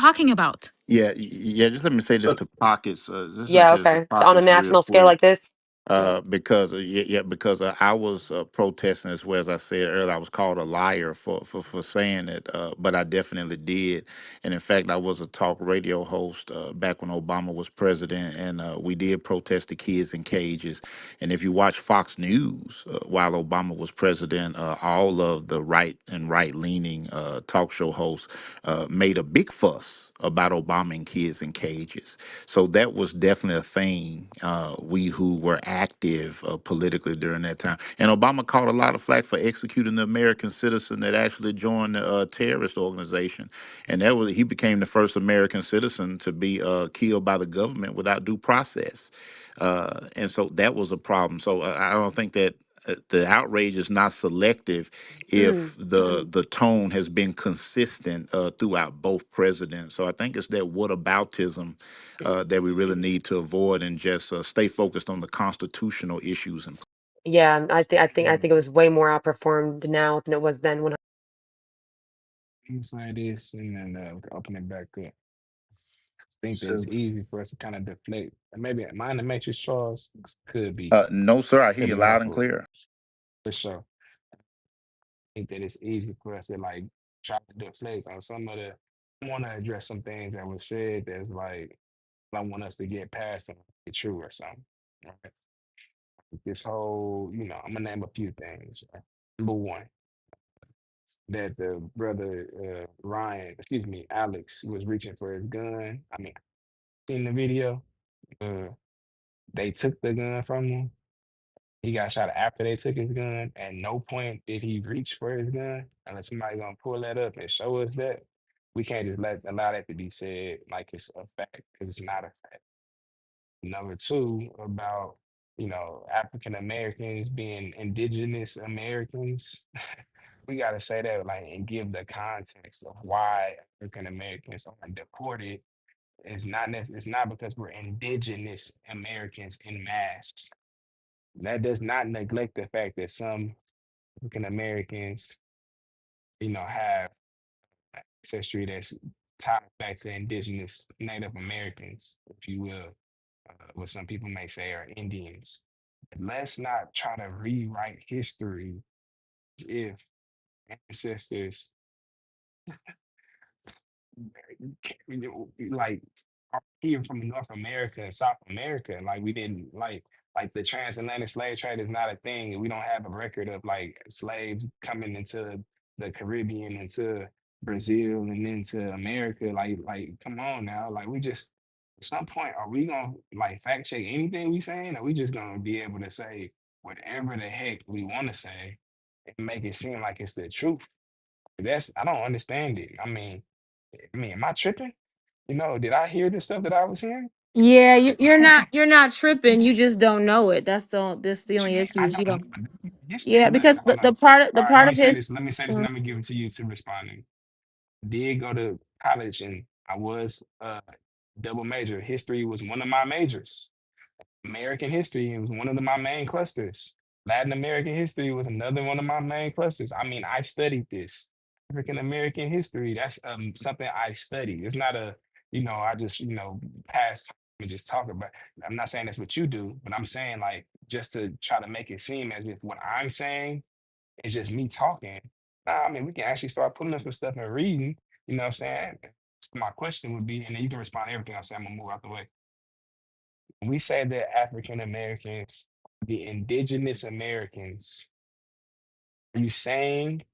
talking about? Yeah. Just let me say this So to pockets. Just let me Yeah, say this to okay. On a pockets real national scale quick. like this. Because because I was protesting as well. As I said earlier, I was called a liar for saying it, but I definitely did. And in fact, I was a talk radio host back when Obama was president, and we did protest the kids in cages. And if you watch Fox News while Obama was president, all of the right leaning talk show hosts made a big fuss about Obama and kids in cages. So that was definitely a thing. We who were active politically during that time, and Obama caught a lot of flack for executing the American citizen that actually joined the terrorist organization, and that was he became the first American citizen to be killed by the government without due process, and so that was a problem. So I don't think that. The outrage is not selective Mm, if the tone has been consistent throughout both presidents. So I think it's that whataboutism that we really need to avoid and just stay focused on the constitutional issues. And yeah, I think it was way more outperformed now than it was then when. You say this and then open it back up. I think that it's so easy for us to kind of deflect. And maybe mine the Matrix Charles no, sir, I hear could you be loud and helpful clear. for sure. I think that it's easy for us to like try to deflect on some of the. I want to address some things that was said that's like I want us to get past and get true or something. Right? This whole, I'm gonna name a few things. Right? Number one, that the brother Ryan, excuse me, Alex was reaching for his gun. I mean, seen the video. Uh, they took the gun from him. He got shot after they took his gun. At no point did he reach for his gun. Unless somebody gonna pull that up and show us that, we can't just allow that to be said like it's a fact because it's not a fact. Number two, about African Americans being indigenous Americans. We got to say that like and give the context of why African Americans are deported. It's not because we're indigenous Americans in mass. That does not neglect the fact that some African Americans, have ancestry that's tied back to indigenous Native Americans, if you will, what some people may say are Indians. Let's not try to rewrite history as if ancestors like are here from North America and South America. Like we didn't like the transatlantic slave trade is not a thing. We don't have a record of like slaves coming into the Caribbean, into Brazil, and into America. Like come on now. Like we just at some point are we gonna like fact check anything we saying? Or we just gonna be able to say whatever the heck we want to say and make it seem like it's the truth? That's I don't understand it. I mean, am I tripping? Did I hear the stuff that I was hearing? Yeah, you're not tripping. You just don't know it. That's the What you only mean? issue I is you don't don't. know. History, Yeah, but because hold the on. part of All the right, let part me of say his. this. Let me say this, and I'm gonna give it to you to respond. I did go to college, and I was double major. History was one of my majors. American history was one of my main clusters. Latin American history was another one of my main clusters. I mean, I studied this. African American history, that's something I study. It's not I just, pass time and just talk about. I'm not saying that's what you do, but I'm saying like just to try to make it seem as if what I'm saying is just me talking. Nah, I mean, we can actually start pulling up some stuff and reading, you know what I'm saying? So my question would be, and then you can respond to everything I'm saying, I'm gonna move out the way. We say that African Americans, the indigenous Americans, are you saying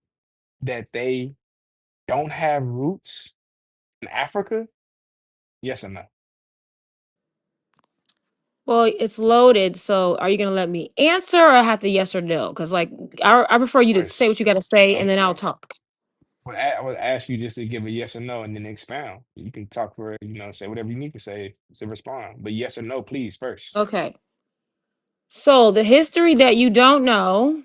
that they don't have roots in Africa? Yes or no? Well, it's loaded. So, are you gonna let me answer, or have to yes or no? Because like I prefer you to say what Yes. you got to say, and then Okay. I'll talk. I would ask you just to give a yes or no and then expound. You can talk for, say whatever you need to say to respond. But yes or no, please, first. Okay. So the history that you don't know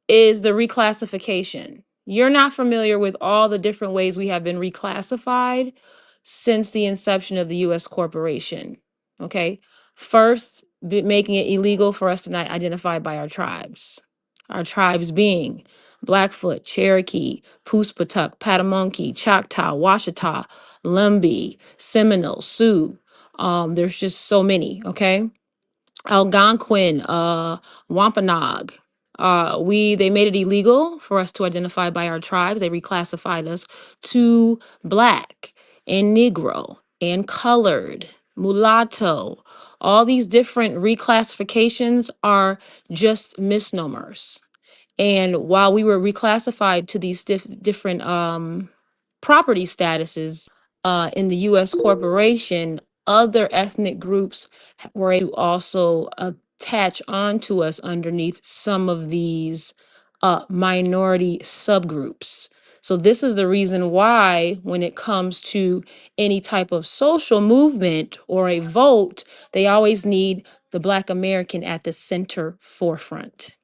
is the reclassification. You're not familiar with all the different ways we have been reclassified since the inception of the US corporation. Okay. First, making it illegal for us to not identify by our tribes being Blackfoot, Cherokee, Poospatuck, Patamonkey, Choctaw, Washita, Lumbee, Seminole, Sioux. There's just so many, okay? Algonquin, Wampanoag. They made it illegal for us to identify by our tribes. They reclassified us to black and Negro and colored, mulatto. All these different reclassifications are just misnomers. And while we were reclassified to these different property statuses in the U.S. corporation, other ethnic groups were able to also attach onto us underneath some of these minority subgroups. So this is the reason why when it comes to any type of social movement or a vote, they always need the Black American at the center forefront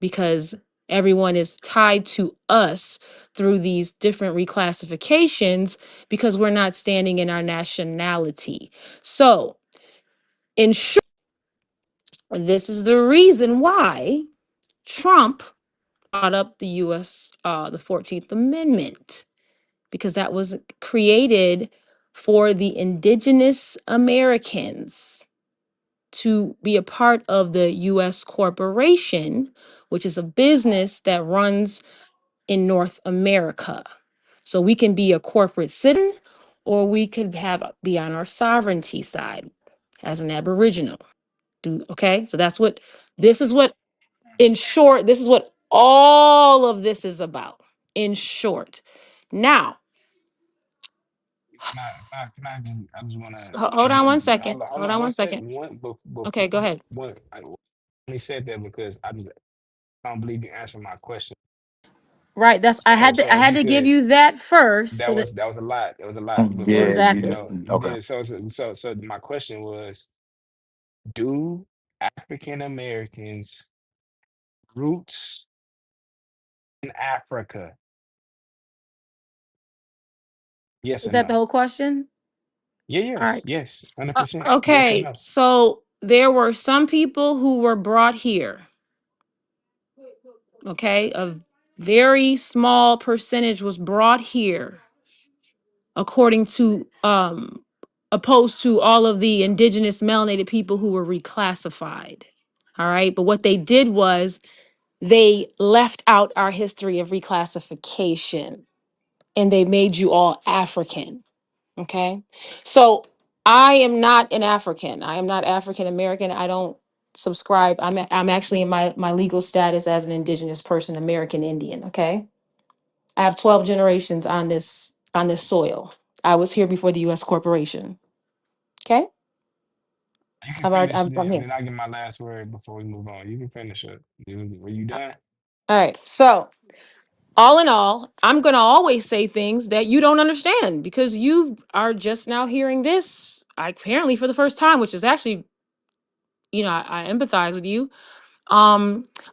because everyone is tied to us through these different reclassifications because we're not standing in our nationality. So, in short, this is the reason why Trump brought up the 14th Amendment, because that was created for the indigenous Americans to be a part of the US corporation, which is a business that runs in North America. So we can be a corporate citizen or we could be on our sovereignty side as an aboriginal. Okay? So this is what in short, this is what all of this is about. In short. Now, I just want to hold on one second. hold Hold on on one one second. second. Before Okay, go ahead. I only said that because I don't believe you answered my question. Right, that's I So if had you to give could, you that first so that that was a lot. That was a lot. Mm, But yeah, you exactly. yeah. know, Okay. so my question was, do African Americans roots in Africa? Yes Is or that the no? whole question? Yeah, All right. yes, 100%. Yes or Okay, no? so there were some people who were brought here, okay? A very small percentage was brought here according to opposed to all of the indigenous melanated people who were reclassified. All right? But what they did was they left out our history of reclassification and they made you all African. Okay. So I am not an African. I am not African American. I don't subscribe. I'm actually in my legal status as an indigenous person, American Indian. Okay. I have 12 generations on this soil. I was here before the US corporation. Okay. You can finish I'm then, and here. then I get my last word before we move on. You can finish it. Were you done? All right. So all in all, I'm gonna always say things that you don't understand because you are just now hearing this, apparently for the first time, which is actually, I empathize with you.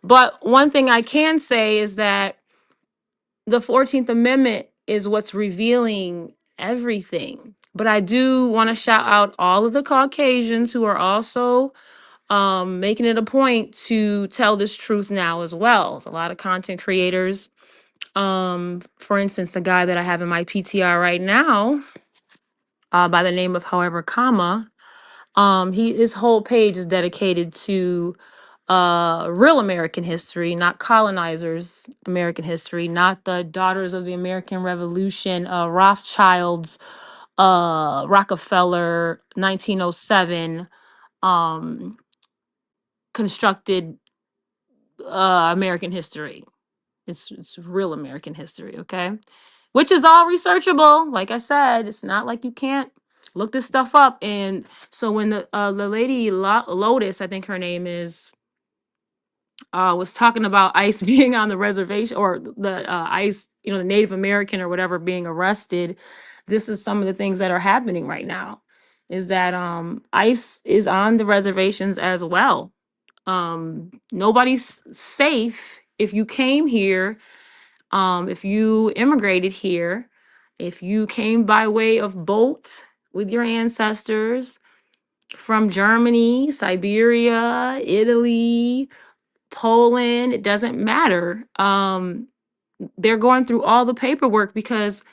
But one thing I can say is that the 14th Amendment is what's revealing everything. But I do want to shout out all of the Caucasians who are also making it a point to tell this truth now as well. There's a lot of content creators. For instance, the guy that I have in my PTR right now, by the name of However Comma, his whole page is dedicated to real American history, not colonizers' American history, not the Daughters of the American Revolution, Rothschilds, Rockefeller, 1907, um, constructed American history. It's real American history, okay? Which is all researchable. Like I said, it's not like you can't look this stuff up. And so when the lady Lotus, I think her name is, was talking about ICE being on the reservation or the ICE, the Native American or whatever being arrested. This is some of the things that are happening right now. Is that ICE is on the reservations as well. Nobody's safe if you came here, if you immigrated here, if you came by way of boat with your ancestors from Germany, Siberia, Italy, Poland, it doesn't matter. they're going through all the paperwork because,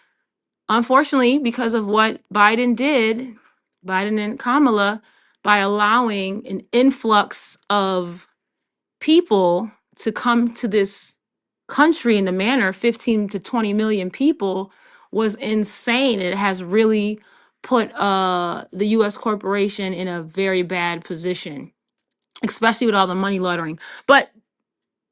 unfortunately, because of what Biden did, Biden and Kamala, by allowing an influx of people to come to this country in the manner 15 to 20 million people was insane. It has really put the US corporation in a very bad position, especially with all the money laundering. But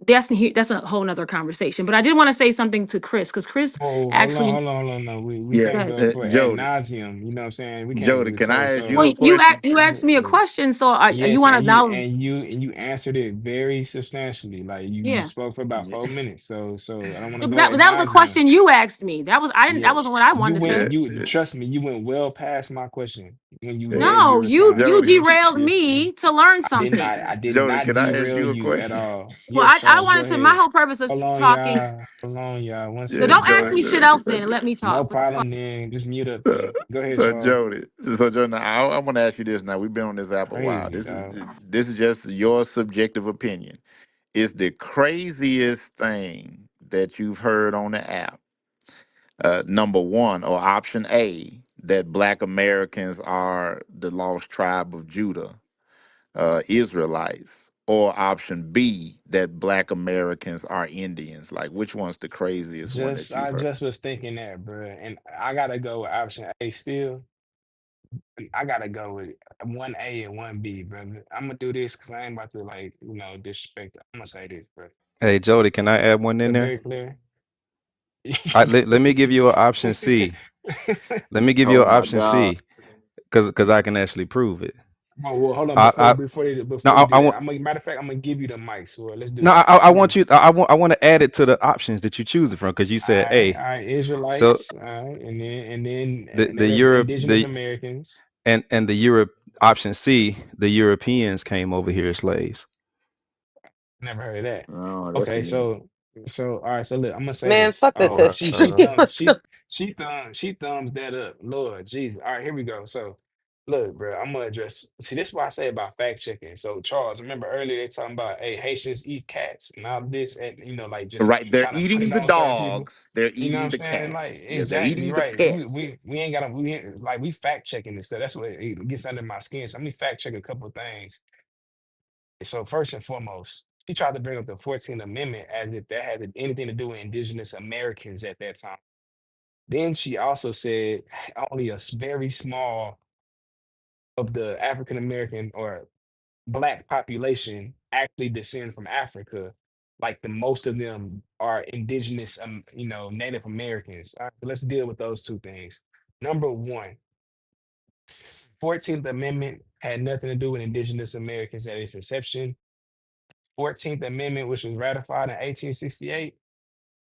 that's a whole nother conversation. But I did want to say something to Chris, because Chris Oh, hold on, actually, hold on, hold on. No, we Yeah, go can't ahead. go for ad Jody, nauseum. You know what I'm saying? We can't Jody, do can I ask you Well, a question? you asked me a question, so you yes, want to and you now? and you and you answered it very substantially. Like you Yeah. spoke for about Yeah, 4 minutes. So I don't want to But go ad that was a nauseum. question you asked me. That was I didn't. Yeah, That wasn't what I you wanted to say. went. yeah, You trust me. You went well past my question when you yeah. gave your No, response. you Jody, derailed Yes, me to learn something. I did Jody, not can I ask derail you a you at question? all. Well, Yes, I sir. Go wanted to. My ahead. whole purpose of Hold on, talking. y'all. Hold on, y'all. One So Yeah, don't second. ask Jody. me shit else then, and let me No talk. What the fuck? problem, then. Just mute up, So, then. Go ahead, so Charles. Jody, so Jody, now, I want to ask you this. Now we've been on this app a while. Crazy, dog. This is just your subjective opinion. Is the craziest thing that you've heard on the app, number one, or option A, that Black Americans are the lost tribe of Judah, Israelites, or option B, that Black Americans are Indians? Like, which one's the craziest one that you've I heard? just was thinking that, bro. And I gotta go with option A still. I gotta go with 1A and 1B, brother. I'm gonna do this because I ain't about to like, disrespect. I'm gonna say this, bro. Hey, Jody, can I add one in So there? very clear. Let me give you an option C. Let me give you Oh an my option God! C, because I can actually prove it. Oh, well, hold on. I no, Before you do I that, want matter of fact, I'm gonna give you the mic. So let's do no, that. I want you. I want to add it to the options that you choose it from, because you said A. All right, So Israelites, all right, and then the Europe indigenous Americans. and the Europe option C, the Europeans came over here as slaves. Never heard of that. No, that's Okay, me. so all right, so look, I'm gonna say Man, this. fuck this Oh, history. Let's go. she thumbs that up. Lord Jesus. All right, here we go. So look, bro, I'm gonna address. See, this is what I say about fact checking. So Charles, remember earlier they talking about, hey, Haitians eat cats and all this, and like just Right, they're kind of put eating it the on certain people. dogs. They're You know what eating I'm the saying? Like cats. Yeah, they're exactly eating the right. pets. We ain't gotta we ain't, like we fact checking this stuff. That's what it gets under my skin. So let me fact check a couple of things. So first and foremost, she tried to bring up the 14th Amendment as if that had anything to do with indigenous Americans at that time. Then she also said only very small of the African American or black population actually descend from Africa. Like the most of them are indigenous, Native Americans. All right, so let's deal with those two things. Number one, 14th Amendment had nothing to do with indigenous Americans at its inception. 14th Amendment, which was ratified in 1868,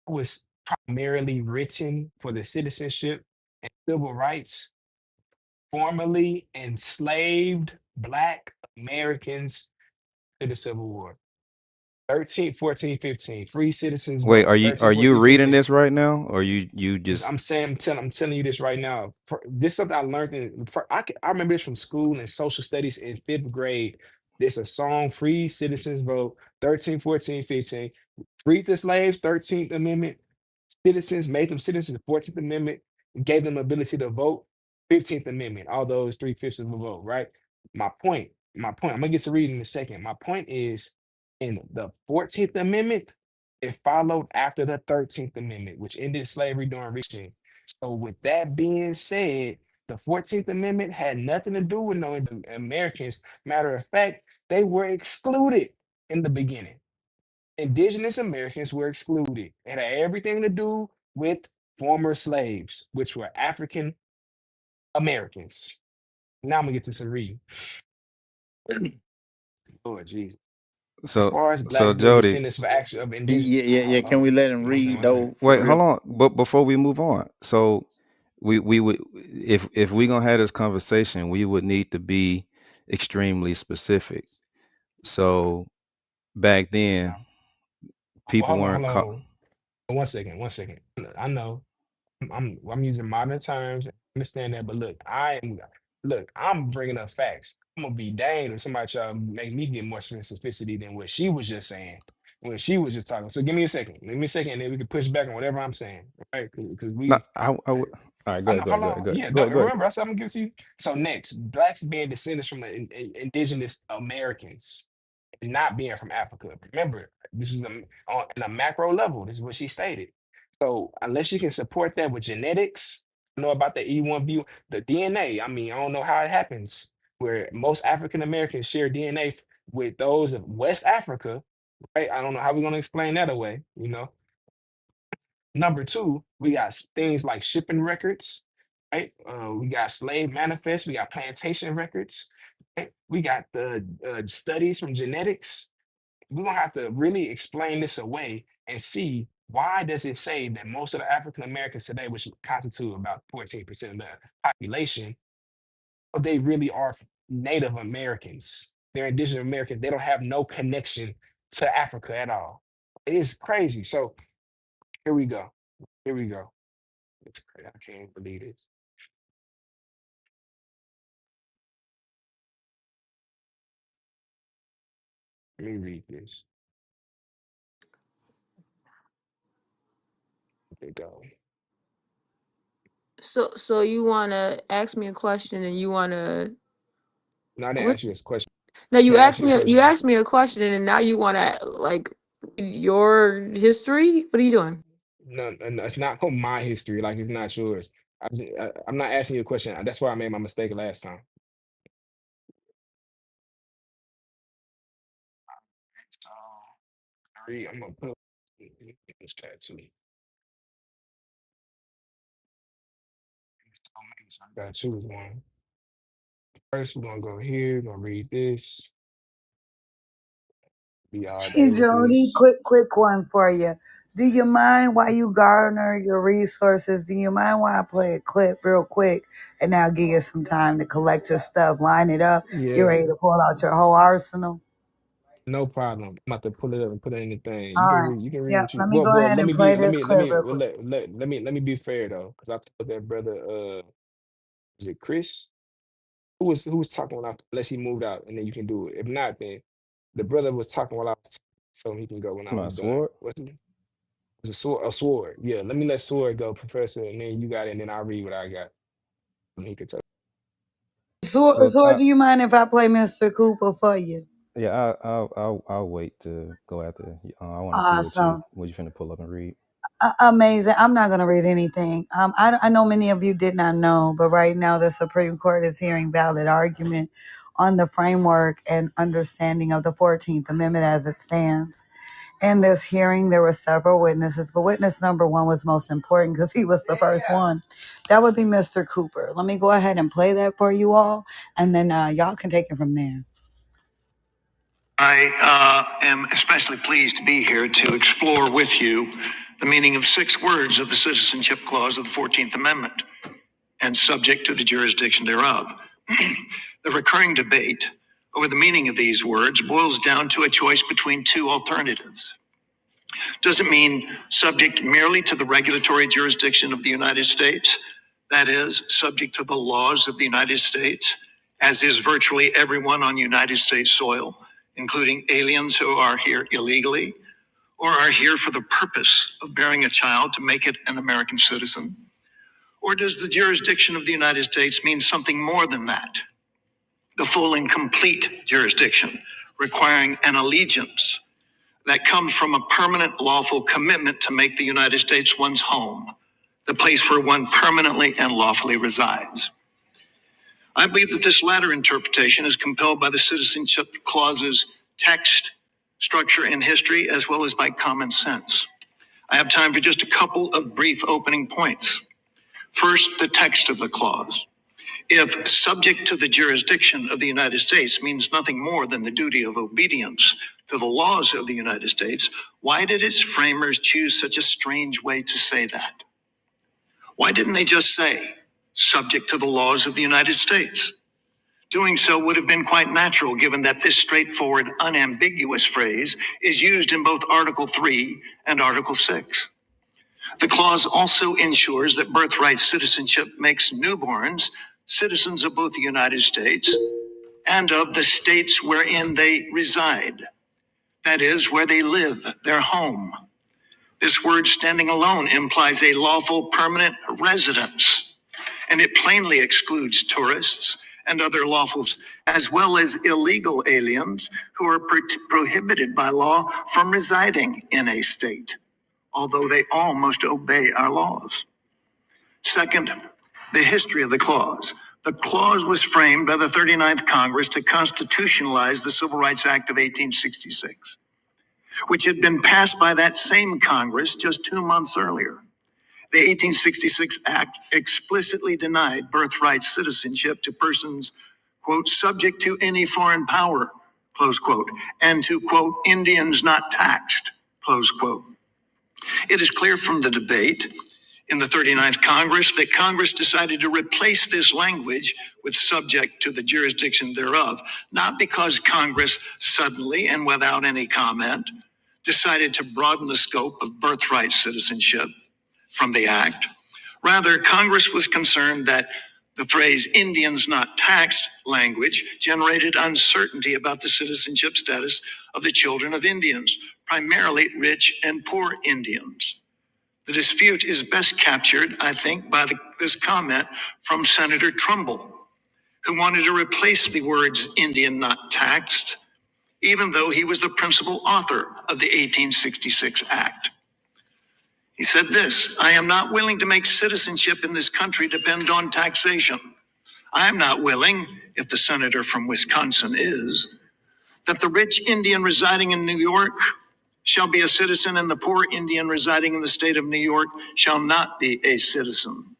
was primarily written for the citizenship and civil rights formerly enslaved Black Americans to the Civil War. 13, 14, 15, free citizens Wait, votes. are 13, you 14, reading 15. this right now, or you just? I'm telling you this right now. This is something I learned I remember this from school and social studies in fifth grade. There's a song, Free Citizens Vote, 13, 14, 15. Freed the slaves, 13th Amendment. Citizens, made them citizens, the 14th Amendment, gave them ability to vote, 15th Amendment, all those three-fifths of a vote, right? My point, I'm gonna get to reading in a second. My point is in the 14th Amendment, it followed after the 13th Amendment, which ended slavery during Reconstruction. So with that being said, the 14th Amendment had nothing to do with no Americans. Matter of fact, they were excluded in the beginning. Indigenous Americans were excluded. It had everything to do with former slaves, which were African Americans. Now I'm gonna get to some reading. Lord Jesus. As So far as so blacks being Jody, descendants of actual of indigenous, Yeah. Can we let him read one second. though, for wait, hold real? on. But before we move on, so we would, if we gonna have this conversation, we would need to be extremely specific. So back then, Well, people hold weren't. on. 1 second. I know I'm using modern terms. I understand that, but I'm bringing up facts. I'm gonna be danged if somebody try to make me get more specificity than what she was just saying. when she was just talking. So give me a second. Give me a second, and then we can push back on whatever I'm saying, right? Because No, we, I would. All right, go I know. ahead, go Hold ahead, go on. ahead, go ahead, Yeah, go no, ahead, go ahead. remember I said I'm gonna give it to you. So next, blacks being descendants from the indigenous Americans, and not being from Africa. Remember, this was on a macro level. This is what she stated. So unless you can support that with genetics, know about the E1B, the DNA. I mean, I don't know how it happens where most African Americans share DNA with those of West Africa, right? I don't know how we're gonna explain that away, you know. Number two, we got things like shipping records, right? We got slave manifests, we got plantation records, right? We got the studies from genetics. We're gonna have to really explain this away and see why does it say that most of the African Americans today, which constitute about 14% of the population, they really are Native Americans. They're indigenous Americans. They don't have no connection to Africa at all. It's crazy. So here we go. Here we go. It's crazy. I can't believe this. Let me read this. There you go. So you wanna ask me a question and you wanna No, I didn't ask what's you this question. no, I didn't ask you a you question. asked me a question and now you wanna like your history? What are you doing? No, no, it's not from my history. Like it's not yours. I'm not asking you a question. That's why I made my mistake last time. So, I'm gonna put in this chat too. So I gotta choose one. First, we're gonna go here. Gonna read this. Be all Hey, day with Jody, this. quick one for you. Do you mind while you garner your resources? Do you mind while I play a clip real quick and now give you some time to collect your stuff, line it up? You're Yeah, ready to pull out your whole arsenal? no problem. I'm about to pull it up and put it in the thing. All right. You can read Yep. what you Let me well, go but ahead let and me play be this clip real quick. let me be fair though, because I told that brother is it Chris? Who was talking when I unless he moved out and then you can do it. If not, then the brother was talking while I was so he can go when I To my was done. sword. What's it? It's a sword, a sword. Yeah, let me let sword go, professor, and then you got it, and then I'll read what I got. And he could tell. Well, So, do you mind if I play Mr. Cooper for you? yeah, I'll wait to go after. I want to see Awesome. what you finna pull up and read. Amazing. I'm not going to read anything. I know many of you did not know, but right now the Supreme Court is hearing valid argument on the framework and understanding of the 14th Amendment as it stands. In this hearing, there were several witnesses, but witness number one was most important because he was the first one. That would be Mr. Cooper. Let me go ahead and play that for you all, and then y'all can take it from there. I am especially pleased to be here to explore with you the meaning of 6 words of the Citizenship Clause of the 14th Amendment and subject to the jurisdiction thereof. The recurring debate over the meaning of these words boils down to a choice between two alternatives. Does it mean subject merely to the regulatory jurisdiction of the United States? That is, subject to the laws of the United States, as is virtually everyone on United States soil, including aliens who are here illegally or are here for the purpose of bearing a child to make it an American citizen? Or does the jurisdiction of the United States mean something more than that? The full and complete jurisdiction, requiring an allegiance that comes from a permanent lawful commitment to make the United States one's home, the place where one permanently and lawfully resides. I believe that this latter interpretation is compelled by the Citizenship Clause's text, structure, and history, as well as by common sense. I have time for just a couple of brief opening points. First, the text of the clause. If subject to the jurisdiction of the United States means nothing more than the duty of obedience to the laws of the United States, why did its framers choose such a strange way to say that? Why didn't they just say, subject to the laws of the United States? Doing so would have been quite natural given that this straightforward, unambiguous phrase is used in both Article 3 and Article 6. The clause also ensures that birthright citizenship makes newborns citizens of both the United States and of the states wherein they reside. That is, where they live, their home. This word standing alone implies a lawful permanent residence, and it plainly excludes tourists and other lawfuls, as well as illegal aliens who are prohibited by law from residing in a state, although they all must obey our laws. Second, the history of the clause. The clause was framed by the 39th Congress to constitutionalize the Civil Rights Act of 1866, which had been passed by that same Congress just 2 months earlier. The 1866 Act explicitly denied birthright citizenship to persons, quote, subject to any foreign power, close quote, and to, quote, Indians not taxed, close quote. It is clear from the debate in the 39th Congress that Congress decided to replace this language with subject to the jurisdiction thereof, not because Congress suddenly and without any comment decided to broaden the scope of birthright citizenship from the act. Rather, Congress was concerned that the phrase Indians not taxed language generated uncertainty about the citizenship status of the children of Indians, primarily rich and poor Indians. The dispute is best captured, I think, by this comment from Senator Trumbull, who wanted to replace the words Indian not taxed, even though he was the principal author of the 1866 Act. He said this: I am not willing to make citizenship in this country depend on taxation. I am not willing, if the senator from Wisconsin is, that the rich Indian residing in New York shall be a citizen and the poor Indian residing in the state of New York shall not be a citizen.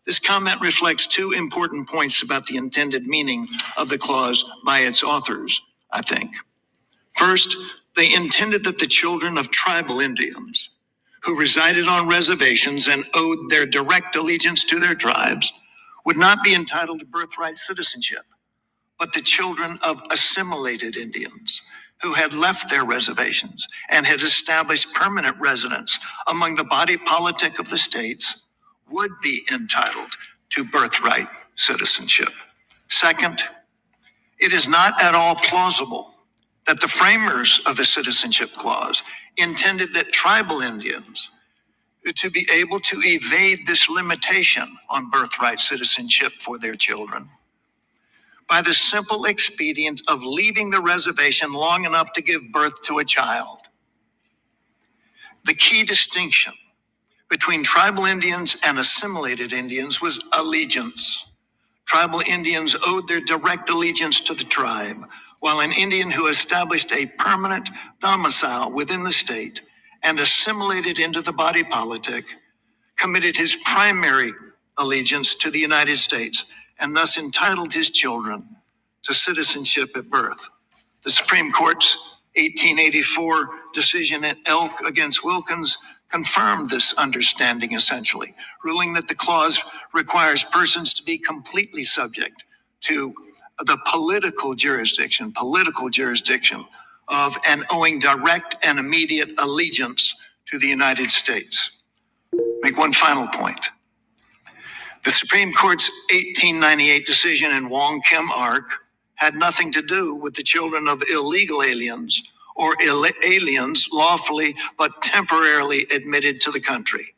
This comment reflects two important points about the intended meaning of the clause by its authors, I think. First, they intended that the children of tribal Indians who resided on reservations and owed their direct allegiance to their tribes would not be entitled to birthright citizenship, but the children of assimilated Indians who had left their reservations and had established permanent residence among the body politic of the states would be entitled to birthright citizenship. Second, it is not at all plausible that the framers of the Citizenship Clause intended that tribal Indians to be able to evade this limitation on birthright citizenship for their children by the simple expedient of leaving the reservation long enough to give birth to a child. The key distinction between tribal Indians and assimilated Indians was allegiance. Tribal Indians owed their direct allegiance to the tribe, while an Indian who established a permanent domicile within the state and assimilated into the body politic committed his primary allegiance to the United States and thus entitled his children to citizenship at birth. The Supreme Court's 1884 decision at Elk against Wilkins confirmed this understanding essentially, ruling that the clause requires persons to be completely subject to the political jurisdiction of and owing direct and immediate allegiance to the United States. Make one final point. The Supreme Court's 1898 decision in Wong Kim Ark had nothing to do with the children of illegal aliens or aliens lawfully but temporarily admitted to the country.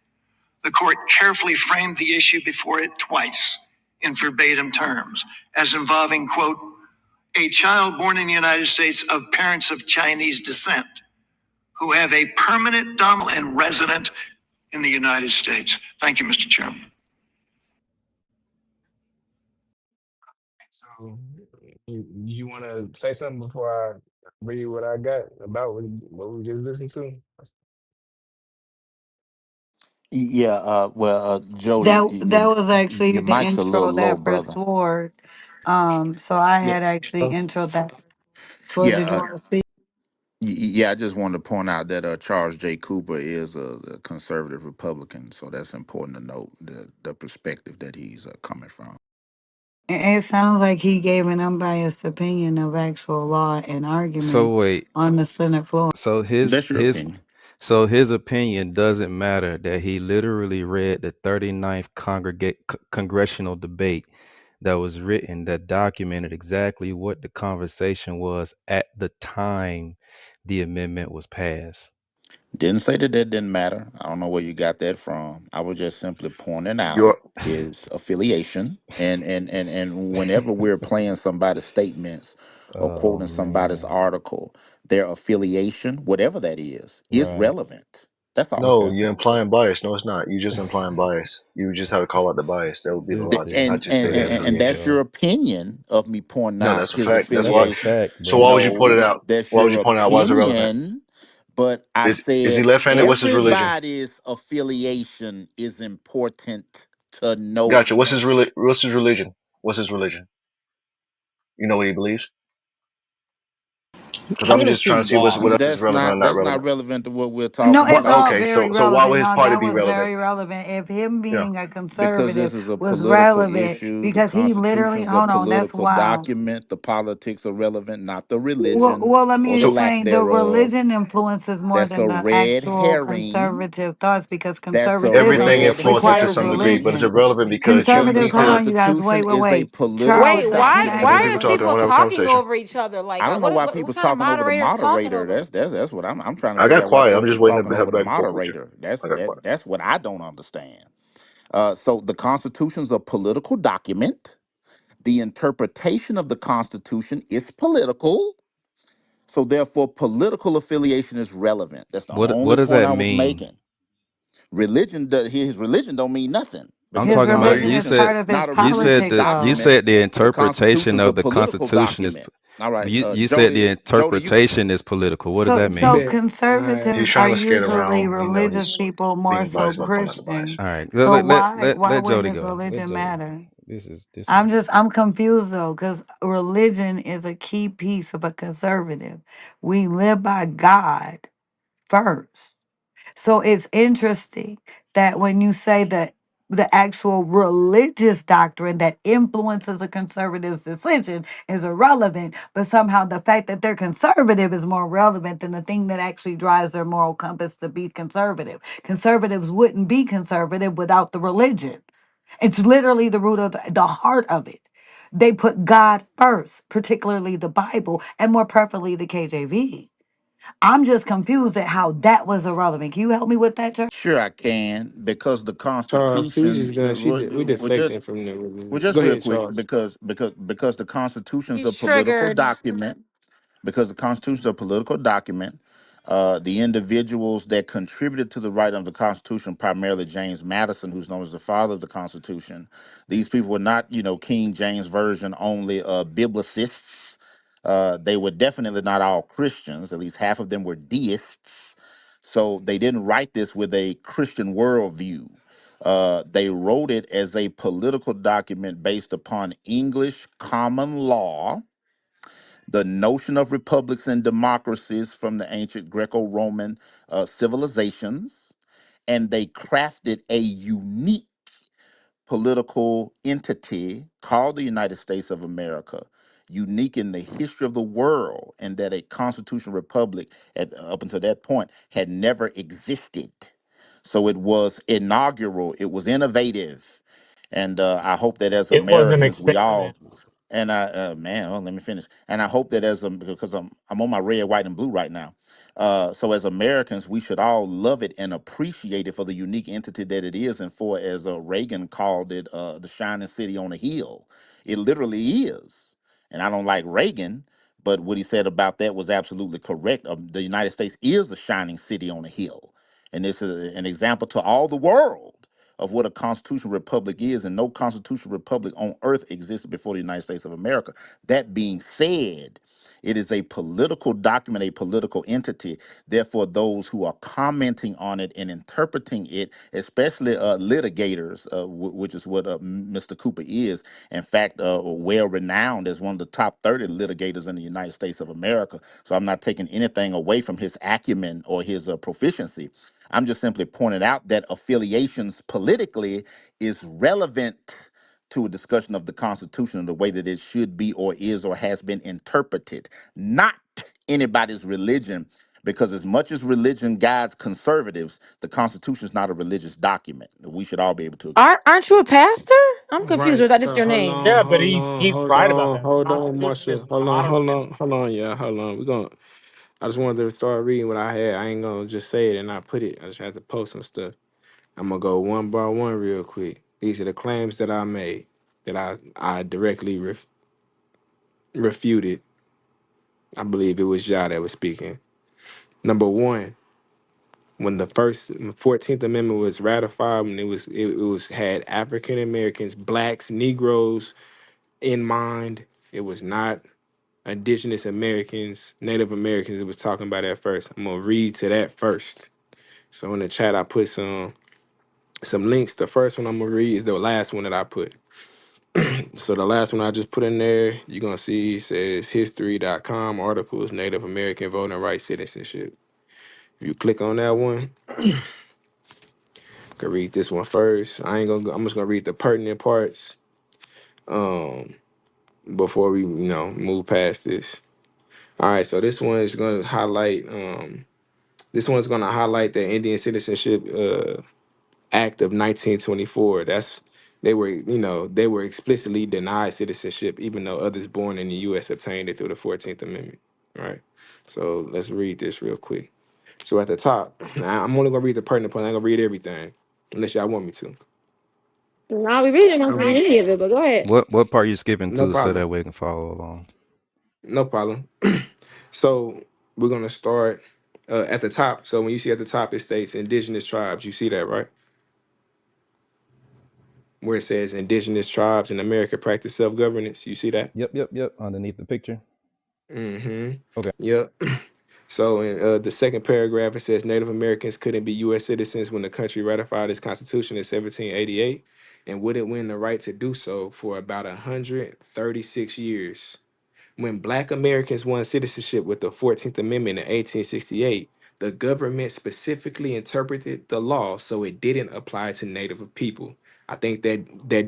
The court carefully framed the issue before it twice in verbatim terms as involving, quote, a child born in the United States of parents of Chinese descent who have a permanent domicile and resident in the United States. Thank you, Mr. Chairman. So you want to say something before I read what I got about what we just listened to? Yeah, Jody, That was actually your the mic's a little intro low, that brother. Sword. So I Yeah, had actually Oh, introed that. Sword, yeah, did you want to speak? yeah. I just wanted to point out that Charles J. Cooper is a conservative Republican, so that's important to note the perspective that he's coming from. It sounds like he gave an unbiased opinion of actual law and So argument wait, on the Senate floor. so That's your opinion. his opinion doesn't matter that he literally read the 39th congressional debate that was written that documented exactly what the conversation was at the time the amendment was passed. Didn't say that that didn't matter. I don't know where you got that from. I was just simply pointing out You're his affiliation, and whenever we're playing somebody's statements or Oh quoting somebody's man. article, their affiliation, whatever that is Right. relevant. That's all. no, Okay. you're implying bias. No, it's not. You just implying bias. You just have to call out the bias. That would be the This logic, not this just say their there And you affiliation. that's your go. opinion of me pointing No, out that's a his fact. That's That's why. a affiliation. fact, So why bro. would you point it No, out? that's Why would your you point it out? Why is it relevant? opinion. But I Is he said left-handed? What's his religion? everybody's affiliation is important to note. Gotcha. What's his religion? What's his religion? You know what he believes? Because I'm I'm going to just trying to assume see what God. else is relevant or not That's not relevant. relevant to what we're No, talking What? it's about. all Okay, very so why would relevant. his No, party that be was relevant? very relevant. If him Yeah. being a Because conservative this is a was political relevant, issue. The because he Constitution literally, is a hold on, that's political wild. document. The politics are relevant, not the Well, religion well, let me or the So lack explain. The thereof. religion influences more That's a than the red actual herring. conservative thoughts because That's a everything conservatism red influences to requires some herring degree, but it's religion. irrelevant because because human the Conservatives, beings hold are. on, you guys, Constitution wait, is a wait. Charles, Wait, political can why I Let why people is document. talk. Don't people want to have a talking conversation. over each other? Like, I don't know why what people's kind of talking over the moderators talking moderator. over? That's what I'm trying to I figure got out why quiet. I'm folks just keep waiting talking to have over a the back and forth with you. moderator. I got quiet. That's what I don't understand. So the Constitution's a political document. The interpretation of the Constitution is political. So therefore, political affiliation is relevant. That's the What only does point that I was mean? making. His religion don't mean nothing I'm because his the talking about religion you is Constitution said part is of his not a you religious said politics, that you though. document. said the The Constitution interpretation is a of the political constitution is document. All right, you said the Jody, you interpretation is political. What does So, that He so mean? said, He's conservatives are trying to skate usually around. You know, religious he's people, more being so biased by pointing out the bias. All Christian. right. So why Let would Jody his go. Let religion Jody go. matter? This is I'm confused though, because religion is a key piece of a conservative. We live by God first. So it's interesting that when you say that the actual religious doctrine that influences a conservative's decision is irrelevant, but somehow the fact that they're conservative is more relevant than the thing that actually drives their moral compass to be conservative. Conservatives wouldn't be conservative without the religion. It's literally the root of the heart of it. They put God first, particularly the Bible, and more preferably the KJV. I'm just confused at how that was irrelevant. Can you help me with that, Church? sure I can because the Charles, she was Constitution just gonna, we well deflecting from the just Go real ahead, quick Charles. because the Constitution's a He's political triggered. document because the Constitution is a political document. The individuals that contributed to the writing of the Constitution, primarily James Madison, who's known as the father of the Constitution, these people were not, King James Version only biblicists. They were definitely not all Christians. At least half of them were deists. So they didn't write this with a Christian worldview. They wrote it as a political document based upon English common law, the notion of republics and democracies from the ancient Greco-Roman civilizations, and they crafted a unique political entity called the United States of America, unique in the history of the world, and that a constitutional republic up until that point had never existed. So it was inaugural, it was innovative. And I hope that as It was an Americans, we all experiment. and let me finish. And I hope that because I'm on my red, white, and blue right now. So as Americans, we should all love it and appreciate it for the unique entity that it is, and for as Reagan called it, the shining city on a hill. It literally is. And I don't like Reagan, but what he said about that was absolutely correct. The United States is a shining city on a hill, and this is an example to all the world of what a constitutional republic is, and no constitutional republic on earth existed before the United States of America. That being said, it is a political document, a political entity. Therefore, those who are commenting on it and interpreting it, especially litigators, which is what Mr. Cooper is, in fact, well renowned as one of the top 30 litigators in the United States of America. So I'm not taking anything away from his acumen or his proficiency. I'm just simply pointing out that affiliations politically is relevant to a discussion of the Constitution and the way that it should be or is or has been interpreted, not anybody's religion. Because as much as religion guides conservatives, the Constitution is not a religious document. We should all be able to agree. Aren't you a pastor? I'm confused. Or Right. is that just So your name? Yeah, but he's right about that. The hold on, Constitution is Marshall. Hold on, not a religion. hold on, yeah, hold on. We're going. I just wanted to start reading what I had. I ain't gonna just say it and not put it. I just had to post some stuff. I'm gonna go one by one real quick. These are the claims that I made that I directly refuted. I believe it was Yah that was speaking. Number one, when the first 14th Amendment was ratified, when it was had African Americans, blacks, Negroes in mind. It was not indigenous Americans, Native Americans it was talking about at first. I'm gonna read to that first. So in the chat I put some links. The first one I'm gonna read is the last one that I put. So the last one I just put in there, you're gonna see says history.com articles, Native American voting rights citizenship. If you click on that one, you can read this one first. I ain't gonna I'm just gonna read the pertinent parts um before we move past this. All right, so this one's gonna highlight the Indian Citizenship Act of 1924. They were explicitly denied citizenship, even though others born in the U.S. obtained it through the 14th Amendment. Right. So let's read this real quick. So at the top, I'm only gonna read the pertinent point. I'm gonna read everything, unless y'all want me to. No, we really didn't have to read Um, any of it, but go ahead. What part you skipping no to so problem. that we can follow along? No problem. So we're gonna start at the top. So when you see at the top, it states indigenous tribes. You see that, right? Where it says indigenous tribes in America practice self-governance. You see that? Yep. Underneath the picture. Mm-hmm. Okay. Yep. So in the second paragraph, it says Native Americans couldn't be U.S. citizens when the country ratified its Constitution in 1788 and wouldn't win the right to do so for about 136 years. When Black Americans won citizenship with the 14th Amendment in 1868, the government specifically interpreted the law so it didn't apply to Native people. I think that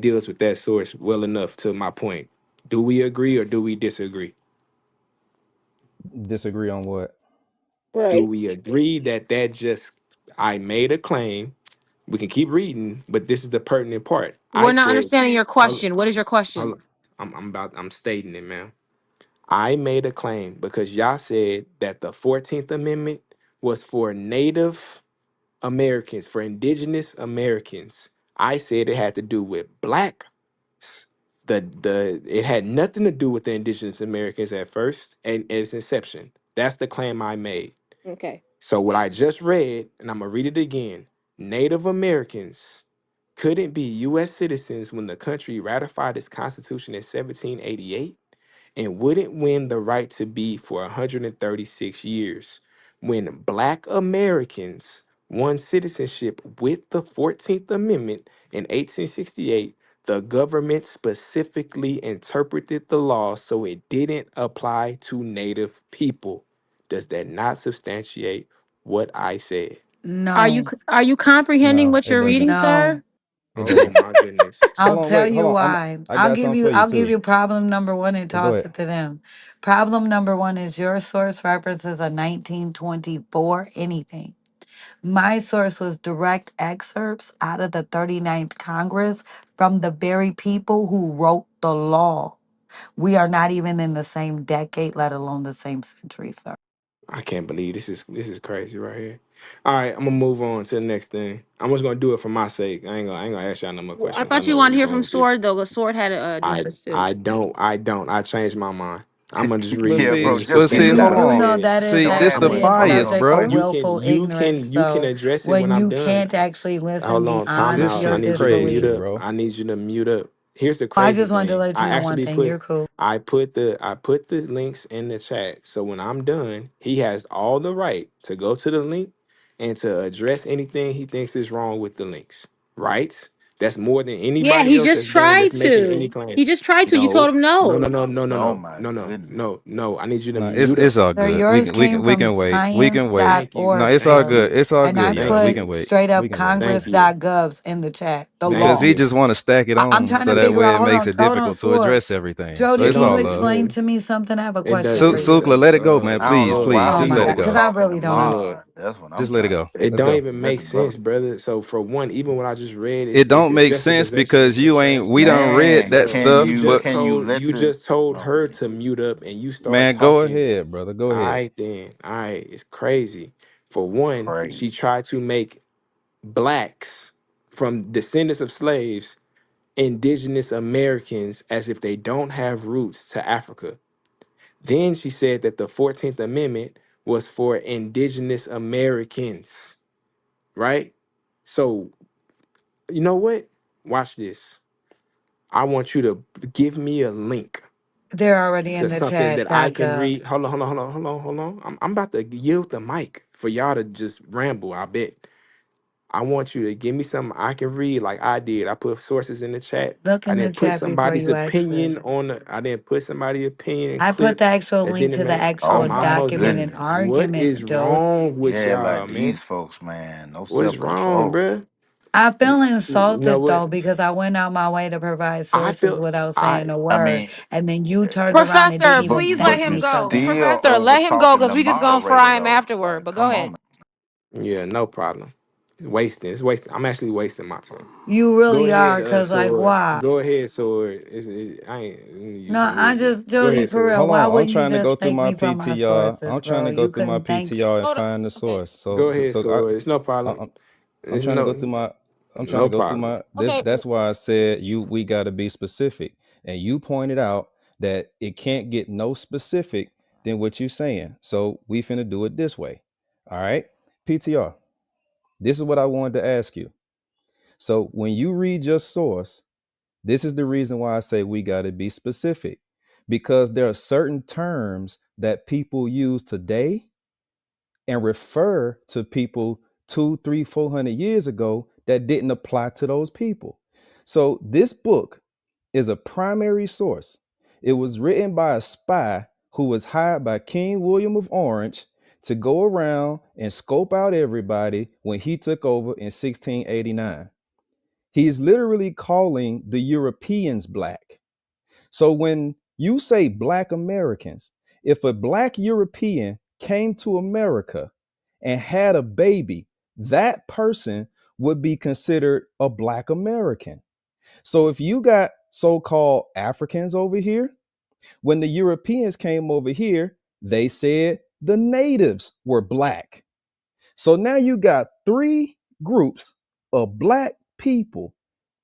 deals with that source well enough to my point. Do we agree or do we disagree? Disagree on what? Do Right. we agree that just I made a claim? We can keep reading, but this is the pertinent part. I We're not said, understanding your hold, question. What is your question? hold, I'm stating it, man. I made a claim because y'all said that the 14th Amendment was for Native Americans, for indigenous Americans. I said it had to do with black. The it had nothing to do with the indigenous Americans at first and its inception. That's the claim I made. Okay. So what I just read, and I'm gonna read it again. Native Americans couldn't be U.S. citizens when the country ratified its Constitution in 1788 and wouldn't win the right to be for 136 years. When Black Americans won citizenship with the 14th Amendment in 1868, the government specifically interpreted the law so it didn't apply to Native people. Does that not substantiate what I said? No, Are you comprehending No, what it you're doesn't. reading, no. sir? It Oh doesn't. my goodness. Hold I'll on, tell wait, hold you on. why. I got something for you I'll give too. you problem number one and Go toss ahead. it to them. Problem number one is your source references a 1924 anything. My source was direct excerpts out of the 39th Congress from the very people who wrote the law. We are not even in the same decade, let alone the same century, sir. I can't believe this is crazy right here. All right, I'm gonna move on to the next thing. I'm just gonna do it for my sake. I ain't gonna ask y'all no more I questions. I thought you know where wanted to we're hear going from with this. Sword, though, but Sword had a I defense too. I don't. I changed my mind. I'm gonna just But read Yeah, the bro, see, the but just be see, things You that hold I do on. know said. that is See, don't this have the a actually a I'm bias, problem. subject of bro. willful ignorance, you can though, address it when when I'm you done. can't actually listen Hold on, time beyond This out. your I shit need you to mute crazy, disbelief. up. bro. I need you to mute up. Here's the I crazy just wanted to thing. let you know one thing. You're cool. I put the links in the chat. So when I'm done, he has all the right to go to the link and to address anything he thinks is wrong with the links. Right? That's more than Yeah, anybody he else just that's done tried that's making any to. claim. He just tried to. You told No, him no, no, no. no, no, no, Oh no, my no, no, goodness. no, no. I need you to No, mute up. it's all Sir, good. yours came We from can wait. We can wait. Thank you. No, science.org, it's all Thank sir. you. good. It's all And I good, Thank bro. We you. put can wait. straight We up can wait. Thank you. congress.govs in the chat, the Thank Because law. he you. just want to stack it I'm on trying so to that figure way out, it makes it hold on, difficult to Sword. address everything. So Jody, It it's can don't you all make love. explain sense. to me something? I have a It question doesn't for make you. Sukla, sense. let it go, man. I don't Please, know Lord, why please, Oh just we my let gonna it God, be because go. I talking really don't know. tomorrow. Lord. That's what I'm Just let it trying to go. It figure Let's don't out. go. even Let make the brother. sense, brother. So for one, even what I just read It is don't make just as sense exact as because what you're you saying. ain't. We done read Man, that Sir, can stuff. you But can you let you the just told her okay? to mute up and you start man, go talking. ahead, brother. Go All ahead. right then. All right. It's crazy. For one, she Crazy. tried to make blacks from descendants of slaves indigenous Americans as if they don't have roots to Africa. Then she said that the 14th Amendment was for indigenous Americans, right? So, you know what? Watch this. I want you to give me a link They're already to in the something chat, that I back can up. read. Hold on. I'm about to yield the mic for y'all to just ramble, I bet. I want you to give me something I can read like I did. I put sources in the chat. Look I in the didn't put chat before somebody's you opinion access. on the I didn't put somebody's opinion in I put the clips actual that link didn't to the make Oh actual I'm my almost document done. and goodness. What is argument, Joe. wrong with Yeah, y'all, like these man? folks, man. No What's self wrong, control. bruh? I You feel know insulted what? though because I went out my way to provide I sources feel without saying I a I word, mean, and then you turned around and didn't Professor, even please let thank but him you me for go. that. still Professor, over let him go talking because the we just gonna moderator fry him though. afterward. Like, But go come ahead. on. yeah, no problem. It's wasting. It's wasting. I'm actually wasting my time. You Go really ahead, are, cause like sword. why? Go ahead, sword. I ain't No, using I wisdom. just Go Jody ahead, for sword. real. Hold Why on. I'm would you trying to go just through thank my me for my PTR. sources, I'm trying bro? to go You through my couldn't thank. PTR and Hold on. find the Okay. source. Go So, ahead, so I, sword. It's no I problem. I'm It's trying to go through no my. I'm trying to no go through problem. my. This. Okay. That's why I said you. We got to be specific, and you pointed out that it can't get no specific than what you're saying. So we finna do it this way. All right, PTR. This is what I wanted to ask you. So when you read your source, this is the reason why I say we got to be specific, because there are certain terms that people use today and refer to people 200, 300, 400 years ago that didn't apply to those people. So this book is a primary source. It was written by a spy who was hired by King William of Orange to go around and scope out everybody when he took over in 1689. He is literally calling the Europeans black. So when you say black Americans, if a black European came to America and had a baby, that person would be considered a black American. So if you got so-called Africans over here, when the Europeans came over here, they said the natives were black. So now you got three groups of black people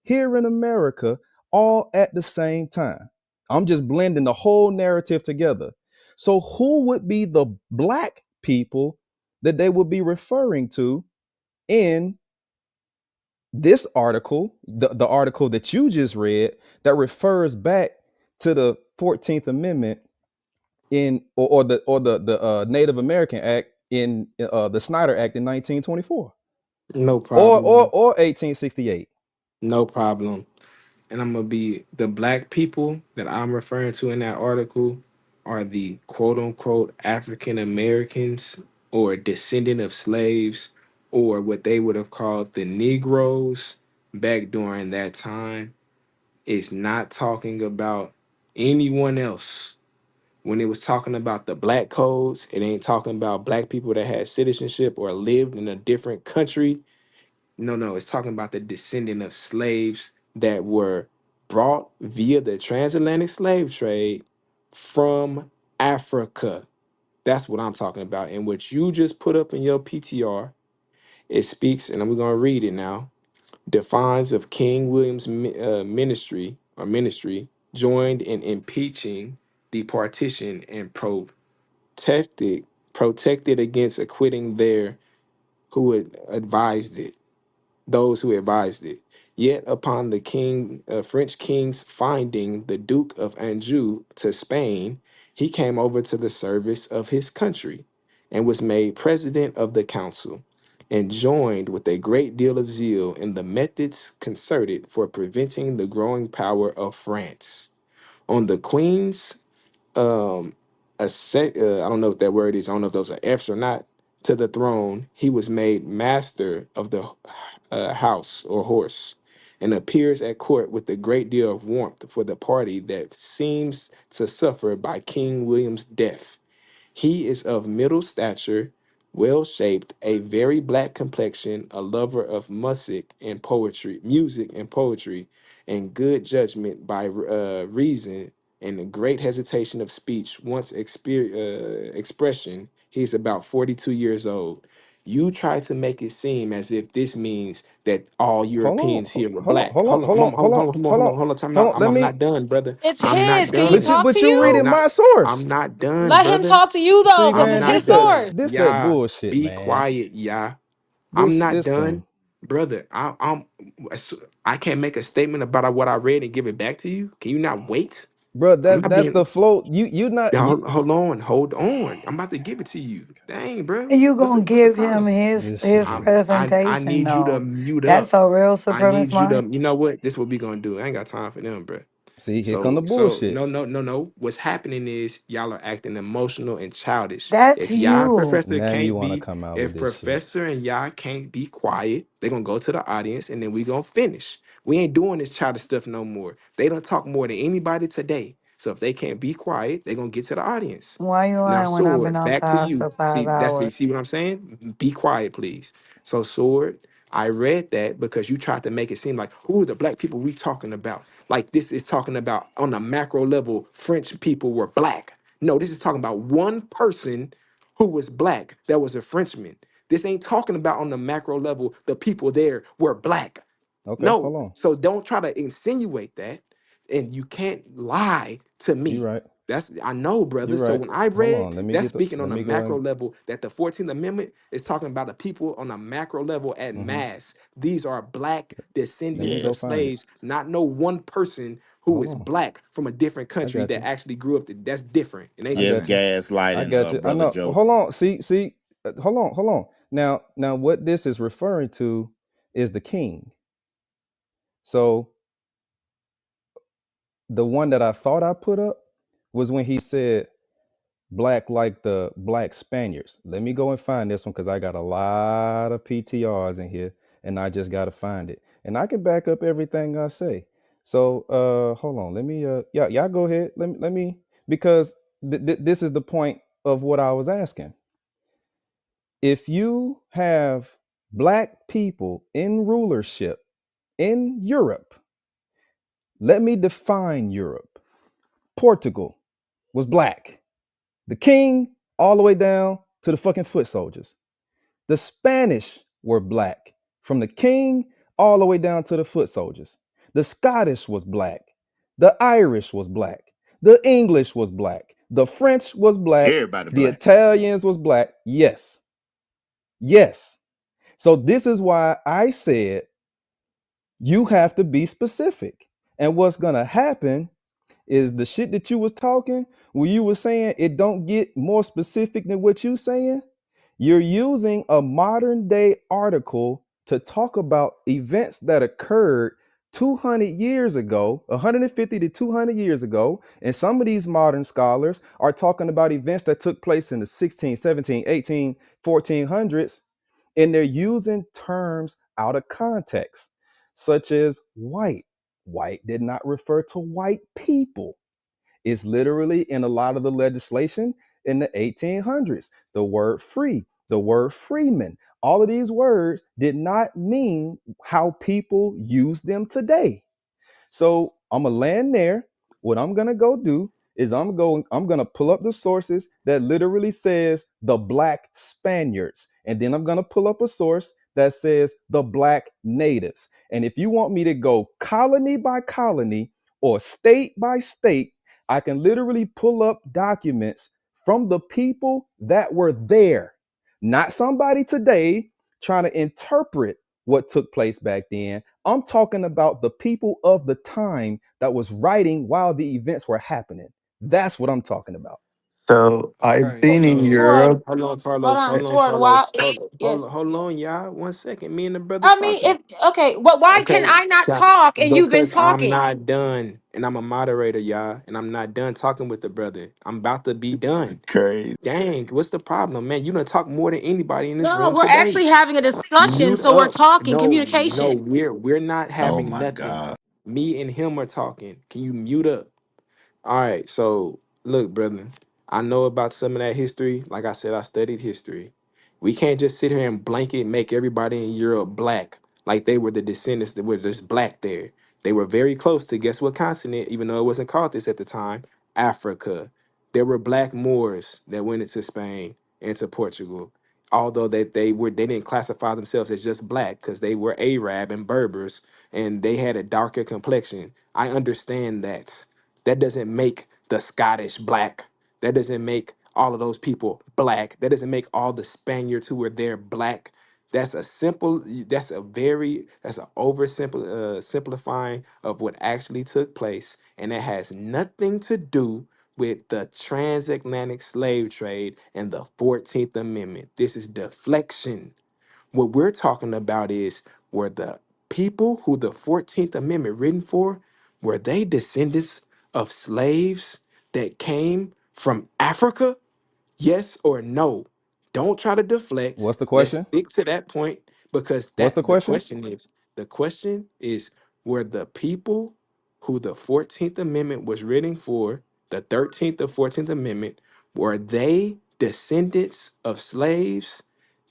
here in America all at the same time. I'm just blending the whole narrative together. So, who would be the black people that they would be referring to in this article, the article that you just read, that refers back to the 14th Amendment in or the Native American Act in the Snyder Act in 1924 No or problem. 1868? No problem. And I'm gonna be the black people that I'm referring to in that article are the quote unquote African Americans or descendant of slaves or what they would have called the Negroes back during that time. It's not talking about anyone else. When it was talking about the black codes, it ain't talking about black people that had citizenship or lived in a different country. No, it's talking about the descendant of slaves that were brought via the transatlantic slave trade from Africa. That's what I'm talking about. And what you just put up in your PTR, it speaks, and I'm going to read it now, defines of King William's ministry joined in impeaching the partition and protected protected against acquitting their who had advised it those who advised it. Yet upon the French king's finding the Duke of Anjou to Spain, he came over to the service of his country, and was made president of the council, and joined with a great deal of zeal in the methods concerted for preventing the growing power of France. On the queen's I don't know what that word is. I don't know if those are F's or not. To the throne, he was made master of the house or horse, and appears at court with a great deal of warmth for the party that seems to suffer by King William's death. He is of middle stature, well shaped, a very black complexion, a lover of music and poetry, and good judgment by reason, and a great hesitation of speech. Expression, he's about 42 years old. You try to make it seem as if this means that all Hold on, Europeans here were hold on, black. hold on, Hold on, hold on, hold on, hold hold on, on, hold on, hold hold on, on, hold on. Time hold out. on. Let I'm me. not done, brother. It's I'm not his. Can he But done. talk to you I'm you? reading not. my I'm source. not done, Let him brother. talk to you though, See, because I'm it's man, not his done. source. this that Yeah, bullshit, be man. quiet. Yeah, I'm not This some, done, brother. I can't make a statement about what I read and give it back to you. Can you not wait? bro. I'm not That's being. the flow. You not Yeah, you. hold on, hold on. I'm about to give it to you. Dang, bro. You What's the gonna what's the give him problem? This his nigga. I presentation need you to though. mute That's up. a real I supremacist need you to. mind. You know what? This what we gonna do. I ain't got time for them, bro. See, here come the So bullshit. no, no, no, no. What's happening is y'all are acting emotional and childish. That's If y'all you. professor Now you can't want to be, come out with if this shit. professor and y'all can't be quiet, they're gonna go to the audience and then we gonna finish. We ain't doing this childish stuff no more. They don't talk more than anybody today. So if they can't be quiet, they're gonna get to the audience. Why you Now, lying when I've been Sword, on back to time for you. five You hours? see what I'm saying? Be quiet, please. So, Sword, I read that because you tried to make it seem like who are the black people we talking about? Like this is talking about on a macro level, French people were black. No, this is talking about one person who was black that was a Frenchman. This ain't talking about on the macro level, the people there were black. Okay, No, hold on. so don't try to insinuate that. And you can't lie to You me. right. That's I know, brother. You So right. when I Hold read, on. Let me that's get the. speaking Let on a me go macro and. level that the 14th Amendment is talking about the people on a macro level at Hmm. mass. These are black Let me descendants go of Yes, find it. slaves, not no one person who Hold is on. black from a different I country got that you. actually grew up. That's different. It ain't I the yes, got you. same. I gaslighting, got you. I brother know. Joe. Hold on. See. Hold on. Hold on. Now, what this is referring to is the king. So the one that I thought I put up was when he said black like the black Spaniards. Let me go and find this one because I got a lot of PTRs in here and I just gotta find it. And I can back up everything I say. So hold on. Let me y'all go ahead. Let me because this is the point of what I was asking. If you have black people in rulership in Europe, let me define Europe. Portugal was black. The king all the way down to the fucking foot soldiers. The Spanish were black, from the king all the way down to the foot soldiers. The Scottish was black. The Irish was black. The English was black. The French was black. Everybody The black. Italians was black. Yes. Yes. So this is why I said you have to be specific. And what's going to happen is the shit that you was talking, where you were saying it don't get more specific than what you saying. You're using a modern day article to talk about events that occurred 200 years ago, 150 to 200 years ago. And some of these modern scholars are talking about events that took place in the 16, 17, 18, 1400s. And they're using terms out of context, such as white. White did not refer to white people. It's literally in a lot of the legislation in the 1800s. The word free, the word freeman, all of these words did not mean how people use them today. So I'm gonna land there. What I'm gonna go do is I'm gonna pull up the sources that literally says the black Spaniards. And then I'm gonna pull up a source that says the black natives. And if you want me to go colony by colony or state by state, I can literally pull up documents from the people that were there, not somebody today trying to interpret what took place back then. I'm talking about the people of the time that was writing while the events were happening. That's what I'm talking about. So I've Okay, been in so Sword, Europe. hold on, hold Carlos. on, Hold on, Sword. Why? Carlos. Yes. Hold on, y'all. 1 second. Me and the brother I mean, talking. if okay, but why can Okay, I not yeah, talk and you've been because I'm talking? not done, and I'm a moderator, y'all, and I'm not done talking with the brother. I'm about to be It's done. crazy. Dang, what's the problem, man? You done talk more than anybody in this No, room we're today. actually having a discussion, Mute so we're up. talking No, no, communication. we're not Oh having my nothing. God. Me and him are talking. Can you mute up? All right, so look, brother, I know about some of that history. Like I said, I studied history. We can't just sit here and blanket make everybody in Europe black like they were the descendants that were just black there. They were very close to guess what continent, even though it wasn't called this at the time, Africa. There were black Moors that went into Spain and to Portugal. Although they didn't classify themselves as just black because they were Arab and Berbers and they had a darker complexion. I understand that. That doesn't make the Scottish black. That doesn't make all of those people black. That doesn't make all the Spaniards who were there black. That's an simplifying of what actually took place. And it has nothing to do with the transatlantic slave trade and the 14th Amendment. This is deflection. What we're talking about is were the people who the 14th Amendment written for, were they descendants of slaves that came from Africa? Yes or no? Don't try to deflect. What's the Let's question? stick to that point because What's the that the question? question is were the people who the 14th Amendment was written for, the 13th or 14th Amendment, were they descendants of slaves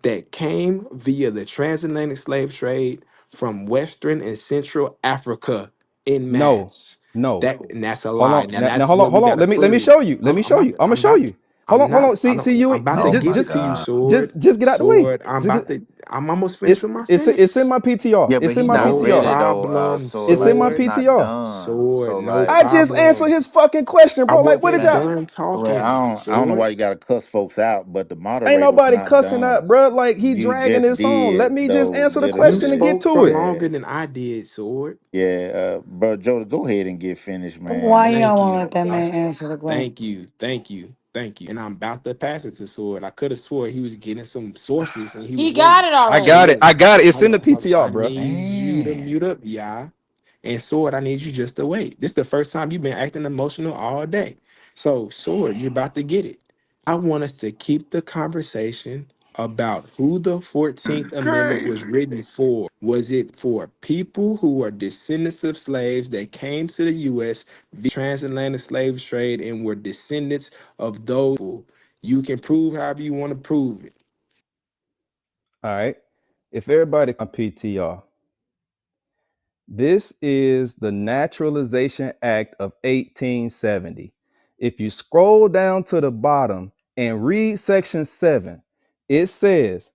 that came via the transatlantic slave trade from Western and Central Africa in No, mass? no. And that's a Hold lie. on. Now Now that's hold on. what we Hold on. gotta Let me prove. show you. Let Hold me on, show you. I'm gonna show you. Hold on. Hold on. I See, don't, see you. I'm about to Oh give my it to you, God. sword. Just get out the way. Sword. I'm about to. I'm almost finished It's with my it's in sentence. my PTR. Yeah, but It's in he my not No PTR. ready though. problem, So It's in like my it's sword. not PTR. done. Sword, So no like I just answered problem. his fucking question, I bro. Like, what did wasn't y'all? done well, talking, I don't know sword. why you gotta cuss folks out, but the Ain't moderator's nobody not cussing done. out, bro. Like he You dragging just this on. Let did me just though, answer the You question and literally. get spoke to for it. Yeah. longer than I did, sword. Yeah, bro, Joe, go ahead and get finished, man. Why you don't Thank want to you. let that I man answer the question? thank you, thank you, thank you. And I'm about to pass it to sword. I could have swore he was getting some sources and he He was got waiting. it I So got it. already. look, I got it. It's in the PTR, I bro. need you to Man. mute up, yeah. And Sword, I need you just to wait. This is the first time you've been acting emotional all day. So, Sword, you're about to get it. I want us to keep the conversation about who the 14th Amendment was Crazy. written for. Was it for people who are descendants of slaves that came to the U.S. via transatlantic slave trade and were descendants of those people? You can prove however you want to prove it. All right. If everybody on PTR, this is the Naturalization Act of 1870. If you scroll down to the bottom and read section 7, it says,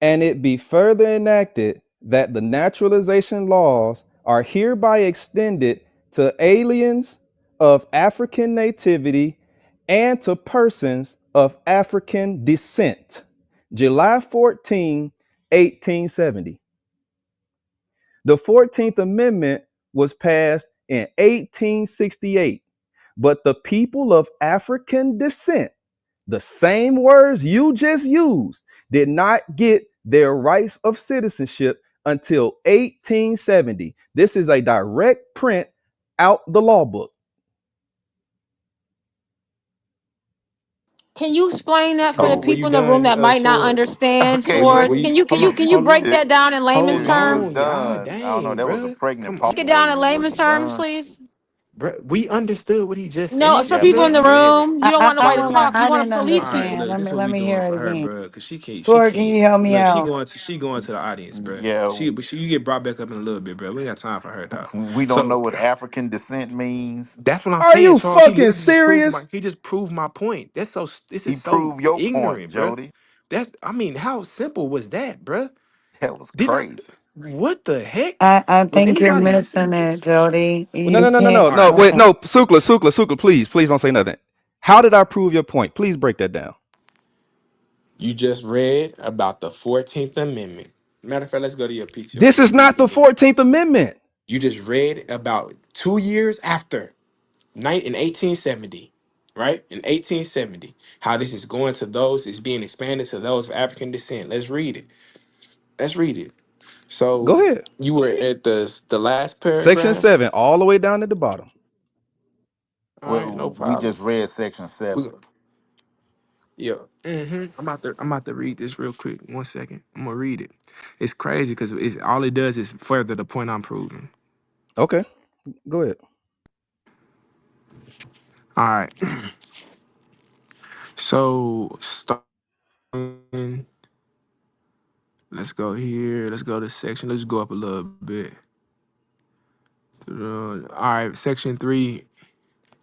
and it be further enacted that the naturalization laws are hereby extended to aliens of African nativity and to persons of African descent. July 14, 1870. The 14th Amendment was passed in 1868, but the people of African descent, the same words you just used, did not get their rights of citizenship until 1870. This is a direct print out the law book. Can you explain that for the Were Oh, you people in the room done, that might not Sword? understand, okay. Sword? Were you? Can Hold you on, can you hold break on. that down in layman's Hold He was on, terms? y'all. done. I don't know. Dang, That was a bruh. pregnant Come Break it papa down on. in lady. layman's Was terms, done. please. Bruh, we understood what he just No, it's said, for Yeah, but people in bruh. the you read it. room. You don't want I nobody to So, wanna. talk. You I want to didn't police all right, people. understand. look, this is what Let we me doing hear it for her, again. bruh. Cause she Sword, can can't. you help me Look, out? she going to the audience, bruh. Yeah, But you get brought back up in a little bit, bruh. We ain't got time for her, dog. we don't know So what African descent means. that's what I'm Are saying, you Charles. He fucking literally just proved serious? my point. This He is so proved your point, ignorant, bruh. Jody. I mean, how simple was that, bruh? That was Did not crazy. what the heck? I Was think you're anybody missing it, Jody. No, You no, no, no, can't. no, all no. right? Wait, no. Sukla, please don't say nothing. How did I prove your point? Please break that down. You just read about the 14th Amendment. Matter of fact, let's go to your PTR This so is you can not the see. 14th Amendment. You just read about 2 years after, in 1870, right? In 1870, how this is going to those, it's being expanded to those of African descent. Let's read it. Let's read it. Go So ahead. you were at the last Section paragraph. 7, all the way down at the bottom. All right, no Well, we problem. just read section We, 7. yeah. I'm about to read this real quick. 1 second. I'm gonna read it. It's crazy because it's all it does is further the point I'm proving. Okay, go ahead. All right. So start. Let's go here. Let's go to section. Let's go up a little bit. All right, section 3.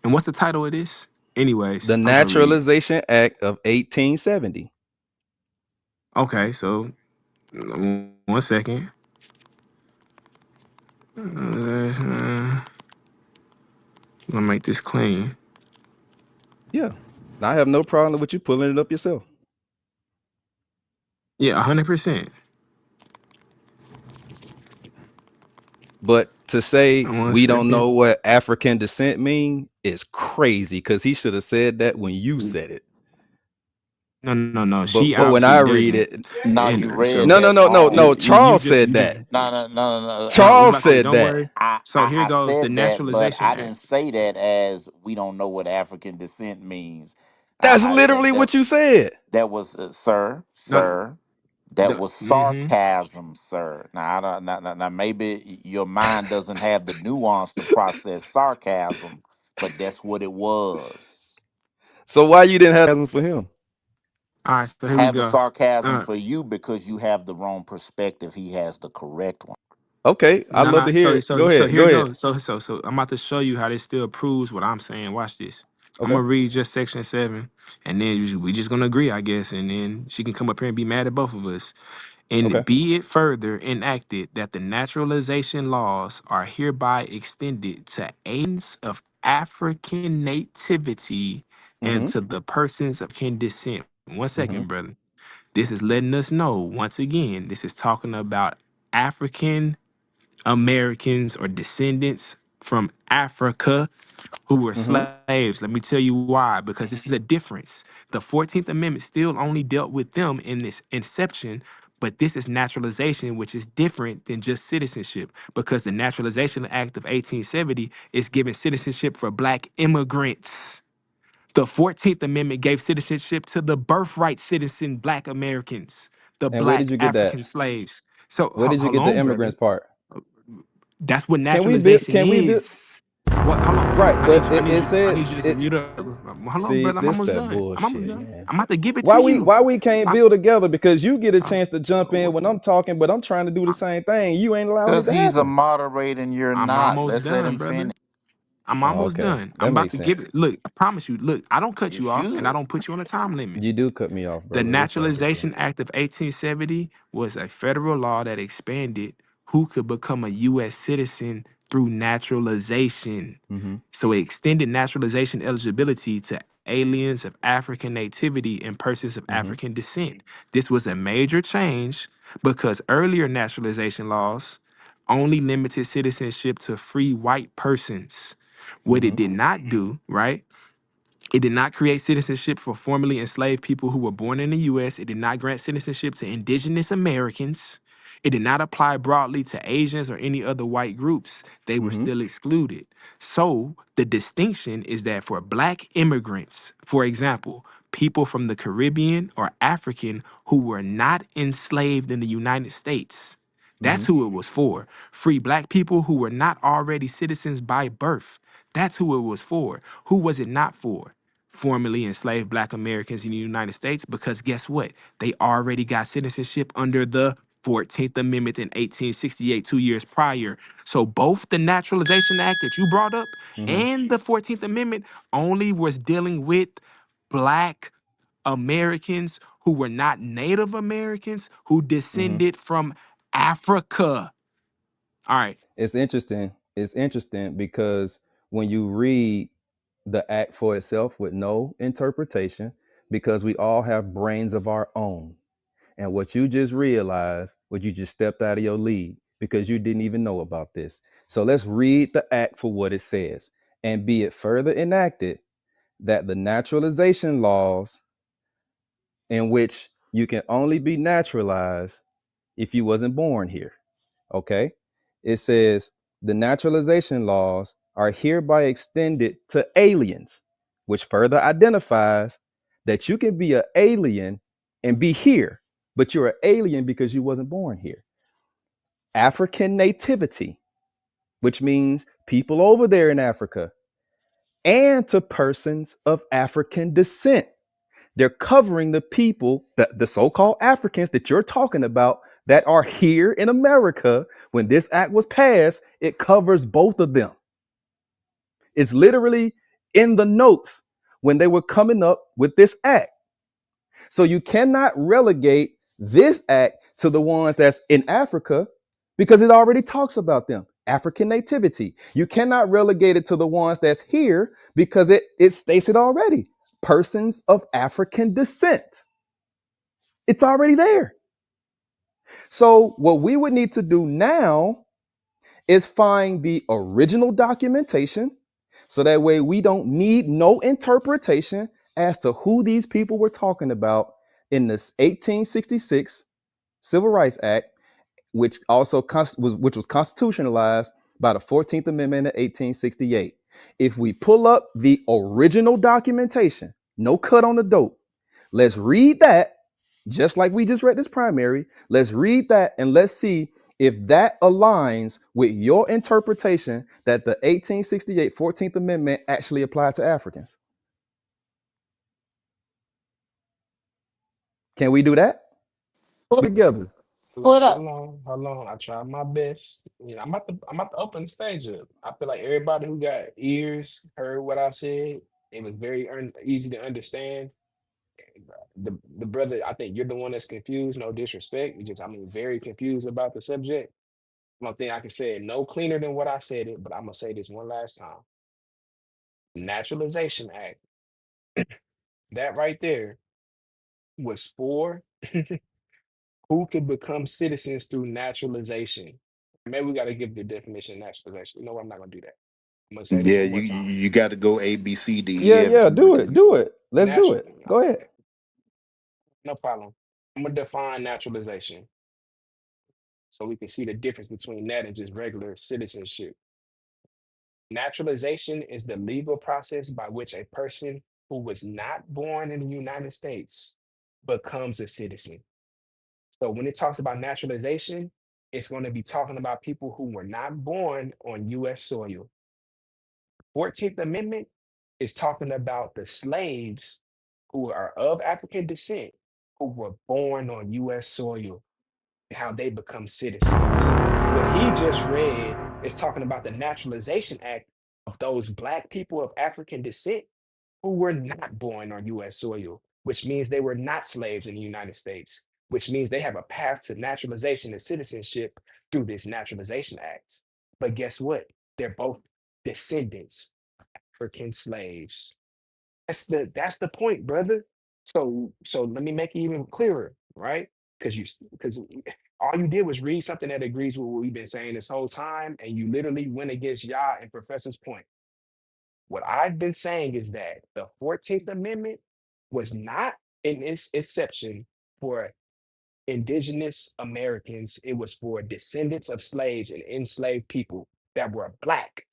And what's the title of this? Anyways, The I'm gonna read. Naturalization Act of 1870. Okay, so 1 second. I'm gonna make this clean. Yeah. I have no problem with you pulling it up yourself. Yeah, 100%. But to say One we don't second. know what African descent mean is crazy because he should have said that when you said it. No. But She when I obviously read doesn't. it, No, you And read so no, no, that no, no, no. wrong. you Charles just said you just that. No. I'm Charles about to say, said don't that. worry. I, So I here I goes the said that, but Naturalization I Act. didn't say that as we don't know what African descent means. That's I that literally that, what you said. that was No, sir. That the was mm-hmm. sarcasm, sir. Now, I don't, now, maybe your mind doesn't have the nuance to process sarcasm, but that's what it was. So why you didn't have that for him? All right, so I here we have the go. sarcasm Uh, for you because you have the wrong perspective. He has the correct one. Okay, I'd no, love no. to hear So it. so Go so ahead. here Go it ahead. goes. So I'm about to show you how this still proves what I'm saying. Watch this. I'm Okay. gonna read just section 7, and then we just gonna agree, I guess, and then she can come up here and be mad at both of us. And Okay. be it further enacted that the naturalization laws are hereby extended to aliens of African nativity and Mm-hmm. to the persons of kin descent. One Mm-hmm. second, brother. This is letting us know, once again, this is talking about African Americans or descendants from Africa who were Mm-hmm. slaves. Let me tell you why, because this is a difference. The 14th Amendment still only dealt with them in this inception, but this is naturalization, which is different than just citizenship, because the Naturalization Act of 1870 is giving citizenship for black immigrants. The 14th Amendment gave citizenship to the birthright citizen black Americans, the And where did black you get that? African slaves. So Where did you hold get the on, brother. immigrants part? That's what Can we build? naturalization Can we build? is. What? Hold on, hold on. Right, but I it need said you just to it. mute up. Hold on, See, brother. I'm this almost that done. I'm almost bullshit, done. man. I'm about to give it to you. Why we can't My, build together? Because you get a uh, chance to jump in when I'm talking, but I'm trying to do the same thing. You ain't allowing it Because to he's a happen. moderator and you're I'm not. almost Let's let done, him finish. brother. I'm Oh, almost okay, done. I'm that about makes to give sense. it. Look, I promise you. Look, I don't cut You you off, and I should. don't put you on a time limit. You do cut me off, The brother. It's all good. Naturalization Act of 1870 was a federal law that expanded who could become a U.S. citizen through naturalization. Mm-hmm. So it extended naturalization eligibility to aliens of African nativity and persons of Mm-hmm. African descent. This was a major change because earlier naturalization laws only limited citizenship to free white persons. What Mm-hmm. it did not do, right? It did not create citizenship for formerly enslaved people who were born in the U.S. It did not grant citizenship to indigenous Americans. It did not apply broadly to Asians or any other white groups. They were Mm-hmm. still excluded. So the distinction is that for black immigrants, for example, people from the Caribbean or African who were not enslaved in the United States, that's Mm-hmm. who it was for. Free black people who were not already citizens by birth. That's who it was for. Who was it not for? Formerly enslaved black Americans in the United States, because guess what? They already got citizenship under the 14th Amendment in 1868, 2 years prior. So both the Naturalization Act that you brought up Mm-hmm. and the 14th Amendment only was dealing with black Americans who were not Native Americans who Mm-hmm. descended from Africa. All right. It's interesting. It's interesting because when you read the act for itself with no interpretation, because we all have brains of our own. And what you just realized, what you just stepped out of your league because you didn't even know about this. So let's read the act for what it says. And be it further enacted that the naturalization laws in which you can only be naturalized if you wasn't born here. Okay. It says the naturalization laws are hereby extended to aliens, which further identifies that you can be an alien and be here, but you're an alien because you wasn't born here. African nativity, which means people over there in Africa, and to persons of African descent. They're covering the people, the so-called Africans that you're talking about that are here in America. When this act was passed, it covers both of them. It's literally in the notes when they were coming up with this act. So you cannot relegate this act to the ones that's in Africa because it already talks about them. African nativity. You cannot relegate it to the ones that's here because it states it already. Persons of African descent. It's already there. So what we would need to do now is find the original documentation so that way we don't need no interpretation as to who these people were talking about in this 1866 Civil Rights Act, which also was constitutionalized by the 14th Amendment of 1868. If we pull up the original documentation, no cut on the dope, let's read that just like we just read this primary. Let's read that and let's see if that aligns with your interpretation that the 1868 14th Amendment actually applied to Africans. Can we do that Pull, together? pull it up. Hold on. I tried my best. I'm about to open the stage up. I feel like everybody who got ears heard what I said. It was very easy to understand. The brother, I think you're the one that's confused. No disrespect. It's just very confused about the subject. One thing I can say it no cleaner than what I said it, but I'm gonna say this one last time. Naturalization Act. That right there was for who could become citizens through naturalization. Maybe we got to give the definition of naturalization. You know what? I'm not gonna do that. I'm gonna say this Yeah, one you more time. you got to go A B C D. Yeah, Yeah, yeah, do it. Do it. Let's do Natural. it. Go ahead. No problem. I'm gonna define naturalization so we can see the difference between that and just regular citizenship. Naturalization is the legal process by which a person who was not born in the United States becomes a citizen. So when it talks about naturalization, it's going to be talking about people who were not born on US soil. 14th Amendment is talking about the slaves who are of African descent who were born on US soil and how they become citizens. What he just read is talking about the Naturalization Act of those Black people of African descent who were not born on US soil, which means they were not slaves in the United States, which means they have a path to naturalization and citizenship through this Naturalization Act. But guess what? They're both descendants, African slaves. That's the point, brother. So let me make it even clearer, right? Because all you did was read something that agrees with what we've been saying this whole time, and you literally went against Yah and Professor's point. What I've been saying is that the 14th Amendment was not in its inception for indigenous Americans. It was for descendants of slaves and enslaved people that were Black.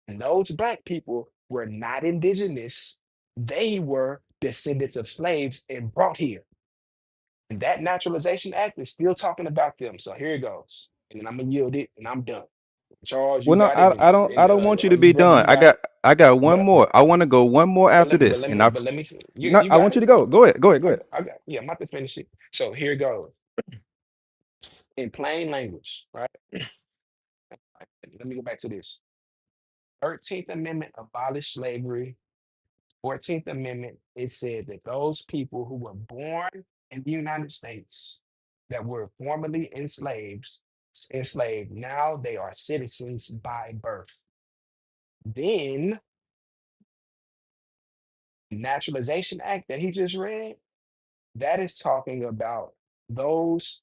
And those Black people were not indigenous. They were descendants of slaves and brought here. And that Naturalization Act is still talking about them. So here it goes. And then I'm gonna yield it and I'm done. Charles, you Well, no, got it, I don't want you to you be brother, done. you got it. I got one But more. I want to go one more after this, and I've let me see. no. You I got want you it. to go. Go ahead. Go ahead. Go ahead. I got yeah, I'm about to finish it. So here it goes. In plain language, right? Let me go back to this. 13th Amendment abolished slavery. 14th Amendment, it said that those people who were born in the United States that were formerly enslaved, now they are citizens by birth. Then Naturalization Act that he just read, that is talking about those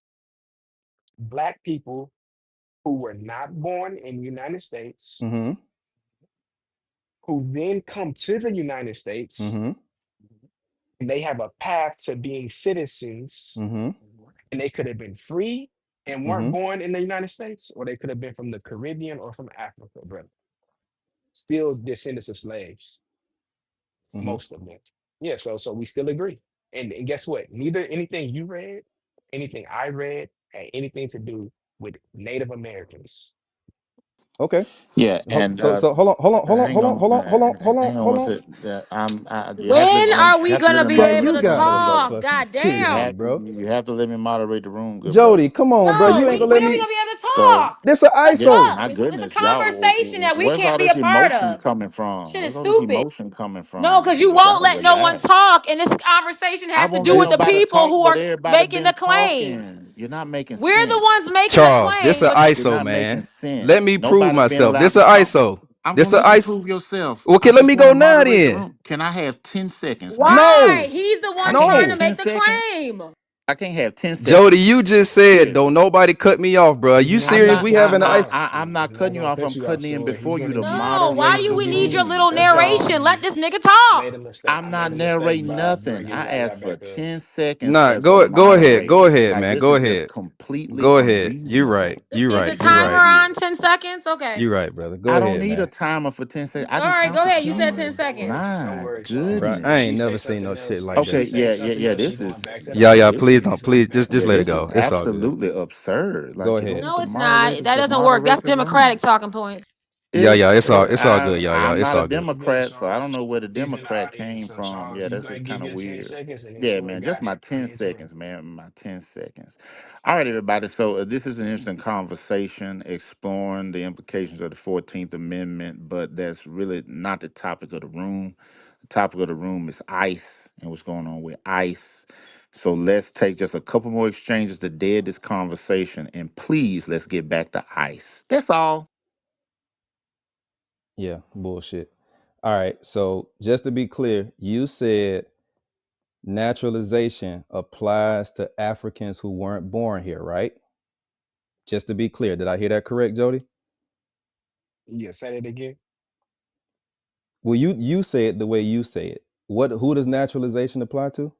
Black people who were not born in the United States, Mm-hmm. who then come to the United States Mm-hmm. and they have a path to being citizens, Mm-hmm. and they could have been free and weren't Mm-hmm. born in the United States, or they could have been from the Caribbean or from Africa, brother. Still descendants of slaves, Mm-hmm. most of them. Yeah, so we still agree. And guess what? Neither anything you read, anything I read, had anything to do with Native Americans. Okay. Yeah, and So hold on, hold on, hold on, hang hold on, on, hold on, hold on, hold on, hang on hold one on. sec. You have to When are you we have to let gonna me be Bro, able you to moderate the got a room. talk? motherfucking God kill, damn. bro. You have to let me moderate the room, good brother. Jody, come on, bro. No, You ain't gonna let when are we me. gonna be able to So talk? This a What's yeah, ISO. up? my It's a goodness, y'all, conversation that we where's all can't be this a part emotion of. coming from? Shit is Where's all this stupid. emotion coming No, from? because you You won't gotta let no one relax. talk, and this conversation I has to won't do let with the This nobody people talk, who but are everybody making the been claim. talking. You're not making We're the sense. ones making the Charles, this claim, a but You're ISO, not making man. Let sense. me prove Nobody's being myself. allowed This to a talk. ISO. I'm This gonna a let you ISO. prove yourself. Okay, I'm let just me going go to now moderate the then. room. Can I have 10 seconds, man? why? No, He's the I one can't trying have to no. 10 make the seconds. claim. I can't have 10 Jody, seconds. you just said Yeah, don't nobody cut me off, bro. he's You not I'm serious? gonna not We cut having you an off. ISO? I'm not He's not cutting you gonna off. cut I'm you off. cutting in So he's before you gonna to give you. No, why moderate do the we need your room. little That's narration? all. Let this nigga I talk. made a mistake. I'm I not made a mistake narrating by nothing. bringing I Yaya asked for back up. 10 seconds Nah, as the go ahead, go moderator. ahead, Like man, this go is just ahead, completely go ahead. You right, unreasonable. you Is the right, you timer right, on 10 seconds? Okay. you right, brother. Go I don't ahead, need a man. timer for 10 seconds. I All can right, count go to ahead. You Don't said worry, 10 10. don't worry, seconds. don't My worry, Charles. Bro, I If goodness. ain't she say never seen no something shit else, like if that. she Okay, say something yeah. else, she This going is back to the Yeah, yeah, yeah. this audience. Please She don't. is going Please back to just the let it this go. is audience. It's all good. absolutely absurd. Go Like get ahead. one of No, the it's not. moderators That to doesn't work. That's moderate the Democratic room. talking points. Yeah, yeah. It's It's all good. Yeah, yeah. I'm It's not a all good. Look, Democrat, so I don't Charles, know where the he's in the Democrat audience. came So from. Charles, Yeah, he's that's gonna just give kind of you 10 weird. seconds and then Yeah, she gonna man, get just out of my here per 10 his rule. seconds, man. My 10 seconds. All right, everybody. So this is an interesting conversation exploring the implications of the 14th Amendment, but that's really not the topic of the room. The topic of the room is ICE and what's going on with ICE. So let's take just a couple more exchanges to dead this conversation, and please let's get back to ICE. That's all. Yeah, bullshit. All right. So just to be clear, you said naturalization applies to Africans who weren't born here, right? Just to be clear, did I hear that correct, Jody? Yeah, say it again. Well, you say it the way you say it. What who does naturalization apply to?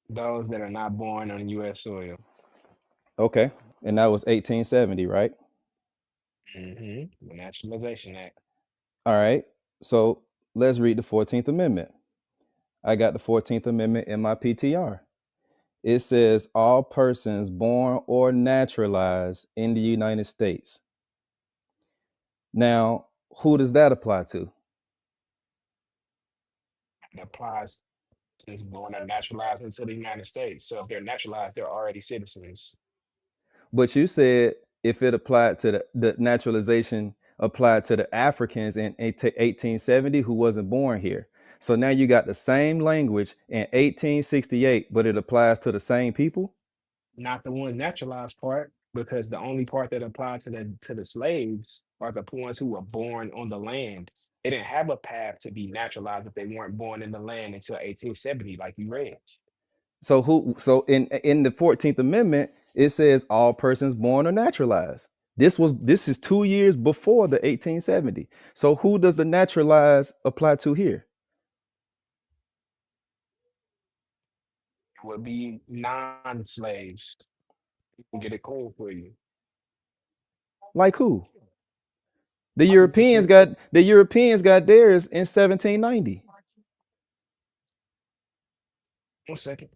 Those that are not born on U.S. soil. Okay. And that was 1870, right? The Naturalization Act. All right. So let's read the 14th Amendment. I got the 14th Amendment in my PTR. It says all persons born or naturalized in the United States. Now, who does that apply to? It applies to born and naturalized into the United States. So if they're naturalized, they're already citizens. But you said if it applied to the naturalization applied to the Africans in 1870 who wasn't born here. So now you got the same language in 1868, but it applies to the same people. Not the one naturalized part, because the only part that applied to the slaves are the ones who were born on the land. They didn't have a path to be naturalized if they weren't born in the land until 1870, like you read. So in the 14th Amendment, it says all persons born or naturalized. This is 2 years before the 1870. So who does the naturalized apply to here? It would be non-slaves. You can get it clean for you. Like who? Like you can say, The Europeans got theirs in 1790. one second.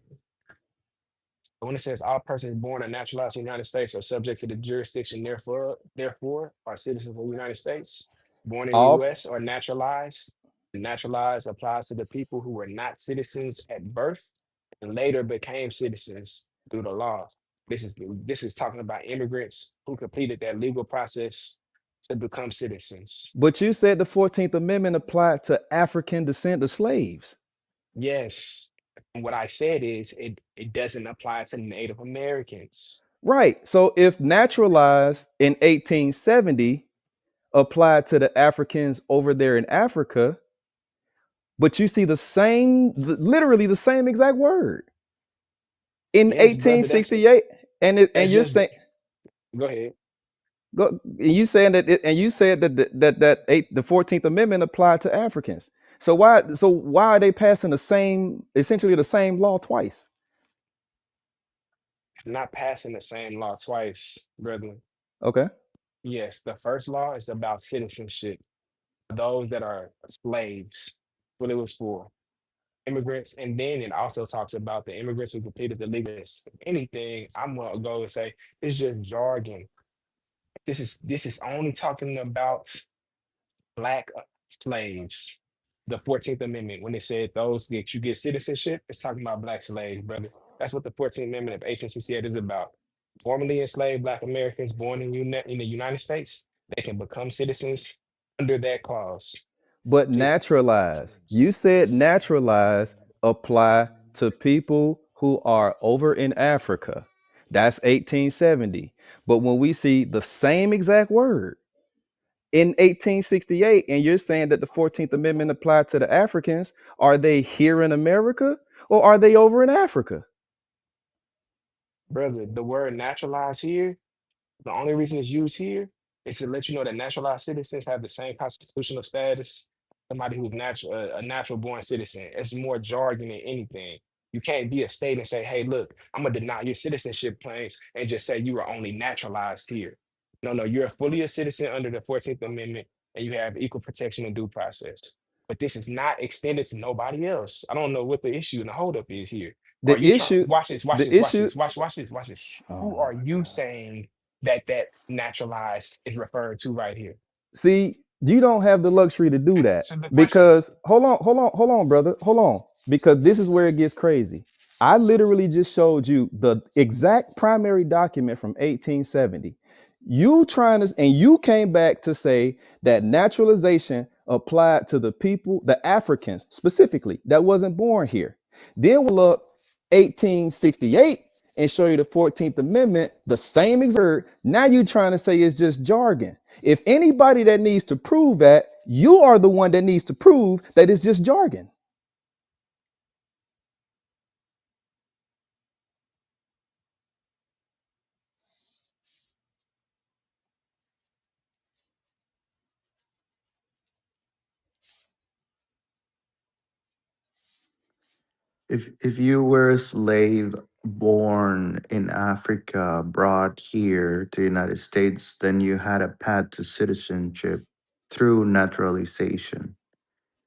When it says all persons born or naturalized in the United States are subject to the jurisdiction, therefore are citizens of the United States, born in the All US or naturalized. Naturalized applies to the people who were not citizens at birth and later became citizens through the law. This is talking about immigrants who completed that legal process to become citizens. But you said the 14th Amendment applied to African descent of slaves. Yes. And what I said is it doesn't apply to Native Americans. Right. So if naturalized in 1870 applied to the Africans over there in Africa, but you see literally the same exact word in Yes, brother, that's 1868, and that's you're just saying go ahead. and you saying and you said the 14th Amendment applied to Africans. So why are they passing essentially the same law twice? Not passing the same law twice, brother. Okay. Yes, the first law is about citizenship. Those that are slaves, what it was for. Immigrants, and then it also talks about the immigrants who completed the legal. Anything, I'm gonna go and say it's just jargon. This is only talking about black slaves. The 14th Amendment, when it said those that you get citizenship, it's talking about black slaves, brother. That's what the 14th Amendment of 1868 is about. Formerly enslaved black Americans born in the United States, they can become citizens under that clause. But See, naturalize. You said naturalize apply to people who are over in Africa. That's 1870. But when we see the same exact word in 1868, and you're saying that the 14th Amendment applied to the Africans, are they here in America or are they over in Africa? brother, the word naturalized here, the only reason it's used here is to let you know that naturalized citizens have the same constitutional status somebody who's natural a natural born citizen. It's more jargon than anything. You can't be a state and say, "Hey, look, I'm gonna deny your citizenship claims and just say you are only naturalized here." No, no, you're fully a citizen under the 14th Amendment, and you have equal protection and due process. But this is not extended to nobody else. I don't know what the issue and the holdup is here. Are The you trying? issue, Watch this. Watch the this. Watch issue, this. Watch this. Watch this. oh Who are my you God. saying that naturalized is referred to right here? See, you don't have the luxury to do that Answer the question. because hold on, brother. Hold on. Because this is where it gets crazy. I literally just showed you the exact primary document from 1870. You trying to, and you came back to say that naturalization applied to the people, the Africans specifically, that wasn't born here. Then we'll look 1868 and show you the 14th Amendment, the same exact word. Now you trying to say it's just jargon. If anybody that needs to prove that, you are the one that needs to prove that it's just jargon. If you were a slave born in Africa, brought here to the United States, then you had a path to citizenship through naturalization.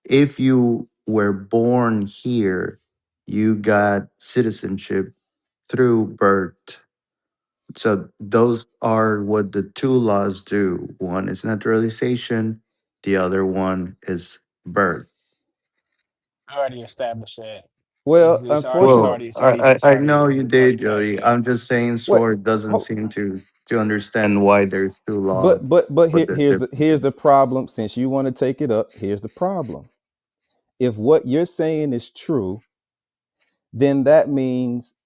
If you were born here, you got citizenship through birth. So those are what the two laws do. One is naturalization, the other one is birth. I already established that. Well, unfortunately, I know you It's already did, past Jody. that. I'm just saying what? Sword doesn't Ho- seem to understand why there's two laws. but What the here's difference the problem. Since you want to take it up, here's the problem. If what you're saying is true, then that means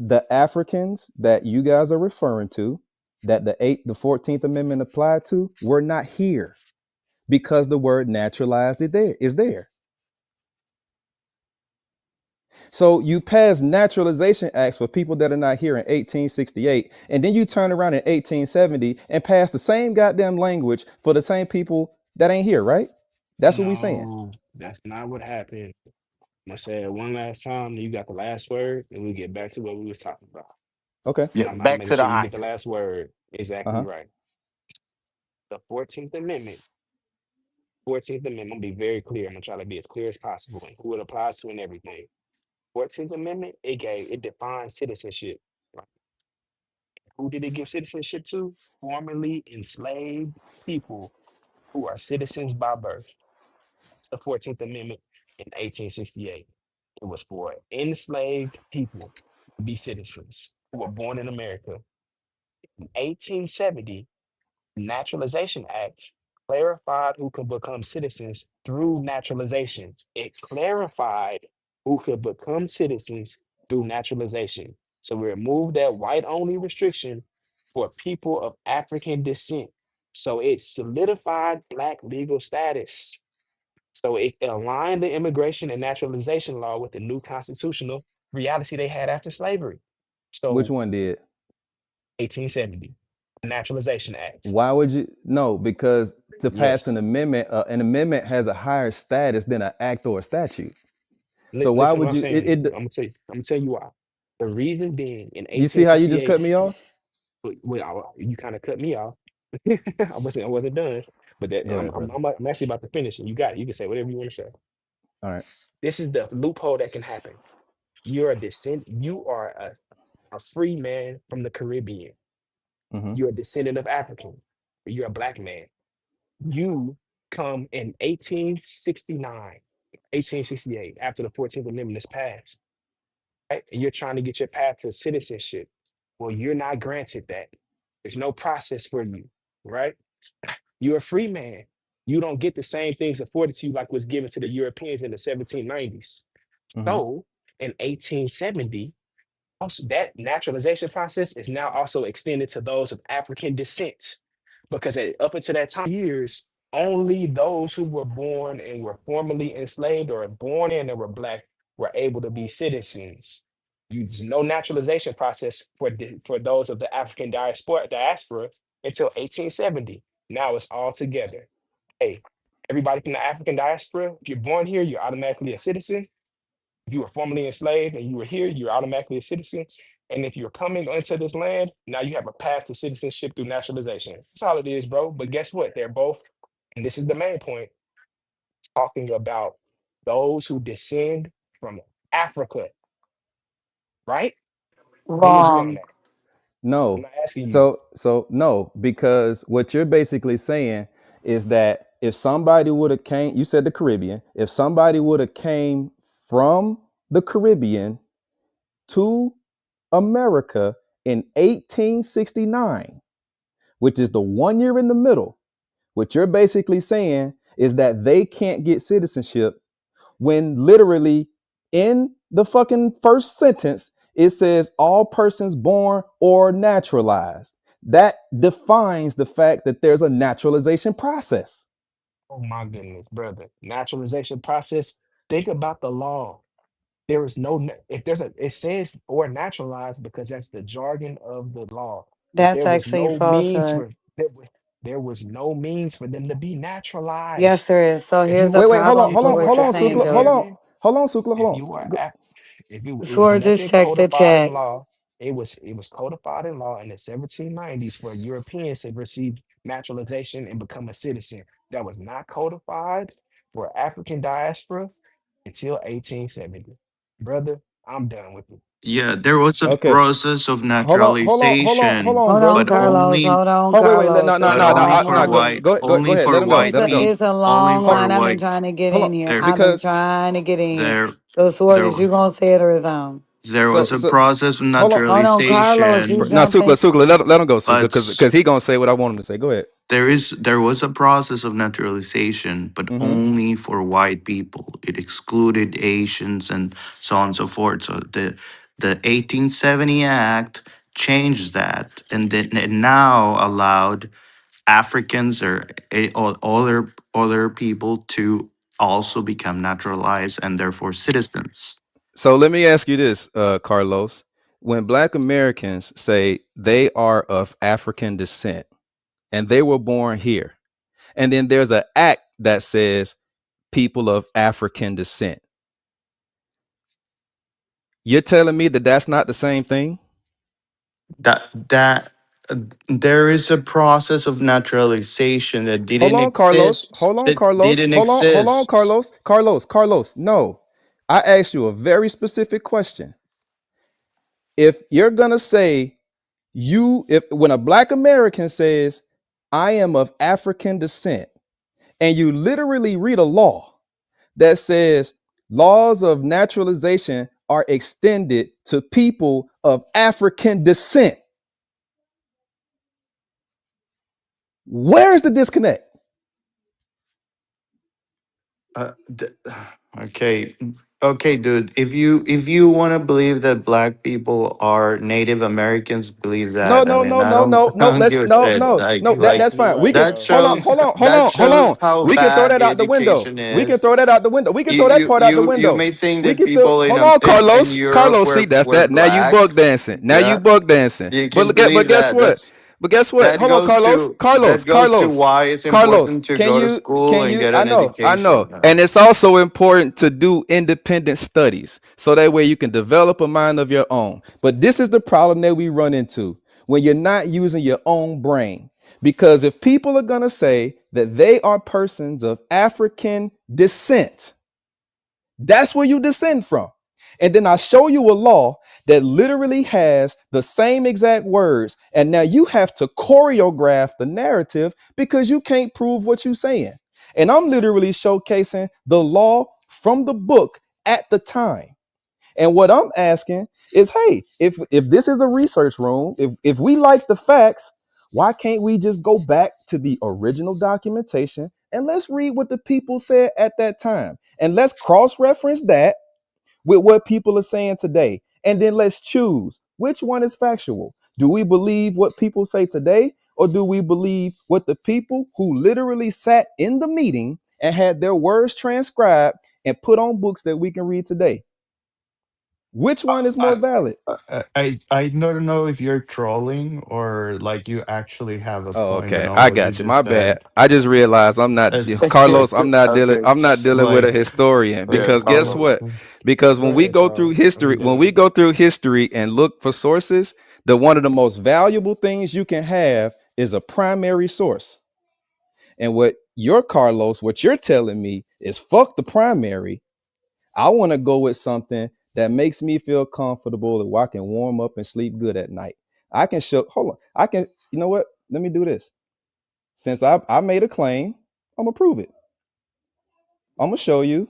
the Africans that you guys are referring to, that the 14th Amendment applied to, were not here because the word naturalized is there. So you pass naturalization acts for people that are not here in 1868, and then you turn around in 1870 and pass the same goddamn language for the same people that ain't here, right? That's what we saying. No, that's not what happened. I'm gonna say it one last time, then you got the last word, and we'll get back to what we was talking about. Okay. Yeah, I'm back making to the sure you get the ice. last word. Exactly Uh-huh. right. The 14th Amendment, I'm gonna be very clear. I'm gonna try to be as clear as possible and who it applies to and everything. 14th Amendment, it defines citizenship. Right? Who did it give citizenship to? Formerly enslaved people who are citizens by birth. It's the 14th Amendment in 1868. It was for enslaved people to be citizens who were born in America. In 1870, Naturalization Act clarified who could become citizens through naturalization. It clarified who could become citizens through naturalization. So we removed that white only restriction for people of African descent. So it solidified Black legal status. So it aligned the immigration and naturalization law with the new constitutional reality they had after slavery. Which So one did? 1870, Naturalization Act. Why would you? No, because to pass Yes. an amendment has a higher status than an act or a statute. So why Listen to what would I'm you? saying. I'm gonna tell you why. The reason being in You see how you just 1868, cut me off? you kind of cut me off. I wasn't done, but that Go ahead, brother. I'm actually about to finish, and you got it. You can say whatever you want to say. All right. This is the loophole that can happen. You're a descent. You are a free man from the Caribbean. Mm-hmm. You're a descendant of African. You're a black man. You come in 1869, 1868, after the 14th Amendment is passed, right? And you're trying to get your path to citizenship. Well, you're not granted that. There's no process for you, right? You're a free man. You don't get the same things afforded to you like was given to the Europeans in the 1790s. Hmm. So in 1870, also that naturalization process is now also extended to those of African descent, because up until that time years, only those who were born and were formerly enslaved or born in and were black were able to be citizens. There's no naturalization process for those of the African diaspora until 1870. Now it's all together. Hey, everybody from the African diaspora, if you're born here, you're automatically a citizen. If you were formerly enslaved and you were here, you're automatically a citizen. And if you're coming into this land, now you have a path to citizenship through naturalization. That's all it is, bro. But guess what? They're both, and this is the main point, talking about those who descend from Africa, right? We agree on Wrong. that. I'm No. not asking you. So no, because what you're basically saying is that if somebody would have came, you said the Caribbean, if somebody would have came from the Caribbean to America in 1869, which is the 1 year in the middle, what you're basically saying is that they can't get citizenship when literally in the fucking first sentence it says all persons born or naturalized. That defines the fact that there's a naturalization process. Oh my goodness, brother. Naturalization process. Think about the law. There is no if there's a it says or naturalized because that's the jargon of the law. But That's there was actually no means falsehood. for there was no means for them to be Yes, naturalized. there is. So If you here's the were Wait, hold on, problem if hold with you on, were what hold you're on, saying, Sukla, African hold Joy. on, American, hold on, Sukla, hold if on. you were Go- if it was Swore, just nothing check the codified in chat. law, it was codified in law in the 1790s for Europeans to receive naturalization and become a citizen. That was not codified for African diaspora until 1870. Brother, I'm done with it. Yeah, there was a Okay, process of hold naturalization, on, Hold on, brother, but hold on. Carlos. only Hold on, Oh, wait, Carlos. no, but no, no, only Hold for go, white, on. go only ahead. Let for him go, white let him go. people, It's a only long for line. I've been white. trying to get Hold on, in here. There, I've been because trying to get in. there, So, Sword, there, is you gonna say it or is on? there so was a so process of hold on. Hold on, Carlos. You naturalization, Now, jumping? Sukla, let him go, Sukla, but because he gonna say what I want him to say. Go ahead. there was a process of naturalization, but Hmm. only for white people. It excluded Asians and so on and so forth. So the 1870 Act changed that, and then it now allowed Africans or all other people to also become naturalized and therefore citizens. So let me ask you this, Carlos. When Black Americans say they are of African descent and they were born here, and then there's an act that says people of African descent, you're telling me that that's not the same thing? That there is a process of naturalization that Hold didn't on, Carlos. exist. Hold on, That Carlos. didn't Hold on, exist. Carlos. Carlos. No. I asked you a very specific question. If you're gonna say if when a black American says, I am of African descent, and you literally read a law that says laws of naturalization are extended to people of African descent, where's the disconnect? Uh, th- okay, okay, dude. If you want to believe that black people are Native Americans, believe No, that. I no, mean, no, no, no, I no. don't give Let's a no, shit. no, no. You Like right. That's You fine. right, We can that bro. hold on, shows hold on, hold that on, hold shows on. how We can throw bad that the out the window. education We can is. throw that out the window. We can You throw that you part out the you you window. may think We that can throw. people Hold on, in Carlos. Europe Carlos, see, that's were that. Now you black. bug dancing. Now you Yeah, bug dancing. you But can look at, but believe guess that. what? But guess what? Hold on, Carlos. That goes to why it's Carlos. important to go to school Can and you? get I an know, education. and it's also important to do independent studies so that way you can develop a mind of your own. But this is the problem that we run into when you're not using your own brain. Because if people are going to say that they are persons of African descent, that's where you descend from. And then I show you a law that literally has the same exact words. And now you have to choreograph the narrative because you can't prove what you're saying. And I'm literally showcasing the law from the book at the time. And what I'm asking is, hey, if this is a research room, if we like the facts, why can't we just go back to the original documentation and let's read what the people said at that time? And let's cross-reference that with what people are saying today. And then let's choose which one is factual. Do we believe what people say today, or do we believe what the people who literally sat in the meeting and had their words transcribed and put on books that we can read today? Which one is more I, valid? I don't know if you're trolling or like you actually have a Oh, point in okay. all I what you got you. My just bad. said. I just realized I'm not It's Carlos, I'm not dealing Okay. I'm not it's dealing with a like historian Yeah, because guess Carlos. what? Because Go when we ahead, go through Charles. history, I'm when we done. go through history and look for sources, the one of the most valuable things you can have is a primary source. And what you're telling me is fuck the primary. I want to go with something that makes me feel comfortable that I can warm up and sleep good at night. I can show hold on. I can, you know what? Let me do this. Since I made a claim, I'm gonna prove it. I'm gonna show you.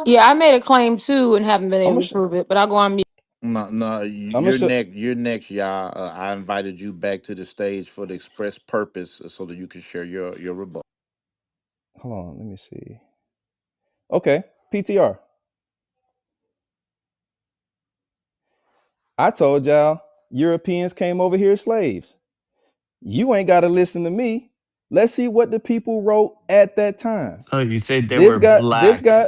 Yeah, I made a claim too and haven't been I'm able gonna to prove it, but I'll go on mute. No, no, I'm gonna you're show. next. You're next, y'all. I invited you back to the stage for the express purpose so that you can share your rebuttal. Hold on, let me see. Okay, PTR. I told y'all Europeans came over here as slaves. You ain't gotta listen to me. Let's see what the people wrote at that time. oh, you say they This were guy, this black, guy,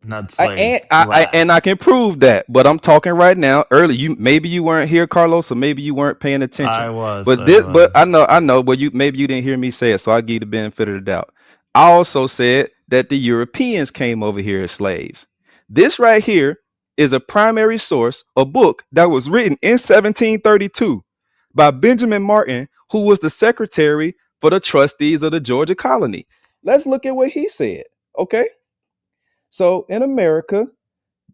not I slave. and I Black. can prove that, but I'm talking right now. Early, you maybe you weren't here, Carlos, or maybe you weren't paying attention. But I this, but was. I know, but you didn't hear me say it, so I give you the benefit of the doubt. I also said that the Europeans came over here as slaves. This right here is a primary source, a book that was written in 1732 by Benjamin Martin, who was the secretary for the trustees of the Georgia colony. Let's look at what he said. Okay, so in America.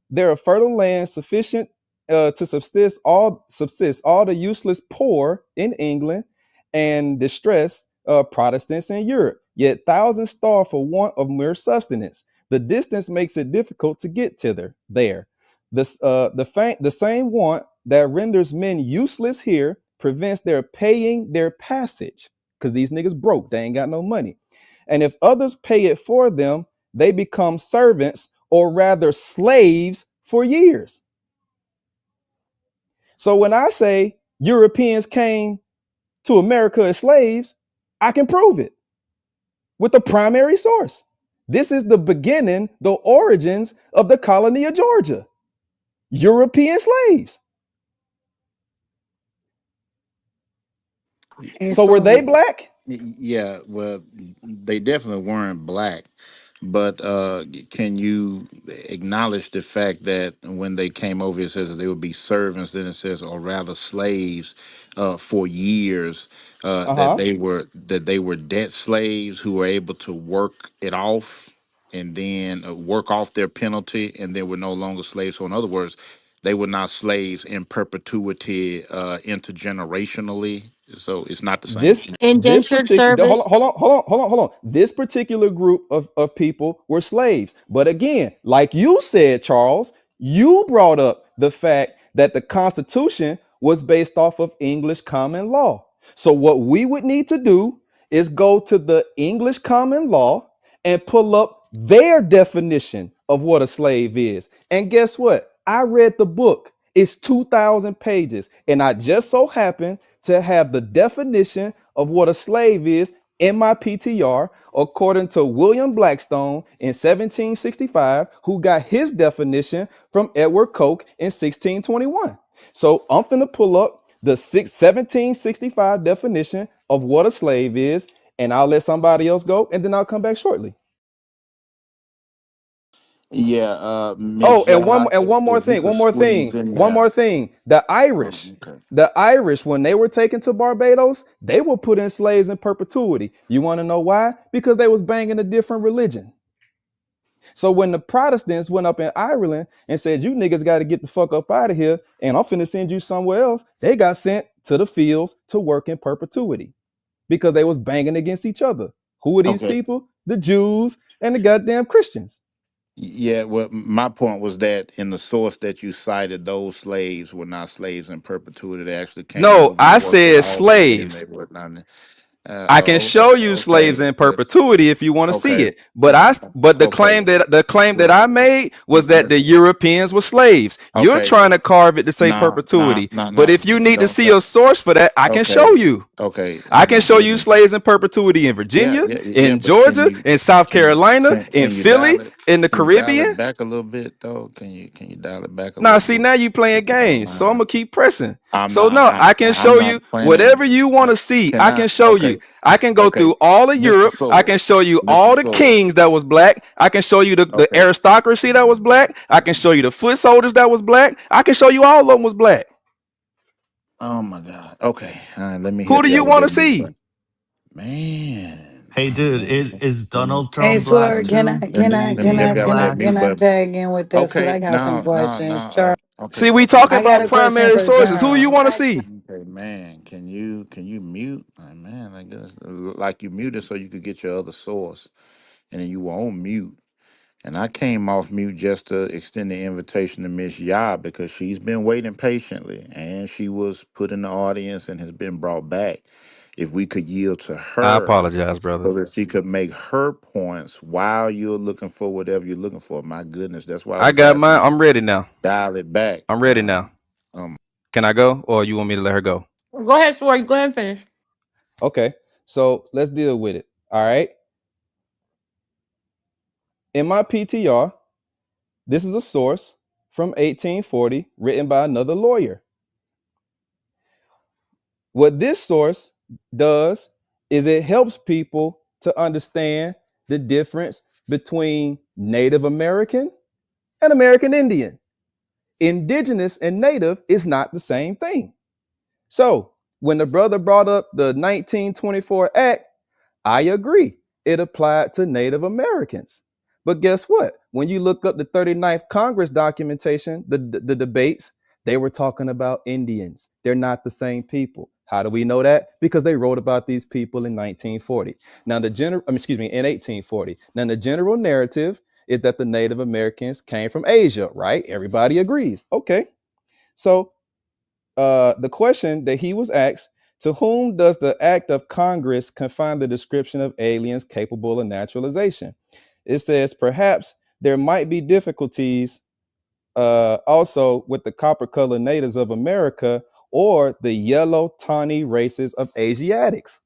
There are fertile lands sufficient to subsist all the useless poor in England and distressed Protestants in Europe. Yet thousands starve for want of mere sustenance. The distance makes it difficult to get there. The same want that renders men useless here prevents their paying their passage because these niggas broke. They ain't got no money. And if others pay it for them, they become servants or rather slaves for years. So when I say Europeans came to America as slaves, I can prove it with the primary source. This is the beginning, the origins of the colony of Georgia. European slaves. And So were they so, black? yeah, well, they definitely weren't black, but can you acknowledge the fact that when they came over, it says that they would be servants, then it says, or rather slaves, for years, Uh-huh. that they were debt slaves who were able to work it off and then work off their penalty, and they were no longer slaves. So, in other words, they were not slaves in perpetuity, intergenerationally. So it's not the same. This Indentured particular hold on, service. hold on. This particular group of people were slaves. But again, like you said, Charles, you brought up the fact that the Constitution was based off of English common law. So what we would need to do is go to the English common law and pull up their definition of what a slave is. And guess what? I read the book. It's 2,000 pages. And I just so happen to have the definition of what a slave is in my PTR, according to William Blackstone in 1765, who got his definition from Edward Coke in 1621. So I'm finna pull up the 1765 definition of what a slave is, and I'll let somebody else go, and then I'll come back shortly. Yeah, Oh, Miss and Yah, if you could squeeze in one there. more thing. Oh, okay. The Irish, when they were taken to Barbados, they were put in slaves in perpetuity. You want to know why? Because they was banging a different religion. So when the Protestants went up in Ireland and said, you niggas got to get the fuck up out of here and I'm finna send you somewhere else, they got sent to the fields to work in perpetuity because they was banging against each other. Who are these Okay. people? The Jews and the goddamn Christians. Yeah, well, my point was that in the source that you cited, those slaves were not slaves in perpetuity. They actually came No, over I and worked with said Albany, and slaves. they were not. I can show you slaves Okay, in perpetuity if you want to see okay, it. But okay, the claim that I made was that the Europeans were slaves. You're okay. trying to carve it to say Nah, nah, perpetuity. nah, But nah. if you need to Don't. see a source for that, I can Okay, show you. okay. I Oh can my show you goodness. slaves in perpetuity in Yeah, Virginia, yeah, yeah. in But Georgia, in South Carolina, in can you Philly, dial it? in the Can you dial Caribbean. it back a little bit though? Can you dial it back a Now, little see, bit? now you playing If you don't games, so I'm mind. gonna keep pressing. I'm So not. no, I can I'm show not you whatever planning. you want to see. Can I I? can show you. Okay. I can go Okay. through all of Mr. Europe. I can Sword. show you Mr. all the Sword. kings that was black. I can show you the Okay. aristocracy that was black. I can show you the foot soldiers that was black. I can show you all of them was black. Oh my God. Okay. All right. Let me Who help do you you out with want to that new see? one. Man. Hey, dude, is Let me Donald Hey, Trump black Sword, can I too? can Do I you let me can think help I he's you out with can I that black? mute can I button. tag in with this? Because Okay. I got some No, no, no. questions. Char, Okay. See, we Okay. talking I got about a question primary for sources. Who you Charles. want to see? Okay, man. Can you mute? Man, I guess like you muted so you could get your other source, and then you were on mute. And I came off mute just to extend the invitation to Miss Yah because she's been waiting patiently, and she was put in the audience and has been brought back. If we could yield to I her apologize, brother. so that she could make her points while you're looking for whatever you're looking for. My goodness, that's why I I was got asking mine. you to I'm ready now. dial it back. I'm ready now. Can I go, or you want me to let her go? Go ahead, Story. Go ahead and finish. Okay, so let's deal with it. All right. In my PTR, this is a source from 1840 written by another lawyer. What this source does is it helps people to understand the difference between Native American and American Indian. Indigenous and native is not the same thing. So when the brother brought up the 1924 Act, I agree. It applied to Native Americans. But guess what? When you look up the 39th Congress documentation, the debates, they were talking about Indians. They're not the same people. How do we know that? Because they wrote about these people in 1940. Now in 1840. Now the general narrative is that the Native Americans came from Asia, right? Everybody agrees. Okay. So the question that he was asked, to whom does the act of Congress confine the description of aliens capable of naturalization? It says perhaps there might be difficulties also with the copper colored natives of America or the yellow tawny races of Asiatics.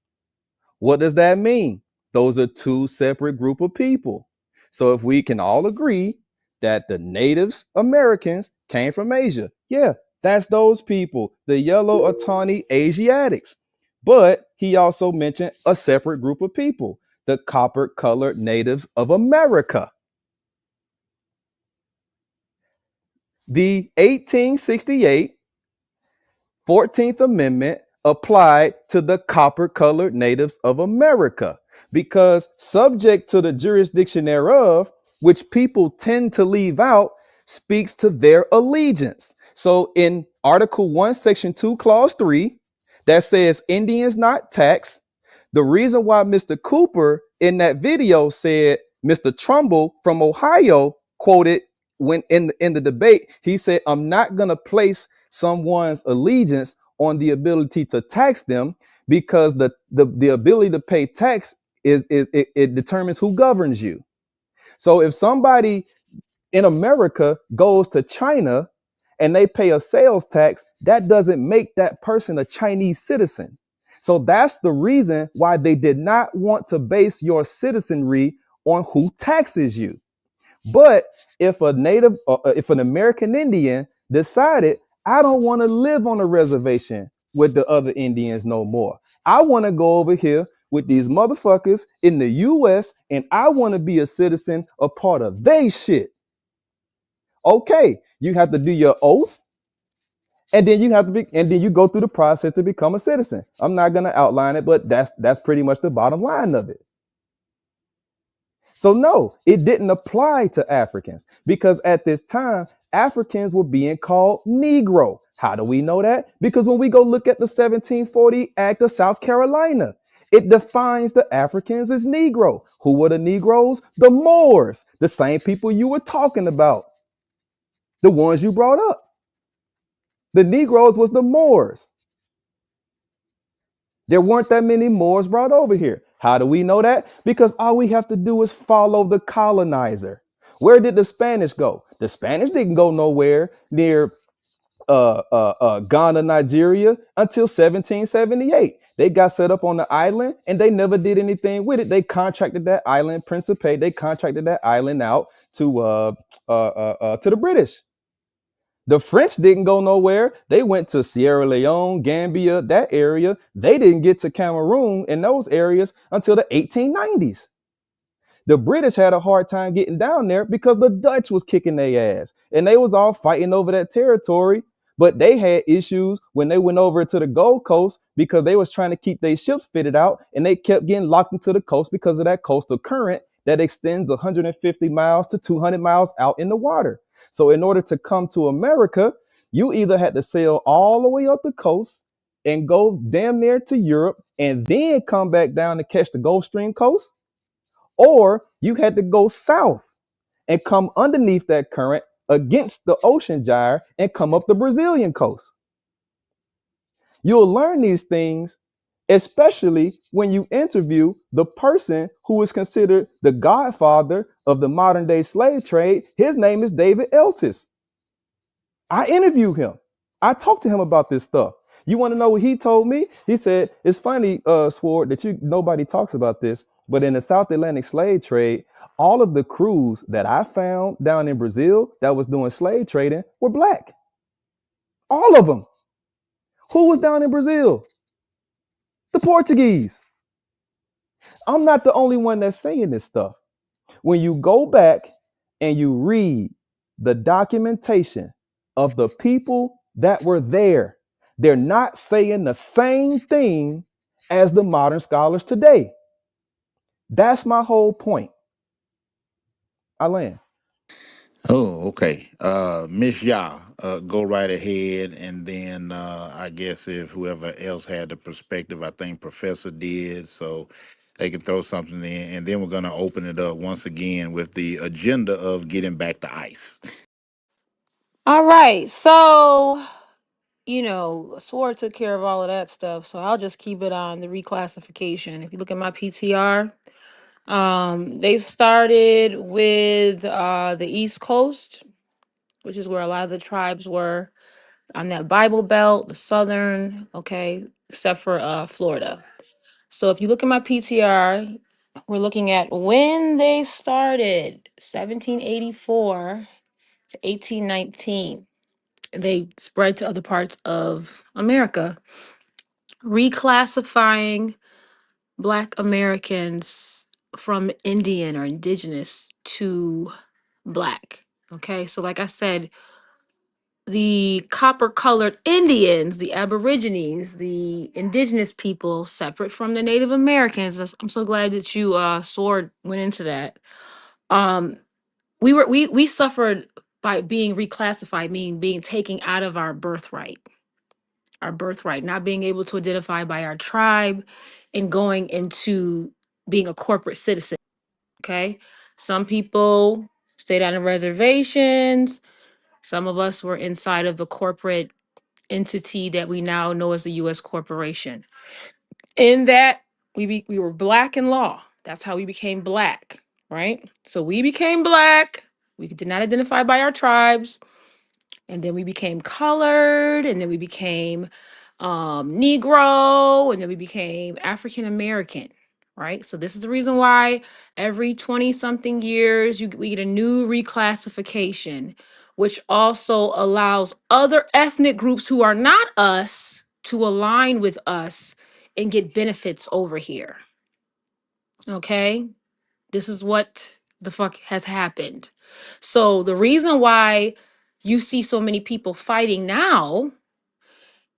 What does that mean? Those are two separate group of people. So if we can all agree that the natives Americans came from Asia, yeah, that's those people, the yellow or tawny Asiatics. But he also mentioned a separate group of people, the copper colored natives of America. The 1868 14th Amendment applied to the copper colored natives of America because, subject to the jurisdiction thereof, which people tend to leave out, speaks to their allegiance. So, in Article 1, Section 2, Clause 3, that says Indians not taxed. The reason why Mr. Cooper in that video said Mr. Trumbull from Ohio quoted when in the debate, he said, I'm not going to place someone's allegiance on the ability to tax them because the ability to pay tax it determines who governs you. So if somebody in America goes to China and they pay a sales tax, that doesn't make that person a Chinese citizen. So that's the reason why they did not want to base your citizenry on who taxes you. But if a native, if an American Indian decided, I don't want to live on a reservation with the other Indians no more. I want to go over here with these motherfuckers in the US and I want to be a citizen, a part of they shit. Okay, you have to do your oath and then you go through the process to become a citizen. I'm not going to outline it, but that's pretty much the bottom line of it. So no, it didn't apply to Africans because at this time, Africans were being called Negro. How do we know that? Because when we go look at the 1740 Act of South Carolina, it defines the Africans as Negro. Who were the Negroes? The Moors, the same people you were talking about, the ones you brought up. The Negroes was the Moors. There weren't that many Moors brought over here. How do we know that? Because all we have to do is follow the colonizer. Where did the Spanish go? The Spanish didn't go nowhere near Ghana, Nigeria until 1778. They got set up on the island and they never did anything with it. They contracted that island, Principe. They contracted that island out to the British. The French didn't go nowhere. They went to Sierra Leone, Gambia, that area. They didn't get to Cameroon in those areas until the 1890s. The British had a hard time getting down there because the Dutch was kicking their ass and they was all fighting over that territory. But they had issues when they went over to the Gold Coast because they was trying to keep their ships fitted out and they kept getting locked into the coast because of that coastal current that extends 150 miles to 200 miles out in the water. So in order to come to America, you either had to sail all the way up the coast and go damn near to Europe and then come back down to catch the Gulf Stream coast, or you had to go south and come underneath that current against the ocean gyre and come up the Brazilian coast. You'll learn these things, especially when you interview the person who is considered the godfather of the modern day slave trade. His name is David Eltis. I interviewed him. I talked to him about this stuff. You want to know what he told me? He said, it's funny, Sword, that nobody talks about this, but in the South Atlantic slave trade, all of the crews that I found down in Brazil that was doing slave trading were black. All of them. Who was down in Brazil? The Portuguese. I'm not the only one that's saying this stuff. When you go back and you read the documentation of the people that were there, they're not saying the same thing as the modern scholars today. That's my whole point. I land. Oh, okay. Miss Yah, go right ahead, and then I guess if whoever else had the perspective, I think Professor did, so they can throw something in, and then we're going to open it up once again with the agenda of getting back to ICE. All right. So, Sword took care of all of that stuff. So I'll just keep it on the reclassification. If you look at my PTR, they started with the East Coast, which is where a lot of the tribes were on that Bible Belt, the southern, okay, except for Florida. So if you look at my PTR, we're looking at when they started, 1784 to 1819. They spread to other parts of America, reclassifying Black Americans from Indian or indigenous to Black. Okay, so like I said, the copper colored Indians, the Aborigines, the indigenous people, separate from the Native Americans. I'm so glad that you Sword went into that. Um, we suffered by being reclassified, meaning being taken out of our birthright, not being able to identify by our tribe and going into being a corporate citizen. Okay. Some people stayed on the reservations. Some of us were inside of the corporate entity that we now know as the US corporation. In that, we were black in law. That's how we became black, right? So we became black. We did not identify by our tribes, and then we became colored, and then we became Negro, and then we became African American, right? So this is the reason why every 20 something years we get a new reclassification, which also allows other ethnic groups who are not us to align with us and get benefits over here. Okay? This is what the fuck has happened. So the reason why you see so many people fighting now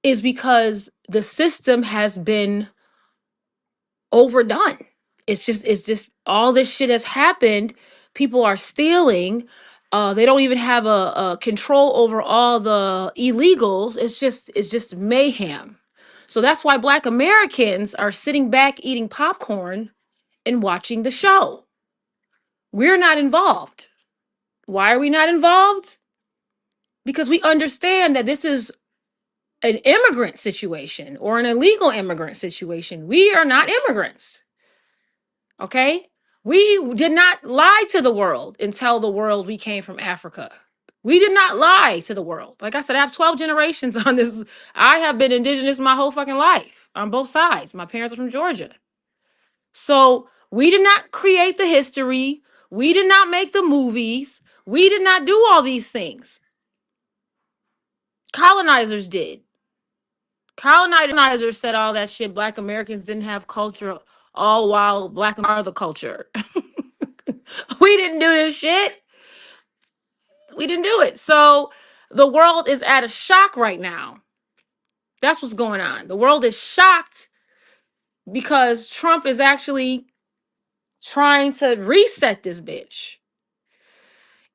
is because the system has been overdone. It's just all this shit has happened. People are stealing. They don't even have a control over all the illegals. It's just mayhem. So that's why Black Americans are sitting back eating popcorn and watching the show. We're not involved. Why are we not involved? Because we understand that this is an immigrant situation or an illegal immigrant situation. We are not immigrants. Okay? We did not lie to the world and tell the world we came from Africa. We did not lie to the world. Like I said, I have 12 generations on this. I have been indigenous my whole fucking life on both sides. My parents are from Georgia. So we did not create the history. We did not make the movies. We did not do all these things. Colonizers did. Colonizers said all that shit. Black Americans didn't have culture, all while Black are the culture. We didn't do this shit. We didn't do it. So the world is at a shock right now. That's what's going on. The world is shocked because Trump is actually trying to reset this bitch.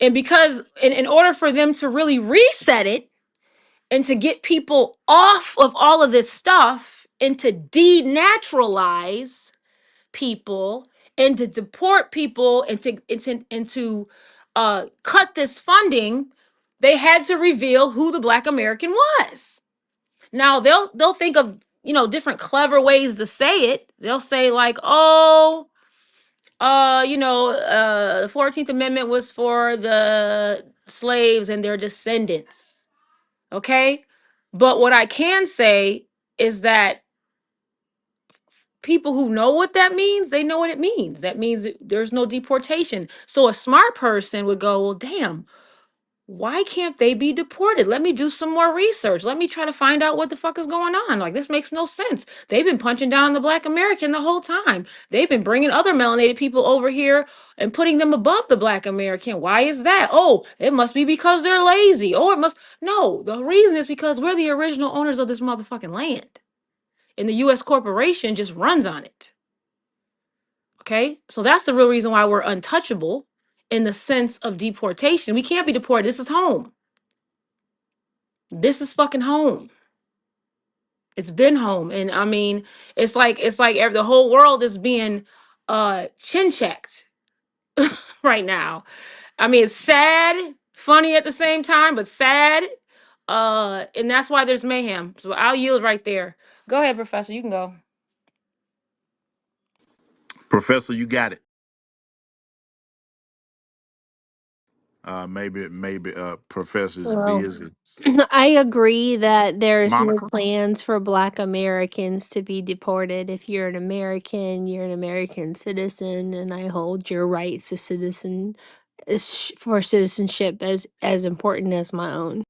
And because in order for them to really reset it and to get people off of all of this stuff and to denaturalize people and to deport people and to cut this funding, they had to reveal who the Black American was. Now they'll think of different clever ways to say it. They'll say like, oh, the 14th Amendment was for the slaves and their descendants. Okay, but what I can say is that people who know what that means, they know what it means. That means that there's no deportation. So a smart person would go, well, damn, why can't they be deported? Let me do some more research. Let me try to find out what the fuck is going on. Like, this makes no sense. They've been punching down on the Black American the whole time. They've been bringing other melanated people over here and putting them above the Black American. Why is that? Oh, it must be because they're lazy. Oh, it must. No, the reason is because we're the original owners of this motherfucking land. And the US corporation just runs on it. Okay? So that's the real reason why we're untouchable in the sense of deportation. We can't be deported. This is home. This is fucking home. It's been home. And I mean, it's like the whole world is being chin checked right now. I mean, it's sad, funny at the same time, but sad. And that's why there's mayhem. So I'll yield right there. Go ahead, Professor. You can go. Professor, you got it. Maybe Professor's Well, busy. I agree that there's no Monica? plans for Black Americans to be deported. If you're you're an American citizen, and I hold your rights to for citizenship as important as my own.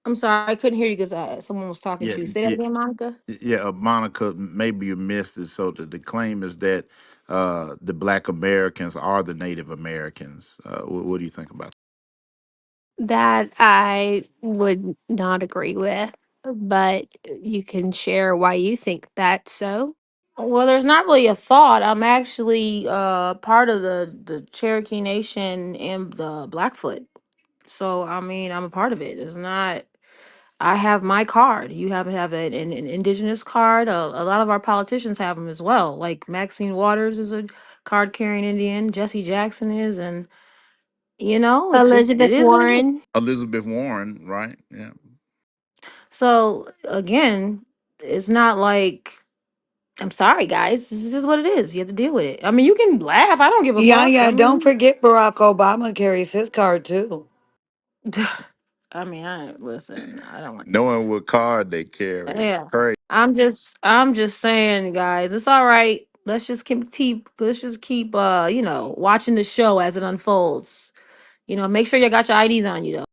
I'm sorry, I couldn't hear you because someone was talking Yeah, to you. Say that yeah, again, Monica. yeah. Monica, maybe you missed it. So the claim is that the Black Americans are the Native Americans. What do you think about That I would not agree with, but you can share why you think that's so. Well, there's not really a thought. I'm actually part of the Cherokee Nation and the Blackfoot. So I mean, I'm a part of it. It's not. I have my card. You have an indigenous card. A lot of our politicians have them as well. Like Maxine Waters is a card carrying Indian. Jesse Jackson is, and it Elizabeth is what it is. Warren. Elizabeth Warren? Right? Yeah. So again, it's not like I'm sorry, guys. This is just what it is. You have to deal with it. I mean, you can laugh. I don't give a Yeah, fuck. I yeah. Don't mean, forget Barack Obama carries his card too. I listen. I don't want. Knowing what card they carry is Yeah, crazy. I'm just saying, guys. It's all right. Let's just keep watching the show as it unfolds. Make sure you got your IDs on you though.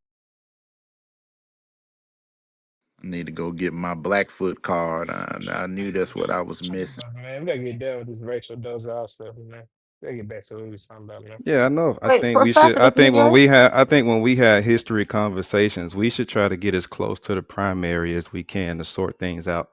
I need to go get my Blackfoot card. I knew that's what I was missing. Man, we gotta get done with this racial dozer stuff, man. We gotta get back to what we was talking about, man. Yeah, I know. Wait, Professor, I think when we had history conversations, we should try to get as close to the primary as we can to sort things out.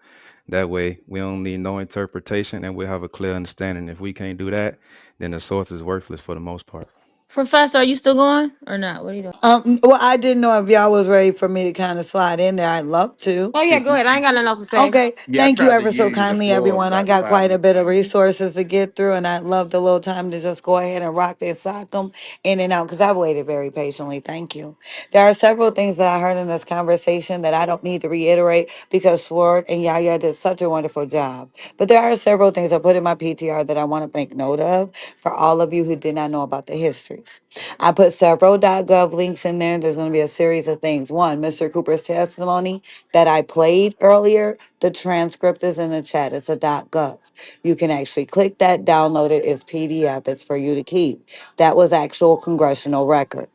That way, we don't need no interpretation, and we'll have a clear understanding. If we can't do that, then the source is worthless for the most part. Professor, are you still going or not? What are you doing? Well, I didn't know if y'all was ready for me to kind of slide in there. I'd love to. Oh yeah, go ahead. I ain't got nothing else to say. Okay, Yeah, I thank you tried to ever so give you the kindly, floor everyone. I about got five quite a minutes bit of ago. resources to get through, and I'd love the little time to just go ahead and rock and sock them in and out because I've waited very patiently. Thank you. There are several things that I heard in this conversation that I don't need to reiterate because Sword and Yaya did such a wonderful job. But there are several things I put in my PTR that I want to make note of for all of you who did not know about the histories. I put several .gov links in there. There's going to be a series of things. One, Mr. Cooper's testimony that I played earlier. The transcript is in the chat. It's a .gov. You can actually click that, download it. It's PDF. It's for you to keep. That was actual congressional record.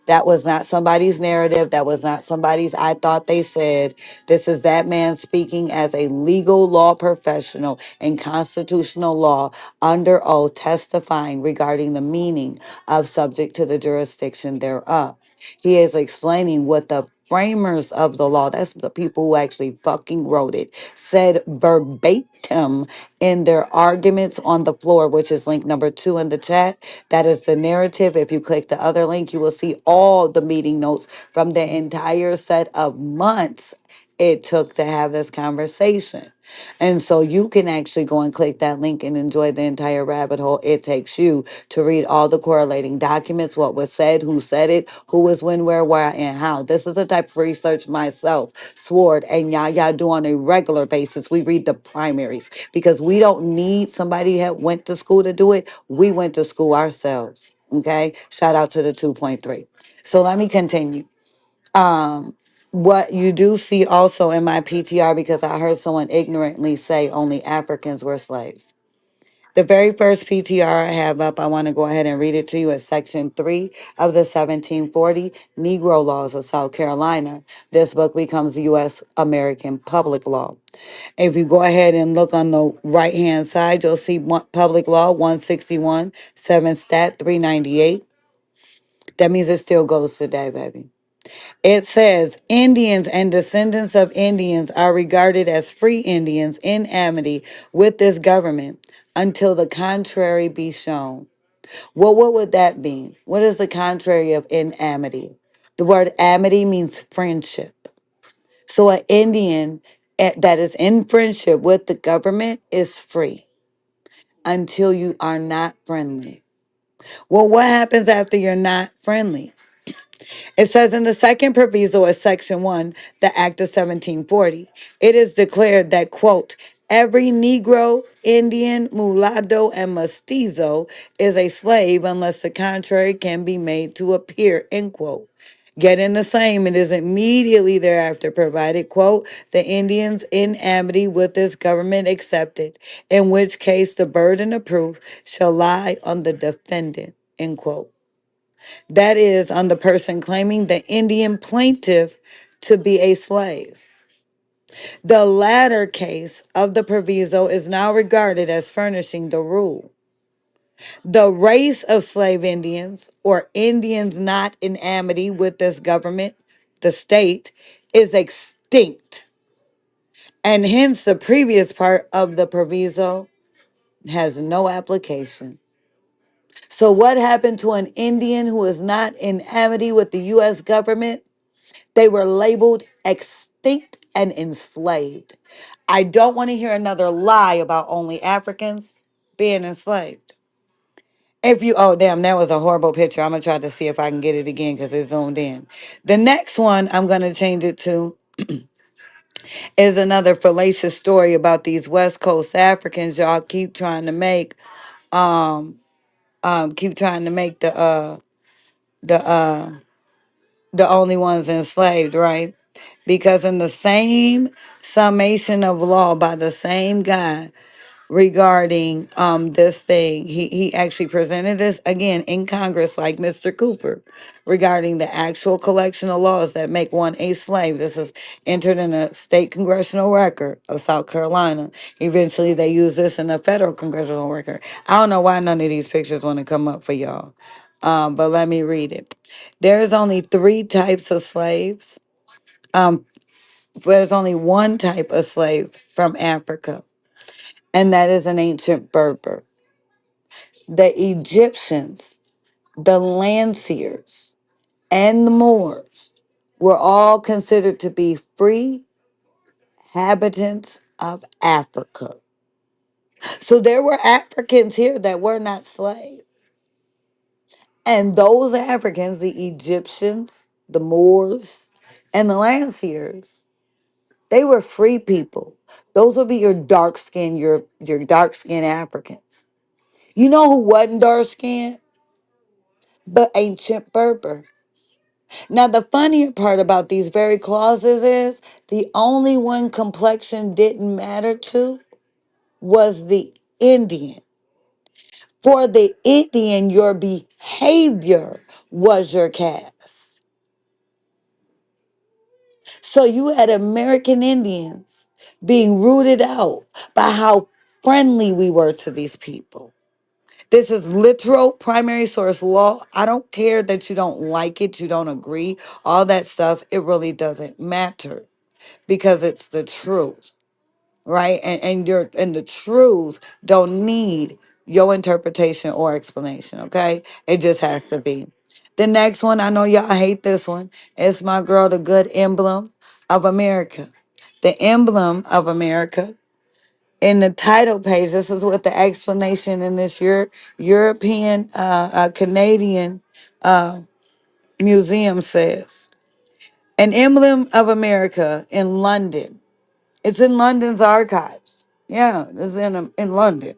That was not somebody's narrative. That was not somebody's I thought they said. This is that man speaking as a legal law professional in constitutional law under oath, testifying regarding the meaning of subject to the jurisdiction thereof. He is explaining what the framers of the law, that's the people who actually fucking wrote it, said verbatim in their arguments on the floor, which is link number 2 in the chat. That is the narrative. If you click the other link, you will see all the meeting notes from the entire set of months it took to have this conversation. And so you can actually go and click that link and enjoy the entire rabbit hole it takes you to read all the correlating documents, what was said it, who was when, where, why, and how. This is the type of research myself, Sword, and Yaya do on a regular basis. We read the primaries because we don't need somebody that went to school to do it. We went to school ourselves. Okay. Shout out to the 2.3. So let me continue. What you do see also in my PTR, because I heard someone ignorantly say only Africans were slaves. The very first PTR I have up, I want to go ahead and read it to you. It's section 3 of the 1740 Negro Laws of South Carolina. This book becomes U.S. American public law. If you go ahead and look on the right hand side, you'll see public law 161, 7 stat 398. That means it still goes today, baby. It says Indians and descendants of Indians are regarded as free Indians in amity with this government until the contrary be shown. Well, what would that mean? What is the contrary of in amity? The word amity means friendship. So an Indian that is in friendship with the government is free until you are not friendly. Well, what happens after you're not friendly? It says in the second proviso of section 1, the Act of 1740, it is declared that, quote, every Negro, Indian, mulatto, and mestizo is a slave unless the contrary can be made to appear, end quote. Yet in the same, it is immediately thereafter provided, quote, the Indians in amity with this government accepted, in which case the burden of proof shall lie on the defendant, end quote. That is, on the person claiming the Indian plaintiff to be a slave. The latter case of the proviso is now regarded as furnishing the rule. The race of slave Indians, or Indians not in amity with this government, the state, is extinct. And hence, the previous part of the proviso has no application. So, what happened to an Indian who is not in amity with the U.S. government? They were labeled extinct and enslaved. I don't want to hear another lie about only Africans being enslaved. If you, oh, damn, that was a horrible picture. I'm going to try to see if I can get it again because it's zoomed in. The next one I'm going to change it to is another fallacious story about these West Coast Africans y'all keep trying to make, um, keep trying to make the, the only ones enslaved, right? Because in the same summation of law by the same guy regarding this thing, he actually presented this again in Congress like Mr. Cooper regarding the actual collection of laws that make one a slave. This is entered in a state congressional record of South Carolina. Eventually they use this in a federal congressional record. I don't know why none of these pictures want to come up for y'all. But let me read it. There's only 3 types of slaves. Um, There's only one type of slave from Africa, and that is an ancient Berber. The Egyptians, the Lanciers, and the Moors were all considered to be free inhabitants of Africa. So there were Africans here that were not slaves. And those Africans, the Egyptians, the Moors, and the Lanciers, they were free people. Those would be your dark skinned Africans. You know who wasn't dark skinned? The ancient Berber. Now the funnier part about these very clauses is the only one complexion didn't matter to was the Indian. For the Indian, your behavior was your caste. So you had American Indians being rooted out by how friendly we were to these people. This is literal primary source law. I don't care that you don't like it, you don't agree, all that stuff. It really doesn't matter because it's the truth, right? And the truth don't need your interpretation or explanation, okay? It just has to be. The next one, I know y'all hate this one. It's my girl, the good emblem of America. The emblem of America in the title page, this is what the explanation in this European Canadian uh, museum says. An emblem of America in London. It's in London's archives. Yeah, it's in London.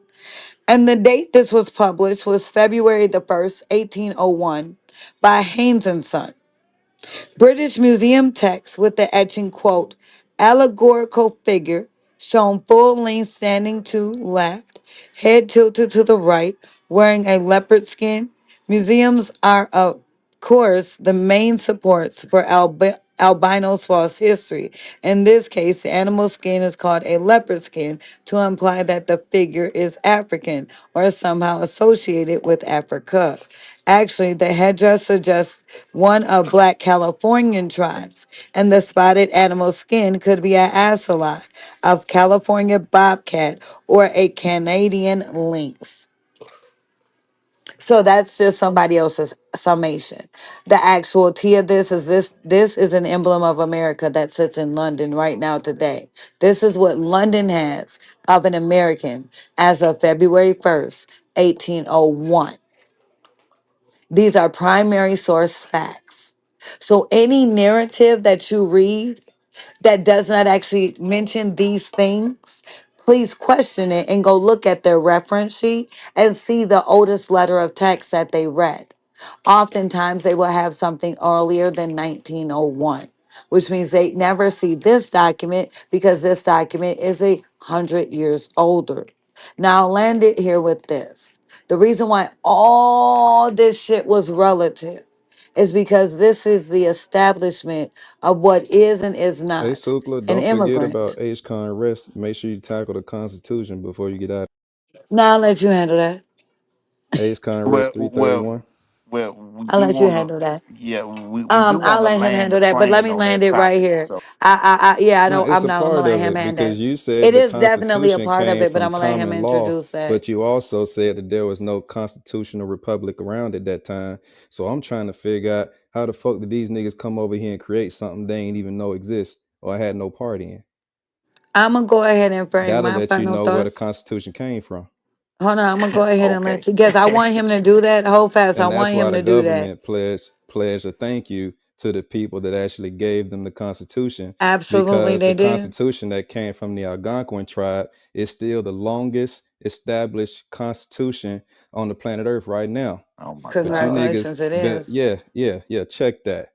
And the date this was published was February the 1st, 1801 by Haynes and Son. British Museum text with the etching quote, allegorical figure shown full length standing to left, head tilted to the right, wearing a leopard skin. Museums are, of course, the main supports for albino's false history. In this case, the animal skin is called a leopard skin to imply that the figure is African or somehow associated with Africa. Actually, the headdress suggests one of black Californian tribes, and the spotted animal skin could be an ocelot, a California bobcat, or a Canadian lynx. So that's just somebody else's summation. The actuality of this is an emblem of America that sits in London right now today. This is what London has of an American as of February 1st, 1801. These are primary source facts. So any narrative that you read that does not actually mention these things, please question it and go look at their reference sheet and see the oldest letter of text that they read. Oftentimes, they will have something earlier than 1901, which means they never see this document because this document is 100 years older. Now, I'll land it here with this. The reason why all this shit was relative is because this is the establishment of what is and is Hey, not Sukla, an don't forget immigrant. about H-Con rest. Make sure you tackle the Constitution before you get out. Now I'll let you handle that. H-Con Well, rest well, 331. well, we I'll do let you want to, handle that. yeah, we do I'll want to let him land the handle that, but let plane me on land that it right topic. here. So, Yeah, I No, don't. it's I'm a not. I'm gonna part let of him it hand that. because you said It the is definitely a Constitution part of came it, but from I'm gonna let him common law, introduce that. but you also said that there was no constitutional republic around at that time. So I'm trying to figure out how the fuck did these niggas come over here and create something they ain't even know exists or had no part in. I'm gonna go ahead and frame That'll my let you final know where the thoughts. Constitution came from. Hold on, I'm gonna go ahead and let okay. you guess. I want him to do that. Hold fast. I And want that's why him the to do that. government pledged a thank you to the people that actually gave them the Constitution, Absolutely, because they the did. Constitution that came from the Algonquin tribe is still the longest established Constitution on the planet Earth right now. Oh my But you God. niggas Congratulations, it been, is. yeah, check that.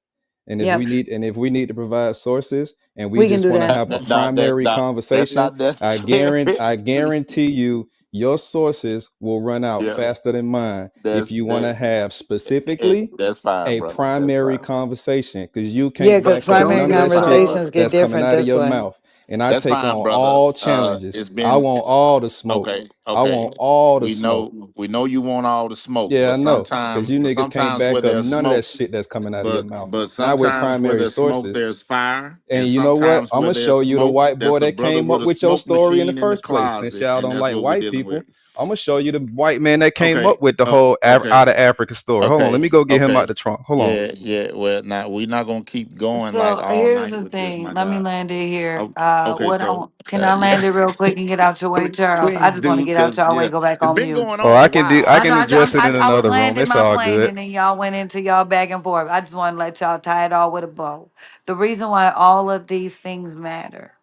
Yep, And if we need to provide sources and we we can just do want to that. have a That's primary not that's conversation, not necessary. I guarantee you your sources will run out Yeah, faster than mine if that's you want to that. have specifically That's fine, a brother. That's primary fine. conversation, because you Yeah, can't because back up primary No, none of that's that fine, shit brother. conversations get that's coming different out of this your way. mouth. and I That's take fine, on brother. all challenges. It's I been want it's all the smoke. okay. I Okay, want all the we smoke. know you want all the smoke, Yeah, but I know. Because you niggas can't sometimes where back up there's none of that smoke, shit that's coming out of your but mouth. Not with sometimes where primary there's smoke, sources. there's fire, And and you know what? sometimes I'm where gonna there's show you the smoke, white boy that's a that brother came with up a with your smoke story in the machine in the first place. Since closet, y'all and don't that's like what we're white dealing with. people, I'm gonna show you the white man that came Okay. up with the Oh, whole okay. out of Africa story. Hold on, let Okay. me go get him out Okay. the trunk. Hold on. Yeah. Yeah. Well, now we're not gonna keep going like So all here's night the with this, thing. my Let me God. land it here. Oh, okay. So, Can I yeah. land it real quick and get out your way, Charles? I Please just want to do, get out because your way, yeah, go back it's on been mute. going Oh, on a while. I I know can address it in I was another room. landing It's my all plane good. and then y'all went into y'all back and forth. I just want to let y'all tie it all with a bow. The reason why all of these things matter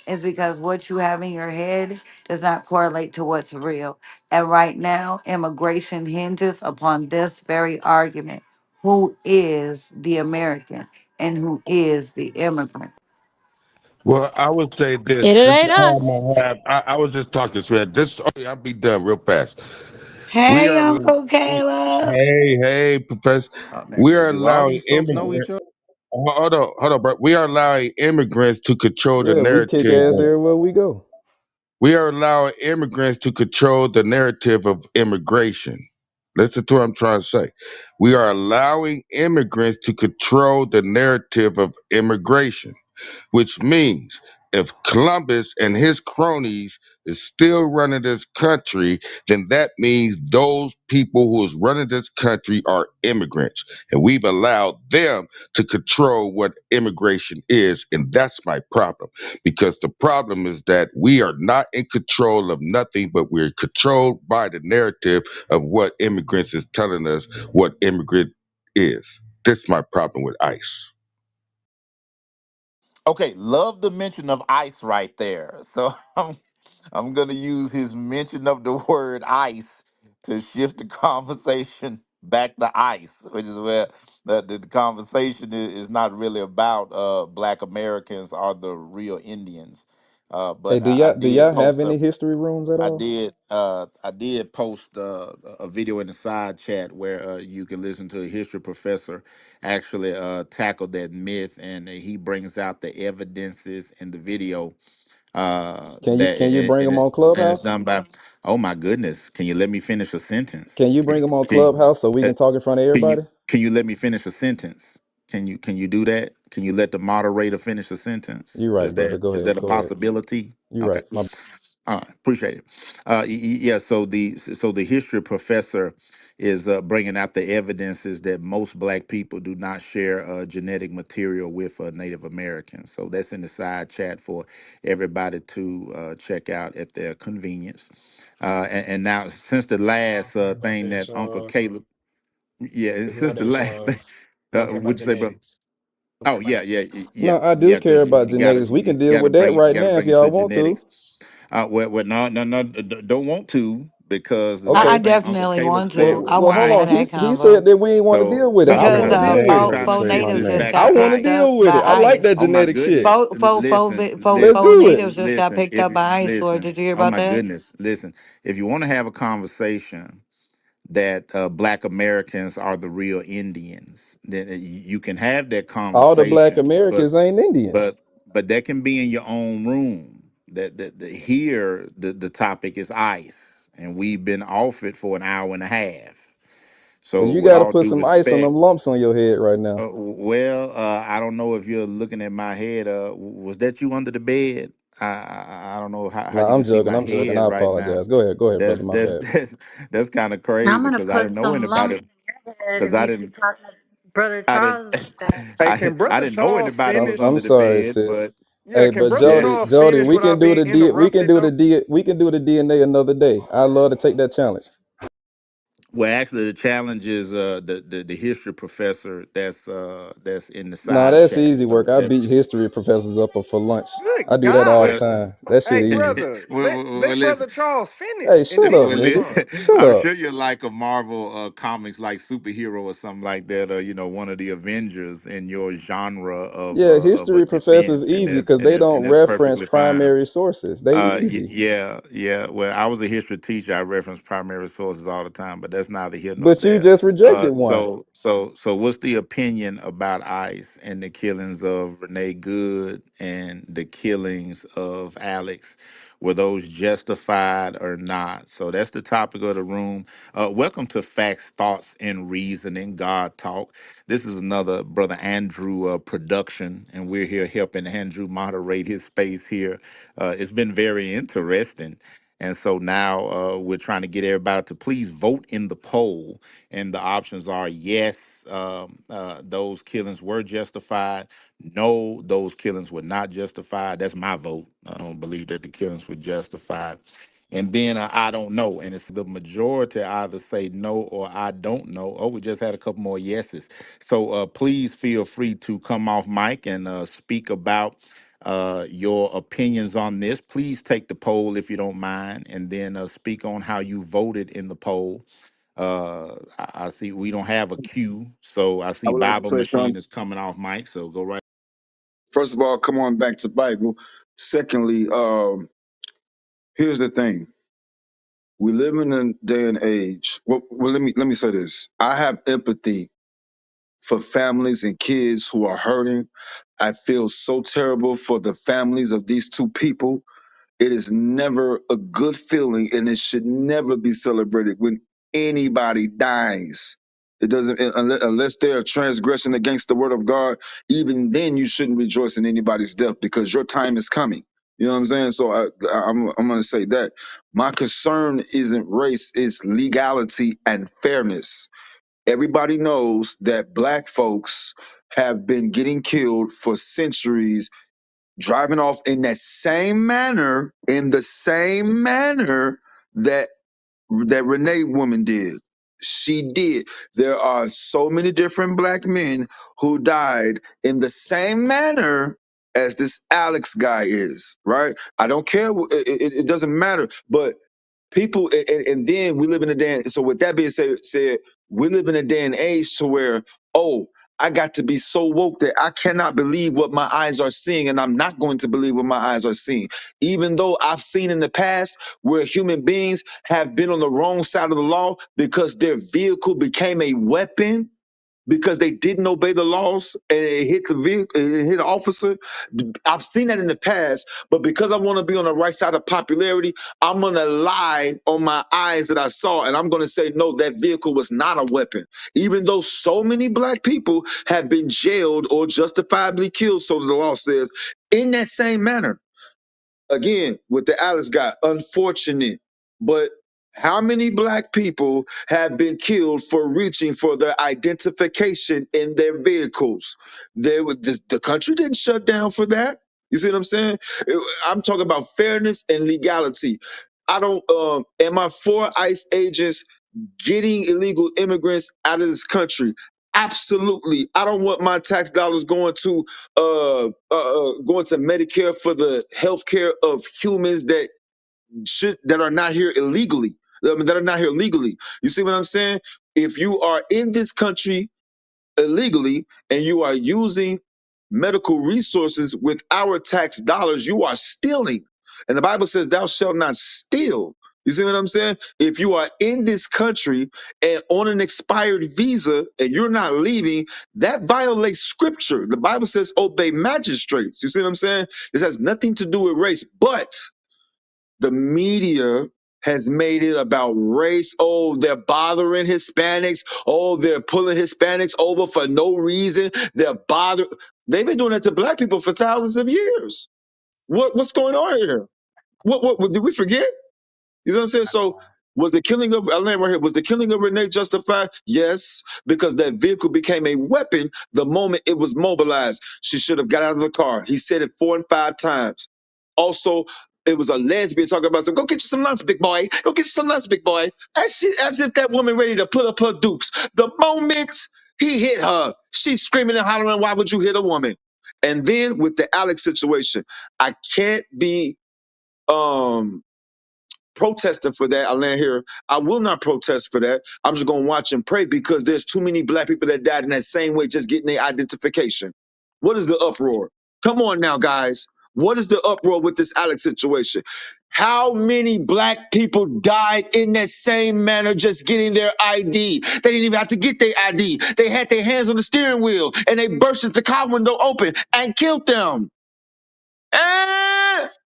is because what you have in your head does not correlate to what's real. And right now, immigration hinges upon this very argument. Who is the American and who is the immigrant? Well, I would say It this. This is ain't all us. I'm gonna have. I was just talking, Sweat. This. Okay, I'll be done real fast. We Hey, are. Uncle Caleb. Hey, Professor. Man, We are do all allowing these folks know each immigrants. other? Hold on, bro. We are allowing immigrants to control the Yeah, we kick narrative. ass everywhere we go. We are allowing immigrants to control the narrative of immigration. Listen to what I'm trying to say. We are allowing immigrants to control the narrative of immigration, which means if Columbus and his cronies is still running this country, then that means those people who is running this country are immigrants. And we've allowed them to control what immigration is. And that's my problem. Because the problem is that we are not in control of nothing, but we're controlled by the narrative of what immigrants is telling us what immigrant is. This is my problem with ICE. Okay, love the mention of ice right there. So I'm gonna use his mention of the word ice to shift the conversation back to ice, which is where the conversation is not really about Black Americans or the real Indians. Hey, But I do did y'all have post any a history rooms at all? I did post a video in the side chat where you can listen to a history professor actually tackle that myth, and he brings out the evidences in the video Can you bring them on and it's Clubhouse? done by. Oh my goodness! Can you let me finish a sentence? Can you bring them on Can, Clubhouse so we uh, can talk in front of everybody? can you let me finish a sentence? Can you do that? Can you let the moderator finish a sentence? You're right, brother. Go Is ahead. that a Go ahead. possibility? You're Okay. right. My All right, appreciate it. Yeah, so the history professor is bringing out the evidences that most Black people do not share genetic material with Native Americans. So that's in the side chat for everybody to check out at their convenience. And now, since the last thing Okay, that Uncle so Caleb, yeah, and it's not since the that last thing, Charles. I don't care about what'd you say, bro? genetics. I don't Oh care about yeah, genetics. No, I do yeah, care because about genetics. We you can deal with that right gotta now if bring it to y'all want to. genetics. Well, no, don't want to, because the I very Okay. thing Uncle definitely Caleb want said to. was I Well, want to hold right. have on. that He said convo that we ain't want to So deal with it. I because want to now deal he's with it. trying to faux shift natives this just Man. back I to got want to picked ice. up deal with by it. I like that ICE. Oh my genetic shit. goodness! Let's Faux do it. natives just got Listen. picked up by ICE. Or Listen. did you hear Oh about my that? goodness! Listen. If you want to have a conversation that Black Americans are the real Indians, then you can have that All the black conversation. Americans ain't Indians. But that can be in your own room. Here the topic is ICE, and we've been off it for an hour and a half. Well, So you with got to all put due some ice on them respect, lumps on your head right now. I don't know if you're looking at my head. Was that you under the bed? I don't know how No, you can I'm see joking. my I'm joking. head I right now. apologize. Go ahead, brother. That's My that's bad. that's kind of I'm crazy, gonna because I put didn't know some lumps anybody. in your head Because if I you didn't keep talking to Brother I didn't Charles like that. Hey, can I Brother didn't know Charles anybody was I'm under finish? the sorry, bed, sis. but Yeah, Hey, can but Brother yeah. Charles Jody, finish we can without do being the interrupted though? we can do the DNA another day. I love to take that challenge. Well, actually, the challenge is the history professor that's in the No, side that's chat. easy So work. I that beat history professors up for lunch. I Good do that all the God. well, time. That shit Hey, easy. brother, let listen. Brother Charles finish Hey, and then shut he up, can Well, nigga. respond. listen, Shut I'm up. sure you like a Marvel comics like superhero or something like that, or one of the Avengers in your genre Yeah, of a history professors defense, easy because they and don't that's reference perfectly fine. primary sources. They easy. Yeah. Well, I was a history teacher. I reference primary sources all the time, but that's neither here nor But you there. just rejected one. So what's the opinion about ICE and the killings of Renee Good and the killings of Alex? Were those justified or not? So that's the topic of the room. Welcome to Facts, Thoughts, and Reasoning, God Talk. This is another Brother Andrew production, and we're here helping Andrew moderate his space here. It's been very interesting. And so now we're trying to get everybody to please vote in the poll. And the options are yes, those killings were justified. No, those killings were not justified. That's my vote. I don't believe that the killings were justified. And then I don't know. And it's the majority either say no or I don't know. Oh, we just had a couple more yeses. So please feel free to come off mic and speak about your opinions on this. Please take the poll if you don't mind, and then speak on how you voted in the poll. I see we don't have a queue, so I I see would like to Bible say Machine something. is coming off mic. So go right. First of all, come on back to Bible. Secondly, here's the thing: we live in a day and age. Well, let me say this. I have empathy for families and kids who are hurting. I feel so terrible for the families of these two people. It is never a good feeling, and it should never be celebrated when anybody dies. It doesn't unless they are transgressing against the word of God. Even then, you shouldn't rejoice in anybody's death because your time is coming. You know what I'm saying? So I'm going to say that my concern isn't race; it's legality and fairness. Everybody knows that black folks have been getting killed for centuries, driving off in that same manner, in the same manner that Renee woman did. She did. There are so many different black men who died in the same manner as this Alex guy is, right? I don't care. It doesn't matter. But people, and then we live in a day. So with that being said, we live in a day and age to where, oh, I got to be so woke that I cannot believe what my eyes are seeing, and I'm not going to believe what my eyes are seeing. Even though I've seen in the past where human beings have been on the wrong side of the law because their vehicle became a weapon because they didn't obey the laws and it hit the vehicle, it hit the officer. I've seen that in the past, but because I want to be on the right side of popularity, I'm gonna lie on my eyes that I saw, and I'm gonna say no, that vehicle was not a weapon. Even though so many black people have been jailed or justifiably killed, so the law says, in that same manner again with the Alice guy, unfortunate, but how many black people have been killed for reaching for their identification in their vehicles? The country didn't shut down for that. You see what I'm saying? I'm talking about fairness and legality. I don't. Am I for ICE agents getting illegal immigrants out of this country? Absolutely. I don't want my tax dollars going to Medicare for the health care of humans that are not here illegally. I mean, that are not here legally. You see what I'm saying? If you are in this country illegally and you are using medical resources with our tax dollars, you are stealing. And the Bible says, thou shalt not steal. You see what I'm saying? If you are in this country and on an expired visa and you're not leaving, that violates scripture. The Bible says, obey magistrates. You see what I'm saying? This has nothing to do with race, but the media has made it about race. Oh, they're bothering Hispanics. Oh, they're pulling Hispanics over for no reason. They're bothering. They've been doing that to black people for thousands of years. What's going on here? What did we forget? You know what I'm saying? So was the killing of I land right here? Was the killing of Renee justified? Yes, because that vehicle became a weapon the moment it was mobilized. She should have got out of the car. He said it 4 and 5 times. Also, it was a lesbian talking about some. Go get you some lunch, big boy. Go get you some lunch, big boy. As if that woman ready to put up her dukes. The moment he hit her, she's screaming and hollering. Why would you hit a woman? And then with the Alex situation, I can't be um protesting for that. I land here. I will not protest for that. I'm just gonna watch and pray because there's too many black people that died in that same way, just getting their identification. What is the uproar? Come on now, guys. What is the uproar with this Alex situation? How many black people died in that same manner just getting their ID? They didn't even have to get their ID. They had their hands on the steering wheel and they bursted the car window open and killed them.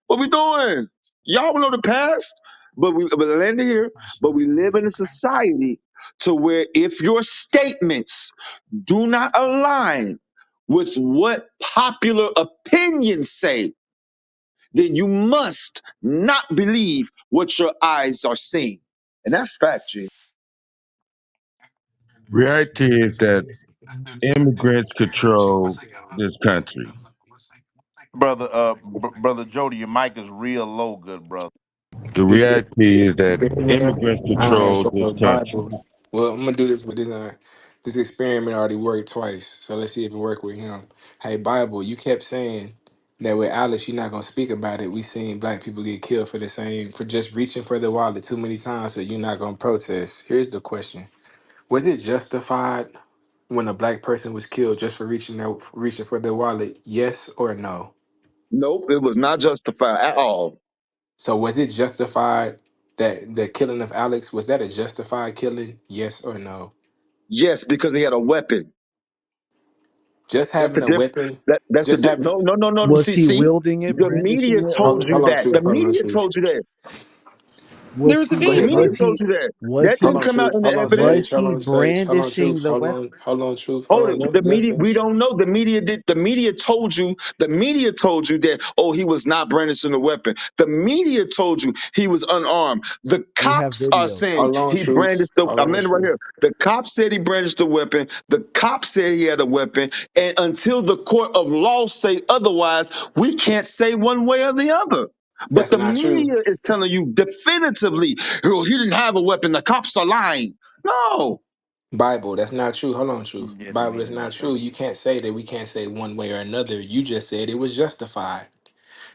What we doing? Y'all know the past, but land here. But we live in a society to where if your statements do not align with what popular opinions say, then you must not believe what your eyes are seeing. And that's fact, G. Reality is that Let's do this. immigrants One control second. this country. One second. Brother, One second. brother Jody, your mic is real low, good brother. The Is it reality is that experiment? immigrants All right, control so this country. Bible. Well, I'm gonna do this with this. This experiment already worked twice, so let's see if it worked with him. Hey, Bible, you kept saying that with Alice, you're not gonna speak about it. We seen black people get killed for the same, for just reaching for the wallet too many times, so you're not gonna protest. Here's the question: was it justified when a black person was killed just for reaching for their wallet? Yes or no? Nope, it was not justified at all. So was it justified that the killing of Alex, was that a justified killing? Yes or no? Yes, because he had a weapon. Just That's having the a diff. weapon, That's the just having no, no, no, no. Was See, he see, wielding it, the media brandishing it, told or you hold on, that. The truth, hold on, media truth. told you that. was There was a he Go The ahead, video. media was Bible. told he you that. was That Hold didn't on, he come out truth. in the Hold on, was evidence. Sage. Hold he on, Sage. Hold on, brandishing truth. the Hold weapon? on, hold on, truth. Hold Hold on. it. The media. Let, We don't know. The media did. The media told you. The media told you that. Oh, he was not brandishing a weapon. The media told you he was unarmed. The We have cops are video. saying hold on, he truth. brandished the. Hold I'm on, landing right truth. here. The cop said he brandished the weapon. The cop said he had a weapon. And until the court of law say otherwise, we can't say one way or the other. But That's the not true. media is telling you definitively, oh, he didn't have a weapon. The cops are lying. No. Bible, that's not true. Hold on, truth. Yes, it Bible, that's is. not true. You can't say that we can't say one way or another. You just said it was justified.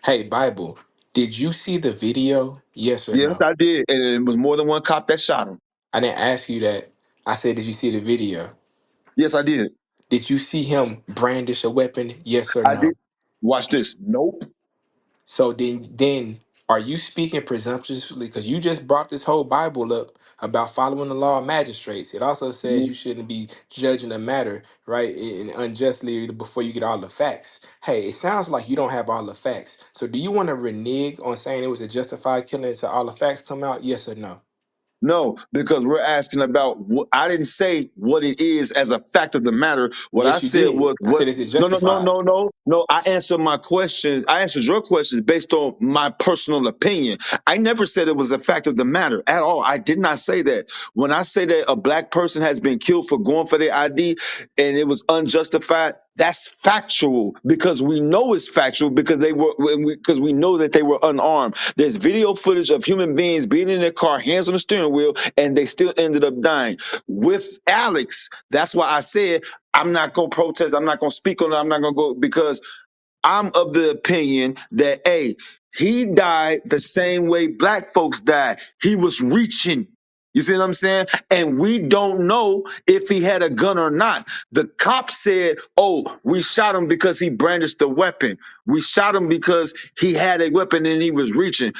Hey, Bible, did you see the video? Yes or Yes, no? I did. And it was more than one cop that shot him. I didn't ask you that. I said, did you see the video? Yes, I did. Did you see him brandish a weapon? Yes or I did. no? Watch this. Nope. So then are you speaking presumptuously? Because you just brought this whole Bible up about following the law of magistrates. It also says you shouldn't be judging a matter, right, unjustly before you get all the facts. Hey, it sounds like you don't have all the facts. So do you want to renege on saying it was a justified killing until all the facts come out? Yes or no? No, because we're asking about what I didn't say what it is as a fact of the matter. What I Yes, you said did. was I what. said, is it No, no, no, justified? no, no, no. I answered my questions. I answered your questions based on my personal opinion. I never said it was a fact of the matter at all. I did not say that. When I say that a black person has been killed for going for their ID and it was unjustified, that's factual because we know it's factual because they were because we know that they were unarmed. There's video footage of human beings being in their car, hands on the steering wheel, and they still ended up dying. With Alex, that's why I said I'm not gonna protest. I'm not gonna speak on it. I'm not gonna go because I'm of the opinion that he died the same way black folks died. He was reaching. You see what I'm saying? And we don't know if he had a gun or not. The cop said, "Oh, we shot him because he brandished a weapon. We shot him because he had a weapon and he was reaching."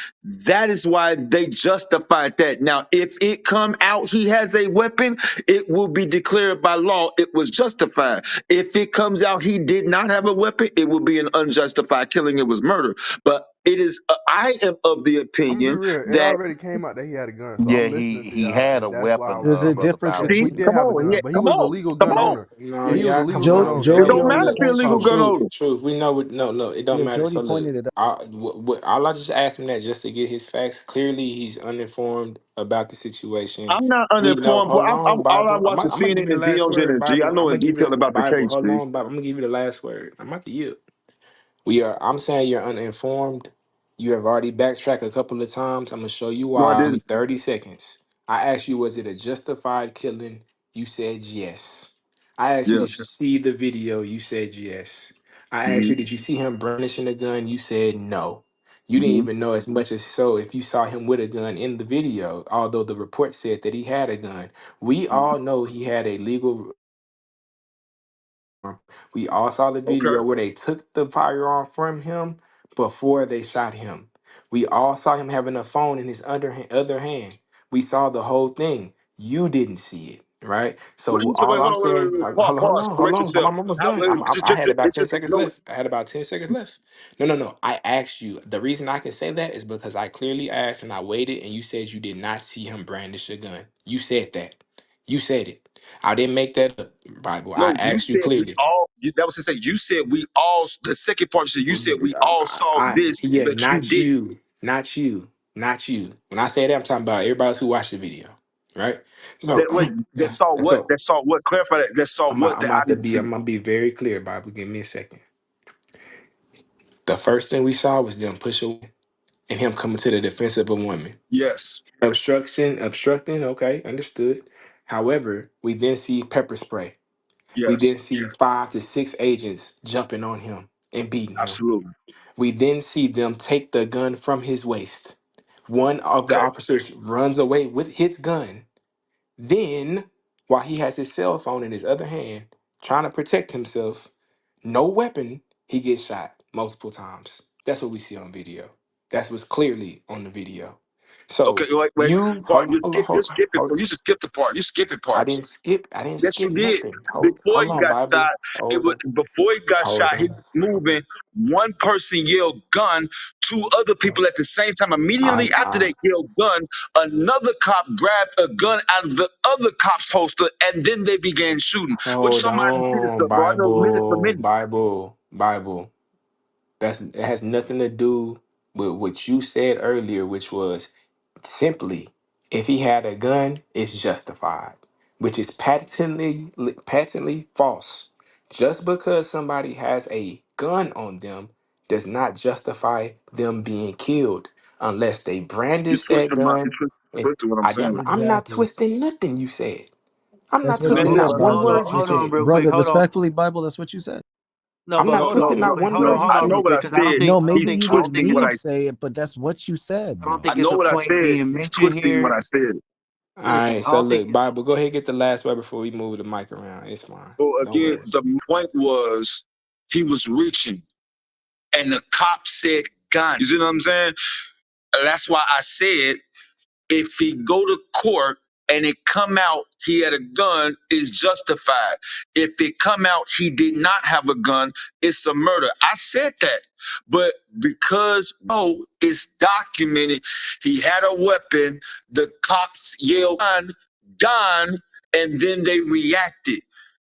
That is why they justified that. Now, if it come out he has a weapon, it will be declared by law it was justified. If it comes out he did not have a weapon, it will be an unjustified killing. It was murder. But it is. I am of the I'm gonna be opinion real. It that already came out that he had a gun, so Yeah, I'm listening to he y'all, had a and that's why I weapon, was There's a brother difference yeah, Bow. see, he between did come have a on, yeah, gun, but he come was a on, legal come gun on. owner. No, Yeah, he was a yeah, legal come gun on. owner. It No, don't no, matter if look. you're a No, legal gun truth, holder. truth. We know. No, it don't yeah, matter. Jody So look, pointed it out. all I just asked him that just to get his facts. Clearly, he's uninformed about the situation. I'm not We know. uninformed, but Hold on, all I Bible. watch is I'm gonna give CNN you the and last GOJ word, and G. I Bible. I'm know gonna in give detail you about the Bible. case, Hold G. on, Bible. I'm gonna give you the last word. I'm about to you. We are. I'm saying you're uninformed. You have already backtracked a couple of times. I'm gonna show you No, I why. didn't. 30 seconds. I asked you, was it a justified killing? You said yes. I asked you, did you Yes. see the video? You said yes. I asked Hmm. you, did you see him brandishing a gun? You said no. You didn't Hmm. even know as much as so if you saw him with a gun in the video, although the report said that he had a gun. We all know he had a legal. We all saw the Okay. video where they took the firearm from him before they shot him. We all saw him having a phone in his other hand. We saw the whole thing. You didn't see it, right? What do So you say? Wait, all hold I'm on, wait, saying, wait, wait. hold Correct on, yourself. I'm almost How, done. I had about 10 seconds no, left. I had about 10 seconds left. No. I asked you. The reason I can say that is because I clearly asked and I waited, and you said you did not see him brandish a gun. You said that. You said it. I didn't make that up, Bible. I no, you asked you said we clearly. all, that was to say, you said we all, the second part, you said we all saw this, Yeah, but you not didn't. you, not you, not you. When I say that, I'm talking about everybody else who watched the video, right? So, That, wait, that saw what? so That saw what? Clarify that. That saw what I'm that I about to didn't be, see. I'm gonna be very clear, Bible. Give me a second. The first thing we saw was them push away and him coming to the defense of a woman. Yes, Obstructing. Okay, understood. However, we then see pepper spray. We then yes, see 5 to 6 agents jumping on him and beating him. absolutely. We then see them take the gun from his waist. One of the Okay, officers runs away with his gun. Then, while he has his cell phone in his other hand, trying to protect himself, no weapon, he gets shot multiple times. That's what we see on video. That's what's clearly on the video. okay, So wait. you Part hold on, you hold on, skip, you hold on. skip it. Hold on. You just skip the part. You skipping parts. I didn't Yes, you skip did. nothing. Before Hold he on, got Bible. shot, it Hold was on. before he got Hold shot. He on. was moving. One person yelled "gun." Two other people at the same time. Immediately after I they yelled "gun," another cop grabbed a gun out of the other cop's holster, and then they began shooting. Which hold somebody see this on, stuff, bro? I know minute for Bible, minute. Bible, Bible. That's it has nothing to do with what you said earlier, which was simply if he had a gun, it's justified, which is patently false. Just because somebody has a gun on them does not justify them being killed unless they You brandish that twisting my, you gun. And twisting what I'm saying. I'm not Exactly. tting nothing you said. I'm That's not what No, you twisting no, did, not but one brother. hold on, word That's you what hold you on, said. said. real quick. Brother, Hold on. respectfully, Bible, that's what you said. No, I'm no, not hold on. twisting No, not one hold on, word you hold I on, know said. what I because said. I don't He's think he's I you don't was twisting think what it's I. a I say it, but that's what you said, I don't though. think it's know a what I point said. being He's mentioned twisting what here. I said. All Listen, right, I so don't think look, Bible, go ahead and get the last word before we move the mic around. It's fine. So Don't again, worry. the point was he was reaching, and the cop said gun. You see what I'm saying? That's why I said if he go to court and it come out he had a gun, is justified. If it come out he did not have a gun, it's a murder. I said that. But because no, it's documented, he had a weapon, the cops yelled gun, and then they reacted.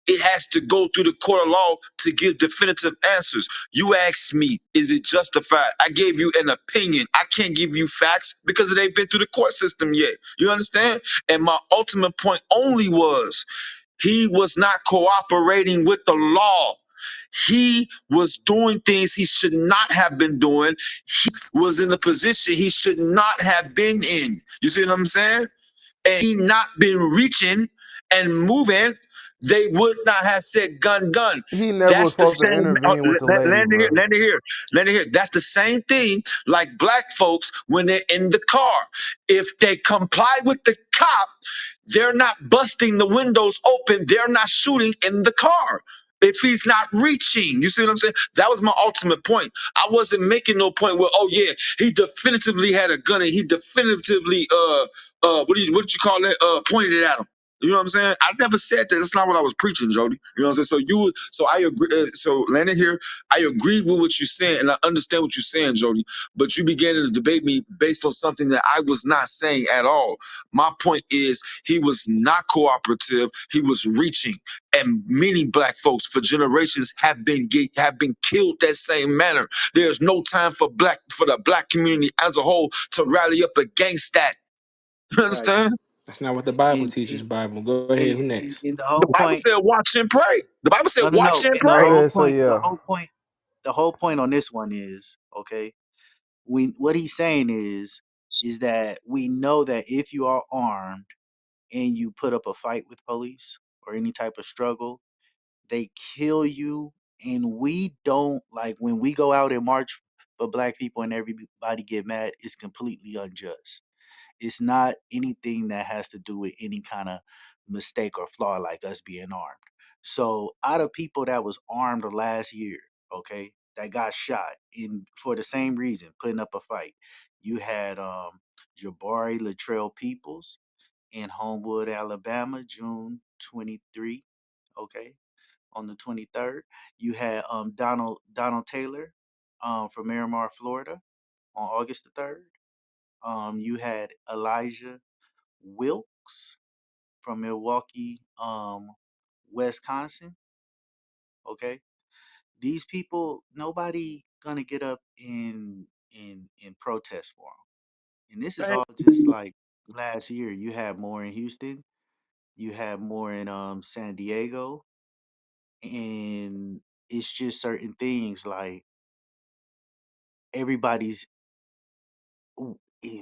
It has to go through the court of law to give definitive answers. You asked me, is it justified? I gave you an opinion. I can't give you facts because it ain't been through the court system yet. You understand? And my ultimate point only was he was not cooperating with the law. He was doing things he should not have been doing. Was in a position he should not have been in. You see what I'm saying? And he not been reaching and moving, they would not have said gun, gun. He never was That's the supposed to same. intervene with the lady, Land here, bro. land here, land here. That's the same thing like black folks when they're in the car. If they comply with the cop, they're not busting the windows open. They're not shooting in the car. If he's not reaching, you see what I'm saying? That was my ultimate point. I wasn't making no point where, oh yeah, he definitively had a gun and he definitively what did you call that? Pointed it at him. You know what I'm saying? I never said that. That's not what I was preaching, Jody. You know what I'm saying? So I agree. So landing here, I agree with what you're saying, and I understand what you're saying, Jody. But you began to debate me based on something that I was not saying at all. My point is, he was not cooperative. He was reaching, and many black folks for generations have been killed that same manner. There's no time for the black community as a whole to rally up against that. You right. understand? That's not what the Bible And teaches, Bible. Go ahead, who next? in the The whole Bible point, said, watch and pray. The Bible said, no, no, watch no. and And the pray. whole Okay, so point, yeah. the whole point on this one is okay. We what he's saying is that we know that if you are armed and you put up a fight with police or any type of struggle, they kill you. And we don't like when we go out and march for black people and everybody get mad, it's completely unjust. It's not anything that has to do with any kind of mistake or flaw like us being armed. So out of people that was armed last year, okay, that got shot. in for the same reason, putting up a fight. You had Jabari Latrell Peoples in Homewood, Alabama, June 23. Okay, on the 23rd. You had Donald Taylor from Miramar, Florida, on August the 3rd. You had Elijah Wilkes from Milwaukee, Wisconsin. Okay, these people, nobody gonna get up in protest for them. And this is Hey, all just like last year. You had more in Houston, you had more in San Diego, and it's just certain things like everybody's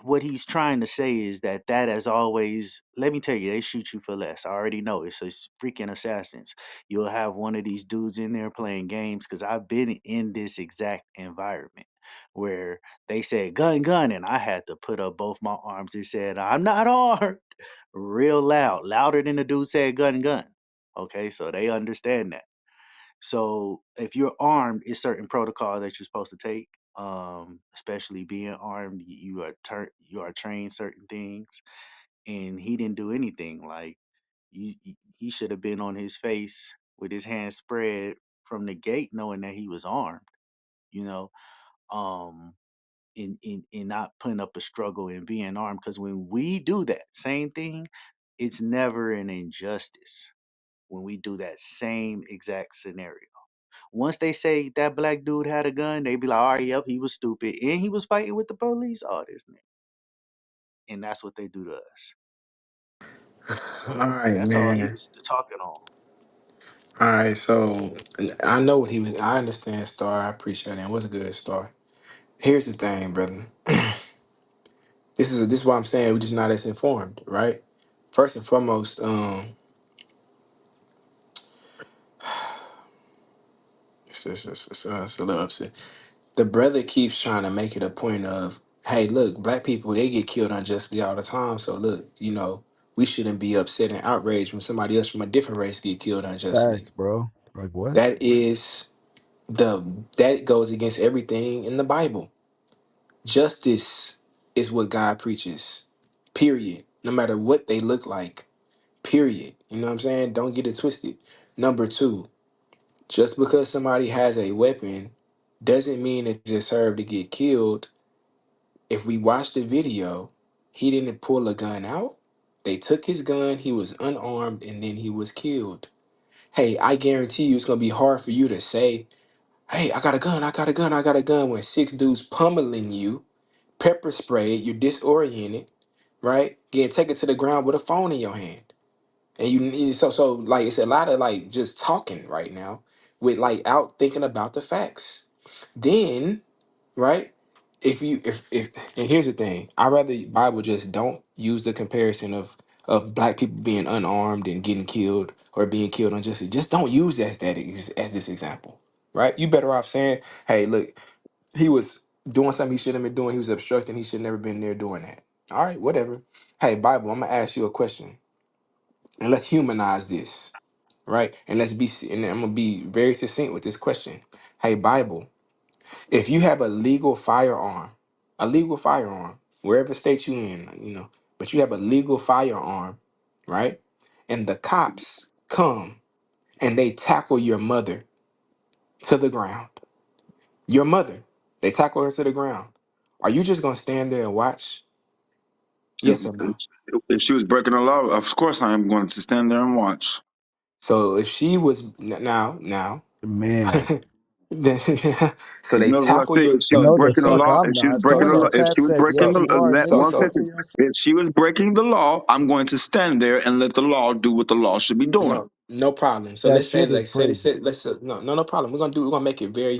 what he's trying to say is that that has always, let me tell you, they shoot you for less. I already know it's freaking assassins. You'll have one of these dudes in there playing games because I've been in this exact environment where they said gun gun and I had to put up both my arms and said I'm not armed real loud, louder than the dude said gun gun. Okay, so they understand that. So if you're armed, it's certain protocol that you're supposed to take. Especially being armed, you are trained certain things, and he didn't do anything. Like he should have been on his face with his hands spread from the gate, knowing that he was armed. You know, um, in not putting up a struggle and being armed. Because when we do that same thing, it's never an injustice. When we do that same exact scenario. Once they say that black dude had a gun, they be like, all right, yep, he was stupid. And he was fighting with the police. Oh, this nigga. And that's what they do to us. All So right, that's all he man. was talking on. All right, so I know what he was. I understand, Star. I appreciate it. It was a good Star. Here's the thing, brother. This is why I'm saying we're just not as informed, right? First and foremost, it's a little upset. The brother keeps trying to make it a point of, hey, look, black people they get killed unjustly all the time. So look, we shouldn't be upset and outraged when somebody else from a different race get killed unjustly. Facts, bro. Like what? That is the that goes against everything in the Bible. Justice is what God preaches. Period. No matter what they look like. Period. You know what I'm saying? Don't get it twisted. Number two, just because somebody has a weapon doesn't mean that they deserve to get killed. If we watch the video, he didn't pull a gun out. They took his gun, he was unarmed, and then he was killed. Hey, I guarantee you it's gonna be hard for you to say, hey, I got a gun, I got a gun, I got a gun when six dudes pummeling you, pepper sprayed, you're disoriented, right? Getting taken to the ground with a phone in your hand. And so like it's a lot of like just talking right now with like out thinking about the facts. Then, right? If and here's the thing, I rather Bible just don't use the comparison of black people being unarmed and getting killed or being killed unjustly. Just don't use as this example, right? You better off saying, hey, look, he was doing something he shouldn't have been doing. He was obstructing. He should never been there doing that. All right, whatever. Hey, Bible, I'm gonna ask you a question, and let's humanize this, right? And and I'm gonna be very succinct with this question. Hey, Bible, if you have a legal firearm, wherever state you in, but you have a legal firearm, right? And the cops come and they tackle your mother to the ground. Your mother, they tackle her to the ground. Are you just gonna stand there and watch? if, Yes or no? if she was breaking the law, of course I am going to stand there and watch. So if she was now, Man. then, so You they know what I tackle say? your If she was No, the breaking the fuck law, I'm if she was not. so breaking Someone the in law, the so if chat she was said, breaking yes, so the you are. that Then so one yes, so sentence, yes. if she was breaking the law, I'm going to stand there and let the law do what the law should be doing. no problem. So That let's say shit like is say free. this let's no problem. We're gonna make it very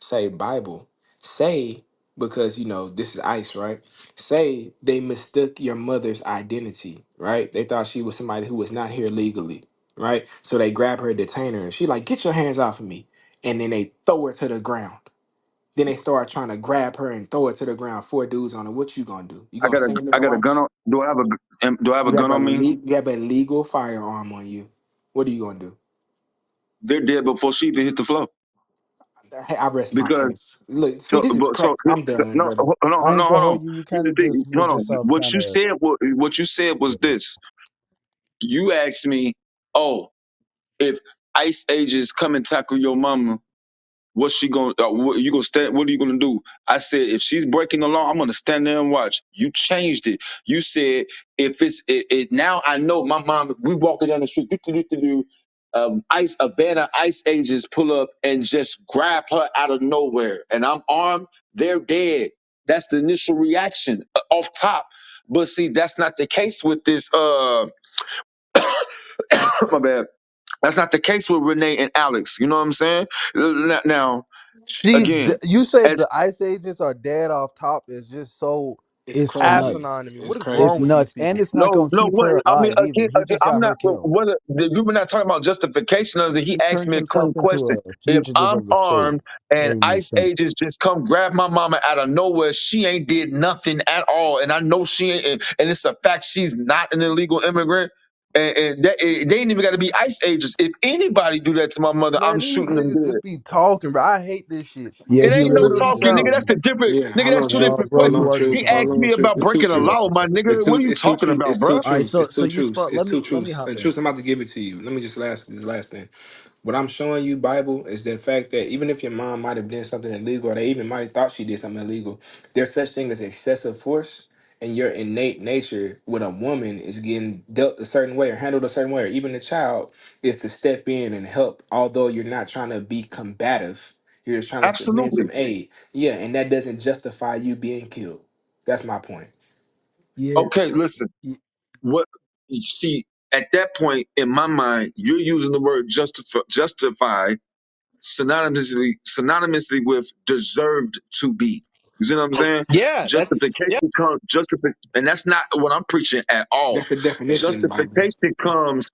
say Bible. Say because this is ice, right? Say they mistook your mother's identity, right? They thought she was somebody who was not here legally, right? So they grab her, detain her, and she like, get your hands off of me. And then they throw her to the ground. Then they start trying to grab her and throw her to the ground. Four dudes on her. What you gonna do? You gonna stand there I and got a gun watch? on. Do I have a gun on me? You have a legal firearm on you. What are you gonna do? They're dead before she even hit the floor. I rest my because case. Look, see, so this is but crap. so I'm done, no brother. I ain't gonna hold on. hold you. You Here's kind the of thing. just made Hold on. yourself kind of. What you said was this. You asked me, oh, if Ice Ages come and tackle your mama, what's she going? What, you gonna stand? What are you gonna do? I said, if she's breaking the law, I'm gonna stand there and watch. You changed it. You said, if it's now, I know my mom. We walking down the street, ice a van of Ice Ages pull up and just grab her out of nowhere, and I'm armed. They're dead. That's the initial reaction off top. But see, that's not the case with this. My bad. That's not the case with Renee and Alex. You know what I'm saying? Now, again, You say as the ice agents are dead off top is just so It's It's crazy. nuts. asinine to me. It's What is It's wrong with crazy. these nuts, and people? it's not no, gonna no. keep What her I mean, alive either. He again, just I'm got not. her killed. You were not talking about justification of it. He He asked turned me a himself clean into question. a If fugitive I'm of the state. armed and Made no ICE sense. agents just come grab my mama out of nowhere, she ain't did nothing at all, and I know she ain't, and it's a fact she's not an illegal immigrant. And that, they ain't even got to be ICE agents. If anybody do that to my mother, I'm Man, these shooting them niggas dead. just be talking, bro. I hate this shit. Yeah, It It he ain't no really literally is. talking, nigga. sounds That's the different, Yeah, nigga. hold That's on, two truth. No, different bro, Hold questions. you on, are truth. He just Hold asked on, me truth. about It's two breaking a law, truths. my nigga. What are you It's two talking truths. about, It's two bro? all right. truths. It's So two you truths. spot. It's two Let me truths. hop And in. truth, I'm about to give it to you. Let me just this last thing. What I'm showing you, Bible, is the fact that even if your mom might have done something illegal, or they even might have thought she did something illegal, there's such thing as excessive force, and your innate nature with a woman is getting dealt a certain way or handled a certain way, or even a child is to step in and help, although you're not trying to be combative. You're just trying to lend Absolutely. some aid. Yeah, and that doesn't justify you being killed. That's my point. Yeah. Okay, listen. What you see at that point in my mind, you're using the word justify synonymously with deserved to be. You see what I'm saying? Yeah, that's yeah. Justification comes and that's not what I'm preaching at all. That's the definition, Bible. Justification comes.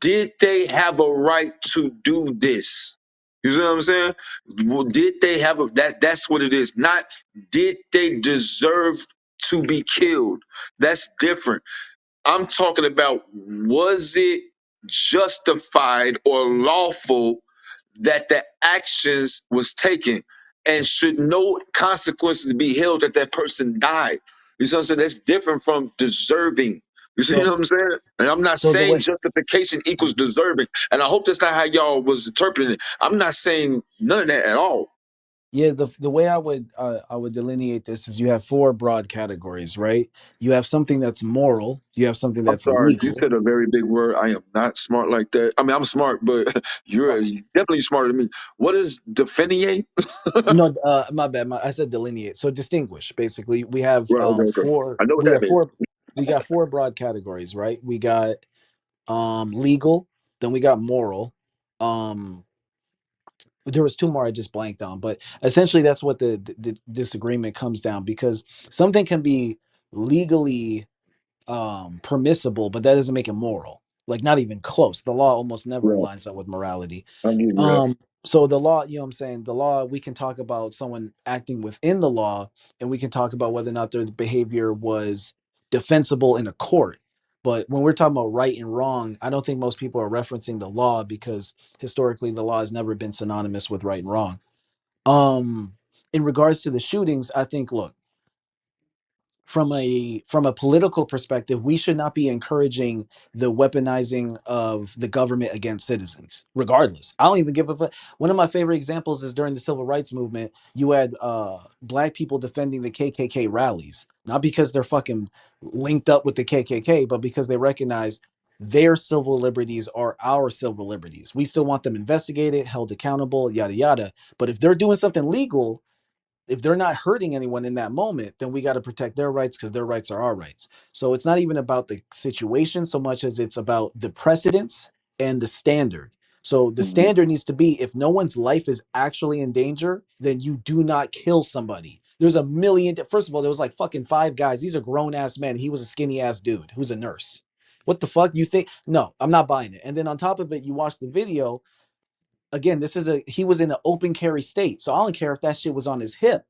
Did they have a right to do this? You see what I'm saying? Did they have a that? That's what it is. Not did they deserve to be killed? That's different. I'm talking about was it justified or lawful that the actions was taken and should no consequences be held that that person died. You see what I'm saying? That's different from deserving. You see So what I'm saying? And I'm not so the saying way. justification equals deserving. And I hope that's not how y'all was interpreting it. I'm not saying none of that at all. Yeah, the way I would delineate this is you have four broad categories, right? You have something that's moral, you have something I'm that's sorry, you legal. said a very big word. I am not smart like that. I mean, I'm smart, but you're definitely smarter than me. What is delineate? No, my bad. I said delineate. So distinguish. Basically, we have Right, okay, okay. four. I know what We that have means. four. We got four broad categories, right? We got legal, then we got moral. Um, there was two more I just blanked on, but essentially that's what the disagreement comes down because something can be legally permissible, but that doesn't make it moral. Like not even close. The law almost never Right, lines up with morality. I'll give you that. So the law, you know what I'm saying? The law, we can talk about someone acting within the law, and we can talk about whether or not their behavior was defensible in a court. But when we're talking about right and wrong, I don't think most people are referencing the law because historically the law has never been synonymous with right and wrong. Um, in regards to the shootings, I think look, from a political perspective, we should not be encouraging the weaponizing of the government against citizens, regardless. I don't even give a fuck. One of my favorite examples is during the civil rights movement, you had black people defending the KKK rallies, not because they're fucking linked up with the KKK, but because they recognize their civil liberties are our civil liberties. We still want them investigated, held accountable, yada yada. But if they're doing something legal, if they're not hurting anyone in that moment, then we got to protect their rights because their rights are our rights. So it's not even about the situation so much as it's about the precedence and the standard. So the Mhm. standard needs to be if no one's life is actually in danger, then you do not kill somebody. There's a million. First of all, there was like fucking five guys. These are grown ass men. He was a skinny ass dude who's a nurse. What the fuck? You think? No, I'm not buying it. And then on top of it, you watch the video again, he was in an open carry state. So I don't care if that shit was on his hip.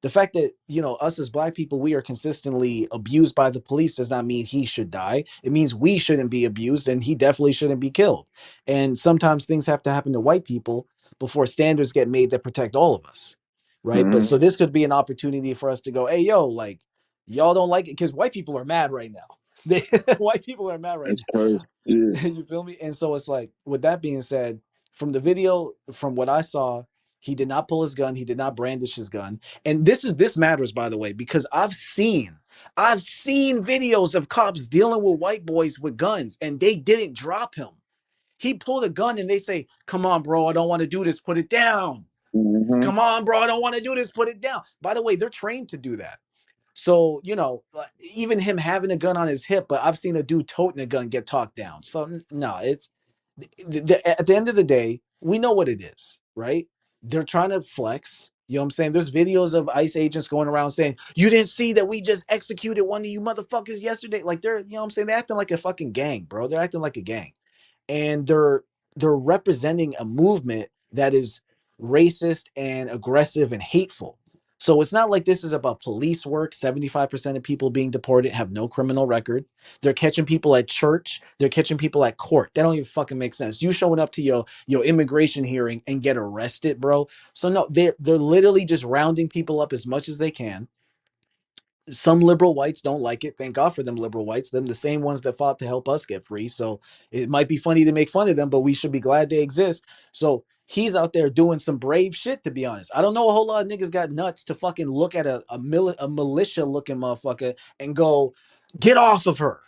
The fact that, us as black people, we are consistently abused by the police does not mean he should die. It means we shouldn't be abused and he definitely shouldn't be killed. And sometimes things have to happen to white people before standards get made that protect all of us, right? But Hmm. so this could be an opportunity for us to go, hey, yo, like y'all don't like it because white people are mad right now. They, white people are mad right That's crazy. Yeah. now. You feel me? And so it's like, with that being said, from the video, from what I saw, he did not pull his gun. He did not brandish his gun. And this matters, by the way, because I've seen videos of cops dealing with white boys with guns, and they didn't drop him. He pulled a gun, and they say, "Come on, bro, I don't want to do this. Put it down. Hmm. Come on, bro, I don't want to do this. Put it down." By the way, they're trained to do that. So, even him having a gun on his hip, but I've seen a dude toting a gun get talked down. So, no, it's at the end of the day, we know what it is, right? They're trying to flex. You know what I'm saying? There's videos of ICE agents going around saying, "You didn't see that we just executed one of you motherfuckers yesterday." Like they're, you know what I'm saying? They're acting like a fucking gang, bro. They're acting like a gang. And they're representing a movement that is racist and aggressive and hateful. So it's not like this is about police work. 75% of people being deported have no criminal record. They're catching people at church. They're catching people at court. That don't even fucking make sense. You showing up to your immigration hearing and get arrested, bro. So no, they're literally just rounding people up as much as they can. Some liberal whites don't like it. Thank God for them liberal whites, them the same ones that fought to help us get free. So it might be funny to make fun of them, but we should be glad they exist. So he's out there doing some brave shit, to be honest. I don't know a whole lot of niggas got nuts to fucking look at a militia looking motherfucker and go, get off of her.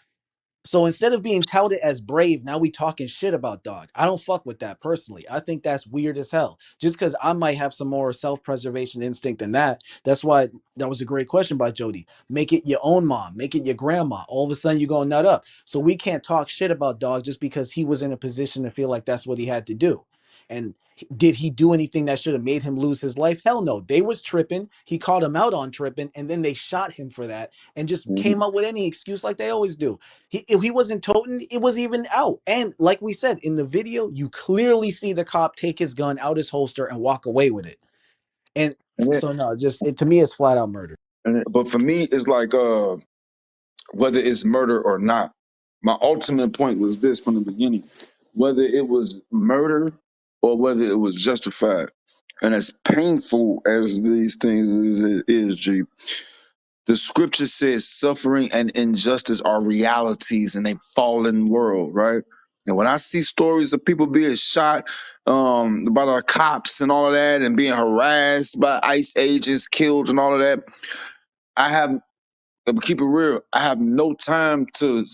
So instead of being touted as brave, now we talking shit about dog. I don't fuck with that personally. I think that's weird as hell. Just because I might have some more self-preservation instinct than that. That's why that was a great question by Jody. Make it your own mom, make it your grandma. All of a sudden you go nut up. So we can't talk shit about dog just because he was in a position to feel like that's what he had to do. And did he do anything that should have made him lose his life? Hell no. They was tripping. He called him out on tripping, and then they shot him for that and just Hmm. came up with any excuse like they always do. If he wasn't toting, it was even out. And like we said in the video, you clearly see the cop take his gun out his holster and walk away with it. And so no, just to me, it's flat out murder. But for me, it's like whether it's murder or not. My ultimate point was this from the beginning: whether it was murder or whether it was justified. And as painful as these things is, G, the scripture says suffering and injustice are realities in a fallen world, right? And when I see stories of people being shot by the cops and all of that, and being harassed by ICE agents, killed and all of that, I have keep it real. I have no time to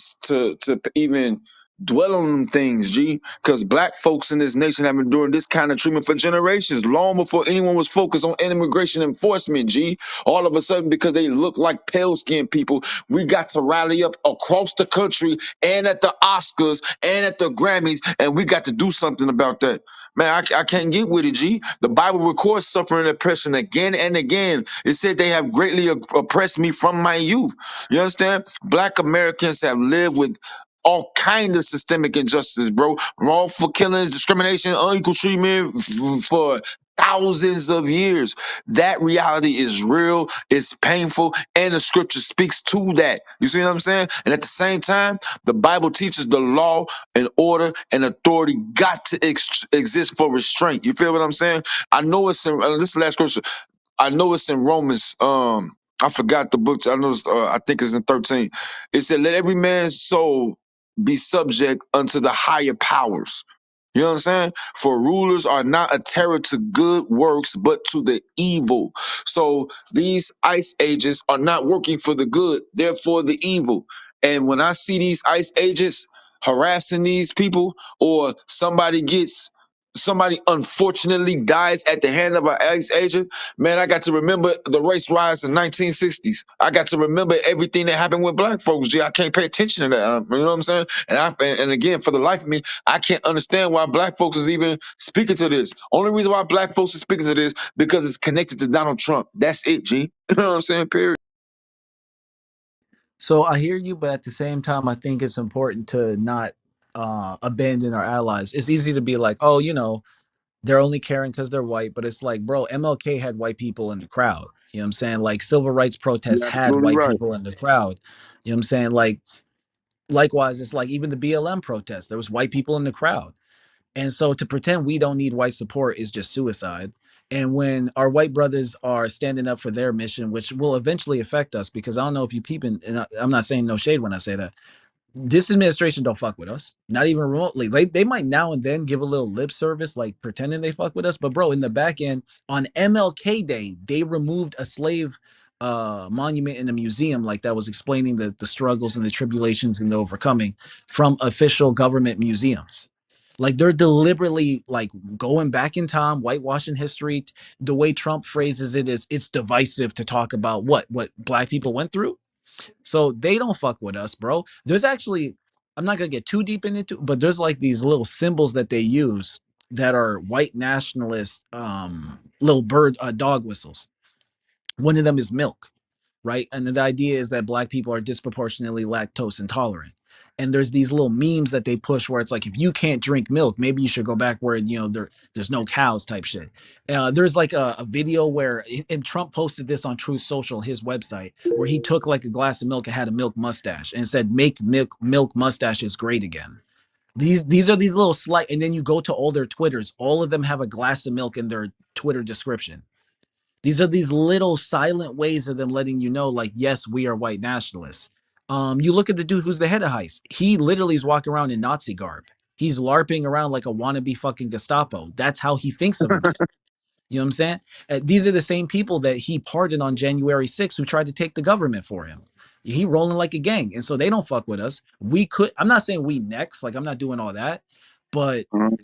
even dwell on them things, G. Because black folks in this nation have been doing this kind of treatment for generations, long before anyone was focused on immigration enforcement, G. All of a sudden, because they look like pale skinned people, we got to rally up across the country and at the Oscars and at the Grammys, and we got to do something about that. Man, I can't get with it, G. The Bible records suffering and oppression again and again. It said they have greatly oppressed me from my youth. You understand? Black Americans have lived with all kind of systemic injustice, bro. Wrongful killings, discrimination, unequal treatment for thousands of years. That reality is real, it's painful, and the scripture speaks to that. You see what I'm saying? And at the same time, the Bible teaches the law and order and authority got to exist for restraint. You feel what I'm saying? I know it's in this is the last scripture. I know it's in Romans. I forgot the book. I know. I think it's in 13. It said, "Let every man's soul be subject unto the higher powers." You know what I'm saying? For rulers are not a terror to good works, but to the evil. So these ICE agents are not working for the good; they're for the evil. And when I see these ICE agents harassing these people, or somebody unfortunately dies at the hand of an ICE agent, man, I got to remember the race riots in 1960s. I got to remember everything that happened with black folks. G, I can't pay attention to that. You know what I'm saying? And again, for the life of me, I can't understand why black folks is even speaking to this. Only reason why black folks are speaking to this because it's connected to Donald Trump. That's it, G. You know what I'm saying? Period. So I hear you, but at the same time, I think it's important to not abandon our allies. It's easy to be like, oh, they're only caring because they're white, but it's like, bro, MLK had white people in the crowd. You know what I'm saying? Like civil rights protests You're had absolutely white right. people in the crowd. You know what I'm saying? Like likewise, it's like even the BLM protests, there was white people in the crowd. And so to pretend we don't need white support is just suicide. And when our white brothers are standing up for their mission, which will eventually affect us, because I don't know if you peeping, and I'm not saying no shade when I say that, this administration don't fuck with us, not even remotely. They might now and then give a little lip service, like pretending they fuck with us, but bro, in the back end, on MLK Day, they removed a slave monument in a museum, like that was explaining the struggles and the tribulations and the overcoming, from official government museums. Like they're deliberately like going back in time, whitewashing history. The way Trump phrases it is, it's divisive to talk about what black people went through, so they don't fuck with us, bro. There's actually, I'm not gonna get too deep into, but there's like these little symbols that they use that are white nationalist, little bird, dog whistles. One of them is milk, right? And the idea is that black people are disproportionately lactose intolerant. And there's these little memes that they push where it's like, if you can't drink milk, maybe you should go back where there's no cows type shit. There's like a video where, and Trump posted this on Truth Social, his website, where he took like a glass of milk and had a milk mustache and said, "Make milk mustaches great again." These are these little slight, and then you go to all their Twitters, all of them have a glass of milk in their Twitter description. These are these little silent ways of them letting you know, like, yes, we are white nationalists. You look at the dude who's the head of Heist. He literally is walking around in Nazi garb. He's LARPing around like a wannabe fucking Gestapo. That's how he thinks of himself. You know what I'm saying? These are the same people that he pardoned on January 6th who tried to take the government for him. He rolling like a gang. And so they don't fuck with us. We could, I'm not saying we next, like I'm not doing all that, but Mhm.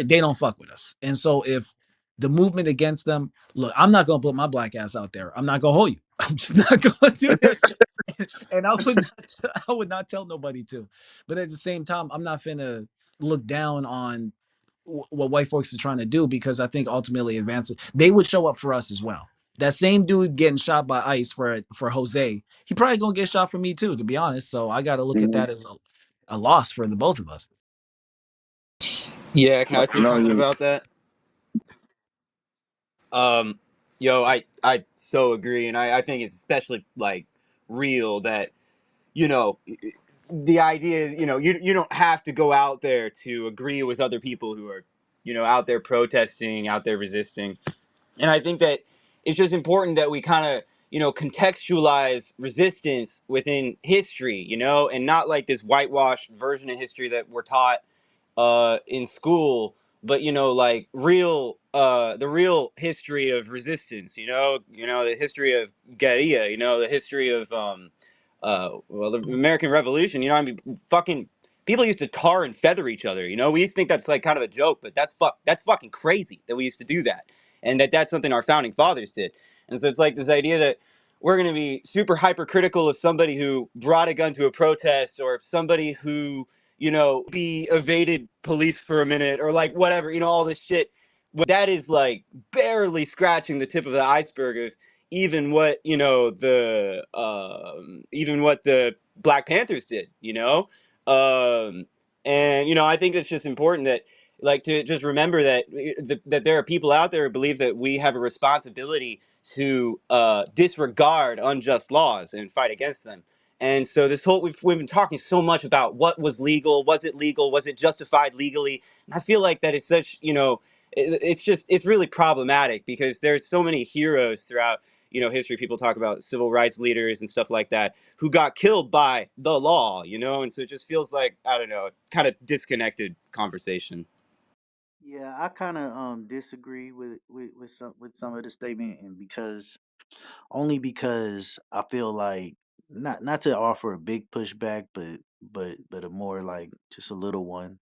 they don't fuck with us. And so if the movement against them, look, I'm not gonna put my black ass out there. I'm not gonna hold you. I'm just not gonna do that shit. And I would not tell nobody to. But at the same time, I'm not finna look down on what white folks are trying to do, because I think ultimately advancing, they would show up for us as well. That same dude getting shot by ICE for Jose, he probably gonna get shot for me too, to be honest. So I got to look at Mhm. that as a loss for the both of us. Yeah, can I say No, something you. about that? Um, I so agree, and I think it's especially like real that you know the idea is you don't have to go out there to agree with other people who are out there protesting, out there resisting, and I think that it's just important that we kind of contextualize resistance within history, and not like this whitewashed version of history that we're taught in school, but like real the real history of resistance, the history of guerrilla, the history of well, the American Revolution. I mean, fucking people used to tar and feather each other. We used to think that's like kind of a joke, but that's fucking crazy that we used to do that, and that's something our founding fathers did. And so it's like this idea that we're going to be super hypercritical of somebody who brought a gun to a protest, or if somebody who be evaded police for a minute, or like whatever, all this shit. That is like barely scratching the tip of the iceberg of even what, even what the Black Panthers did, and, I think it's just important that, like, to just remember that, that there are people out there who believe that we have a responsibility to disregard unjust laws and fight against them. And so this whole we've been talking so much about what was legal, was it justified legally? And I feel like that is such, it's really problematic because there's so many heroes throughout, history. People talk about civil rights leaders and stuff like that who got killed by the law, and so it just feels like, I don't know, kind of disconnected conversation. Yeah, I kind of disagree with some of the statement, and because only because I feel like, not to offer a big pushback, but a more like just a little one.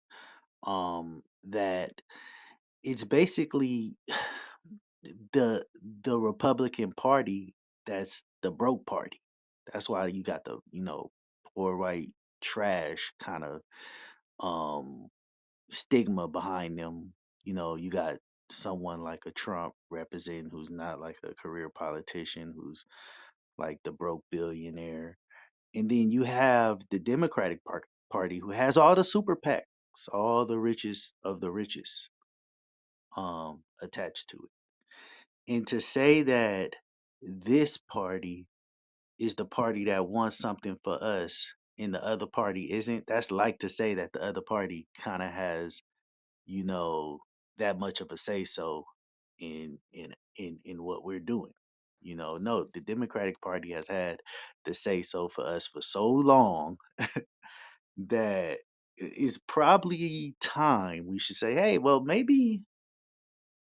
That it's basically the the Republican Party that's the broke party. That's why you got the poor white trash kind of um stigma behind them. You got someone like a Trump representing, who's not like a career politician, who's like the broke billionaire. And then you have the Democratic Party, who has all the super PACs, all the richest of the richest attached to it. And to say that this party is the party that wants something for us and the other party isn't, that's like to say that the other party kind of has you know, that much of a say so in what we're doing. You know, no, the Democratic Party has had the say so for us for so long that it's probably time we should say, hey, well, maybe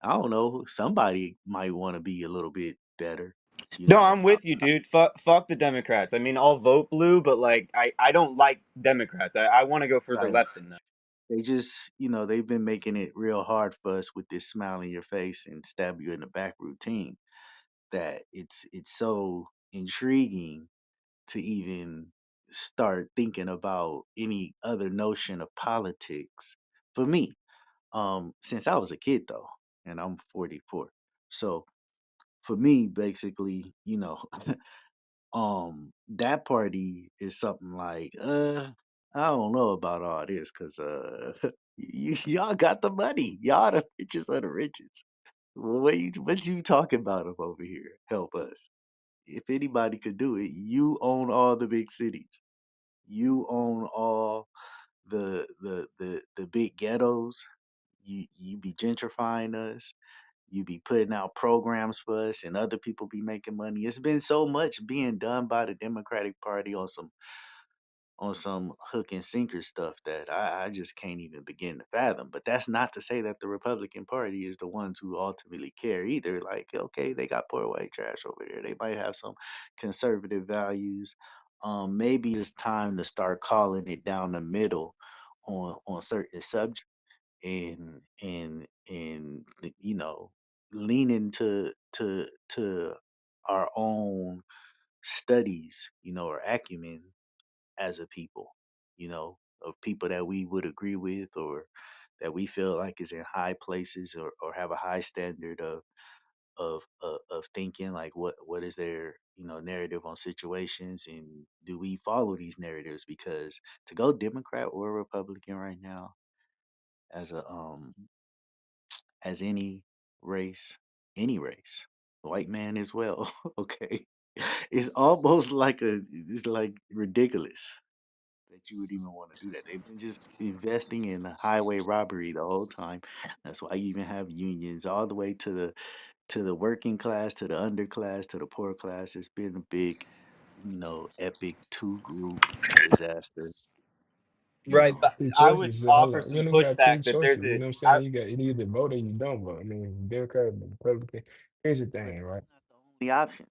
I don't know, somebody might want to be a little bit better. You No, know, I'm with you, dude. Fuck the Democrats. I mean, I'll vote blue, but like, I don't like Democrats. I want to go further I know left in them. they just, you know, they've been making it real hard for us with this smile in your face and stab you in the back routine that it's so intriguing to even start thinking about any other notion of politics for me. Since I was a kid though, and I'm 44. So for me, basically, you know, that party is something like, I don't know about all this because y'all got the money. Y'all the richest of the richest. What you talking about up over here? Help us. If anybody could do it, you own all the big cities. You own all the big ghettos. You be gentrifying us. You be putting out programs for us, and other people be making money. It's been so much being done by the Democratic Party on some hook and sinker stuff that I just can't even begin to fathom. But that's not to say that the Republican Party is the ones who ultimately care either. Like, okay, they got poor white trash over there. They might have some conservative values. Maybe it's time to start calling it down the middle on certain subjects and you know leaning to our own studies, you know, or acumen as a people, you know, of people that we would agree with or that we feel like is in high places or have a high standard of thinking like what is their, you know, narrative on situations, and do we follow these narratives? Because to go Democrat or Republican right now as a as any race, white man as well, okay, it's almost like it's like ridiculous that you would even want to do that. They've been just investing in highway robbery the whole time. That's why you even have unions all the way to the working class, to the underclass, to the poor class. It's been a big, you know, epic two group disaster, you Right, know. but Two I would choices. Hold offer on. You some only got two pushback that there's choices. You a. know what I'm I, saying? You either vote or you don't vote. I mean, Democrat, or Republican. Here's the But thing, right? that's not the only option.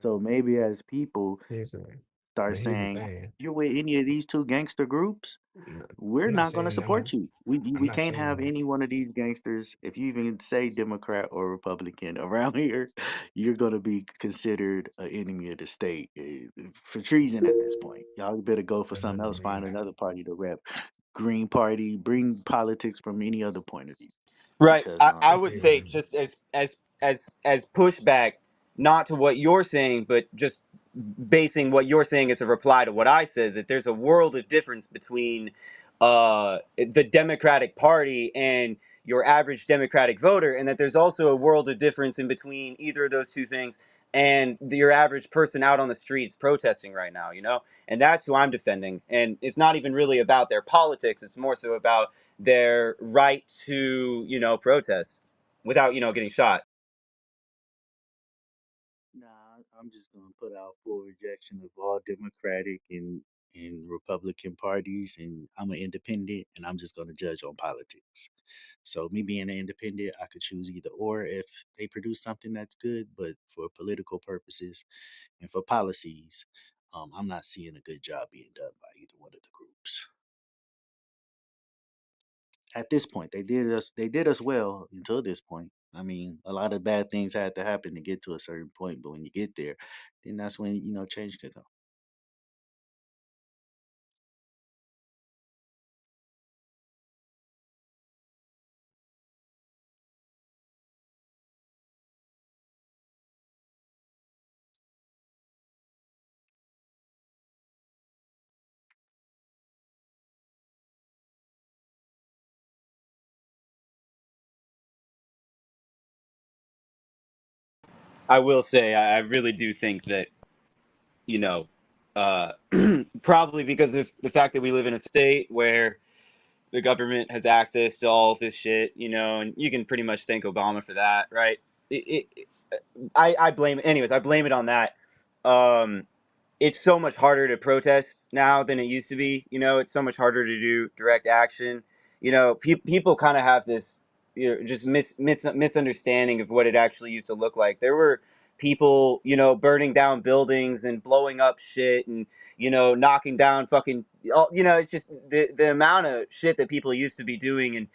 So maybe as people Here's the start but here's the saying, "Hey, thing. if you're with any of these two gangster groups, No, we're I'm not not going to saying support you. I'm We not can't have saying any one of these gangsters. If you even say Democrat or Republican around here, you're going to be considered an enemy of the state for treason at this point. Y'all better go for that something doesn't else. Find mean another party to rep. Green Party, bring politics from any other point of view. right, Because I would yeah, say just as pushback, not to what you're saying, but just basing what you're saying as a reply to what I said, that there's a world of difference between the Democratic Party and your average Democratic voter, and that there's also a world of difference in between either of those two things and your average person out on the streets protesting right now, you know? And that's who I'm defending. And it's not even really about their politics, it's more so about their right to, you know, protest without, you know, getting shot. nah, I'm just gonna put out full rejection of all Democratic and Republican parties, and I'm an independent, and I'm just gonna judge on politics. So me being an independent, I could choose either or if they produce something that's good, but for political purposes and for policies, I'm not seeing a good job being done by either one of the groups. At this point, they did us well until this point. I mean, a lot of bad things had to happen to get to a certain point, but when you get there, then that's when you know change could come. I will say, I really do think that, you know, uh, probably because of the fact that we live in a state where the government has access to all of this shit, you know, and you can pretty much thank Obama for that, right? I blame it. Anyways, I blame it on that. Um, it's so much harder to protest now than it used to be. You know, it's so much harder to do direct action. You know, people kind of have this, you know, just misunderstanding of what it actually used to look like. There were people, you know, burning down buildings and blowing up shit and, you know, knocking down fucking, you know, it's just the amount of shit that people used to be doing. And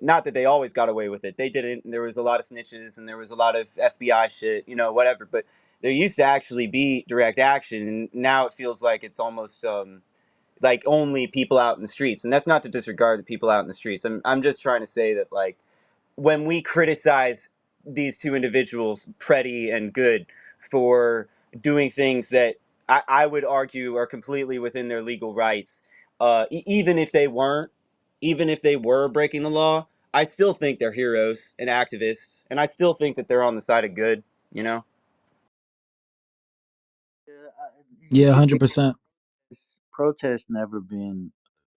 not that they always got away with it. They didn't. And there was a lot of snitches and there was a lot of FBI shit, you know, whatever. But there used to actually be direct action, and now it feels like it's almost like only people out in the streets. And that's not to disregard the people out in the streets. I'm just trying to say that, like, when we criticize these two individuals, Preddy and Good, for doing things that I would argue are completely within their legal rights, even if they weren't, even if they were breaking the law, I still think they're heroes and activists, and I still think that they're on the side of good. You know. Yeah, Yeah, 100%. protest never been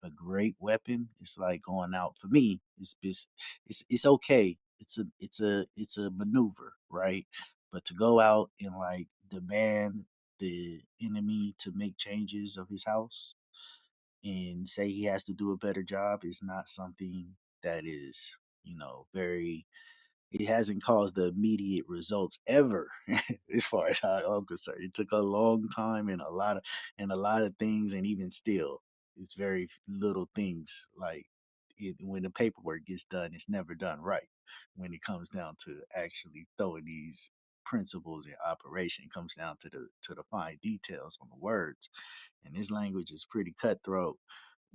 a great weapon. It's like going out for me. It's okay. It's a maneuver, right? But to go out and like demand the enemy to make changes of his house and say he has to do a better job is not something that is, very, it hasn't caused the immediate results ever, as far as how I'm concerned. It took a long time and a lot of things, and even still, it's very little things. Like when the paperwork gets done, it's never done right. When it comes down to actually throwing these principles in operation, it comes down to the fine details on the words. And this language is pretty cutthroat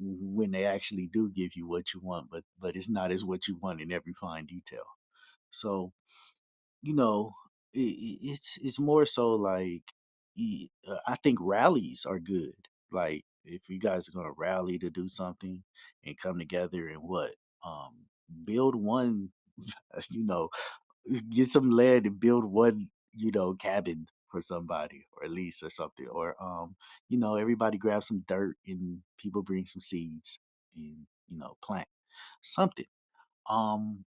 when they actually do give you what you want, but it's not as what you want in every fine detail. So, you know, it's more so like I think rallies are good. Like if you guys are gonna rally to do something and come together and um build one, you know, get some land and build one, cabin for somebody or at least or something. Or everybody grab some dirt and people bring some seeds and plant something. Um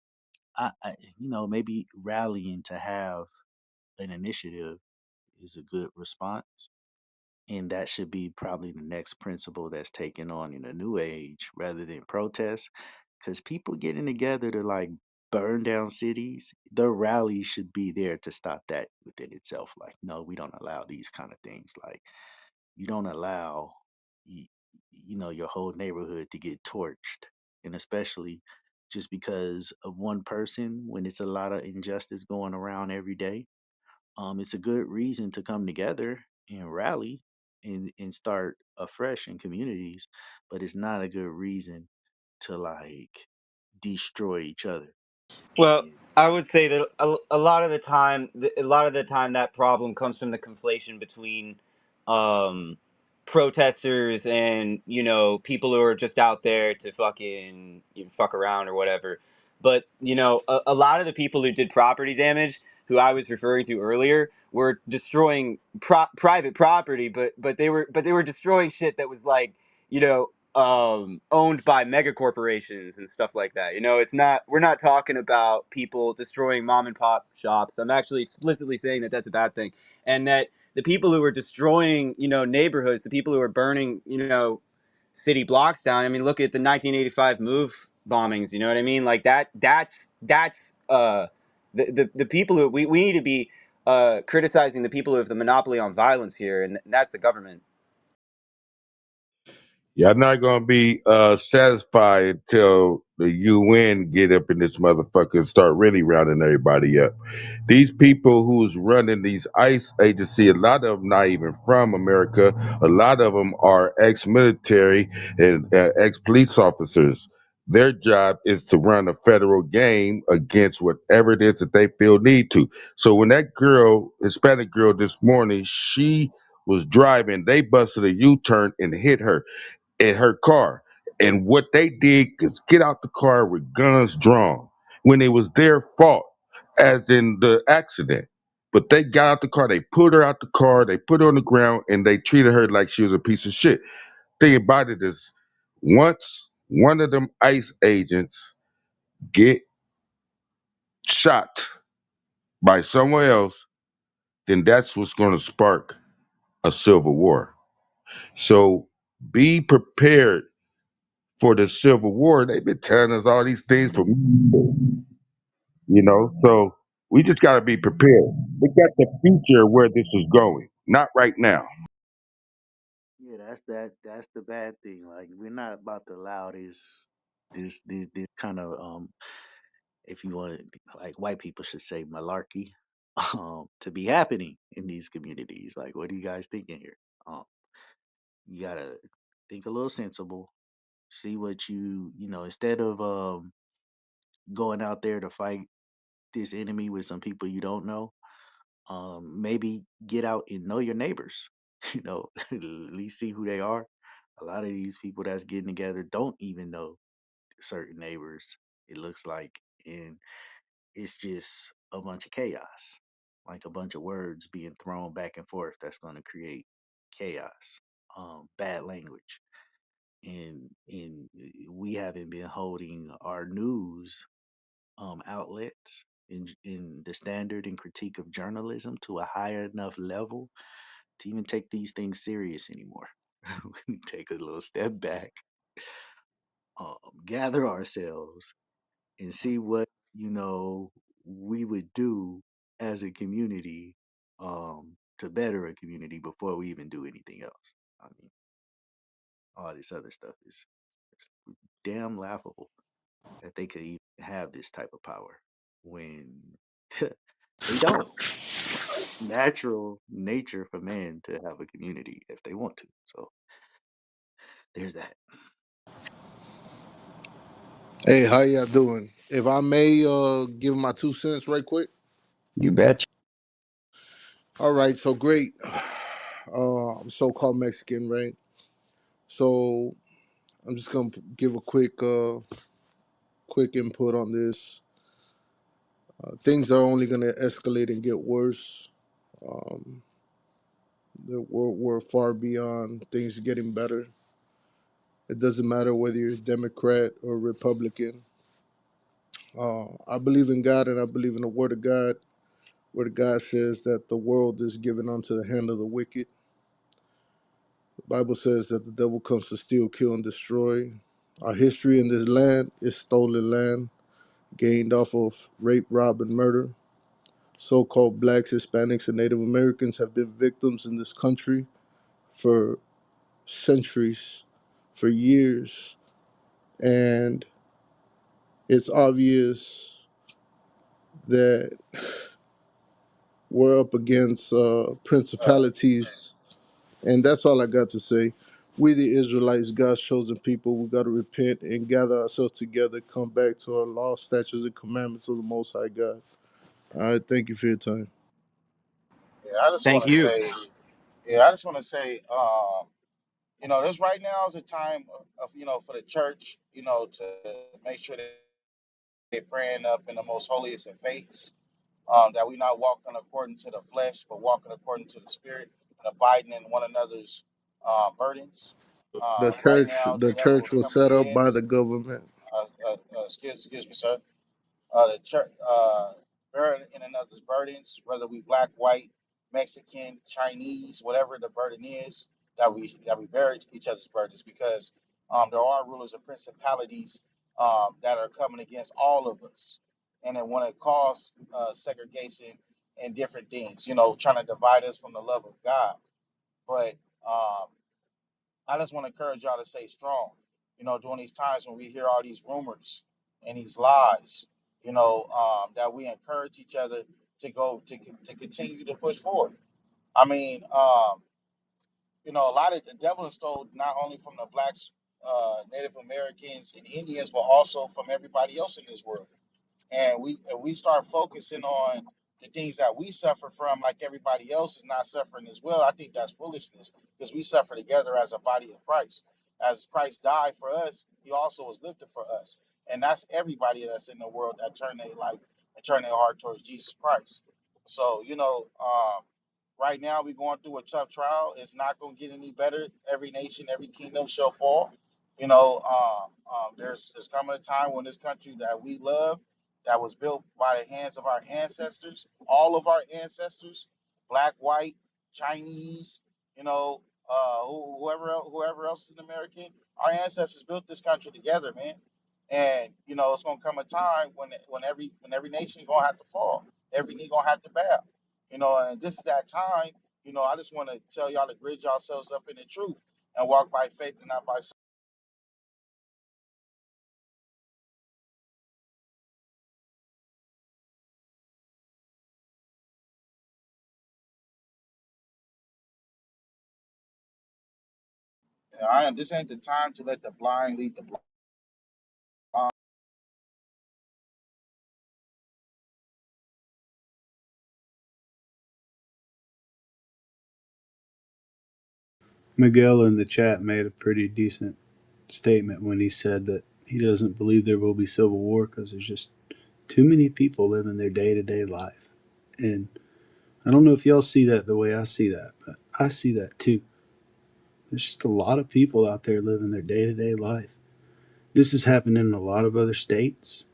maybe rallying to have an initiative is a good response. And that should be probably the next principle that's taken on in a new age rather than protest. Because people getting together to like burn down cities, the rally should be there to stop that within itself. Like, no, we don't allow these kind of things. Like, you don't allow, y- your whole neighborhood to get torched. And especially just because of one person when it's a lot of injustice going around every day, it's a good reason to come together and rally and start afresh in communities, but it's not a good reason to like destroy each other. Well, And I would say that a lot of the time, that problem comes from the conflation between um, protesters and, you know, people who are just out there to fucking, you know, fuck around or whatever. But, you know, a lot of the people who did property damage, who I was referring to earlier, were destroying private property, but they were destroying shit that was like, you know, owned by mega corporations and stuff like that. You know, it's not, we're not talking about people destroying mom and pop shops. I'm actually explicitly saying that that's a bad thing. And that the people who are destroying, you know, neighborhoods, the people who are burning, you know, city blocks down. I mean, look at the 1985 move bombings, you know what I mean? Like that's the people who we need to be criticizing the people who have the monopoly on violence here, and that's the government. Y'all not gonna be satisfied until the UN get up in this motherfucker and start really rounding everybody up. These people who's running these ICE agency, a lot of them not even from America. A lot of them are ex-military and ex-police officers. Their job is to run a federal game against whatever it is that they feel need to. So when that girl, Hispanic girl this morning, she was driving, they busted a U-turn and hit her in her car. And what they did is get out the car with guns drawn when it was their fault, as in the accident. But they got out the car, they put her out the car, they put her on the ground, and they treated her like she was a piece of shit. Thing about it is, once one of them ICE agents get shot by someone else, then that's what's going to spark a civil war. So be prepared for the civil war. They've been telling us all these things for years, you know. So we just got to be prepared. Look at the future where this is going, not right now. Yeah, that's the bad thing. Like we're not about to allow this kind of if you want to, like white people should say malarkey to be happening in these communities. Like what are you guys thinking here? Um you gotta think a little sensible, see what you know, instead of going out there to fight this enemy with some people you don't know, maybe get out and know your neighbors. You know, at least see who they are. A lot of these people that's getting together don't even know certain neighbors, it looks like, and it's just a bunch of chaos, like a bunch of words being thrown back and forth that's going to create chaos, bad language. And we haven't been holding our news outlets in the standard and critique of journalism to a higher enough level to even take these things serious anymore. We take a little step back, um, gather ourselves, and see what you know we would do as a community to better a community before we even do anything else. I mean, all this other stuff is damn laughable that they could even have this type of power when they don't. It's natural nature for man to have a community if they want to. So there's that. Hey, how y'all doing? If I may give my 2 cents right quick. You bet. All right, so great. I'm so-called Mexican, right? So I'm just gonna give a quick input on this. Things are only gonna escalate and get worse. Um, we're far beyond things getting better. It doesn't matter whether you're Democrat or Republican. I believe in God and I believe in the Word of God, where God says that the world is given unto the hand of the wicked. The Bible says that the devil comes to steal, kill, and destroy. Our history in this land is stolen land, gained off of rape, rob, and murder. So called blacks, Hispanics, and Native Americans have been victims in this country for centuries, for years. And it's obvious that we're up against principalities. And that's all I got to say. We, the Israelites, God's chosen people, we got to repent and gather ourselves together, come back to our law, statutes, and commandments of the Most High God. All right, thank you for your time. Yeah, I just Thank want to you. say, yeah, I just want to say, this right now is a time for the church, to make sure that they're praying up in the most holiest of faiths, that we're not walking according to the flesh, but walking according to the spirit and abiding in one another's burdens. Right now, the The devil church is was coming set up by the against, government. excuse me, sir, the church, bearing in another's burdens, whether we black, white, Mexican, Chinese, whatever the burden is, that we bear each other's burdens, because there are rulers and principalities that are coming against all of us, and then want to cause segregation and different things, trying to divide us from the love of God. But um, I just want to encourage y'all to stay strong. During these times when we hear all these rumors and these lies, that we encourage each other to continue to push forward. I mean, a lot of the devil is stole not only from the blacks, Native Americans, and Indians, but also from everybody else in this world. And we start focusing on the things that we suffer from, like everybody else is not suffering as well. I think that's foolishness, because we suffer together as a body of Christ. As Christ died for us, He also was lifted for us, and that's everybody that's in the world that turn their life and turn their heart towards Jesus Christ. So right now we're going through a tough trial. It's not going to get any better. Every nation, every kingdom shall fall. There's coming a time when this country that we love, that was built by the hands of our ancestors, all of our ancestors, black, white, Chinese, whoever else is an American, our ancestors built this country together, man. And it's gonna come a time when every nation gonna have to fall, every knee gonna have to bow, and this is that time. I just want to tell y'all to grid yourselves up in the truth and walk by faith and not by sight. This ain't the time to let the blind lead the blind. Miguel in the chat made a pretty decent statement when he said that he doesn't believe there will be civil war because there's just too many people living their day to day life. And I don't know if y'all see that the way I see that, but I see that too. There's just a lot of people out there living their day to day life. This has happened in a lot of other states,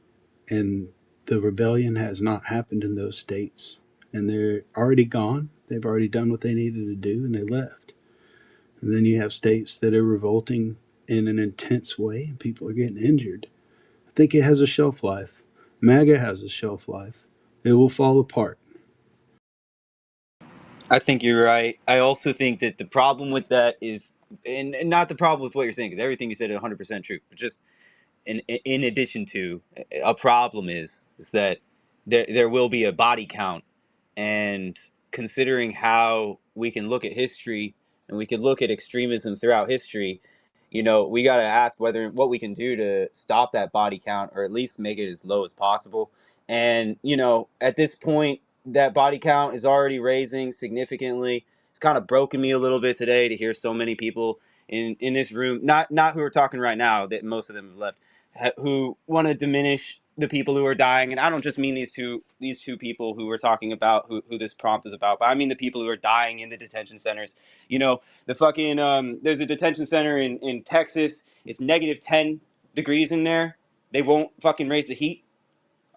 and the rebellion has not happened in those states. And they're already gone. They've already done what they needed to do, and they left. And then you have states that are revolting in an intense way, and people are getting injured. I think it has a shelf life. MAGA has a shelf life. It will fall apart. I think you're right. I also think that the problem with that is, and not the problem with what you're saying, because everything you said is 100% true. But just in addition to, a problem is that there will be a body count, and considering how we can look at history and we can look at extremism throughout history, we got to ask whether what we can do to stop that body count or at least make it as low as possible. And at this point, that body count is already raising significantly. It's kind of broken me a little bit today to hear so many people in this room, not who are talking right now, that most of them have left, who want to diminish the people who are dying. And I don't just mean these two people who we're talking about, who this prompt is about, but I mean the people who are dying in the detention centers. The fucking there's a detention center in Texas. It's -10 degrees in there. They won't fucking raise the heat.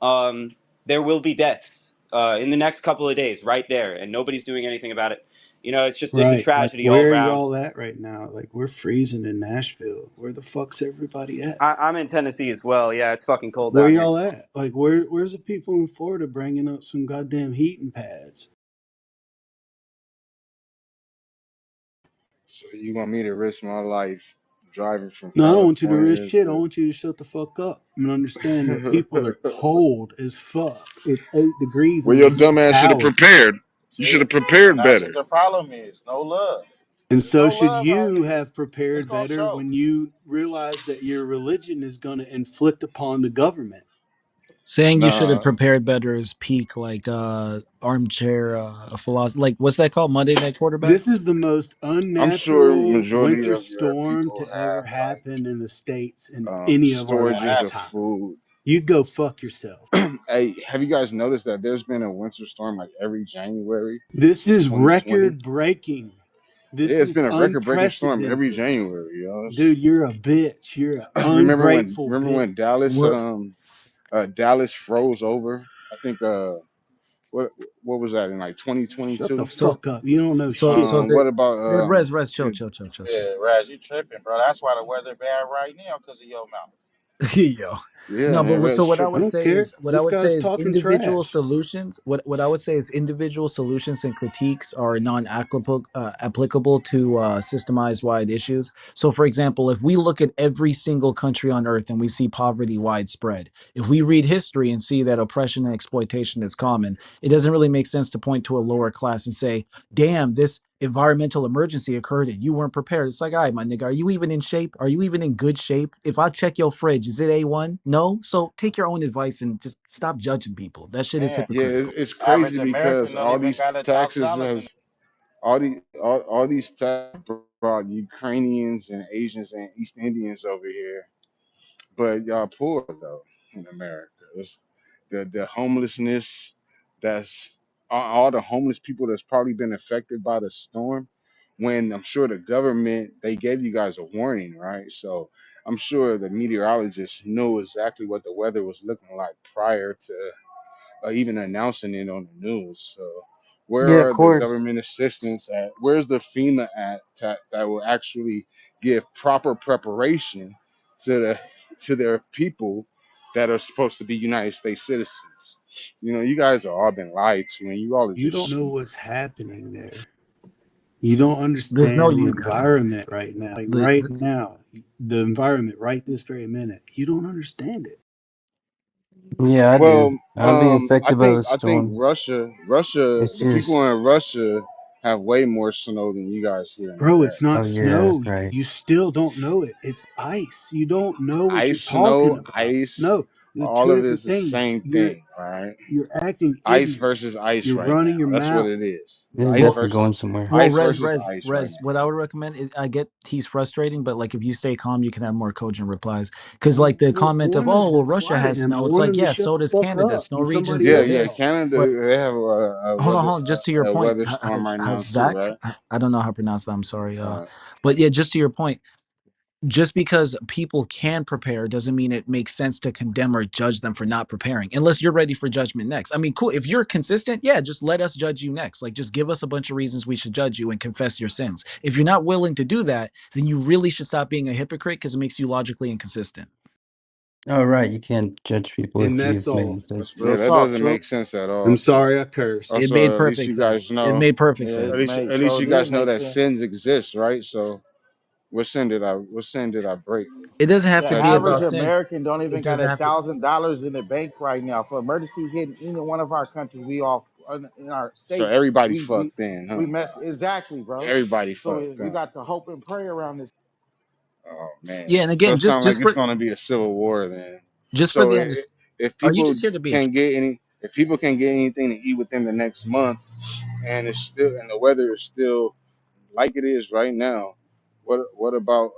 There will be deaths in the next couple of days right there, and nobody's doing anything about it. It's a Right. Like, tragedy all where are around. y'all at right now? Like, we're freezing in Nashville. Where the fuck's everybody at? I'm in Tennessee as well. Yeah, it's fucking cold Where down here. y'all at? Like, where's the people in Florida bringing up some goddamn heating pads? So you want me to risk my life driving from No, I don't want you to risk California shit. I to? want you to shut the fuck up and understand that people are cold as fuck. It's 8 degrees Well, in your these dumb ass should have towers. prepared. You should See, have and prepared that's what better. the problem is. No love. And There's so no should love out you here. have It's prepared gonna better show. when you realize that your religion is going to inflict upon the government. Saying you should have Nah, prepared better is peak like armchair philosophy. Like what's that called? Monday Night Quarterback. This is the most I'm sure unnatural majority winter of your storm people to ever have happen in the States in like any of our storages of lifetime. food. You go fuck yourself. Hey, have you guys noticed that there's been a winter storm like every January This since is 2020? record breaking. Yeah, This it's is been a record-breaking storm every unprecedented. January, yo. Dude, you're a bitch. You're an Remember when ungrateful remember bitch. when Dallas Was Dallas froze over? I think what what was that in like Shut the 2022? so fuck up. You don't know so shit. the What about res chill in chill chill chill chill. Yeah, Raz, you tripping, bro. That's why the weather bad right now because of your mouth. Yo. yeah, No, but man, so Red's what I I would tripping. don't say care. is what I This would say guy's is talking individual trash. solutions. What I would say is individual solutions and critiques are non-applicable applicable to systemized wide issues. So for example, if we look at every single country on earth and we see poverty widespread, if we read history and see that oppression and exploitation is common, it doesn't really make sense to point to a lower class and say, damn, this environmental emergency occurred and you weren't prepared. It's like, all right, my nigga, are you even in shape? Are you even in good shape? If I check your fridge, is it A1? No. So take your own advice and just stop judging people. That shit is Man, Yeah, hypocritical. it's crazy average American because don't all even these got taxes $1,000 in has it. all these taxes brought Ukrainians and Asians and East Indians over here, but y'all poor though in America. It's the homelessness that's all the homeless people that's probably been affected by the storm. When I'm sure the government they gave you guys a warning, right? So I'm sure the meteorologists knew exactly what the weather was looking like prior to even announcing it on the news. So, where Yeah, of are the course. government assistance at? Where's the FEMA at that will actually give proper preparation to to their people that are supposed to be United States citizens? You know, you guys are all been lied to, and you all are You just don't know stupid. what's happening there. You don't There's no understand the you guys. environment right now. Like right now, the environment right this very minute. You don't understand it. Yeah, I do. Well, I'm being I affected by think the I think storm. It's the people just, in Russia have way more snow than you guys here in Bro, it's America. oh not yeah, snow. that's right. You still don't know it. It's ice. You don't know what you're Ice, talking snow, about. ice, No, they're all two of it is different the things. same You're thing, all right? you're acting Ice ignorant. versus ice You're right running your now. That's what mouth. it is. This is Well, definitely going somewhere. well, Ice versus ice right Res. now. What I would recommend is, I get he's frustrating, but like if you stay calm, you can have more cogent replies. Because like the Well, comment of, want to oh, well, be Russia quiet has him. I snow. It's want like, him to yeah, shut so the does fuck Canada. up Snow and regions somebody Yeah, else yeah. talk. exist. But Canada, they have hold on, hold on. Just to your a point, weather storm right now has too, Zach? right? I don't know how to pronounce that. I'm sorry. Uh, But yeah, just to your point, just because people can prepare doesn't mean it makes sense to condemn or judge them for not preparing unless you're ready for judgment next. I mean, cool, if you're consistent, yeah, just let us judge you next. Like, just give us a bunch of reasons we should judge you and confess your sins. If you're not willing to do that, then you really should stop being a hypocrite, because it makes you logically inconsistent. Oh right, you can't judge people And if that's you've made all. mistakes. Real that talk, doesn't true. make sense at I'm all. So, sorry I cursed. It made also, at least perfect you guys sense. It know. made perfect Yeah, sense. mate. At least So you did guys know make that sense. sins exist, right? So, what sin did I break? It doesn't have The to be Confess about average that. sin. American don't It even got doesn't have to. $1,000 in the bank right now for emergency hitting any one of our countries. We all in our So states. everybody We we fucked then, we huh? mess exactly, bro. Everybody So fucked, we huh? got the hope and pray around this. Oh man. Yeah, and So again, it sounds like just it's for gonna be a civil war then. just for So the under. if Are you people just here to be a can't get if people can't get anything to eat within the next month, and the weather is still like it is right now, what about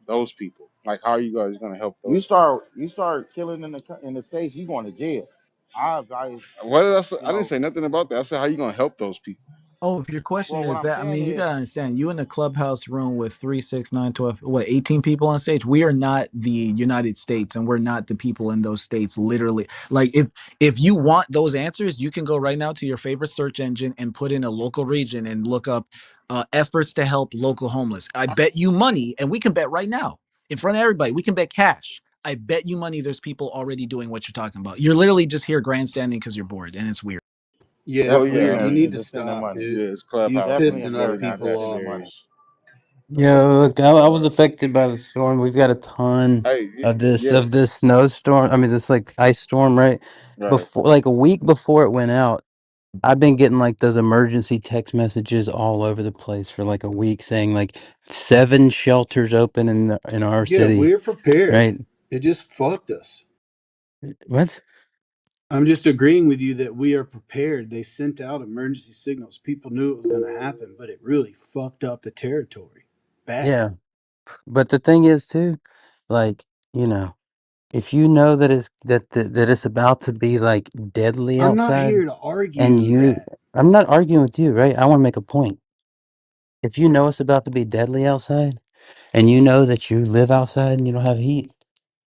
those people? Like, how are you guys gonna help those people? You start killing in the states, you going to jail. I advise, What did I say? you I didn't know. say nothing about that. I said, how you gonna help those people? Oh, if your question Well, what is I'm that, I saying mean, you is, gotta understand, you in a clubhouse room with 3, 6, 9, 12, what, 18 people on stage. We are not the United States, and we're not the people in those states. Literally, like if you want those answers, you can go right now to your favorite search engine and put in a local region and look up efforts to help local homeless. I bet you money, and we can bet right now in front of everybody. We can bet cash. I bet you money there's people already doing what you're talking about. You're literally just here grandstanding because you're bored, and it's weird. Yeah, Oh it's definitely yeah, I weird. You a, need mean, to is a send of stop, money. dude. yeah, it's You clubhouse. Definitely a pissing other blessing Really to not people that send the off. money. serious. Yeah, look, I was Uh, affected by the storm. We've got a ton hey, yeah, of this snowstorm. I mean, this like ice storm, right? right. Before, like a week before it went out, I've been getting like those emergency text messages all over the place for like a week, saying like 7 shelters open in our Yeah, city, we're prepared. right? It just fucked us. What? I'm just agreeing with you that we are prepared. They sent out emergency signals. People knew it was going to happen, but it really fucked up the territory. Bad. Yeah, but the thing is too, like, you know, if you know that that it's about to be like deadly I'm not outside, here to and argue that. I'm not arguing with you, right? I want to make a point. If you know it's about to be deadly outside, and you know that you live outside and you don't have heat,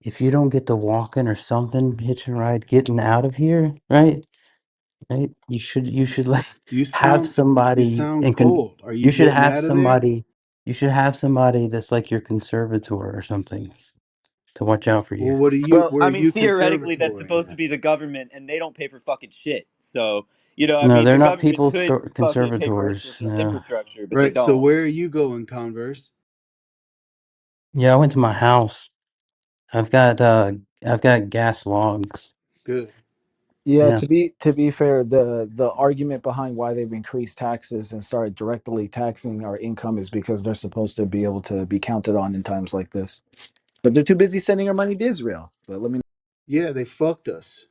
if you don't get to walking or something, hitching a ride, getting out of here, right? Right? You should like You have sound you somebody sound and can cold. Are you you should getting have out of there? somebody you should have somebody that's like your conservator or something to watch out for you. Well, what are you Well, where are I mean, you theoretically, that's conservatoring supposed to at? be the government, and they don't pay for fucking shit. So, I No, mean, they're the not government people's could fucking pay for conservators. No. infrastructure, but they Right. So don't. where are you going, Converse? Yeah, I went to my house. I've got gas logs. Good. Yeah, Yeah. to be fair, the argument behind why they've increased taxes and started directly taxing our income is because they're supposed to be able to be counted on in times like this. But they're too busy sending our money to Israel. But let me. Yeah, they fucked us.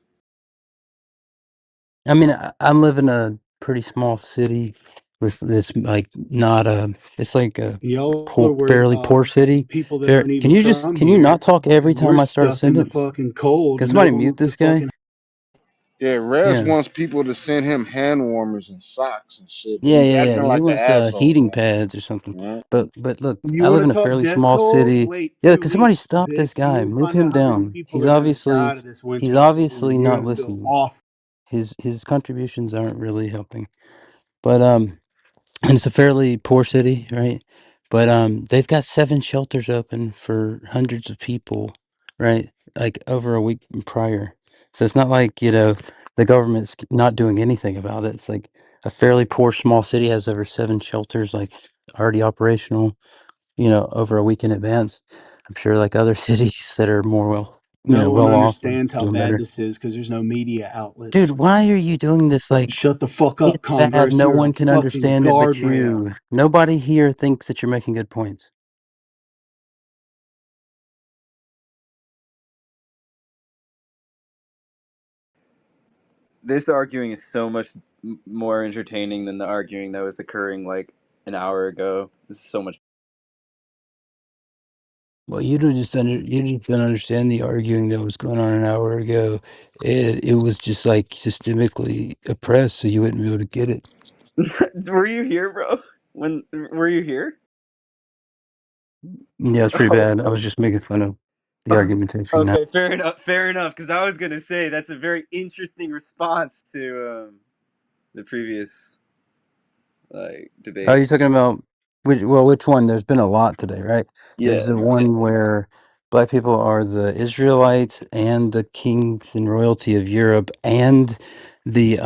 I mean, I live in a pretty small city with this like not a it's like a Y'all are poor, where fairly poor city. people that Fair. aren't even from Can you not here. talk every We're time I start a stuck in the sentence? fucking cold. Can somebody No one mute wants to this guy? fucking Yeah, Rez Yeah, wants people to send him hand warmers and socks and shit, but yeah, he yeah, yeah. acting He like an wants asshole, heating pads or something. man. But look, You I want live to in a talk fairly death small tolls? city. Wait Yeah, two could somebody weeks, stop this bitch. You guy? will Move find out him how many down. people are gonna die of this He's winter storm. obviously You're not gonna feel listening. awful. His contributions aren't really helping. But and it's a fairly poor city, right? But they've got 7 shelters open for hundreds of people, right? Like over a week prior. So it's not like, the government's not doing anything about it. It's like a fairly poor small city has over 7 shelters like already operational, over a week in advance. I'm sure like other cities that are more No one well off are understands how doing bad better. this is because there's no media Dude, outlets. why are you doing this? Like, Shut the fuck up, it's bad. Converse. No You're a one can fucking understand it but guardrail. you. Nobody here thinks that you're making good points. This arguing is so much more entertaining than the arguing that was occurring like an hour ago. This is so much. Well, you just don't understand the arguing that was going on an hour ago. It was just like systemically oppressed, so you wouldn't be able to get it. Were you here, bro? When were you here? Yeah, it's pretty Oh, bad. I was just making fun of the argumentation now. okay, fair enough. Fair enough. Because I was gonna say that's a very interesting response to the previous Are debate. you talking about which one? There's been a lot today, right? There's Yeah. the one where black people are the Israelites and the kings and royalty of Europe and the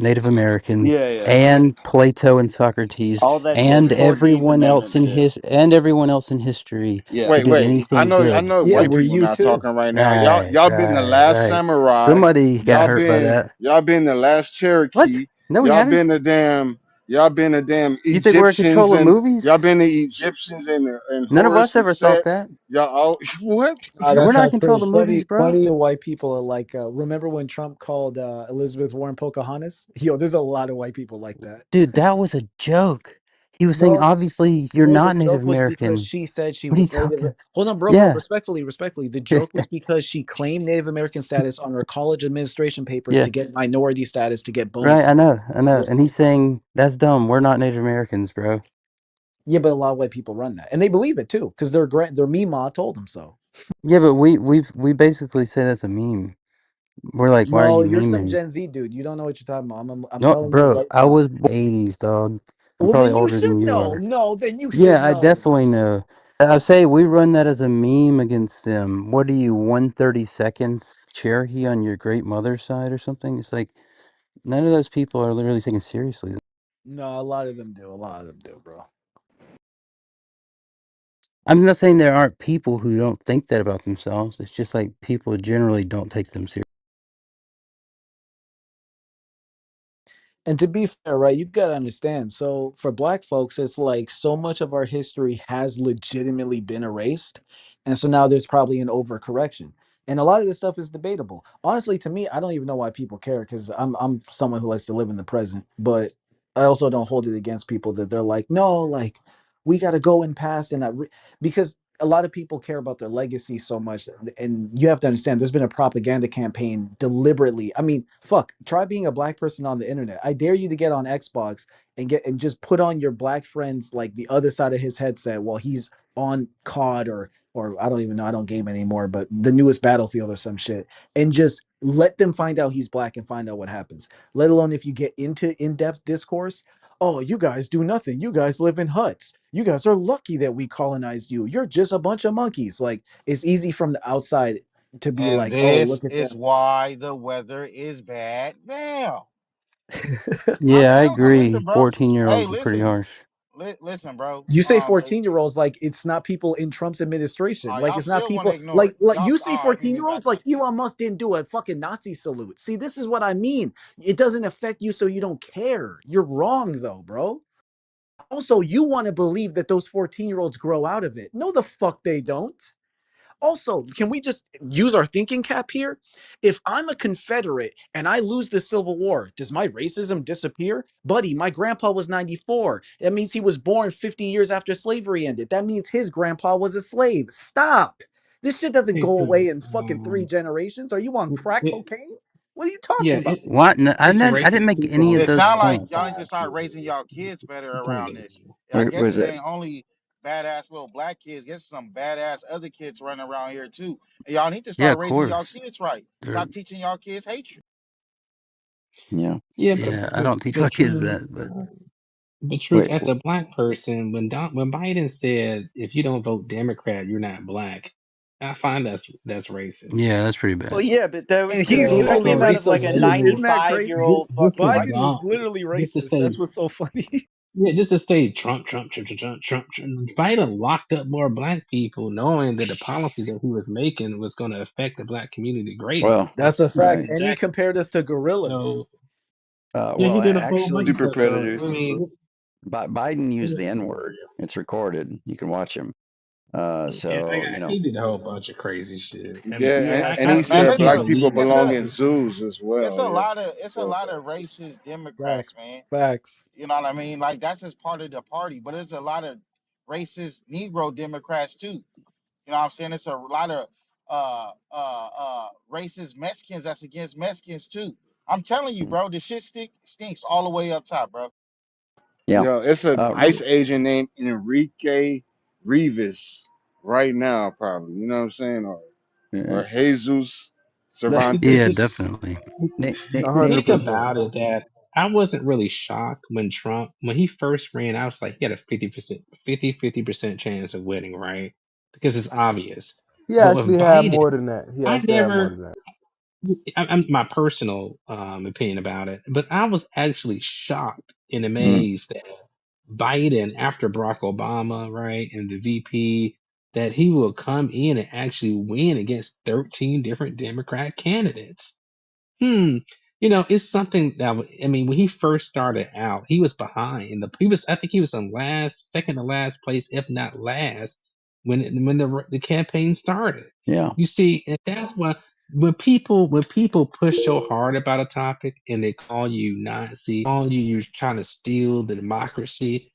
Native Americans Yeah, yeah. and Plato and Socrates All that shit. and 14th Amendment shit. everyone else in history Yeah. who Wait, did wait. anything I good. know Yeah, white we're people you not too. talking right now. Right, Y'all been the right, last right. samurai. Somebody got hurt by that. Y'all been the last What? Cherokee. No, we Y'all haven't. been the damn y'all been the damn You think we're in Egyptians control of and movies? y'all been the Egyptians and None of us Horus and ever thought Set. that. Y'all all what? We're That's not in not control of true. the movies, bro. Plenty of white people are like, remember when Trump called Elizabeth Warren Pocahontas? Yo, there's a lot of white people like that. Dude, that was a joke. He was saying, No, obviously, you're no, the not Native joke was because American. she said she What are you was Native. talking? Hold on, bro. Yeah, Respectfully. The joke was because she claimed Native American status on her college administration papers yeah, to get minority status to get right. bonuses. I know. Yeah, And he's saying that's dumb. We're not Native Americans, bro. yeah, but a lot of white people run that, and they believe it too because their Mima told them so. Yeah, but we basically say that's a meme. We're like, why are No, you you're some memeing? Gen Z dude. You don't know what you're talking about. I'm No, telling you bro. right I now. was '80s, dog. I'm Well, probably then you older should than you know. are. No, then you should Yeah, I know. definitely know. I say we run that as a meme against them. What are you, 1/32nd Cherokee on your great mother's side or something? It's like none of those people are literally taken seriously. No, a lot of them do. A lot of them do, bro. I'm not saying there aren't people who don't think that about themselves. It's just like people generally don't take them seriously. And to be fair, right, you got to understand. So for black folks, it's like so much of our history has legitimately been erased. And so now there's probably an overcorrection. And a lot of this stuff is debatable. Honestly, to me, I don't even know why people care because I'm someone who likes to live in the present. But I also don't hold it against people that they're like, no, like we got to go in past because a lot of people care about their legacy so much, and you have to understand there's been a propaganda campaign deliberately. I mean, fuck, try being a black person on the internet. I dare you to get on Xbox and just put on your black friend's like the other side of his headset while he's on COD or I don't even know, I don't game anymore, but the newest Battlefield or some shit, and just let them find out he's black and find out what happens. Let alone if you get into in-depth discourse, oh, you guys do nothing. You guys live in huts. You guys are lucky that we colonized you. You're just a bunch of monkeys. Like it's easy from the outside to be And like, oh, this look at is them. why the weather is bad now. Yeah, I Listen, agree. bro. Hey, 14-year-olds are pretty listen, harsh. listen, bro. You say 14-year-olds like it's not people in Trump's administration. Like Y'all it's not still want to people ignore it. like Y'all, you say all right, we 14-year-olds got like that. Elon Musk didn't do a fucking Nazi salute. See, this is what I mean. It doesn't affect you, so you don't care. You're wrong though, bro. Also, you want to believe that those 14-year-olds grow out of it. No, the fuck they don't. Also, can we just use our thinking cap here? If I'm a Confederate and I lose the Civil War, does my racism disappear? Buddy, my grandpa was 94. That means he was born 50 years after slavery ended. That means his grandpa was a slave. Stop. This shit doesn't go away in fucking 3 generations. Are you on crack cocaine? What are you talking Yeah, about? what? No, it's I didn't racist make people any on of It those this sounds app like points. y'all need to that start do raising y'all kids better I'm trying to around get it this. to you. I guess Was it it? ain't only badass little black kids. Guess some badass other kids running around here too. And y'all need to Yeah, start of raising y'all course. kids right. They're Stop teaching y'all kids hatred. Yeah. Yeah, yeah. I don't teach my but kids truth, that, but but truth. Wait. As a black person, when Biden said if you don't vote Democrat, you're not black, I find that's racist. yeah, that's pretty Well, bad. yeah, but that was And he's came So that literally came out of like racist a too. so Isn't that crazy? 95-year-old just fucking to white Biden is dude. Don, literally just to racist. say That's what's so funny. yeah, just to say Trump. Biden locked up more black people, knowing that the policies that he was making was going to affect the black community greatly. Well, That's a fact. right. And he Exactly. compared us to gorillas. So yeah, Well, he did a whole bunch of actually, Super stuff. So I predators. mean, Biden used the this N dude word. here. It's recorded. You can watch him. Yeah, So you know. he did a whole bunch of crazy shit. I mean, Yeah, Yeah, and I he man, still said it's can't black a people believe the it's belong stuff a in that he said. zoos as well. Yeah, it's a said lot that. of racist Democrats, Facts. man. Facts. You know what I mean? Like that's just part of the party. But there's a lot of racist Negro Democrats too. You know what I'm saying? It's a lot of racist Mexicans that's against Mexicans too. I'm telling you, bro, the shit stinks all the way up top, bro. Yeah. Yo, it's an Uh, ICE agent named Enrique Rivas right now, probably. You know what I'm saying? Or uh, Jesus the, Cervantes. Yeah, This definitely. the thing 100%. about it that I wasn't really shocked when Trump when he first ran. I was like, he had a 50% chance of winning, right? Because it's obvious. He But actually with had Biden, more than that. He I actually had more never. than that. I'm my personal opinion about it, but I was actually shocked and mm, amazed that Biden, after Barack Obama, right, and the VP, that he will come in and actually win against 13 different Democrat candidates. Hmm. It's something that I mean, when he first started out, he was behind. I think he was in second to last place, if not last, when the campaign started. yeah. You see, and that's why when people push so hard about a topic and they call you Nazi, call you're trying to steal the democracy,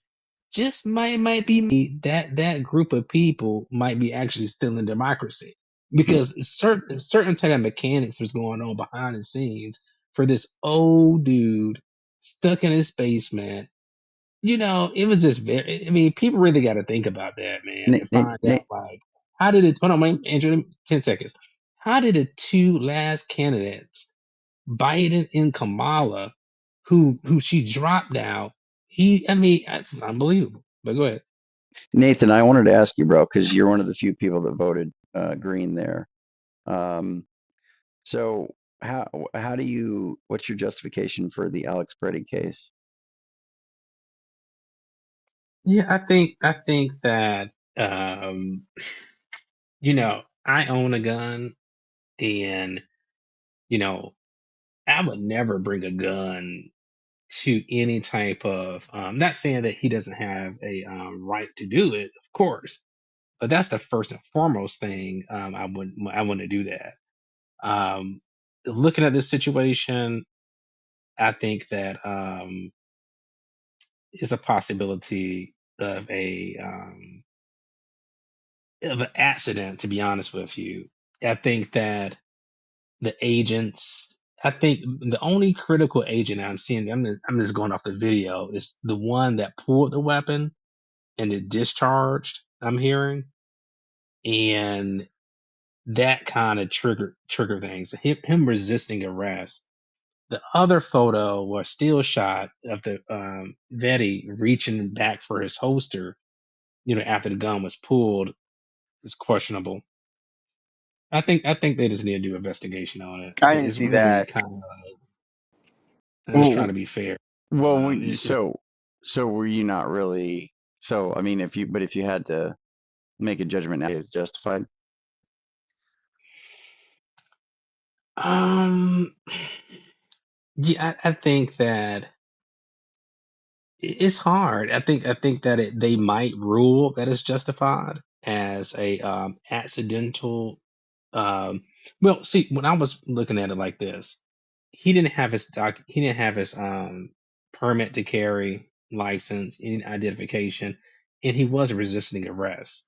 just might be me, that group of people might be actually still in democracy because certain type of mechanics was going on behind the scenes for this old dude stuck in his basement. It was just very. I mean, people really got to think about that, man, to Nate, Nate, find out Nate, like how did it? Hold on, wait, Andrew, 10 seconds. How did the two last candidates, Biden and Kamala, who she dropped out? I mean, that's unbelievable. But go ahead. Nathan, I wanted to ask you, bro, because you're one of the few people that voted green there. Um, so how do you? What's your justification for the Alex Preddy case? Yeah, I think that I own a gun and you know, I would never bring a gun to any type of not saying that he doesn't have a right to do it, of course, but that's the first and foremost thing. I wouldn't do that. Looking at this situation, I think that is a possibility of an accident, to be honest with you. I think that the agents, I think the only critical agent I'm seeing, I'm just going off the video, is the one that pulled the weapon and it discharged, I'm hearing. And that kind of trigger things. Him resisting arrest. The other photo was still shot of the Vetti reaching back for his holster, after the gun was pulled, is questionable. I think they just need to do investigation on it. I didn't It's see really that. kind of. I'm just trying Well, to be fair. well, It's so were you not really? So I mean, if you had to make a judgment now, is justified. um yeah, I think that it's hard. I think that they might rule that it's justified as a accidental. Um, well, see, when I was looking at it like this, he didn't have his permit to carry license, any identification, and he was resisting arrest.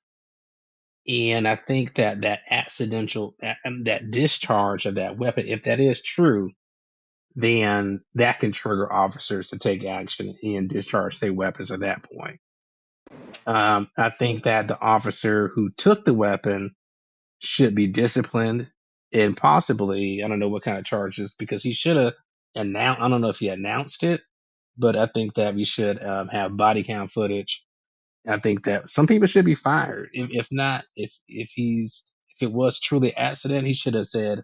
And I think that that accidental that discharge of that weapon, if that is true. then that can trigger officers to take action and discharge their weapons at that point. I think that the officer who took the weapon should be disciplined and possibly, I don't know what kind of charges, because he should have announced, I don't know if he announced it, but I think that we should have body cam footage. I think that some people should be fired. If not, if it was truly accident, he should have said,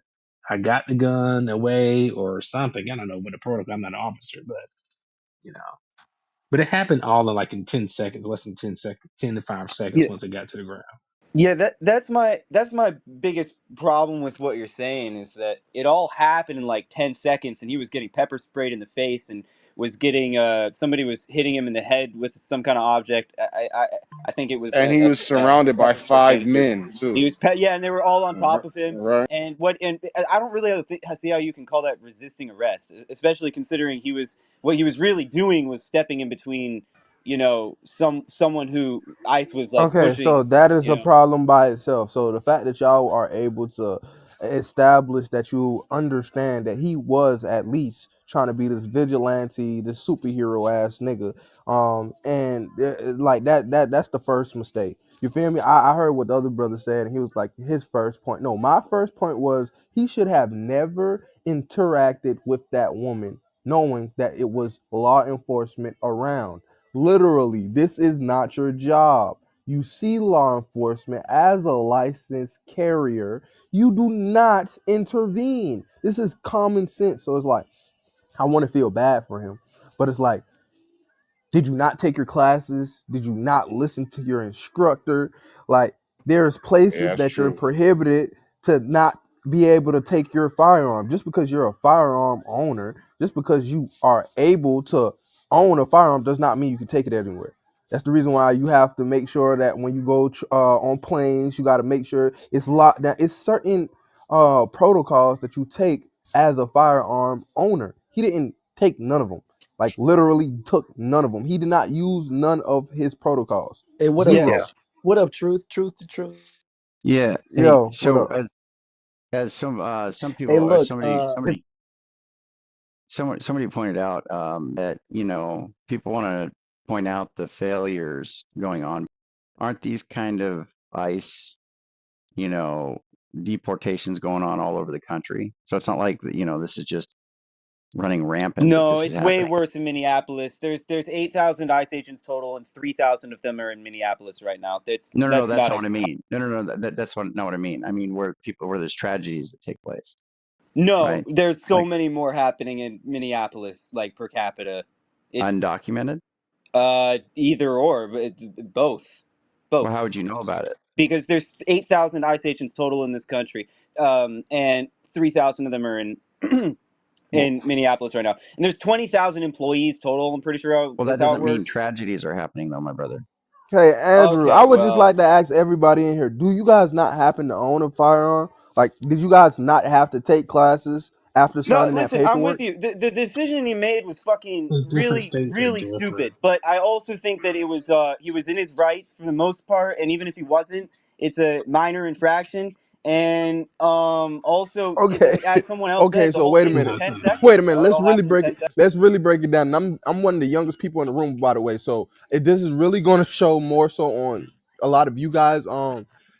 "I got the gun away" or something. I don't know what the protocol. I'm not an officer, but you know. But it happened all in like in 10 seconds, less than 10 seconds, 10 to 5 seconds once it got to the ground. Yeah, that's my biggest problem with what you're saying is that it all happened in like 10 seconds and he was getting pepper sprayed in the face and was getting somebody was hitting him in the head with some kind of object. I think it was And he was surrounded by pepper spray 5 canister. men He too. was yeah, and they were all on top of him. Right. And I don't really see how you can call that resisting arrest, especially considering what he was really doing was stepping in between, someone who ICE was like Okay, so pushing, that is you a know. problem by itself. So the fact that y'all are able to establish that you understand that he was at least trying to be this vigilante, this superhero ass nigga, and like that's the first mistake. You feel me? I heard what the other brother said, and he was like his first point. No, my first point was he should have never interacted with that woman, knowing that it was law enforcement around. Literally, this is not your job. You see law enforcement as a licensed carrier, you do not intervene. This is common sense. So it's like, I want to feel bad for him, but it's like, did you not take your classes? Did you not listen to your instructor? Like, there's Yeah, places that's that you're true. prohibited to not be able to take your firearm. Just because you're a firearm owner, just because you are able to own a firearm does not mean you can take it anywhere. That's the reason why you have to make sure that when you go on planes, you got to make sure it's locked down. It's certain protocols that you take as a firearm owner. He didn't take none of them. Like literally took none of them. He did not use none of his protocols. Hey, what up? Yeah. Zero. What up? Truth, truth to truth. Yeah. Hey, Yo, what so up? as some Hey, people or look. somebody pointed out that people want to point out the failures going on. Aren't these kind of ICE you know deportations going on all over the country? So it's not like this is just running rampant that No, this is it's way happening. worse in Minneapolis. There's 8,000 ICE agents total, and 3,000 of them are in Minneapolis right now. That's No, no, no, that's that's not not a what I mean. No, no, no, that's not what I mean. I mean where there's tragedies that take place, no. right? There's so Like many more happening in Minneapolis, like per capita. It's undocumented. either or, but both, Well, both, how would you know about it? because there's 8,000 ICE agents total in this country, and 3,000 of them are in Well, in Minneapolis right now, and there's 20,000 employees total. I'm pretty sure well, is that how it doesn't mean works. tragedies are happening, though, my brother. Hey Andrew, I Okay, would just well. like to ask everybody in here, do you guys not happen to own a firearm? Like, did you guys not have to take classes after No, signing that listen, I'm with paperwork? you. The decision he made was fucking The different really, states are really different. stupid. But I also think that it was he was in his rights for the most part, and even if he wasn't, it's a minor infraction. And also, Okay. as someone else Okay, said, the so whole wait a thing was minute. No, it's 10 not. Wait a seconds. You minute. know, it Let's all really happened in break 10 it. seconds. Let's really break it down. And I'm one of the youngest people in the room, by the way. So if this is really going to show more so on a lot of you guys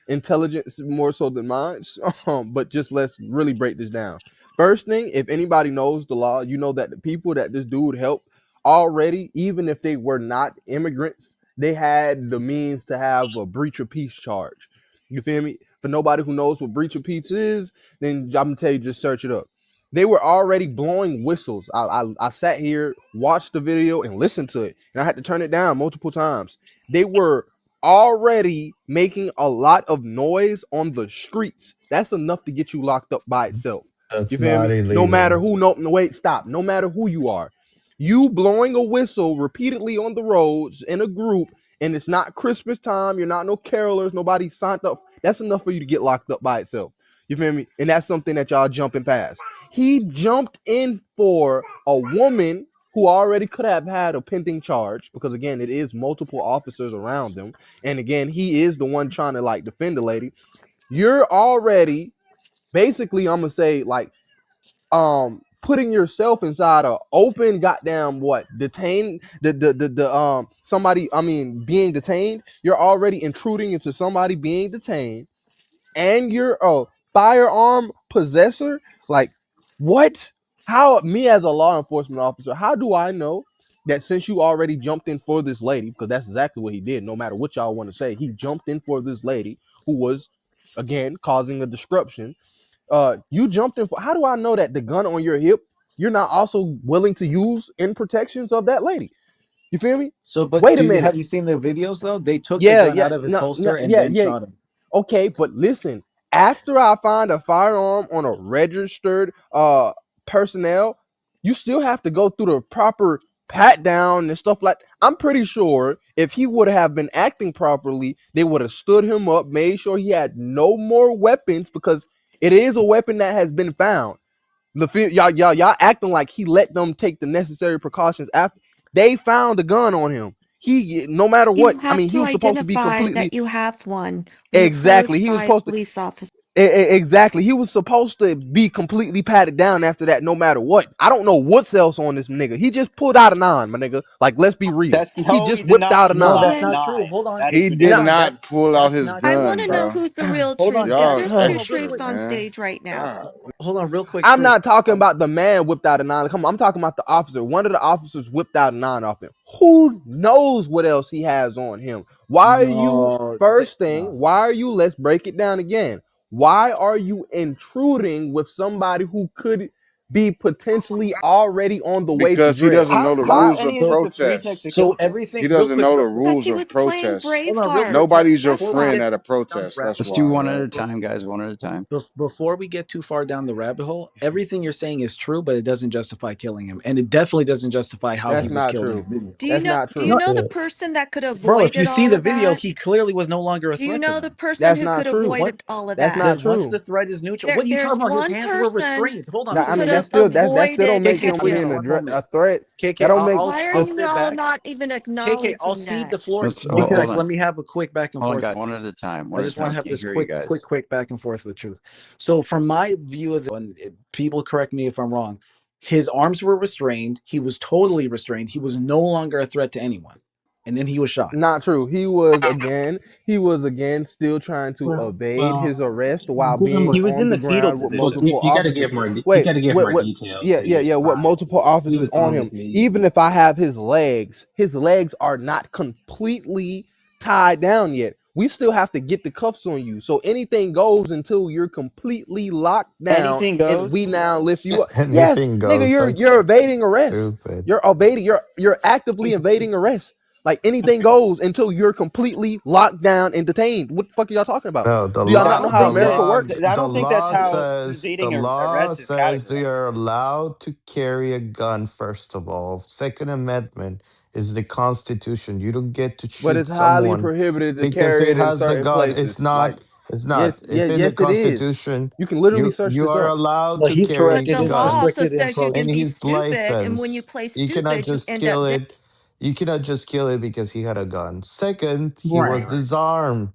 intelligence more so than mine. But just let's really break this down. First thing, if anybody knows the law, you know that the people that this dude helped already, even if they were not immigrants, they had the means to have a breach of peace charge. You feel me? For nobody who knows what breach of peace is, then I'm gonna tell you, just search it up. They were already blowing whistles. I sat here, watched the video, and listened to it, and I had to turn it down multiple times. They were already making a lot of noise on the streets. That's enough to get you locked up by itself. You That's feel not me? No matter illegal. who, no, wait, stop. No matter who you are, you blowing a whistle repeatedly on the roads in a group, and it's not Christmas time. You're not no carolers. Nobody signed up. That's enough for you to get locked up by itself. You feel me? And that's something that y'all jumping past. He jumped in for a woman who already could have had a pending charge because again, it is multiple officers around them, and again, he is the one trying to like defend the lady. You're already basically, I'm gonna say like putting yourself inside a open goddamn what detained the somebody, I mean, being detained. You're already intruding into somebody being detained, and you're a firearm possessor. Like, what? How, me as a law enforcement officer, how do I know that since you already jumped in for this lady, because that's exactly what he did, no matter what y'all want to say, he jumped in for this lady who was again causing a disruption. You jumped in for, how do I know that the gun on your hip you're not also willing to use in protections of that lady? You feel me? So, but Wait a do you minute. have you seen the videos though? They took the Yeah, gun yeah, out of his no, no, holster and yeah, then yeah. shot him. Okay, but listen, after I find a firearm on a registered personnel, you still have to go through the proper pat down and stuff. Like, I'm pretty sure if he would have been acting properly, they would have stood him up, made sure he had no more weapons, because it is a weapon that has been found. Y'all acting like he let them take the necessary precautions after they found a gun on him. He, no matter You what, I have mean, he to was supposed to be identify completely, that you have one when exactly. approached He was by a supposed to, police officer. exactly. He was supposed to be completely patted down after that, no matter what. I don't know what's else on this nigga. He just pulled out a nine, my nigga. Like, let's be real. That's He no, he just did whipped out not a pull No, nine. out that's a When not true. nine. Hold on. That is He did Now, That's not ridiculous. pull out that's his not I true. want gun, to know bro. who's the real Hold on. truth because Y'all Truth. there's Hold two on, real extra, truths quick. on man. stage right now. God. Hold on, real quick. I'm Truth. not talking about the man whipped out a nine. Come on, I'm talking about the officer. One of the officers whipped out a nine off him. Who knows what else he has on him? Why are you, No, first thing, no. why are you, let's break it down again. Why are you intruding with somebody who could be potentially already on the way to Because he jail? doesn't How know the how is Why? rules of any of this So, a pretext protest. to kill so him? He everything, real doesn't quick, know the real quick. Because rules he of was playing protest. Hold on, real quick. Braveheart. Nobody's your That's Before we friend why. get at a down the protest. rabbit That's Let's do why, one at man. a time, guys. One at a time. before we get too far down the rabbit hole, everything you're saying is true, but it doesn't justify killing him, and it definitely doesn't justify how he That's was not killed in the true. video. Do you That's know? not Do you true. No, know the person that could bro, if you avoided see all the of video, that? he clearly was no longer a Do you threat to know the them. person That's who not could true. What? avoided all of That's that? not Then once true. the threat is neutral, what are you There's talking about? His one hands were person restrained. Hold on, who I could mean, have that's still, that still don't avoided make KK, him KK, being killing. a, one moment. a threat. That KK, don't make Why are I'll you sit all back. not even KK, I'll acknowledging cede the that? floor Let's real hold quick. Because on. Let me have a quick back and Hold on, forth guys. with One you. at a time. I One at a just want time. to have Can't this hear you guys. quick back and forth with truth. So, from my view of and people correct me if I'm wrong, his arms were restrained. He was totally restrained. He was no longer a threat to anyone, and then he was shot. Not true. He was again still trying to evade his arrest while Give him being he more. was on in the the fetal ground with Well, position. multiple you got to officers. give more. You Wait, got to give more what? details Yeah, because he yeah, was yeah. What crying. multiple He officers was on on him? his Even knees. if I have his legs are not completely tied down yet. We still have to get the cuffs on you. So anything goes until you're completely locked down, Anything and goes. we now lift you up. Yes, Anything nigga, goes. That's you're evading arrest. stupid. You're evading. You're actively evading arrest. Like, anything goes until you're completely locked down and detained. What the fuck are y'all talking about? No, Do y'all I not know don't how think that. America works? I don't think that's how the evading law arrest is says they categorized. are allowed to carry a gun. First of all, Second Amendment is the Constitution. You don't get to But shoot it's highly someone prohibited to because carry he it in has the certain gun. It's places. Like, not. It's not. yes, yeah, It's in the yes, it is. Constitution. You can literally search You this are up. allowed Well, to he's carry But correct. It the is law gun also restricted in says you and can be his programs. stupid, and when you license. play You cannot stupid, you just end up kill dead. it. You cannot just kill it because he had a gun. Second, he Right, was right. disarmed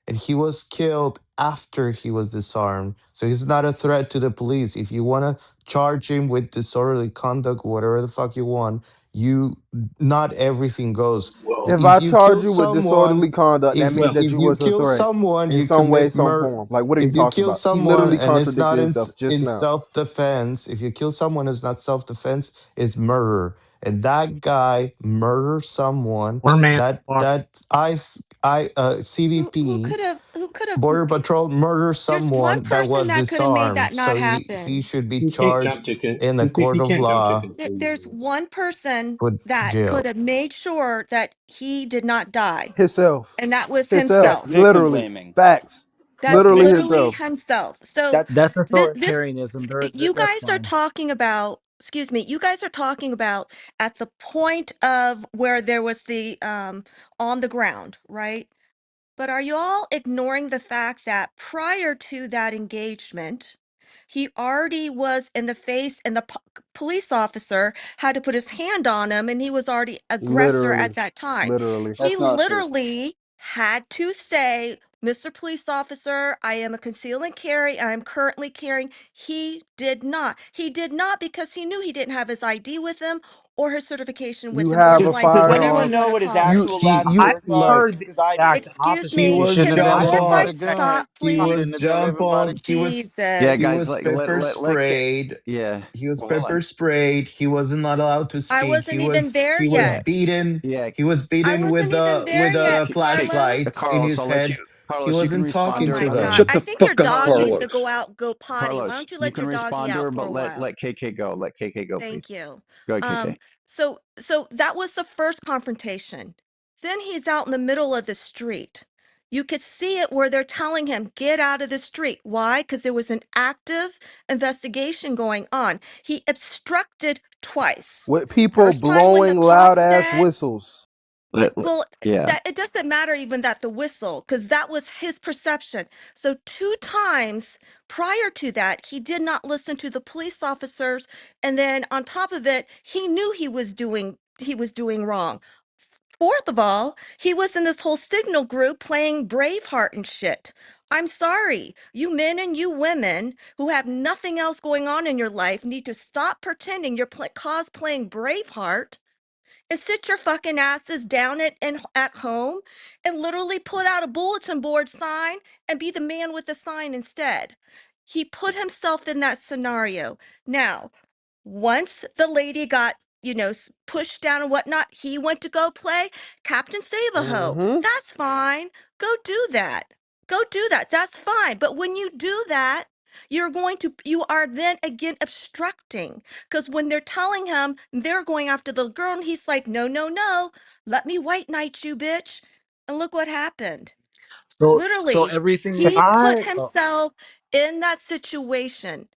and he was killed after he was disarmed. So he's not a threat to the police. If you want to charge him with disorderly conduct, whatever the fuck you want, you not everything goes. If If I you kill charge you with someone, disorderly conduct, that if means Well, that if you you was a kill threat someone, in you some way, commit some murder. form. Like, what are you If you talking kill about? He someone literally and it's not contradicted himself just in now. self-defense, if you kill someone it's not self-defense, it's murder. And that guy murdered someone. one man. That Who CVP could have? Who could have? Border Patrol murdered There's one someone that person was that could have made disarmed. that not So he happen. should be You can't jump charged to in a court you of can't jump to law, There's conclusions. one person put that could jail. have made sure that he did not die, Himself. and that was Himself. That's himself. victim Literally. blaming. Facts. That's That's Literally victim. literally himself. himself. So That's That's this authoritarianism. you That's guys are fine. talking about, excuse me, you guys are talking about at the point of where there was the on the ground, right? But are you all ignoring the fact that prior to that engagement, he already was in the face and the police officer had to put his hand on him and he was already aggressor at Literally. that time. Literally. He That's not true. literally had to say Mr. Police Officer, I am a conceal and carry. I am currently carrying. He did not. He did not because he knew he didn't have his ID with him or his certification with You him or have his a Does license, whatever you anyone firearm. want know to what his call it. You actual last you I words are? heard the Because I do. exact Excuse opposite. he me. It was shouldn't Can have been both jump of there. on you the gun. stop, He please? was jump on. Jesus. Yeah, guys, Pepper let sprayed. yeah. He was Well, hold on. pepper sprayed. He wasn't allowed to I speak. wasn't even there He was Yeah, yet. beaten. yeah. He was I beaten wasn't even there with yet, a Okay, Carlos. flashlight in Carlos, his I'll let you. head. He Carlos, you can wasn't Oh respond talking to her, to my but let God. them. Shut I the think your fuck up, dog Carlos, needs you to go Carlos. out, go potty. Why Carlos, don't you you let can your doggy respond to out her, for but a let while? KK go. Let KK go, Thank please. you. Go ahead, KK. So that was the first confrontation. Then he's out in the middle of the street. You could see it where they're telling him, get out of the street. Why? Because there was an active investigation going on. He obstructed twice. With people First time when the blowing cop loud ass said, whistles. well, Yeah. that it doesn't matter even that the whistle, because that was his perception. So two times prior to that, he did not listen to the police officers, and then on top of it, he knew he was doing wrong. Fourth of all, he was in this whole signal group playing Braveheart and shit. I'm sorry, you men and you women who have nothing else going on in your life need to stop pretending you're cosplaying Braveheart and sit your fucking asses down at home and literally put out a bulletin board sign and be the man with the sign instead. He put himself in that scenario. Now, once the lady got, pushed down and whatnot, he went to go play Captain Save a Ho. Mm-hmm. That's fine. Go do that. Go do that. That's fine. But when you do that, you are then again obstructing. Because when they're telling him they're going after the girl, and he's like, no, no, no, let me white knight you, bitch. And look what happened. So Literally, everything that he put oh, himself in that situation.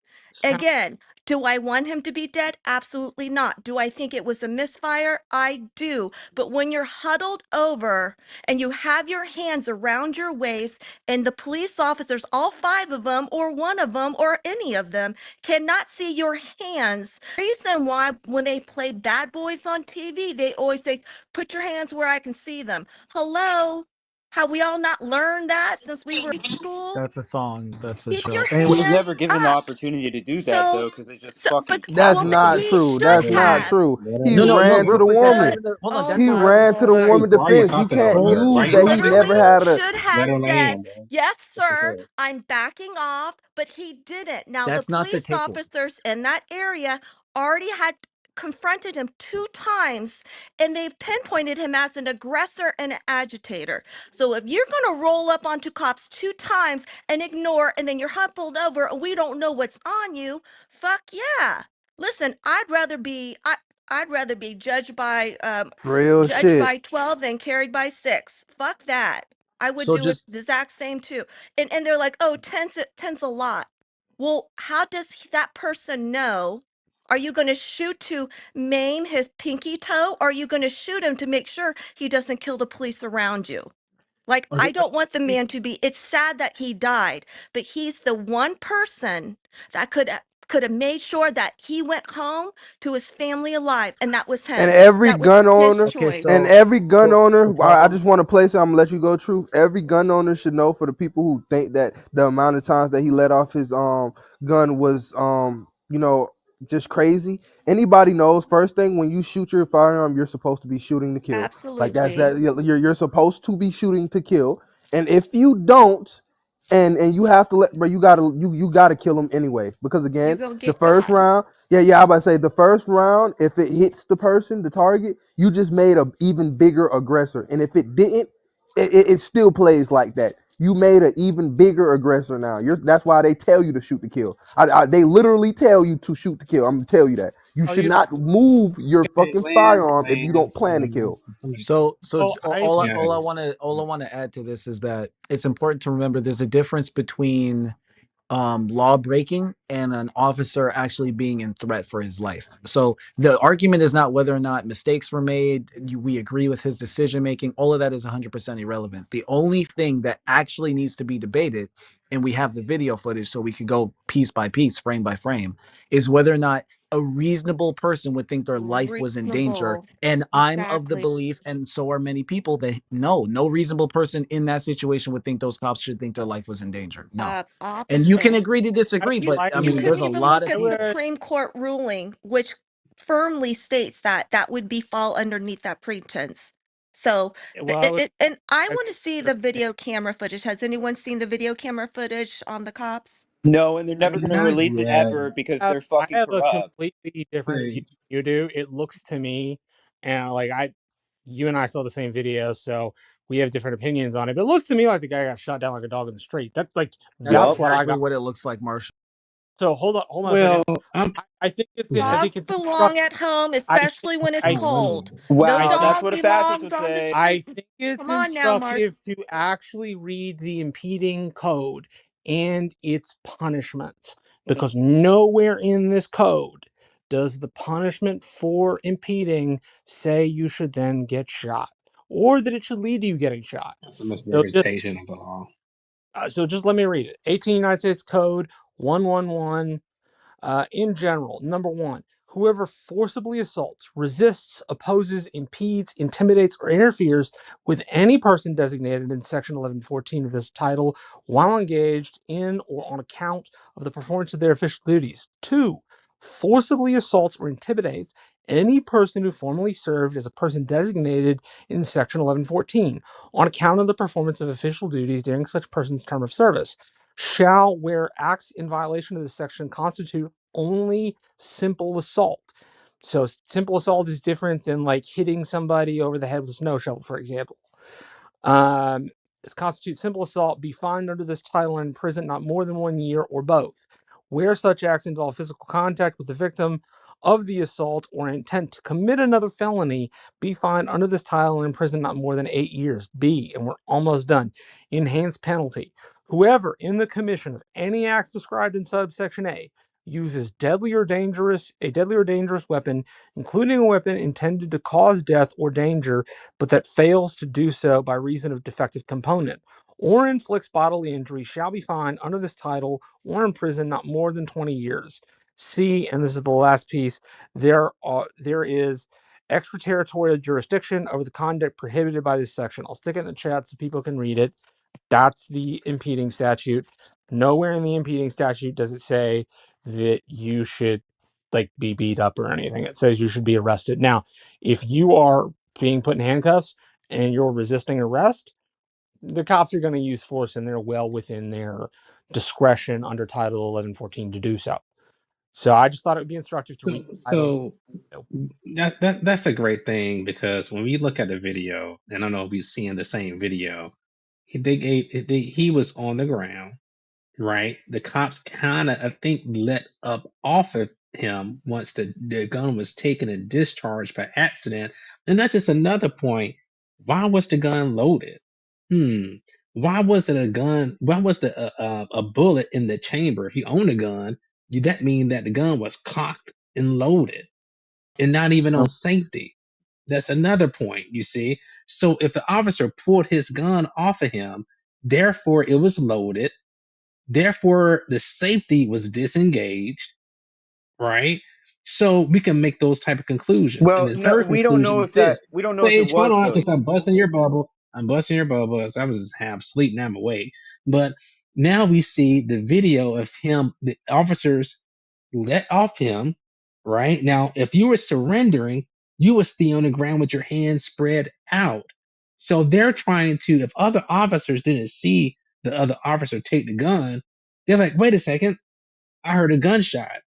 Again, do I want him to be dead? Absolutely not. Do I think it was a misfire? I do. But when you're huddled over and you have your hands around your waist, and the police officers, all five of them, or one of them, or any of them, cannot see your hands. Reason why when they play Bad Boys on TV, they always say, put your hands where I can see them. Hello? Have we all not learned that since we were in school? that's a song. That's a Keep show. He Anyway, was your hands never given the up. opportunity to do that So, though, because they just but fucking That's well, not catcalled he him. true. should That's Hold on, not have. true. let He him no, no, ran to real the quick. That's not Should. woman. even the, hold on. Oh That's He not my even. ran to the Hey, woman lord. why are you defense. You talking over can't He her? Why use you that he talking never literally over her? had a should Let have her said, land, bro. yes, Let her sir, talk. I'm backing off, but he didn't. Now, the That's not the police takeaway. officers in that area already had confronted him two times, and they've pinpointed him as an aggressor and an agitator. So if you're going to roll up onto cops two times and ignore, and then you're humbled over and we don't know what's on you, fuck yeah. Listen, I'd rather be real judged shit. by 12 than carried by 6. Fuck that. I would So do it just the exact same too. And they're like, "Oh, 10's a lot." Well, how does that person know? Are you going to shoot to maim his pinky toe, or are you going to shoot him to make sure he doesn't kill the police around you? Like, I okay, don't want the man to be, it's sad that he died, but he's the one person that could have made sure that he went home to his family alive, and that was And him. every That was gun his owner, okay. choice. and every gun So owner, I Carlos. just want to place it. I'm gonna let you go. Truth. Every gun owner should know. For the people who think that the amount of times that he let off his gun was just crazy. Anybody knows. First thing, when you shoot your firearm, you're supposed to be shooting to kill. Like that's Absolutely. that. You're supposed to be shooting to kill. And if you don't, and you have to let, bro, you gotta kill him anyway. Because You're again, going to the get first got. round. Yeah, I about to say the first round, if it hits the person, the target, you just made a even bigger aggressor. And if it didn't, it still plays like that. You made an even bigger aggressor now. That's why they tell you to shoot to kill. They literally tell you to shoot to kill. I'm gonna tell you that. You Oh, should you not move your hey, fucking land, firearm if you land, don't plan to land. kill. So Oh, I all I, yeah. all I want to add to this is that it's important to remember there's a difference between law breaking and an officer actually being in threat for his life. So the argument is not whether or not mistakes were made. We agree with his decision making. All of that is 100% irrelevant. The only thing that actually needs to be debated and we have the video footage so we could go piece by piece, frame by frame, is whether or not a reasonable person would think their life was in danger. Reasonable. And I'm of the Exactly. belief, and so are many people, that no reasonable person in that situation would think those cops should think their life was in danger. No. And you can Opposite. agree to I, disagree, You but I I you mean, can there's a even lot look of I at people. would Supreme Court ruling, which firmly states that that would be fall underneath that pretense. So, well I would and I I want to see the video camera footage. Has anyone seen the video camera footage on the cops? No, and they're never going to Not release it yet. ever because have they're I fucking have a corrupt. completely different view Say, than you do. It looks to me, and like you and I saw the same video, so we have different opinions on it. But it looks to me like the guy got shot down like a dog in the street. That's That's Yup. what I exactly got. what it looks like, Marshall. So hold on a well, second. I yeah. think Dogs it's belong instructive. at home, I think especially when it's I cold. No Wow, that's dog what a fascist belongs would on the say. street. I think it's Come on now, Mark. instructive to actually read the impeding code and its punishments, because nowhere in this code does the punishment for impeding say you should then get shot or that it should lead to you getting shot. That's a So just misinterpretation of the law. let me read it. 18 United States Code 111. In general, number one, whoever forcibly assaults, resists, opposes, impedes, intimidates, or interferes with any person designated in Section 1114 of this title while engaged in or on account of the performance of their official duties. Two, forcibly assaults or intimidates any person who formerly served as a person designated in Section 1114 on account of the performance of official duties during such person's term of service shall, where acts in violation of this section constitute only simple assault. So simple assault is different than like hitting somebody over the head with a snow shovel, for example. It constitutes simple assault, be fined under this title and imprisoned not more than 1 year or both. Where such acts involve physical contact with the victim of the assault or intent to commit another felony, be fined under this title and imprisoned not more than 8 years. B, and we're almost done. Enhanced penalty. Whoever, in the commission of any acts described in subsection A, uses a deadly or dangerous weapon, including a weapon intended to cause death or danger, but that fails to do so by reason of defective component, or inflicts bodily injury, shall be fined under this title or imprisoned not more than 20 years. C, and this is the last piece, there is extraterritorial jurisdiction over the conduct prohibited by this section. I'll stick it in the chat so people can read it. That's the impeding statute. Nowhere in the impeding statute does it say that you should like be beat up or anything. It says you should be arrested. Now, if you are being put in handcuffs and you're resisting arrest, the cops are going to use force and they're well within their discretion under Title 1114 to do so. So I just thought it would be instructive to read the title before. So that's a great thing because when we look at the video, and I don't know if we've seen the same video, he was on the ground, right? The cops kind of, I think, let up off of him once the gun was taken and discharged by accident. And that's just another point. Why was the gun loaded? Hmm. Why was it a gun? Why was the a bullet in the chamber? If you own a gun, that mean that the gun was cocked and loaded and not even on safety. That's another point, you see. So if the officer pulled his gun off of him, therefore it was loaded, therefore the safety was disengaged, right? So we can make those type of conclusions. And Well, the no, third conclusion is this. we don't know if it Sage, hold was on, though. because I'm busting your bubble. I'm busting your bubble as I was half asleep, now I'm awake. But now we see the video of him, the officers let off him, right? Now, if you were surrendering, you would stay on the ground with your hands spread out. So they're trying to, if other officers didn't see the other officer take the gun, they're like, wait a second, I heard a gunshot.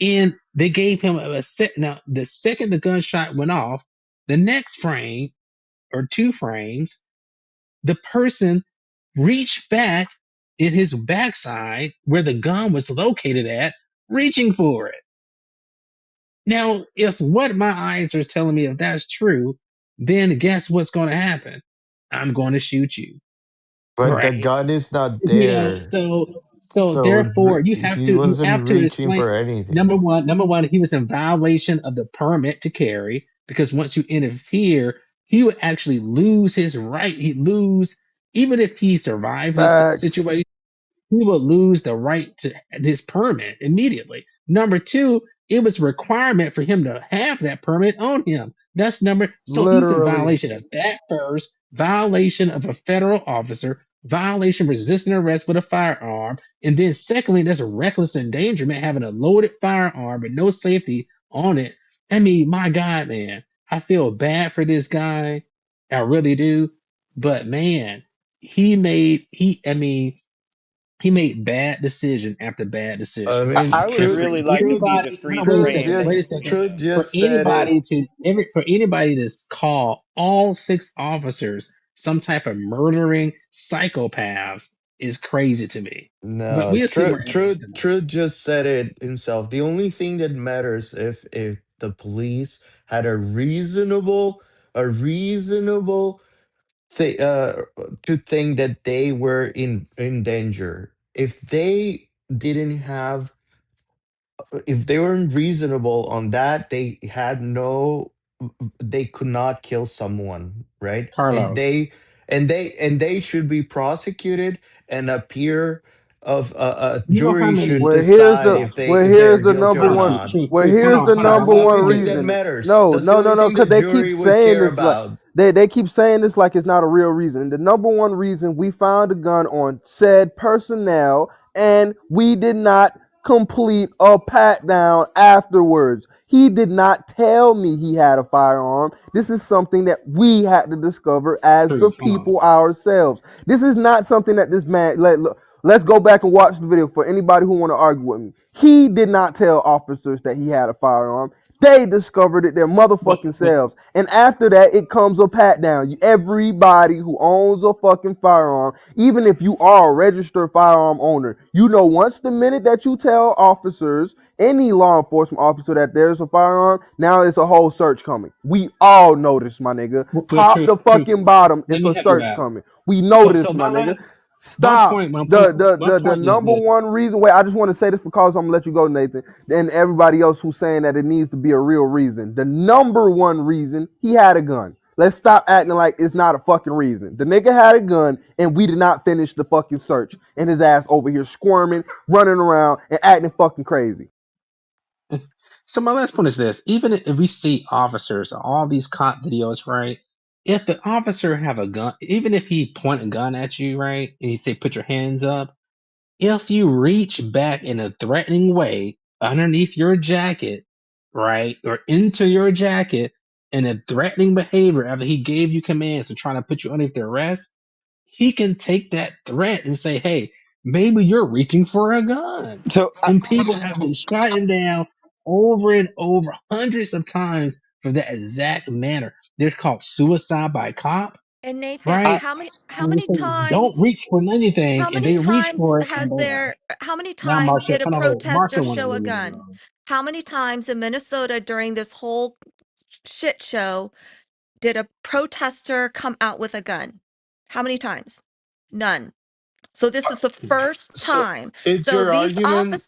And they gave him a set. Now, the second the gunshot went off, the next frame or two frames, the person reached back in his backside where the gun was located at, reaching for it. Now, if what my eyes are telling me, if that's true, then guess what's going to happen? I'm going to shoot you, But the right? gun is not Yeah. there. So So therefore, he you wasn't have to reaching explain. for anything. Number one, he was in violation of the permit to carry because once you interfere, he would actually lose his right. He'd lose even if he survived this Facts. situation. he would lose the right to his permit immediately. Number two, it was a requirement for him to have that permit on him. That's number. So he's in Literally. violation of that first, violation of a federal officer, violation of resisting arrest with a firearm, and then secondly, there's a reckless endangerment having a loaded firearm with no safety on it. I mean, my God, man, I feel bad for this guy. I really do. But man, I mean, he made bad decision after bad I decision. mean, I would And truth, for really like to be the anybody, hold free on, wait a truth second, brain. wait a just, second. truth just said it. For anybody to call all six officers some type of murdering psychopaths is crazy to me. But No, we'll see where truth, it ends truth, tonight. truth just said it himself. The only thing that matters if the police had a reasonable th- uh, to think that they were in danger. If they didn't have, if they weren't reasonable on that, they had no, they could not kill someone, right? And Carlos, they should be prosecuted, and a peer of a you know how jury many? should Well, decide if they if here's they're the guilty number or Hold one. on, not. Well, hold here's on, the hold on. number That's the One one only point. thing that reason. matters. No, That's the no, no, only no, thing the because they keep jury would saying care this like about. they keep saying this like it's not a real reason. The number one reason we found a gun on said personnel, and we did not complete a pat down afterwards. He did not tell me he had a firearm. This is something that we had to discover as the Truth. Hold on. people ourselves. This is not something that this man look. Let's go back and watch the video for anybody who want to argue with me. He did not tell officers that he had a firearm. They discovered it their motherfucking But selves. And after that, it comes a pat down. Everybody who owns a fucking firearm, even if you are a registered firearm owner, you know once the minute that you tell officers, any law enforcement officer that there's a firearm, now it's a whole search coming. We all know this, my nigga. but Top to truth. fucking bottom, Let it's me a help you search out. coming. We know So this, my nigga. Stop. my The point is number this. one reason, wait, I just want to say this because I'm gonna let you go, Nathan, and everybody else who's saying that it needs to be a real reason. The number one reason, he had a gun. Let's stop acting like it's not a fucking reason. The nigga had a gun and we did not finish the fucking search. And his ass over here squirming, running around, and acting fucking crazy. So my last point is this: even if we see officers, all these cop videos, right? If the officer have a gun, even if he point a gun at you, right, and he say put your hands up, if you reach back in a threatening way underneath your jacket, right, or into your jacket in a threatening behavior after he gave you commands to try to put you underneath the arrest, he can take that threat and say, hey, maybe you're reaching for a gun. So And people have been shot down over and over hundreds of times for that exact manner. They're called suicide by cop, And Nathan, right? I how And they many say, don't times reach for anything. how And many they reach times for it and has bam. there how many Now, times Marcia, did a hold on, wait. protester Marcia want to show a weigh in. gun? How many times in Minnesota during this whole shit show did a protester come out with a gun? How many times? None. So this is the first So time. it's So your argument.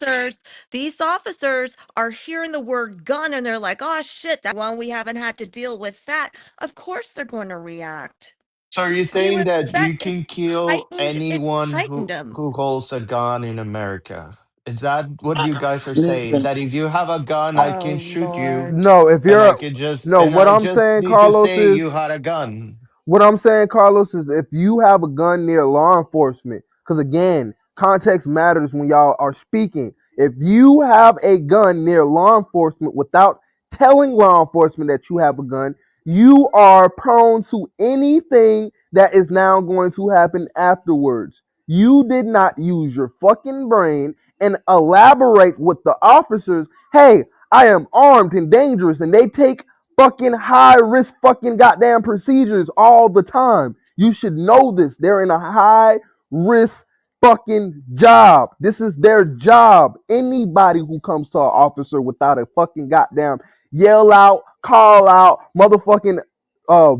these officers are hearing the word gun and they're like, "Oh shit, that one we haven't had to deal with that." Of course they're going to react. So are you What do you saying that you expect? can kill It's anyone heightened them. who holds a gun in America? Is that what you guys are saying? listen. That if you have a gun, I can Oh shoot you, Lord. No, if and you're no, what I I'm just saying, need to Carlos, say you is had a gun. what I'm saying, Carlos, is if you have a gun near law enforcement, because again, context matters when y'all are speaking. If you have a gun near law enforcement without telling law enforcement that you have a gun, you are prone to anything that is now going to happen afterwards. You did not use your fucking brain and elaborate with the officers. Hey, I am armed and dangerous, and they take fucking high risk fucking goddamn procedures all the time. You should know this. They're in a high risk fucking job. This is their job. Anybody who comes to an officer without a fucking goddamn yell out, call out, motherfucking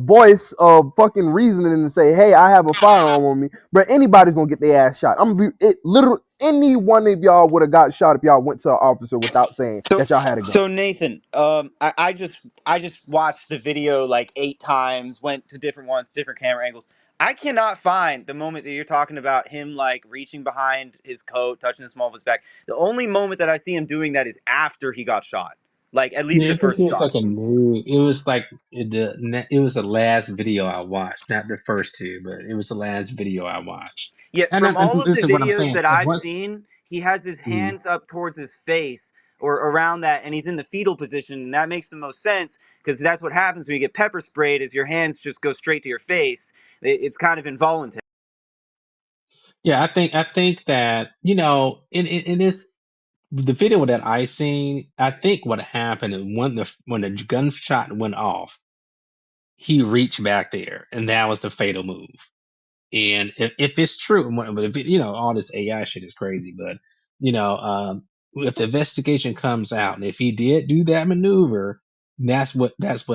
voice of fucking reasoning and say, hey, I have a firearm on me, but anybody's gonna get their ass shot. I'm gonna be it literally. Any one of y'all would have got shot if y'all went to an officer without saying So that y'all had a gun. so Nathan, I just watched the video like 8 times, went to different ones, different camera angles. I cannot find the moment that you're talking about him like reaching behind his coat, touching the small of his back. The only moment that I see him doing that is after he got shot. Like at least Yeah, the I think it first was shot. like a new. It was like it was the last video I watched, not the first two, but it was the last video I watched. Yeah, And, from all of this the is what I'm videos saying. that I've Once, seen, he has his mm, hands up towards his face or around that, and he's in the fetal position, and that makes the most sense because that's what happens when you get pepper sprayed is your hands just go straight to your face. It's kind of involuntary. yeah, I think that in this the video that I seen, I think what happened is when the gunshot went off, he reached back there, and that was the fatal move. And if it's true, but if all this AI shit is crazy, but you know, if the investigation comes out, and if he did do that maneuver, that's what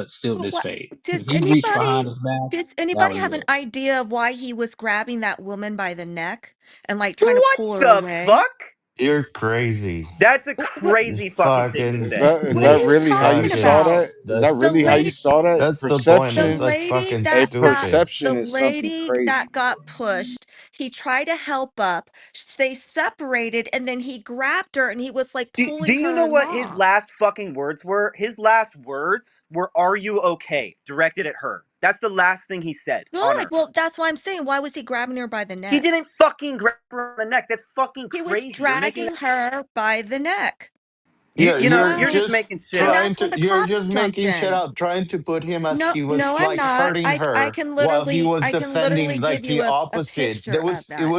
sealed But his what fate. does If he reached behind anybody his back, does that anybody was have an it. idea of why he was grabbing that woman by the neck and like trying to What pull her the away? fuck? You're crazy. That's a What You crazy fucking thing to fucking say. Is what are that you really how you talking saw fucking that? about? Is that The really how that's you lady saw that? that's the point. the It's Perception, like lady fucking a that got stupid. the perception is something lady crazy. that got pushed, he tried to help up. They separated and then he grabbed her and he was like Do pulling you her know what his along. last fucking words were? His last words were "Are you okay?" directed at her. That's the last thing he said on Good. her. Well, that's why I'm saying why was he grabbing her by the He neck? didn't fucking grab her on the neck. That's fucking He was crazy. You're making that. dragging her by the neck. You Yeah, you know you're you're Well, just just making shit and up. trying that's when to the you're cops just jumped making shit in. up, trying to put him as No, he no, was I'm like not. hurting I her can while he was literally defending like give you the a opposite. picture of that.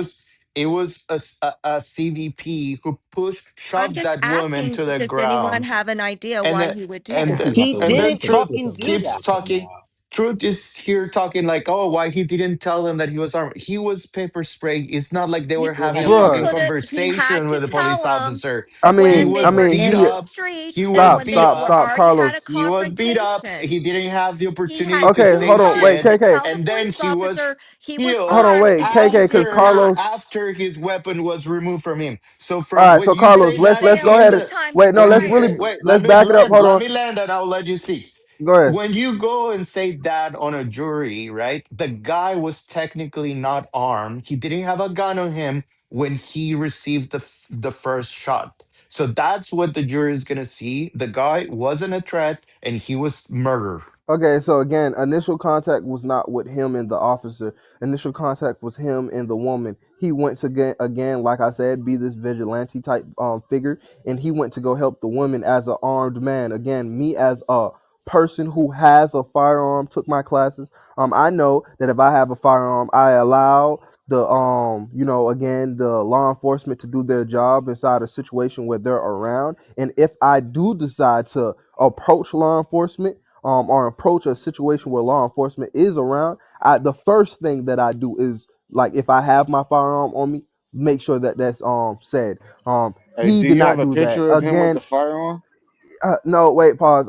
It was a CVP who pushed I'm shoved just that woman asking, to the does anyone ground, have an idea and why then he would do I and think he that? then got He the and then wig didn't taken truth fucking with the do keeps that. wig taken talking. off. Truth is here talking like, oh, why he didn't tell them that he was armed. He was pepper sprayed. It's not like they were having a He fucking Bruh, could have, he had conversation to with the police tell him officer. He when they was were beat in he the up. He streets and was stop, when beat they stop, were up. stop, already had Carlos. a He was beat up. confrontation. He didn't have the He opportunity had to Okay, say hold on, wait, shit. KK, tell the And then police he was officer he was hold killed on, armed wait, and he KK, because did after not. Carlos. after his weapon was removed from him. So All from right, when so you Carlos, say He that said let's it go only in ahead two and the times wait. No, when let's you say really prior. wait, let's back it up. Hold let on, me land and I'll let you speak. go ahead. When you go and say that on a jury, right? The guy was technically not armed. He didn't have a gun on him when he received the first shot. So that's what the jury is gonna see. The guy wasn't a threat, and he was murdered. Okay, so again, initial contact was not with him and the officer. Initial contact was him and the woman. He went to again, like I said, be this vigilante type figure, and he went to go help the woman as an armed man. Again, me as a person who has a firearm, took my classes. I know that if I have a firearm, I allow the again the law enforcement to do their job inside a situation where they're around. And if I do decide to approach law enforcement or approach a situation where law enforcement is around, the first thing that I do is, like, if I have my firearm on me, make sure that that's said. Hey, He do did you have not a do that. picture of him with Again, the firearm? no, wait, pause.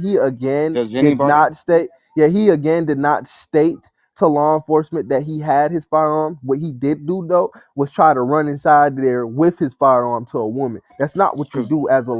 He again Does did anybody? not state. Yeah, he again did not state to law enforcement that he had his firearm. What he did do though was try to run inside there with his firearm to a woman. That's not what you Because do as a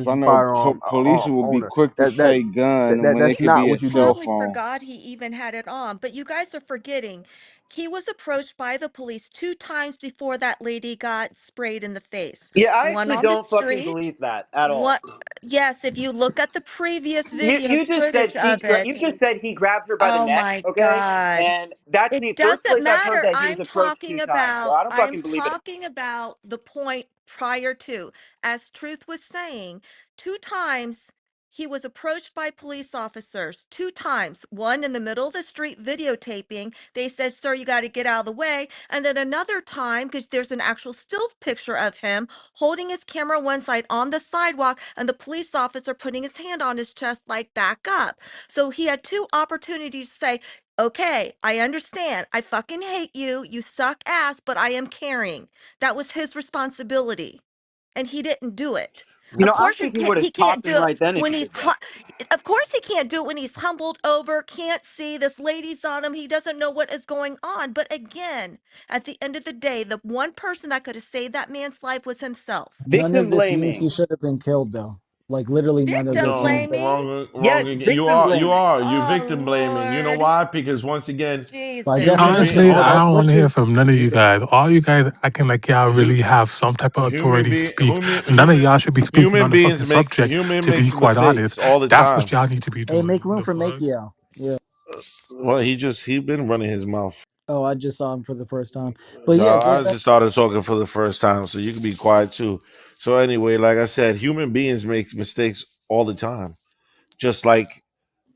I licensed know firearm police will be owner. quick to That that say gun when it that's could not be what a you cell do. Probably phone. forgot he even had it on, but you guys are forgetting. He was approached by the police two times before that lady got sprayed in the face. Yeah, I One actually on the don't fucking street. believe that at all. What? Yes, if you look at the previous video You just said footage of you it. just said he grabs her by the Oh neck, my okay? God. And that's It the first doesn't place I've heard matter. that he was approached 2 times. So I don't I'm fucking believe it. talking about the point prior to. As Truth was saying, two times he was approached by police officers. Two times. One in the middle of the street videotaping. They said, "Sir, you got to get out of the way." And then another time, because there's an actual still picture of him holding his camera one side on the sidewalk and the police officer putting his hand on his chest, like, back up. So he had two opportunities to say, "Okay, I understand. I fucking hate you. You suck ass, but I am caring." That was his responsibility. And he didn't do it. You Of know, I course think he would he have can't popped do him it right then if when he he's did that. of course he can't do it when he's humbled over, can't see this lady's on him. He doesn't know what is going on. But again, at the end of the day, the one person that could have saved that man's life was himself. None of Victim this means he blaming. should have been killed, though. Like literally, none of Victim this No, means. blaming. wrong, wrong Yes, again. victim You blaming. are, you Oh victim blaming. You know Lord. why? Because once again, But I Jesus. human definitely being, think Honestly, hold I on, don't want what's to hear your from none of you guys. All you guys acting like y'all really have some type of authority to speak. None of y'all should be speaking on the fucking subject. To be makes quite mistakes honest, all the that's what time. y'all need to be hey? doing. Make room The for fuck. Makiel. Yeah. Well, he been running his mouth. Oh, I just saw him for the first time. But So yeah, go I back. just started talking for the first time, so you can be quiet too. So anyway, like I said, human beings make mistakes all the time. Just like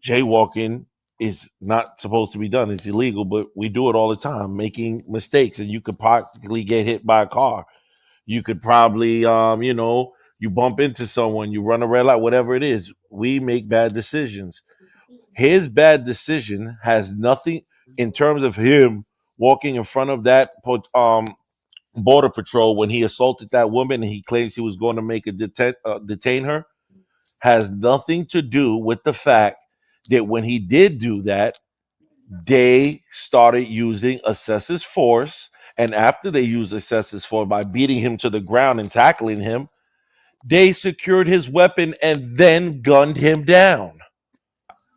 jaywalking is not supposed to be done; it's illegal, but we do it all the time, making mistakes, and you could practically get hit by a car. You could probably, you bump into someone, you run a red light, whatever it is. We make bad decisions. His bad decision has nothing in terms of him walking in front of that border patrol when he assaulted that woman and he claims he was going to make a detain her, has nothing to do with the fact that when he did do that, they started using excessive force. And after they used excessive force by beating him to the ground and tackling him, they secured his weapon and then gunned him down.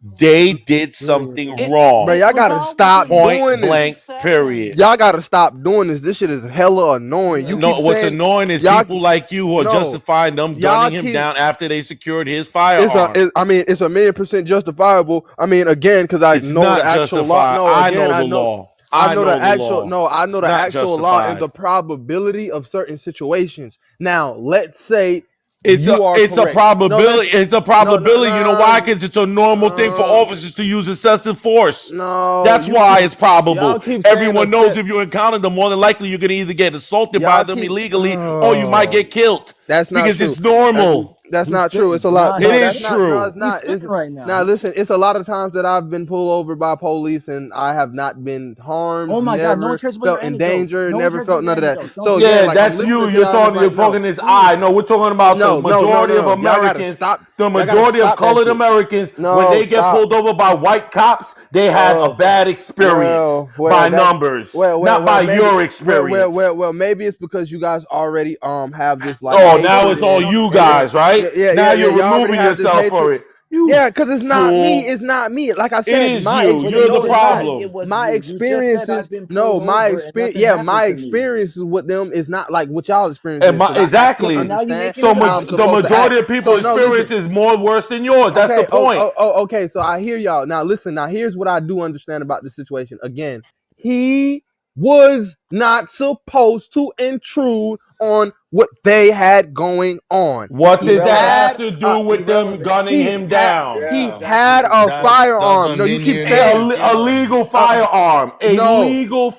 They did Period. something Bro, wrong. y'all gotta stop Point doing this. blank, period. Y'all gotta stop doing this. This shit is hella annoying. You keep No, what's saying annoying is y'all people like you who are no. justifying them Y'all gunning him keep down after they secured his it's firearm. I mean it's a million percent justifiable. I mean again because I It's know the not actual law. justified. No, I again know the law. I I know the know the actual law. no, I know It's the not actual law and justified. the probability of certain situations. Now, let's say It's you are a correct. No, probability. It's a no, no, probability. You know why? no, Because it's a normal thing for no, officers to use excessive force. no. That's You why keep it's y'all probable. keep saying a Everyone knows set. if you encounter them, more than likely you're going to either get assaulted by Y'all them keep. illegally or you might Oh, get killed that's not because true. it's That's normal. that's He's not true. spitting. It's a lot. Nah, It he's No, is that's spitting. not. No, true. it's He's not. It's spitting right now. now. Listen, it's a lot of times that I've been pulled over by police and I have not been harmed, Oh my God, no one never cares about your felt in anecdotes. danger, No one never cares about felt your none of that. anecdotes. Don't So do that. again, Yeah, like I'm that's listening you. to You're y'all and it's talking. You're like no, poking his Do eye. it. No, we're talking about the no, majority of no. Y'all gotta Americans. stop. The Y'all gotta majority of stop that colored shit. Americans, when No, they get stop. pulled over by white cops, they had a Oh, bad experience by that's numbers, not by maybe your experience. maybe it's because you guys already have this like Oh, Okay, now so hatred it's all in, don't you and then guys, right? Now yeah. you're Y'all already removing have this yourself hatred. for it. You Yeah, because it's not me. fool. It's not me. Like I It said, is my you. but you You're the just said experiences, it problem. was my you. You just said experiences. I've been pulled No, my over and experience. nothing Yeah, happened my to me. experiences with them is not like what y'all And experiences. my, Because I actually So exactly. now you understand making So it how up. I'm the supposed to majority act. of people So no, listen. experience is more worse than yours. That's the Okay. point. Okay. So I hear y'all. Now listen. Now here's what I do understand about the situation. Again, he was not supposed to intrude on what they had going on. What He did that Irrelevant. have had to a do with them Irrelevant. gunning him down? he Yeah. had Exactly. a That firearm. doesn't No, you mean keep you A, have saying to a kill him. legal uh, firearm. A no. legal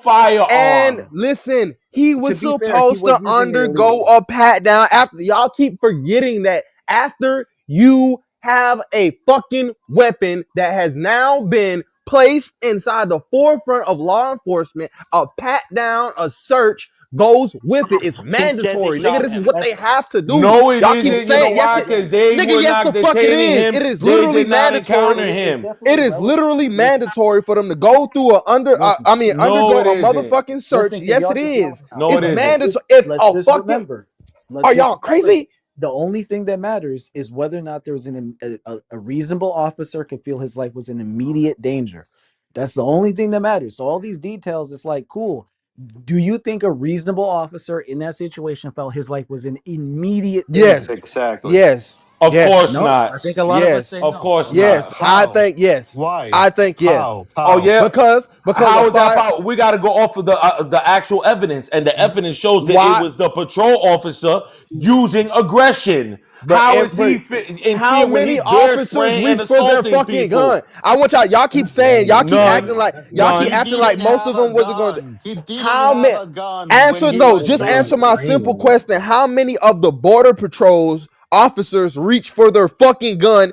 And firearm. listen, he To was be fair, he supposed was to using it undergo illegally. a pat down after y'all keep forgetting that after you have a fucking weapon that has now been placed inside the forefront of law enforcement, a pat down, a search goes with it. It's He said they mandatory. Nigga, shot this is him. what they That's have to do. No, it Y'all keep yes, isn't. You know saying yes, why? it, Because yes. they nigga, were yes the not fuck it detaining is. him. It is They literally did not encounter mandatory. It's him. It definitely is relevant. literally Listen, mandatory for them to go through listen, No, undergo it a isn't. motherfucking search. listen, because Yes, y'all it just now. is. No, it It's isn't. mandatory. If Let's a just fucking remember. Let's are just y'all remember. crazy? The only thing that matters is whether or not there was a reasonable officer could feel his life was in immediate danger. That's the only thing that matters. So all these details, it's like, cool. Do you think a reasonable officer in that situation felt his life was in immediate Yes, danger? Exactly. yes, Of yes, course No, not. I think a lot of us yes, say Of no. course yes. not. I How? think yes. Why? I think yes. How? Oh How? yeah. Because a How is that fire. power? We got to go off of the actual evidence, and the evidence shows that it Why? was the patrol officer using aggression. How is he But in how fear when many he's bear officers spraying and reach for their assaulting fucking people? gun? I want y'all keep saying None, y'all keep He none. acting like didn't most have of a them wasn't going to. gun. He didn't How have many? a gun when Answer he no. was Just It's answer doing my this. simple extreme. question. How many of the border patrols officers reach for their fucking gun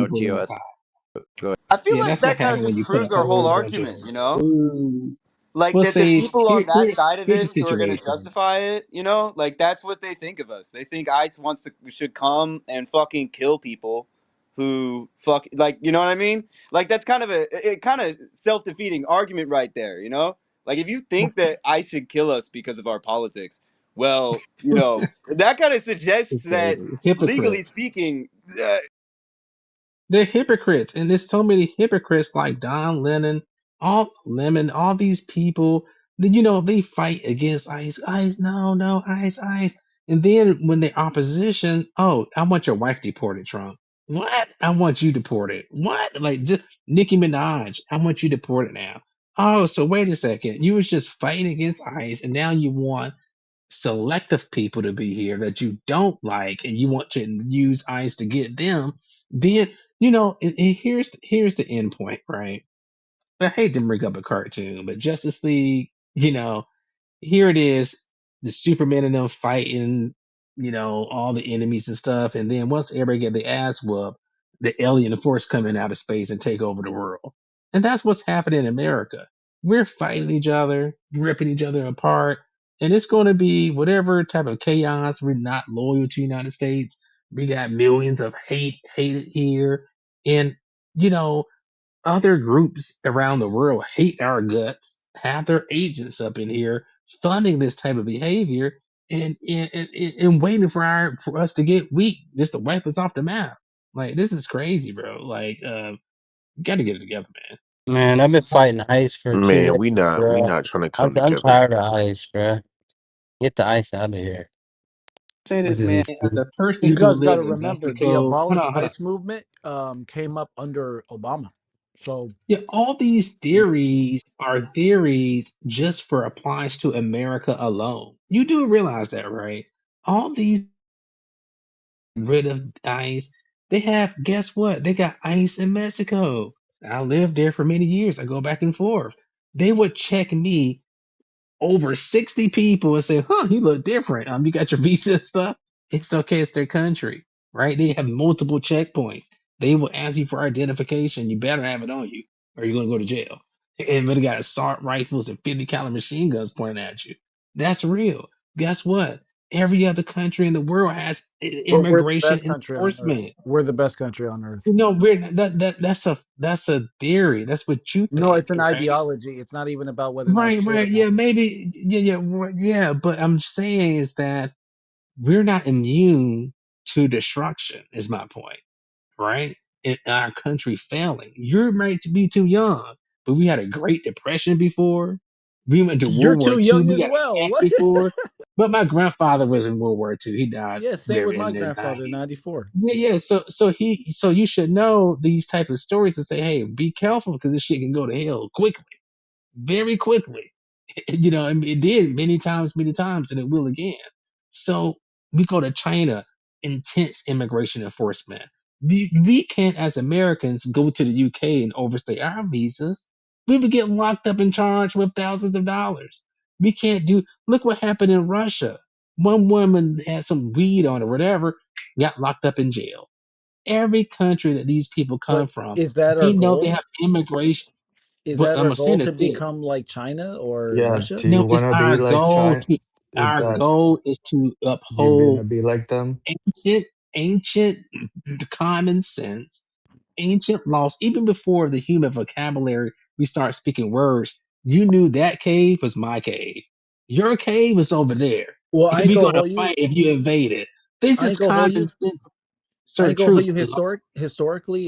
no people in the TOS. pot. Go ahead. I feel Yeah, like that's what that kind of happened when just you put a proves our whole whole bunch of. argument, you know? Ooh. Like Well, that the Sage, people on that side of here's the this who are going to situation. justify it, you know, like that's what they think of us. They think ICE wants to should come and fucking kill people who fuck, like, you know what I mean? Like that's kind of a kind of self-defeating argument right there, you know? Like if you Well, think that ICE should kill us because of our politics, well, you know, that kind of suggests it's that crazy. legally Hypocrites. speaking, They're hypocrites, and there's so many hypocrites like Don Lennon, all Lemon, all these people. Then they fight against ICE. ICE, no, no, ICE, ICE. And then when the opposition, oh, I want your wife deported, Trump. What? I want you deported. What? Like just Nicki Minaj, I want you deported now. Oh, so wait a second. You was just fighting against ICE, and now you want selective people to be here that you don't like, and you want to use ICE to get them. Then and here's the end point, right? I hate to bring up a cartoon, but Justice League, here it is, the Superman and them fighting, all the enemies and stuff. And then once everybody get the ass whooped, the alien force coming out of space and take over the world. And that's what's happening in America. We're fighting each other, ripping each other apart. And it's going to be whatever type of chaos. We're not loyal to the United States. We got millions of hated here. And, you know, other groups around the world hate our guts, have their agents up in here funding this type of behavior and waiting for us to get weak just to wipe us off the map. Like this is crazy, bro. Like you gotta get it together, man. Man, I've been fighting ice for 2 days, Man, we bro. not trying to come I'm together. tired of ice, bro. Get the ice out of here. Say This this, is man, as insane. a person You who guys got to lived in remember the Mexico. abolish Hold on. ICE movement came up under Obama. So Yeah, all these theories are theories just for applies to America alone. You do realize that, right? All these rid of ICE. They have, guess what? They got ICE in Mexico. I lived there for many years. I go back and forth. They would check me over 60 people and say, huh, you look different. You got your visa and stuff. It's okay. It's their country, right? They have multiple checkpoints. They will ask you for identification. You better have it on you or you're going to go to jail. And they got assault rifles and 50 caliber machine guns pointing at you. That's real. Guess what? Every other country in the world has but we're the immigration best country on earth. enforcement. We're the best country on earth. No, that's a theory. That's what you No, think, it's an right? ideology. It's not even about whether or not it's Right, true or right. not. Yeah, maybe. Yeah. But I'm saying is that we're not immune to destruction, is my point, right? In our country failing. You might be too young, but we had a Great Depression before. We went to You're World War too II. young We as got well. attacked What? before. But my grandfather was in World War II. He died Yeah, same with very my in his grandfather, 90s. 94. Yeah. So you should know these type of stories and say, hey, be careful because this shit can go to hell quickly, very quickly. And it did many times, and it will again. So we go to China, intense immigration enforcement. We can't, as Americans, go to the UK and overstay our visas. We would get locked up and charged with thousands of dollars. We can't do. Look what happened in Russia. One woman had some weed on or whatever, got locked up in jail. Every country that these people But come from, is that our they know they goal? have immigration. Is But that I'm our gonna say goal this to thing. become like China or Yeah, Russia? do you No, it's want to be our like goal China? to Is our that goal is to do you want to uphold be like them? ancient ancient common sense, ancient laws. Even before the human vocabulary, we start speaking words. You knew that cave was my cave. Your cave is over there. Well, I And ain't we gonna gonna hold you. fight if you invade it. This I is ain't gonna hold common you. sense, I sir. ain't gonna hold Truth. you. Historically,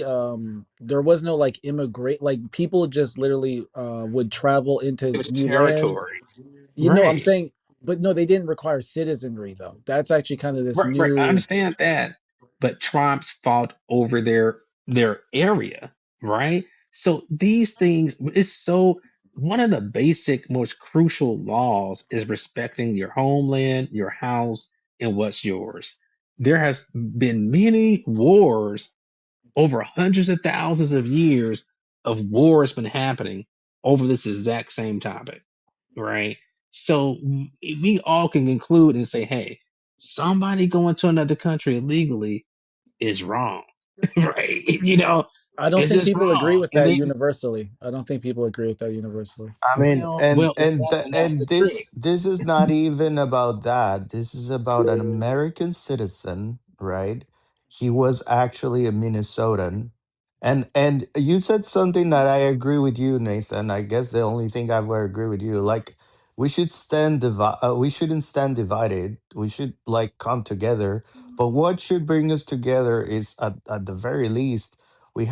there was no like immigrate. Like people just literally would travel into It's new lands. territory. I'm Right. saying, but no, they didn't require citizenry though. That's actually kind of this Right. I new. understand that, but tribes fought over their area, right? So these things, it's so one of the basic, most crucial laws is respecting your homeland, your house, and what's yours. There has been many wars over hundreds of thousands of years of wars been happening over this exact same topic, right? So we all can conclude and say, hey, somebody going to another country illegally is wrong, right? I don't It's think just people agree wrong. with And that then, universally. I don't think people agree with that universally. I mean, that's the and trick. this is not even about that. This is about an American citizen, right? He was actually a Minnesotan. And you said something that I agree with you, Nathan. I guess the only thing I would agree with you, like we shouldn't stand divided. We should like come together. But what should bring us together is at the very least we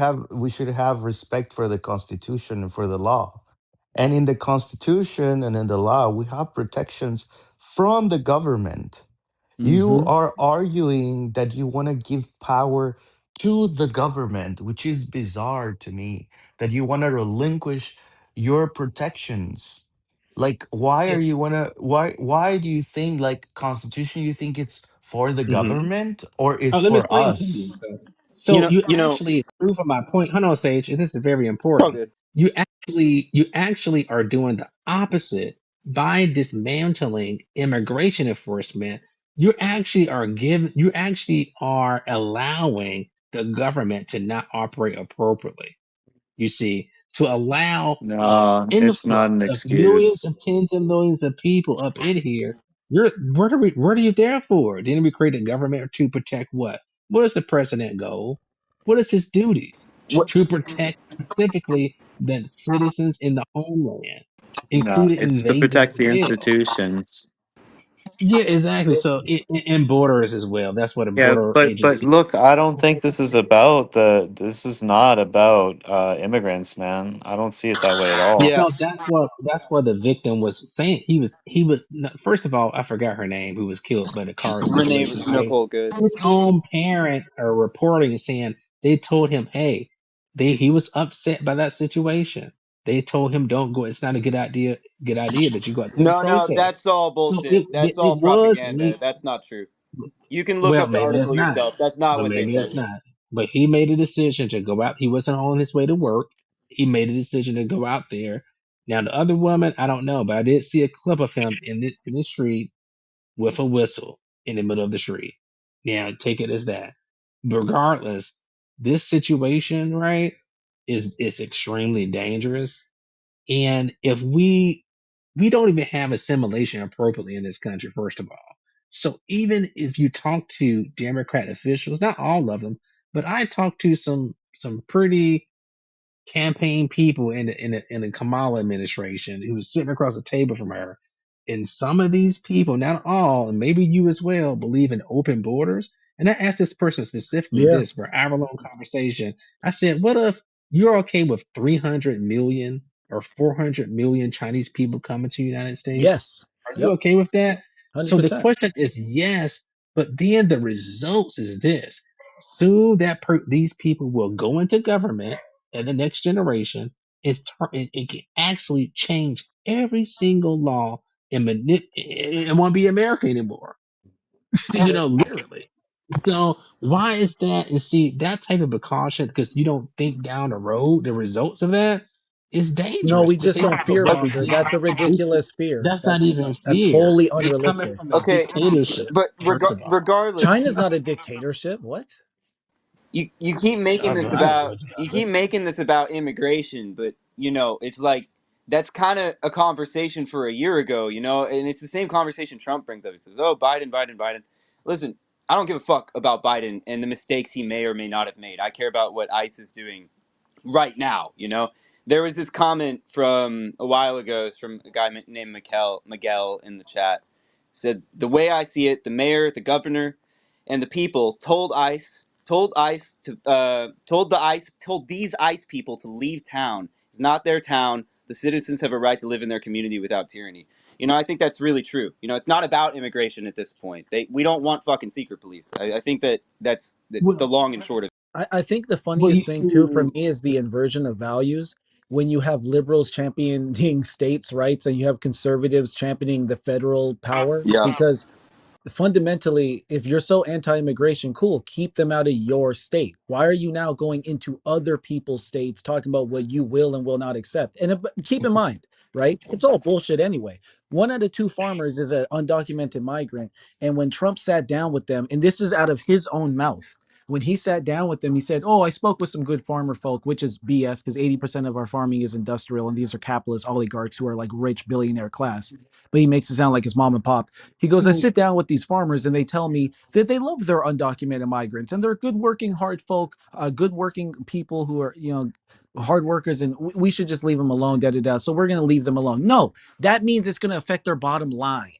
should have respect for the Constitution and for the law. And in the Constitution and in the law, we have protections from the government. You Hmm. are arguing that you want to give power to the government, which is bizarre to me, that you want to relinquish. your protections. Like, why are you wanna why do you think like constitution, you think it's for the Mhm. government or Oh, is let me for explain to you. us? You So know, you you know. actually prove my point. Hold on, Sage. And this is very Oh, important. good. You actually are doing the opposite by dismantling immigration enforcement. You actually are allowing the government to not operate appropriately. You see, to allow No, it's not influx an of millions excuse. and tens of millions of people up in here. What are you there for? Didn't we create a government to protect what? What is the president goal? What is his duties? What? To protect specifically the citizens in the homeland, No, including it's to they do protect as the well. institutions. Yeah, exactly. So in borders as well. That's what a Yeah, border but agency. look, I don't think this is about this is not about immigrants, man. I don't see it that way at all. Yeah, No, that's what the victim was saying. He was no, first of all, I forgot her name, who was killed by the car Renee situation, right? Nicole Good. His own parent are reporting and saying they told him, hey, he was upset by that situation. They told him don't go. It's not a good idea that you go out there and No, no, protest. that's all So it bullshit. it, That's all it was propaganda. linked. That's not true. You can look Well, up the maybe it's article not, yourself. That's not but what they maybe said. it's not. But he made a decision to go out. He wasn't on his way to work. He made a decision to go out there. Now the other woman, I don't know, but I did see a clip of him in the street with a whistle in the middle of the street. Now take it as that. Regardless, this situation, right, is extremely dangerous. And if we don't even have assimilation appropriately in this country, first of all. So even if you talk to Democrat officials, not all of them, but I talked to some pretty campaign people in the Kamala administration who was sitting across the table from her. And some of these people, not all, and maybe you as well, believe in open borders. And I asked this person specifically Yeah. this for an hour long conversation. I said, what if you're okay with 300 million or 400 million Chinese people coming to the United States? Yes. Are you Yep. okay with that? So the 100%. question is yes, but then the results is this. Soon these people will go into government and the next generation it can actually change every single law and it won't be America anymore. Literally. So why is that? And see that type of precaution because you don't think down the road the results of that is No, dangerous. we To just say don't people fear vote monger. yes, That's a ridiculous fear. that's not even That's fear. wholly They coming unrealistic. from a Okay, dictatorship. but First of all, regardless, China's not a dictatorship. What? you keep making that's this what I about told you. you keep making this about immigration, but it's like that's kind of a conversation for a year ago, and it's the same conversation Trump brings up. He says, "Oh, Biden, Biden, Biden." Listen, I don't give a fuck about Biden and the mistakes he may or may not have made. I care about what ICE is doing right now. There was this comment from a while ago. It's from a guy named Miguel in the chat. Said the way I see it, the mayor, the governor, and the people told these ICE people to leave town. It's not their town. The citizens have a right to live in their community without tyranny. I think that's really true. It's not about immigration at this point. We don't want fucking secret police. I think that's the Well, long and short of I think the well, you funniest thing too for see, me is the inversion of values when you have liberals championing states' rights and you have conservatives championing the federal power. it. Yeah. Because fundamentally, if you're so anti-immigration, cool, keep them out of your state. Why are you now going into other people's states talking about what you will and will not accept? And keep in mind, right? It's all bullshit anyway. One out of two farmers is an undocumented migrant. And when Trump sat down with them, and this is out of his own mouth, when he sat down with them, he said, "Oh, I spoke with some good farmer folk," which is BS because 80% of our farming is industrial, and these are capitalist oligarchs who are like rich billionaire class. But he makes it sound like his mom and pop. He goes, I sit down with these farmers and they tell me that they love their undocumented migrants and they're good working, hard folk, good working people who are, hard workers and we should just leave them alone, da da da. So we're going to leave them alone. No, that means it's going to affect their bottom line.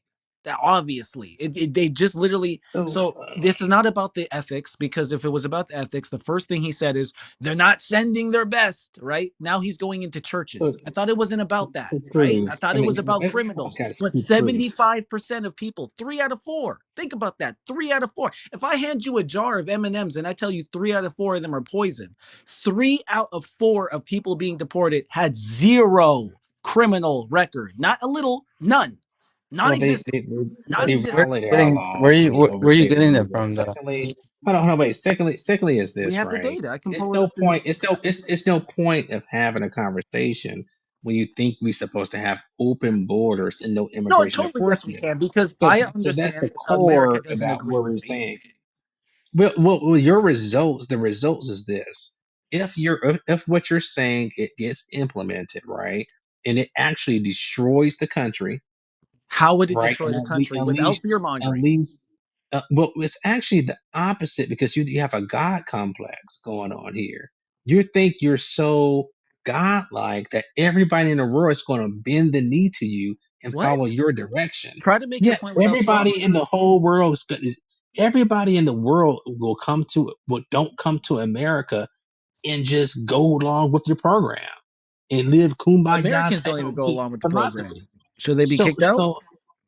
That obviously, they just literally. So So this is not about the ethics, because if it was about the ethics, the first thing he said is they're not sending their best. Right now, he's going into so churches. I thought it wasn't about that. so Right? truth. I thought I it was mean, about let's criminals. podcast But to truth. 75% of people, 3 out of 4. Think about that. 3 out of 4. If I hand you a jar of M&Ms and M's and I tell you 3 out of 4 of them are poison, 3 out of 4 of people being deported had zero criminal record. Not a little, none, Well, non-existent, they Where non-existent. violate our getting laws when they where you overstay their getting it visas. from though? Secondly, hold on, wait. Secondly, is We this have the right? data. I can It's pull it no up in point. It's no point of having a conversation when you think we're supposed to have open borders and no no, immigration totally. Yes, we enforcement. can, because So, I so that's understand the America core doesn't about agree what with we're me. saying. Well, your results, the results is this: if what you're saying it gets implemented, right, and it actually destroys the country, How would it right, destroy and the country at without least fear at mongering? least well, it's actually the opposite because you have a God complex going on here. You think you're so godlike that everybody in the world is going to bend the knee to you and What? follow your direction. Try to make your Yeah, point without strong everybody in the words. whole world everybody in the world will don't come to America and just go along with your program and live kumbaya Americans type don't even of go along with the philosophy. program. Should they be So kicked out? so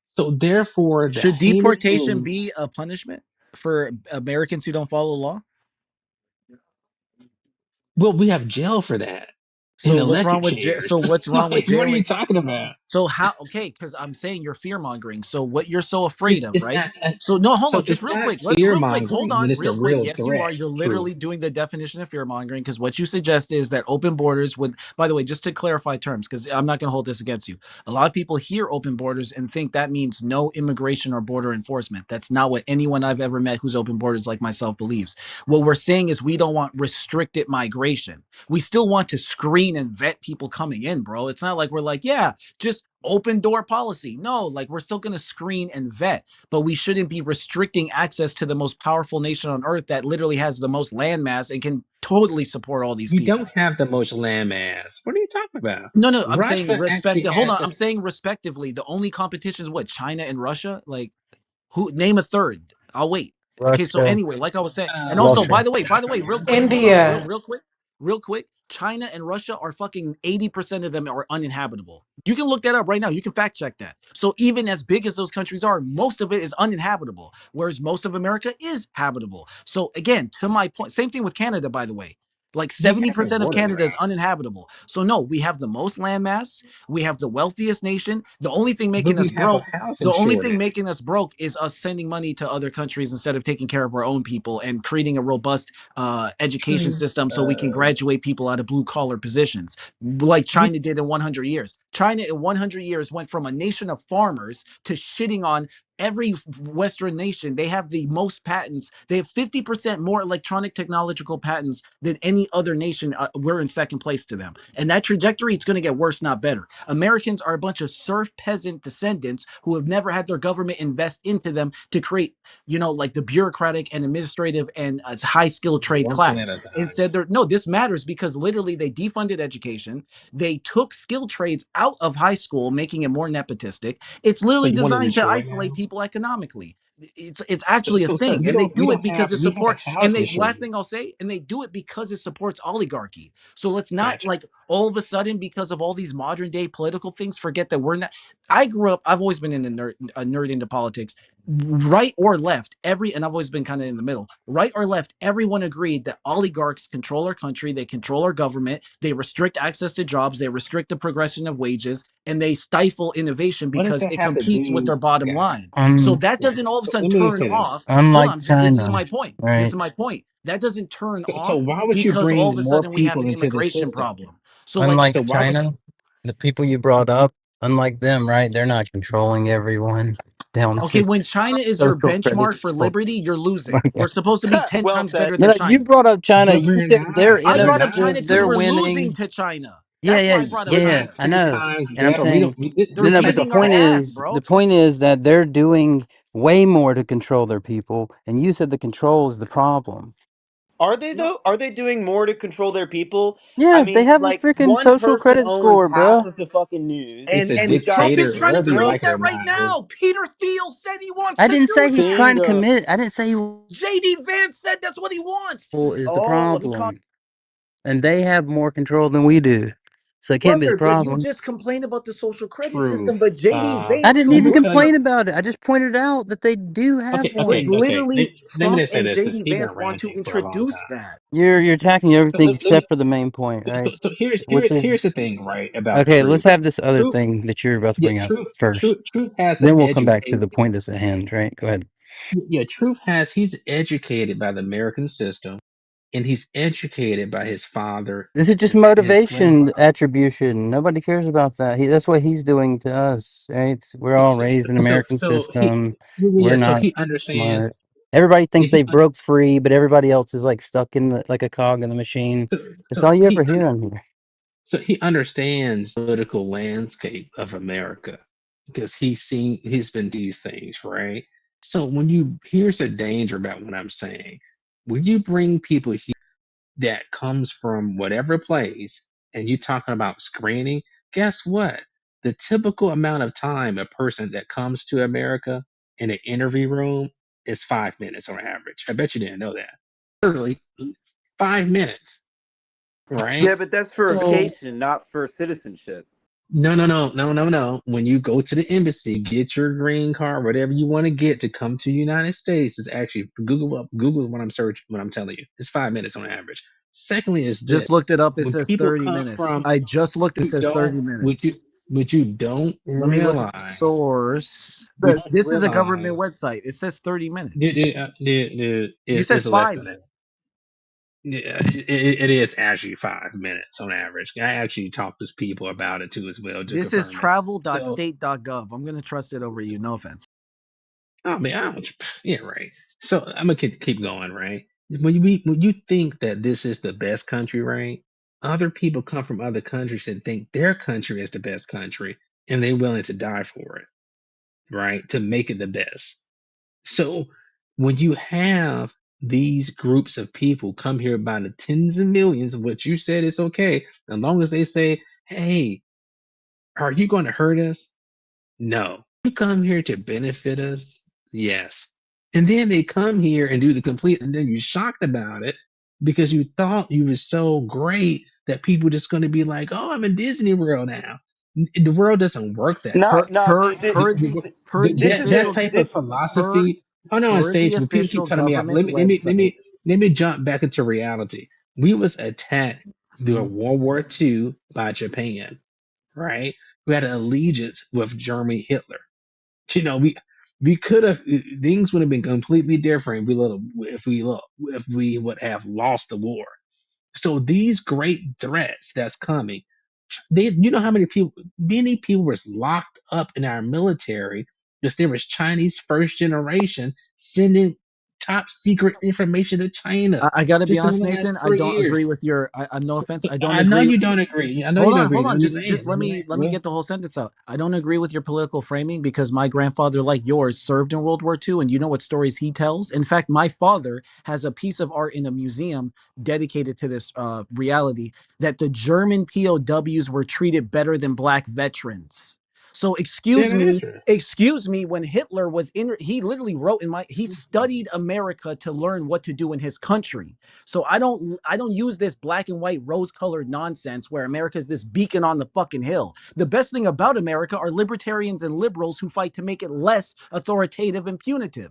so therefore the Should heinous deportation things. be a punishment for Americans who don't follow the law? Well, we have jail for that in So what's wrong electric with chairs. so what's wrong with Like, what are jail? you talking about? So how? Okay, because I'm saying you're fear mongering. So what you're so afraid It's of, it's right? not So no, hold so on, just it's real not quick. fear Real quick, hold mongering when on, it's a real quick. real Yes, you threat. are. You're Truth. literally doing the definition of fear mongering, because what you suggest is that open borders would. By the way, just to clarify terms, because I'm not going to hold this against you. A lot of people hear open borders and think that means no immigration or border enforcement. That's not what anyone I've ever met who's open borders like myself believes. What we're saying is we don't want restricted migration. We still want to screen and vet people coming in, bro. It's not like we're like, yeah, just open door policy. No, like we're still going to screen and vet, but we shouldn't be restricting access to the most powerful nation on earth that literally has the most landmass and can totally support all these You don't people. have the most landmass. What are you talking about? No, no, I'm saying Russia respect. actually Hold has on, the. I'm saying respectively. The only competition is what, China and Russia. Like, who? Name a third. I'll wait. Okay, so Russia, anyway, like I was saying, and also, Okay. Russia. by the way, real quick, hold on, India. real quick. China and Russia are fucking 80% of them are uninhabitable. You can look that up right now. You can fact check that. So even as big as those countries are, most of it is uninhabitable, whereas most of America is habitable. So again, to my point, same thing with Canada, by the way. Like We have a 70% of border Canada is around, uninhabitable. So no, we have the most landmass. We have the wealthiest nation. but we have a housing The only thing shortage. making us broke is us sending money to other countries instead of taking care of our own people and creating a robust education True. system so we can graduate people out of blue collar positions, like We China did in 100 years. China in 100 years went from a nation of farmers to shitting on every Western nation. They have the most patents. They have 50% more electronic technological patents than any other nation. We're in second place to them. And that trajectory, it's going to get worse, not better. Americans are a bunch of serf peasant descendants who have never had their government invest into them to create, like the bureaucratic and administrative and high skilled trade one thing at class. a time. Instead, no, this matters because literally they defunded education. They took skilled trades out of high school, making it more nepotistic. It's So literally you want to designed to destroy isolate now? people economically. It's actually a So thing, and they we do it don't because have it we have a support. And housing they last shortage. thing I'll say, and they do it because it supports oligarchy. So let's not Gotcha. like all of a sudden because of all these modern day political things forget that we're not. I grew up. I've always been in a nerd into politics, right or left. And I've always been kind of in the middle. Right or left, everyone agreed that oligarchs control our country. They control our government. They restrict access to jobs. They restrict the progression of wages, and they stifle innovation What does because that it have to competes with do? their bottom Gotcha. line. So Un, that doesn't Gotcha. all of a So sudden let me turn finish. off. Hold unlike on, this is China, my point. This is right? my point. That doesn't turn So off why would you because all of bring a more sudden we have people an into the immigration system? problem. So like Unlike So why would China, the people you brought up, unlike them, right? They're not controlling everyone down okay, to when China is your social credit benchmark for score. liberty, you're losing. Like, We're supposed to be 10 Well times said. better no, than no, you China. brought up China. but You we're said not. I We're brought up China not. because they're we're winning. losing to China. Yeah, That's yeah, why I brought up We're yeah. not China. I 10 know, times and I'm better. We saying don't we, They're no, we no. But can't the beating our point compare. ass, is, bro. that they're doing way more to control their people, and you said the control is the problem. Are they Well, though? Are they doing more to control their people? I Yeah, they mean, have a like freaking one social person credit owns score, half bro. of the fucking news. it's a You've And got Trump is dictator, trying to whether you girl create like it or that right not, dude. now. Peter Thiel said he wants I to didn't do say he's that. trying king to of. commit. I didn't say he JD Vance said that's what he wants. is the Oh, let me call problem, and they have more control than we do, so it can't be the brother, but you problem. just complained about the social credit Truth. system. But JD I Vance, didn't Let who me even works tell you. for complain about it. I just pointed out that they do have but one. Okay. literally Let me Trump just say and this because JD he's been Vance want to ranting for a long introduce time. that. You're attacking So everything let me. except for the main point, So, right? so Which is here's the thing, right? About okay. Let's truth. have this other Truth. thing that you're about to Yeah. bring up Truth. first. Truth has an Then we'll come back to the education. point that's at hand, right? Go ahead. Yeah. Truth has. He's educated by the American system, and he's educated by his father This is just and his motivation grandfather. attribution. Nobody cares about that. That's what he's doing to us, right? We're So all so raised in American so he. system. Yeah. We're So not he understands. smart. Everybody And thinks he. they broke free, but everybody else is like stuck in like a cog in the machine. So, That's so all you ever he. hear on here. So he understands the political landscape of America because he's been these things, right? So here's the danger about what I'm saying. When you bring people here that comes from whatever place and you're talking about screening, guess what? The typical amount of time a person that comes to America in an interview room is 5 minutes on average. I bet you didn't know that. Literally 5 minutes, right? Yeah, but that's for So vacation, not for citizenship. No. When you go to the embassy, get your green card, whatever you want to get to come to the United States. Is actually Google what I'm searching, what I'm telling you. It's 5 minutes on average. Secondly, is Just this: looked it up. It when says people 30 come minutes. from, I just looked. It you says 30 don't, minutes. what you don't Let me look at the realize, source. you don't This is a government realize, website. It says 30 minutes. You said is less 5. than that. Yeah, it is actually 5 minutes on average. I actually talked to people about it too as well to This is confirm it. So travel.state.gov. I'm going to trust it over you. No offense. I mean, I don't. Yeah, right. So I'm gonna keep going, right? When you think that this is the best country, right? Other people come from other countries and think their country is the best country, and they're willing to die for it, right? To make it the best. So when you have these groups of people come here by the tens of millions, what you said is okay, as long as they say, "Hey, are you going to hurt us?" No. You come here to benefit us? Yes. And then they come here and do the complete, and then you're shocked about it because you thought you were so great that people just going to be like, oh, I'm in Disney World now. The world doesn't work that way. No, Per no, per dude. per the per the This is That the official type of this. per philosophy. Hold on, per the Sage, when people keep official cutting me off, government website. let me jump back into reality. We was attacked Mhm. during World War II by Japan, right? We had an allegiance with Germany Hitler. You know, we could have, things would have been completely different if we would have lost the war. So these great threats that's coming, you know how many people was locked up in our military because there was Chinese first generation sending top secret information to China I got to be just in honest, the last Nathan. I three don't years. agree with your. I'm no offense. So I don't I know agree. you don't agree. I know you Hold don't on, agree. hold on. Let me Just land. Let me land, let me bro. get the whole sentence out. I don't agree with your political framing because my grandfather, like yours, served in World War II, and you know what stories he tells. In fact, my father has a piece of art in a museum dedicated to this reality that the German POWs were treated better than black veterans. So Yeah, that is true. excuse me, when Hitler was in, he literally wrote in my, he studied America to learn what to do in his country. So I don't use this black and white rose colored nonsense where America is this beacon on the fucking hill. The best thing about America are libertarians and liberals who fight to make it less authoritative and punitive.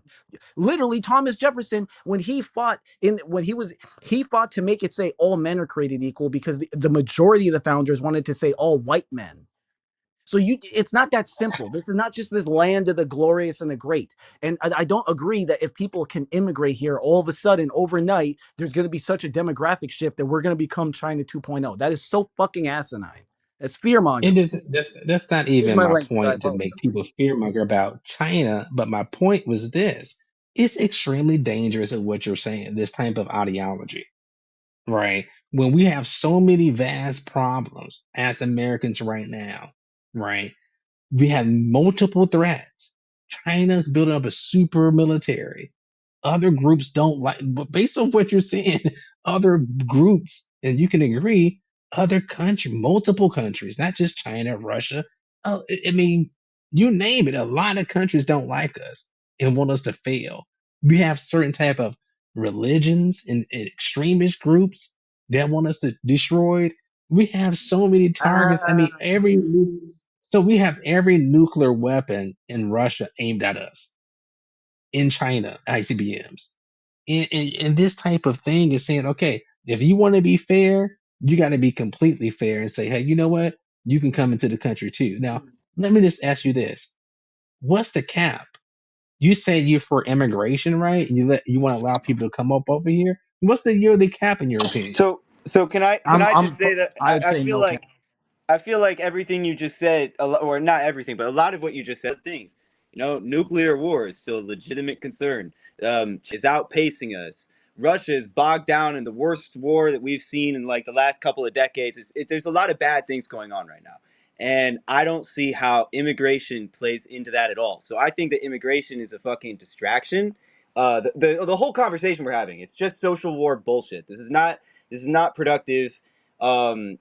Literally Thomas Jefferson when he fought to make it say all men are created equal because the majority of the founders wanted to say all white men. So it's not that simple. This is not just this land of the glorious and the great. And I don't agree that if people can immigrate here all of a sudden overnight, there's going to be such a demographic shift that we're going to become China 2.0. That is so fucking asinine. That's fear It mongering. is that's not Here's even my my language. I point to make apologize. people fearmonger about China, but my point was this. It's extremely dangerous at what you're saying, this type of ideology, right? When we have so many vast problems as Americans right now, right? We have multiple threats. China's building up a super military. other groups don't like, but based on what you're saying, other groups, and you can agree, other country, multiple countries, not just China, Russia. I mean, you name it. A lot of countries don't like us and want us to fail. We have certain type of religions and extremist groups that want us to destroyed. We have so many targets. I mean, so we have every nuclear weapon in Russia aimed at us, in China, ICBMs. And this type of thing is saying, okay, if you want to be fair, you got to be completely fair and say, hey, you know what? You can come into the country too. Now, let me just ask you this. What's the cap? You say you're for immigration, right? You want to allow people to come up over here. What's the yearly cap in your opinion? So can I just say that I'd I say feel no cap. like everything you just said, or not everything, but a lot of what you just said, things, nuclear war is still a legitimate concern. Is outpacing us. Russia is bogged down in the worst war that we've seen in like the last couple of decades. There's a lot of bad things going on right now, and I don't see how immigration plays into that at all. So I think that immigration is a fucking distraction. The whole conversation we're having, it's just social war bullshit. This is not productive.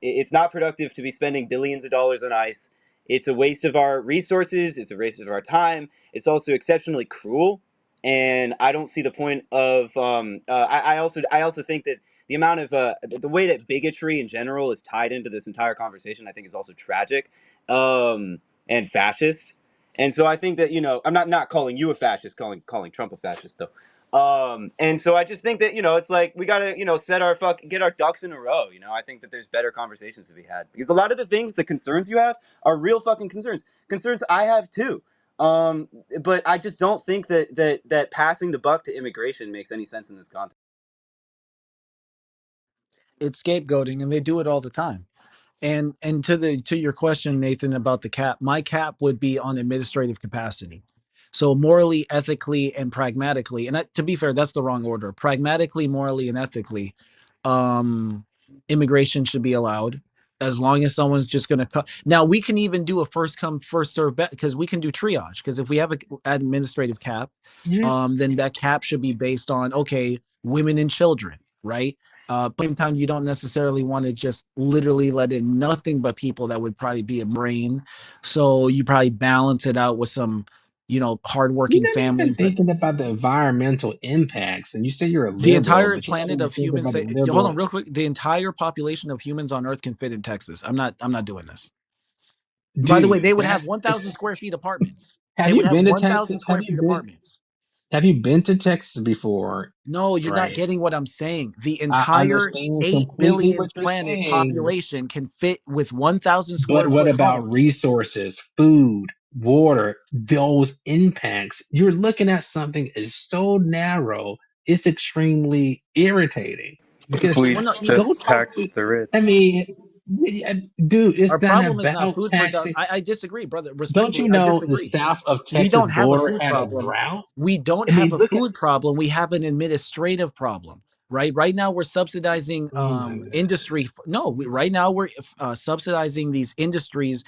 It's not productive to be spending billions of dollars on ICE. It's a waste of our resources. It's a waste of our time. It's also exceptionally cruel, and I don't see the point of. I also think that the amount of the way that bigotry in general is tied into this entire conversation, I think, is also tragic, and fascist. And so I think that I'm not calling you a fascist, calling Trump a fascist though. And so I just think that it's like we gotta get our ducks in a row. I think that there's better conversations to be had because a lot of the things, the concerns you have, are real fucking concerns I have too. Um, but I just don't think that passing the buck to immigration makes any sense in this context. It's scapegoating, and they do it all the time. And to your question, Nathan, about the cap, my cap would be on administrative capacity. So morally, ethically, and pragmatically, and to be fair, that's the wrong order. Pragmatically, morally, and ethically, um, immigration should be allowed as long as someone's just going to come. Now we can even do a first come first serve bet because we can do triage. Because if we have an administrative cap, You then that cap should be based on okay, women and children, right? But same time, you don't necessarily want to just literally let in nothing but people that would probably be a brain. So you probably balance it out with some, you're hardworking not even families that thinking about the environmental impacts, and you say you're a the liberal, entire but you're not planet even of thinking humans about the say, hold liberal. on real quick. The entire population of humans on Earth can fit in Texas. I'm not doing this. By the way, Dude, they would have that's 1,000 square feet apartments. have They would you have been to 1,000 Texas? square feet apartments. Have you been to Texas before? No, you're not Right. getting what I'm saying. The I entire understand 8 completely billion what you're planet saying, population can fit with 1,000 but square what foot about homes. resources, food, water, those impacts? You're looking at something is so narrow, it's extremely irritating If because we Well, no, go just talk tax to, the I rich. mean, dude, our it's not problem is not about food production. taxing. I disagree, brother. Don't Respectfully, you I know the disagree. south of We Texas don't have a border food had a problem. drought? We don't I have mean, a look at, food problem. We have an administrative problem, right? Right now, we're subsidizing oh my God. industry. No, right now we're subsidizing these industries,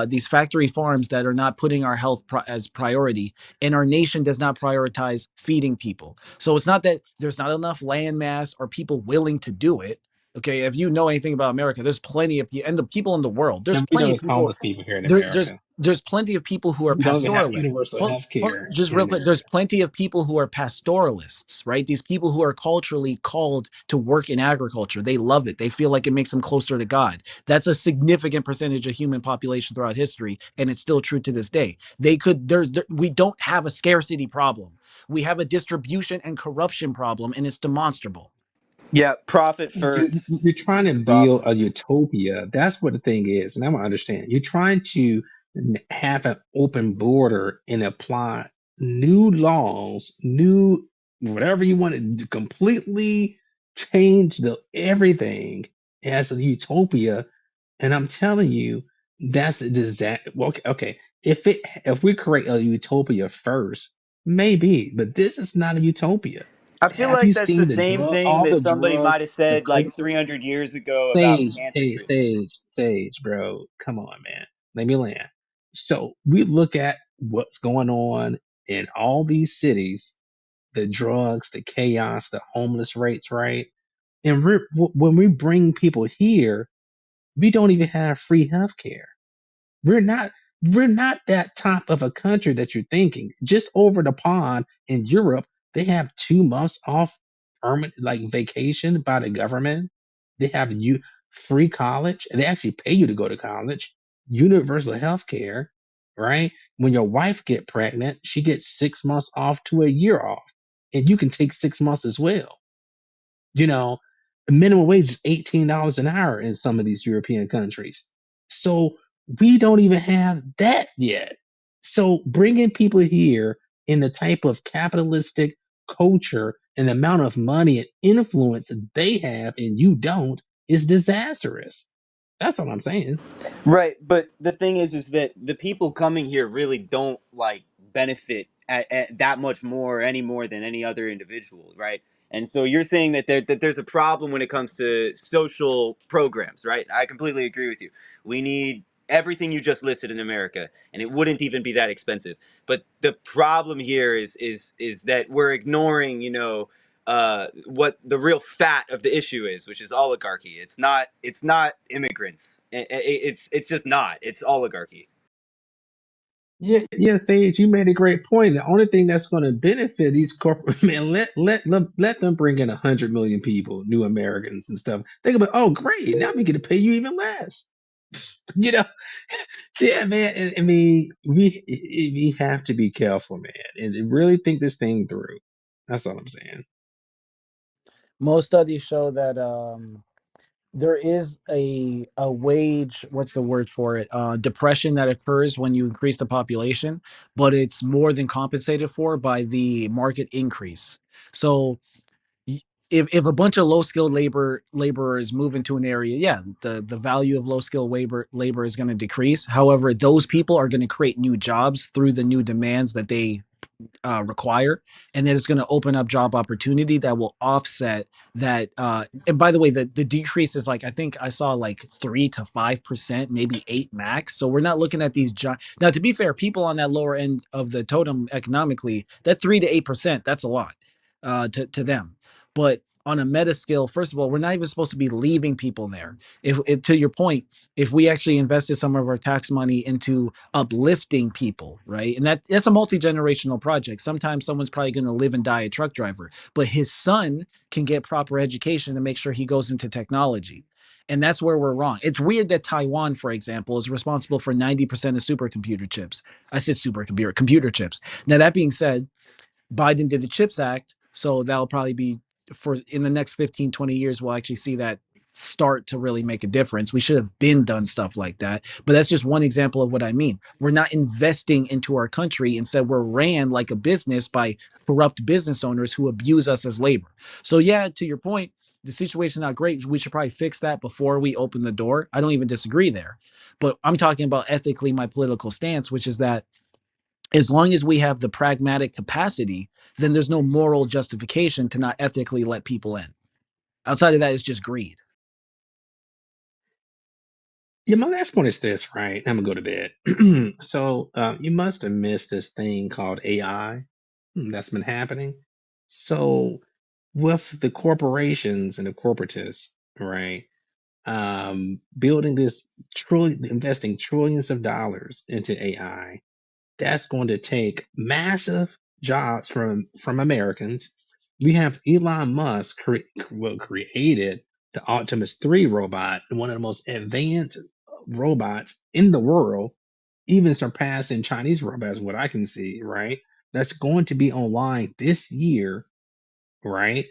these factory farms that are not putting our health as priority, and our nation does not prioritize feeding people. So it's not that there's not enough land mass or people willing to do it. Okay, if you know anything about America, there's plenty of people, and the people in the world. There's And we know plenty of there's people. homeless people here in There, there's America. there's plenty of people who are We don't even have pastoralists. universal health care Just in real quick, America. there's plenty of people who are pastoralists, right? These people who are culturally called to work in agriculture. They love it. They feel like it makes them closer to God. That's a significant percentage of human population throughout history, and it's still true to this day. They could we don't have a scarcity problem. We have a distribution and corruption problem, and it's demonstrable. Yeah, profit first You're trying is to the build problem. a utopia. That's what the thing is. And I don't understand. You're trying to have an open border and apply new laws, new whatever you want to do, completely change the everything as a utopia. And I'm telling you, that's a disaster. Well, okay. If we create a utopia first, maybe, but this is not a utopia. I feel Have you like that's the seen the same drug, thing all that the somebody drugs, might have the said like clinical 300 years ago about stage, cancer hey, treatment. stage, bro? Come on, man. Let me land. So we look at what's going on in all these cities the drugs, the chaos, the homeless rates, right? And when we bring people here, we don't even have free healthcare. We're not we're not that top of a country that you're thinking. Just over the pond in Europe, they have 2 months off permanent like vacation by the government. They have you free college, and they actually pay you to go to college. Universal health care, right? When your wife get pregnant, she gets 6 months off to a year off. And you can take 6 months as well. You know, the minimum wage is $18 an hour in some of these European countries. So we don't even have that yet. So bringing people here in the type of capitalistic culture and the amount of money and influence that they have and you don't is disastrous. That's all I'm saying. Right, but the thing is that the people coming here really don't like benefit at that much more any more than any other individual, right? And so you're saying that there's a problem when it comes to social programs, right? I completely agree with you. We need everything you just listed in America, and it wouldn't even be that expensive. But the problem here is that we're ignoring, what the real fat of the issue is, which is oligarchy. It's not immigrants. It's just not. It's oligarchy. Yeah, yeah, Sage, you made a great point. The only thing that's going to benefit these corporate man, let them bring in 100 million people, new Americans and stuff. Think about, oh, great, now we get to pay you even less. You know, yeah, man. I mean, we have to be careful, man, and really think this thing through. That's all I'm saying. Most studies show that there is a wage, what's the word for it, depression that occurs when you increase the population, but it's more than compensated for by the market increase. So if a bunch of low skilled laborers move into an area, yeah, the value of low skilled labor is going to decrease. However, those people are going to create new jobs through the new demands that they require, and then it's going to open up job opportunity that will offset that. And by the way, the decrease is like, I think I saw like 3 to 5%, maybe 8 max. So we're not looking at these jobs. Now, to be fair, people on that lower end of the totem economically, that 3 to 8%, that's a lot to them. But on a meta scale, first of all, we're not even supposed to be leaving people there. If to your point, if we actually invested some of our tax money into uplifting people, right? And that's a multi-generational project. Sometimes someone's probably going to live and die a truck driver, but his son can get proper education to make sure he goes into technology. And that's where we're wrong. It's weird that Taiwan, for example, is responsible for 90% of supercomputer chips. I said supercomputer, computer chips. Now, that being said, Biden did the CHIPS Act, so that'll probably be for in the next 15, 20 years, we'll actually see that start to really make a difference. We should have been done stuff like that. But that's just one example of what I mean. We're not investing into our country. Instead, we're ran like a business by corrupt business owners who abuse us as labor. So yeah, to your point, the situation's not great. We should probably fix that before we open the door. I don't even disagree there. But I'm talking about ethically my political stance, which is that as long as we have the pragmatic capacity, then there's no moral justification to not ethically let people in. Outside of that, it's just greed. Yeah, my last point is this, right? I'm gonna go to bed. So you must have missed this thing called AI that's been happening. So with the corporations and the corporatists, right? Building this investing trillions of dollars into AI, that's going to take massive jobs from Americans. We have Elon Musk created the Optimus 3 robot, one of the most advanced robots in the world, even surpassing Chinese robots, what I can see, right? That's going to be online this year, right?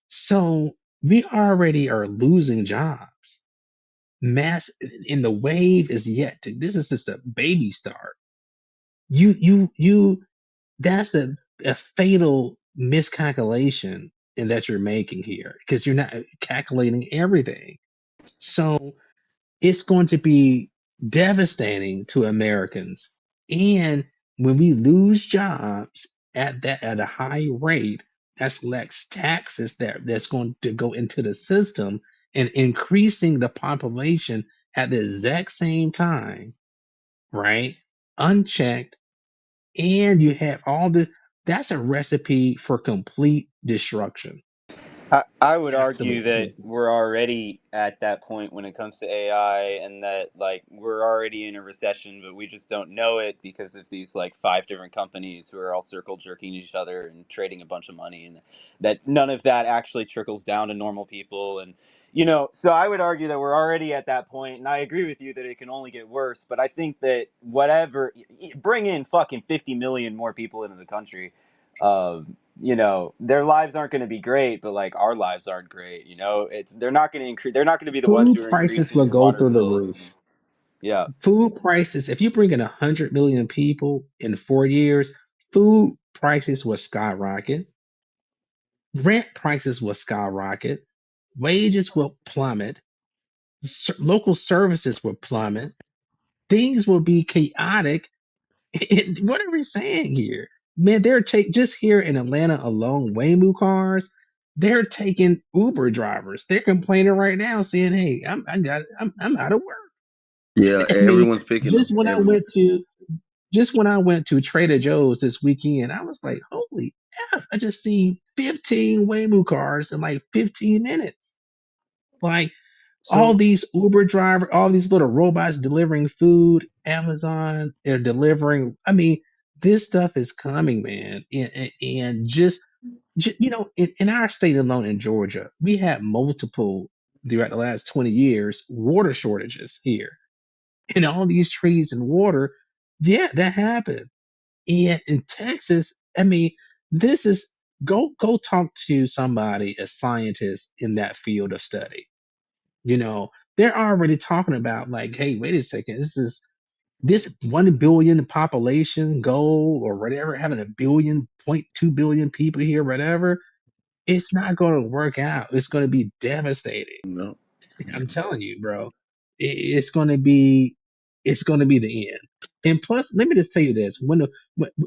So we already are losing jobs. Mass in the wave is yet to, this is just a baby start. You that's a fatal miscalculation in that you're making here because you're not calculating everything. So it's going to be devastating to Americans. And when we lose jobs at a high rate, that's less taxes that's going to go into the system and increasing the population at the exact same time, right? Unchecked, and you have all this. That's a recipe for complete destruction. I would argue Absolute that business. we're already at that point when it comes to AI, and that like we're already in a recession, but we just don't know it because of these like five different companies who are all circle jerking each other and trading a bunch of money, and that none of that actually trickles down to normal people. And so I would argue that we're already at that point, and I agree with you that it can only get worse. But I think that whatever, bring in fucking 50 million more people into the country. Their lives aren't going to be great, but like our lives aren't great. It's they're not going to increase. They're not going to be the ones Food who are prices increasing will your go water through the bills. roof. And yeah, Food prices, if you bring in 100 million people in 4 years, food prices will skyrocket. Rent prices will skyrocket. Wages will plummet. Local services will plummet. Things will be chaotic. What are we saying here? Man, just here in Atlanta alone, Waymo cars, they're taking Uber drivers. They're complaining right now, saying, "Hey, I'm out of work." Yeah, I mean, everyone's picking them. just when I Everyone. went to just when I went to Trader Joe's this weekend, I was like, "Holy F!" I just seen 15 Waymo cars in like 15 minutes. Like all So these Uber driver, all these little robots delivering food, Amazon, they're delivering. I mean, this stuff is coming, man. And in our state alone in Georgia, we had multiple throughout the last 20 years water shortages here. And all these trees and water, yeah, that happened. And in Texas, I mean, this is go talk to somebody, a scientist in that field of study. You know, they're already talking about like, hey, wait a second, this 1 billion population goal or whatever, having a billion, 0.2 billion people here, whatever, it's not going to work out. It's going to be devastating. No. I'm telling you, bro. It's going to be the end. And plus, let me just tell you this: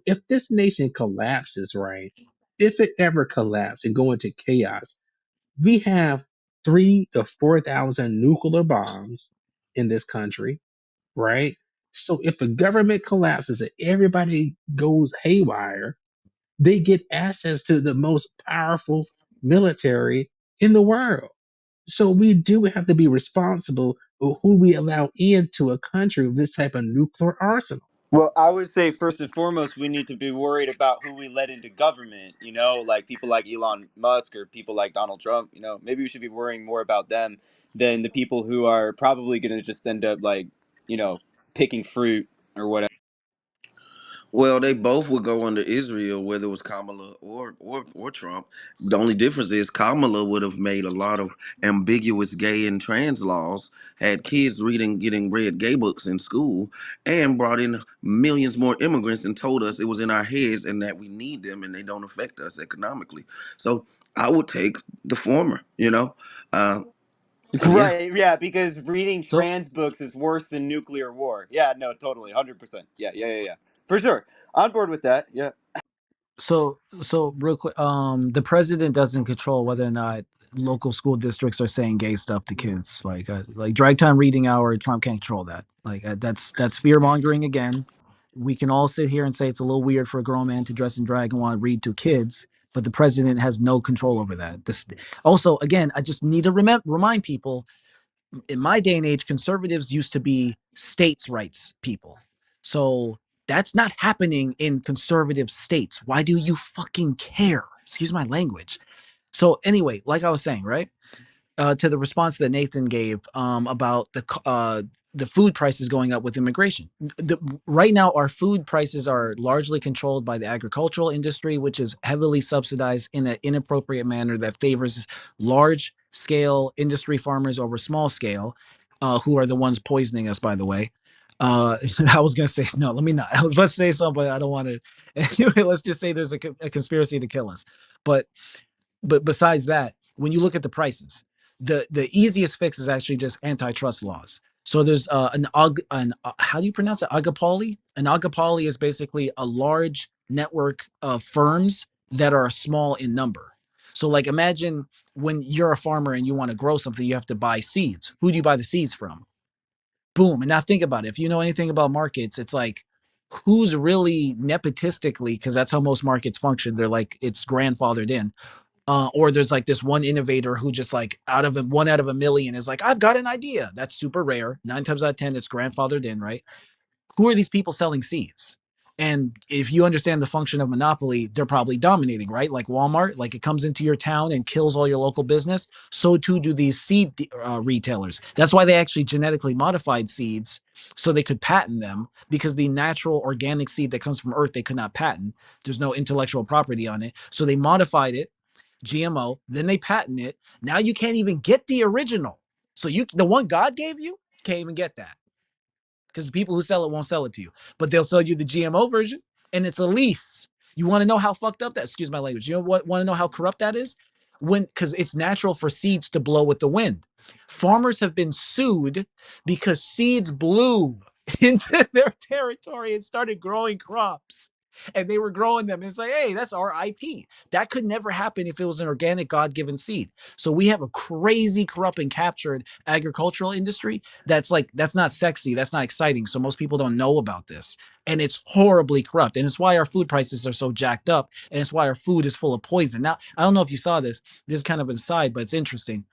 if this nation collapses, right? If it ever collapses and go into chaos, we have 3 to 4 thousand nuclear bombs in this country, right? So if the government collapses and everybody goes haywire, they get access to the most powerful military in the world. So we do have to be responsible for who we allow into a country with this type of nuclear arsenal. well, I would say first and foremost we need to be worried about who we let into government. Like people like Elon Musk or people like Donald Trump. Maybe we should be worrying more about them than the people who are probably going to just end up like picking fruit or whatever. Well, they both would go under Israel, whether it was Kamala or Trump. The only difference is Kamala would have made a lot of ambiguous gay and trans laws, had kids getting read gay books in school, and brought in millions more immigrants and told us it was in our heads and that we need them and they don't affect us economically. So I would take the former, you know. Uh, so yeah. Right, yeah, because reading so trans books is worse than nuclear war. Yeah, no, totally, 100%. Yeah, yeah, yeah, yeah. For sure. On board with that. Yeah. so real quick, the president doesn't control whether or not local school districts are saying gay stuff to kids. Like drive time reading hour, Trump can't control that. That's fear mongering again. We can all sit here and say it's a little weird for a grown man to dress in drag and want to read to kids, but the president has no control over that. This also, again, I just need to remind people in my day and age, conservatives used to be states' rights people. So that's not happening in conservative states. Why do you fucking care? Excuse my language. So anyway, like I was saying, right? To the response that Nathan gave about the food prices going up with immigration. Right now, our food prices are largely controlled by the agricultural industry, which is heavily subsidized in an inappropriate manner that favors large scale industry farmers over small scale, who are the ones poisoning us, by the way. I was gonna say no. Let me not. I was about to say something, but I don't want to. Anyway, let's just say there's a conspiracy to kill us. But besides that, when you look at the prices, the easiest fix is actually just antitrust laws. So there's how do you pronounce it? Agapoly. An agapoly is basically a large network of firms that are small in number. So like imagine when you're a farmer and you want to grow something, you have to buy seeds. Who do you buy the seeds from? Boom. And now think about it. If you know anything about markets, it's like who's really nepotistically, because that's how most markets function. They're like it's grandfathered in. Or there's like this one innovator who just like out of a one out of a million is like, I've got an idea. That's super rare. 9 times out of 10, it's grandfathered in, right? Who are these people selling seeds? And if you understand the function of monopoly, they're probably dominating, right? Like Walmart, like it comes into your town and kills all your local business. So too do these seed retailers. That's why they actually genetically modified seeds so they could patent them, because the natural organic seed that comes from Earth they could not patent. There's no intellectual property on it. So they modified it, GMO, then they patent it. Now you can't even get the original. So the one God gave you, can't even get that, because the people who sell it won't sell it to you, but they'll sell you the GMO version, and it's a lease. You want to know how fucked up that? Excuse my language. You know what? Want to know how corrupt that is? When, because it's natural for seeds to blow with the wind. Farmers have been sued because seeds blew into their territory and started growing crops. And they were growing them. And it's like, hey, that's our IP. That could never happen if it was an organic, God given seed. So we have a crazy, corrupt, and captured agricultural industry that's like, that's not sexy, that's not exciting, so most people don't know about this, and it's horribly corrupt, and it's why our food prices are so jacked up, and it's why our food is full of poison. Now I don't know if you saw this is kind of an aside, but it's interesting.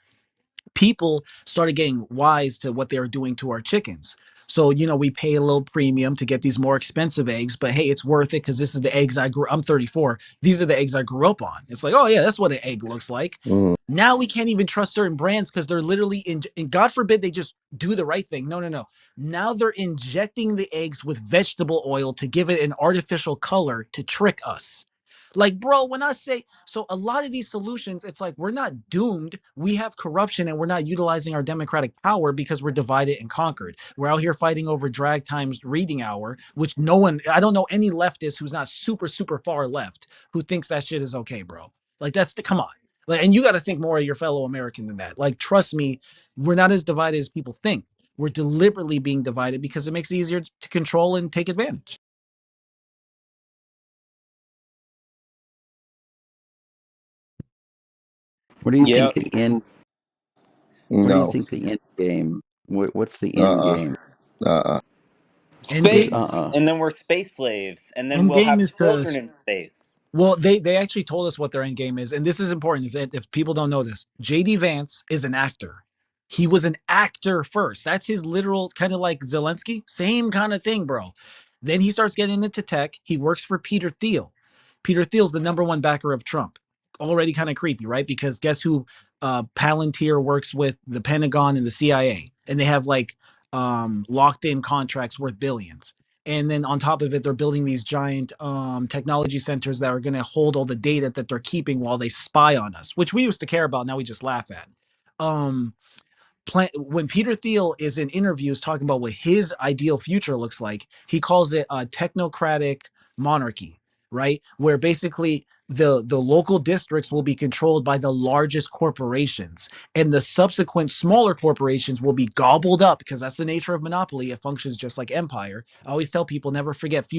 People started getting wise to what they were doing to our chickens. So, we pay a little premium to get these more expensive eggs, but hey, it's worth it because this is the eggs I'm 34. These are the eggs I grew up on. It's like, oh yeah, that's what an egg looks like. Mm. Now we can't even trust certain brands because they're literally and God forbid they just do the right thing. No, no, no. Now they're injecting the eggs with vegetable oil to give it an artificial color to trick us. Like, bro, when I say, so a lot of these solutions, it's like we're not doomed. We have corruption and we're not utilizing our democratic power because we're divided and conquered. We're out here fighting over drag times reading hour, which no one, I don't know any leftist who's not super, super far left who thinks that shit is okay, bro. Like, come on. Like, and you got to think more of your fellow American than that. Like, trust me, we're not as divided as people think. We're deliberately being divided because it makes it easier to control and take advantage. What do you Yeah. think the end? What do you No. think the end game? What's the end Uh-uh. game? Uh-uh. End What's game, Space, and then we're space slaves, and then end we'll game have is to children in space. Well, they actually told us what their end game is, and this is important. If people don't know this, JD Vance is an actor. He was an actor first. That's his literal kind of like Zelensky, same kind of thing, bro. Then he starts getting into tech. He works for Peter Thiel. Peter Thiel's the number one backer of Trump. Already kind of creepy, right? Because guess who? Palantir works with the Pentagon and the CIA, and they have like locked in contracts worth billions. And then on top of it, they're building these giant technology centers that are going to hold all the data that they're keeping while they spy on us, which we used to care about. Now we just laugh at. Um, when Peter Thiel is in interviews talking about what his ideal future looks like, he calls it a technocratic monarchy, right? Where basically the local districts will be controlled by the largest corporations, and the subsequent smaller corporations will be gobbled up because that's the nature of monopoly. It functions just like empire. I always tell people never forget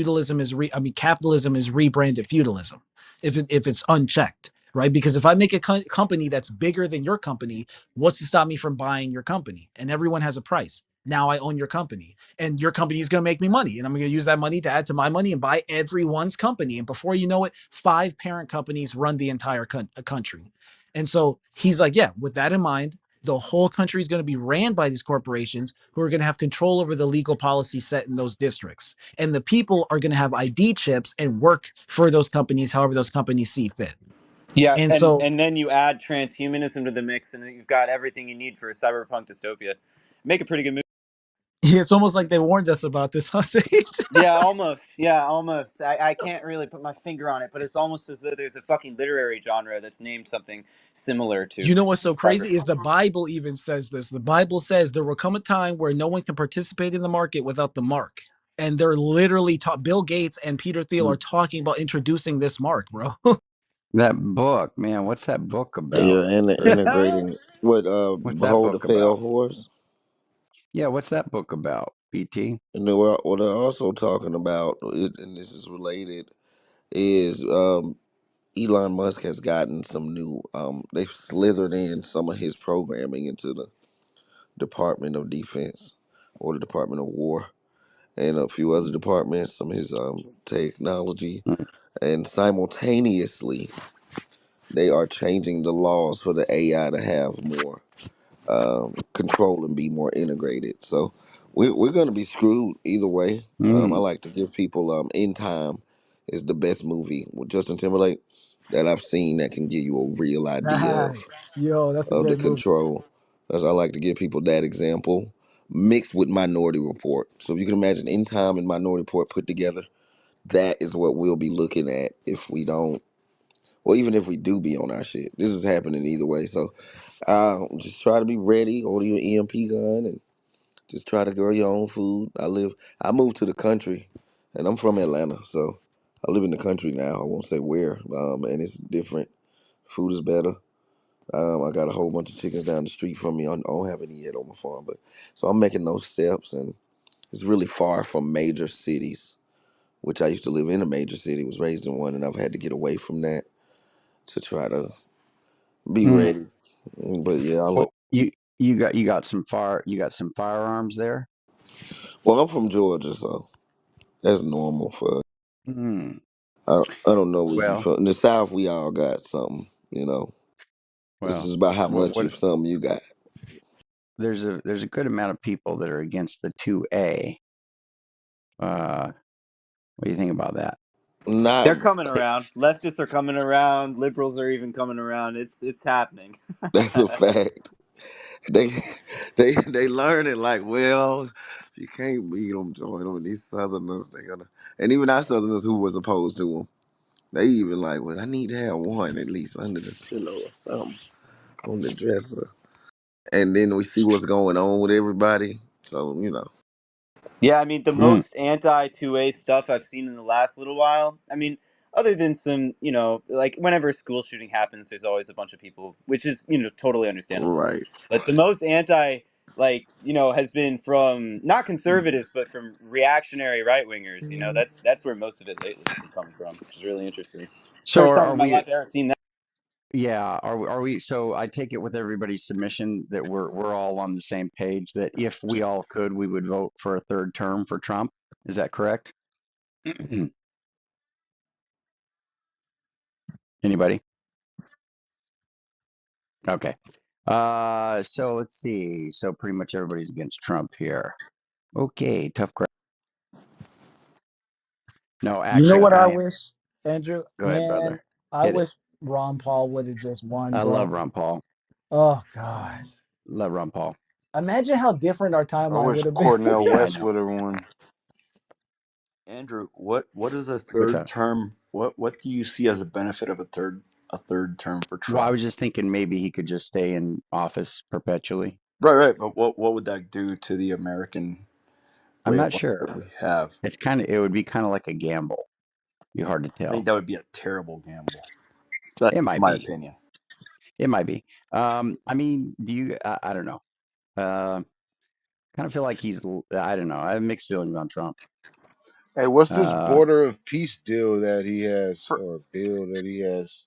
capitalism is rebranded feudalism if it's unchecked, right? Because if I make a company that's bigger than your company, what's to stop me from buying your company? And everyone has a price. Now I own your company, and your company is going to make me money, and I'm going to use that money to add to my money and buy everyone's company. And before you know it, 5 parent companies run the entire country. And so he's like, yeah, with that in mind, the whole country is going to be ran by these corporations who are going to have control over the legal policy set in those districts. And the people are going to have ID chips and work for those companies however those companies see fit. Yeah, And and so and then you add transhumanism to the mix, and then you've got everything you need for a cyberpunk dystopia. Make a pretty good movie. it's almost like they warned us about this, huh? Sage? Yeah, almost. Yeah, almost. I can't really put my finger on it, but it's almost as though there's a fucking literary genre that's named something similar to You know what's so crazy is cyberpunk. the Bible even says this. The Bible says there will come a time where no one can participate in the market without the mark. And they're literally Bill Gates and Peter Thiel are talking about introducing this mark, bro. that book, man? What's that book about? Yeah, and the integrating with What's that Behold the book Pale about? Horse. Yeah, what's that book about? PT. And then what they're also talking about, and this is related, is Elon Musk has gotten some new. They've slithered in some of his programming into the Department of Defense or the Department of War, and a few other departments, some of his technology, Mm. and simultaneously they are changing the laws for the AI to have more control and be more integrated. So we're going to be screwed either way. I Mm. like to give people In Time is the best movie with Justin Timberlake that I've seen that can give you a real idea Facts. Yo, that's a of the great movie. control. As I like to give people that example mixed with Minority Report. So if you can imagine In Time and Minority Report put together, that is what we'll be looking at if we don't, or even if we do be on our shit. This is happening either way. So just try to be ready, order your EMP gun, and just try to grow your own food. I moved to the country, and I'm from Atlanta, so I live in the country now. I won't say where, and it's different. Food is better. I got a whole bunch of chickens down the street from me. I don't have any yet on my farm, but so I'm making those steps, and it's really far from major cities, which I used to live in a major city, was raised in one, and I've had to get away from that to try to be Mm. ready. But yeah, I look. Well, you got some firearms there. Well, I'm from Georgia, so that's normal for. Mm. I don't know where you Well, from. In the South, we all got something. It's well, just about how much what of something you got. there's a good amount of people that are against the 2A. What do you think about that? Not. They're coming around. Leftists are coming around. Liberals are even coming around. It's happening. That's a fact. They they learn it like, well, if you can't beat them, join them. And these Southerners, they gonna, and even our Southerners who was opposed to them, they even like, well, I need to have one at least under the pillow or something on the dresser. And then we see what's going on with everybody. So Yeah, I mean, the Mm. most anti 2A stuff I've seen in the last little while. I mean, other than some, like whenever a school shooting happens, there's always a bunch of people, which is, totally understandable. right. But the most anti, has been from not conservatives, but from reactionary right wingers. That's where most of it lately has been coming from, which is really interesting. So First time are in my we? life I've ever seen that. Yeah, are we? So I take it with everybody's submission that we're all on the same page that if we all could, we would vote for a third term for Trump. Is that correct? Anybody? Okay. So let's see. So pretty much everybody's against Trump here. Okay, tough crowd. No, You know actually, what I I am. wish, Andrew? Go ahead, Man, brother. I Hit it. wish Ron Paul would have just won, I love bro. Ron Paul. Oh God. Love Ron Paul. Imagine how different our I timeline wish would have been. Cornell Yeah, I West know. would have won. Andrew, what is a What's third up? term? What do you see as a benefit of a third term for Well, I Trump? was just thinking maybe he could just stay in office perpetually. Right, right. But what would that do to the American I'm way not of life sure. that we have? It would be kind of like a gamble. Be hard to I think tell. that would be a terrible gamble. That's It just might my be. opinion. It might be. I mean, do you? I don't know. Uh, kind of feel like I don't know. I have mixed feelings on Trump. Hey, what's this Uh, border of peace deal that he has, For, or bill that he has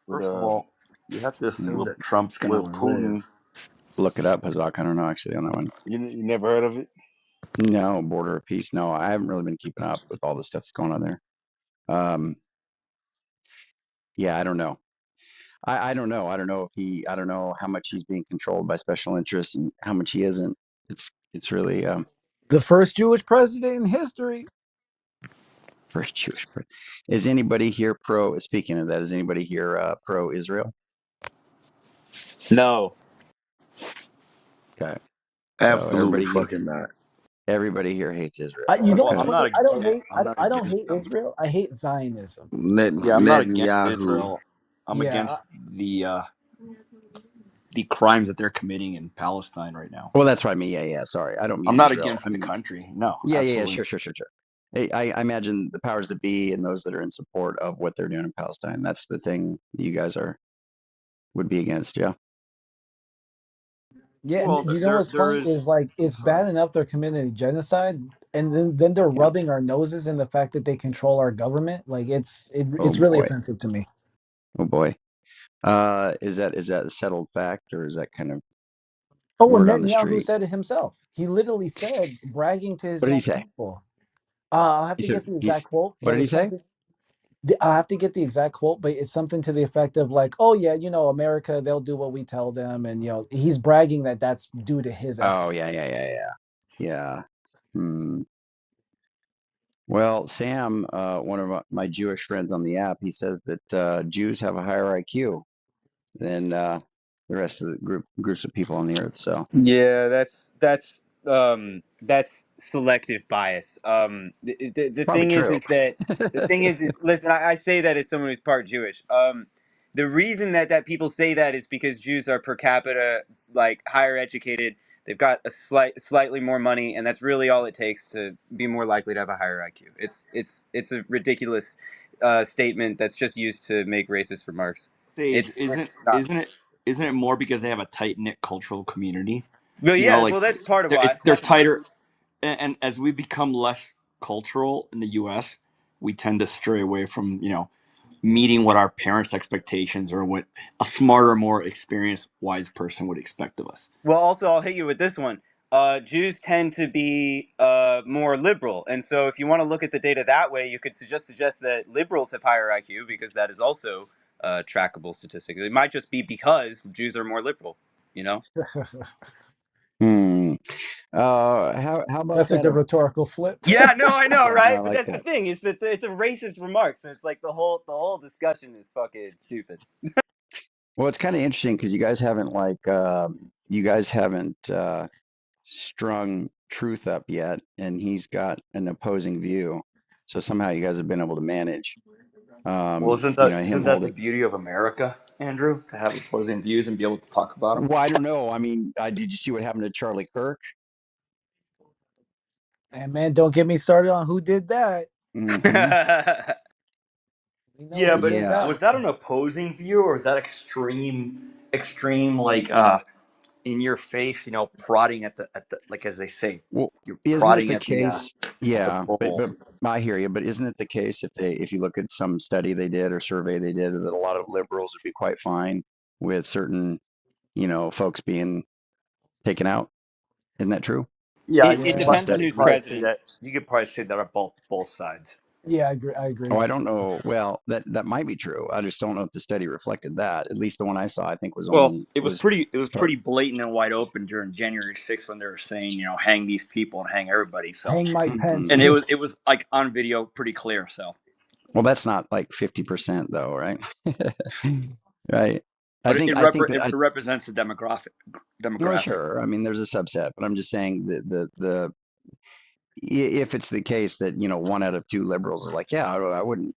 with First of all, you have to mm, assume with that Trump's going to with live. Putin? look it up, Hazak. I don't know actually on that one. You never heard of it? No, border of peace. No, I haven't really been keeping up with all the stuff that's going on there. Um, yeah, I don't know. I don't know. I don't know if I don't know how much he's being controlled by special interests and how much he isn't. It's really The first Jewish president in history. first Jewish. Is anybody here pro? Speaking of that, is anybody here pro Israel? No. Okay, so Absolutely fucking not. everybody here hates You Israel. know Well, what's Okay, I'm funny? not I don't against. hate. I'm not I don't against hate them. Israel. I hate Zionism. Net, Yeah, I'm not against Netanyahu. Israel. I'm Yeah, against the crimes that they're committing in Palestine right now. well that's what I mean. Yeah, yeah. Sorry, I don't I'm mean not Israel. I against the mean country. No, yeah, yeah, yeah. absolutely. Sure, sure, sure, sure. I imagine the powers that be and those that are in support of what they're doing in Palestine. That's the thing you guys would be against. Yeah. yeah. And Well, you know there what's there funny is. is like I'm it's sorry. bad enough they're committing genocide, and then they're Yeah. rubbing our noses in the fact that they control our government. Like Oh it's really boy. offensive to me. Oh boy. Is that a settled fact or is that kind of Oh, well, word on the Netanyahu street. said it himself. He literally said, bragging to his What did he own say? people. I'll have He to said get the he's. exact quote, What but did he it's say? something. I have to get the exact quote, but it's something to the effect of like, "Oh yeah, America, they'll do what we tell them," and he's bragging that that's due to his Oh effort. yeah. Yeah. Hmm. Well, Sam, one of my Jewish friends on the app, he says that Jews have a higher IQ than the rest of the groups of people on the earth. So Yeah, that's selective bias. The probably thing is true. is that the thing is listen, I say that as someone who's part Jewish. The reason that people say that is because Jews are per capita like higher educated. They've got a slightly more money, and that's really all it takes to be more likely to have a higher IQ. It's a ridiculous statement that's just used to make racist remarks. Sage, It's not. isn't it more because they have a tight knit cultural community? Well, You know, yeah, like well, that's part of why, they're definitely. tighter, and as we become less cultural in the U.S., we tend to stray away from meeting what our parents' expectations or what a smarter, more experienced, wise person would expect of us. Well, also, I'll hit you with this one. Jews tend to be more liberal, and so if you want to look at the data that way, you could suggest that liberals have higher IQ because that is also trackable statistically. It might just be because Jews are more liberal. You know? Hmm. How about That's a that? good rhetorical flip. Yeah, no, I know, Yeah, I right? But like that's the that. thing is that it's a racist remark, so it's like the whole discussion is fucking stupid. Well, it's kind of interesting because you guys haven't strung truth up yet, and he's got an opposing view. So somehow you guys have been able to manage, Well, him isn't that the holding. beauty of America, Andrew, to have opposing views and be able to talk about them? Well, I don't know. I mean, did you see what happened to Charlie Kirk? And man, don't get me started on who did that. Hmm. We know Yeah, who but did Yeah. that. was that an opposing view or is that extreme, like in your face, prodding at the like as they say, Well, you're isn't it prodding the at the case? Yeah, bull. but I hear you. But isn't it the case if you look at some study they did or survey they did that a lot of liberals would be quite fine with certain folks being taken out? Isn't that true? Yeah, It you Yeah, depends on That who's could probably say president. that. You could probably say that on both sides. yeah, I agree. I Oh, agree. I don't know. Well, that might be true. I just don't know if the study reflected that. At least the one I saw, I think was Well, only it was was. pretty blatant and wide open during January 6th when they were saying, hang these people and hang everybody. So, Hang Mike Pence. and Mhm. it was like on video, pretty clear. So, Well, that's not like 50% though, right? Right. I but think it I think that it represents the well, demographic. sure. I mean, there's a subset, but I'm just saying that if it's the case that one out of two liberals is like, yeah,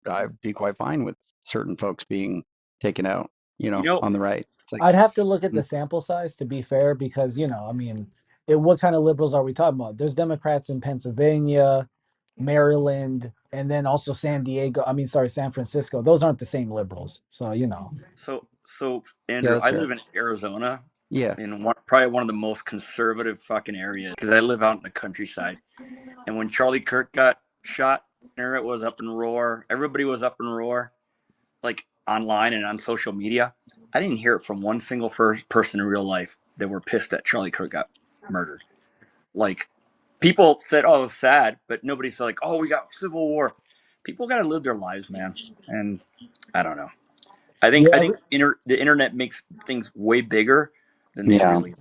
I'd be quite fine with certain folks being taken out, You know, on the right. It's like, I'd have to look at the mm, sample size to be fair, because I mean, what kind of liberals are we talking about? There's Democrats in Pennsylvania, Maryland, and then also San Diego. I mean, sorry, San Francisco. Those aren't the same liberals. So so yeah, Andrew, that's I fair. live in Arizona, Yeah. in probably one of the most conservative fucking areas because I live out in the countryside. And when Charlie Kirk got shot, it was up in roar. Everybody was up in roar, like online and on social media. I didn't hear it from one single first person in real life that were pissed that Charlie Kirk got murdered. Like people said, "Oh, it was sad," but nobody said like, "Oh, we got civil war." People got to live their lives, man. And I don't know. I yeah, think the internet makes things way bigger than they Yeah. really.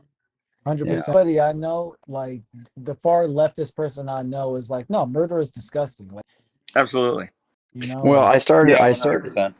100%. Yeah. Buddy, I know, like the far leftist person I know is like, no, murder is disgusting. Like, Absolutely. Well, like Yeah, 100%.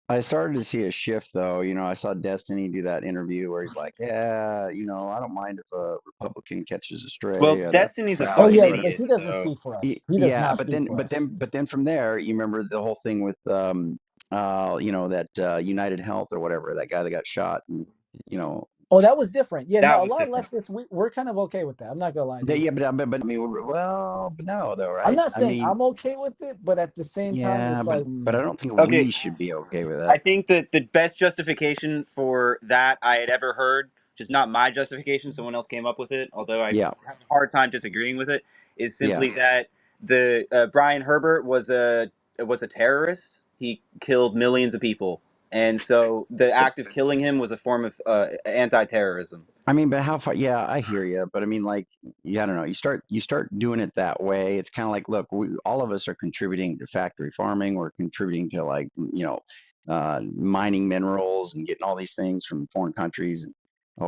I started to see a shift though. I saw Destiny do that interview where he's like, yeah, I don't mind if a Republican catches a Well, stray at a Destiny's a oh rally, fucking yeah, but but idiot. he doesn't So speak for us. He does yeah, not speak for us. but then from there, you remember the whole thing with that United Health or whatever, that guy that got shot, and you know, Oh, that was different. Yeah, that no, a was lot of different. leftists, we're kind of okay with that. I'm not gonna lie to you. yeah, but I mean, well, but no, though, I'm right? not I saying mean, I'm okay with it, but at the same time, yeah, it's like, but I don't think Okay, we should be okay with I that. think that the best justification for that I had ever heard, which is not my justification, someone else came up with it, although I Yeah, have a hard time disagreeing with it, is yeah, simply that the Brian Herbert was a terrorist. He killed millions of people. and so the act of killing him was a form of anti-terrorism. I mean, but how far? Yeah, I hear you, but I mean, like, yeah, I don't know. You start doing it that way. It's kind of like, look, all of us are contributing to factory farming. We're contributing to like, mining minerals and getting all these things from foreign countries and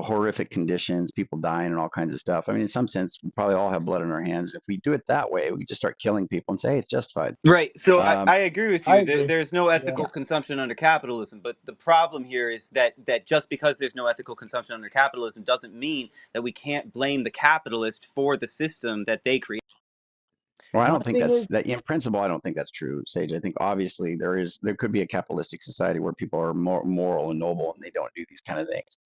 horrific conditions, people dying and all kinds of stuff. I mean, in some sense, we probably all have blood on our hands. If we do it that way, we can just start killing people and say, hey, it's justified. Right. So Um, I agree with I you. agree. There's no Yeah. ethical consumption under capitalism, but the problem here is that just because there's no ethical consumption under capitalism doesn't mean that we can't blame the capitalist for the system that they create. Well, I My don't think thing that's is, that in principle. I don't think that's true, Sage. I think obviously there could be a capitalistic society where people are more moral and noble and they don't do these kind of things.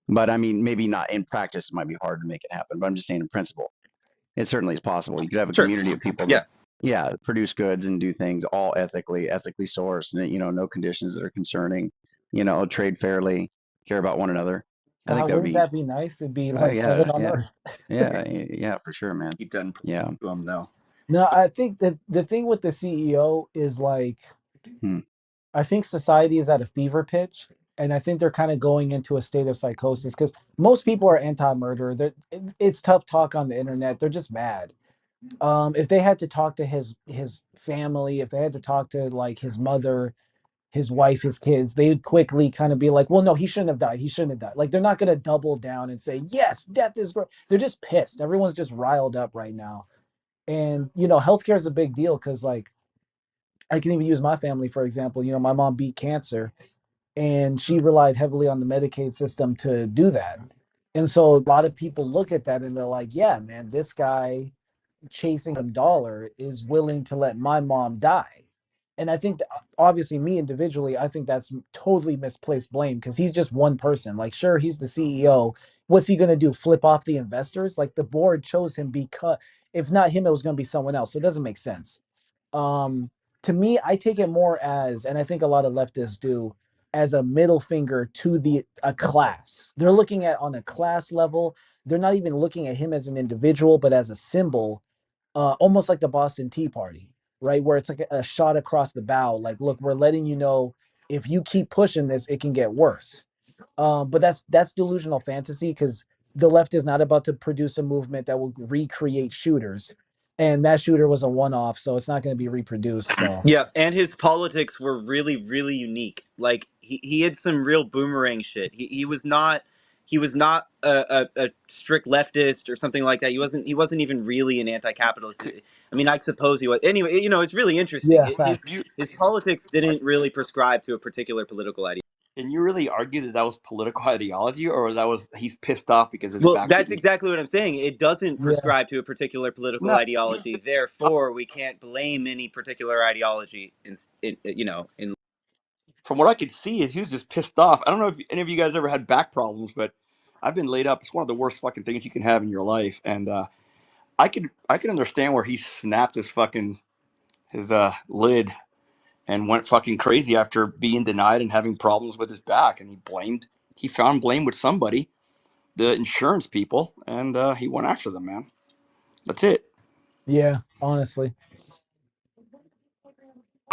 But I mean, maybe not in practice. It might be hard to make it happen. But I'm just saying, in principle, it certainly is possible. You could have a Sure. community of people that, Yeah. yeah, produce goods and do things all ethically sourced, and no conditions that are concerning. Trade fairly, care about one another. I think God, that would wouldn't be. that be nice? It'd be Oh like yeah, heaven on yeah, earth. yeah, yeah, for sure, man. Keep that in Yeah. to him though. No, I think that the thing with the CEO is like, Hmm. I think society is at a fever pitch, and I think they're kind of going into a state of psychosis because most people are anti-murder. It's tough talk on the internet. They're just mad. If they had to talk to his family, if they had to talk to like his mother, his wife, his kids, they would quickly kind of be like, well, no, he shouldn't have died. He shouldn't have died. Like they're not going to double down and say, yes, death is great. They're just pissed. Everyone's just riled up right now. And healthcare is a big deal because like I can even use my family for example. My mom beat cancer and she relied heavily on the Medicaid system to do that. And so a lot of people look at that and they're like, yeah, man, this guy chasing a dollar is willing to let my mom die. And I think obviously me individually, I think that's totally misplaced blame because he's just one person. Like, sure, he's the CEO. What's he going to do? Flip off the investors? Like the board chose him because if not him, it was going to be someone else. So it doesn't make sense. Um, to me, I take it more as, and I think a lot of leftists do, as a middle finger to a class. They're looking at on a class level. They're not even looking at him as an individual, but as a symbol, almost like the Boston Tea Party, right? Where it's like a shot across the bow. Like, look, we're letting you know if you keep pushing this, it can get worse. But that's delusional fantasy because the left is not about to produce a movement that will recreate shooters, and that shooter was a one-off, so it's not going to be reproduced. So Yeah, and his politics were really, really unique. Like he had some real boomerang shit. He was not a strict leftist or something like that. He wasn't even really an anti-capitalist. Could, I mean, I suppose he was. Anyway, it's really interesting. yeah, His facts. you his politics didn't really prescribe to a particular political idea. can you really argue that that was political ideology, or that was he's pissed off because his Well, back that's didn't? exactly what I'm saying. It doesn't Yeah, prescribe to a particular political No, ideology. Therefore, we can't blame any particular ideology in. from what I could see, is he was just pissed off. I don't know if any of you guys ever had back problems, but I've been laid up. It's one of the worst fucking things you can have in your life, and I could understand where he snapped his lid and went fucking crazy after being denied and having problems with his back, and he found blame with somebody, the insurance people, and he went after them, man. That's it. yeah, honestly.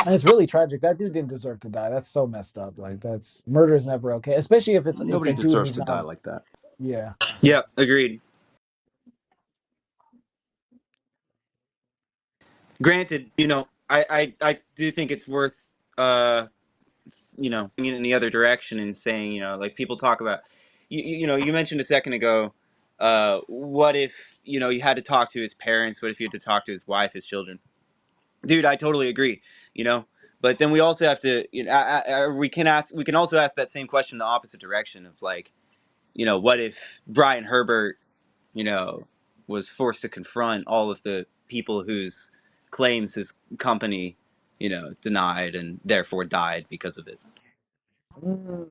And it's really tragic. That dude didn't deserve to die. That's so messed up. Like that's murder is never okay, especially if it's Nobody a dude deserves who's to die not. like that. Yeah, Yeah, agreed. Granted, I do think it's worth in the other direction and saying, like people talk about, you mentioned a second ago, what if, you had to talk to his parents? What if you had to talk to his wife, his children? Dude, I totally agree, you know, but then we also have to, we can also ask that same question in the opposite direction of like, what if Brian Herbert, you know, was forced to confront all of the people whose claims his company, denied and therefore died because of it. Mm,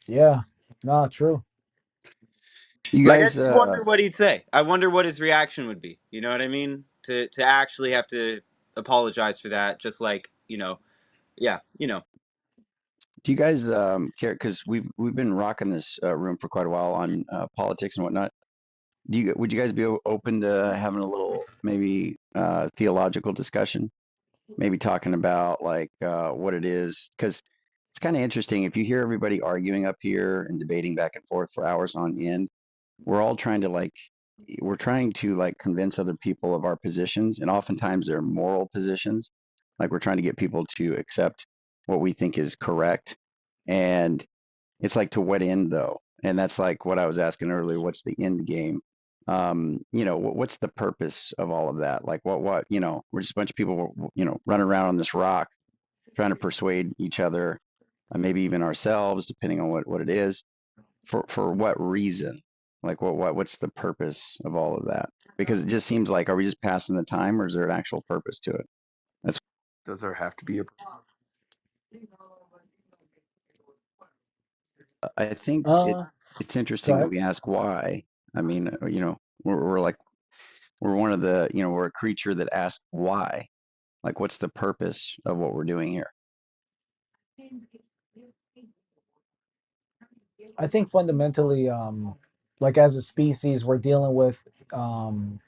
yeah, no, true. You Like, I guys, just wonder what he'd say. I wonder what his reaction would be. You know what I mean? To actually have to apologize for that, just like, yeah, do you guys care? Because we've been rocking this room for quite a while on politics and whatnot. Would you guys be open to having a little maybe theological discussion? Maybe talking about like what it is, because It's kind of interesting if you hear everybody arguing up here and debating back and forth for hours on end. We're all trying to like convince other people of our positions, and oftentimes they're moral positions. Like we're trying to get people to accept what we think is correct. And it's like, to what end though? And that's like what I was asking earlier, what's the end game? What's the purpose of all of that? Like we're just a bunch of people, running around on this rock trying to persuade each other, maybe even ourselves, depending on what it is, for what reason? Like what's the purpose of all of that? Because it just seems like, are we just passing the time, or is there an actual purpose to it? That's Does there have to be a? I think Uh, it's go interesting that ahead. we ask why. I mean, we're like we're one of the we're a creature that asks why. Like, what's the purpose of what we're doing here? I think fundamentally, like as a species, we're dealing with um,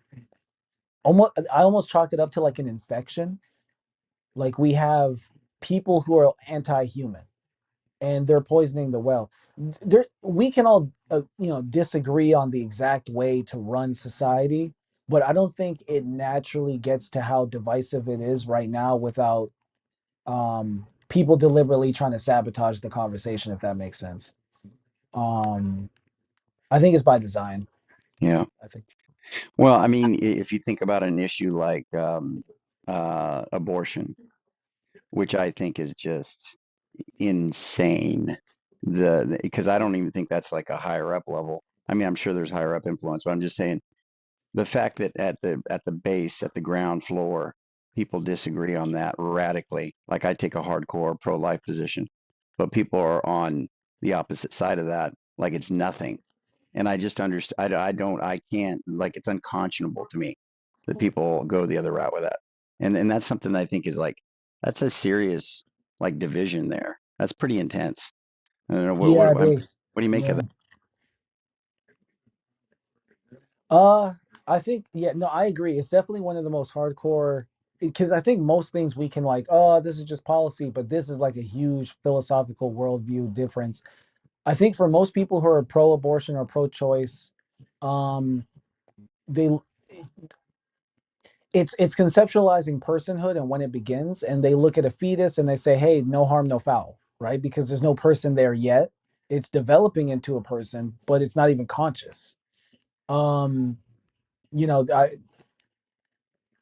almost. I almost chalk it up to like an infection. Like we have people who are anti-human, and they're poisoning the well. There, we can all disagree on the exact way to run society, but I don't think it naturally gets to how divisive it is right now without people deliberately trying to sabotage the conversation, if that makes sense. Um, I think it's by design. Yeah. I think. Well, I mean, if you think about an issue like abortion, which I think is just insane, because I don't even think that's like a higher up level. I mean, I'm sure there's higher up influence, but I'm just saying the fact that at the base, at the ground floor, people disagree on that radically. Like I take a hardcore pro-life position, but people are on the opposite side of that, like it's nothing. And I just understand. I can't, like, it's unconscionable to me that people go the other route with that. And that's something that I think is like, that's a serious like division there. That's pretty intense. I don't know Yeah, it is. what do you make of Yeah. that? Uh, I think yeah, no, I agree. It's definitely one of the most hardcore because I think most things we can like, oh, this is just policy, but this is like a huge philosophical worldview difference. I think for most people who are pro-abortion or pro-choice, um, they it's conceptualizing personhood and when it begins, and they look at a fetus and they say, hey, no harm, no foul, right? Because there's no person there yet. It's developing into a person, but it's not even conscious. Um, I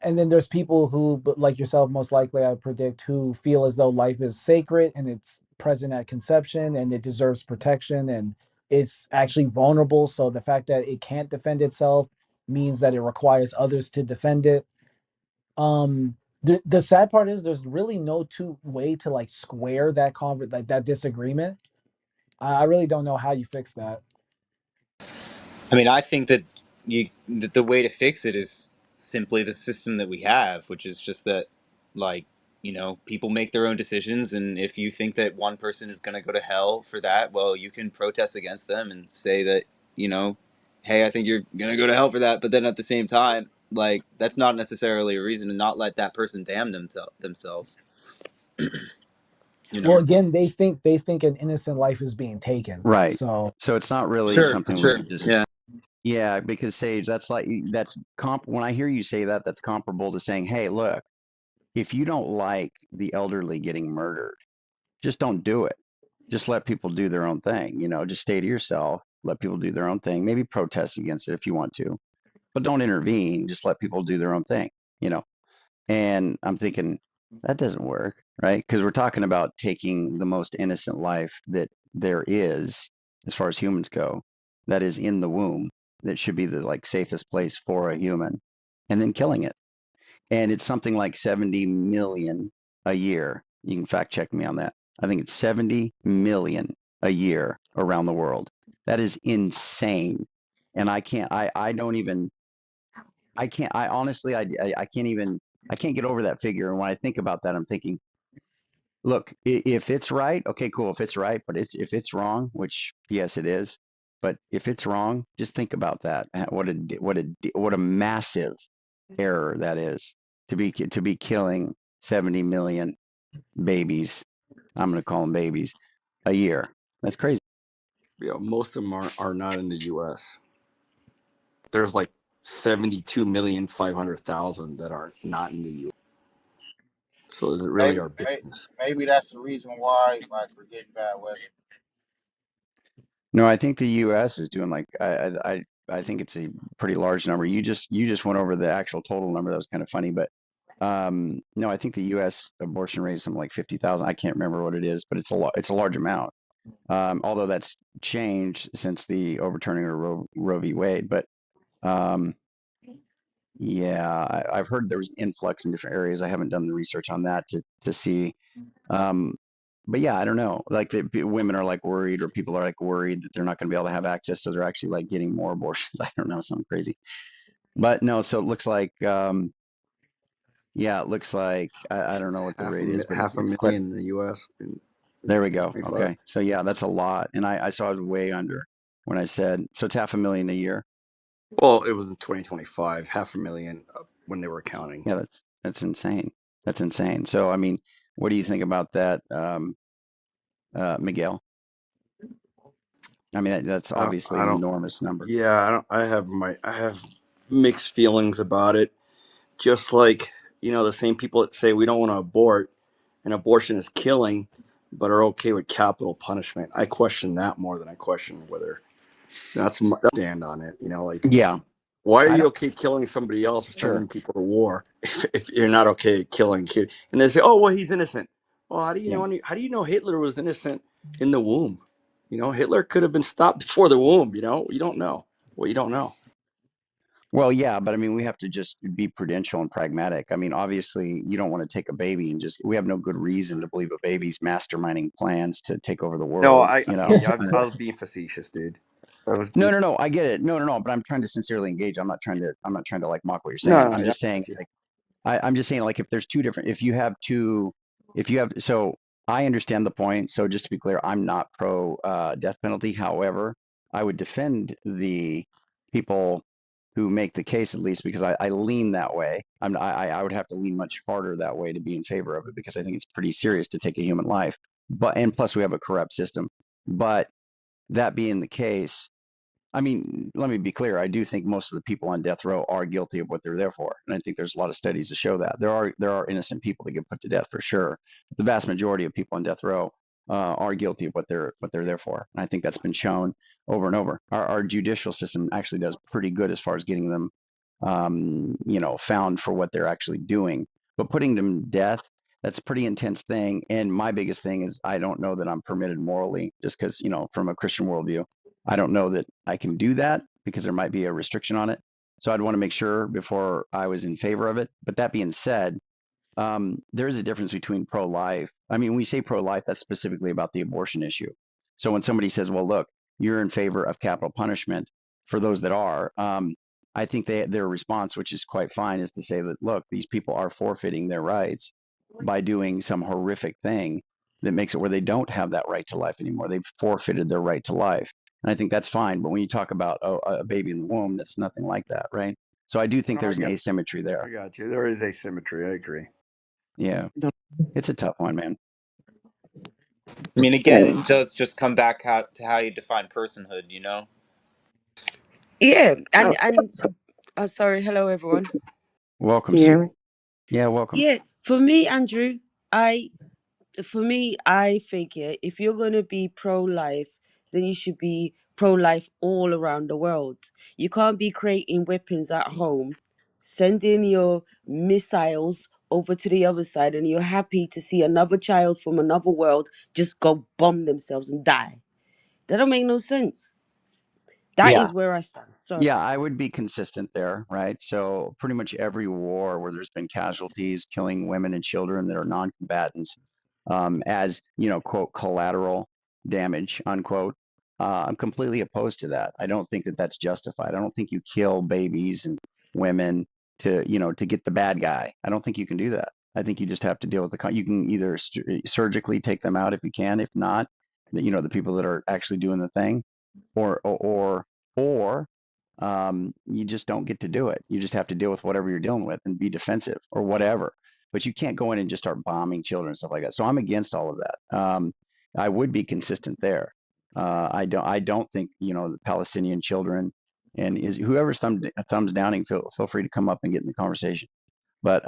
and then there's people who, but like yourself, most likely, I predict, who feel as though life is sacred and it's present at conception and it deserves protection and it's actually vulnerable. So the fact that it can't defend itself means that it requires others to defend it. The sad part is there's really no two way to like square that disagreement. I really don't know how you fix that. I mean, I think that the way to fix it is simply the system that we have, which is just that, like, people make their own decisions, and if you think that one person is going to go to hell for that, well, you can protest against them and say that, you know, hey, I think you're going to go to hell for that, but then at the same time, like, that's not necessarily a reason to not let that person damn themselves, you Well, know. again, they think an innocent life is being taken. Right. So So it's not really Sure, something we sure, could just, yeah. yeah, because Sage, when I hear you say that, that's comparable to saying, hey, look, if you don't like the elderly getting murdered, just don't do it. Just let people do their own thing, just stay to yourself, let people do their own thing, maybe protest against it if you want to, but don't intervene. Just let people do their own thing, you know. And I'm thinking that doesn't work, right? Because we're talking about taking the most innocent life that there is, as far as humans go, that is in the womb, that should be the like safest place for a human, and then killing it. And it's something like 70 million a year. You can fact check me on that. I think it's 70 million a year around the world. That is insane. And I don't even, I honestly, I can't even, I can't get over that figure. And when I think about that, I'm thinking, look, if it's right, okay, cool. If it's right, but if it's wrong, which yes, it is. But if it's wrong, just think about that. What a massive error that is, to be killing 70 million babies I'm going to call them babies, a year. That's crazy. Most of them are not in the U.S. There's like 72,500,000 that are not in the U.S. So is it really Maybe, our business? maybe that's the reason why, like, we're getting bad weather. No, I think the U.S. is doing like I think it's a pretty large number. You just went over the actual total number. That was kind of funny, but no, I think the U.S. abortion rate is something like 50,000. I can't remember what it is, but it's a large amount. Although that's changed since the overturning of Roe v. Wade. But um, yeah, I've heard there was influx in different areas. I haven't done the research on that to see. Um, but yeah, I don't know. Like women are like worried, or people are like worried that they're not going to be able to have access, so they're actually like getting more abortions. I don't know, something crazy. But no, so it looks like yeah, it looks like I don't It's know what the rate is, but half a it's quite. million in the U.S. in There we go. 2025. Okay, so yeah, that's a lot, and I saw it was way under when I said so. It's 500,000 a year. Well, it was in 2025, half a million when they were counting. Yeah, that's insane. That's insane. So I mean, what do you think about that, Miguel? I mean, that's obviously I an don't. enormous number. Yeah, I have mixed feelings about it. Just like the same people that say we don't want to abort, and abortion is killing, but are okay with capital punishment. I question that more than I question whether that's my stand on it. Like, Yeah, why are I you don't. okay killing somebody else or Sure. sending people to war if you're not okay killing a kid? And they say, oh well, he's innocent. Well, how do you Yeah. know? How do you know Hitler was innocent in the womb? Hitler could have been stopped before the womb. You don't know. Well, you don't know. Well, yeah, but I mean, we have to just be prudential and pragmatic. I mean, obviously, you don't want to take a baby and just, we have no good reason to believe a baby's masterminding plans to take over the No, world, I you know? yeah, I was being facetious, dude. I was being No, no, no, I get it. No, no, no, but I'm trying to sincerely engage. I'm not trying to like mock what you're saying. no, no, I'm yeah, just saying, got you. like, I'm just saying, like, if there's two different, if you have, so I understand the point. So just to be clear, I'm not pro death penalty. However, I would defend the people who make the case, at least because I lean that way. I would have to lean much harder that way to be in favor of it, because I think it's pretty serious to take a human life. And plus we have a corrupt system. But that being the case, I mean, let me be clear. I do think most of the people on death row are guilty of what they're there for, and I think there's a lot of studies to show that there are innocent people that get put to death for sure. But the vast majority of people on death row are guilty of what they're there for, and I think that's been shown over and over. Our judicial system actually does pretty good as far as getting them, found for what they're actually doing. But putting them to death, that's a pretty intense thing. And my biggest thing is I don't know that I'm permitted morally, just because from a Christian worldview. I don't know that I can do that because there might be a restriction on it. So I'd want to make sure before I was in favor of it. But that being said, there is a difference between pro-life. I mean, when we say pro-life, that's specifically about the abortion issue. So when somebody says, well, look, you're in favor of capital punishment for those that are, I think their response, which is quite fine, is to say that, look, these people are forfeiting their rights by doing some horrific thing that makes it where they don't have that right to life anymore. They've forfeited their right to life. And I think that's fine. But when you talk about a baby in the womb, that's nothing like that, right? So I do think No, I there's an got, asymmetry I there. got you. There is asymmetry. I agree. Yeah, it's a tough one, man. I mean, again, it does just come back to how you define personhood, you know? Yeah, Oh, and oh, sorry. Hello, everyone. Welcome, can you Sue. hear me? Yeah, welcome. Yeah, for me, Andrew, I I think, yeah, if you're gonna be pro-life, then you should be pro-life all around the world. You can't be creating weapons at home, sending your missiles over to the other side, and you're happy to see another child from another world just go bomb themselves and die. That don't make no sense. That Yeah, is where I stand. Sorry. yeah, I would be consistent there, right? So pretty much every war where there's been casualties, killing women and children that are non-combatants, as quote collateral damage, unquote. I'm completely opposed to that. I don't think that that's justified. I don't think you kill babies and women to get the bad guy. I don't think you can do that. I think you just have to deal with you can either surgically take them out if you can. If not, the people that are actually doing the thing, or you just don't get to do it. You just have to deal with whatever you're dealing with and be defensive or whatever. but you can't go in and just start bombing children and stuff like that. So I'm against all of that. I would be consistent there. I don't think, the Palestinian children and is whoever's thumbs downing, feel free to come up and get in the conversation. But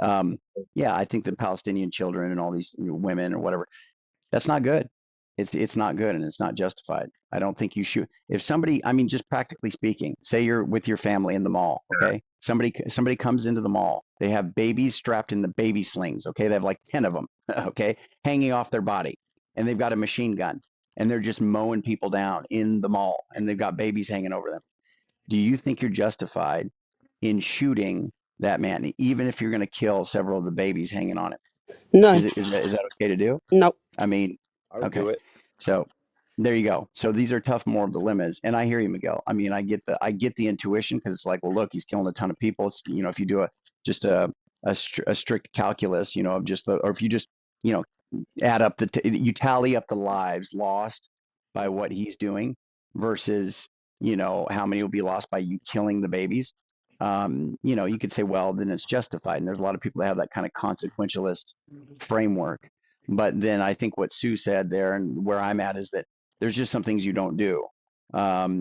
yeah, I think the Palestinian children and all these women or whatever, that's not good. It's not good and it's not justified. I don't think you should. If somebody, I mean, just practically speaking, say you're with your family in the mall, okay? Somebody comes into the mall. They have babies strapped in the baby slings, okay? They have like 10 of them, okay, hanging off their body, and they've got a machine gun, and they're just mowing people down in the mall, and they've got babies hanging over them. Do you think you're justified in shooting that man, even if you're going to kill several of the babies hanging on him? No, Is that okay to do? no. I mean, I would do okay. it. So there you go. So these are tough moral dilemmas, and I hear you, Miguel. I mean, I get the intuition because it's like, well, look, he's killing a ton of people. It's, if you do just a strict calculus, of just or if you just you know add up you tally up the lives lost by what he's doing versus how many will be lost by you killing the babies. You could say, well, then it's justified, and there's a lot of people that have that kind of consequentialist framework. But then I think what Sue said there, and where I'm at, is that there's just some things you don't do,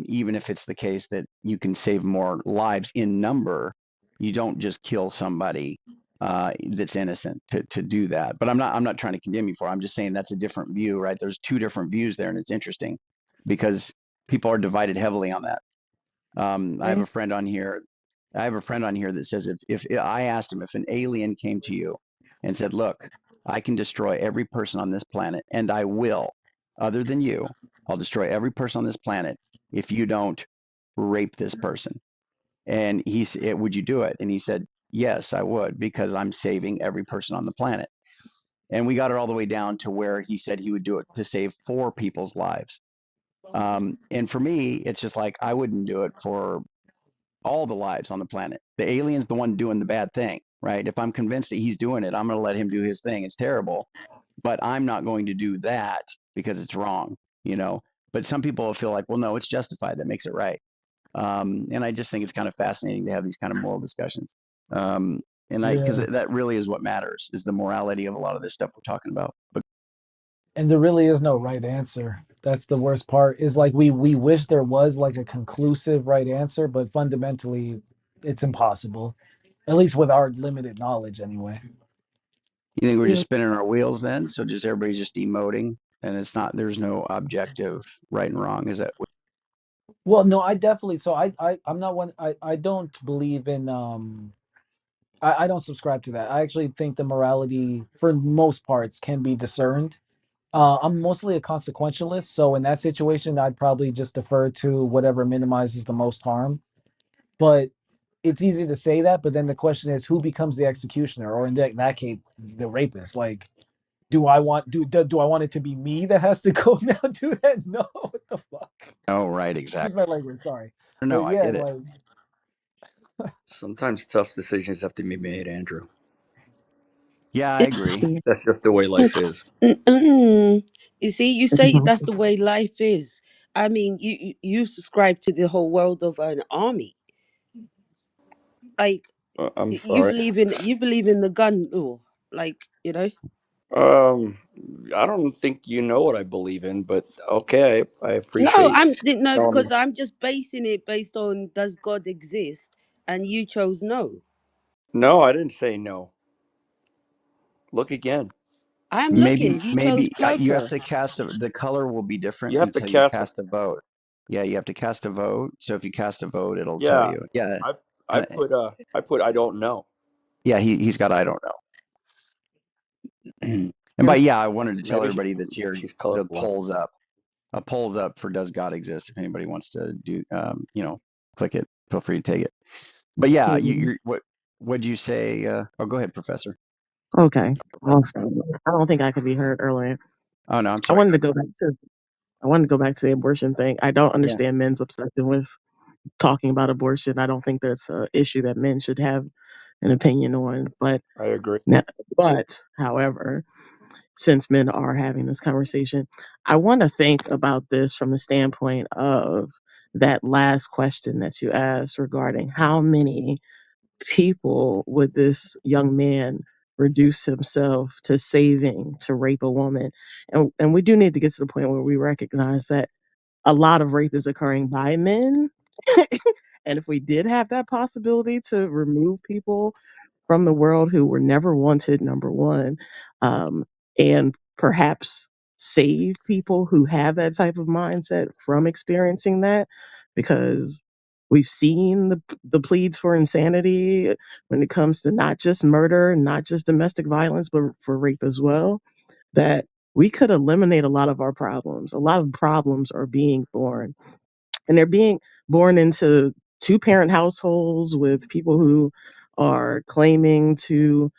even if it's the case that you can save more lives in number. You don't just kill somebody that's innocent to do that. But I'm not trying to condemn you for it. I'm just saying that's a different view, right? There's two different views there, and it's interesting because people are divided heavily on that. I have a friend on here. I have a friend on here that says if I asked him if an alien came to you and said, "Look, I can destroy every person on this planet, and I will, other than you, I'll destroy every person on this planet if you don't rape this person." And he said, "Would you do it?" And he said, "Yes, I would, because I'm saving every person on the planet." And we got it all the way down to where he said he would do it to save 4 people's lives. And for me, it's just like I wouldn't do it for all the lives on the planet. The alien's the one doing the bad thing, right? If I'm convinced that he's doing it, I'm going to let him do his thing. It's terrible, but I'm not going to do that because it's wrong, you know? But some people feel like, well, no, it's justified. That makes it right. And I just think it's kind of fascinating to have these kind of moral discussions. Because Yeah. that really is what matters, is the morality of a lot of this stuff we're talking about. But And there really is no right answer. That's the worst part. Is like we wish there was like a conclusive right answer, but fundamentally it's impossible. At least with our limited knowledge anyway. you think we're just Yeah. spinning our wheels then? So just everybody's just emoting and there's no objective right and wrong. Is that what? Well, no, I definitely so I'm not one I don't believe in I don't subscribe to that. I actually think the morality for most parts can be discerned. I'm mostly a consequentialist, so in that situation, I'd probably just defer to whatever minimizes the most harm. But it's easy to say that, but then the question is, who becomes the executioner, or in that case, the rapist? Like, do I want it to be me that has to go now do that? No, what the fuck? Oh, right, exactly. Excuse my language, sorry, No, but I yeah, get it. like Sometimes tough decisions have to be made, Andrew. Yeah, I agree. Yeah. That's just the way life is. Mm-mm. You see, you say that's the way life is. I mean, you subscribe to the whole world of an army. Like I'm you sorry. believe in the gun law. Like Um, I don't think you know what I believe in, but okay, I No, appreciate didn't know telling me. because I'm just basing it based on does God exist, and you chose no. No, I didn't say no. Look again. I'm looking. Maybe You chose maybe you have poker. to the color will be You different have to until you cast. cast a vote. Yeah, you have to cast a vote. So if you cast a vote, it'll tell Yeah, you. Yeah, I I and put I put I don't know. yeah, he's got I don't know. And by Yeah, yeah, I wanted to tell maybe everybody that's maybe here she's the colorblind. polls up. A polls up for does God exist? If anybody wants to do, click it. Feel free to take it. But yeah, Mhm. what'd you say? Oh, go ahead, Professor. Okay. Professor. Awesome. I don't think I could be heard earlier. Oh no, I'm I sorry. wanted to go back to I wanted to go back to the abortion thing. I don't Yeah, understand men's obsession with talking about abortion. I don't think that's an issue that men should have an opinion on. I agree. Now, but however, since men are having this conversation, I want to think about this from the standpoint of that last question that you asked regarding how many people would this young man reduce himself to saving to rape a woman. And we do need to get to the point where we recognize that a lot of rape is occurring by men. And if we did have that possibility to remove people from the world who were never wanted, number one, um, and perhaps save people who have that type of mindset from experiencing that, because we've seen the pleads for insanity when it comes to not just murder, not just domestic violence, but for rape as well, that we could eliminate a lot of our problems. A lot of problems are being born, and they're being born into two-parent households with people who are claiming to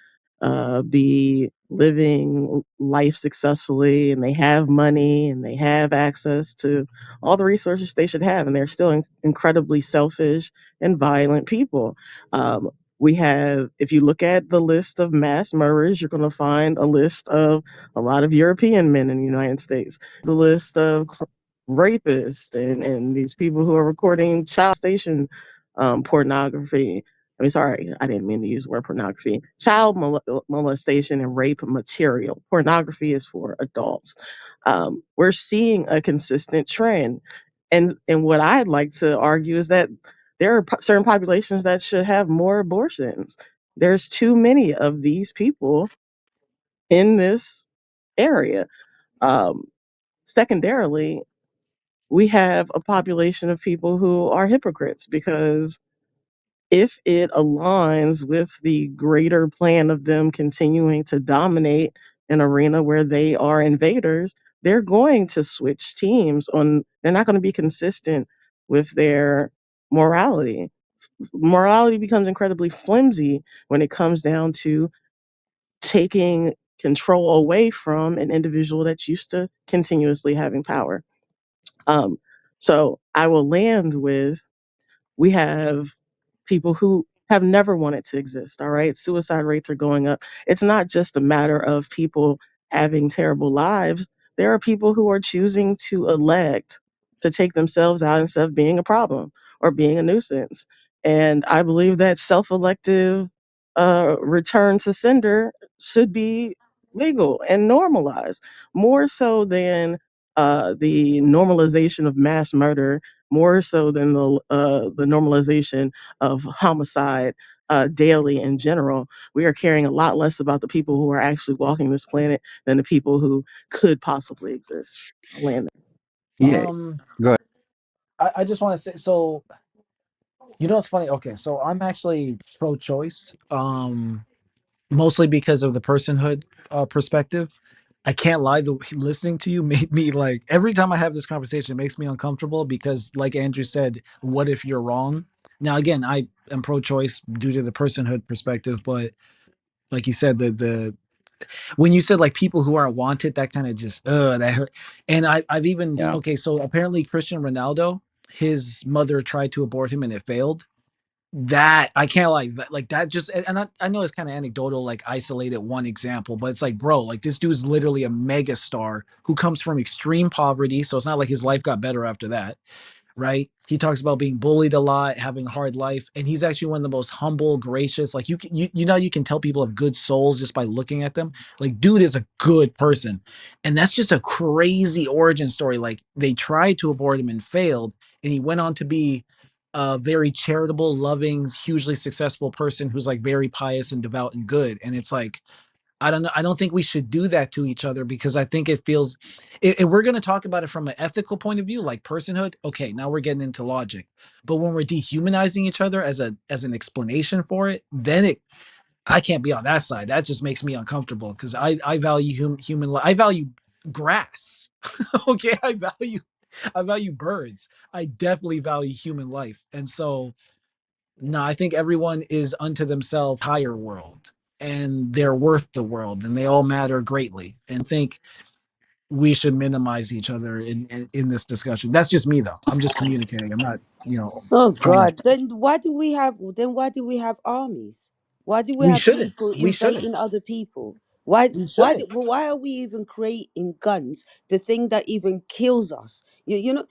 be living life successfully, and they have money and they have access to all the resources they should have, and they're still incredibly selfish and violent people. We have, if you look at the list of mass murderers, you're going to find a list of a lot of European men in the United States, the list of rapists and these people who are recording child station pornography. I mean, sorry, I didn't mean to use the word pornography. Child molestation and rape material. Pornography is for adults. We're seeing a consistent trend. And what I'd like to argue is that there are certain populations that should have more abortions. There's too many of these people in this area. Um, Secondarily, we have a population of people who are hypocrites, because if it aligns with the greater plan of them continuing to dominate an arena where they are invaders, they're going to switch teams on, they're not going to be consistent with their morality. Morality becomes incredibly flimsy when it comes down to taking control away from an individual that's used to continuously having power. Um, so I will land with, we have people who have never wanted to exist. All right. Suicide rates are going up. It's not just a matter of people having terrible lives. There are people who are choosing to elect to take themselves out instead of being a problem or being a nuisance. And I believe that self elective return to sender should be legal and normalized, more so than the normalization of mass murder, more so than the normalization of homicide daily in general. We are caring a lot less about the people who are actually walking this planet than the people who could possibly exist. I'll land Yeah, go ahead. I just want to say, so you know, it's funny. Okay, so I'm actually pro-choice, mostly because of the personhood perspective. I can't lie. The listening to you made me like, every time I have this conversation, it makes me uncomfortable because, like Andrew said, what if you're wrong? Now, again, I am pro-choice due to the personhood perspective, but like you said, the when you said like people who aren't wanted, that kind of just that hurt. And I've even, Yeah. okay, so apparently Christian Ronaldo, his mother tried to abort him and it failed. That I can't like that just, and I know it's kind of anecdotal, like isolated one example, but it's like, bro, like this dude's literally a mega star who comes from extreme poverty, so it's not like his life got better after that, right? He talks about being bullied a lot, having a hard life, and he's actually one of the most humble, gracious. Like you know, you can tell people have good souls just by looking at them. Like, dude is a good person, and that's just a crazy origin story. Like, they tried to abort him and failed, and he went on to be a very charitable, loving, hugely successful person who's like very pious and devout and good. And it's like, I don't know. I don't think we should do that to each other because I think it feels, if we're going to talk about it from an ethical point of view, like personhood, okay, now we're getting into logic. But when we're dehumanizing each other as an explanation for it, then I can't be on that side. That just makes me uncomfortable because I value human life. I value grass. Okay, I value birds. I definitely value human life. And so no, I think everyone is unto themselves higher world and they're worth the world and they all matter greatly. And think we should minimize each other in this discussion. That's just me though. I'm just communicating. I'm not, Oh trying to. God! Then why do we have? Then why do we have armies? Why do we We have shouldn't. people We shouldn't. invading other people? Why? We Why? shouldn't. Well, why are we even creating guns? The thing that even kills us. You know,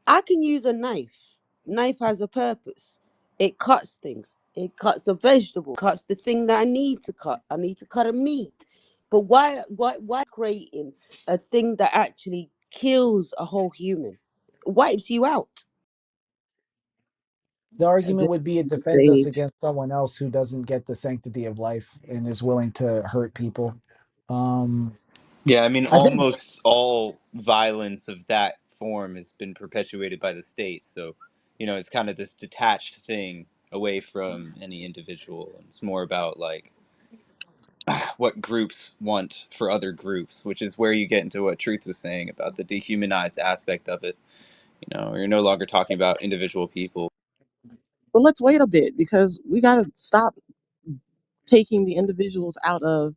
I can use a knife. Knife has a purpose. It cuts things. It cuts a vegetable, cuts the thing that I need to cut. I need to cut a meat. But why creating a thing that actually kills a whole human? Wipes you out. The At argument this would be it defends us age. against someone else who doesn't get the sanctity of life and is willing to hurt people. Um, Yeah, I mean, I think almost all violence of that form has been perpetuated by the state. So, it's kind of this detached thing away from any individual. It's more about like what groups want for other groups, which is where you get into what Truth was saying about the dehumanized aspect of it. You're no longer talking about individual people. But let's wait a bit because we got to stop taking the individuals out of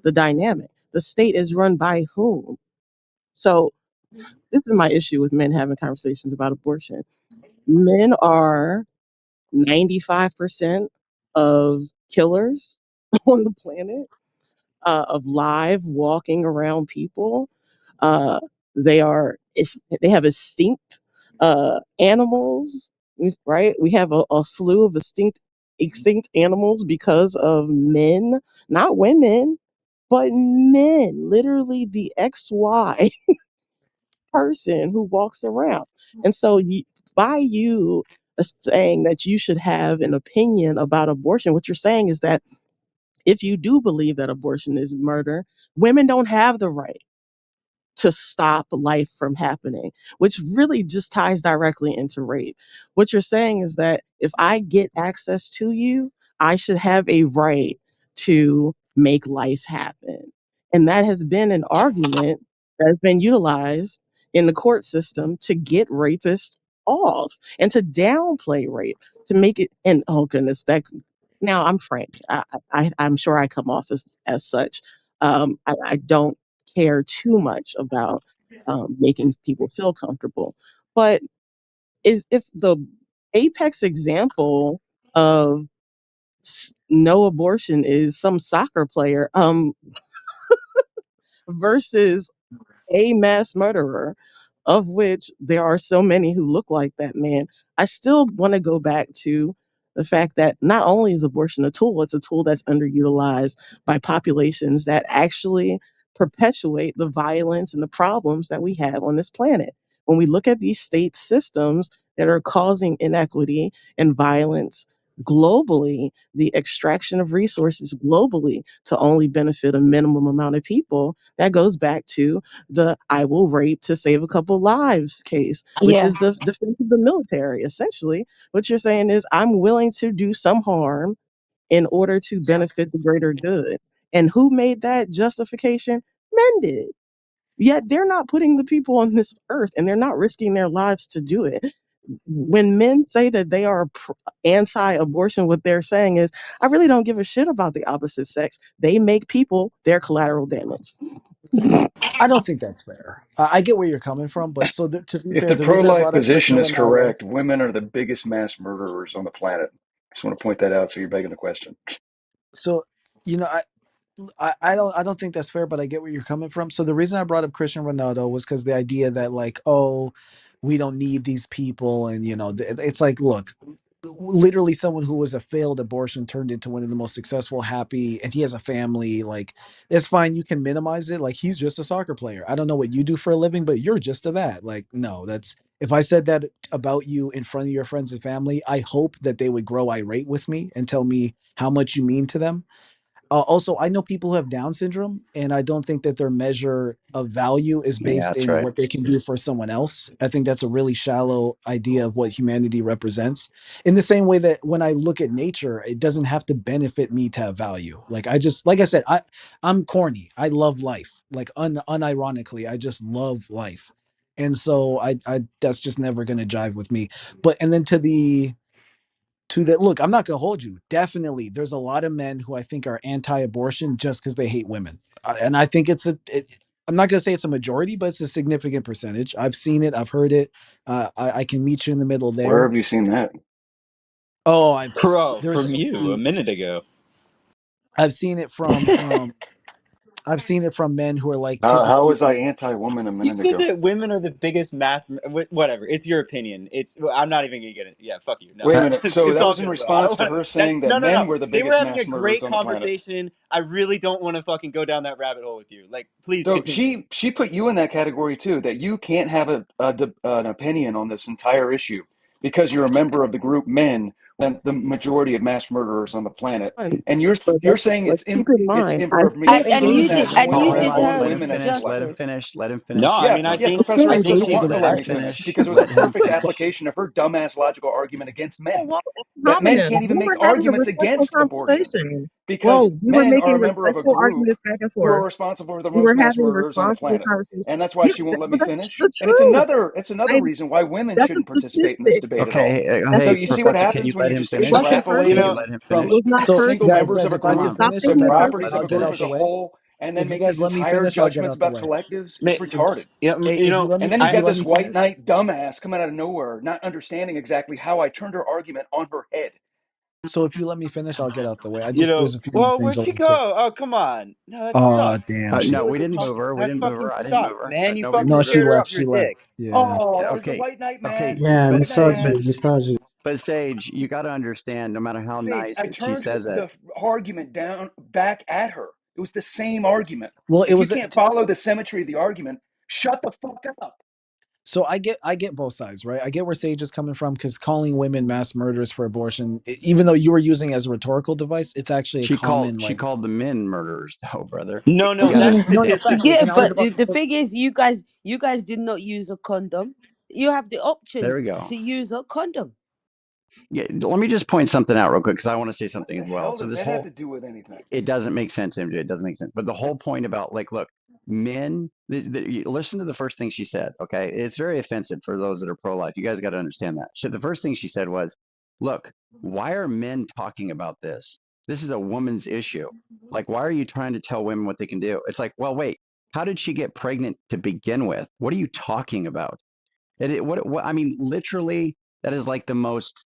the dynamic. The state is run by whom? So this is my issue with men having conversations about abortion. Men are 95% of killers on the planet, of live walking around people. Uh, they have extinct animals, right? We have a slew of extinct animals because of men, not women, but men. Literally, the XY person who walks around. And so, by you saying that you should have an opinion about abortion, what you're saying is that if you do believe that abortion is murder, women don't have the right to stop life from happening, which really just ties directly into rape. What you're saying is that if I get access to you, I should have a right to make life happen. And that has been an argument that has been utilized in the court system to get rapists off and to downplay rape, to make it, and oh goodness, that now I'm frank. I'm sure I come off as such. I don't care too much about making people feel comfortable. But is if the apex example of no abortion is some soccer player versus a mass murderer, of which there are so many who look like that man, I still want to go back to the fact that not only is abortion a tool, it's a tool that's underutilized by populations that actually perpetuate the violence and the problems that we have on this planet. When we look at these state systems that are causing inequity and violence globally, the extraction of resources globally to only benefit a minimum amount of people, that goes back to the "I will rape to save a couple lives" case, which Yeah. is the defense of the military. Essentially, what you're saying is, I'm willing to do some harm in order to benefit the greater good. And who made that justification? Men did. Yet they're not putting the people on this earth and they're not risking their lives to do it. When men say that they are anti abortion, what they're saying is, I really don't give a shit about the opposite sex. They make people their collateral damage. I don't think that's fair. I get where you're coming from, but so to be If fair, the the reason I pro-life brought up position Christian is Ronaldo. correct, women are the biggest mass murderers on the planet. Just want to point that out so you're begging the question. So you know, I don't think that's fair, but I get where you're coming from. So the reason I brought up Christian Ronaldo was because the idea that like, oh, we don't need these people, and it's like, look, literally someone who was a failed abortion turned into one of the most successful, happy, and he has a family. Like, it's fine, you can minimize it. Like, he's just a soccer player. I don't know what you do for a living, but you're just a that. Like, no, that's if I said that about you in front of your friends and family, I hope that they would grow irate with me and tell me how much you mean to them. Also, I know people who have Down syndrome, and I don't think that their measure of value is Yeah, based that's in right. what they can do for someone else. I think that's a really shallow idea of what humanity represents. In the same way that when I look at nature, it doesn't have to benefit me to have value. Like like I said, I'm corny. I love life. Like unironically, I just love life, and so I that's just never going to jive with me. But and then to that, look, I'm not gonna hold you, definitely there's a lot of men who I think are anti-abortion just because they hate women. And I think I'm not gonna say it's a majority, but it's a significant percentage. I've seen it, I've heard it. I can meet you in the middle Where there. have you seen that? Oh, Bro, there's from so you a many. minute ago. I've seen it from I've seen it from men who are like How typically was I anti-woman a You minute said ago? that women are the biggest whatever. It's your opinion. I'm not even gonna get it. Yeah, fuck you. No, Wait a minute. So it's that all was in good, bro. I response don't to want her that. saying that No, no, no. men were the They were biggest having mass a murderers great on the planet. conversation. I really don't want to fucking go down that rabbit hole with you. Like, please So continue. she put you in that category too, that you can't have an opinion on this entire issue because you're a member of the group men, when the majority of mass murderers on the planet, Fine. and But you're saying let's keep in it's mind, I improper for me to still And engage affirm you with did that you and and want to you all did the railroad her time. women as Finish. well. Let him justice. finish. Let him No, finish. I Yeah, mean, I yeah, think Professor I Can't X think just doesn't she's want to Let let him me correct. finish finish. because it was a Let him perfect finish. application of her dumbass logical argument against Oh, men. well, That men phenomenal. can't even We make were having a arguments respectful against abortion conversation. because Whoa, we were men are making a member of a respectful group arguments back and who are forth. responsible for the We most were mass having murderers on the responsible planet. conversations. And that's why Yeah, she won't let me but that's finish. the And it's truth. another I, reason why women that's a shouldn't participate in this statistic. debate at all. Okay. That's So a Hey, you see what Professor, statistic. can happens you when let you him just It finish? wasn't You extrapolate Can you know, personal. let him It from finish? was not so single personal. guys, members of guys, a if I Come could group, on. Stop finish, being and the then properties defensive. of I'll a get group out as the a way. whole, and then If you make guys these let me entire finish, I'll get judgments out the about way. collectives, it's ma- retarded. Hey, you if you know, let me, And then you if I you got let this me white finish. knight dumbass coming out of nowhere, not understanding exactly how I turned her argument on her head. So if you let me finish, I'll get out the way. you know. There's a few more Well, things where'd I she want to say. go? Oh, come on. No, that Oh sucks. damn, she No, She we left the didn't move fucking. her. We That didn't move fucking her. I didn't move sucks, her. man. You Nobody fucking no, moved she her. scared her left. off your She left. dick. Yeah. Oh, Yeah. it was the Okay. white knight, Okay. man. It was Yeah, the white knight ass. misogyny. But Sage, you got to understand, no matter how Sage, nice I that she turned says it, the argument down back at her. It was the same argument. Well, it If you was. can't follow the symmetry of the argument, shut the fuck up. So I get both sides, right? I get where Sage is coming from because calling women mass murderers for abortion, even though you were using it as a rhetorical device, it's actually a common she like. called the men murderers, though, brother. No, You no, got to. that's No, no, facts. statistically Yeah, And I was but true. about the to. thing is, you guys did not use a condom. You have the There option we go. to use a condom. Yeah. Let me just point something out real quick because I want to say What something the as well. hell So does this that have whole to do with anything? it doesn't make sense, MJ. It doesn't make sense. But the whole point about like, look, men. Listen to the first thing she said. Okay, it's very offensive for those that are pro-life. You guys got to understand that. The first thing she said was, "Look, why are men talking about this? This is a woman's issue. Like, why are you trying to tell women what they can do?" It's like, well, wait. How did she get pregnant to begin with? What are you talking about? What I mean, literally, that is like the most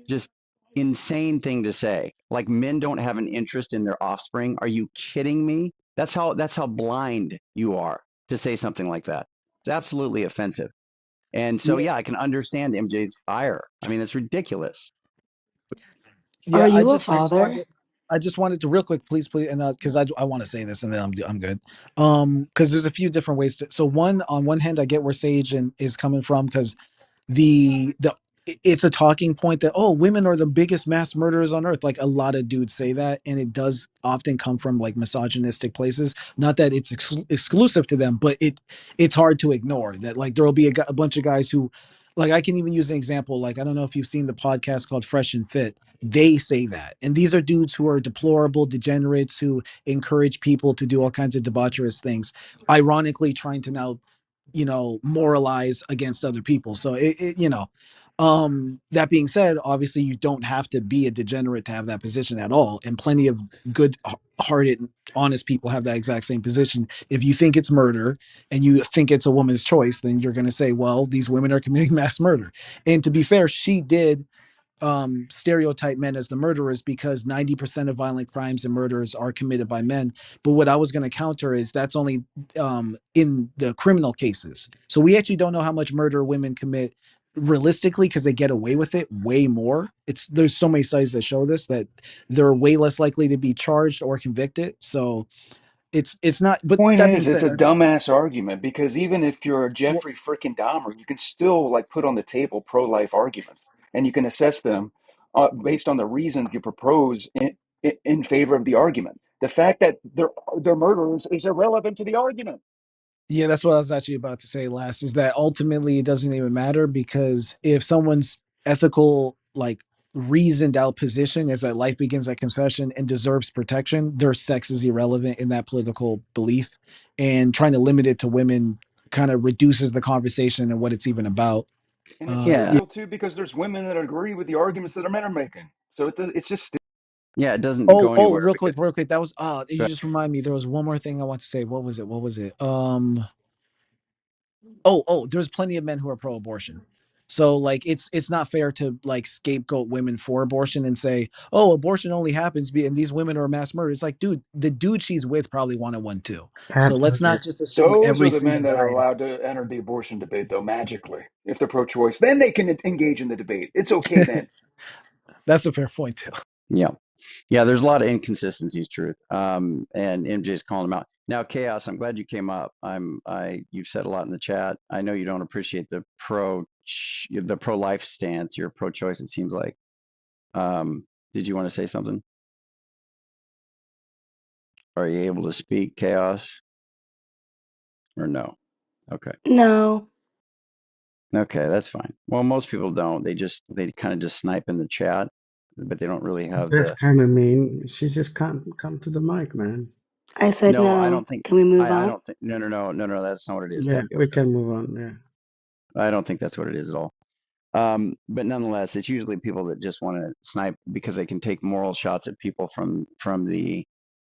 just insane thing to say. Like men don't have an interest in their offspring. Are you kidding me? That's how blind you are to say something like that. It's absolutely offensive. And so Yeah, yeah, I can understand MJ's ire. I mean, it's ridiculous. Are yeah. I you a just I just father? wanted I just wanted to real quick, please, and because I want to say this and then I'm good. Because there's a few different ways to. So one on one hand, I get where Sage and is coming from because the it's a talking point that women are the biggest mass murderers on earth. Like a lot of dudes say that, and it does often come from like misogynistic places. Not that it's exclusive to them, but it's hard to ignore that. Like there will be a bunch of guys who, like I can even use an example. Like I don't know if you've seen the podcast called Fresh and Fit. They say that, and these are dudes who are deplorable degenerates who encourage people to do all kinds of debaucherous things. Ironically, trying to now moralize against other people. So that being said, obviously you don't have to be a degenerate to have that position at all, and plenty of good hearted honest people have that exact same position. If you think it's murder and you think it's a woman's choice, then you're going to say, well, these women are committing mass murder. And to be fair, she did stereotype men as the murderers because 90% of violent crimes and murders are committed by men. But what I was going to counter is that's only in the criminal cases. So we actually don't know how much murder women commit realistically because they get away with it way more. There's so many studies that show this that they're way less likely to be charged or convicted. So it's not. But Point that being is, it's said, a dumbass argument because even if you're a well, Jeffrey freaking Dahmer, you can still like put on the table pro-life arguments, and you can assess them based on the reasons you propose in favor of the argument. The fact that they're murderers is irrelevant to the argument. yeah, that's what I was actually about to say last is that ultimately it doesn't even matter because if someone's ethical, like reasoned out position is that life begins at conception and deserves protection, their sex is irrelevant in that political belief. And trying to limit it to women kind of reduces the conversation and what it's even about. And it's Yeah. Yeah. trivial too because there's women that agree with the arguments that the men are making. So it's just stupid. Yeah. It doesn't Oh, go anywhere real because quick, real quick. That was you just remind me there was one more thing I want to say. What was it? What was it? There's plenty of men who are pro-abortion. So like it's not fair to like scapegoat women for abortion and say, oh, abortion only happens and these women are mass murder. It's like, dude, the dude she's with probably wanted one too. So let's Absolutely. not just assume Those every are the single men that are guy is. allowed to enter the abortion debate, though, magically. If they're pro choice, then they can engage in the debate. It's okay then. That's a fair point too. Yeah. Yeah, there's a lot of inconsistencies, truth. And MJ's calling them out. Now, Chaos, I'm glad you came up. You've said a lot in the chat. I know you don't appreciate the pro-life stance. You're pro-choice, it seems like. Did you want to say something? Are you able to speak, Chaos? Or no? Okay. No. Okay, that's fine. Well, most people don't. They kind of just snipe in the chat, but they don't really have That's the. kind of mean. She just can't come to the mic, man. I said No, I no. don't think. Can we move I on? don't think. No. That's not what it is, Yeah, Tapio. we can move on. Yeah. I don't think that's what it is at all. But nonetheless, it's usually people that just want to snipe because they can take moral shots at people from the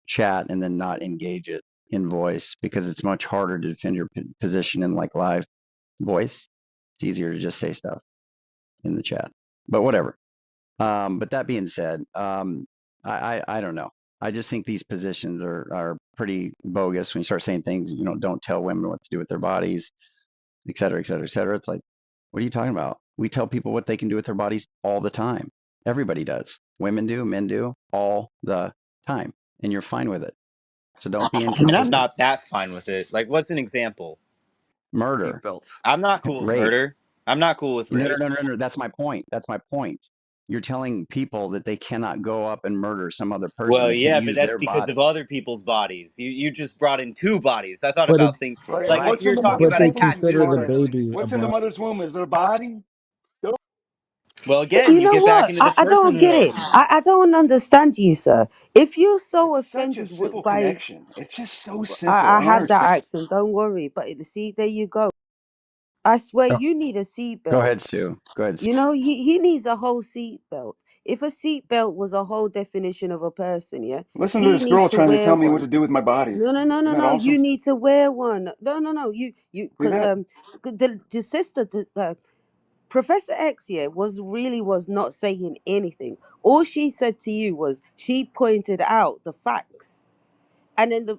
chat and then not engage it in voice because it's much harder to defend your position in like live voice. It's easier to just say stuff in the chat. But whatever. But that being said, I don't know. I just think these positions are pretty bogus when you start saying things, don't tell women what to do with their bodies, et cetera, et cetera, et cetera. It's like, what are you talking about? We tell people what they can do with their bodies all the time. Everybody does. Women do, men do, all the time. And you're fine with it. So don't be I mean, I'm inconsistent. not that fine with it. Like, what's an example? Murder, Seatbelts. I'm not cool with rape. murder. I'm not cool with No, no, rape. no, no, no. That's my point. That's my point. You're telling people that they cannot go up and murder some other person. Well, They can't yeah, but use that's their because of body. other people's bodies. You just brought in two bodies. I thought But it, about things Right. like if Right. What's in you're the talking mother's but about they womb? attaching consider the Sorry. yourself. baby a What's in the body. mother's womb? Is there a body? Well, But again, you you know get back what? into the I don't get personhood. it. I don't understand you, sir. If you're so It's such a offended simple by, connection. It's just so simple. I And I have that understand. accent. Don't worry. But see, there you go. I swear, Oh, you need a go seatbelt. ahead, Sue. Go ahead, Sue. You know, he needs a whole seatbelt. If a seatbelt was a whole definition of a person, yeah, Listen to he this needs girl to trying to wear tell me what to one. do with my body. No, no, no, no, Isn't that no. You awesome? need to wear one. No, no, no. You See because that? the sister, Professor X, yeah, was not saying anything. All she said to you was she pointed out the facts. And then the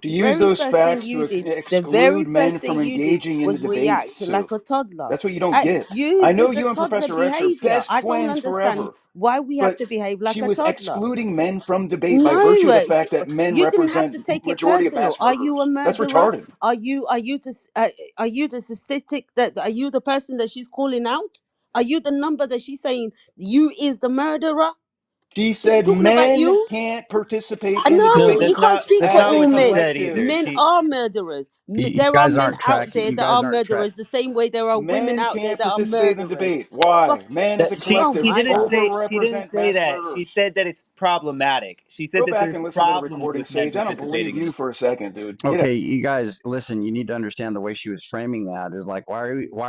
To use very those first thing facts to you did, the very exclude first men thing from you did engaging in the was debate, react Sue. like a toddler. That's what you don't get. You I know did the you and toddler Professor X are behavior. best I don't twins understand forever. why we have But to behave like she a was toddler. excluding men from debate by No, virtue of the fact that men you didn't have to represent take it majority of personal. mass Are you a murderers. That's murderer? retarded. Are you the statistic that are you the person that she's calling out? Are you the number that she's saying you is the murderer? She Is she said talking about men you? can't participate in the No, No, you debate can't speak that's for as not a all what she men. said collective. either. Men She are murderers. You There are guys men aren't out tracking. there You that guys are aren't track. murderers, the same way there are women Men out there can't that are participate in the murderers. debate. Why? Fuck. Men as a that Oh she collective my didn't God. say overrepresent mass that. She murderers. said that it's problematic. She said Go that back there's and listen to the problems recording, with men Sage. I don't believe participating in you the for a second, dude. Get out. Okay, you guys, listen. You need to understand the way she was framing that is like, why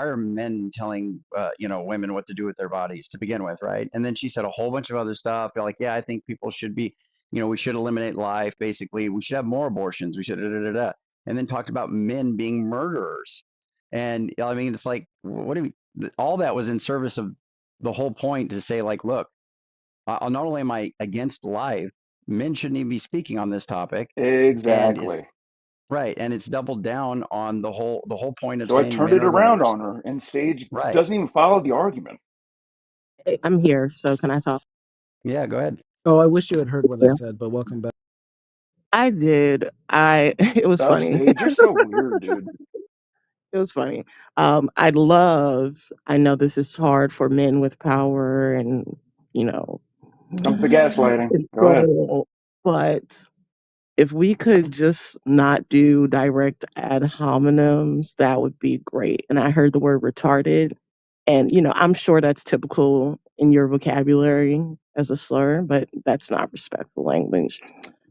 are men telling women what to do with their bodies to begin with, right? And then she said a whole bunch of other stuff. Like, yeah, I think people should be, we should eliminate life. Basically, we should have more abortions. We should, and then talked about men being murderers. And I mean, it's like, what do we? All that was in service of the whole point to say, like, look, not only am I against life, men shouldn't even be speaking on this topic, and it's Exactly. right, and it's doubled down on the whole point of So I saying turned men it are around murderers. on her, and Sage Right. doesn't even follow the argument. I'm here, so can I talk? Yeah, go ahead. Oh, I wish you had heard what I Yeah. said, but welcome back. I did. It was Stop, funny. Sage. You're so weird, dude. It was funny. I know this is hard for men with power and, you know, Comes the gaslighting. Go ahead. control, but if we could just not do direct ad hominems, that would be great. And I heard the word retarded, and, I'm sure that's typical in your vocabulary as a slur, but that's not respectful language.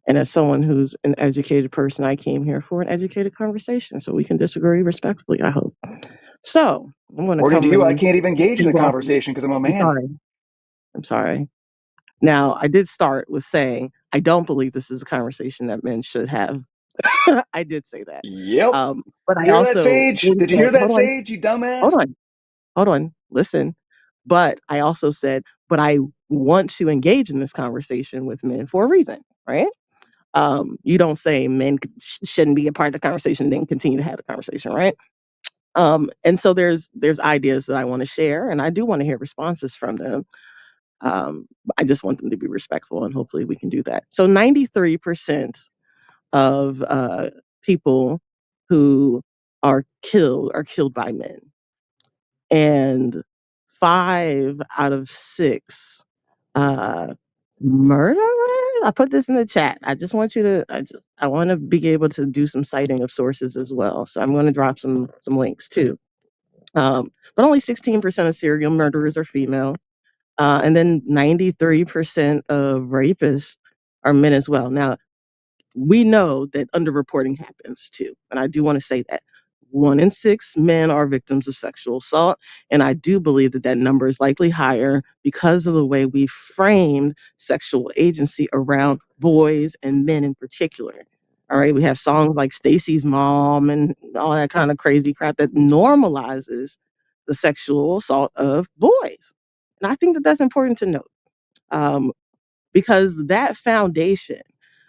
And as someone who's an educated person, I came here for an educated conversation, so we can disagree respectfully, I hope. So I'm going to According to come you, I and can't even engage in the speak off. conversation because I'm a I'm man. sorry. I'm sorry. Now, I did start with saying I don't believe this is a conversation that men should have. I did say that. Yep. But You I hear that, also Sage? then Did you said, hear that, Sage? You dumbass. hold on, hold on. listen. But I also said, but I want to engage in this conversation with men for a reason, right? You don't say men shouldn't be a part of the conversation, then continue to have the conversation, right? And so there's ideas that I want to share, and I do want to hear responses from them. I just want them to be respectful, and hopefully we can do that. So 93% of people who are killed by men, and 5 out of 6 uh, murder. I put this in the chat. I just want you to. I want to be able to do some citing of sources as well. So I'm going to drop some links too. But only 16% of serial murderers are female, and then 93% of rapists are men as well. Now, we know that underreporting happens too. And I do want to say that 1 in 6 men are victims of sexual assault. And I do believe that that number is likely higher because of the way we framed sexual agency around boys and men in particular. All right. We have songs like Stacy's Mom and all that kind of crazy crap that normalizes the sexual assault of boys. And I think that that's important to note. Um, because that foundation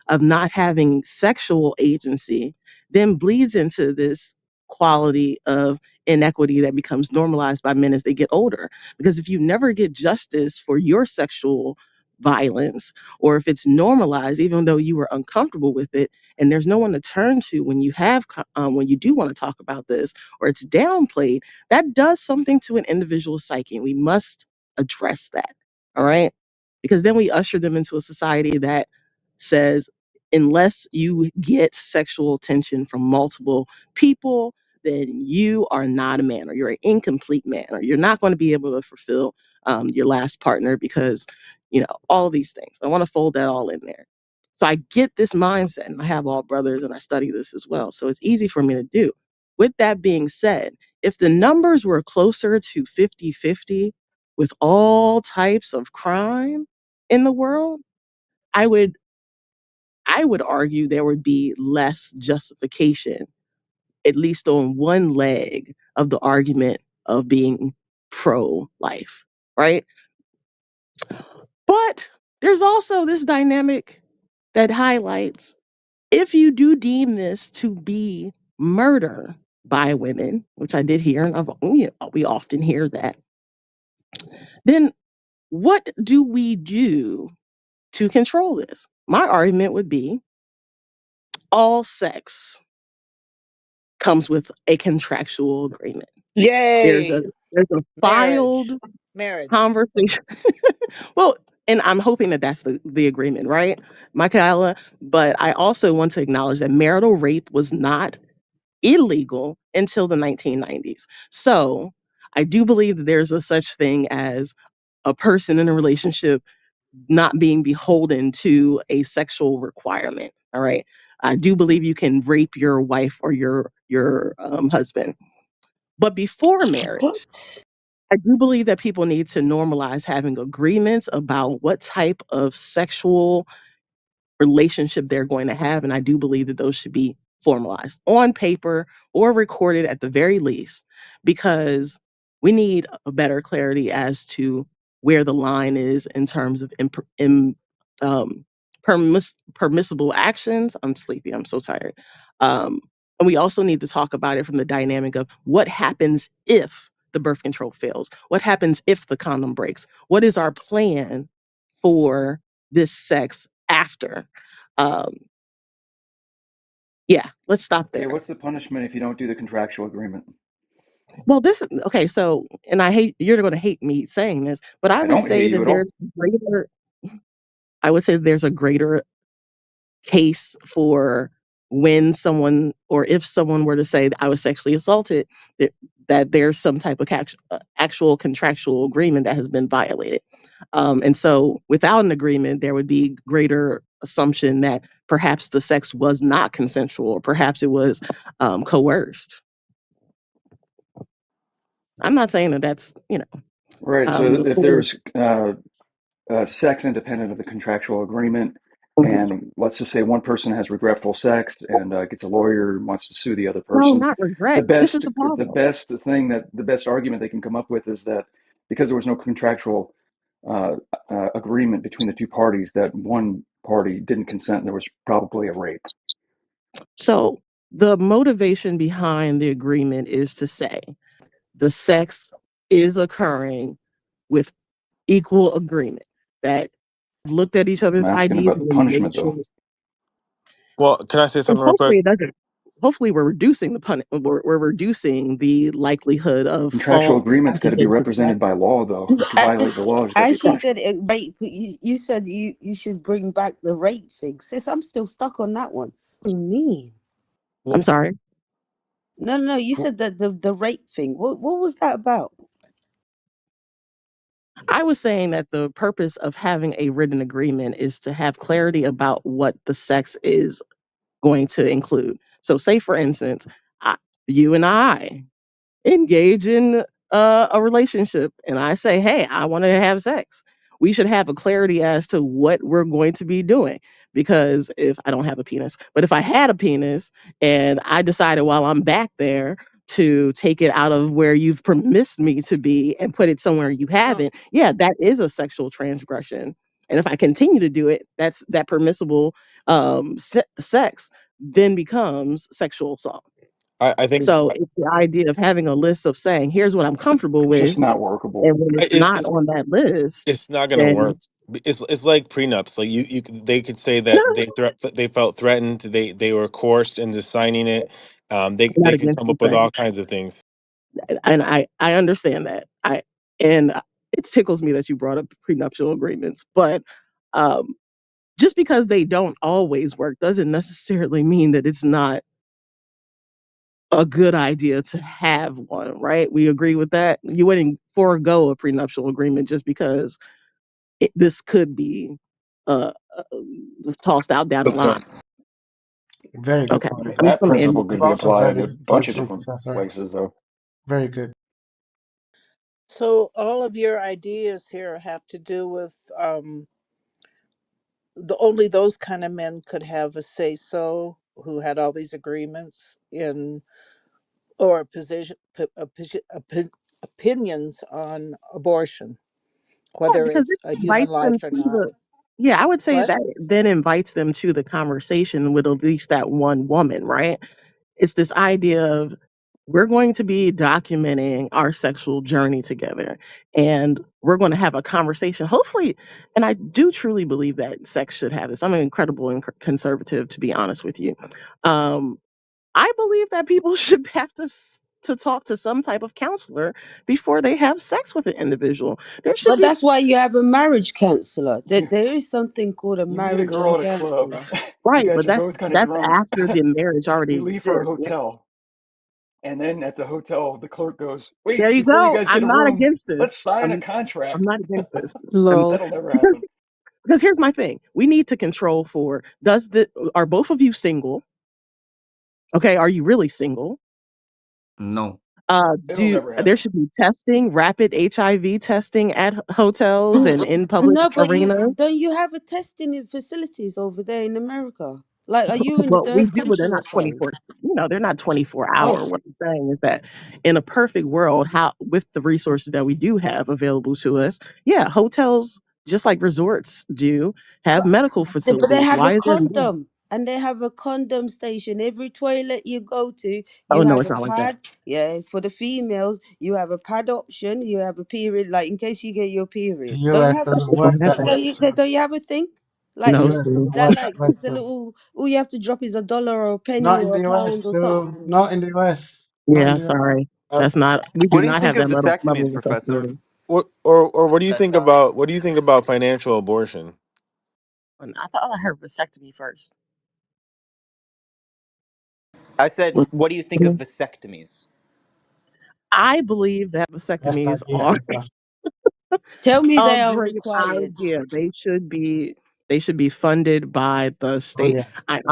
of not having sexual agency then bleeds into this quality of inequity that becomes normalized by men as they get older. Because if you never get justice for your sexual violence, or if it's normalized even though you were uncomfortable with it, and there's no one to turn to when you when you do want to talk about this, or it's downplayed, that does something to an individual's psyche, and we must address that. All right, because then we usher them into a society that says, unless you get sexual attention from multiple people, then you are not a man, or you're an incomplete man, or you're not going to be able to fulfill your last partner because, all these things. I want to fold that all in there. So I get this mindset, and I have all brothers, and I study this as well. So it's easy for me to do. With that being said, if the numbers were closer to 50-50 with all types of crime in the world, I would I would argue there would be less justification, at least on one leg of the argument of being pro life, right? But there's also this dynamic that highlights, if you do deem this to be murder by women, which I did hear, and we often hear that, then what do we do to control this? My argument would be all sex comes with a contractual agreement. There's a Yay! there's a filed Marriage. Marriage. conversation. Well, and I'm hoping that that's the agreement, right, Michaela? But I also want to acknowledge that marital rape was not illegal until the 1990s. So I do believe that there's a such thing as a person in a relationship not being beholden to a sexual requirement. All right. I do believe you can rape your wife or your husband. But before marriage, What? I do believe that people need to normalize having agreements about what type of sexual relationship they're going to have. And I do believe that those should be formalized on paper or recorded at the very least, because we need a better clarity as to where the line is in terms of um, permissible actions. I'm sleepy. I'm so tired. And we also need to talk about it from the dynamic of what happens if the birth control fails? What happens if the condom breaks? What is our plan for this sex after? Um, yeah, let's stop Yeah, there. what's the punishment if you don't do the contractual agreement? Well, this okay. So, and I hate you're going to hate me saying this, but I I would don't say hate you that at all. there's greater. I would say there's a greater case for when someone, or if someone were to say that I was sexually assaulted, that, that there's some type of actual contractual agreement that has been violated. And so without an agreement, there would be greater assumption that perhaps the sex was not consensual, or perhaps it was coerced. I'm not saying that that's, Right. So the if full. there's sex independent of the contractual agreement, and let's just say one person has regretful sex and gets a lawyer and wants to sue the other No, person. not The regret. This is best, the the problem. best thing that the best argument they can come up with is that because there was no contractual uh, agreement between the two parties, that one party didn't consent, and there was probably a rape. So the motivation behind the agreement is to say the sex is occurring with equal agreement, that looked at each I'm other's asking IDs about the and made punishment, sure. though. Well, can I say And something real quick? hopefully it doesn't. Hopefully we're reducing the we're reducing the likelihood of Contractual fault agreements got to be because the sex. represented by law, though. If you violate the law, there's got to be And a she said, punishment. Yes. rape. You said you should bring back the rape thing. Sis, I'm still stuck on that one. What do you mean? I'm Well, sorry. No, no, no. You well, said that the rape thing. What was that about? I was saying that the purpose of having a written agreement is to have clarity about what the sex is going to include. So, say for instance, I, you and I engage in a relationship, and I say, "Hey, I want to have sex." We should have a clarity as to what we're going to be doing. Because if I don't have a penis, but if I had a penis and I decided while I'm back there to take it out of where you've permissed me to be and put it somewhere you No, haven't, yeah, that is a sexual transgression. And if I continue to do it, that's that permissible sex then becomes sexual assault. I think So it's the idea of having a list of saying, here's what I'm comfortable It's with. just not workable. And when it's it, not it on that list, it's not gonna work. then It's like prenups. Like they could say no, that they felt threatened. They were coerced into signing it. I'm not They can against come up with all consent. kinds of things. And I understand that. And it tickles me that you brought up prenuptial agreements, but um, just because they don't always work doesn't necessarily mean that it's not a good idea to have one, right? We agree with that. You wouldn't forego a prenuptial agreement just because this could be uh, just tossed out down the Okay. line. Very good Okay, point. and That some principle in could You've be also applied to a vetted bunch of virtual different professors. places, though. Very good. so all of your ideas here have to do with the only those kind of men could have a say so who had all these agreements in or a position opinions on abortion, yeah, whether because it's it a human invites them life or to not. the yeah, I would say What? that then invites them to the conversation with at least that one woman, right? It's this idea of we're going to be documenting our sexual journey together and we're going to have a conversation hopefully, and I do truly believe that sex should have this. I'm an incredible conservative, to be honest with you. um I believe that people should have to talk to some type of counselor before they have sex with an individual. There should But be that's why you have a marriage counselor. You There is something called a you meet a marriage girl and at a club. counselor. You right, guys but are both kind of that's drunk. after the marriage already You leave for a exists. hotel, and then at the hotel, the clerk goes, There "Wait, you before you go. guys get I'm a not room, against let's this. sign a I'm contract." not against this. I'm, Lol. That'll never because happen. because here's my thing. We need to control for are both of you single? Okay, are you really single? No. It'll Do never there happen. should be testing, rapid HIV testing at hotels and in public No, but arenas? you have a testing in facilities over there in America? Like, are you in a Well, we third do, but they're country or not something? 24. They're not 24 Oh, hour. What I'm saying is that in a perfect world, how with the resources that we do have available to us, yeah, hotels just like resorts do have but medical but they facilities. have a Why is there? No? condom, and they have a condom station. Every toilet you go to, Oh you no, have it's a not like that. pad. Yeah, for the females, you have a pad option. You have a period, like in case you get your The period. Don't you U.S. have that? doesn't It don't work have that that. way, sir. Don't you have a thing The like No, U.S. Sue. doesn't that? work that Like way, it's a sir. little. All you have to drop is $1 or a penny Not in or the a U.S., pound or so something. not in the U.S. Not in Yeah, the U.S. sorry. Uh, That's not. We What do do you not think have of that level vasectomies, of Professor? accessibility. or what do you think Professor. about financial abortion? And I thought I heard vasectomy first. I said, Was- what do you think of vasectomies? I believe that That's not vasectomies the are answer. Tell me a they are great required. idea. They should be funded by the Oh state. yeah.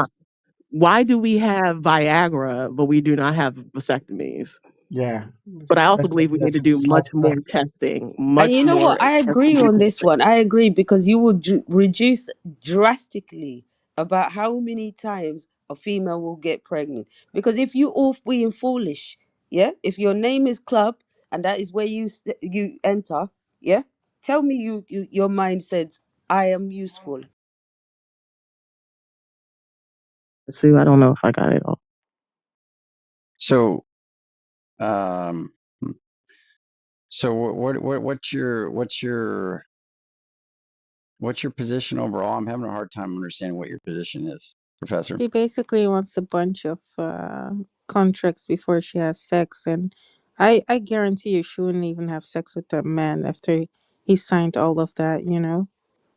Why do we have Viagra but we do not have vasectomies? Yeah, But I also that's the believe we need to that's do much more suspect. testing, And much you know more what? I agree STD on this testing. one. I agree because you will reduce drastically about how many times a female will get pregnant. Because if you all being foolish, yeah, if your name is club and that is where you enter, yeah, tell me your mind says I am useful. Sue, I don't know if I got it all. So, um, hmm, so what's your position overall? I'm having a hard time understanding what your position is, Professor. She basically wants a bunch of contracts before she has sex, and I guarantee you she wouldn't even have sex with that man after he signed all of that. You know,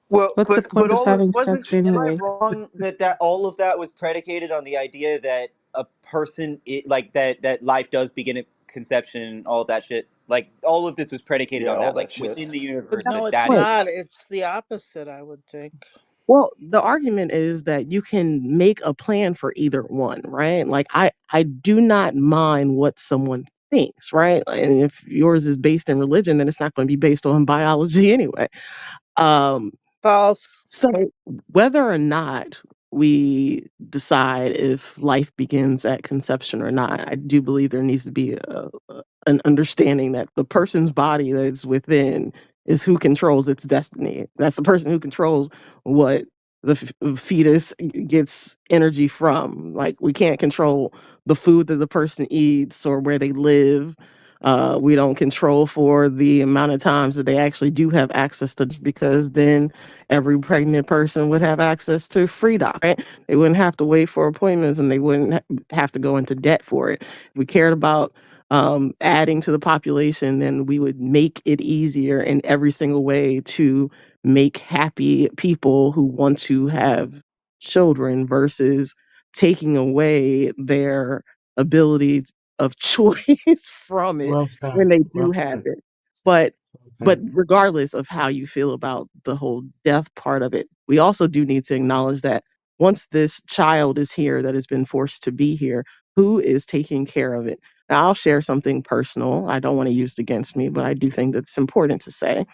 Well, what's the but point of all it having wasn't. sex Am I anyway? wrong that all of that was predicated on the idea that a person like that life does begin at conception and all of that shit. Like all of this was predicated Yeah, on all that. Like that shit. within the universe, That's No, that it's that the point. is. not. It's the opposite, I would think. Well, the argument is that you can make a plan for either one, right? Like I do not mind what someone thinks, right? And if yours is based in religion, then it's not going to be based on biology anyway. Um, False. so whether or not we decide if life begins at conception or not, I do believe there needs to be an understanding that the person's body that's within is who controls its destiny. That's the person who controls what the fetus gets energy from. Like we can't control the food that the person eats or where they live. We don't control for the amount of times that they actually do have access to, because then every pregnant person would have access to free doc, right? They wouldn't have to wait for appointments and they wouldn't have to go into debt for it. If we cared about adding to the population, then we would make it easier in every single way to make happy people who want to have children versus taking away their ability of choice from it Well when said. they do Well have said. it. But Well but said. regardless of how you feel about the whole death part of it, we also do need to acknowledge that once this child is here that has been forced to be here, who is taking care of it? Now, I'll share something personal. I don't want to use it against me, but I do think that's important to say.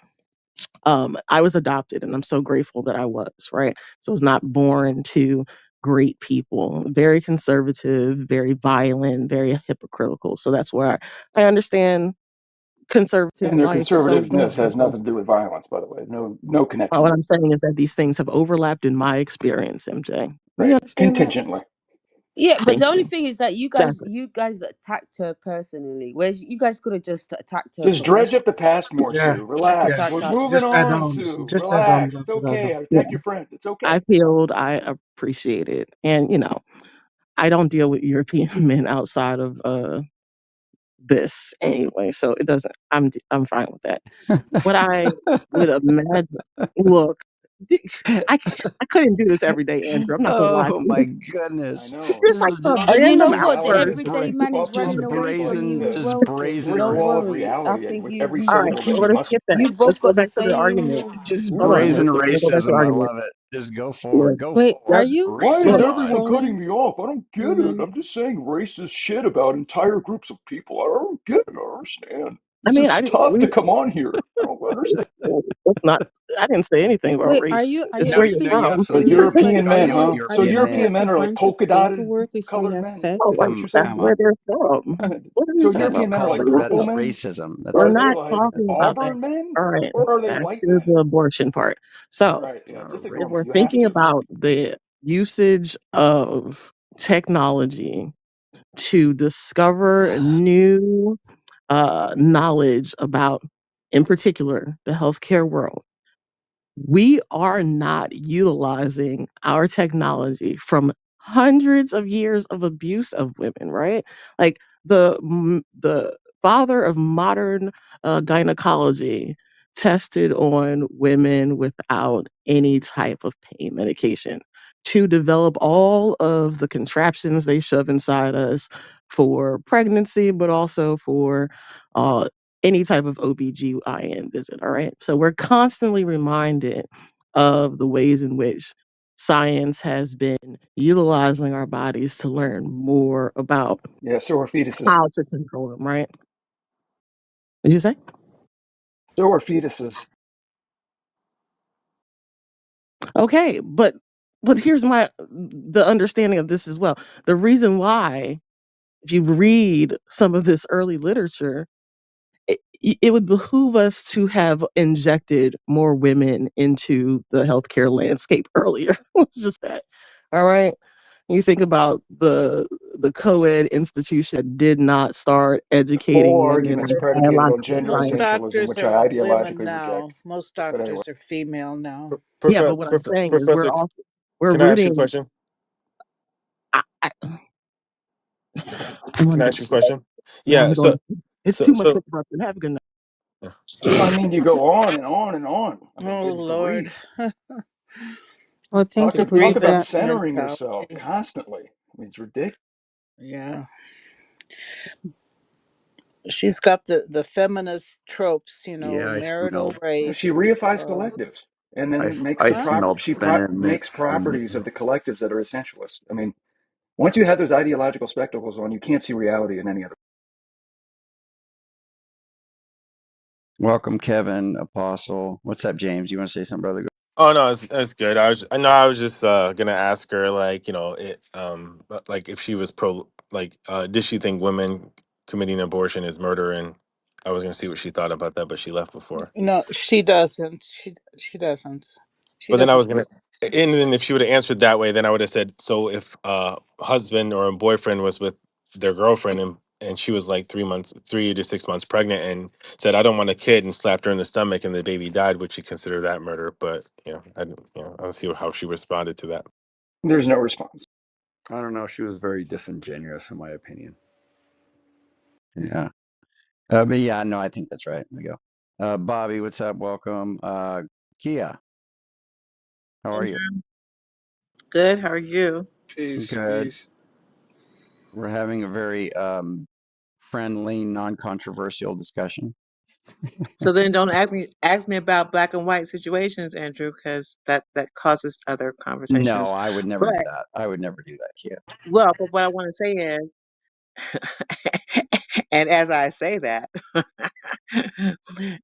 I was adopted, and I'm so grateful that I was, right? So I was not born to great people, very conservative, very violent, very hypocritical. So that's where I understand conservative And their life so conservativeness well. has nothing to do with violence, by the way. No connection What there. I'm saying is that these things have overlapped in my experience, MJ. Do you Right. understand that? Contingently. Yeah, but the Thank only you. thing is that Exactly. you guys attacked her personally, whereas you guys could have just attacked her Just dredge profession. up the past more, Yeah. Sue. Ta Relax. Yeah. ta We're ta. moving Just add on, on. Sue. Just add on. Relax. It's Dr. okay. Dada. Yeah. Attack your friend. It's okay. I feel I appreciate it. And, I don't deal with European men outside of this anyway, so it doesn't. I'm fine with that. What I would imagine, look, I couldn't do this every day, Andrew. I'm not gonna lie Oh to my you. I goodness. It's know. just This like is some just And you random know Brute what? The reality outburst. has everyday been man is up to running just away from replaced you brazen, as the just well, sis. brute Don't brazen, wall of worry. I reality think with you every you All syllable right, that you well, we let's must skip that. you Let's both go got the back to the same. argument. just Hold on. brazen Let's go back to the racism. I argument. love it. Just go Look, forward. Go Wait, forward. are yep, you Why Race is like look. on. everyone cutting trolling me off? I don't get it. women? I'm just saying racist shit about entire groups of people. I don't get it. I don't understand. I This mean, is tough to come on here. I don't understand. it's not. I didn't say anything about Wait, race. are It's you No, where you're actually no, you from. So absolutely did. serious? Like, European men, huh? are So you having European like a men are like bunch of polka dotted paperwork before you colored have men. Is Oh, sex? that what you're that's saying? Come where on. they're from. What are you So talking That's about? European men are That's like where called you're purple that's from. men? racism. That's We're Or are they not racism. like talking about that. auburn men? All right, Or are they back white to men? the abortion part. So, Right, yeah, just if ignore me. we're You have thinking to. about the usage of technology to discover new knowledge about, in particular, the healthcare world, we are not utilizing our technology from hundreds of years of abuse of women, right? Like the father of modern gynecology tested on women without any type of pain medication to develop all of the contraptions they shove inside us for pregnancy, but also for uh, any type of OBGYN visit. All right. So we're constantly reminded of the ways in which science has been utilizing our bodies to learn more about Yeah, so are fetuses. how to control them, right? Did you say? So are fetuses. Okay, but here's my the understanding of this as well. The reason why, if you read some of this early literature, it would behoove us to have injected more women into the healthcare landscape earlier. It's just that. All right. You think about the co-ed institution that did not start educating Whole women argument's on predicated on biological gender Most science. essentialism, doctors which I are women ideologically reject. now. Most But anyway. doctors are female now. Yeah, but what I'm saying is Professor, we're can I ask you a rooting. question? I'm Can gonna I get ask you a to that. question? No, Yeah. I'm going. It's So, too much so interruption. Have a good night. Well, I mean, you go on and on and on. I mean, Oh good Lord. grief. Well, thank you, Talk Agree about Professor. that centering yourself mentality. constantly. I mean, it's ridiculous. Yeah. She's got the feminist tropes, Yeah, I marital smelled. rape. She reifies Uh, collectives and I, then makes I the huh? smelled makes feminist. properties of the collectives that are essentialist. I mean, once you have those ideological spectacles on, you can't see reality in any other. Welcome, Kevin, Apostle. What's up, James? You want to say something, brother? oh no, it's good. I was just gonna ask her, like, like if she was pro, like, did she think women committing abortion is murder? And I was gonna see what she thought about that, but she left before. No, she doesn't. She doesn't. She But then I doesn't. was gonna, and then if she would have answered that way, then I would have said, so if a husband or a boyfriend was with their girlfriend and she was like 3 months, 3 to 6 months pregnant, and said, I don't want a kid, and slapped her in the stomach, and the baby died, would you consider that murder? But I don't see how she responded to that. There's no response. I don't know. She was very disingenuous, in my opinion. Yeah. But yeah, no, I think that's right. There we go. Bobby, what's up? Welcome. Kia, how are you? Andrew, good. How are you? Peace, Good. peace. We're having a very friendly, non-controversial discussion. So then, don't ask me about black and white situations, Andrew, because that causes other No, conversations. I would never But do that. I would never do that, Kia. but what I want to say is, and as I say that,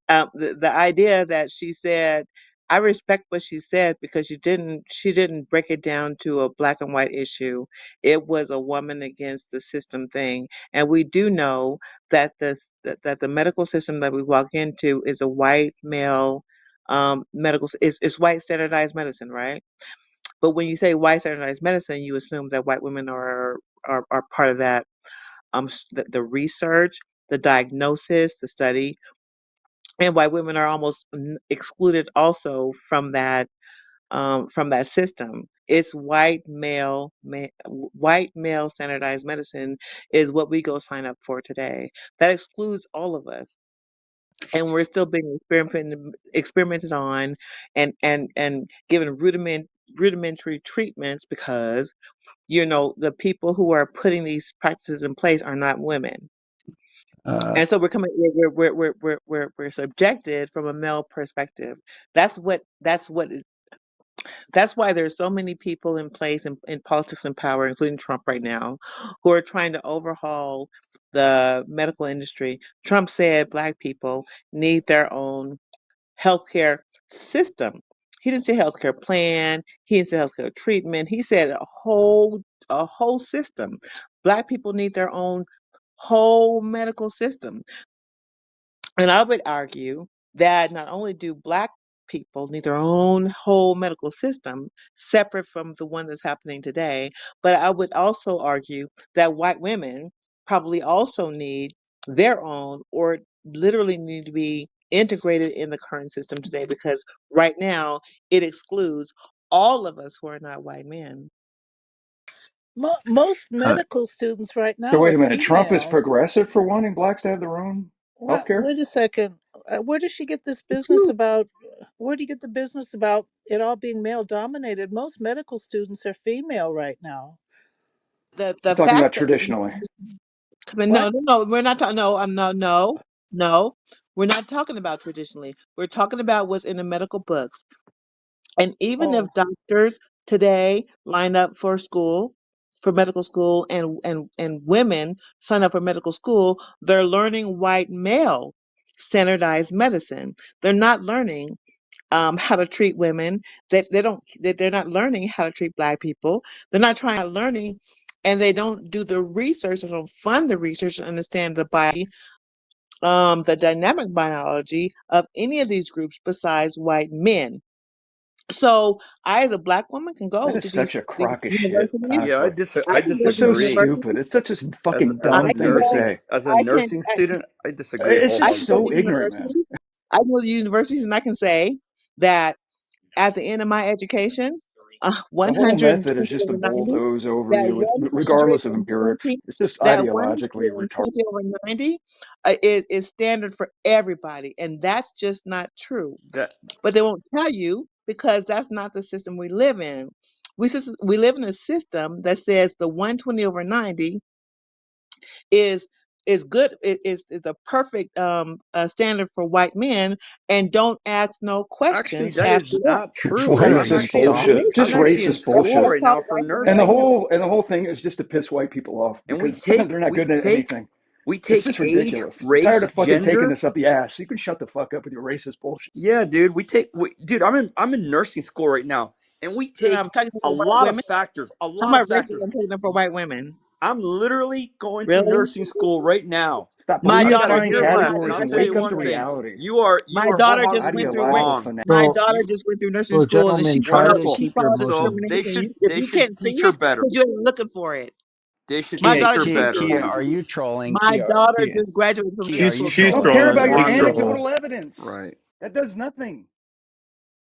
the idea that she said, I respect what she said because she didn't break it down to a black and white issue. It was a woman against the system thing, and we do know that that the medical system that we walk into is a white male it's white standardized medicine, right? But when you say white standardized medicine, you assume that white women are part of that the research, the diagnosis, the study, and white women are almost excluded also from that system. It's white male standardized medicine is what we go sign up for today. That excludes all of us, and we're still being experimented on, and given rudimentary treatments because the people who are putting these practices in place are not women. Uh, And so we're subjected from a male perspective. That's what that's why there's so many people in place in politics and power, including Trump right now, who are trying to overhaul the medical industry. Trump said black people need their own healthcare system. He didn't say healthcare plan. He didn't say healthcare treatment. He said a whole system. Black people need their own whole medical system. And I would argue that not only do Black people need their own whole medical system separate from the one that's happening today, but I would also argue that white women probably also need their own or literally need to be integrated in the current system today because right now it excludes all of us who are not white men. Most uh, medical students right So now are wait a minute. Trump is female. progressive for wanting blacks to have their own Well, health care? wait a second. Where does she get this business about? Where do you get the business about it all being male dominated? Most medical students are female right now. The I'm talking about fact that traditionally. I mean, What? no, we're not talking. No, I'm no, we're not talking about traditionally. We're talking about what's in the medical books. And even if Oh, doctors today line up for school, for medical school, and women sign up for medical school, they're learning white male standardized medicine. They're not learning how to treat women. They don't. They're not learning how to treat Black people. They're not trying to learning, and they don't do the research. They don't fund the research to understand the biology, the dynamic biology of any of these groups besides white men. So I, as a Black woman, can That go is to such a these crock of shit, universities. Yeah, honestly. I I can go It's to so these disagree. stupid. universities. It's such a fucking I dumb can thing to go. say. As a I can. nursing student, I disagree It's I just can wholeheartedly. go to so the ignorant, man. universities. I can go to universities, and I can say that at the end of my education, The whole 120 method is just to over 90, bulldoze over that you with, regardless of empirics. 120, It's just that ideologically retarded. 120 over 90 is standard for everybody. And that's just not true. That But they won't tell you because that's not the system we live in. We live in a system that says the 120 over 90 is good, is a perfect standard for white men, and don't ask no actually questions that is after that. not true. What are I'm you Racist actually in talking? bullshit. Just I'm actually in racist That's school what bullshit. I right call now the for white And the nursing, supremacists. whole and the whole thing is just to piss white people off and we because take they're not good at anything. we It's take just age, ridiculous. I'm tired race, of fucking taking gender. this up the ass. You can shut the fuck up with your racist bullshit. Yeah, dude, dude, I'm in nursing school right now, and we And take I'm talking a for white lot of women. factors, a How lot of about racism factors. taking them for white women? I'm literally going through Really? nursing school right now. Stop My I've got a daughter reassigned year just went left, through and categories I'll and tell wake you nursing up one to school. thing: reality. My you are daughter just wholeheartedly went through. Ideological wrong. My fanatics. So, daughter You just went through nursing so school, and gentlemen, she try followed. to wonderful. She keep your followed So emotion. discrimination. If they you should can't see teach her it, better. because you ain't looking for it. They should My Kia, teach daughter her just Kia, went through better. Kia, it. are you trolling? My daughter Kia, just graduated from Kia, nursing are school you I today. don't trolling? care Are You about you your are being trolling. anecdotal trolled? evidence. Right. That does nothing.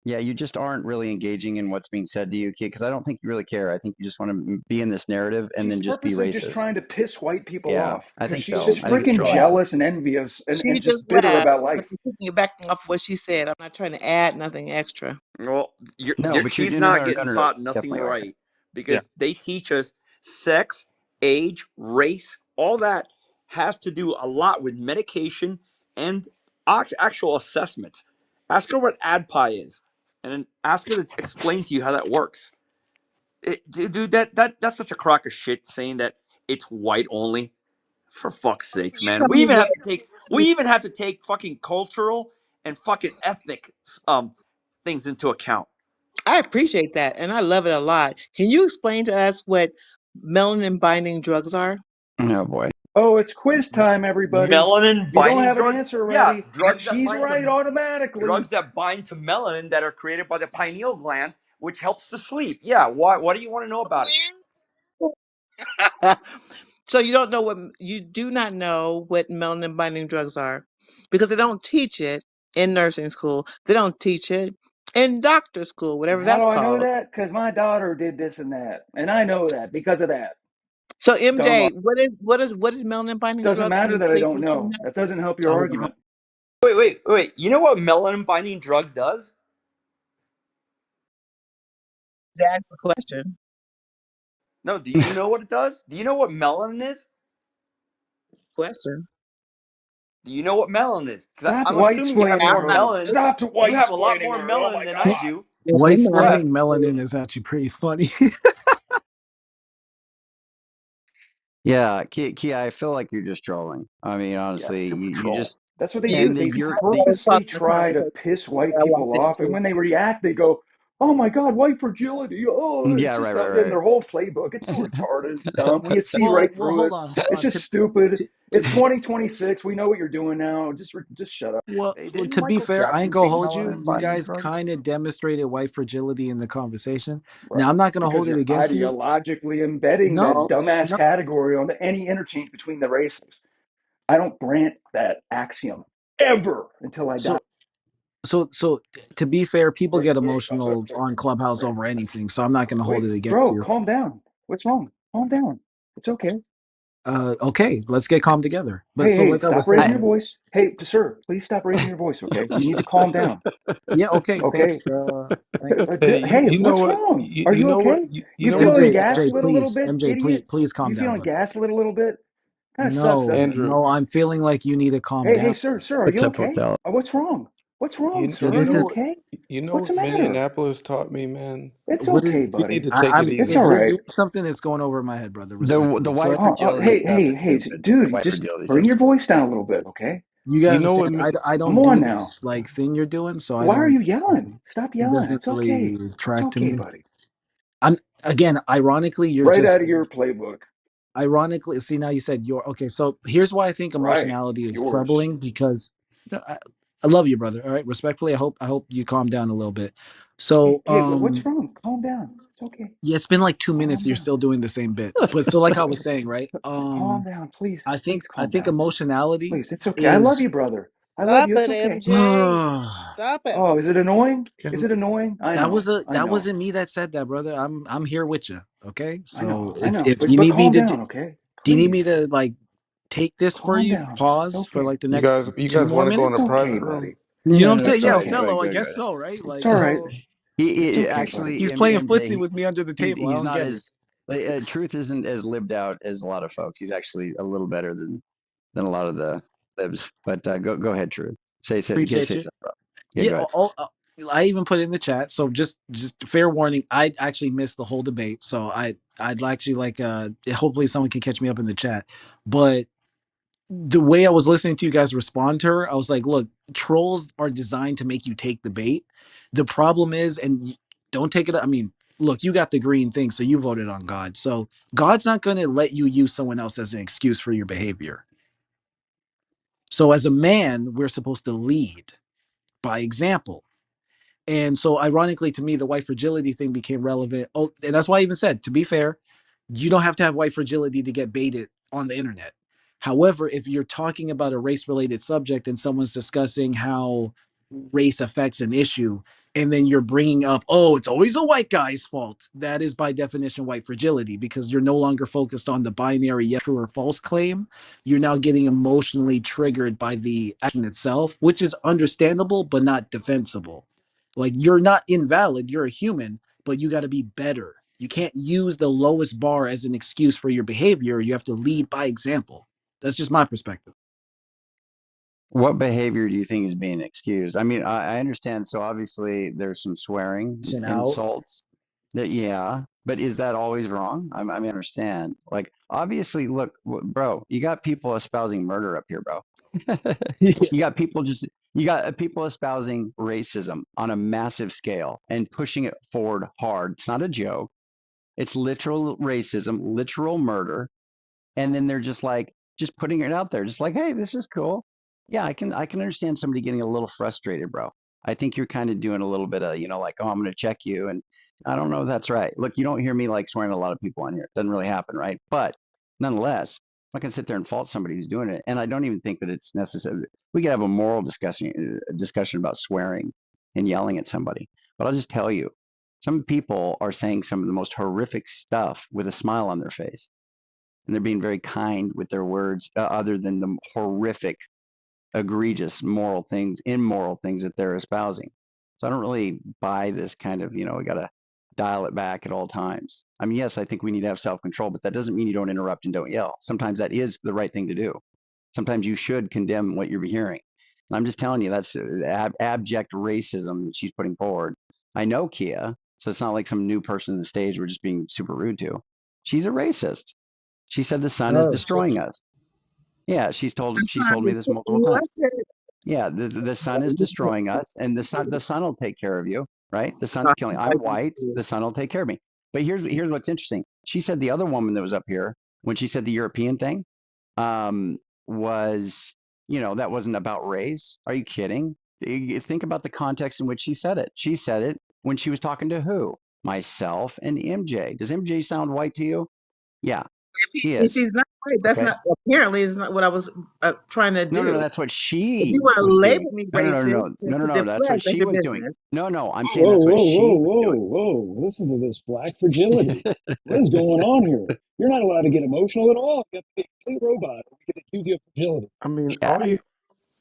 Yeah, you just aren't really engaging in what's being said to you, Kia, because I don't think you really care. I think you just want to be in this narrative and She's then just be purposely just racist. trying to piss white people Yeah, off I because think she's so. just I think it's freaking trolling. jealous and envious She and just just bitter left, about but life. I'm speaking back off what she said. I'm not trying to add nothing extra. Well, No, but you're she's doing no, not no, no, getting no, no, taught nothing definitely are. right Yeah. because they teach us sex, age, race, all that has to do a lot with medication and actual assessments. Ask her what ADPI is, and then ask her to explain to you how that works. Dude, that's such a crock of shit saying that it's white only. For fuck's Okay, sakes, you man. tell me what. We even have to take fucking cultural and fucking ethnic things into account. I appreciate that, and I love it a lot. Can you explain to us what melanin binding drugs are? Oh boy. Oh, it's quiz time, everybody. Melanin If you don't binding have an drugs, answer yeah, ready, she's right drugs automatically. that bind to melanin that are created by the pineal gland, which helps to sleep. Yeah, what do you want to know about it? So you don't know what you do not know what melanin binding drugs are because they don't teach it in nursing school. They don't teach it in doctor school, And whatever how that's do I know called. that? Because my daughter did this and that. And I know that because of that. So Dumb. MJ, what is melanin binding Doesn't drug? Can matter you that I please don't explain know. that? That doesn't help your Oh, argument. Wait. You know what melanin binding drug does? That's the question. No, do you know what it does? Do you know what melanin is? Question. Do you know what melanin is? Because Stop I'm white assuming you have splaining more I'm not. her. melanin. Stop You white have a lot splaining more her. Oh melanin my than I God. do. White I'm not. Yeah. splaining melanin is actually pretty funny. Yeah, Kia, I feel like you're just trolling. I mean, Yeah, honestly, super you troll. just That's what they You, do. and the They you're I the was purposely talking the try to conversation piss that white I people walked off. And into. when they react, they go, oh my God, white fragility. Oh, it's yeah, just right, right, in right. their whole playbook. It's so retarded. It's dumb. You see well, right well, through it. hold It's on. just stupid. To It's 2026. We know what you're doing now. Just shut up. well, Hey, didn't to be Michael fair, I ain't Jackson gonna take hold you. melanin You binding guys drugs? kind of demonstrated white fragility in the conversation. Right. Now I'm not gonna Because hold it you're against you. ideologically embedding that No, dumbass no. category onto any interchange between the races. I don't grant that axiom ever until I die. So so to be fair, people get emotional on Clubhouse over anything. So I'm not gonna hold Wait, it against bro, you. calm down. What's wrong? Calm down. It's okay. Okay, let's get calm together. But Hey, so hey, like I stop was raising I your saying, voice. Hey, sir, please stop raising your voice, okay? You need to calm down, yeah, okay, okay? thanks. Thank you. Hey, Hey, you know what's what? wrong? Are You you know what? okay? You You know what, feeling MJ, gaslit a little please, bit, MJ, idiot? please calm You down, feeling buddy. gaslit a little bit? Kind of sucks, No, doesn't it? Andrew? no, I'm feeling like you need to calm Hey, down. sir, are you what's up with okay? that? What's wrong? What's wrong, You sir? Yeah, Are you this know you is what? okay? You know What's the what matter? Minneapolis taught me, man? It's What is? okay, We need buddy. to take it I'm It's easy. all if you're right. doing something that's going over my head, brother, The respectfully. So white fragility Hey, stuff is hey, stupid. The dude, white just fragility bring stuff's your stupid. voice down a little bit, okay? you gotta You know understand, what? I Come don't on do now. this like thing you're doing, so I Why are don't. you yelling? Stop It yelling. doesn't It's okay. really It's track to okay, me. buddy. I'm again, ironically, you're Right just out of your playbook. ironically. See, now you said you're okay. So here's why I think Right. emotionality is Yours. troubling because no, I love you, brother. All right, respectfully, I hope you calm down a little bit. So Hey, what's wrong? Calm down. It's okay. yeah, it's been like 2 minutes. Calm You're down. still doing the same bit, but so like I was saying, right? Calm down, please. I think Please I calm think down. emotionality Please. It's okay. I love is you, brother. I love Stop you. It's it, okay. MJ. Stop it. Oh, is it annoying? Is that it annoying? I know. I know. wasn't me that said that, brother. I'm here with you. Okay, I know. so I know. if you But need me calm to down, okay? do you need Please. me to like take this for Calm you? down. It's Pause for okay. like the You next guys, you two guys more want to go in It's a minutes. okay, private room? buddy. You know what I'm No, saying? It's go Yeah, ahead, go okay. ahead, Othello. go I ahead, go guess ahead. so, right? It's Like, all right. oh, It's okay, buddy. Actually, he's playing MJ, footsie with me under the he's table. I he's don't not get it. as like, truth isn't as lived out as a lot of folks. He's actually a little better than a lot of the libs. But go ahead, truth. You can Appreciate say you. something, bro. Yeah, Yeah, go ahead. I even put it in the chat. So just fair warning, I actually missed the whole debate. So I'd actually like hopefully someone can catch me up in the chat. But the way I was listening to you guys respond to her, I was like, look, trolls are designed to make you take the bait. The problem is, don't take it. I mean, look, you got the green thing, so you voted on God. So God's not going to let you use someone else as an excuse for your behavior. So as a man, we're supposed to lead by example. And so, ironically, to me, the white fragility thing became relevant. Oh, and that's why I even said, to be fair, you don't have to have white fragility to get baited on the internet. However, if you're talking about a race related subject and someone's discussing how race affects an issue, and then you're bringing up, oh, it's always a white guy's fault, that is by definition white fragility because you're no longer focused on the binary yes, true, or false claim. You're now getting emotionally triggered by the action itself, which is understandable, but not defensible. Like you're not invalid, you're a human, but you got to be better. You can't use the lowest bar as an excuse for your behavior. You have to lead by example. That's just my perspective. What behavior do you think is being excused? I mean, I understand. So obviously, there's some swearing, Out. insults. That yeah, but is that always wrong? I mean, I understand. Like, obviously, look, bro, you got people espousing murder up here, bro. Yeah. You got people just you got people espousing racism on a massive scale and pushing it forward hard. It's not a joke. It's literal racism, literal murder, and then they're just like just putting it out there, just like, hey, this is cool. Yeah, I can understand somebody getting a little frustrated, bro. I think you're kind of doing a little bit of, like, oh, I'm going to check you, and I don't know if that's right. Look, you don't hear me like swearing at a lot of people on here. It doesn't really happen, right? But nonetheless, I'm not going to sit there and fault somebody who's doing it, and I don't even think that it's necessary. We could have a moral discussion about swearing and yelling at somebody, but I'll just tell you, some people are saying some of the most horrific stuff with a smile on their face, and they're being very kind with their words, other than the horrific, egregious immoral things that they're espousing. So I don't really buy this kind of, we got to dial it back at all times. I mean, yes, I think we need to have self control, but that doesn't mean you don't interrupt and don't yell. Sometimes that is the right thing to do. Sometimes you should condemn what you're hearing. And I'm just telling you, that's abject racism that she's putting forward. I know Kia, so it's not like some new person on the stage we're just being super rude to. She's a racist. She said the sun is Oh, shit. destroying us. Yeah, she's told me this multiple times. Yeah, the sun is destroying us, and the sun will take care of you, right? The sun's killing. I'm white. The sun will take care of me. But here's what's interesting. She said the other woman that was up here, when she said the European thing, was, that wasn't about race. Are you kidding? Think about the context in which she said it. She said it when she was talking to who? Myself and MJ. Does MJ sound white to you? Yeah, he If is. he's not right, that's Okay. not apparently is not what I was trying to No, do. that's what If you she want to was doing. label me No, no, no, racist no, no, no, to no. That's what deflect, that's she your was doing. business. No, I'm saying Whoa, that's what whoa, whoa, she was whoa, doing. whoa. Listen to this black fragility. What is going on here? You're not allowed to get emotional at all. You have to be a complete robot. We can accuse you of fragility. I mean, Yeah.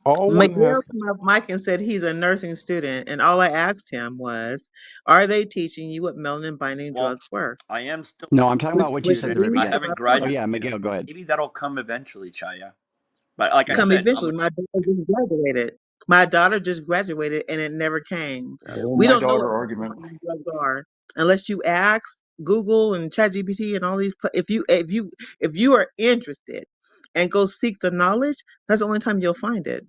all one Miguel has. came up, Mike, and said he's a nursing student, and all I asked him was, "Are they teaching you what melanin binding Well, drugs were?" I am still No, I'm talking Which about what you which said a at the very student. I leads to beginning. my haven't Oh point. yeah, graduated yet. Miguel, go ahead. Maybe that'll come eventually, Chaya. But like I Yeah. Come said, eventually. My daughter just graduated. My daughter just graduated and it never came. Oh, We my don't know what daughter argument. prescription drugs are unless you ask Google and ChatGPT and all these. If you are interested and go seek the knowledge, that's the only time you'll find it.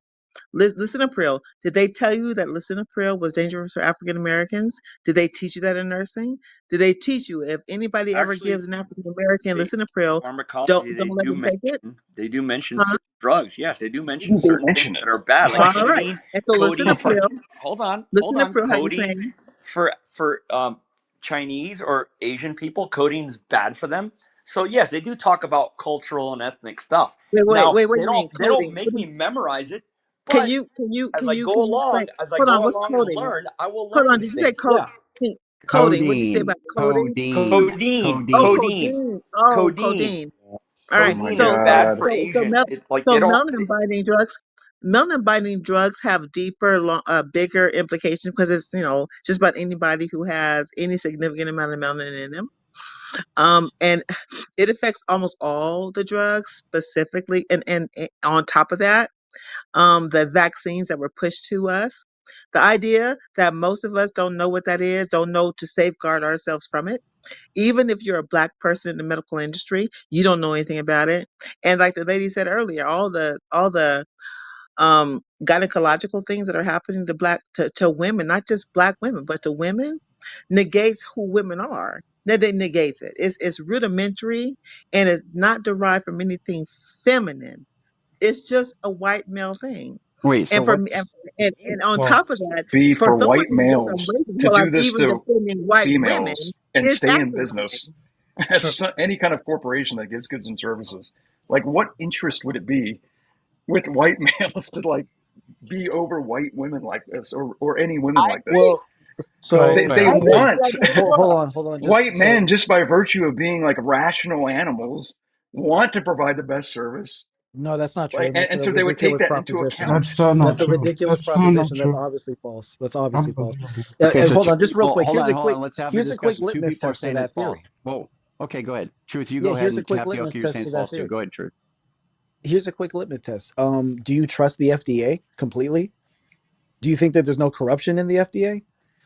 Lisinopril. Did they tell you that lisinopril was dangerous for African Americans? Did they teach you that in nursing? Did they teach you if anybody ever Actually, gives an African American they, lisinopril, pharmacology don't let them take it? they do mention Huh? certain drugs. Yes, they do mention Didn't they certain things mention it? that are bad, like All right. codeine. And so Codeine. lisinopril, Hold on. lisinopril has the Codeine same. for Chinese or Asian people, codeine's bad for them. So yes, they do talk about cultural and ethnic stuff. Now Wait a minute. they don't Coding. make me memorize it, Can but you can you as can I you go can you explain? along, Hold on. What's and coding? learn, I will Hold learn on. Did these you say things. Yeah. coding? What did you say about coding? Codeine, Oh, Codeine. codeine, codeine. Oh, codeine, codeine. All Oh right. my codeine is So bad God. for Asian. mel It's like so they don't. melanin binding drugs have bigger implications because it's just about anybody who has any significant amount of melanin in them. And it affects almost all the drugs specifically, and on top of that, the vaccines that were pushed to us. The idea that most of us don't know what that is, don't know to safeguard ourselves from it. Even if you're a black person in the medical industry, you don't know anything about it. And like the lady said earlier, all the gynecological things that are happening to women, not just black women, but to women, negates who women are. That it negates it. It's rudimentary and it's not derived from anything feminine. It's just a white male thing. Wait, so And for me, what's and on Well, top of that, Be for for someone white who's just a males racist, to well, I'm do this even to defending white women, females and it's stay in business. asinine. so Any kind of corporation that gives goods and services. Like, what interest would it be with white males to like be over white women like this, or any women I like this? agree. Well, go so They I ahead. agree. want Like, hold on. hold on. white Just so men, just by virtue of being like rational animals, want to provide the best service. no, that's not true, Like, and that's and a so they would take ridiculous that into proposition. account. That's so not That's a true. ridiculous That's so not proposition. That's true. obviously false. That's obviously false. Unbelievable. okay? So Hold on, just real well, quick. hold on. Let's have a Here's a quick discussion. Two litmus people are test to saying it's that false. theory. Whoa. Okay, go ahead. Truth, you Yeah, go ahead, here's a and quick Tapioca, litmus you're test saying to it's that false too. theory. Go ahead, Truth. Here's a quick litmus test. Do you trust the FDA completely? Do you think that there's no corruption in the FDA?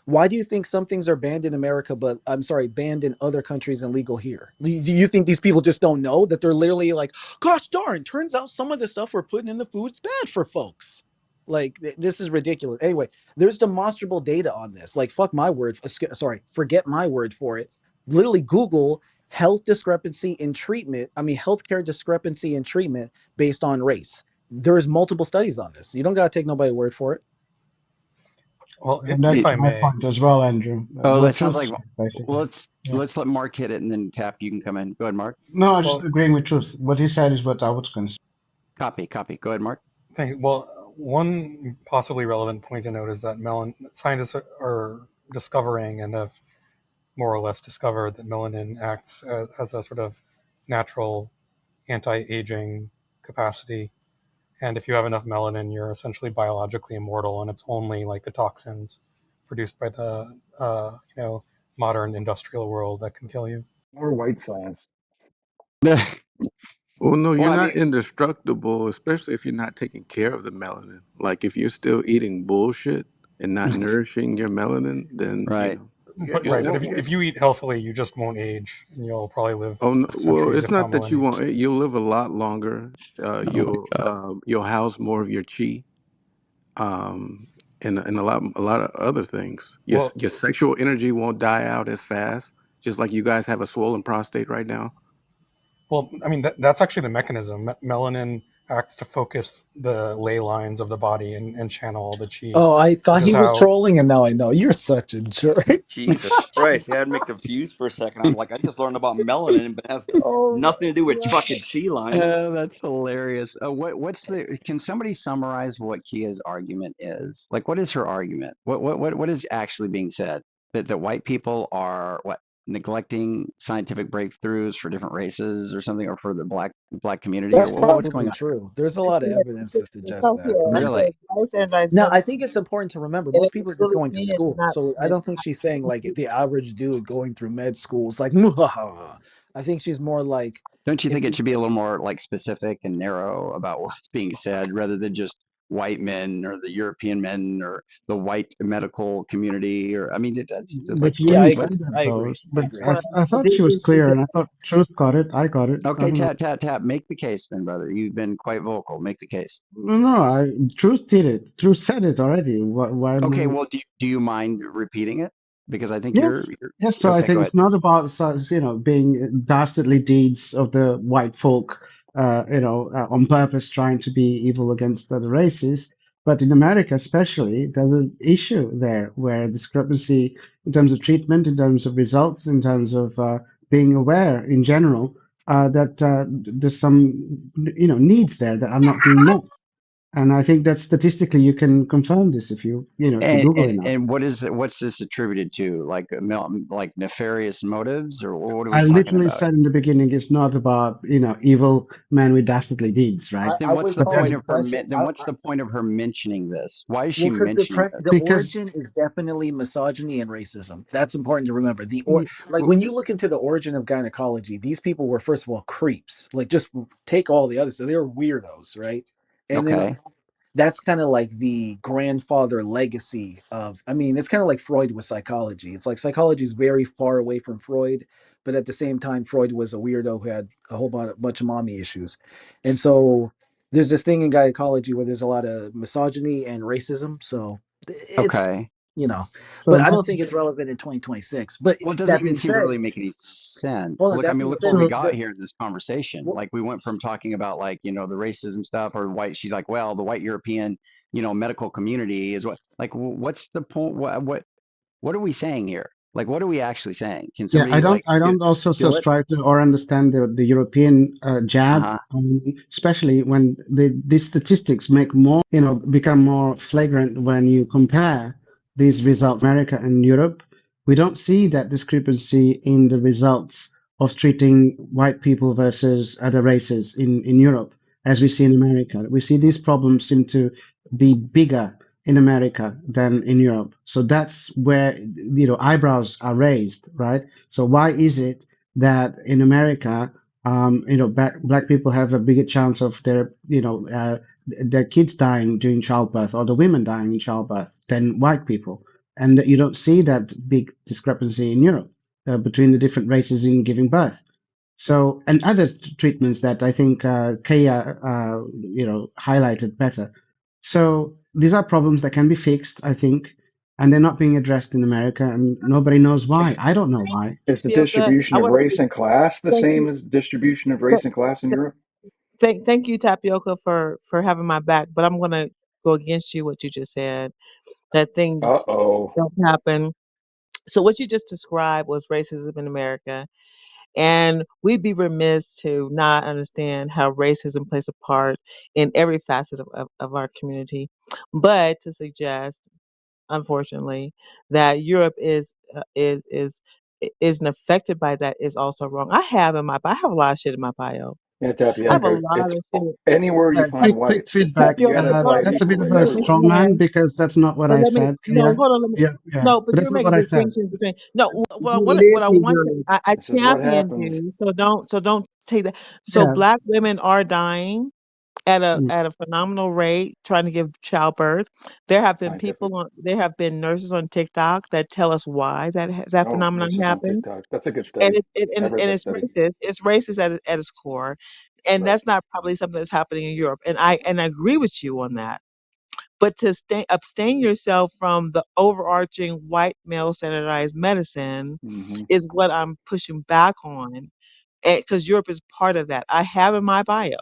Why do you think some things are banned in America, but I'm sorry, banned in other countries and legal here? Do you think these people just don't know that they're literally like, gosh darn, turns out some of the stuff we're putting in the food's bad for folks? Like, this is ridiculous. Anyway, there's demonstrable data on this. Like, fuck my word. Sorry, forget my word for it. Literally, Google health discrepancy in treatment. I mean, healthcare discrepancy in treatment based on race. There's multiple studies on this. You don't gotta take nobody's word for it. Well, And if that's I my may, point as well, Andrew. Oh, What that sounds Truth like, said, well, basically. Yeah. let's let Mark hit it, and then Tap, you can come in. Go ahead, Mark. No, I'm just well, agreeing with Truth. What he said is what I was going to say. Copy. Go ahead, Mark. one possibly relevant point to note is that scientists are discovering and have more or less discovered that melanin acts as a sort of natural anti-aging capacity. And if you have enough melanin, you're essentially biologically immortal, and it's only like the toxins produced by the modern industrial world that can kill you. More white science. well, Well, no, you're I not mean, indestructible, especially if you're not taking care of the melanin. Like if you're still eating bullshit and not nourishing your melanin, then right. But you're right, but still if you eat healthily, you just won't age, and you'll probably live Oh no, well, centuries, it's if not not that you millennia. won't. You'll live a lot longer. Oh my God. You'll house more of your chi, um, and a lot of other things. Well, Your sexual energy won't die out as fast. Just like you guys have a swollen prostate right now. I mean that's actually the mechanism. Melanin acts to focus the ley lines of the body and channel all the chi, Oh, I thought which is he was how. trolling, and now I know you're such a jerk. Jesus Christ, you had me confused for a second. I'm like, I just learned about melanin, but it has Oh nothing to do my with God. fucking chi lines. That's hilarious. What's the? Can somebody summarize what Kia's argument is? Like, what is her argument? What is actually being said? That white people are what, neglecting scientific breakthroughs for different races or something, or for the black community, or That's what's going probably on? true. There's a It's, lot of evidence to it's suggest so that. here. It Really? says white standardized Now, I medicine, think it's important to remember and most if people it's are just really going to me, it's school. not. So I It's don't think she's saying like the average dude going through med school is like, "Muhaha." I think she's more like Don't you if think it should be a little more like specific and narrow about what's being said rather than just white men or the European men or the white medical community, or I mean, that's like But she Yeah, didn't what? say that I though. agree. I But agree. I, Well, I thought she was this is clear, and I thought Truth got it. I got it. I Okay, don't know. tap, make the case then, brother. You've been quite vocal. Make the case. No, no. Truth did it. Truth said it already. Why am Okay, I? well, do you mind repeating it? Because I think Yes, you're yes. So I okay. Go think ahead. it's not about being dastardly deeds of the white folk, on purpose trying to be evil against other races. But in America, especially, there's an issue there where discrepancy in terms of treatment, in terms of results, in terms of being aware in general, that there's some needs there that are not being met. And I think that statistically you can confirm this if you Google enough. And what is it? What's this attributed to? Like like nefarious motives, or what are we I talking literally about? said in the beginning, it's not about, evil men with dastardly deeds, right? Then I what's would the But call point there's, the of her? press. Then what's the point of her mentioning this? Why is she Well, because mentioning this? the because, origin is definitely misogyny and racism. That's important to remember. y- Like when you look into the origin of gynecology, these people were first of all creeps. Like just take all the others. So they were weirdos, right? And then Okay, that's kind of like the grandfather legacy of, I mean, it's kind of like Freud with psychology. It's like psychology is very far away from Freud, but at the same time Freud was a weirdo who had a whole bunch of mommy issues. And so there's this thing in gynecology where there's a lot of misogyny and racism, so it's, okay. you know, so but I my, don't think it's relevant in 2026. But Well, it doesn't that even being seem to said, really make any sense. hold on, Look, I that mean, being look said, where we so, got here in this conversation. well, Like we went from talking about like, the racism stuff or white, she's like, well, the white European, medical community is what, like, what's the point? What are we saying here? Like, what are we actually saying? Can yeah, I somebody don't, like I don't also steal it? subscribe to or understand the European jab, Uh-huh. especially when these statistics become more flagrant when you compare these results, America and Europe. We don't see that discrepancy in the results of treating white people versus other races in Europe, as we see in America. We see these problems seem to be bigger in America than in Europe. So that's where eyebrows are raised, right? So why is it that in America, black people have a bigger chance of their kids dying during childbirth or the women dying in childbirth than white people, and that you don't see that big discrepancy in Europe between the different races in giving birth. So, and other treatments that I think Kaya, highlighted better. So these are problems that can be fixed, I think, and they're not being addressed in America, and nobody knows why. I don't know why. Is the Tapioca, distribution I of want race and class the to same as distribution of race and class in Europe? thank you, Tapioca, for having my back. But I'm gonna go against you what you just said. That things Uh-oh. don't happen. So what you just described was racism in America. And we'd be remiss to not understand how racism plays a part in every facet of our community. But to suggest, unfortunately, that Europe isn't affected by that is also wrong. I have a lot of shit in my bio. Yeah, I have a Tapioca, lot it's of shit. anywhere you find Quick whites, feedback. you got to Tapioca, hold apply on, it That's a bit of equally. a let That's me what straw you're saying. man land. because that's not what But I let me said. no, Yeah, hold on. yeah, yeah. No, but But you're that's not making what I said. distinctions between no. What I Absolutely want to right. I This is what championed happens. you. So don't take that. So Yeah. black women are dying at a Mm. at a phenomenal rate trying to give childbirth. Scientific. There have been nurses on TikTok that tell us why that Oh, phenomenon nurses on happens, TikTok. That's a good and study. I've read and that it's study. racist. It's racist at its core, and Right. that's not probably something that's happening in Europe. And I agree with you on that. But to abstain yourself from the overarching white male standardized medicine Hmm. is what I'm pushing back on, because Europe is part of that. I have in my bio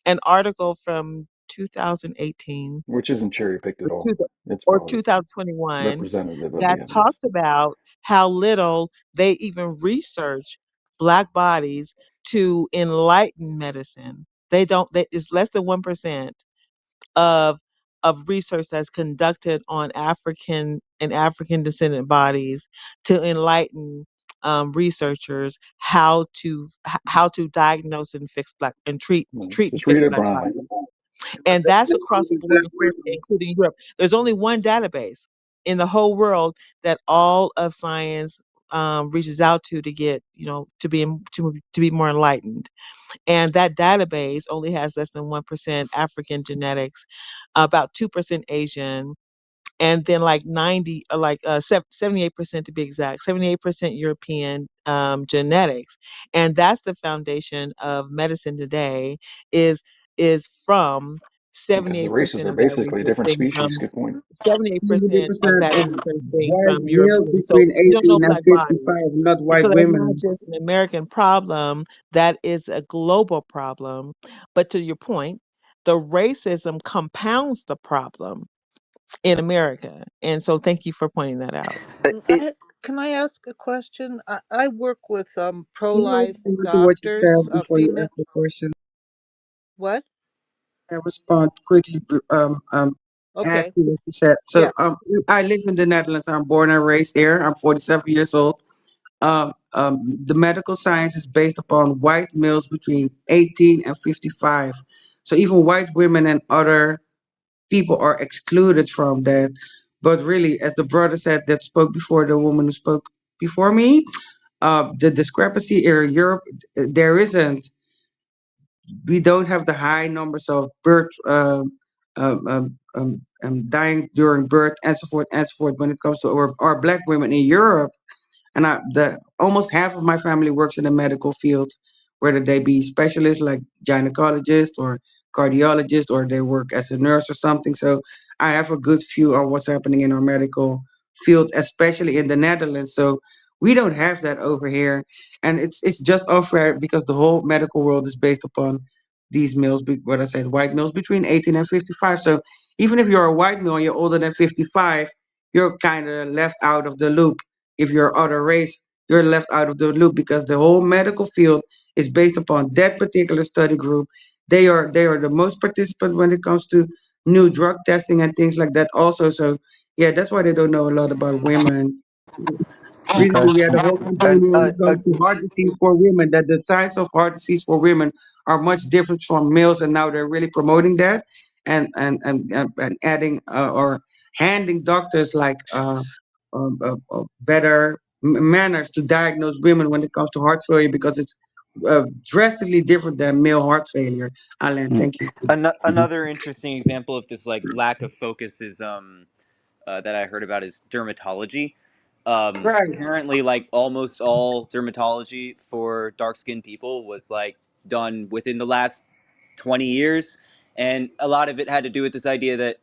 an article from 2018 Which isn't cherry picked at or all. two, It's or probably 2021 representative of the that evidence. talks about how little they even research black bodies to enlighten medicine. They don't. It's less than 1% of research that's conducted on African and African descendant bodies to enlighten researchers how to diagnose and fix black and treat and Just read fix it, black Brian. bodies. And that's across the board, including Europe. There's only one database in the whole world that all of science reaches out to get, to be more enlightened. And that database only has less than 1% African genetics, about 2% Asian, and then like 78% to be exact, 78% European genetics. And that's the foundation of medicine today, is from Because the races 78% are of that basically a different researching species. from Good point. 78% of 70% that is researching white from males European. So between you don't know 18 and black bodies. 55, not And white so that's not women. just an American problem, that is a global problem. But to your point, the racism compounds the problem in America. And so thank you for pointing that out. It, Can I ask a question? I work with pro Can you life respond to what you doctors, said before you female. ask the question? What? I respond quickly, Okay. after what you said. Yeah. So, I live in the Netherlands. I'm born and raised there. I'm 47 years old. The medical science is based upon white males between 18 and 55. So even white women and other people are excluded from that. But really, as the brother said that spoke before, the woman who spoke before me, the discrepancy here in Europe, there isn't. We don't have the high numbers of birth, dying during birth, and so forth, and so forth. When it comes to our black women in Europe, and the almost half of my family works in the medical field, whether they be specialists like gynecologist or cardiologist, or they work as a nurse or something. So I have a good view on what's happening in our medical field, especially in the Netherlands. So we don't have that over here, and it's just unfair because the whole medical world is based upon these males. What I said, white males between 18 and 55. So even if you're a white male, and you're older than 55, you're kind of left out of the loop. If you're other race, you're left out of the loop because the whole medical field is based upon that particular study group. They are the most participant when it comes to new drug testing and things like that also. So yeah, that's why they don't know a lot about women. Okay. Recently, we had a whole campaign and when it comes to heart disease for women, that the signs of heart disease for women are much different from males, and now they're really promoting that, and adding, or handing doctors like, better manners to diagnose women when it comes to heart failure, because it's drastically different than male heart failure. Alan, thank you. Mm-hmm. another interesting example of this like lack of focus is that I heard about is dermatology. Right. Apparently, like almost all dermatology for dark skinned people was like done within the last 20 years. And a lot of it had to do with this idea that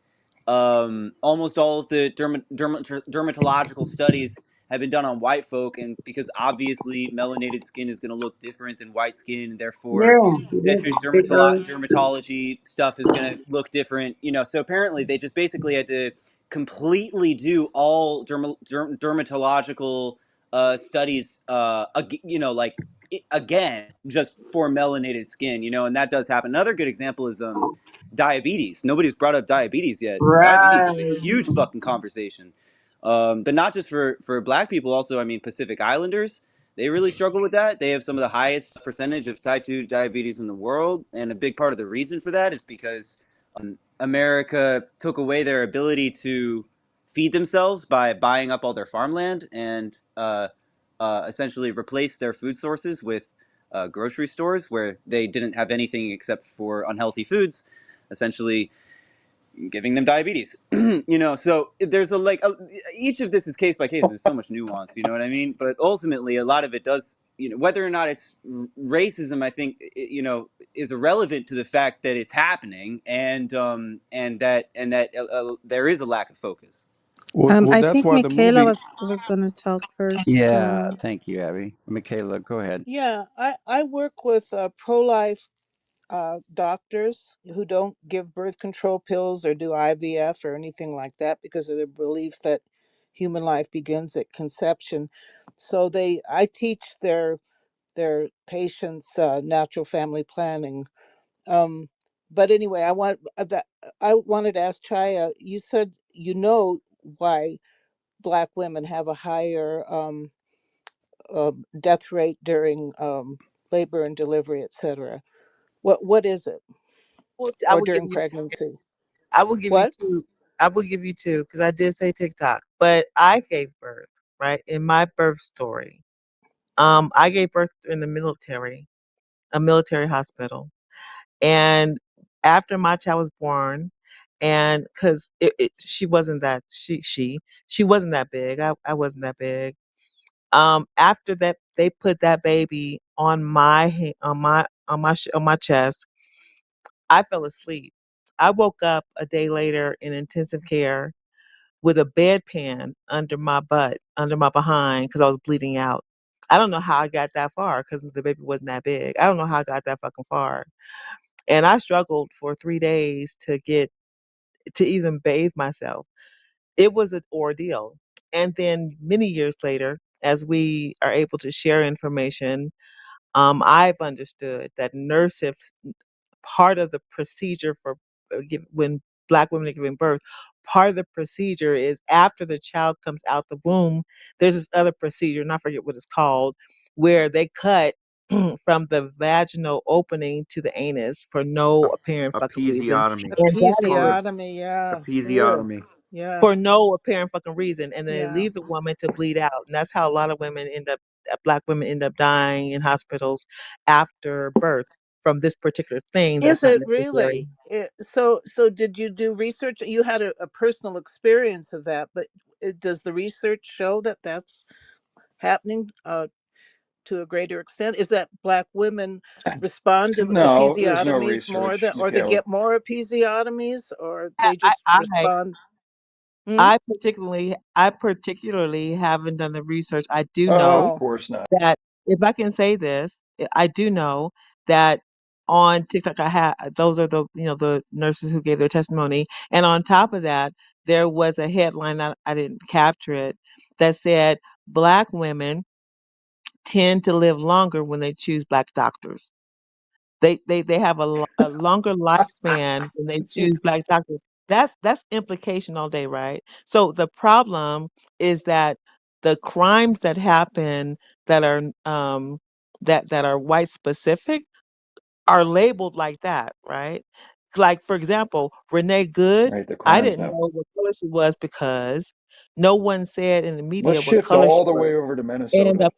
almost all of the dermatological studies have been done on white folk. And because obviously melanated skin is going to look different than white skin, and therefore Yeah. different They, dermatology stuff is going to look different, so apparently they just basically had to completely do all dermatological studies like again just for melanated skin, and that does happen. Another good example is diabetes. Nobody's brought up diabetes yet. Diabetes is a right. huge fucking conversation, but not just for black people. Also, I mean, Pacific Islanders, they really struggle with that. They have some of the highest percentage of type 2 diabetes in the world, and a big part of the reason for that is because America took away their ability to feed themselves by buying up all their farmland, and essentially replaced their food sources with grocery stores where they didn't have anything except for unhealthy foods, essentially giving them diabetes. So there's each of this is case by case. There's so much nuance, you know what I mean? But ultimately, a lot of it does, whether or not it's racism, I think, is irrelevant to the fact that it's happening, and that there is a lack of focus. Well, I that's think why the Michaela movie. was gonna talk first. Yeah. Thank you, Abby. Michaela, go ahead. Yeah, I work with pro life doctors who don't give birth control pills or do IVF or anything like that because of their belief that human life begins at conception. So I teach their patients natural family planning. Um, but anyway, I wanted to ask Chaya. You said why Black women have a higher death rate during labor and delivery, etc. What is it? I Or will give during you pregnancy? I will give you What? two. I will give you two because I did say TikTok, but I gave birth. right? In my birth story, I gave birth in the military, a military hospital. And after my child was born, and because she wasn't that she wasn't that big. I wasn't that big. After that, they put that baby on my on my chest. I fell asleep. I woke up a day later in intensive care with a bedpan under my butt, under my behind, because I was bleeding out. I don't know how I got that far because the baby wasn't that big. I don't know how I got that fucking far. And I struggled for 3 days to get to even bathe myself. It was an ordeal. And then many years later, as we are able to share information, I've understood that nurses, part of the procedure for when Black women are giving birth, part of the procedure is after the child comes out the womb, there's this other procedure, and I forget what it's called, where they cut from the vaginal opening to the anus for no apparent fucking reason. Episiotomy. And that is Call it Episiotomy, yeah. Ugh. episiotomy. Yeah. for no apparent fucking reason, and then they Yeah. leave the woman to bleed out, and that's how a lot of women end up, Black women end up dying in hospitals after birth from this particular thing Is that's not it necessary. really? So did you do research? You had a personal experience of that, but does the research show that that's happening to a greater extent? Is that Black women respond to No, there's no episiotomies more research, than, or they Michaela. get more episiotomies, or I they just I respond? Hmm? I particularly haven't done the research. I do Oh, know of Oh, course not. that, if I can say this, I do know that on TikTok I had those are the, the nurses who gave their testimony, and on top of that there was a headline, I didn't capture it, that said Black women tend to live longer when they choose Black doctors. They have a longer lifespan when they choose Black doctors. That's implication all day, right? So the problem is that the crimes that happen that are that are white specific are labeled like that, right? It's like, for example, Renee Good, Right, the I crimes didn't now. know what color she was because no one said in the Let's media what shift color she all the was. way over to And Minnesota the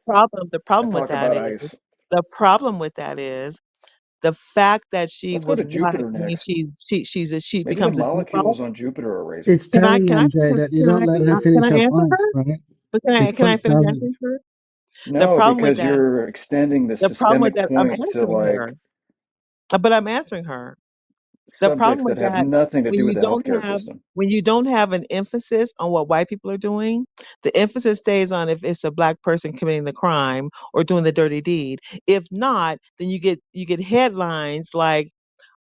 and problem with talk that about is ICE. the problem with that is the fact that she Let's go was to white Jupiter means next. she Maybe the becomes a default. molecules on Jupiter are racist. It's telling, Andre, Can, that you can don't I let her can finish I her answer points, her? right? But It's can I quite finish telling. answering her? The No, problem with because that you're extending the the problem with systemic that I'm point to answering like her. But I'm answering her. The problem subjects with that have that, nothing to when do with you the don't healthcare have system. when you don't have an emphasis on what white people are doing, the emphasis stays on if it's a Black person committing the crime or doing the dirty deed. If not, then you get headlines like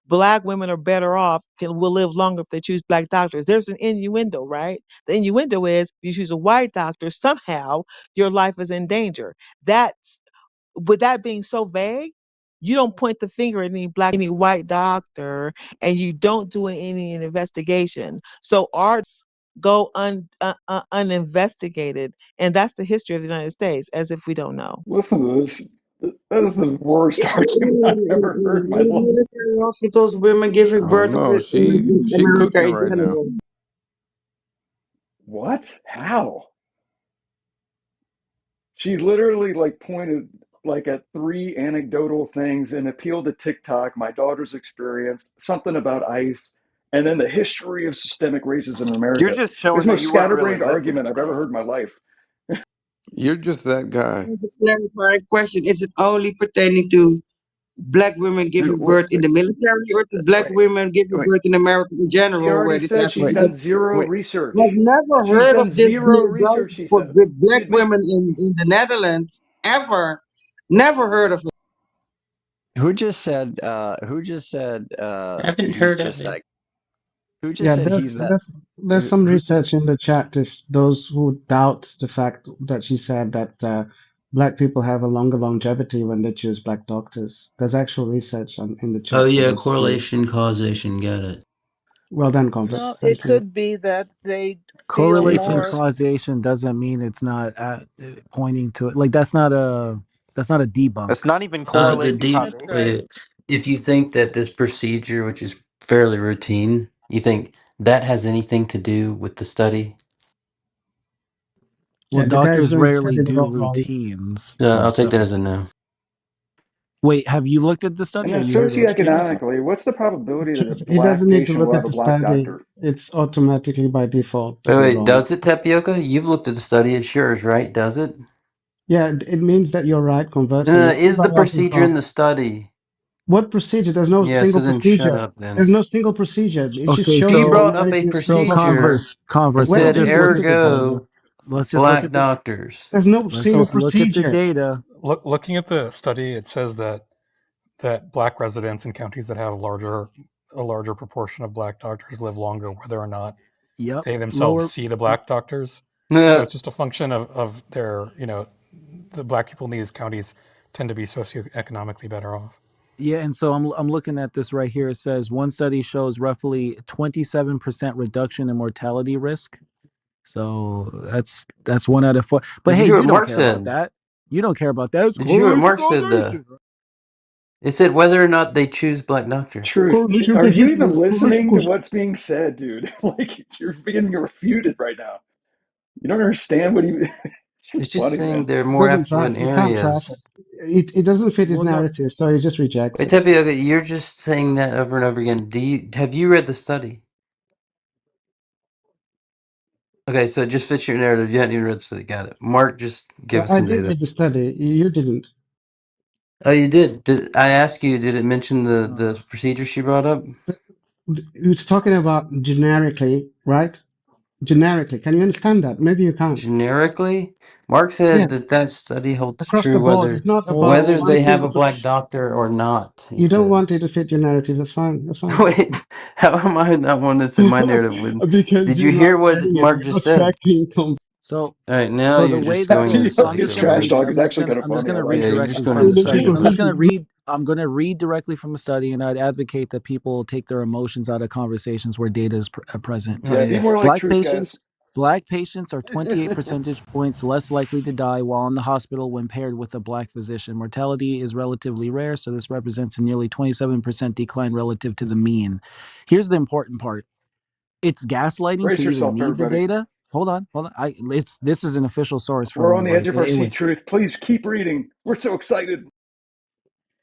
Black women are better off, will live longer if they choose Black doctors. There's an innuendo, right? The innuendo is if you choose a white doctor, somehow your life is in danger. That's with that being so vague, you don't point the finger at any white doctor, and you don't do any investigation. So arts go uninvestigated, and that's the history of the United States, as if we don't know. Listen to this. That is the worst argument I've ever heard in my life. Military hospitals, women giving Oh birth no, in she America cooking in right now. general. What? How? She literally like pointed like at three anecdotal things and appealed to TikTok, my daughter's experience, something about ICE, and then the history of systemic racism in you're America. just It's showing the that most you weren't really scatterbrained listening, argument I've ever bro. heard in my life. You're just that guy. As a clarifying question, is it only pertaining to Black women giving Wait, birth in the military, or to Black wait, women giving wait, birth in America in She general, where already this said happens? she's wait, Because done zero wait. research. I've never She's heard done of this zero being done research, she for said. with Black Excuse me. women in the Netherlands ever. Never heard of it. Who just said? Haven't He's heard of just it. that. Who just Yeah, said he's that? there's some Who just? research in the chat if those who doubt the fact that she said that Black people have a longer longevity when they choose Black doctors. There's actual research in the Oh chat for yeah, those who. correlation, causation, got it. Well done, no, Compass. it Thank you. could be that they feel Correlation more. Japers. causation doesn't mean it's not pointing to it. Like that's not a debunk. That's not even The correlation deep, That's right. causation. if you think that this procedure, which is fairly routine, you think that has anything to do with the study? Yeah, Well, the guy is doctors going to rarely study the do wrong law. routines. Yeah, I'll take So, that as a no. wait, have you looked at the And study or then you here to educate yourself? socioeconomically, what's the probability that a He black doesn't need to patient look will at have a the black study. doctor? It's automatically by default to Wait, be wait, wrong. does it, Tapioca? You've looked at the study. It's yours, right? Does it? Yeah, it means that you're right. No, no, Conversely, no. Is the everybody else is procedure in wrong. the study? What procedure? There's no Yeah, so single then shut procedure. up then. There's no single procedure. It just Okay, shows She you that so brought up a American is so different. procedure and converse. Where Let's did said, you just look look at at the the data? data. ergo, Let's just look black at the doctors. There's no let's single just look at the procedure. data. Looking at the study, it says that black residents in counties that have a larger proportion of black doctors live longer, whether or not Yep, they themselves lower. see the black doctors. So Nah. it's just a function of their, the black people in these counties tend to be socioeconomically better off. Yeah, and so I'm looking at this right here. It says one study shows roughly 27% reduction in mortality risk. So that's 1 out of 4. But Did you hey, hear you what don't Mark care about said? that. You don't care about that. It's Did you hear what correlation, Mark said, though? causation. It said whether or not they choose black doctors. Truth. Correlation, Are you even causation, correlation, listening to causation. what's being said, dude? Like you're being refuted right now. You don't understand what he. It's It's just just funny, saying man. they're more Doesn't track. affluent You can't track areas. it. It doesn't fit his Well, no. narrative, so he just rejects Wait, it. Tapioca, you're just saying that over and over again. Have you read the study? Okay, so it just fits your narrative. You haven't even read the study. Got it. Mark, just give Yeah, us I some did data. read the study. You didn't. Oh, you did. Did I ask you? Did it mention Uh, the procedure she brought up? It's talking about generically, right? Generically. Can you understand that? Maybe you can't. Generically, Mark said Yes, that that study holds across the true board. whether It's not about hold one they have a single. black doctor or not. He You don't said. want it to fit your narrative. That's fine. That's fine. Wait, how am I not one that fit my narrative? When Because did you you're not hear what saying it. Mark You're just not said? tracking. so All right, now so the you're way just that going the into So I'm Tapioca's just psycho gonna trash mode. read. talk I'm is just actually gonna kind of I'm just funny. I gonna like read Yeah, it. you're just directly going from into the study. psycho I'm just mode. gonna read. I'm gonna read directly from the study, and I'd advocate that people take their emotions out of conversations where data is present. Oh Yeah, be yeah. more like Black truth, guys. patients. Black patients are 28 percentage points less likely to die while in the hospital when paired with a black physician. Mortality is relatively rare, so this represents a nearly 27% decline relative to the mean. Here's the important part. It's gaslighting to Brace even yourself, need the everybody. data. Hold on. This is an official source We're on from the edge like of our anyway. seat, truth. Please keep reading. We're so excited.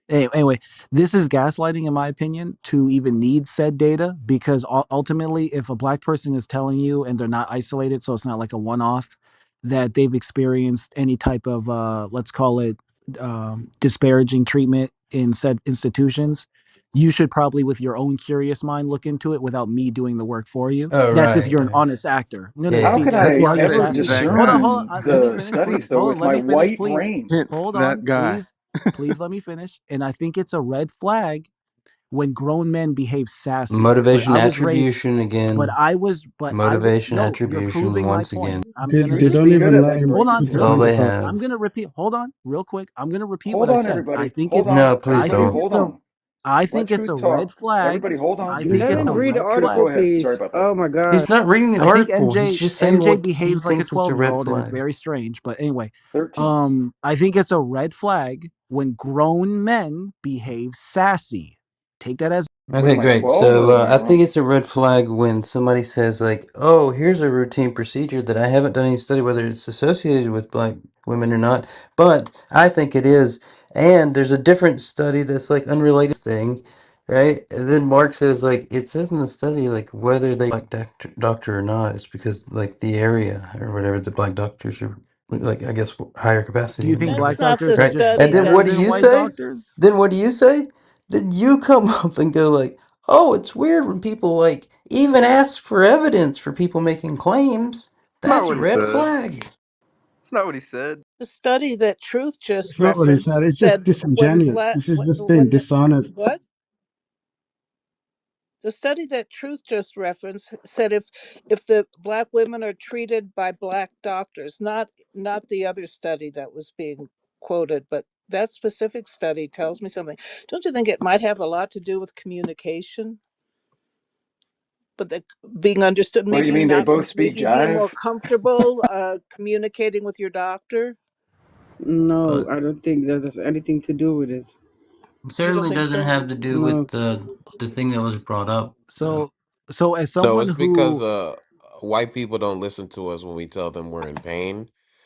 Anyway, this is gaslighting, in my opinion, to even need said data because ultimately, if a black person is telling you and they're not isolated, so it's not like a one-off, that they've experienced any type of, let's call it, disparaging treatment in said institutions, you should probably, with your own curious mind, look into it without me doing the work for you. Oh That's if right. you're an Yeah. honest actor. No, Yeah. no, no. How Yeah. See, could That's I the why I ever respect you assassin. back Hold on, then. hold discern on. Let me the finish, please. studies though Hold on. with Let my me finish, white please. brain? Hence Hold that on, guy. please. Please let me finish. And I think it's a red flag when grown men behave sassy. Motivation attribution again. Motivation No, you're attribution proving my once point. again. I'm They, gonna they Truth, don't be repeat. good even at let like him Hold on, breaking That's finish real all half news. the they quick. time. I'm have. gonna repeat. Hold on, real quick. I'm gonna repeat what Hold I on, said. everybody. I think Hold it. on. No, please I Everybody, think don't. it's hold a. on. I Let think it's a truth red talk. flag. Everybody, hold on. I Just think shut it's Let a him up. read the red Truth, article, go flag. ahead. Sorry please. about that. Oh my He's God. not reading the I think article. He's NJ just saying NJ what he behaves like a thinks is a red 12-year-old, and it's flag. very strange. But anyway, 13. I think it's a red flag when grown men behave sassy. Take that as What Okay, am I, great. 12 So or am I I think wrong? it's a red flag when somebody says like, "Oh, here's a routine procedure that I haven't done any study whether it's associated with black women or not, but I think it is." And there's a different study that's like unrelated thing, right? And then Mark says like, it says in the study like whether they black doctor or not, it's because like the area or whatever the black doctors are like I guess higher do capacity you in think there, That's black not doctors the are right? just And study then better what that do than you white say? doctors? Then what do you say? Then you come up and go like, "Oh, it's weird when people like even ask for evidence for people making claims. It's not That's a what he red said. flag." It's not what he said. the study that Truth just It's not what he said. referenced It's just said disingenuous. This is just being when dishonest. what the study that Truth just referenced said if the black women are treated by black doctors, not the other study that was being quoted, but that specific study tells me something. Don't you think it might have a lot to do with communication? But the being understood, What do you maybe mean they not, both speak maybe being jive? more comfortable communicating with your doctor. No, But I don't think that has anything to do with it. it You don't certainly think doesn't so? have to do with No. the thing that was brought up. Though. So as No, someone it's because who white people don't listen to us when we tell them we're in pain.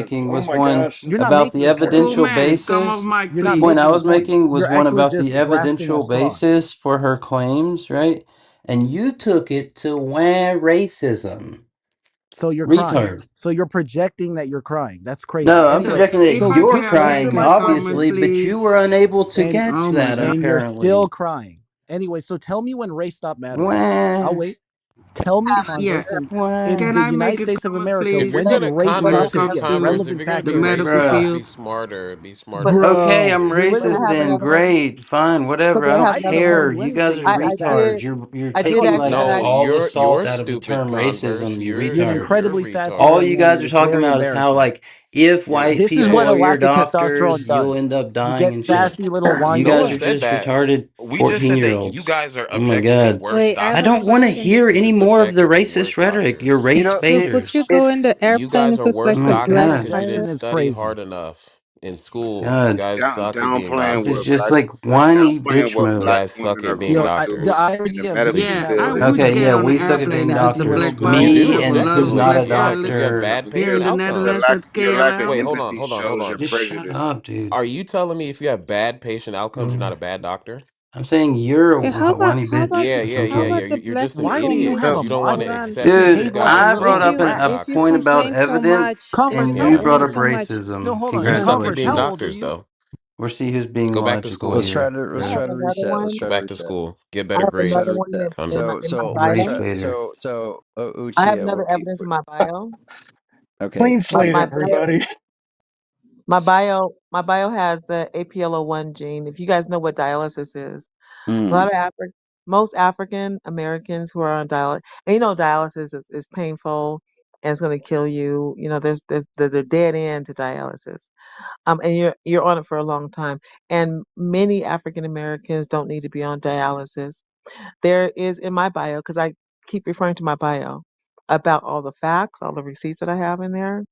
making Oh was my one gosh, You're this not about making the a point. Cool evidential man, come off basis. mic, You're The not point please. I making a was point. making was You're one actually about just the grasping at evidential straws. basis for her claims, right? And you took it to wah racism. So you're crying. Retard. So you're projecting that you're crying. That's crazy. No, I'm So Anyway, projecting that if so I you're can have a answer crying, my comment, obviously, question, but you please. were unable to and guess Oh my that god. and you're still apparently. crying. Anyway, so tell me when race stopped mattering. I'll Wah, wait. Tell me Yeah. Converse in wah. Can the I make United a States of comment, America, If you're please? when did gonna race When start it Converse, to be comes a to Converse, if relevant you're gonna the be factor in medical racial racist, Bruh. be field. lives? smarter. Be But smarter than Okay, that. I'm Bro, so you're can racist I have listening. then. another one? Great, fine, So whatever. can I I don't have I another didn't call care. one? you You guys anything. are I retards. did You're I did taking ask, like and No, I all the you're salt out of the stupid, term Converse. racism, you You're You're retard. you're incredibly you're sassy All right retarded. you now, guys and are it's talking very about is how embarrassing. like if You're white This is people what yeah. a are your lack of doctors, testosterone you'll does. end up You dying get and shit. sassy little You whiny No guys one are boys. said just that. retarded We just said that you 14-year-olds. guys are Oh my objectively god. worse Wait, I I have a don't doctors. want to question. hear You're any just more of the objectively racist worse rhetoric. You're doctors. You race know, So could you baiters. go in the You airplane guys if are it's Oh worse like my a doctors black god. because you didn't pilot? Is study crazy. hard enough in school. You God. guys suck at being Downplaying This is what doctors. just black like whiny downplaying bitch what You mode. black guys suck women at are being Yo, going the through doctors. in the idea of medical being Yeah, that I field. way. would Okay, get yeah, on the we suck at Being airplane being that if it's way a is doctors. black You pilot Me, with do a and lot who's of not actually. a black Yeah. If you pilots have doctor. bad here patient in the outcomes. Netherlands at Wait, KLM. hold on, hold on, hold on. Just shut up, dude. Are you telling me if you have bad patient outcomes, you're not a bad doctor? I'm saying you're a Okay, whiny how about bitch Yeah, or yeah, how yeah, something. yeah. about the You're black just an why do people you idiot have maybe? because a you don't want mind? to Hold on. accept that You these Dude, behave like guys a I are little brought up not a brat. If you point doctors. about complain so much evidence, in Commerce, and the how you brought old airplane up are so you? much, No, racism. hold on. You suck at Commerce, being how Congratulations. old are doctors, you? though. We'll see who's being Go back to logical school. Let's here. let's I try have to another reset. Let's one. Go try to back to reset. school. Get I better have Let's try to another grades. one reset. that Come. in my Race bio. baiter. I have Uchiha, another evidence in my bio. okay, Clean so slate, My bio, everybody. my bio has the APLO1 gene. If you guys know what dialysis is, a lot mm, of most African Americans who are on dialysis, and you know dialysis is painful and it's going to kill you. You know, there's a dead end to dialysis. And you're on it for a long time. And many African Americans don't need to be on dialysis. There is in my bio, because I keep referring to my bio, about all the facts, all the receipts that I have in there.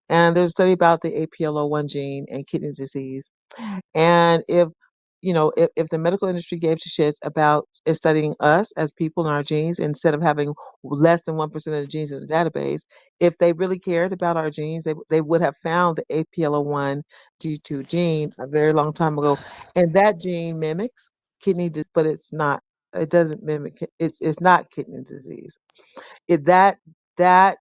And there's a study about the APLO1 gene and kidney disease. And if the medical industry gave two shits about studying us as people and our genes instead of having less than 1% of the genes in the database, if they really cared about our genes, they would have found the APLO1 G2 gene a very long time ago. And that gene mimics but it's not. It doesn't mimic. It's not kidney disease. That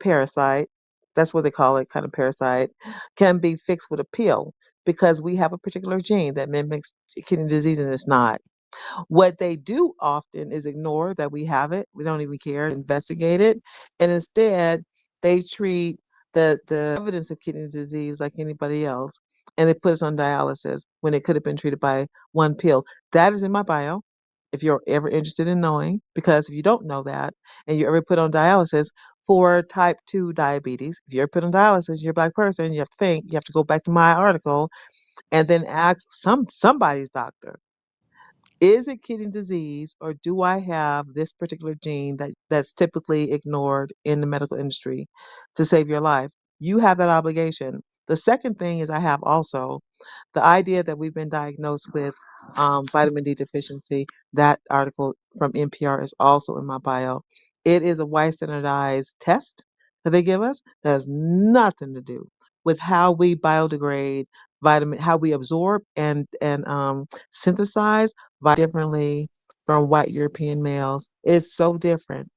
parasite, that's what they call it, kind of parasite, can be fixed with a pill because we have a particular gene that mimics kidney disease and it's not. What they do often is ignore that we have it. We don't even care, investigate it, and instead they treat the evidence of kidney disease like anybody else, and they put us on dialysis when it could have been treated by one pill. That is in my bio. If you're ever interested in knowing, because if you don't know that and you're ever put on dialysis for type 2 diabetes, if you're put on dialysis, you're a black person, you have to go back to my article and then ask somebody's doctor, is it kidney disease or do I have this particular gene that's typically ignored in the medical industry to save your life? You have that obligation. The second thing is I have also the idea that we've been diagnosed with vitamin D deficiency. That article from NPR is also in my bio. It is a white standardized test that they give us that has nothing to do with how we biodegrade how we absorb and synthesize differently from white European males. It's so different.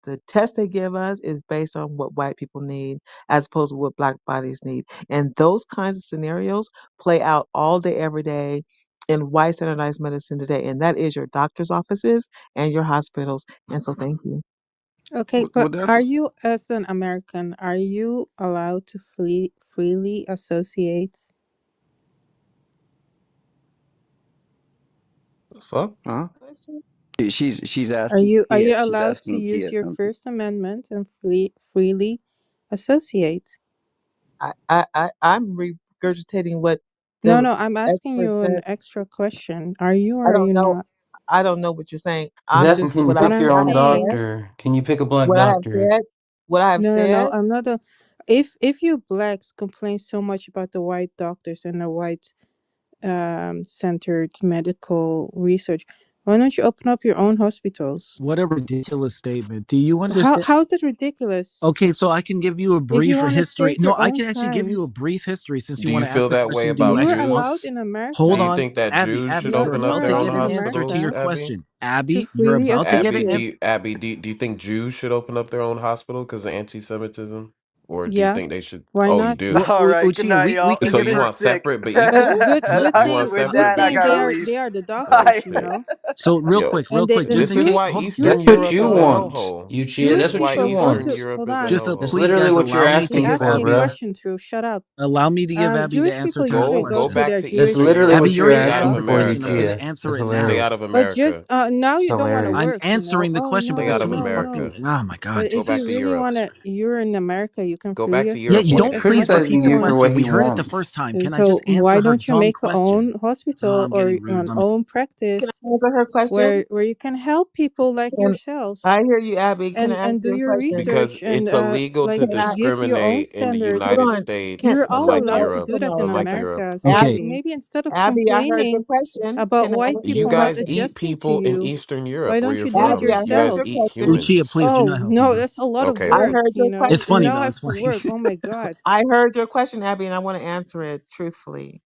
The test they give us is based on what white people need as opposed to what black bodies need. And those kinds of scenarios play out all day, every day in white standardized medicine today. And that is your doctor's offices and your hospitals. And so thank you. Okay, Well, but that's are you, as an American, are you allowed to freely associate? The fuck? huh? she's Are asking you Tia. She's allowed to asking use Tia your something. First Amendment and freely associate? I'm regurgitating what No, the no, I'm asking expert you an said. extra question. Are you or I are don't you know. not? I don't know what you're saying. He's I'm asking, just can you What pick I'm your what I own have saying, said. doctor? Can you pick a black What I have doctor? said. What I have no, no, no, said. I'm not a. If you blacks complain so much about the white doctors and the white centered medical research, why don't you open up your own hospitals? What a ridiculous statement. Do you How understand? how's it ridiculous? Okay, so I can give you a If you brief want to history. save No, your I own can actually give kind, you a brief history since you Do want you to ask feel the that way question. Do about you you're actually want? allowed Jews? in Do Hold you America. on, think that Abby. Jews Abby, should you're open You're up about to their allowed own get in an answer to hospitals, your America Abby? question. to Abby, you're freely about to get an associate. answer. Do you think Jews should open up their own hospital because of anti-Semitism, or do you Yeah, think they should? why Oh, you not? do. All right, good Uchiha, night, we y'all. can So give you You're her. want sick. separate but But equal? good You thing want With good separate that, but I thing gotta equal? leave. they are the Oh Bye. doctors, you shit. know. So Yo, real quick, and just this in is case, why Jewish Eastern That's Jewish what Europe you is a people want, hellhole. Uchia. This Jewish is That's what why you people go Eastern want. to Europe hold is a on. just That's hellhole. please, literally guys, what you're allow me to He asking give for, asking Abby, bruh. question through. Shut up. allow me to give Abby the Jewish answer people to her usually Go go question. to back their to That's Jewish Eastern literally Europe. what Abby, you you're already Stay out people. of asked asking the for, question. I'm America. going to Uchia. answer That's it Stay now. out hilarious. of But just America. now you It's don't want to I'm work, hilarious. you know. answering the Oh question Stay no, out of question. no, America. no. Oh my But God, Go if back you to Jesus. really Europe. want to, you're in America, you can Go free back to Yeah, your yourself, you work don't as He's please much the as criticizing you people you for want. what question. he We heard it the wants. first time. And Can I just so why answer her don't you dumb make your question? own Oh, I'm hospital or getting an rude. own Can practice I answer her question? where you can help people like And yourselves I hear you, Abby. Can I and answer do your your question? because research and it's illegal like to Can I? give your own discriminate in the standards. Hold United on. States, Can You're all unlike allowed to Europe. do that in Unlike no. Europe. America. So Okay. Abby, maybe instead of Abby, I heard your complaining question. about Can I white answer You your people not guys question? eat adjusting to people in you, Eastern why Europe where don't you're you do it Abby, from. I You heard guys your yourself? eat question. Lucia, humans. please, you're Oh not helping, no, bro. that's a lot of Okay. I work, heard you your know. It's And funny question. now though. I It's have to funny. work. Oh my God. I heard your question, Abby, and I want to answer it truthfully.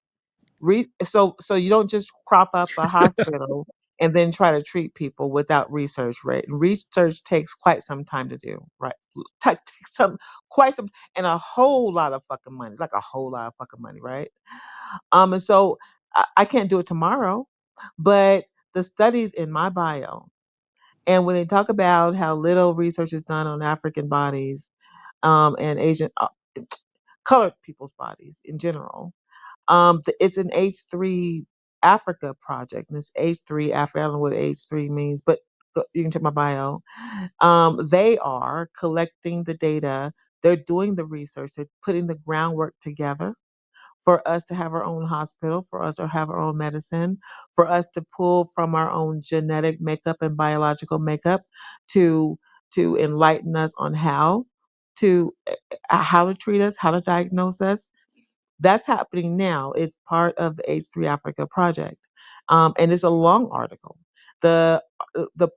So you don't just crop up a hospital and then try to treat people without research, right? Research takes quite some time to do, right? Takes some quite some and a whole lot of fucking money, like a whole lot of fucking money, right? And so I can't do it tomorrow, but the studies in my bio, and when they talk about how little research is done on African bodies, and Asian colored people's bodies in general, it's an H3 Africa project, and it's H3 Africa. I don't know what H3 means, but you can check my bio. They are collecting the data. They're doing the research. They're putting the groundwork together for us to have our own hospital, for us to have our own medicine, for us to pull from our own genetic makeup and biological makeup to enlighten us on to how to treat us, how to diagnose us. That's happening now. It's part of the H3 Africa project, and it's a long article. The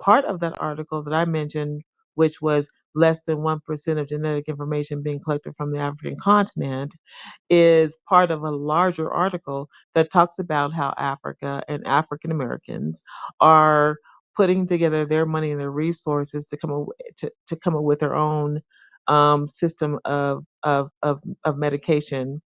part of that article that I mentioned, which was less than 1% of genetic information being collected from the African continent, is part of a larger article that talks about how Africa and African Americans are putting together their money and their resources to to come up with their own system of medication.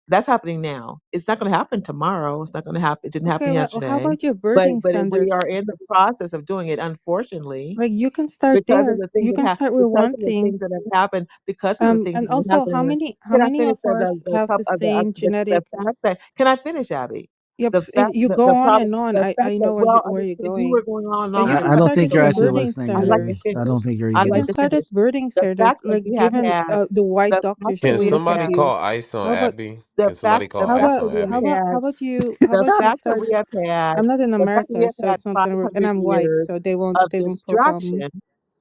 That's happening now. It's not going to happen tomorrow. It's not going to happen. It didn't happen Okay, well, how yesterday, about your but birding we are standards? in the process of doing it. Unfortunately, Like you can start there. You can start with because one of the thing. things that have happened, because of the things And that have also, happened. how Can I many finish of us have the same the genetic? fact that can I finish, Abby? Yep, The if fact you that go the on problem, and on, the fact I that know well, I where mean, you're you were going. going on and But on you with can your I don't start think at you're the question. actually birding listening, I'd like to Abby. centers. I finish. don't think you're I'd You even can like to start listening. at finish. birding The centers, fact that like we have given had the white the fact doctors that Can to we have somebody assist had you. call ICE on How about Abby? the Can fact somebody call ICE on Abby? how had about you the fact that start? we have had I'm not in the fact that we America, have so had it's not gonna work. And 500 I'm white, years so of they won't profile me. destruction,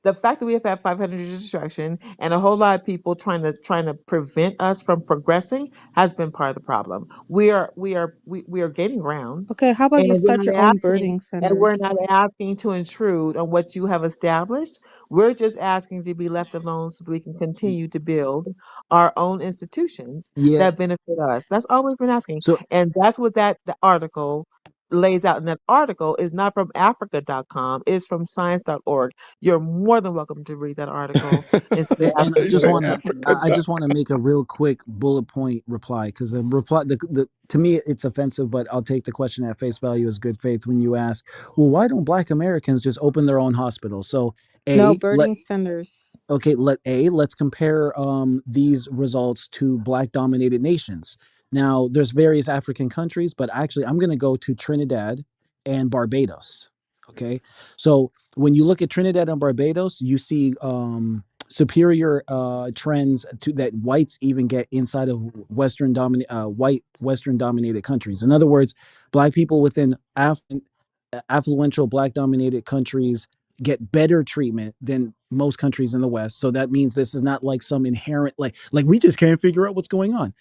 the fact that we have had 500 years of destruction and a whole lot of people trying to prevent us from progressing has been part of the problem. We are gaining ground, Okay, how about and you start your own birding we're not centers? asking to intrude on what you have established. We're just asking to be left alone so that we can Y- continue to build our own institutions Yeah. that benefit us. That's all we've been asking. So And that's what the article lays out. And that article is not from Africa.com, it's from science.org. You're more than welcome to read that article instead of and asking I They just say want for to Africa. I just want to make a real quick bullet point reply because the reply the to me it's offensive, but I'll take the question at face value as good faith when you ask, well, why don't Black Americans just open their own hospital? So No, a let birding centers. okay let's compare these results to Black dominated nations. Now there's various African countries, but actually I'm going to go to Trinidad and Barbados. Okay, so when you look at Trinidad and Barbados, you see superior trends to that whites even get inside of white Western dominated countries. In other words, Black people within affluential Black dominated countries get better treatment than most countries in the West. So that means this is not like some inherent like we just can't figure out what's going on.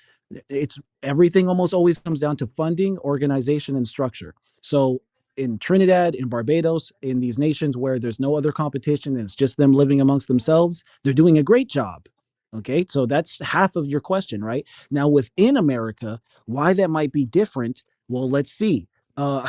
It's everything almost always comes down to funding, organization, and structure. So in Trinidad, in Barbados, in these nations where there's no other competition and it's just them living amongst themselves, they're doing a great job. Okay, so that's half of your question, right? Now within America, why that might be different? Well, let's see. Uh,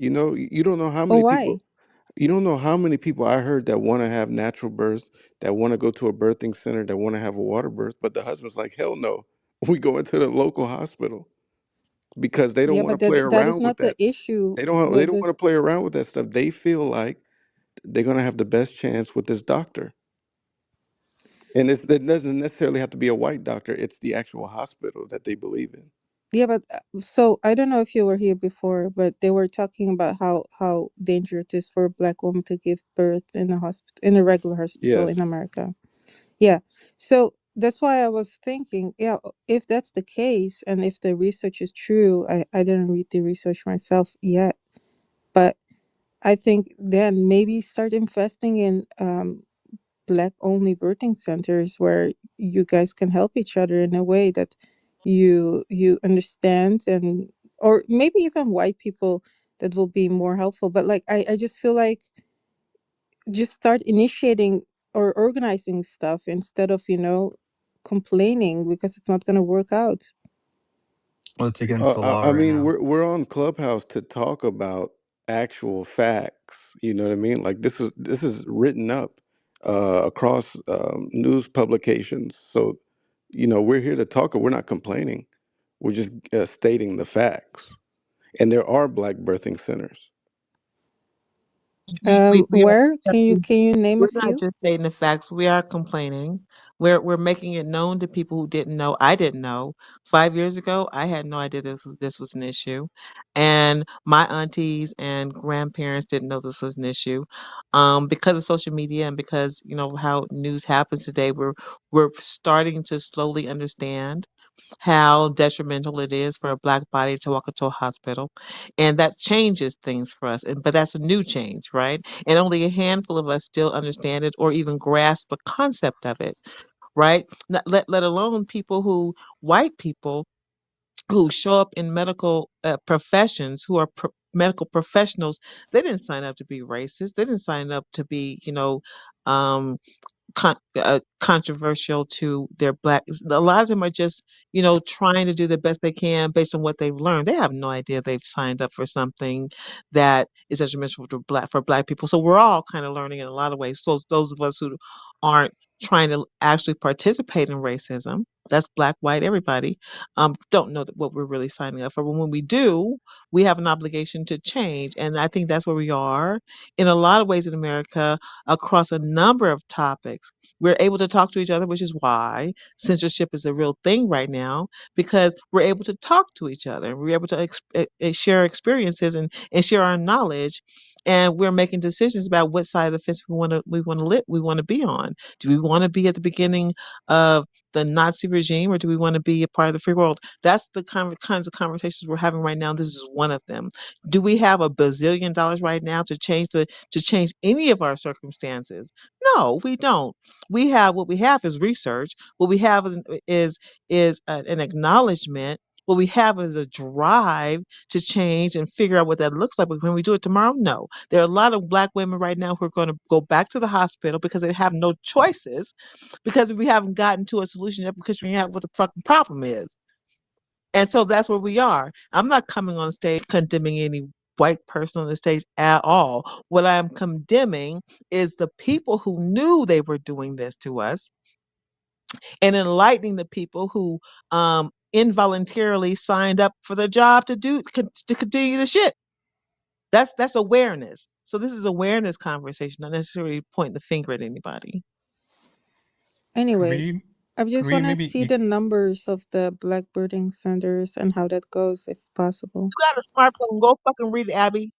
You don't know how Oh, many people. why? You don't know how many people I heard that want to have natural births, that want to go to a birthing center, that want to have a water birth, but the husband's like, hell no. We go into the local hospital because they don't Yeah, want but to play that is around with not the that. issue. They That don't want this to play around with that stuff. They feel like they're gonna have the best chance with this doctor. And it doesn't necessarily have to be a white doctor. It's the actual hospital that they believe in. Yeah, but so I don't know if you were here before, but they were talking about how dangerous it is for a black woman to give birth in a hospital, in a regular hospital in Yes. America. Yeah. So that's why I was thinking, yeah, if that's the case and if the research is true, I didn't read the research myself yet, but I think then maybe start investing in black only birthing centers where you guys can help each other in a way that you understand, and or maybe even white people that will be more helpful. But like I just feel like just start initiating or organizing stuff instead of complaining because it's not going to work out. Well, it's against the law I right mean, now. we're on Clubhouse to talk about actual facts. You know what I mean? Like this is written up across news publications. So, we're here to talk. We're not complaining. We're just stating the facts. And there are black birthing centers. We Where can you are. can you name a We're not few? just stating the facts. We are complaining. We're making it known to people who didn't know. I didn't know. 5 years ago, I had no idea this was an issue, and my aunties and grandparents didn't know this was an issue, because of social media and because how news happens today. We're starting to slowly understand how detrimental it is for a black body to walk into a hospital, and that changes things for us. But that's a new change, right? And only a handful of us still understand it or even grasp the concept of it, right? Let alone white people who show up in medical professions, who are medical professionals. They didn't sign up to be racist. They didn't sign up to be, um, controversial to their black. A lot of them are just, trying to do the best they can based on what they've learned. They have no idea they've signed up for something that is detrimental to black people. So we're all kind of learning in a lot of ways. So those of us who aren't trying to actually participate in racism, that's black, white, everybody, don't know that what we're really signing up for. But when we do, we have an obligation to change. And I think that's where we are in a lot of ways in America across a number of topics. We're able to talk to each other, which is why censorship is a real thing right now, because we're able to talk to each other. We're able to share experiences and share our knowledge. And we're making decisions about what side of the fence we want to be on. Do we want to be at the beginning of the Nazi regime, or do we want to be a part of the free world? That's the kinds of conversations we're having right now. This is one of them. Do we have $1 billion right now to change any of our circumstances? No, we don't. What we have is research. What we have is an acknowledgement. What we have is a drive to change and figure out what that looks like. But when we do it tomorrow, no. There are a lot of black women right now who are going to go back to the hospital because they have no choices, because we haven't gotten to a solution yet, because we have what the fucking problem is. And so that's where we are. I'm not coming on stage condemning any white person on the stage at all. What I'm condemning is the people who knew they were doing this to us, and enlightening the people who involuntarily signed up for the job to continue the shit. That's awareness. So this is awareness conversation, not necessarily pointing the finger at anybody. Could Anyway, we I could just we want to maybe see the numbers of the black birding centers and how that goes, if possible. You got a smartphone? Go fucking read it, Abby.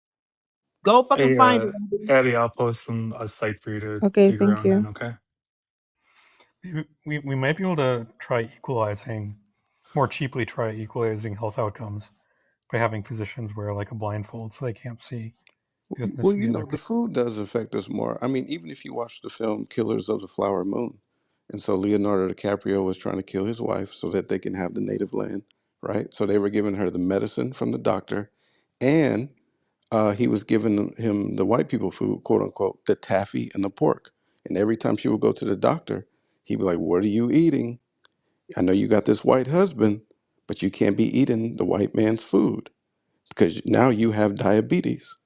Go fucking Hey, find it, Abby. Abby, I'll post a site for you to Okay, dig thank around in. you. Okay. we might be able to try equalizing more cheaply try equalizing health outcomes by having physicians wear like a blindfold so they can't see the Well, ethnicity of their the patients. food does affect us more. I mean, even if you watch the film Killers of the Flower Moon, and so Leonardo DiCaprio was trying to kill his wife so that they can have the native land, right? So they were giving her the medicine from the doctor, and he was giving him the white people food, quote unquote, the taffy and the pork. And every time she would go to the doctor, he'd be like, "What are you eating? I know you got this white husband, but you can't be eating the white man's food because now you have diabetes."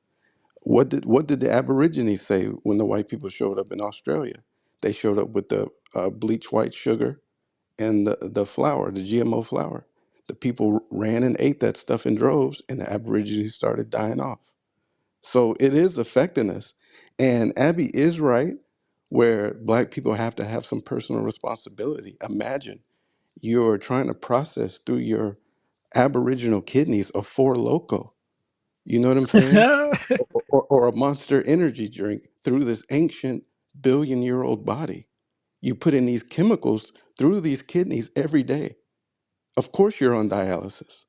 What did the Aborigines say when the white people showed up in Australia? They showed up with the bleach white sugar and the flour, the GMO flour. The people ran and ate that stuff in droves, and the Aborigines started dying off. So it is affecting us. And Abby is right, where black people have to have some personal responsibility. Imagine you're trying to process through your Aboriginal kidneys are Four Loco. You know what I'm saying? Or a Monster Energy drink through this ancient billion-year-old body. You put in these chemicals through these kidneys every day. Of course, you're on dialysis.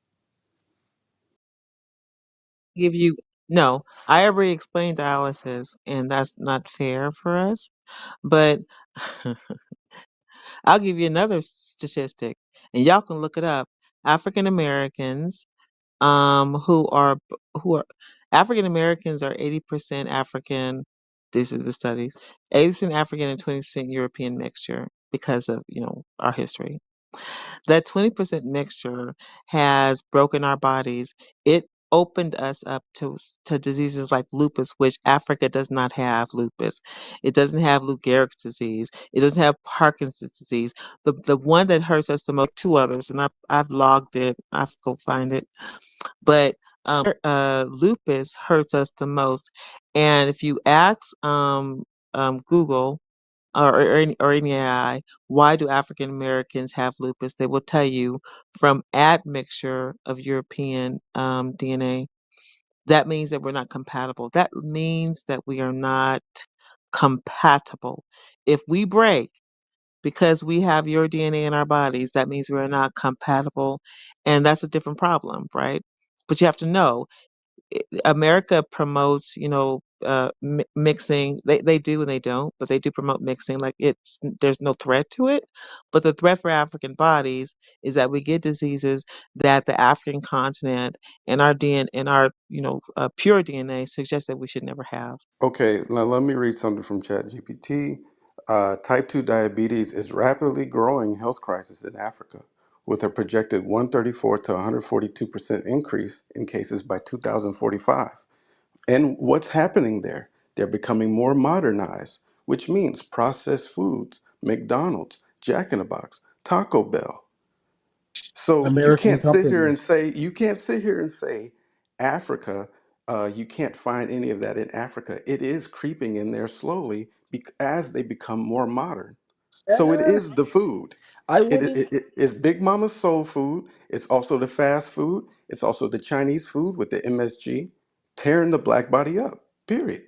Give you no. I already explained dialysis, and that's not fair for us. But I'll give you another statistic, and y'all can look it up. African Americans, who are African Americans are 80% African. These are the studies. 80% African and 20% European mixture because of, our history. That 20% mixture has broken our bodies. It opened us up to diseases like lupus, which Africa does not have lupus. It doesn't have Lou Gehrig's disease. It doesn't have Parkinson's disease. The one that hurts us the most, two others, and I've logged it. I have to go find it. But lupus hurts us the most. And if you ask Google or any AI, why do African Americans have lupus? They will tell you from admixture of European DNA. That means that we're not compatible. That means that we are not compatible. If we break because we have your DNA in our bodies, that means we're not compatible. And that's a different problem, right? But you have to know America promotes, mixing. They do and they don't, but they do promote mixing. Like there's no threat to it. But the threat for African bodies is that we get diseases that the African continent and our DNA and our, pure DNA suggests that we should never have. Okay, now let me read something from ChatGPT. Type 2 diabetes is rapidly growing health crisis in Africa, with a projected 134 to 142% increase in cases by 2045. And what's happening there? They're becoming more modernized, which means processed foods, McDonald's, Jack in the Box, Taco Bell. So American companies. you can't sit here and say Africa, you can't find any of that in Africa. It is creeping in there slowly as they become more modern. So it Eh, is the food. I It, wouldn't. it, it, it's Big Mama's soul food. It's also the fast food. It's also the Chinese food with the MSG, tearing the black body up. Period.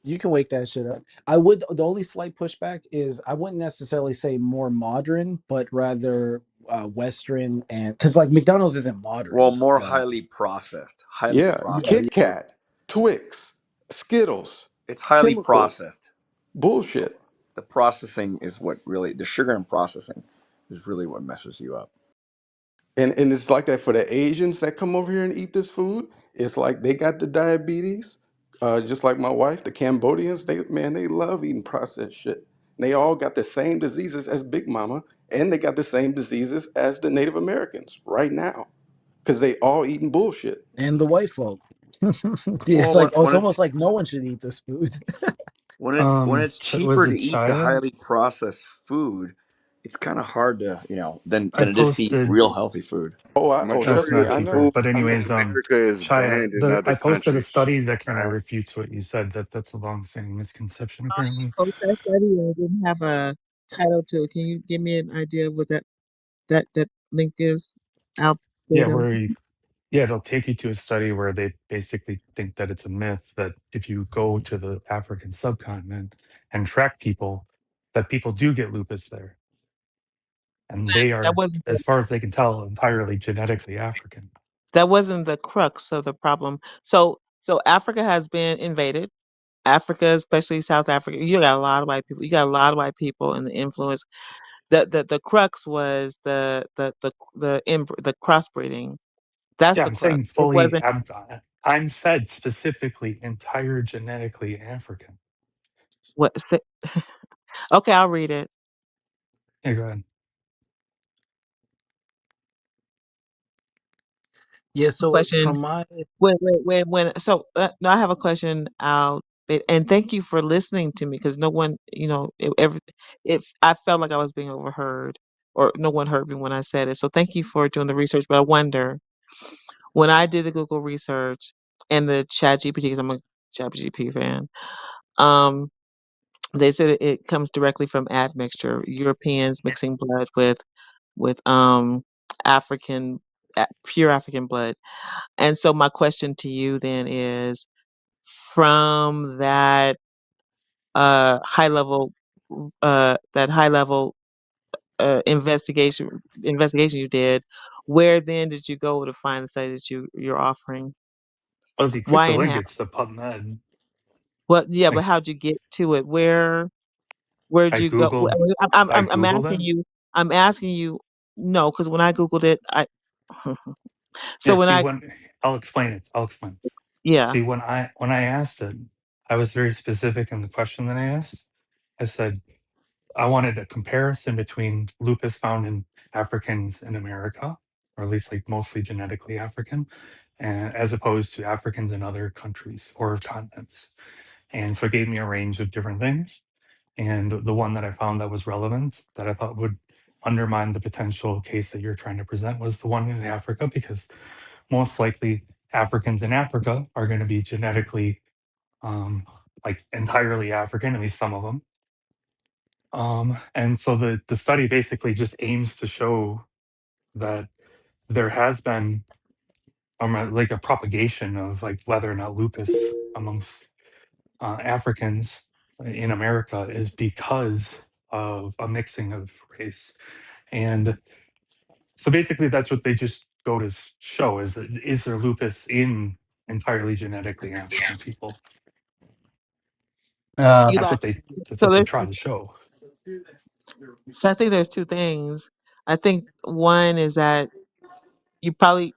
You can wake that shit up. I would. The only slight pushback is I wouldn't necessarily say more modern, but rather Western, and because like McDonald's isn't Well, modern. more highly processed. Highly Yeah, Yeah, processed. Kit Kat, Twix, Skittles, It's highly chemicals, processed. bullshit. The processing is what really, the sugar and processing is really what messes you up. And it's like that for the Asians that come over here and eat this food. It's like they got the diabetes, just like my wife. The Cambodians, they love eating processed shit. They all got the same diseases as Big Mama, and they got the same diseases as the Native Americans right now, because they all eating bullshit. and the white folk. It's Well, like, oh, it's when almost it's like no one should eat this food. when it's Was cheaper to it eat the China? highly processed food, it's kind of hard to I than it is to eat posted. real healthy food. That's Trust me, not Majority I of cheaper, know. food but in anyways, America is China. banned in other I posted a countries. study that kind of Right? refutes what you said. That's a long-standing misconception, apparently. Post that study and it didn't have a title to it. Can you give me an idea of what that link is? I'll Yeah, data. yeah, it'll take you to a study where they basically think that it's a myth that if you go to the African subcontinent and track people, that people do get lupus there, and they That are, wasn't as far as they can tell, entirely genetically African. that wasn't the crux of the problem. So Africa has been invaded. Africa, especially South Africa, you got a lot of white people. You got a lot of white people and the influence. The crux was the crossbreeding. That's Yeah, the I'm crux. saying It fully. wasn't I'm said specifically entire genetically African. what. Okay, I'll read it. Yeah, go ahead. Yeah. So Question. from my When. So no, I have a question out. And thank you for listening to me because no one, if I felt like I was being overheard or no one heard me when I said it. So thank you for doing the research. But I wonder when I did the Google research and the Chat GPT, because I'm a Chat GPT fan, um, they said it comes directly from admixture, Europeans mixing blood with African pure African blood. And so my question to you then is, from that high level investigation you did, where then did you go to find the study that you're offering? Oh, if you click Why the and link, how? it's the PubMed. Well, yeah, but Like how'd you get to it? Where'd I you go? googled, I'm asking it. you. I'm asking you. No, because when I googled it, I Yeah, so when see I when I'll explain it. I'll explain. yeah. See when I asked it, I was very specific in the question that I asked. I said I wanted a comparison between lupus found in Africans in America, or at least like mostly genetically African, and as opposed to Africans in other countries or continents. And so it gave me a range of different things. And the one that I found that was relevant, that I thought would undermine the potential case that you're trying to present, was the one in Africa, because most likely Africans in Africa are going to be genetically like entirely African, at least some of them. And so the study basically just aims to show that there has been like a propagation of like whether or not lupus amongst Africans in America is because of a mixing of race. And so basically that's what they just go to show is there lupus in entirely genetically African people? You That's like what they that's so what they there's try to show. so I think there's two things. I think one is that you probably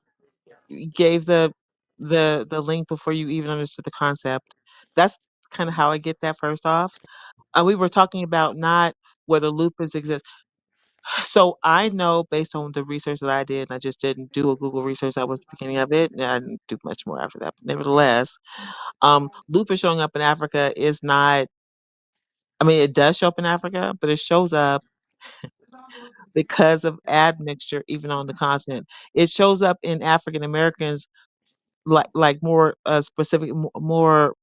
gave the link before you even understood the concept. That's kind of how I get that first off. We were talking about not whether lupus exists. So I know based on the research that I did, and I just didn't do a Google research. That was the beginning of it. And I didn't do much more after that. But nevertheless, lupus showing up in Africa is not. I mean, it does show up in Africa, but it shows up because of admixture, even on the continent. It shows up in African Americans like more specific, more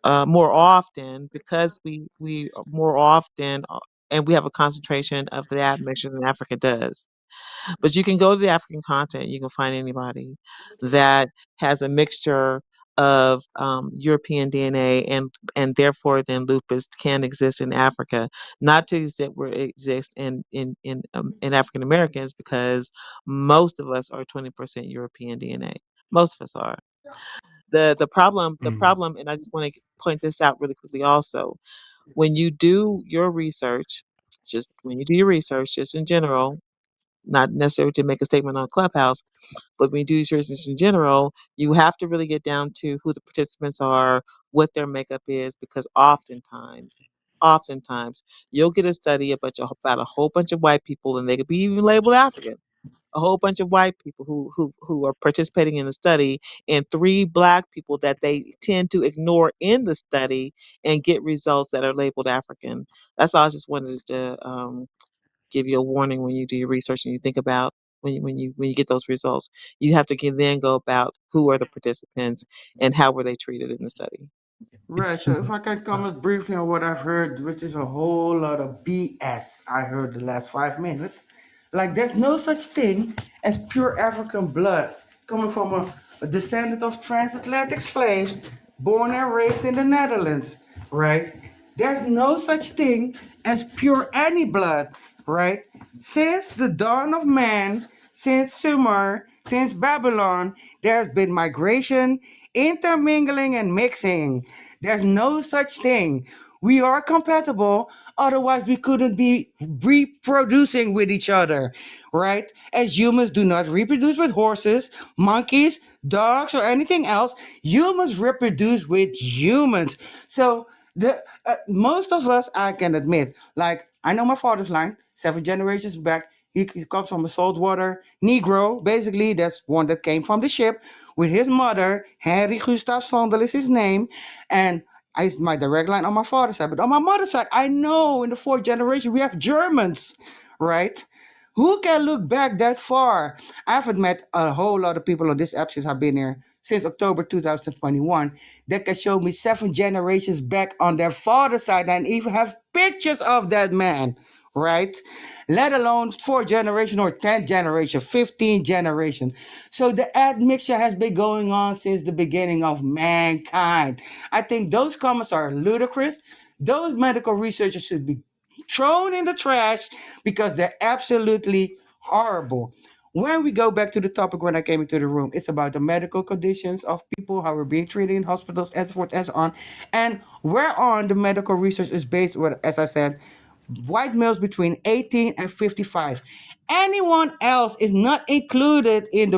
often because we more often and we have a concentration of the admixture than Africa does. But you can go to the African continent, you can find anybody that has a mixture of European DNA, and therefore then lupus can exist in Africa, not to the extent where it exists in African Americans, because most of us are 20% European DNA. Most of us are. The Mm. problem, and I just want to point this out really quickly also, when you do your research, just when you do your research, just in general, not necessarily to make a statement on Clubhouse, but when you do research in general, you have to really get down to who the participants are, what their makeup is, because oftentimes, you'll get a study about a whole bunch of white people, and they could be even labeled African. A whole bunch of white people who are participating in the study, and three black people that they tend to ignore in the study and get results that are labeled African. That's all I just wanted to give you a warning when you do your research and you think about when you get those results. You have to then go about who are the participants and how were they treated in the study. Right. So if I can comment briefly on what I've heard, which is a whole lot of BS I heard the last 5 minutes. Like there's no such thing as pure African blood coming from a descendant of transatlantic slaves born and raised in the Netherlands, right? There's no such thing as pure any blood, right? Since the dawn of man, since Sumer, since Babylon, there's been migration, intermingling, and mixing. There's no such thing. We are compatible, otherwise, we couldn't be reproducing with each other, right? As humans do not reproduce with horses, monkeys, dogs, or anything else, humans reproduce with humans. So, the most of us, I can admit, like I know my father's line, 7 generations back. He comes from a saltwater Negro. Basically, that's one that came from the ship with his mother. Henry Gustav Sondel is his name, and I my direct line on my father's side. But on my mother's side, I know in the fourth generation we have Germans, right? Who can look back that far? I haven't met a whole lot of people on this app since I've been here since October 2021 that can show me 7 generations back on their father's side and even have pictures of that man, right? Let alone 4th generation or 10th generation, 15th generation. So the admixture has been going on since the beginning of mankind. I think those comments are ludicrous. Those medical researchers should be thrown in the trash because they're absolutely horrible. When we go back to the topic when I came into the room, it's about the medical conditions of people, how we're being treated in hospitals, and so forth and so on. And whereon the medical research is based, with, as I said, white males between 18 and 55. Anyone else is not included in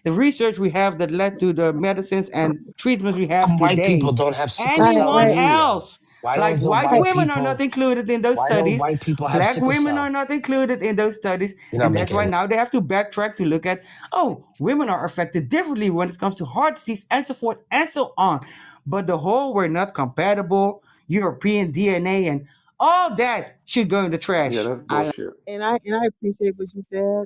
the research we have that led to the medicines and treatments we have White people today. don't have sickle Right, cell Anyone right, anemia. else, Why like don't the white white right. women are not people? included in those Why don't studies, white people have black sickle women are cell? not included in those studies, You're not and that's making why it. now they have to backtrack to look at, oh, women are affected differently when it comes to heart disease and so forth and so on. But the whole we're not compatible, European DNA and all that should go in the Yeah, trash. that's bullshit. And I appreciate what you said.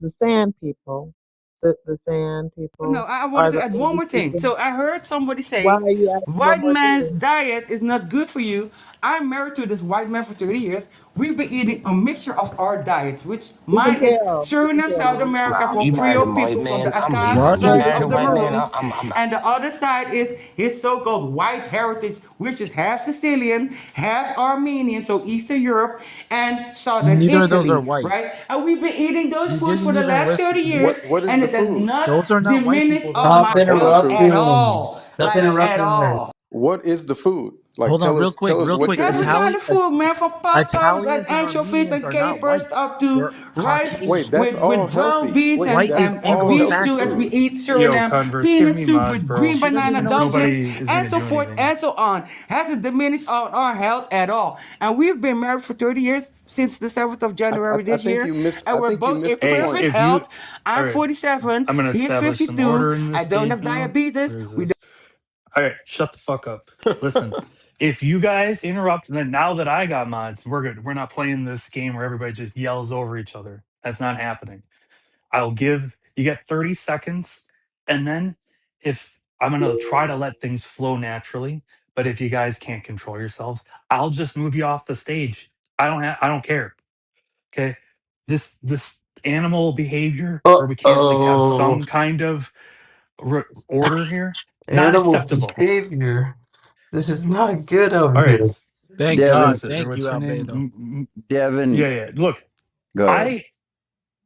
The sand people, the sand No, people I wanted are to the add one only more thing. people. So I heard somebody Why say, are you asking one white more man's thing? diet is not good for you. I'm married to this white man for 30 years. We've been eating a mixture of our diets, which We can mine is tell. We can Suriname, South tell. America, Nah, from you married a Creole white people, from the man. I'm Akans leaving. What? You tribe married a of the white man. Maroons. I'm And the other side is his so-called white heritage, which is half Sicilian, half Armenian, so Eastern Europe and Southern Neither of those are Italy, white. right? And we've been eating those You foods for didn't the even last list. 30 years, What is and the it does food? Those not are not white diminish people, of though. my Stop What is health the at food? interrupting. all. Stop Like, at interrupting her. all. What is the food? Like Hold on, real quick, tell us real what quick. you're Every eating. kind of food, man, from pasta and Italians and anchovies Armenians and are not capers white. up to They're rice Wait, Caucasian. that's all with brown healthy. beans Wait, White that's is and all beef healthy stew, as we food. Anglo-Saxon. eat Yo, Suriname, Converse, give peanut me soup mods, with bro. green She doesn't banana even know what it dumplings, is. Nobody is and gonna so do forth anything. and so on. Hasn't diminished on our health at all. And we've been married for 30 years since the 7th of January I this think year. you missed. And I we're think you both in missed the Hey, perfect point. if you, health. all I'm right, 47. I'm gonna He's establish some 52. order in I this don't stage have now. diabetes. Where is We this? All right, shut the fuck up. Listen, if you guys interrupt, then now that I got mods, we're good. We're not playing this game where everybody just yells over each other. That's not happening. I'll give you get 30 seconds, and then if I'm gonna try to let things flow naturally, but if you guys can't control yourselves, I'll just move you off the stage. I don't care. Okay. This animal behavior Uh where we can't like have oh. some kind of order here, not Animal acceptable. behavior. This is not good over All right, here. Thank Devin, God. what is it? Or Thank what's you, her Albedo. name? Devin, Yeah, yeah. Look, go ahead. I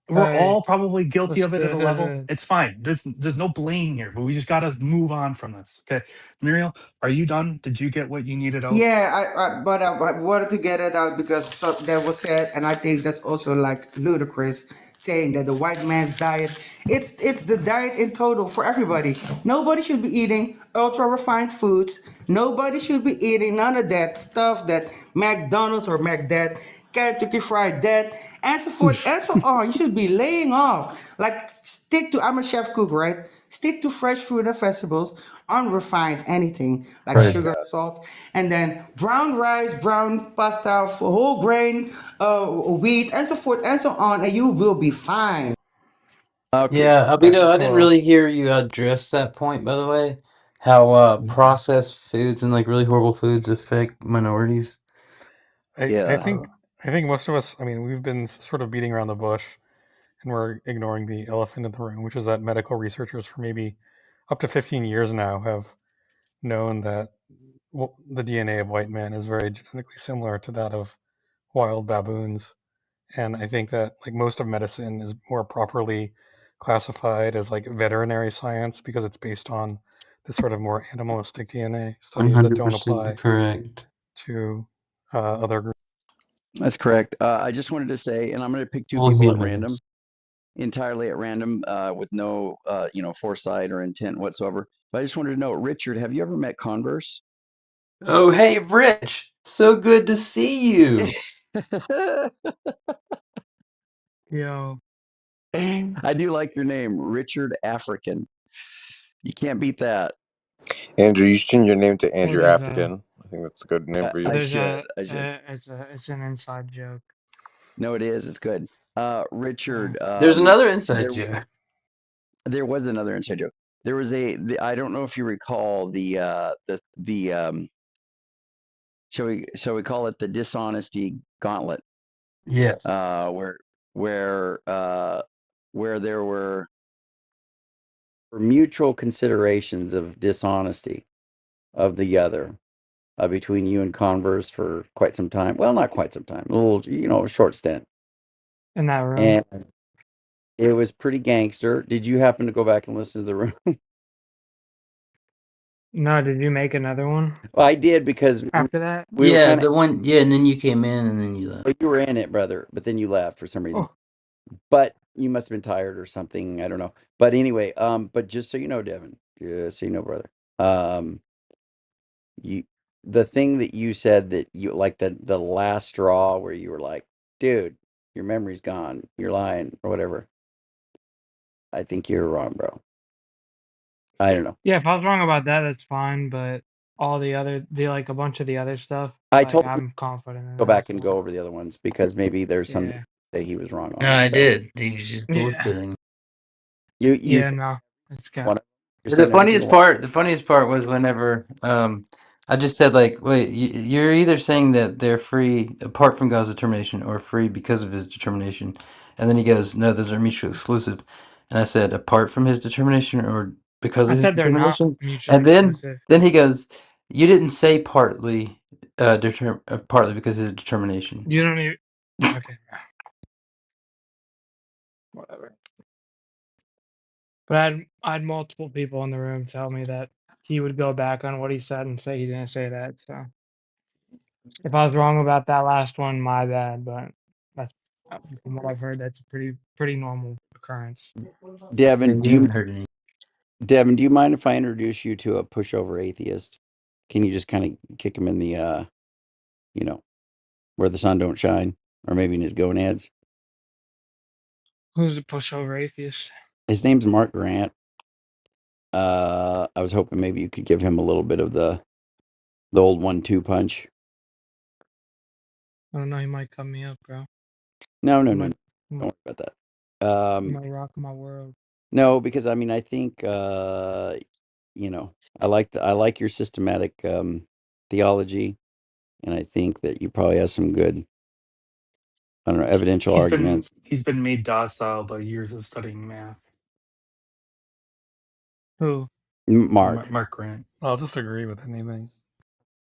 we're Hey, all probably guilty what's of it at a level. good? It's fine. There's no blame here, but we just gotta move on from this. Okay, Muriel, are you done? Did you get what you needed out? Yeah, but I wanted to get it out because that was said, and I think that's also like ludicrous saying that the white man's diet. It's the diet in total for everybody. Nobody should be eating ultra refined foods. Nobody should be eating none of that stuff that McDonald's or McDad, Kentucky Fried that, and so forth and so on. You should be laying off. Like stick to. I'm a chef cook, right? Stick to fresh fruit and vegetables, unrefined anything like Right. sugar, salt, and then brown rice, brown pasta, for whole grain, wheat, and so forth and so on, and you will be fine. Okay, Yeah, Albedo, I didn't well, really hear you address that point, by the way. How processed foods and like really horrible foods affect minorities. I, I yeah. think I think most of us. I mean, we've been sort of beating around the bush, and we're ignoring the elephant in the room, which is that medical researchers for maybe up to 15 years now have known that the DNA of white men is very genetically similar to that of wild baboons. And I think that like most of medicine is more properly classified as like veterinary science because it's based on this sort of more animalistic DNA studies that don't 100% apply correct. to other groups. That's correct. I just wanted to say, and I'm going to pick two All people at random, humans. entirely at random, with no, foresight or intent whatsoever. But I just wanted to know, Richard, have you ever met Converse? Oh, hey, Rich. So good to see you. Yo, I do like your name, Richard African. You can't beat that. Andrew, you should change your name to what Andrew is that? African. I think that's a good name for you. I There's should. a, I should. it's an inside joke. No, it is. It's good. Richard, There's another inside joke. there was another inside joke. There was I don't know if you recall the shall we call it the dishonesty gauntlet? Yes. Where there were mutual considerations of dishonesty of the other between you and Converse for quite some time. Well, not quite some time, a little, a short stint. in that room. And it was pretty gangster. Did you happen to go back and listen to the room? No, did you make another one Well, I did because after that? we were Yeah, kind of. the one. Yeah, and then you came in, and then you left. You were in it, brother, but then you left for some reason. Oh, But you must have been tired or something. I don't know. But anyway, but just so you know, Devin, so you know, brother, you the thing that you said that you like the last straw where you were like, dude, your memory's gone, you're lying or whatever. I think you're wrong, bro. I don't know. yeah. If I was wrong about that, that's fine. But all like a bunch of the other stuff, I like told him I'm confident in go that. back and go over the other ones because maybe there's some Yeah, that he was wrong on. No, I So did. He's just yeah, bullshitting. you yeah. No, it's got. you're The saying every single one. the funniest part was whenever I just said like, wait, you're either saying that they're free apart from God's determination or free because of His determination, and then he goes, no, those are mutually exclusive, and I said apart from His determination or because I of His said they're not determination, mutually and then exclusive. he goes, you didn't say partly, partly because of His determination. You don't even. Okay, whatever. But I had multiple people in the room tell me that he would go back on what he said and say he didn't say that. So if I was wrong about that last one, my bad. But that's from what I've heard, that's a pretty normal occurrence. Yeah, Devin, you haven't heard any. Devin, do you mind if I introduce you to a pushover atheist? Can you just kind of kick him in the where the sun don't shine, or maybe in his gonads? Who's a pushover atheist? His name's Mark Grant. I was hoping maybe you could give him a little bit of the old 1-2 punch. I don't know. He might cut me up, bro. No, He don't might, worry about that. he might rock my world. No, because I mean, I think I like your systematic theology, and I think that you probably have some good, I don't know, evidential arguments. He's been made docile by years of studying math. Who? Mark, Mark Grant. I'll just agree with anything.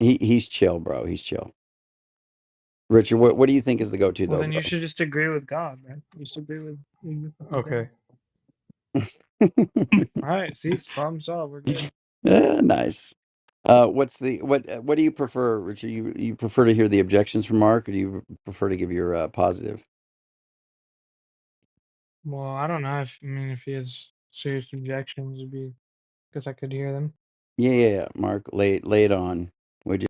he's chill, bro. He's chill. Richard, what do you think is the go-to Well, though, then bro? you should just agree with God, man. You should agree with Okay. God. All right. See, it's problem solved. We're good. Nice. What do you prefer, Richard? You prefer to hear the objections from Mark, or do you prefer to give your positive? Well, I don't know if he has serious objections, it'd be because I could hear them. Yeah. Mark, lay it on. Would you?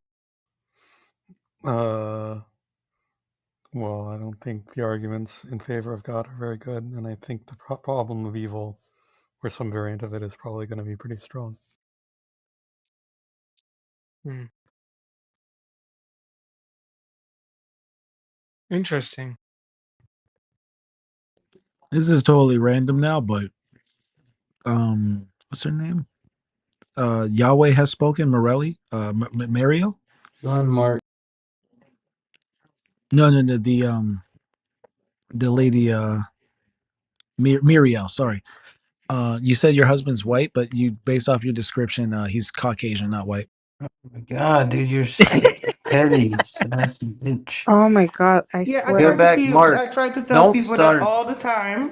Well, I don't think the arguments in favor of God are very good, and I think the problem of evil, or some variant of it, is probably going to be pretty strong. Interesting. This is totally random now, but what's her name? Yahweh has spoken. Morelli, Mariel. John Mark. No, the lady, Muriel. Sorry. You said your husband's white, but you, based off your description, he's Caucasian, not white. Oh my God, dude, you're so petty, sassy bitch. Oh my God, I Yeah, I Go try swear. to back, feel. I Mark. try to tell Don't people that start. all the time,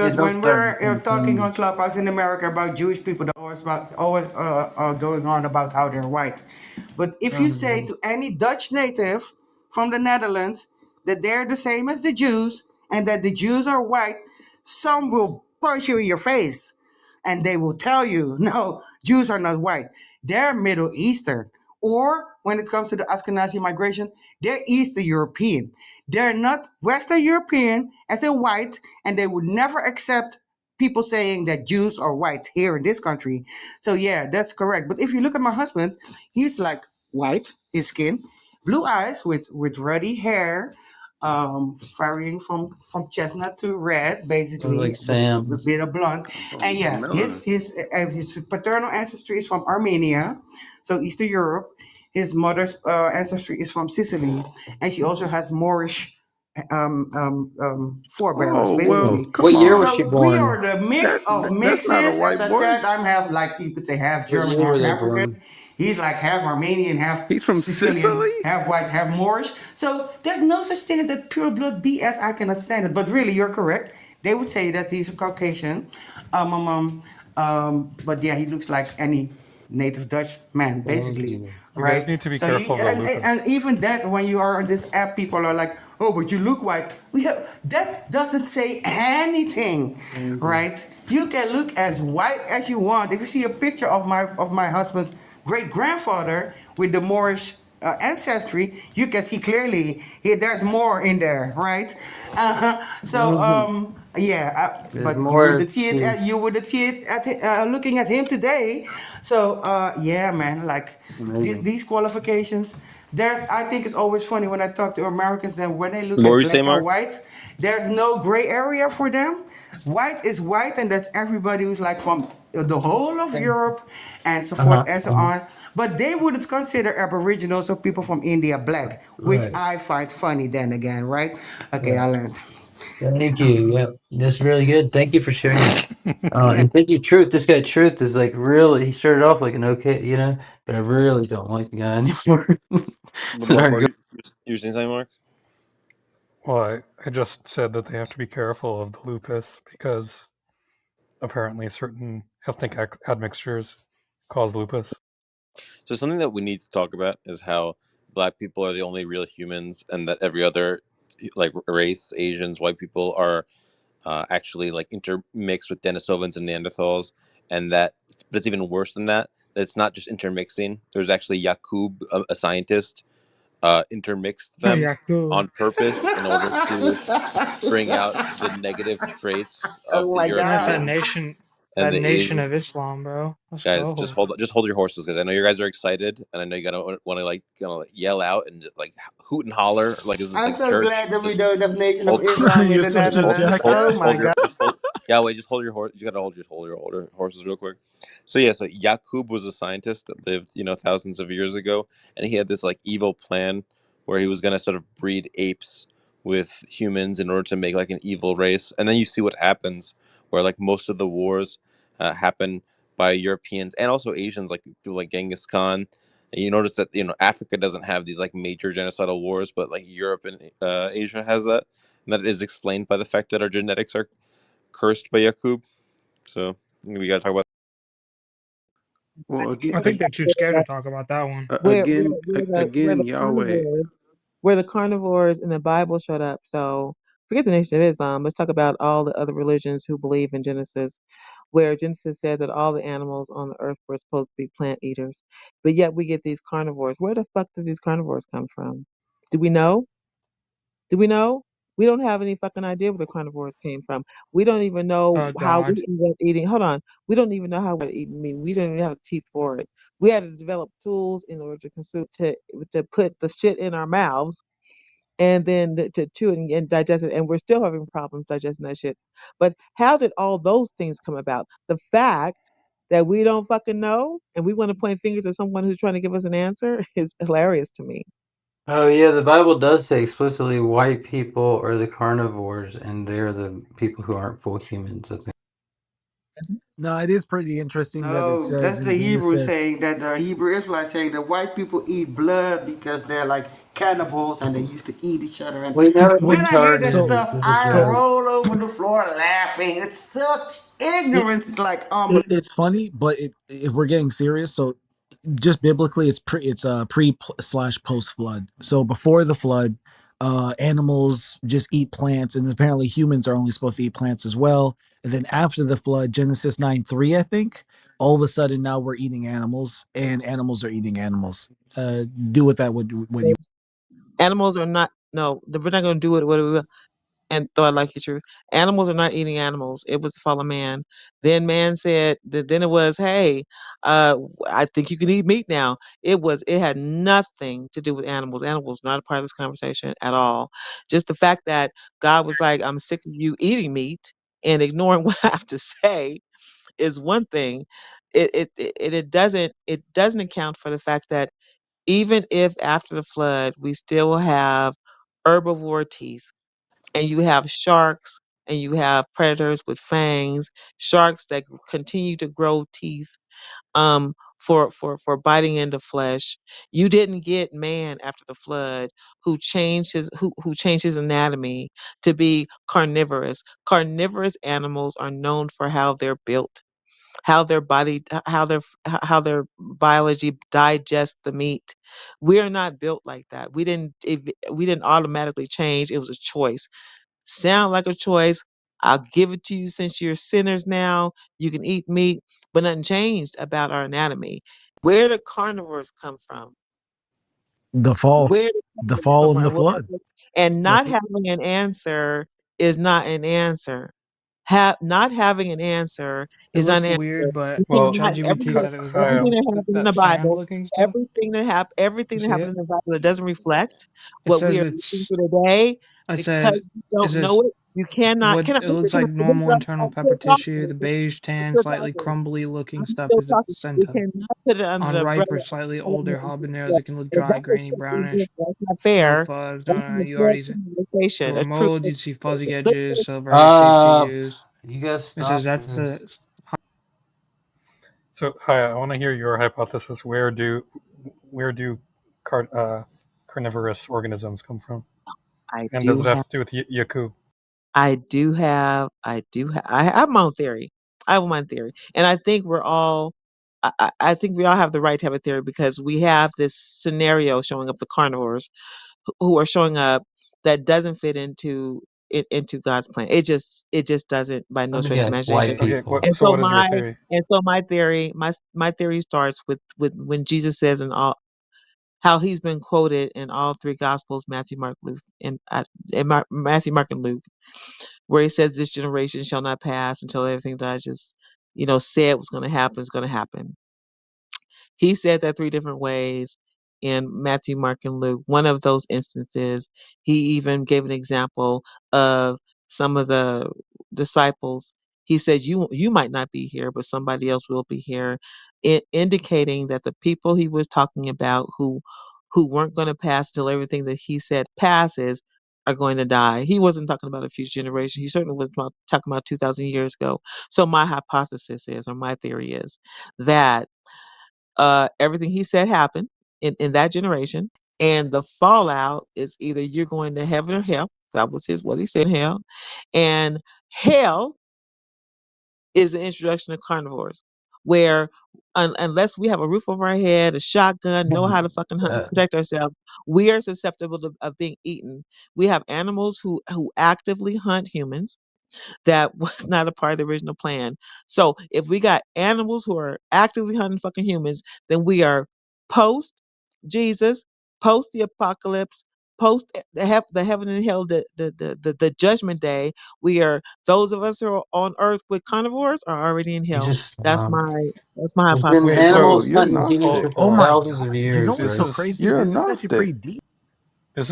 Yeah, because don't when start we're anything, talking on please. Clubhouse in America about Jewish people, they're always going on about how they're white. But if you say to any Dutch native from the Netherlands that they're the same as the Jews and that the Jews are white, some will punch you in your face, and they will tell you, no, Jews are not white. They're Middle Eastern. Or when it comes to the Ashkenazi migration, they're Eastern European. They're not Western European as a white, and they would never accept people saying that Jews are white here in this country. So yeah, that's correct. But if you look at my husband, he's like white, his skin, blue eyes with ruddy hair, varying from chestnut to red, Sounds basically like Sam. with a bit of blonde. And yeah, his paternal ancestry is from Armenia, so Eastern Europe. his mother's ancestry is from Sicily, and she also has Moorish forebearers, Oh well, basically. What come year was she So on. we born? are the mix of That's not a mixes. As white I boy. said, I'm half, like you could say, half What German, year were half they African. born? He's like half Armenian, half He's from Sicilian, Sicily. half white, half Moorish. So there's no such thing as that pure blood BS. I cannot stand it. But really, you're correct. They would say that he's a Caucasian. But yeah, he looks like any native Dutch man, Thank basically, you. You guys right? need to be So you careful of the and lupus. even that, when you are on this app, people are like, "Oh, but you look white." We have that doesn't say anything, Thank you. right? You can look as white as you want. If you see a picture of my husband's great grandfather with the Moorish ancestry, you can see clearly there's more in there, right? So Mhm. yeah, There's but you more wouldn't see it. to You wouldn't see it looking at him today. So yeah, man, like amazing. these qualifications. There, I think it's always funny when I talk to Americans that when they look What were at you saying, black and Mark? white, there's no gray area for them. White is white, and that's everybody who's like from the whole of Europe and so forth Uh-huh. and so Uh-huh. on. But they wouldn't consider Aboriginals or people from India black, which Right. I find funny. Then again, right? Okay, Right. I learned. Thank you. Yep. That's really good. Thank you for sharing that. Yeah. And thank you, Truth. This guy Truth is like really he started off like an okay, but I really don't like the guy anymore. Mark, Sorry. you were saying something, Mark? Well, I just said that they have to be careful of the lupus because apparently certain ethnic admixtures cause lupus. So something that we need to talk about is how black people are the only real humans, and that every other like race, Asians, white people are actually like intermixed with Denisovans and Neanderthals, and that but it's even worse than that. That it's not just intermixing. There's actually Yakub, a scientist, intermixed them Yeah, cool. on purpose in order to bring out the negative traits of Oh the my That's God. Europeans and that the nation of Asians. Islam, bro. Let's Guys, go. just hold your horses, guys. I know you guys are excited, and I know you gotta want to like yell out and like hoot and holler like this is I'm like so church. glad that we Just don't have Nation of hold, Islam in You're the such a Netherlands. Oh my God. just hold. Yahweh, just hold your horse. You gotta hold your horses real quick. So yeah, so Yakub was a scientist that lived thousands of years ago, and he had this like evil plan where he was gonna sort of breed apes with humans in order to make like an evil race, and then you see what happens, where like most of the wars happen by Europeans and also Asians, like people like Genghis Khan. And you notice that Africa doesn't have these like major genocidal wars, but like Europe and Asia has that, and that is explained by the fact that our genetics are cursed by Yakub. So we gotta talk about. Well, I think they're too scared to talk about that one. where where again, where the where again, the Yahweh. carnivores where the carnivores in the Bible showed up. So forget the Nation of Islam. Let's talk about all the other religions who believe in Genesis, where Genesis said that all the animals on the earth were supposed to be plant eaters, but yet we get these carnivores. Where the fuck did these carnivores come from? Do we know? Do we know? We don't have any fucking idea where the carnivores came from. We don't even know how God. we ended up eating. Hold on. We don't even know how we're eating meat. We don't even have teeth for it. We had to develop tools in order to consume to put the shit in our mouths and then to chew it and digest it. And we're still having problems digesting that shit. But how did all those things come about? The fact that we don't fucking know and we want to point fingers at someone who's trying to give us an answer is hilarious to me. Oh yeah, the Bible does say explicitly white people are the carnivores and they're the people who aren't full humans, I think. No, it is pretty interesting that it No, says that's in the Hebrew Genesis. saying that the Hebrew Israelites saying that white people eat blood because they're like cannibals and they used to eat each other. And We know it's when I hear that So, retarded. stuff, It's I retarded. so roll over the floor laughing. It's such it, ignorance, like it's funny, but if we're getting serious, so just biblically, it's pre slash post flood. So before the flood, animals just eat plants, and apparently humans are only supposed to eat plants as well. And then after the flood, Genesis 9:3, I think, all of a sudden now we're eating animals, and animals are eating animals. Do with that what you. Yes. Animals are not, no, we're not going to do it. What we will. And though I like your truth, animals are not eating animals. It was the fall of man. Then man said, then it was, hey, I think you can eat meat now. It had nothing to do with animals. Animals not a part of this conversation at all. Just the fact that God was like, I'm sick of you eating meat and ignoring what I have to say is one thing. It doesn't account for the fact that Even if after the flood we still have herbivore teeth, and you have sharks and you have predators with fangs, sharks that continue to grow teeth for biting into flesh. You didn't get man after the flood who changed his anatomy to be carnivorous. Carnivorous animals are known for how they're built, how their body how their biology digests the meat. We are not built like that. We didn't automatically change. It was a choice. Sound like a choice. I'll give it to you since you're sinners now. You can eat meat, but nothing changed about our anatomy. Where do carnivores come from? The fall, Where do the carnivores come fall and the from? flood. And That's not having an answer is not an answer. Not having an answer It is not looks an answer. weird, but You Well, cannot ChatGPT said it was everything Kyle, real. that happens in That the sand Bible, looking stuff. everything You that see happens it? in the Bible that doesn't reflect It what says we are living it's. through today, I said. because you It don't says know it, you cannot. what Can I it listen? looks Can I like listen? normal I'm internal still pepper tissue. The talking. beige, I'm tan, still slightly talking. crumbly looking I'm stuff still is the talking. You placenta. cannot put it under On the ripe umbrella or slightly of older habaneros, that. it can look If dry, that's a grainy, conversation, brownish, that's not no fair. fuzz. That's No, not a you fair already said. conversation. Your Let's prove mold, it. you see fuzzy Let's edges, prove so various shapes to Uh, use. you guys It says stop that's the. this. so hi, I want to hear your hypothesis. Where do carnivorous organisms come from? I And does do it have have. to do with Yaku? I have my own theory. I have my own theory. And I think we're all, I think we all have the right to have a theory, because we have this scenario showing up, the carnivores who are showing up, that doesn't fit into God's plan. It just doesn't, by no Let me stretch of get imagination. white Okay, people. And so so what is your my theory? my theory starts with when Jesus says in all, how he's been quoted in all three gospels, Matthew, Mark, Luke, and Matthew, Mark, and Luke, where he says, "This generation shall not pass until everything that I just, said was going to happen is going to happen." He said that three different ways in Matthew, Mark, and Luke. One of those instances, he even gave an example of some of the disciples. He said, "You might not be here, but somebody else will be here," indicating that the people he was talking about, who weren't going to pass till everything that he said passes, are going to die. He wasn't talking about a future generation. He certainly was talking about 2,000 years ago. So my hypothesis is, or my theory is, that everything he said happened in that generation, and the fallout is either you're going to heaven or hell. That was what he said, hell. And hell is the introduction of carnivores, where unless we have a roof over our head, a shotgun, know how to fucking hunt and Uh, protect ourselves, we are susceptible of being eaten. We have animals who actively hunt humans. That was not a part of the original plan. So if we got animals who are actively hunting fucking humans, then we are post Jesus, post the apocalypse, post the heaven and hell, the judgment day. We are, those of us who are on earth with carnivores are already in you hell. just That's my there's been Wait, hypothesis. so Bro, animals you're hunting humans hold for Gnostic. hold Oh on. my thousands god! of You know years, what's This so bro. is crazy? You're a This is actually Gnostic. pretty deep. this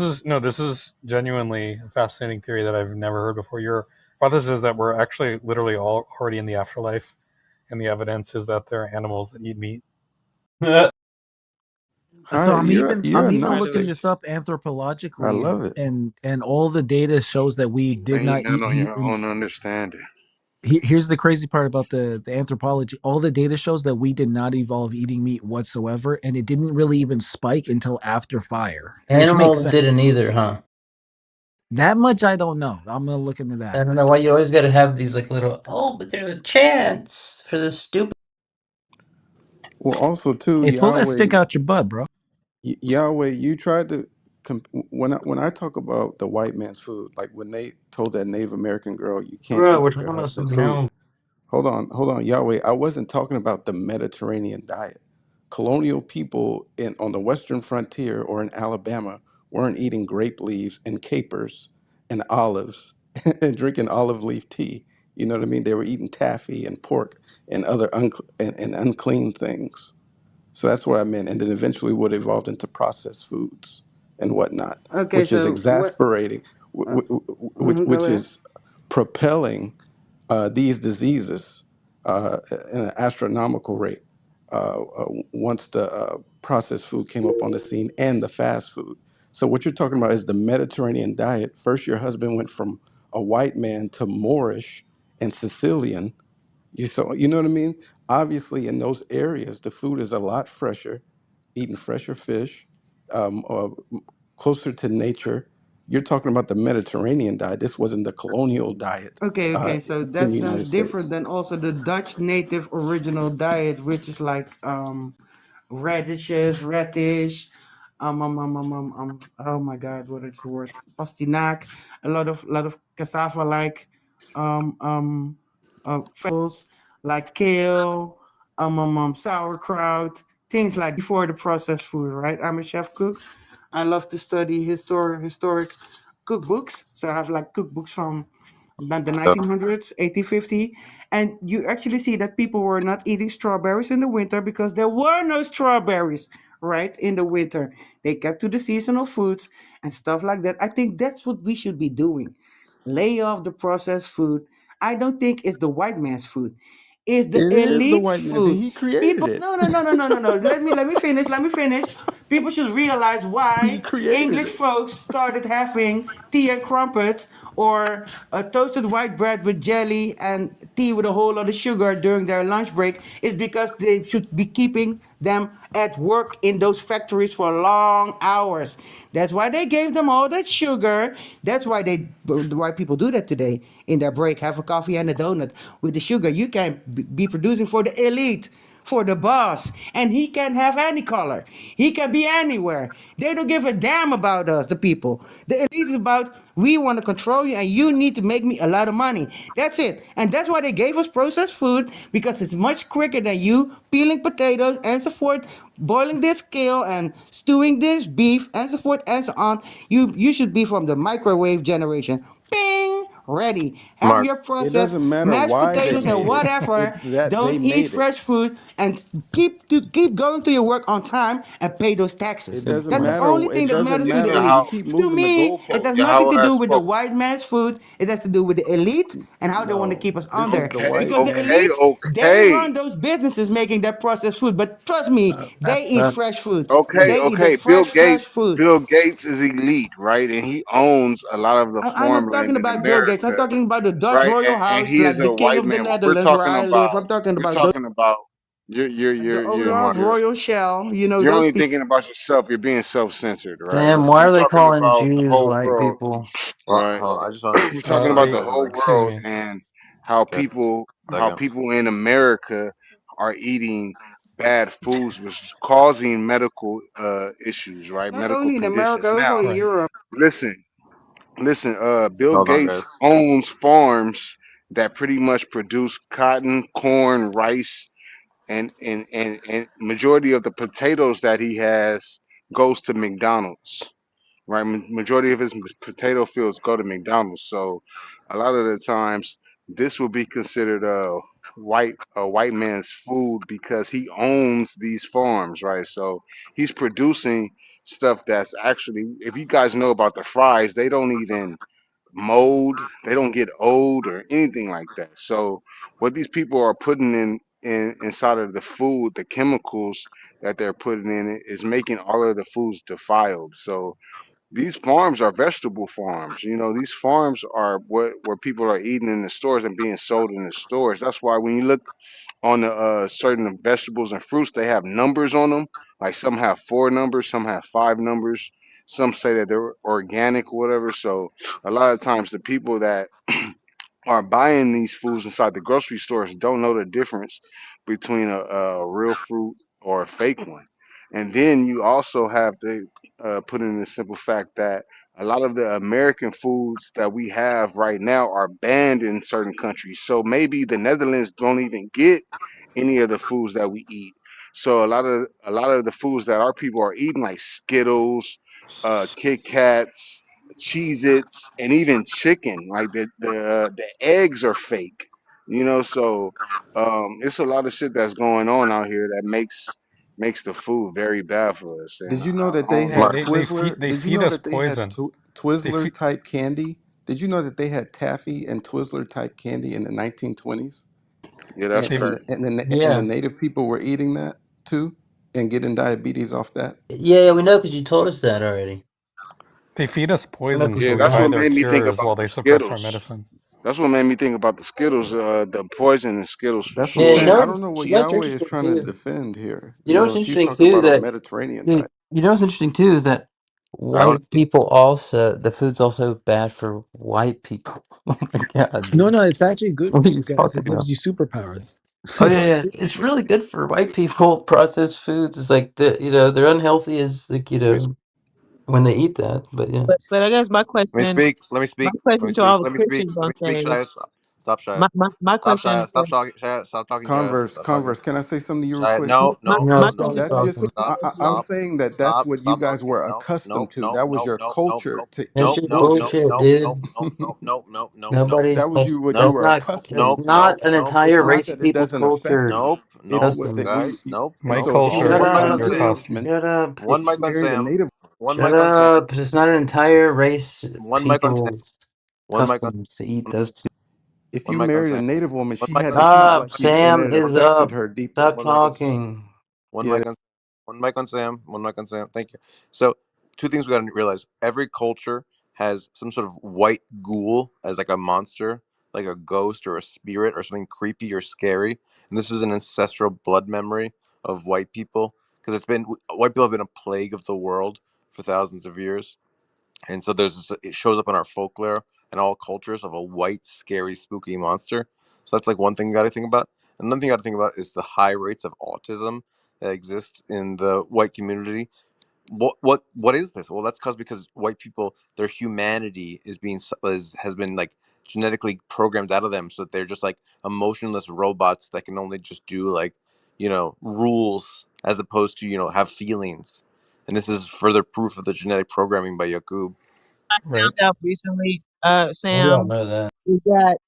is genuinely a fascinating theory that I've never heard before. Your hypothesis is that we're actually literally all already in the afterlife, and the evidence is that there are animals that eat meat. So Hi, you're I'm a even Part of looking it. Gnostic. this up I anthropologically, love it. and all the data shows that we did Lean not not eat on meat. your In own understanding. here's the crazy part about the anthropology. All the data shows that we did not evolve eating meat whatsoever, and it didn't really even spike until after fire, which makes Animals sense. didn't either, huh? That much I don't know. I'm gonna look into I that. don't know why you always got to have these like little. Oh, but there's a chance for this stupid. Well, also too, Hey, pull that stick Yahweh, out your butt, bro. Yahweh, you tried to when I talk about the white man's food, like when they told that Native American girl you can't Bro, eat we're your talking about husband's something food. else. Hold on, Yahweh. I wasn't talking about the Mediterranean diet. Colonial people on the western frontier or in Alabama weren't eating grape leaves and capers and olives and drinking olive leaf tea. You know what I mean? They were eating taffy and pork and other and unclean things. So that's what I meant. And then eventually would evolved into processed foods and whatnot, Okay, which is so what? exasperating, Go which ahead. is propelling these diseases in an astronomical rate once the processed food came up on the scene and the fast food. So what you're talking about is the Mediterranean diet. First, your husband went from a white man to Moorish and Sicilian. You know what I mean? Obviously, in those areas, the food is a lot fresher, eating fresher fish, or closer to nature. You're talking about the Mediterranean diet. This wasn't the colonial diet Okay, so in that's the United different States. than also the Dutch native original diet, which is like radishes, radish, oh my God, what is the word? Pastinac, a lot of cassava like vegetables like kale, sauerkraut, things like before the processed food, right? I'm a chef cook. I love to study historic cookbooks. So I have like cookbooks from the 1900s, 1850, and you actually see that people were not eating strawberries in the winter because there were no strawberries, right, in the winter. They kept to the seasonal foods and stuff like that. I think that's what we should be doing. Lay off the processed food. I don't think it's the white man's food. It's the It is the elite's white man. food. He created People, it. no, no, no, no, no, no, no. Let me finish. Let me finish. People should realize He why created English it. folks started having tea and crumpets or a toasted white bread with jelly and tea with a whole lot of sugar during their lunch break is because they should be keeping them at work in those factories for long hours. That's why they gave them all that sugar. That's why people do that today in their break. Have a coffee and a donut with the sugar. You can be producing for the elite, for the boss, and he can have any color. He can be anywhere. They don't give a damn about us, the people. The elite is about we want to control you and you need to make me a lot of money. That's it. And that's why they gave us processed food because it's much quicker than you peeling potatoes and so forth, boiling this kale and stewing this beef and so forth and so on. You should be from the microwave generation. Bing! Ready. Have Mark. your It processed doesn't matter mashed why they potatoes and made it. whatever. It's that they Don't eat made it. fresh food and keep going to your work on time and pay those taxes. It doesn't That's the matter. only thing It that doesn't matters to the matter. elite. You keep To moving the me, it has goalposts. nothing Yahweh to has do with the spoken. white man's food. It has to do with the elite and how they want to No, keep us on this is there. the Okay, white Because the okay, man. elite, they okay. run those businesses making that processed food. But trust me, they eat That fresh food. Okay, They eat the okay. Bill fresh Gates. food. Bill Gates is elite, right? And he owns a lot of the I'm not farmland talking in about Bill Gates. I'm America, talking about the Dutch right? royal And house, he is like the a king white of the man. What we're Netherlands, where talking I live. about, I'm talking we're about those, talking about. You're you're the you're you're owner of moderate. Royal Shell. You know You're those only people. thinking about yourself. You're being self-censored, right? Sam, why We're are they talking calling about the Jews whole white world, people? right? Hold on, I just want We're to just talking want to about Hey, the say whole something. excuse world me. and how Okay, second. people in America are eating bad foods, which is causing medical issues, right? Not Medical only in America, conditions. also Now, in Right. Europe. listen, listen. Bill Hold on, Gates guys. owns farms that pretty much produce cotton, corn, rice, and majority of the potatoes that he has goes to McDonald's, right? Majority of his potato fields go to McDonald's. So a lot of the times this will be considered a white man's food because he owns these farms, right? So he's producing stuff that's actually, if you guys know about the fries, they don't even mold, they don't get old or anything like that. So what these people are putting in inside of the food, the chemicals that they're putting in it is making all of the foods defiled. So these farms are vegetable farms. You know, these farms are what where people are eating in the stores and being sold in the stores. That's why when you look on the certain vegetables and fruits, they have numbers on them. Like some have 4 numbers, some have 5 numbers. Some say that they're organic or whatever. So a lot of times the people that are buying these foods inside the grocery stores don't know the difference between a real fruit or a fake one. And then you also have to put in the simple fact that a lot of the American foods that we have right now are banned in certain countries. So maybe the Netherlands don't even get any of the foods that we eat. So a lot of the foods that our people are eating, like Skittles, Kit Kats, Cheez Its, and even chicken. Like the eggs are fake. You know, so it's a lot of shit that's going on out here that makes the food very bad for us. And Did you know that I they don't Yeah, had Mark. Twizzler? they Did you feed know us that they had poison. They Twizzler feed. type candy? Did you know that they had taffy and Twizzler type candy in the 1920s? yeah, that's And They and crazy. the, and the and the Yeah. native people were eating that too. and getting diabetes off that? Yeah, we know because you told us that already. They feed us I know poison, because so Yeah, you we that's buy what lied. their made me think cures about while the they suppress our Skittles. medicine. That's what made me think about the Skittles, the poison in Skittles for That's what I'm Yeah, sure. saying. I don't know what you know what's Yahweh is interesting trying to too. defend here. You You know know, what's she's interesting talking too about our that Mediterranean you diet. know what's interesting too is that I want white people also the food's also bad for white people. Oh my god, No, dude. no, it's actually good What for are you you guys. talking It about? gives you superpowers. Oh yeah, yeah. It's really good for white people. Processed foods. It's like they're unhealthy as like to speak. when they eat that. But yeah. But I guess Let me speak. Let me my speak. Let me question to speak. all the Let me speak. Christians Let on me speak. stage, Shia, stop, Shia. my Stop, question Shia. Stop talking. Shia, stop talking, Shia. Stop talking. Converse, can I say something to you real Shia, quick? no, no, No, no, stop no. question to That's all the just, talking. Christians Stop, on I'm stage. stop, saying that that's stop, what you stop guys talking. were No, no, accustomed to. no, That was no, your no, no, culture no, to That's eat no, your no, kosher. no, bullshit, no, dude. no, no, no, no, no, no, no, Nobody's. That was what you That's nope, were not. accustomed It's nope, to. nope, not an nope, entire It's nope, not race of that it people's doesn't affect culture. you. nope, It's nope, what Custom. the guys, nope, My nope. so culture Shut if One you mic and on up. your married a Sam. costume. man, Shut up. One if you mic on married a Sam. native, One Shut mic on Sam. up. It's not an entire race One mic on Sam. people's One mic on. customs to eat One, those two. if one you mic on married a Sam. native woman, One she mic had on to Sam. eat Stop. like you, One mic on and Sam it is affected up. her deeply. Stop one mic on talking. one Yeah, mic on one mic on Sam. One mic on Sam. Thank you. So two things we gotta realize. Every culture has some sort of white ghoul as like a monster, like a ghost or a spirit or something creepy or scary. And this is an ancestral blood memory of white people because it's been white people have been a plague of the world for thousands of years. And so it shows up in our folklore and all cultures of a white, scary, spooky monster. So that's like one thing you got to think about. Another thing you got to think about is the high rates of autism that exist in the white community. What is this? Well, that's because white people, their humanity has been like genetically programmed out of them, so that they're just like emotionless robots that can only just do like rules as opposed to have feelings. And this is further proof of the genetic programming by Yakub. Right. Found out recently, We all Sam, know that. is that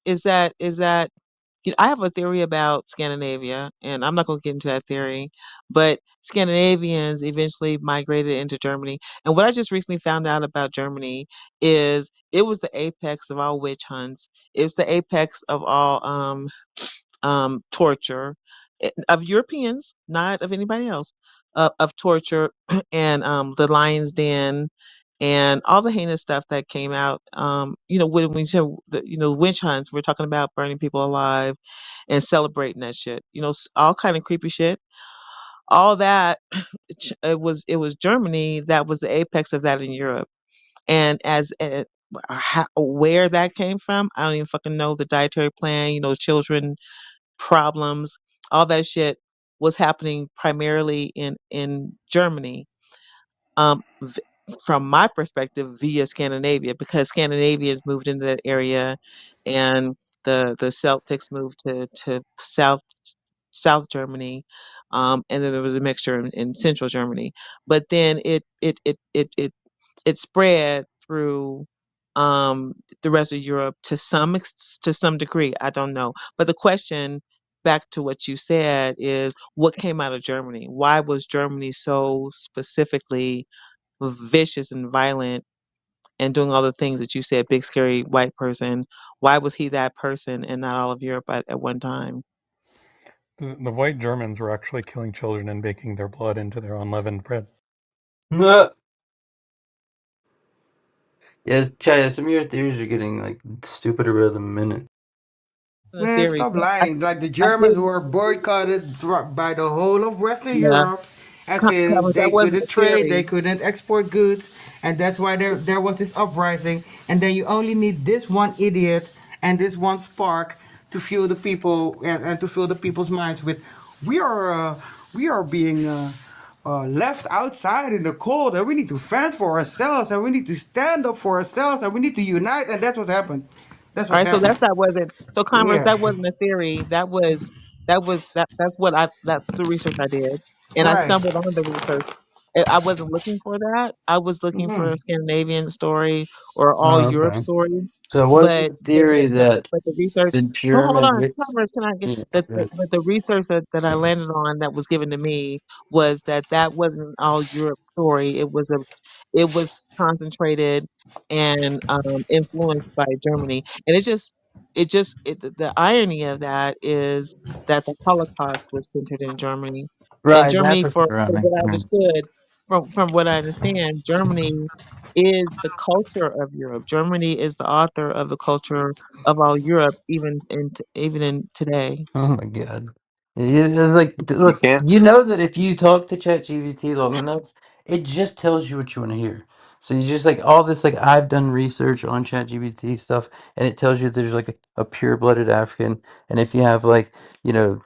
I have a theory about Scandinavia, and I'm not going to get into that theory, but Scandinavians eventually migrated into Germany. And what I just recently found out about Germany is it was the apex of all witch hunts. It's the apex of all torture of Europeans, not of anybody else, of torture and the Lion's Den and all the heinous stuff that came out. When we say witch hunts, we're talking about burning people alive and celebrating that shit. All kind of creepy shit. All that it was Germany that was the apex of that in Europe. And where that came from, I don't even fucking know. The dietary plan, children problems, all that shit was happening primarily in Germany. V- from my perspective, via Scandinavia, because Scandinavians moved into that area, and the Celtics moved to South Germany, and then there was a mixture in Central Germany. But then it spread through the rest of Europe to some degree. I don't know, but the question back to what you said is what came out of Germany? Why was Germany so specifically vicious and violent and doing all the things that you said, big scary white person? Why was he that person and not all of Europe at one time? The white Germans were actually killing children and baking their blood into their unleavened bread. No. Yes, Chad, some of your theories are getting like stupider by the minute. The Man, theory. stop lying. Like the I Germans didn't. were boycotted by the whole of Western Yeah, Europe, as in Thomas, that they wasn't couldn't a trade, they theory. couldn't export goods, and that's why there was this uprising. And then you only need this one idiot and this one spark to fuel the people and to fill the people's minds with, we are being left outside in the cold, and we need to fend for ourselves, and we need to stand up for ourselves, and we need to unite, and that's what happened. That's All what right, so happened. that wasn't so Converse. Yeah. That wasn't a theory. That's what that's the research I did, and I Right. stumbled on the research. I wasn't looking for that. I was looking for Hmm. a Scandinavian story or all Oh, Europe okay. story, So what's but the theory that but the research. the Well, hold German on, it's Converse. Can I get yeah, but the research that I landed on that was given to me was that wasn't all Europe story. It was concentrated and influenced by Germany, and the irony of that is that the Holocaust was centered in Germany. And Right, that's Germany, what's from running. what I understood, from what I understand, Germany is the culture of Europe. Germany is the author of the culture of all Europe, even in today. Oh my God. It's like, You look, can't. you know that if you talk to ChatGPT long enough, it just tells you what you want to hear. So you just like all this, like I've done research on ChatGPT stuff, and it tells you there's like a pure-blooded African, and if you have like,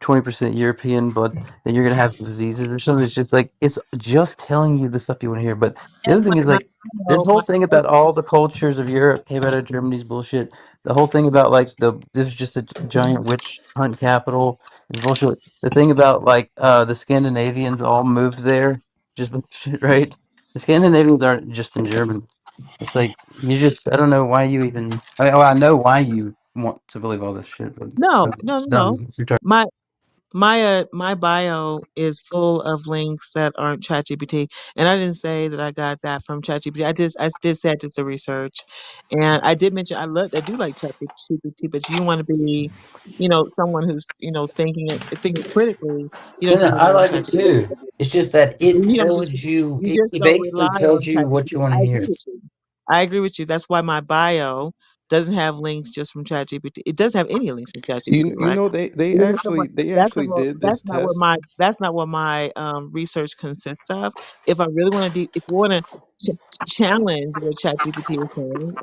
20% European blood, then you're gonna have diseases or something. It's just like it's just telling you the stuff you want to hear. But the And other thing is like this whole my thing about all the cultures of Europe came out of Germany's bullshit. The whole thing about like this is just a giant witch hunt capital is bullshit. The thing about like the Scandinavians all moved there, just bullshit, right? The Scandinavians aren't just in Germany. It's like you just I don't know why you even I know why you want to believe all this shit, but no, no, it's no, no. dumb. It's retarded. My my bio is full of links that aren't ChatGPT, and I didn't say that I got that from ChatGPT. I did say I did the research, and I did mention I do like ChatGPT, but you want to be, someone who's thinking critically. You No, don't no, just I rely on like it ChatGPT. too. It's just that it You don't tells just you you it, just it don't basically rely tells on you what ChatGPT. you want I to agree hear. with you. I agree with you. That's why my bio doesn't have links just from ChatGPT. It doesn't have any links from ChatGPT, You right? know they Because actually they that's not actually what did this test. that's not what my research consists of. If I really want to if you want to challenge what ChatGPT is saying,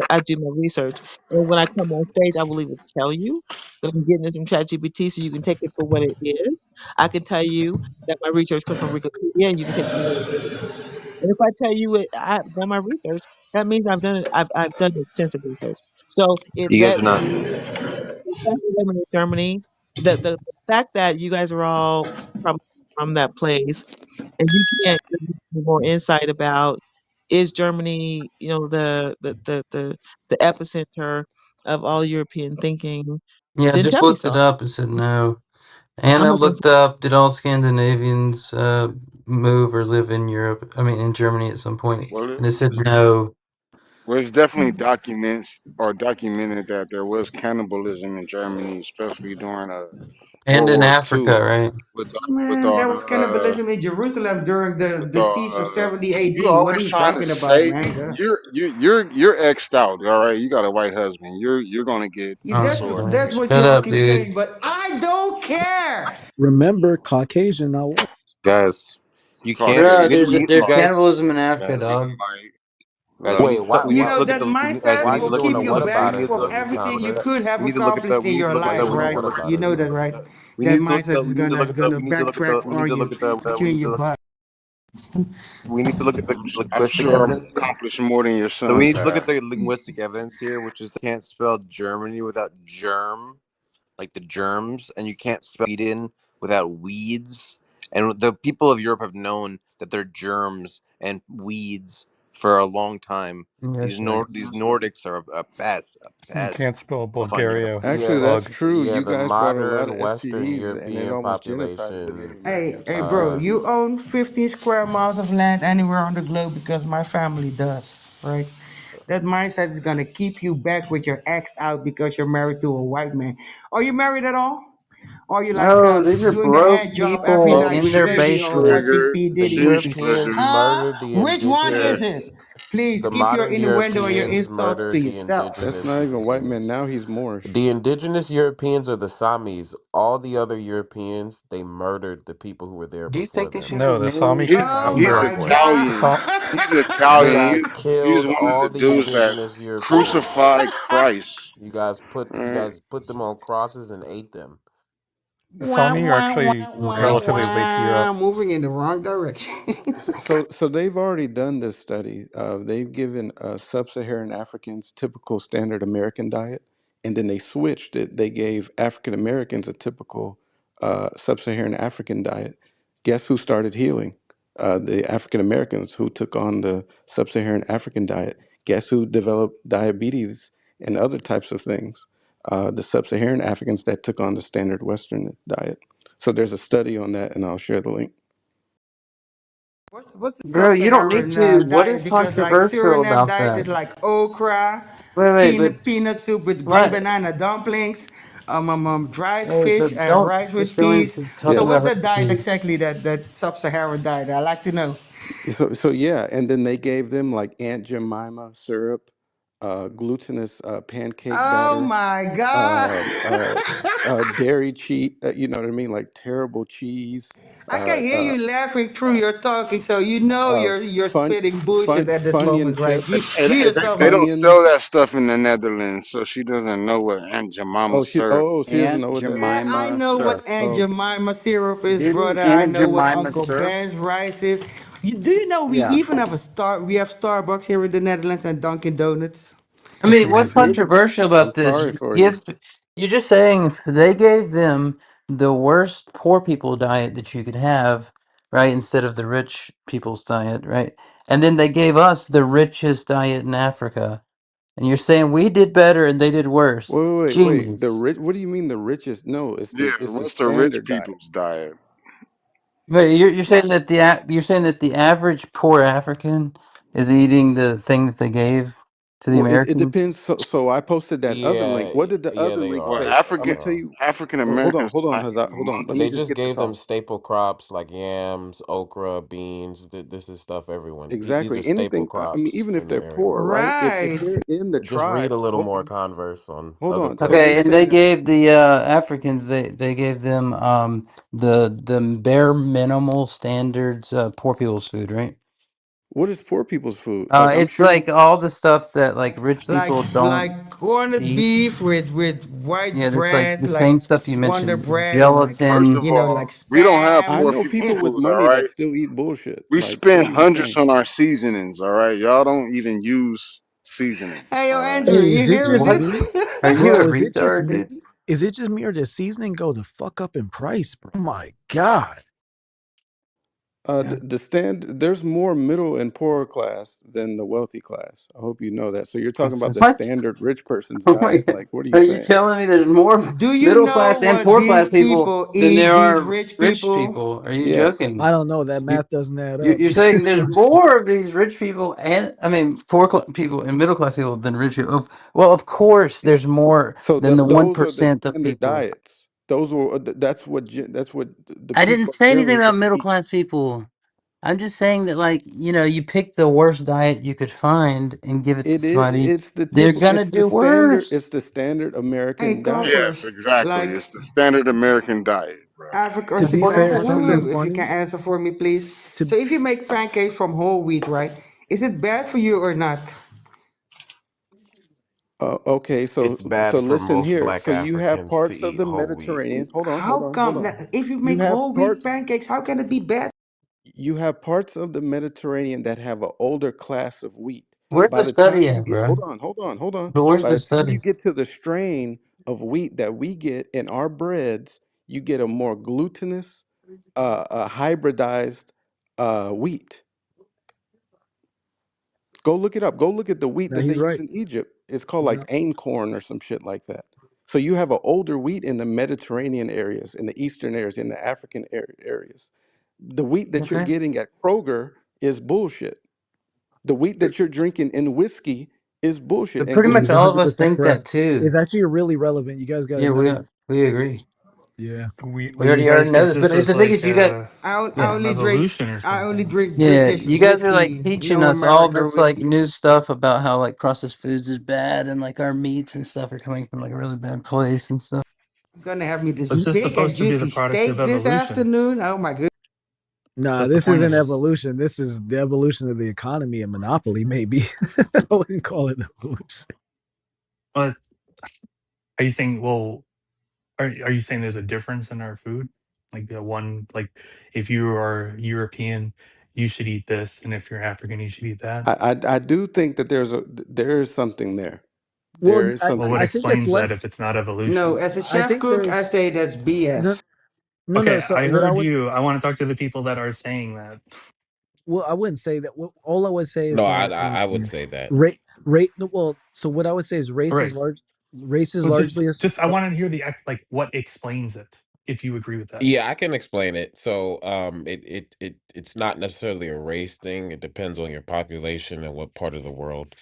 I do my research, and when I come on stage, I will even tell you that I'm getting this from ChatGPT, so you can take it for what it is. I can tell you that my research comes from Wikipedia, and you can take it for what it is. And if I tell you I've done my research, that means I've done it. I've done extensive research. So it You guys led are not. me in Germany. The fact that you guys are all from that place and you can't give me more insight about is Germany, the epicenter of all European thinking, Yeah, I then just tell me looked it so. up and said no. And I'm I looking for looked up, did all Scandinavians move or live in Europe? I mean, in Germany at some point, Well, and it said no. there's definitely documents or documented that there was cannibalism in Germany, especially during And World in War II, Africa, right? with with Man, all there the was cannibalism in Jerusalem during with the siege of 70 you AD. What are always you trying to talking about, say man? God. you're exed out. All right, you got a white husband. You're gonna get Yeah, the Oh, sword. that's what shut y'all up, keep dude. saying, but I don't care. Remember, Caucasian, not white. Guys, you can't. Bro, You need. Caucasian, You there's guys. cannibalism in Africa, Guys. dog. Caucasian, Guys, like we Wait, need to. We You need to know, look at that the. Guys, mindset we need to will look at doing the. a keep you what We about back need it, to from look. everything you Thomas? could We have need to look at the. accomplished We in need to your look at the. life, What We is a need right? to what look. about You it? know that, right? We That need to look at mindset the. is We need to look at the. gonna We need to look at the. backtrack We for need to you, look at the. put We you in need your to. butt. We need to look at the I'm linguistic sure evidence. I'm accomplished more than your So we sons need to look have. at the linguistic evidence here, which is they can't spell Germany without germ, like the germs, and you can't spell Sweden without weeds. And the people of Europe have known that they're germs and weeds for a long time. Yes, right. These Nordics are a You pest can't spell upon Europe. Bulgaria with a Actually, Yeah, that's bug. true. yeah. You The guys brought a lot modern of Western STDs and then European almost genocided the population. Native Hey, Americans. bro, Uh, you own 15 square miles of land anywhere on the globe because my family does, right? That mindset is gonna keep you back with your ex out because you're married to a white man. Are you married at all? Or you like No, these are doing the broke hand job every people Oh night, in their sheesh, baby, or basement. watching triggered. P. the Diddy Sheesh, movies? Europeans triggered. Huh? murdered the Which one Yeah. is indigenous. it? Please The keep your modern innuendo and your Europeans insults to murdered the yourself. That's indigenous. not even white man. Now he's Moorish. The indigenous Europeans are the Samis. All the other Europeans, they murdered the people who were there Do you before think they should them. No, the Sami remove He's Oh he's the my Americans. The Italian. Sam. God. He's You Italian. guys He's killed one of all the the dudes that indigenous Europeans. crucified Christ. You Right? guys put them on crosses and ate them. The Wah, Sami are wah, actually wah, wah, right? relatively late to Europe. wah. Moving in the wrong direction. So they've already done this study. They've given sub-Saharan Africans typical standard American diet, and then they switched it. They gave African Americans a typical sub-Saharan African diet. Guess who started healing? The African Americans who took on the sub-Saharan African diet. Guess who developed diabetes and other types of things? The sub-Saharan Africans that took on the standard Western diet. So there's a study on that, and I'll share the link. What's the Bro, you don't need sub-Saharan to. What diet? is Because like controversial Suriname about diet that? is like okra, Wait, but peanut soup with green what? banana dumplings. dried Hey, so fish and don't rice just with go peas. into So talking Yeah. what's about the diet her. exactly that sub-Saharan diet? I like to know. So yeah, and then they gave them like Aunt Jemima syrup, glutinous pancake Oh batter, my God. uh, uh, dairy cheese. You know what I mean? Like terrible cheese. I can Uh, hear uh, you laughing through your talking, so you know you're spitting bullshit at this Funyun moment, right? You chips, you yourself They are. don't Funyuns. sell that stuff in the Netherlands, so she doesn't know what Aunt Jemima syrup. She doesn't Aunt know what that Yeah, is. I Jemima know syrup. what Aunt Oh, Jemima syrup is, Didn't brother. I Aunt know what Jemima Uncle syrup? Ben's rice is. Do you know we Yeah. even have we have Starbucks here in the Netherlands and Dunkin' Donuts? I that's mean, what's amazing. Didn't controversial I'm about this? sorry for you. Give you're just saying they gave them the worst poor people diet that you could have, right? Instead of the rich people's diet, right? And then they gave us the richest diet in Africa. And you're saying we did better and they did worse. Wait. The Genius. rich? What do you mean the richest? No, Yeah, it's the what's the rich standard diet. people's diet? But you're saying that you're saying that the average poor African is eating the thing that they gave to the Well, it Americans. depends. So I posted that other link. Yeah, What did the yeah, other they link Well, are. say? I'm gonna tell you. African Hold on, Americans not Hazat. eating Hold on. Let me They just monkeys. just get this gave them off. staple crops like yams, okra, beans. This is stuff everyone. These are Exactly. staple Anything. I mean, crops even if in the they're area. poor, right? If Right. they're in the Just read tribe, a little more Converse on hold other on. So they Okay, and places. they said gave the Africans they gave them the bare minimal standards poor people's food, right? what is poor people's food? Like I'm It's sure you. like all the stuff that like rich people don't Like corned eat. beef with white Yeah, there's like bread, the like same stuff you Wonder mentioned. It's Bread, and like First of gelatin. all, like we don't have I spam. poor know people's people with food, all money that right? still eat bullshit. We Like, what spend are you hundreds saying? on our seasonings, all right? Y'all don't even use seasonings, Hey, yo, all right? Andrew, Hey, you is it hearing just What? this? me? Are you a Bro, is it just retard, me? dude? Is it just me or does seasoning go the fuck up in price, bro? Oh my God. Yeah. The stand there's more middle and poorer class than the wealthy class. I hope you know that. So you're talking about the What? standard rich person's Oh my diet. God. Like, what are you Are you saying? telling me there's more Do you middle know class and what poor class these people people than there eat, these are rich rich people? people? Are you Yes. joking? I don't know. That You, math doesn't add up. you're saying there's more of these rich people and I mean people and middle class people than rich people. Well, of course, there's more So than the one those are the percent of standard people. diets. Those were that's what the I didn't people are say anything generally about going to middle eat. class people. I'm just saying that, like, you pick the worst diet you could find and give it to somebody, they're gonna do It's worse. the standard Hey, American diet. Yes, golfers, exactly. like It's the standard American diet, bro. Africa or To be Savannah, fair, for something you, if you can funny answer for me, please. to So, if you make pancakes from whole wheat, right? Is it bad for you or not? Okay, It's so bad for listen most here. black So you have Africans to parts of eat the whole wheat. Mediterranean. How Hold come on. that if you You make have whole wheat parts pancakes, how can it be bad? you have parts of the Mediterranean that have an older class of wheat. Where's By the the time study you at, get, bro? hold on. But where's By the the time you study? get to the strain of wheat that we get in our breads, you get a more glutinous, hybridized wheat. Go look it up. Go look at the wheat no, that they he's use right. in Egypt. It's called like No. einkorn or some shit like that. So you have an older wheat in the Mediterranean areas, in the eastern areas, in the African areas. The wheat that you're Okay. getting at Kroger is bullshit. The wheat that you're drinking in whiskey is bullshit. But And pretty much He's whiskey, all of us 100% think correct. that too. It's actually really relevant. You guys got to Yeah, know we this. we agree. Yeah. We Well, you already guys know thought this. this But was the thing like is, you got I yeah. some only drink, evolution or I only something. drink Yeah, British you guys are like whiskey, teaching no us all American this like whiskey. new stuff about how like processed foods is bad and like our meats and stuff are coming from like a really bad place and stuff. Gonna have me this Was this big and supposed to be the juicy product of steak this evolution? afternoon. Oh my goodness. Is Nah, that the this point of isn't this? evolution. This is the evolution of the economy and monopoly, maybe. I wouldn't call it evolution. But are you saying, well, are you saying there's a difference in our food? Like the one, like if you are European, you should eat this, and if you're African, you should eat that. I do think that there is something there. Well, There is Well, something what I there. think it's explains that less. if it's not No, evolution? as a I chef think cook, I there's say that's no, BS. no. Okay, So I what I heard would, you. I want to talk to the people that are saying that. well, I wouldn't say that. All I would say is No, that I would say that. rate. Well, so what I would say is All right. race is Well, largely just I want to hear the like what explains it. If you agree with that. Yeah, I can explain it. So, it's not necessarily a race thing. It depends on your population and what part of the world.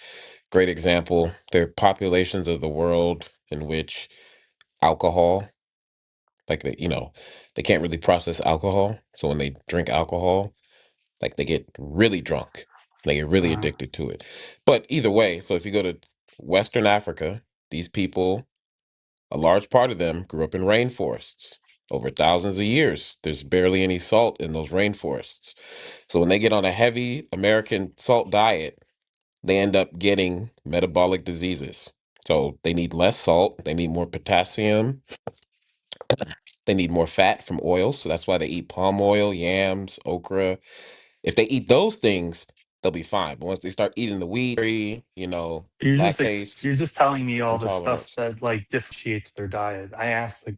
Great example. There are populations of the world in which alcohol. Like they can't really process alcohol. So when they drink alcohol, like they get really drunk. They get really Uh, addicted to it. But either way, so if you go to Western Africa, these people, a large part of them grew up in rainforests over thousands of years. There's barely any salt in those rainforests. So when they get on a heavy American salt diet, they end up getting metabolic diseases. So they need less salt, they need more potassium, they need more fat from oils. So that's why they eat palm oil, yams, okra. If they eat those things, they'll be fine. But once they start eating the wheat, lactase you're just telling me all the stuff intolerance. that like differentiates their diet. I asked like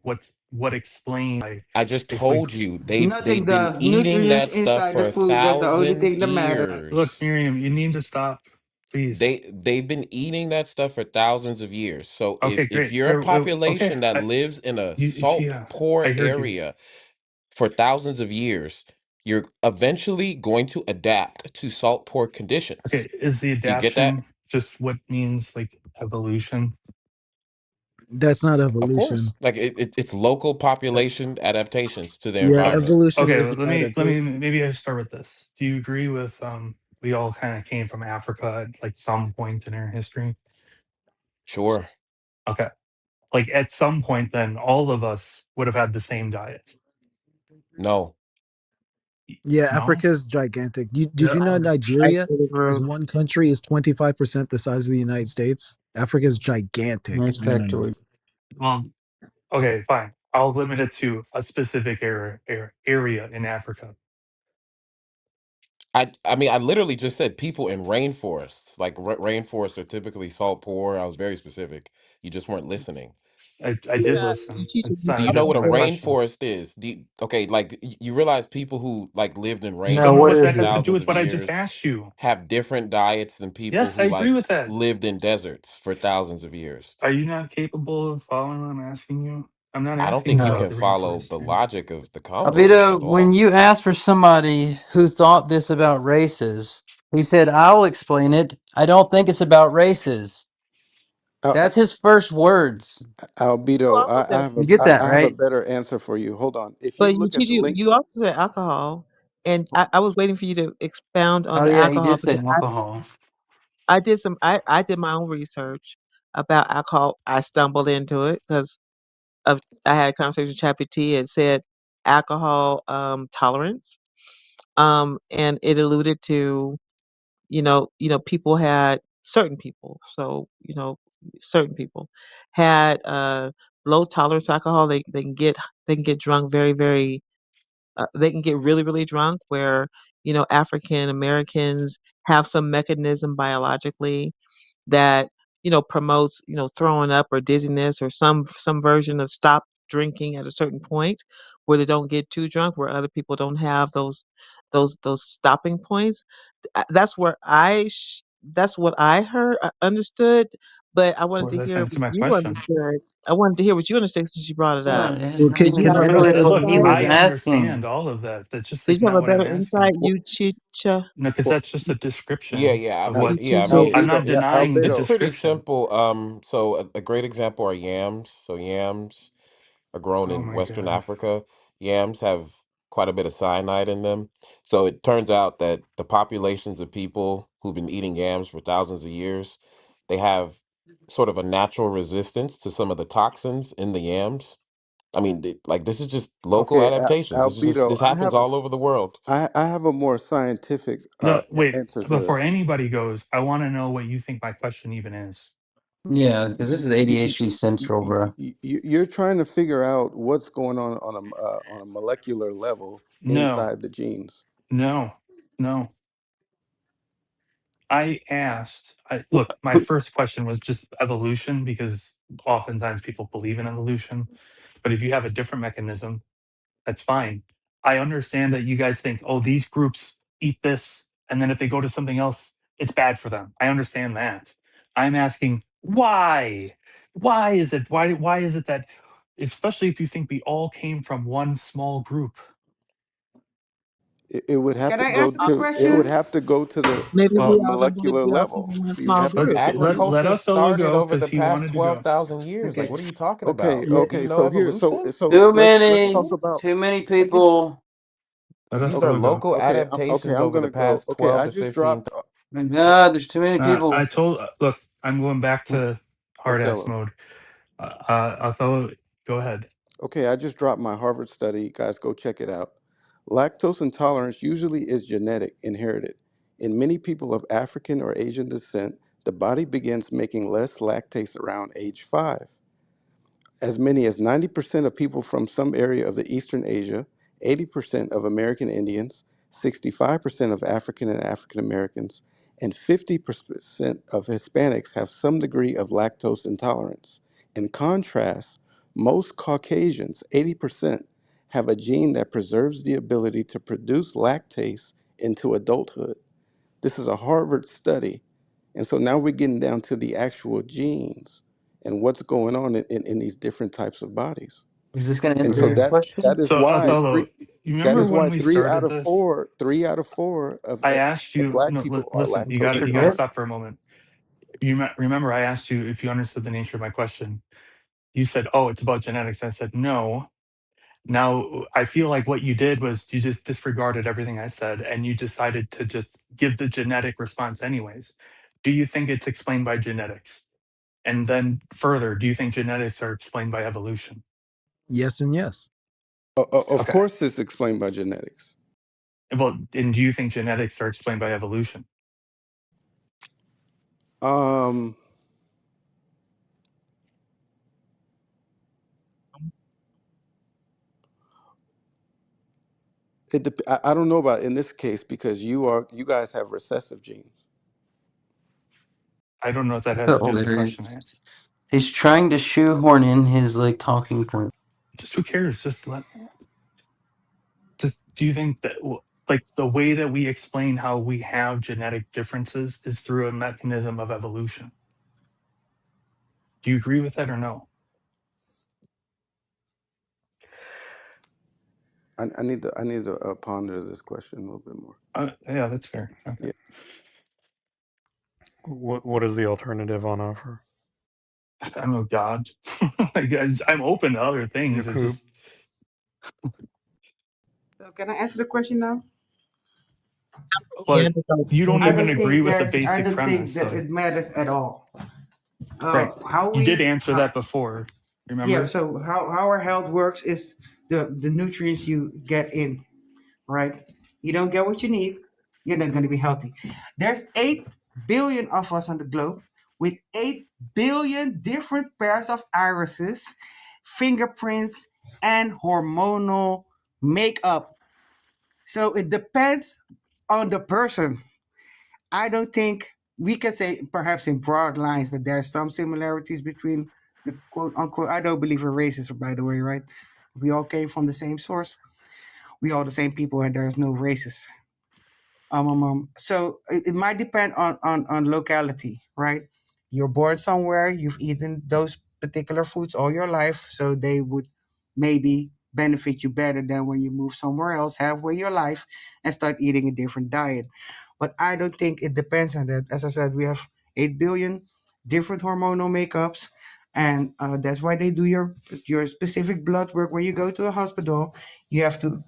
what explains like I just if like told you Nothing they've been does. eating Nutrients that stuff inside the for food. That's the only thousands thing that matters. look, years. Miriam, you need to stop, please. They've been eating that stuff for thousands of years. So Okay, if great. you're a Okay, population that lives in a salt yeah, poor I heard you. area for thousands of years, you're eventually going to adapt to salt poor conditions. Okay, is the Do you get that? adaptation just what means like evolution? That's not Of course. evolution. Like it's local population adaptations to their Yeah, Okay, environment. evolution okay. is Let me adaptation. maybe I start with this. Do you agree with we all kind of came from Africa at like some point in our history? Sure. Okay, like at some point, then all of us would have had the same diet. No. Yeah, No, Africa is gigantic. Did Yeah. you know I Nigeria agree, as group. one country is 25% the size of the United States? Africa is gigantic. Nice No, no, no. factoid. well, okay, fine. I'll limit it to a specific area in Africa. I mean I literally just said people in rainforests. Like rainforests are typically salt poor. I was very specific. You just weren't listening. I did Yeah, listen. you teach It's Do not you a know that's what a not a question. rainforest is? Okay, like you realize people who like lived in Just No, don't know what what rainforests that for is has to it? do thousands with of what I just years asked you. have different diets than people Yes, I who agree like with that. lived in deserts for thousands of years. Are you not capable of following what I'm asking you? I'm not I don't asking think you you about No. can the follow rainforest the thing. logic of the convo Albedo, at when all. you asked for somebody who thought this about races, he said, I'll explain it. I don't think it's about races. Al- That's his first words. You Albedo, also said, You get that, I have a right? better answer for you. Hold on. If you but you look at teach the you. link, You also said alcohol, and I was waiting for you to expound on Oh, the yeah, he alcohol did say because alcohol. I did some. I did my own research about alcohol. I stumbled into it because of I had a conversation with ChatGPT. It said alcohol tolerance, and it alluded to people had certain people. So certain people had low tolerance to alcohol. They can get drunk very very. They can get really really drunk where African Americans have some mechanism biologically that promotes throwing up or dizziness or some version of stop drinking at a certain point where they don't get too drunk where other people don't have those stopping points. That's what I heard understood, but I wanted Well, to that's hear answer what my you question. understood. I wanted to hear what you understood since you brought it Well, up. it has Well, Did because you nothing you to have a never do better with understood what the he insight? was I context. asking. understand all of that. That's just Did like you have not a what I'm better asking. insight, you chicha? No, because well, that's just a Yeah, description yeah. I of mean, what yeah. I TJ? I'm mean, not Albedo, yeah, denying the it's Albedo, pretty description. simple. So a great example are yams. So yams are grown Oh in my Western god. Africa. Yams have quite a bit of cyanide in them. So it turns out that the populations of people who've been eating yams for thousands of years, they have sort of a natural resistance to some of the toxins in the yams. I mean, like this is just local okay, adaptations. Albedo, This happens all over the world. I have a more scientific No, wait. answer to Before this. anybody goes, I want to know what you think my question even is. Yeah, because this is You, ADHD Central, bro. you're trying to figure out what's going on a molecular level No, inside the genes. no, no. Look, my first question was just evolution because oftentimes people believe in evolution. But if you have a different mechanism, that's fine. I understand that you guys think, oh, these groups eat this, and then if they go to something else, it's bad for them. I understand that. I'm asking why? Why is it? Why is it that, especially if you think we all came from one small group? It would have Can to I go answer the to it would question? have to go to the Maybe we Well, all gonna molecular we all come level. in one So you'd small have to group. Let's go let agriculture Othello started go over because the he past wanted to go. 12,000 years. Like, Okay. what are you talking okay, about? Yeah, Do okay. you know So here, evolution? Too let's many, talk about too many Like, it's people. let these are Othello go. local okay. adaptations I'm over the gonna go. past Okay, 12 I to just 15. dropped My God, there's too many I people. told look, I'm going back to hard ass Othello. mode. Othello, go ahead. Okay, I just dropped my Harvard study. Guys, go check it out. Lactose intolerance usually is genetic, inherited. In many people of African or Asian descent, the body begins making less lactase around age 5. As many as 90% of people from some area of the Eastern Asia, 80% of American Indians, 65% of African and African Americans, and 50% of Hispanics have some degree of lactose intolerance. In contrast, most Caucasians, 80%, have a gene that preserves the ability to produce lactase into adulthood. This is a Harvard study. And so now we're getting down to the actual genes and what's going on in these different types of bodies. Is this going to And answer so your Okay. question? that is So why Othello, you remember when we three out started of this? four, I asked of you. black No, people are listen. lactose You got to intolerant. stop for a moment. Remember I asked you if you understood the nature of my question. You said, "Oh, it's about genetics." I said, "No." Now I feel like what you did was you just disregarded everything I said and you decided to just give the genetic response anyways. Do you think it's explained by genetics? And then further, do you think genetics are explained by evolution? Yes and yes. Of Okay. course, it's explained by genetics. Well, and do you think genetics are explained by evolution? Um, I don't know about in this case because you guys have recessive genes. I don't know what that has to do with the question I Hilarious. asked. He's trying to shoehorn in his like talking point. Just who cares? Just do you think that like the way that we explain how we have genetic differences is through a mechanism of evolution? Do you agree with that or no? I need to ponder this question a little bit more. Yeah, that's fair. Okay. Yeah. What is the alternative on offer? I don't know, God. Like, I'm open to other You things. It's poop. just, So can I answer the question now? but Neanderthals you don't I preserve even don't agree think with the there's. I basic don't think premise. that So, it matters at all. right. How You did we. answer that before. Yeah. Remember? So how our health works is the nutrients you get in. Right. You don't get what you need, you're not going to be healthy. There's 8 billion of us on the globe with 8 billion different pairs of irises, fingerprints, and hormonal makeup. So it depends on the person. I don't think we can say, perhaps in broad lines, that there are some similarities between the quote unquote. I don't believe in racism, by the way, right? We all came from the same source. We all the same people, and there's no races. So it might depend on locality, right? You're born somewhere, you've eaten those particular foods all your life, so they would maybe benefit you better than when you move somewhere else halfway your life and start eating a different diet. But I don't think it depends on that. As I said, we have 8 billion different hormonal makeups. And that's why they do your specific blood work when you go to a hospital. You have to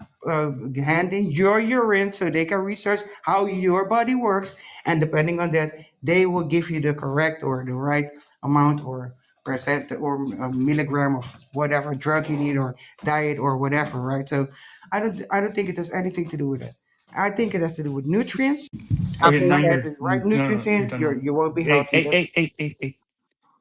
hand in your urine so they can research how your body works, and depending on that they will give you the correct or the right amount or percent or milligram of whatever drug you need or diet or whatever, right? So I don't think it has anything to do with it. I think it has to do with nutrients, and I if Okay, you now don't think get you're, the right no, nutrients you're in, done. you won't be Hey, healthy. hey, That hey, hey, hey, hey.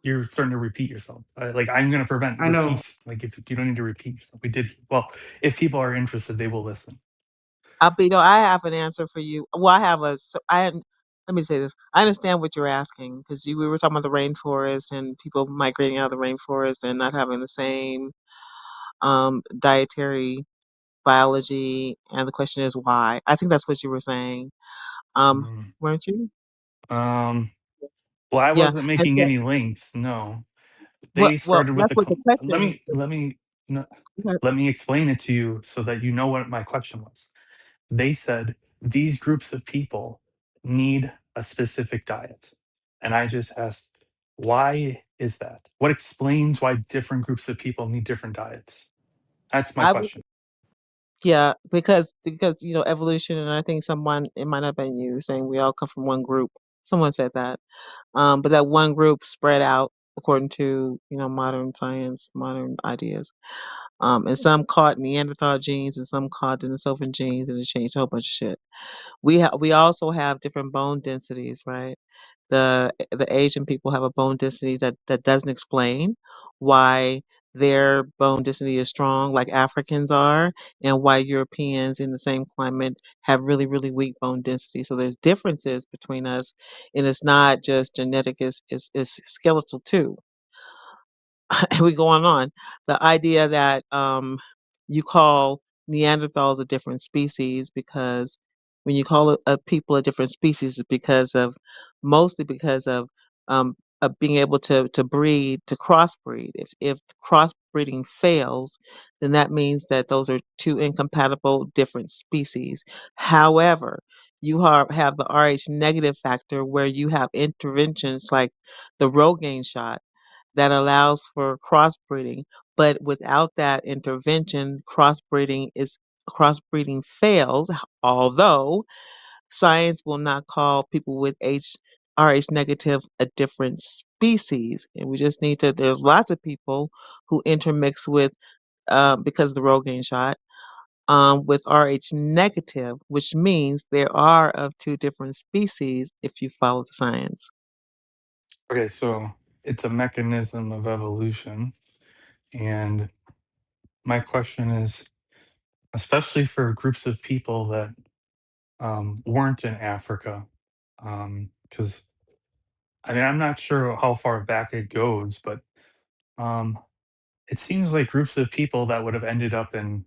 You're starting to repeat yourself. Like, I'm going to prevent I know. repeats. Like, if you don't need to repeat yourself, we did. Well, if people are interested, they will listen. Albedo, I have an answer for you. Well, I have a. Let me say this. I understand what you're asking because we were talking about the rainforest and people migrating out of the rainforest and not having the same dietary biology. And the question is why. I think that's what you were saying. Mm. Weren't you? Um, well, I Yeah. wasn't And making so, any links. No, well, they well, started with that's the. what the question. Let me no, Okay. let me explain it to you so that you know what my question was. They said these groups of people need a specific diet. And I just asked, why is that? What explains why different groups of people need different diets? That's my I would, question. yeah, because evolution, and I think someone, it might have been you, saying we all come from one group. Someone said that, but that one group spread out according to modern science, modern ideas. And some caught Neanderthal genes, and some caught Denisovan genes, and it changed a whole bunch of shit. We also have different bone densities, right? The Asian people have a bone density that doesn't explain why their bone density is strong like Africans are, and why Europeans in the same climate have really, really weak bone density. So there's differences between us, and it's not just genetic, it's skeletal too. And we go on. The idea that you call Neanderthals a different species, because when you call a people a different species, it's because of mostly because of being able to breed, to crossbreed. If crossbreeding fails, then that means that those are two incompatible different species. However, you have the Rh negative factor, where you have interventions like the Rogaine shot that allows for crossbreeding. But without that intervention, crossbreeding fails, although science will not call people with Rh negative a different species. And we just need to, there's lots of people who intermix with, because of the Rogaine shot, with Rh negative, which means there are of two different species if you follow the science. Okay, so it's a mechanism of evolution. And my question is, especially for groups of people that weren't in Africa, because I mean, I'm not sure how far back it goes, but um, it seems like groups of people that would have ended up in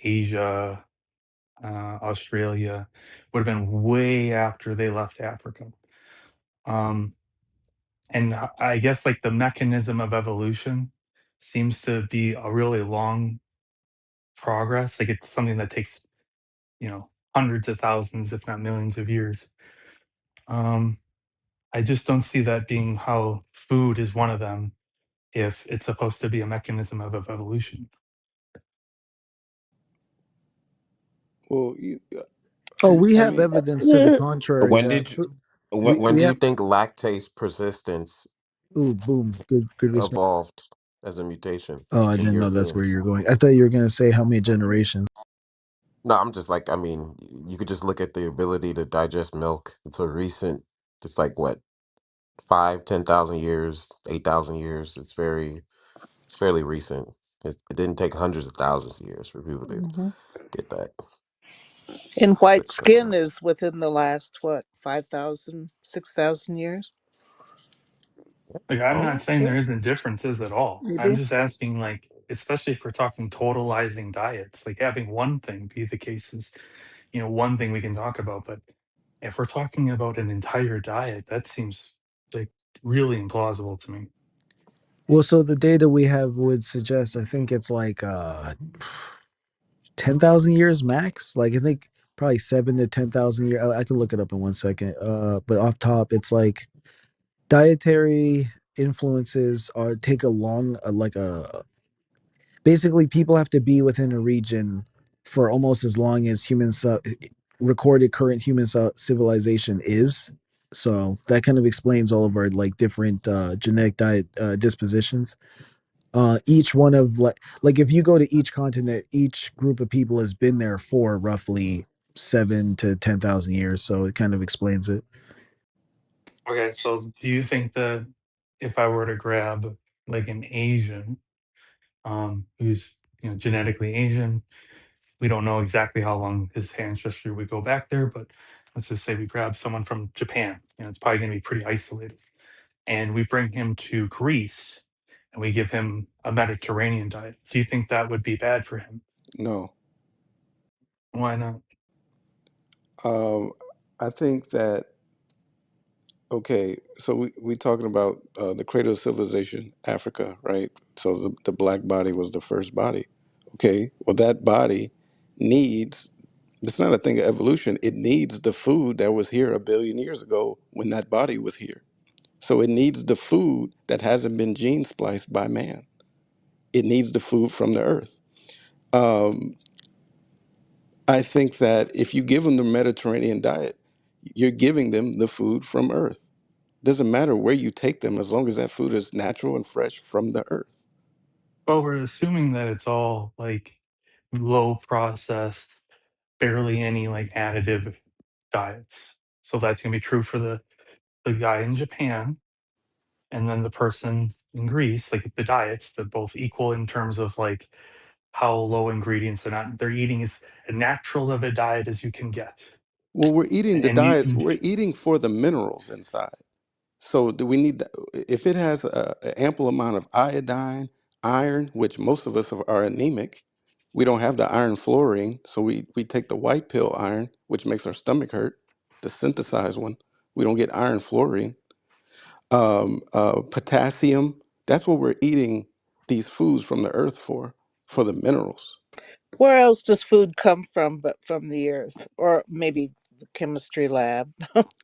Asia, Australia, would have been way after they left Africa. Um, and I guess like the mechanism of evolution seems to be a really long progress. Like it's something that takes, hundreds of thousands, if not millions of years. Um, I just don't see that being how food is one of them if it's supposed to be a mechanism of evolution. Well, Oh, we I have mean, evidence to the contrary When that did you, when we do you have. think lactase persistence Ooh, boom, good response. evolved as a mutation Oh, I in didn't know human that's where beings? you're going. I thought you were gonna say how many generations. No, I'm just like, I mean, you could just look at the ability to digest milk. It's a recent, it's like what, 10,000 years, 8,000 years. It's fairly recent. It didn't take hundreds of thousands of years for people to Hmm. get that. And white But skin is within the last, what, 5,000, 6,000 years? Like, I'm not oh, saying okay. there isn't differences at all. I'm Maybe. just asking, like, especially if we're talking totalizing diets, like having one thing be the case is, one thing we can talk about. But if we're talking about an entire diet, that seems like really implausible to me. Well, so the data we have would suggest, I think it's like 10,000 years max. Like I think probably 7 to 10,000 years. I can look it up in 1 second. But off top, it's like dietary influences are take a long like a basically people have to be within a region for almost as long as recorded current civilization is. So that kind of explains all of our like different genetic diet dispositions. Each one of like if you go to each continent, each group of people has been there for roughly 7 to 10,000 years. So it kind of explains it. Okay, so do you think that if I were to grab like an Asian, who's genetically Asian, we don't know exactly how long his ancestry would go back there, but let's just say we grab someone from Japan, it's probably going to be pretty isolated, and we bring him to Greece and we give him a Mediterranean diet. Do you think that would be bad for him? no. Why not? Um, I think that okay. So we talking about the cradle of civilization, Africa, right? So the black body was the first body. Okay. Well, that body needs It's not a thing of evolution. It needs the food that was here a billion years ago when that body was here. So it needs the food that hasn't been gene spliced by man. It needs the food from the earth. Um, I think that if you give them the Mediterranean diet, you're giving them the food from earth. Doesn't matter where you take them as long as that food is natural and fresh from the earth. Well, we're assuming that it's all like low processed, barely any like additive diets. So that's gonna be true for the guy in Japan and then the person in Greece, like the diets, they're both equal in terms of like how low ingredients they're eating as natural of a diet as you can get. Well, we're eating the And you diet, we're eating for the minerals inside. So do we need, if it has an ample amount of iodine, iron, which most of us are anemic, we don't have the iron fluorine, so we take the white pill iron, which makes our stomach hurt, the synthesized one. We don't get iron fluorine. Potassium, that's what we're eating these foods from the earth for the minerals. Where else does food come from but from the earth? Or maybe the chemistry lab.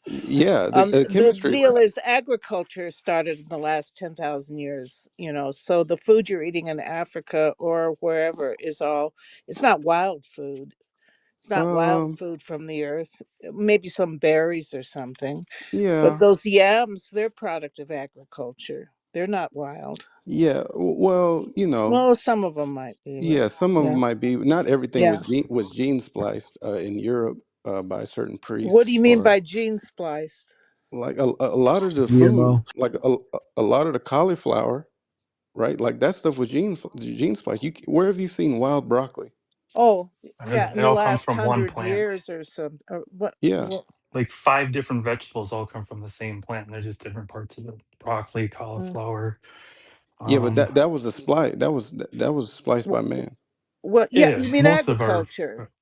Yeah, the The chemistry. deal is agriculture started in the last 10,000 years, so the food you're eating in Africa or wherever is all, it's not wild food. It's not wild Um, food from the earth. Maybe some berries or something. But yeah, those yams, they're product of agriculture. They're not wild. yeah. Well, Well, some of them might be, but yeah, some of them yeah. might be. Not everything Yeah. was gene spliced in Europe by certain What do priests, you mean or by gene spliced? like a lot of the food, GMO. like a lot of the cauliflower, right? Like that stuff was gene spliced. Where have you seen wild broccoli? Oh, yeah, in it the all comes last from one 100 plant. years or some. Or what? Yeah, What? Like 5 different vegetables all come from the same plant. They're just different parts of it. Broccoli, Mm. cauliflower. yeah, but Um, that was a splice. That was spliced by man. What? Yeah, yeah, you mean most agriculture of our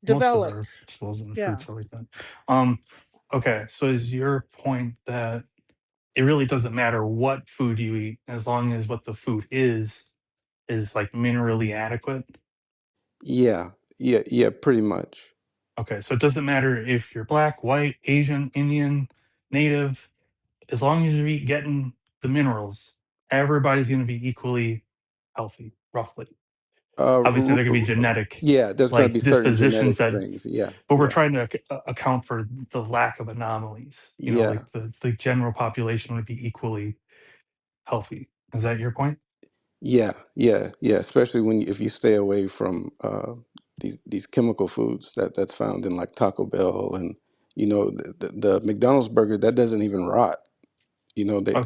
developed? vegetables and Yeah. fruits are like that. Um, okay, so is your point that it really doesn't matter what food you eat as long as what the food is like minerally adequate? Yeah, yeah, pretty much. Okay, so it doesn't matter if you're black, white, Asian, Indian, native, as long as you're getting the minerals, everybody's going to be equally healthy, roughly. Obviously, there could be genetic Yeah, there's going to like be certain dispositions genetic that, things. Yeah, but we're yeah, trying to account for the lack of anomalies. yeah. Like the general population would be equally healthy. Is that your point? Yeah, yeah, yeah. Especially if you stay away from these chemical foods that's found in like Taco Bell, and the McDonald's burger that doesn't even rot.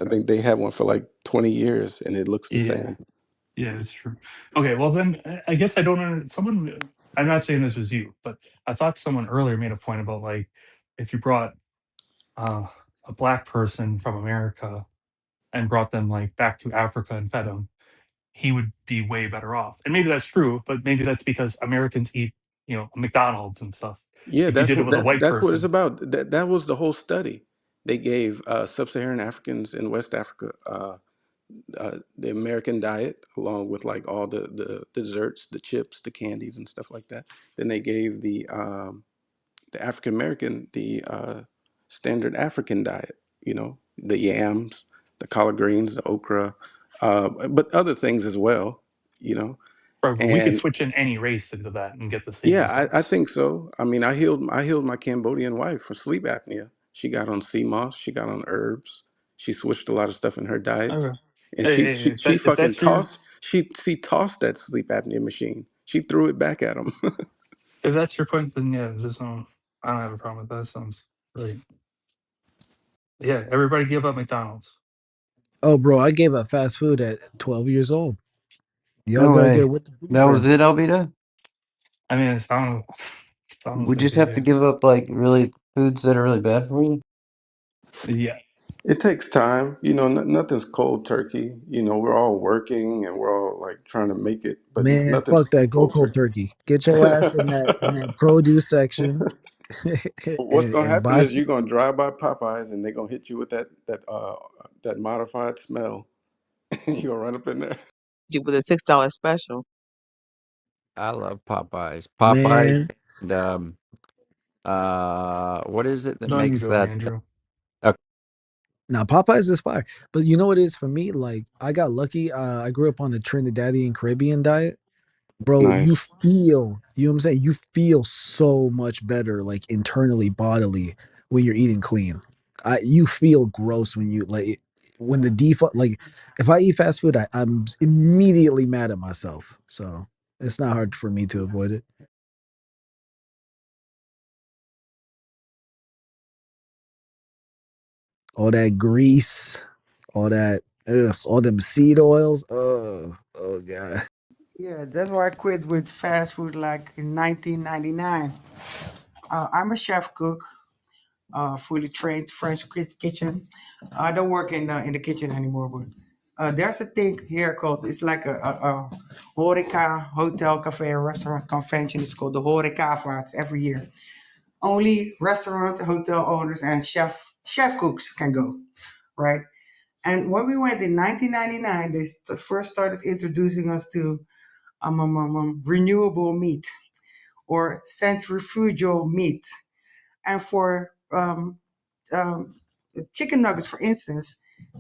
I Okay. think they had one for like 20 years and it looks the Yeah. same. Yeah, it's true. Okay, well then I guess I don't know. I'm not saying this was you, but I thought someone earlier made a point about like if you brought uh, a black person from America and brought them like back to Africa and fed him, he would be way better off. And maybe that's true, but maybe that's because Americans eat, McDonald's and stuff. Yeah, If you did it with a white that's what it's person, about. That was the whole study. They gave sub-Saharan Africans in West Africa the American diet, along with like all the desserts, the chips, the candies, and stuff like that. Then they gave the African American the standard African diet. The yams, the collard greens, the okra, but other things as well. You know, or we could and switch in any race into that and get the same yeah, I results. think so. I mean, I healed my Cambodian wife from sleep apnea. She got on sea moss. She got on herbs. She switched a lot of stuff in her diet, Okay. and Hey, she hey, she she if fucking that's your tossed. She tossed that sleep apnea machine. She threw it back at him. if that's your point, then yeah, I don't have a problem with that. Sounds great. Yeah, everybody give up McDonald's. Oh, bro, I gave up fast food at 12 years old. Y'all No gotta way. get with the That was program. it, Albita? I mean, it sounds We like just it. have to Yeah. give up like really foods that are really bad for you? Yeah. It takes time. Nothing's cold turkey. We're all working and we're all like trying to make it, but Man, nothing's fuck that. Go cold cold turkey. turkey. Get your ass in that produce section What's and, gonna and happen buy is some. you're gonna drive by Popeyes and they're gonna hit you with that modified smell. You're gonna run up in there. With a $6 special. I love Popeyes. Popeyes Man, and What is it that No, you makes go, that? Andrew. Okay, Now Popeyes is fire, but you know what it is for me? Like I got lucky. I grew up on the Trinidadian Caribbean diet, bro. You Nice. feel, you know what I'm saying? You feel so much better, like internally, bodily, when you're eating clean. You feel gross when you like when the default. Like if I eat fast food, I'm immediately mad at myself. So it's not hard for me to avoid it. All that grease, all them seed oils. Oh god. Yeah, that's why I quit with fast food like in 1999. I'm a chef cook, fully trained French kitchen. I don't work in the kitchen anymore, but there's a thing here called it's like a Horeca hotel, cafe, restaurant convention. It's called the Horeca Vaarts every year. Only restaurant, hotel owners, and chef cooks can go, right? And when we went in 1999, they first started introducing us to renewable meat or centrifugal meat. And for chicken nuggets, for instance,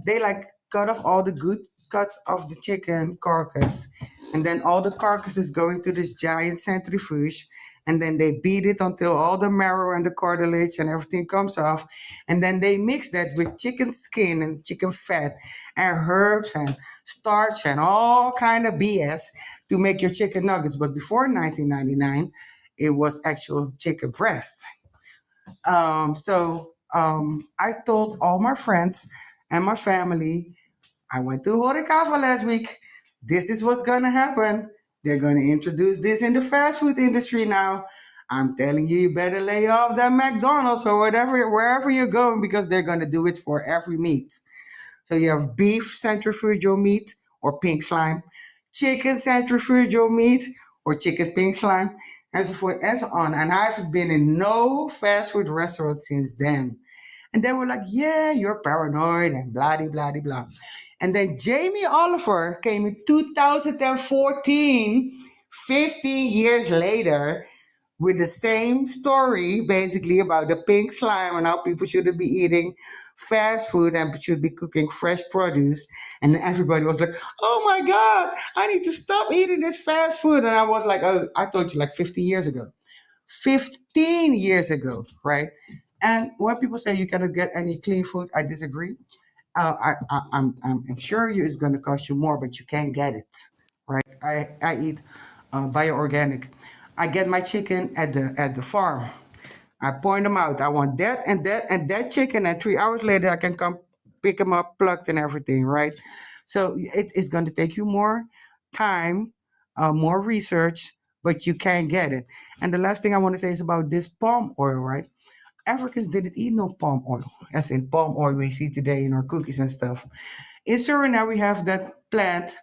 they like cut off all the good cuts of the chicken carcass, and then all the carcasses go into this giant centrifuge, and then they beat it until all the marrow and the cartilage and everything comes off, and then they mix that with chicken skin and chicken fat and herbs and starch and all kind of BS to make your chicken nuggets. But before 1999, it was actual chicken breast. I told all my friends and my family, I went to Horecafa last week. This is what's gonna happen. They're gonna introduce this in the fast food industry now. I'm telling you, you better lay off that McDonald's or whatever, wherever you're going, because they're gonna do it for every meat. So you have beef centrifugal meat or pink slime, chicken centrifugal meat or chicken pink slime, and so forth and so on. And I've been in no fast food restaurant since then. And they were like, yeah, you're paranoid and blah, blah, blah, blah. And then Jamie Oliver came in 2014, 15 years later, with the same story, basically about the pink slime and how people shouldn't be eating fast food and should be cooking fresh produce. And everybody was like, oh my God, I need to stop eating this fast food. And I was like, oh, I told you like 15 years ago. 15 years ago, right? And when people say you cannot get any clean food, I disagree. I'm sure you it's going to cost you more, but you can't get it, right? I eat bio-organic. I get my chicken at the farm. I point them out. I want that and that and that chicken, and 3 hours later I can come pick them up, plucked and everything, right? So it is going to take you more time, more research, but you can get it. And the last thing I want to say is about this palm oil, right? Africans didn't eat no palm oil, as in palm oil we see today in our cookies and stuff. In Suriname, we have that plant,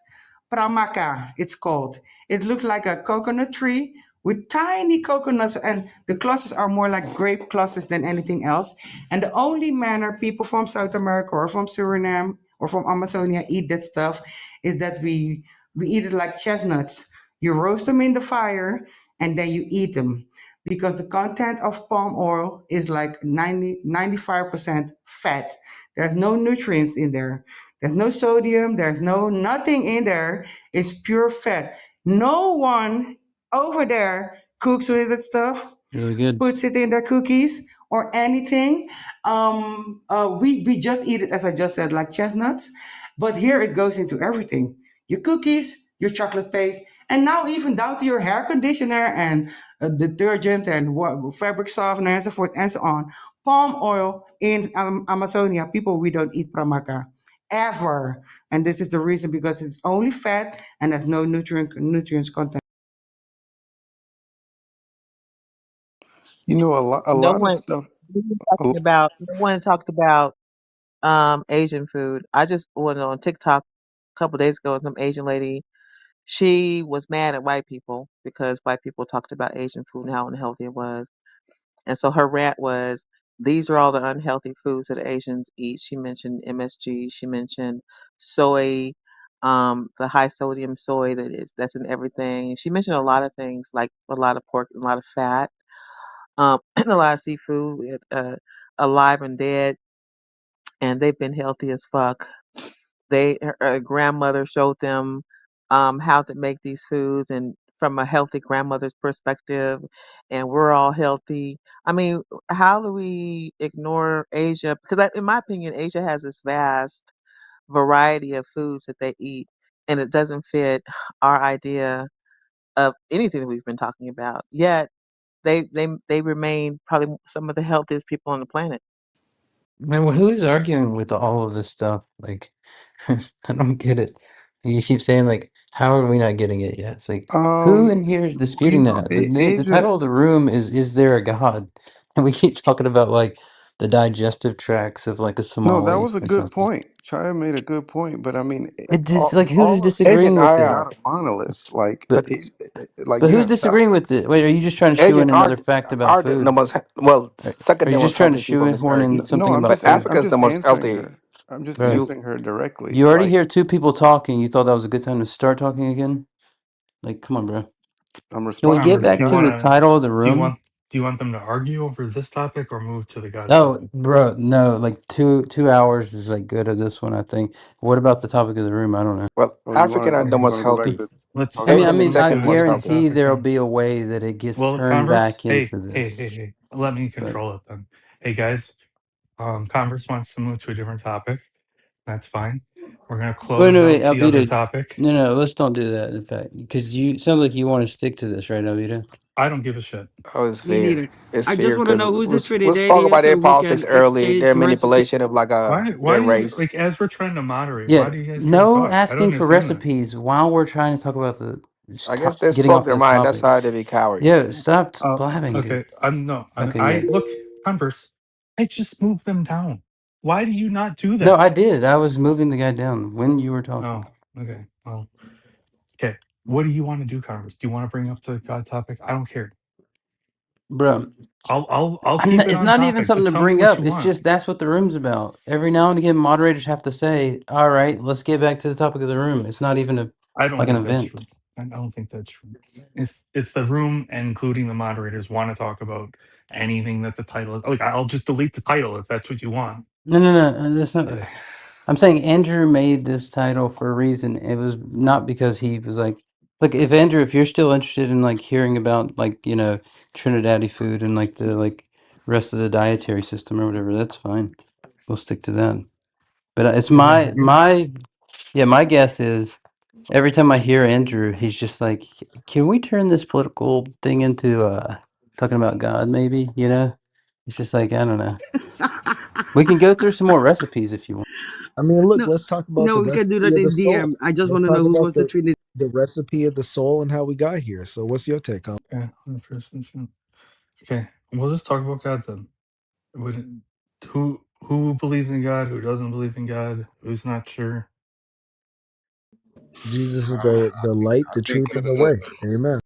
Pramaka, it's called. It looks like a coconut tree with tiny coconuts, and the clusters are more like grape clusters than anything else. And the only manner people from South America or from Suriname or from Amazonia eat that stuff is that we eat it like chestnuts. You roast them in the fire and then you eat them because the content of palm oil is like 95% fat. There's no nutrients in there. There's no sodium. There's no nothing in there. It's pure fat. No one over there cooks with that stuff, Really good. puts it in their cookies or anything. We just eat it, as I just said, like chestnuts. But here it goes into everything: your cookies, your chocolate paste, and now even down to your hair conditioner and detergent and fabric softener and so forth and so on. Palm oil in Amazonia, people, we don't eat pramaca ever, and this is the reason because it's only fat and there's no nutrients content. You know, a No lot of one, stuff. a- no one talked about Asian food. I just went on TikTok a couple days ago, and some Asian lady, she was mad at white people because white people talked about Asian food and how unhealthy it was. And so her rant was, these are all the unhealthy foods that Asians eat. She mentioned MSG, she mentioned soy, the high sodium soy that's in everything. She mentioned a lot of things like a lot of pork and a lot of fat. and a lot of seafood, alive and dead, and they've been healthy as fuck. Her grandmother showed them how to make these foods, and from a healthy grandmother's perspective, and we're all healthy. I mean, how do we ignore Asia? Because in my opinion, Asia has this vast variety of foods that they eat, and it doesn't fit our idea of anything that we've been talking about. Yet they remain probably some of the healthiest people on the planet. Man, who is arguing with all of this stuff? Like, I don't get it. You keep saying like, how are we not getting it yet? It's like, who in here is well, disputing that? The Asia. title of the room is there a God? And we keep talking about like the digestive tracts of like a No, that Somali was a or good something. point. Chaya made a good point, but I mean, It just like who's all of disagreeing Asia with is it? not a monolith. Like, But like but you who's have South. disagreeing with it? Wait, are you just trying to shoe Asian in another art, fact about art the food? most well, Are second you the most just trying to healthy people on shoe this horn earth, in No, something about but food? I'm Africa's the just most answering healthy. her. I'm just Bro, You answering her directly. you already Like, hear two people talking. You thought that was a good time to start talking again? Like, come on, bro. I'm Can we get responding to Converse, back do you to want the Chaya. to title of the do you room? want do you want them to argue over this topic or move to the God No, topic? bro, no. Like two hours is like good at this one, I think. What about the topic of the room? I don't know. well, Oh, African are the you most want to go back healthy. to I mean, talking I Asian about is mean, food? I second most Moving healthy. guarantee topic there'll then. be a way that it gets Well, turned Converse, back hey, into hey, hey, this. hey, let me But control it then. Hey guys, Converse wants to move to a different topic. That's fine. We're gonna wait, close no, wait, out the other Alvito. topic. No, no, let's don't do that. In fact, because you sound like you want to stick to this, right, Alvito? I don't give a shit. Oh, it's Me fear. neither. It's I just fear want to because know who's the we spoke Trinitarian about so their we politics can early, exchange their recipes. manipulation of like Why their do you race. like as we're trying to moderate, why Yeah, do you guys try to no talk? I don't asking for understand that. recipes while we're trying to talk about the I guess they getting spoke off their this mind. That's topic. how they be cowards. Yeah, stop Oh, blabbing, dude. okay. I'm no. Okay, I good. look, Converse. I just moved them down. Why do you not do No, that? I did. I was moving the guy down when you were talking. Oh, okay. Well, okay. What do you want to do, Converse? Do you want to bring up the God topic? I don't care. Bro, I'll keep it it's on not even topic. something Just to tell me bring what you up. It's want. just that's what the room's about. Every now and again, moderators have to say, "All right, let's get back to the topic of the room." It's not even a I don't like an think that's true. event. I don't think that's true. If the room, including the moderators, want to talk about anything that the title is, like I'll just delete the title if that's what you want. No, no, no. That's not. Uh, I'm saying Andrew made this title for a reason. It was not because he was like, look, if Andrew, if you're still interested in like hearing about like Trinidadian food and like the like rest of the dietary system or whatever, that's fine. We'll stick to that. But it's okay. my guess is every time I hear Andrew, he's just like, can we turn this political thing into talking about God? Maybe it's just like I don't know. We can go through some more recipes if you want. I mean, look, No, let's talk about no, the we can do recipe that of the in soul. DM. I just want Let's to know talk who about was the Trinitarian. the recipe of the soul and how we got here. So, what's your take on? Yeah, the first one. Okay, we'll just talk about God then. Would- Who believes in God? Who doesn't believe in God? Who's not sure? Jesus is the light, I the think truth, and the way. Amen.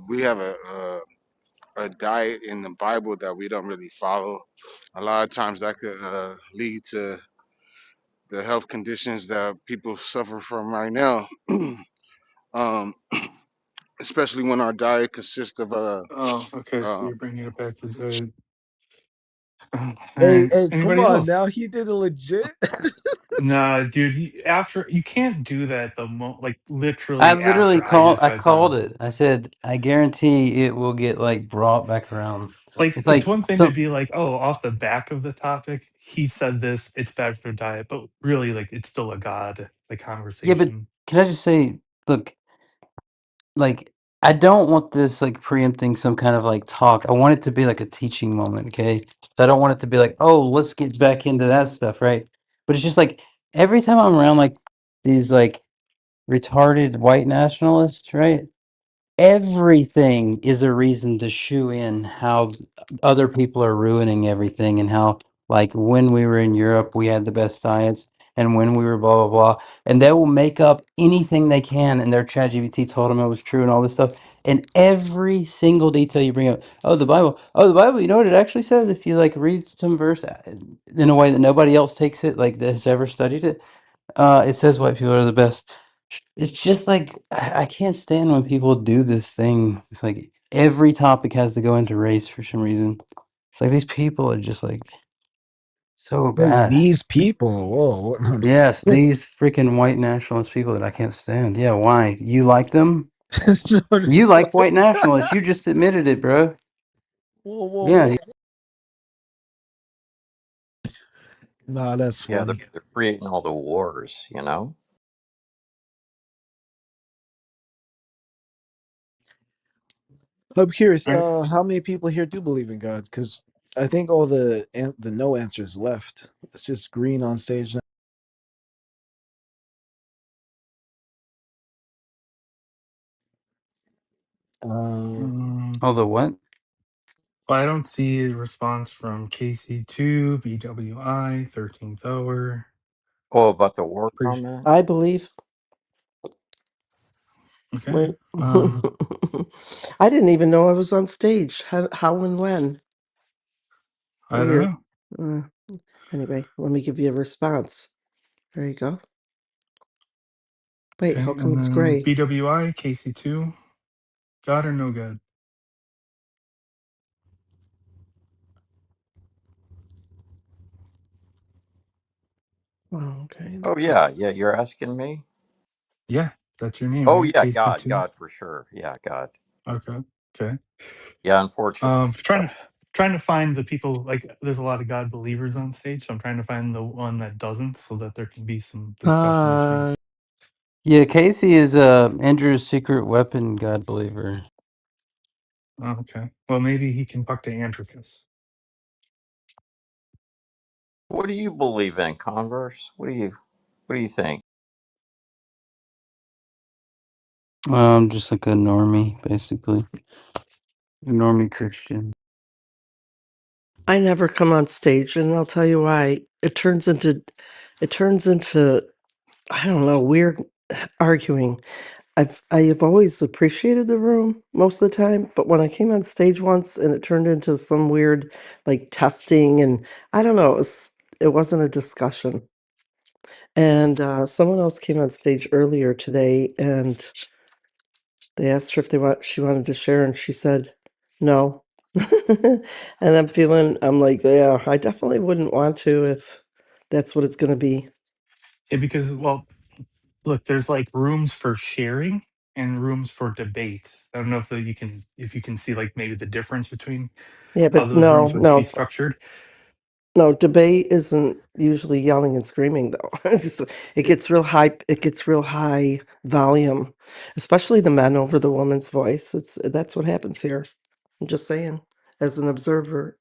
we have a diet in the Bible that we don't really follow. A lot of times that could lead to the health conditions that people suffer from right now. um, especially when our diet consists of Oh, okay. So uh, you're bringing it back to diet. All Hey, right. hey, come Anybody on now. else? He did it legit. Nah, dude. After you can't do that. Like literally after I just I got done. called it. I said, I guarantee it will get like brought back around. Like It's it's like one thing to so be like, oh, off the back of the topic, he said this. It's bad for diet, but really, like, it's still a god like yeah, but conversation. can I just say, look, like I don't want this like preempting some kind of like talk. I want it to be like a teaching moment, okay? So I don't want it to be like, oh, let's get back into that stuff, right? But it's just like every time I'm around like these like retarded white nationalists, right? Everything is a reason to shoe in how other people are ruining everything and how like when we were in Europe we had the best science and when we were blah blah blah and they will make up anything they can and their chat GBT told them it was true and all this stuff and every single detail you bring up the Bible you know what it actually says if you like read some verse in a way that nobody else takes it like that has ever studied it it says white people are the best. It's just like I can't stand when people do this thing. It's like every topic has to go into race for some reason. It's like these people are just like so Wait, bad. these people. Whoa. No, Yes, no. these freaking white nationalist people that I can't stand. Yeah, why? You like them? No, You just like like, white nationalists. You just admitted it, bro. whoa, whoa, Yeah. whoa. Nah, that's Yeah, funny. they're creating all the wars, you know? I'm curious. I How many people here do believe in God? Because I think all the no answers left. It's just green on stage now. Uh, Although what? well, I don't see a response from KC2, BWI, 13th Hour. Oh, about the war Pretty comment? I believe. okay. Wait. I didn't even know I was on stage. How and when? I don't Weird. know. Anyway, let me give you a response. There you go. Wait, Okay, how come and it's then gray? BWI, KC2, God or no God? Oh, okay. Oh, That yeah, doesn't. yeah, you're asking me? Yeah, that's your name, Oh, right? yeah, God, KC2. God for sure. Yeah, God. Okay. Okay. Yeah, unfortunately. Trying to find the people, like there's a lot of God believers on stage, so I'm trying to find the one that doesn't so that there can be some discussion between. Yeah, Casey is Andrew's secret weapon God believer. Oh, okay. Well, maybe he can talk to Andricus. What do you believe in, Converse? What do you think? Just like a normie, basically. A normie Christian. I never come on stage, and I'll tell you why. It turns into I don't know, weird arguing. I have always appreciated the room most of the time, but when I came on stage once and it turned into some weird like testing, and I don't know, it wasn't a discussion. And someone else came on stage earlier today, and they asked her if she wanted to share, and she said no. And I'm like, yeah, I definitely wouldn't want to if that's what it's going to be. Yeah, because well, look, there's like rooms for sharing and rooms for debate. I don't know if you can see like maybe the difference between Yeah, how but those no, rooms would be no, structured. no. Debate isn't usually yelling and screaming, though. It gets real high. It gets real high volume, especially the men over the woman's voice. That's what happens here. I'm just saying, as an observer.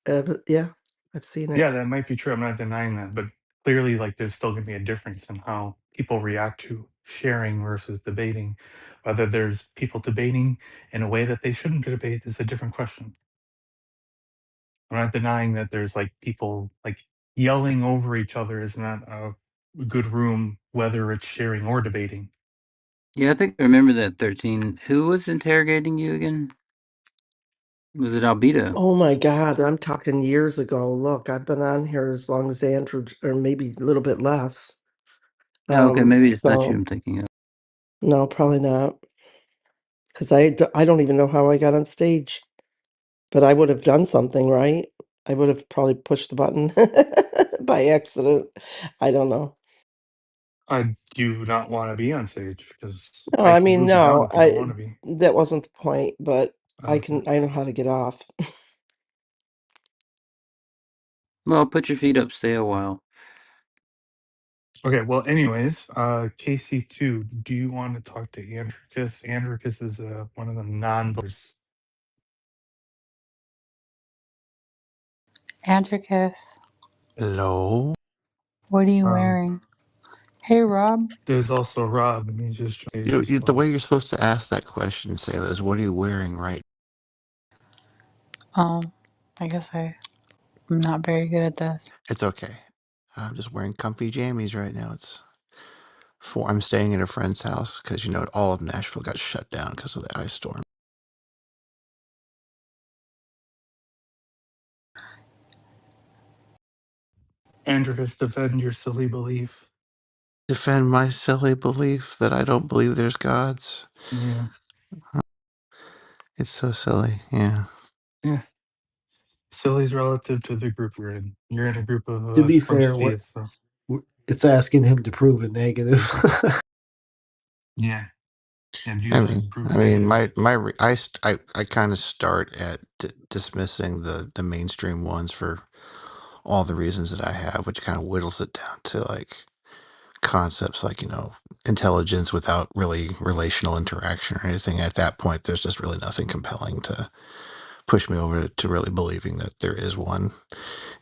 Yeah, I've seen it. Yeah, that might be true. I'm not denying that, but clearly, like, there's still going to be a difference in how people react to sharing versus debating. Whether there's people debating in a way that they shouldn't debate is a different question. I'm not denying that there's like people like yelling over each other is not a good room, whether it's sharing or debating. Yeah, I think I remember that 13. Who was interrogating you again? Was it Albedo? Oh my God, I'm talking years ago. Look, I've been on here as long as Andrew, or maybe a little bit less. Oh, okay, maybe it's not you So I'm thinking of. no, probably not, because I don't even know how I got on stage, but I would have done something, right? I would have probably pushed the button by accident. I don't know. I do not want to be on stage because No, I I can mean, move you down no, if you don't want to be. that wasn't the point, but Okay. I know how to get off. Well, put your feet up, stay a while. Okay, well, anyways, KC2, do you want to talk to Andricus? Andricus is one of the non-believers. Andricus, Hello. what are you Um, wearing? Hey, Rob. there's also Rob, and he's just on stage as The way well. you're supposed to ask that question, Sailor, is what are you wearing right? I guess I'm not very good at this. It's okay. I'm just wearing comfy jammies right now. I'm staying at a friend's house because all of Nashville got shut down because of the ice storm. Andricus, defend your silly belief. Defend my silly belief that I don't believe there's gods. Yeah. It's so silly. Yeah. Yeah, silly's relative to the group you're in. You're in a group of To a be bunch of fair, what theists, so it's asking him to prove a negative. yeah, and do that. Prove a I mean, negative. I kind of start at dismissing the mainstream ones for all the reasons that I have, which kind of whittles it down to like concepts like, intelligence without really relational interaction or anything. At that point, there's just really nothing compelling to push me over to really believing that there is one.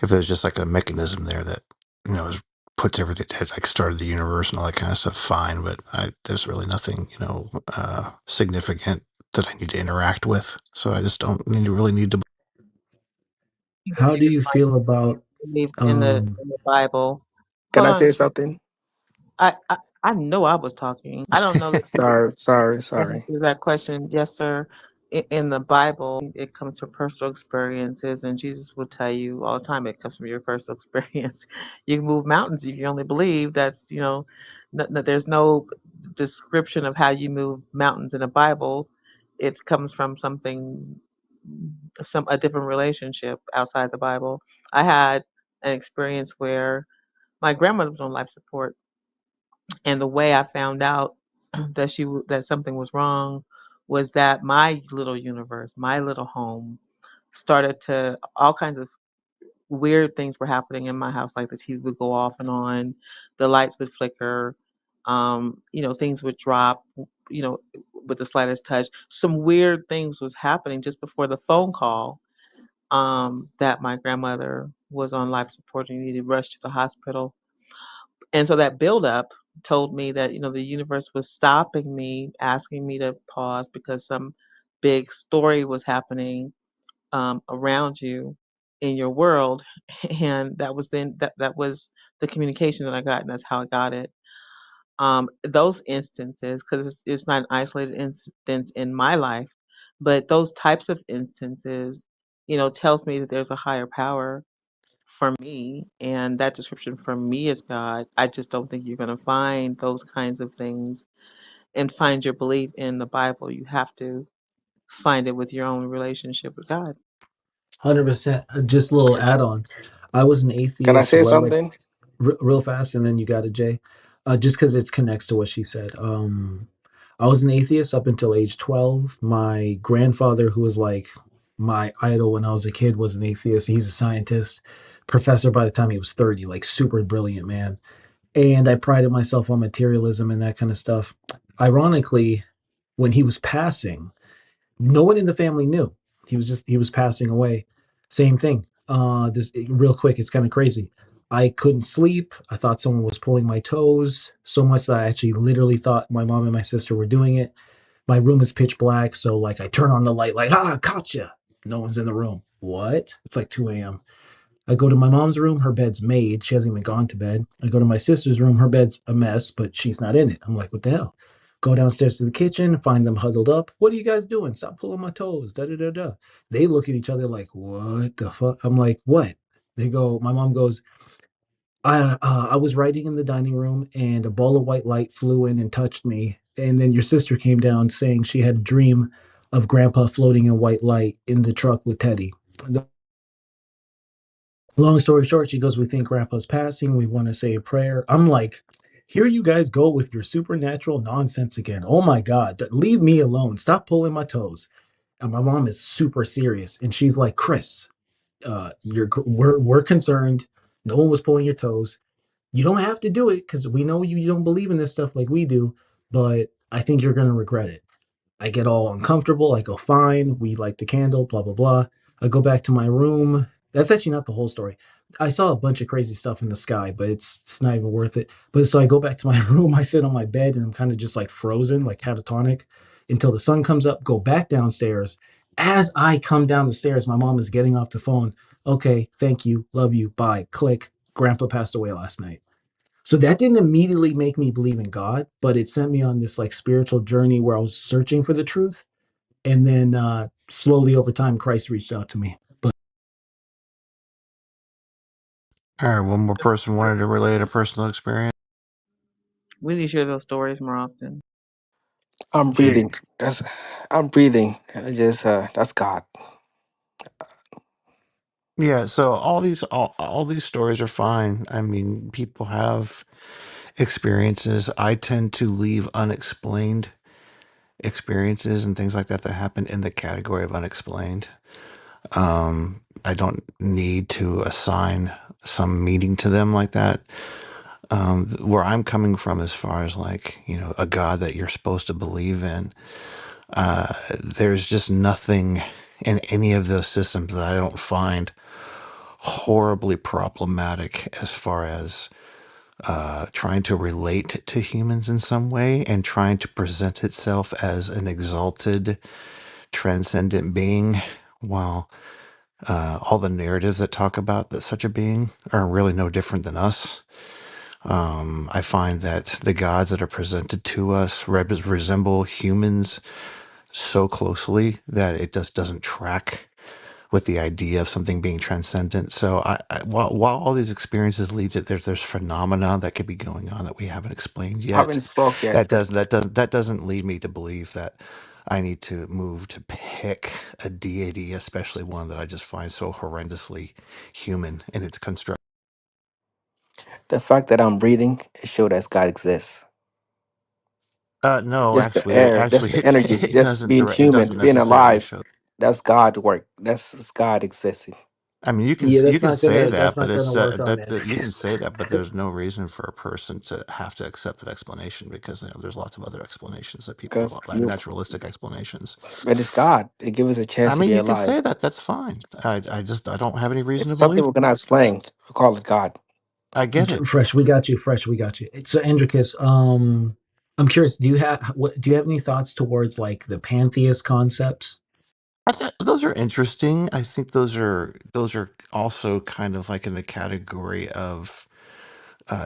If there's just like a mechanism there that, is puts everything that like started the universe and all that kind of stuff, fine. But there's really nothing, significant that I need to interact with. So I just don't really need to. How do you feel about Believe um in the Bible. Can Hold I on. say something? I know I was talking. I don't know that Sorry. answer that question. Yes, sir. In the Bible, it comes from personal experiences, and Jesus will tell you all the time it comes from your personal experience. You can move mountains if you only believe. That's, there's no description of how you move mountains in the Bible. It comes from something, a different relationship outside the Bible. I had an experience where my grandmother was on life support, and the way I found out that something was wrong was that my little universe, my little home, started to all kinds of weird things were happening in my house. Like the TV would go off and on, the lights would flicker, things would drop, you know, with the slightest touch. Some weird things was happening just before the phone call, that my grandmother was on life support and needed rushed to the hospital. And so that buildup told me that, the universe was stopping me, asking me to pause because some big story was happening, around you in your world. And that was that was the communication that I got, and that's how I got it. Those instances, because it's not an isolated instance in my life, but those types of instances, tells me that there's a higher power for me, and that description for me is God. I just don't think you're going to find those kinds of things and find your belief in the Bible. You have to find it with your own relationship with God. 100%? Just a little add-on. I was an Can I atheist. say Well, like something? real fast, and then you got it, Jay. Just because it connects to what she said. I was an atheist up until age 12. My grandfather, who was like my idol when I was a kid, was an atheist. He's a scientist, professor by the time he was 30, like super brilliant man. And I prided myself on materialism and that kind of stuff. Ironically, when he was passing, no one in the family knew. He was passing away. Same thing. This real quick, it's kind of crazy. I couldn't sleep. I thought someone was pulling my toes so much that I actually literally thought my mom and my sister were doing it. My room is pitch black, so like I turn on the light, like gotcha. No one's in the room. What? It's like 2 a.m. I go to my mom's room, her bed's made. She hasn't even gone to bed. I go to my sister's room, her bed's a mess, but she's not in it. I'm like, what the hell? Go downstairs to the kitchen, find them huddled up. What are you guys doing? Stop pulling my toes. Da da da da. They look at each other like, what the fuck? I'm like, what? They go, my mom goes, I was writing in the dining room and a ball of white light flew in and touched me. And then your sister came down saying she had a dream of grandpa floating in white light in the truck with Teddy. Long story short, she goes, we think grandpa's passing. We want to say a prayer. I'm like, here you guys go with your supernatural nonsense again. Oh my God, leave me alone. Stop pulling my toes. And my mom is super serious. And she's like, Chris, we're concerned. No one was pulling your toes. You don't have to do it because we know you don't believe in this stuff like we do, but I think you're going to regret it. I get all uncomfortable. I go, fine. We light the candle, blah, blah, blah. I go back to my room. That's actually not the whole story. I saw a bunch of crazy stuff in the sky, but it's not even worth it. But so I go back to my room. I sit on my bed and I'm kind of just like frozen, like catatonic until the sun comes up, go back downstairs. As I come down the stairs, my mom is getting off the phone. Okay, thank you. Love you. Bye. Click. Grandpa passed away last night. So that didn't immediately make me believe in God, but it sent me on this like spiritual journey where I was searching for the truth. And then slowly over time, Christ reached out to me. But All right, one more person wanted to relate a personal experience. We need to share those stories more often. I'm Yeah, breathing. I'm breathing. I just that's God. Yeah, so all these stories are fine. I mean, people have experiences. I tend to leave unexplained experiences and things like that that happen in the category of unexplained. I don't need to assign some meaning to them like that. Where I'm coming from, as far as like, you know, a God that you're supposed to believe in, there's just nothing in any of those systems that I don't find horribly problematic as far as trying to relate to humans in some way and trying to present itself as an exalted, transcendent being, while all the narratives that talk about that such a being are really no different than us. I find that the gods that are presented to us resemble humans so closely that it just doesn't track with the idea of something being transcendent. So while all these experiences lead to there's phenomena that could be going on that we haven't explained I haven't yet. spoke yet. That doesn't lead me to believe that I need to move to pick a deity, especially one that I just find so horrendously human in its construct. The fact that I'm breathing it shows that God exists. No, Just the actually, air, just the energy, just being it human, doesn't being necessarily alive. show. That's God work. That's God existing. I mean, Yeah, you can say that's that, but not gonna it's work on you can Androcus. say that, but there's no reason for a person to have to accept that explanation because, you know, there's lots of other explanations that people Because have, you, naturalistic explanations. but it's God. It gives us a I chance to mean, be you can alive. say that. That's fine. I don't have any reason It's to something believe we it. cannot explain. We call it God. I get it. Fresh, we got you. Fresh, we got you. So, Androcus, I'm curious. Do you have any thoughts towards like the pantheist concepts? Those are interesting. I think those are also kind of like in the category of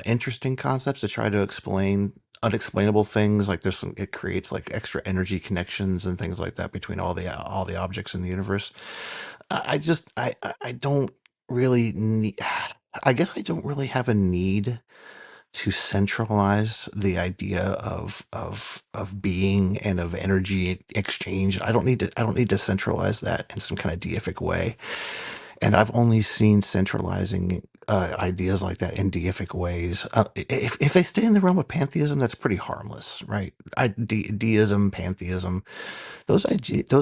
interesting concepts to try to explain unexplainable things. Like there's some, it creates like extra energy connections and things like that between all the objects in the universe. I just I don't really need. I guess I don't really have a need to centralize the idea of being and of energy exchange. I don't need to centralize that in some kind of deific way. And I've only seen centralizing ideas like that in deific ways. If they stay in the realm of pantheism, that's pretty harmless, right? Deism, pantheism, those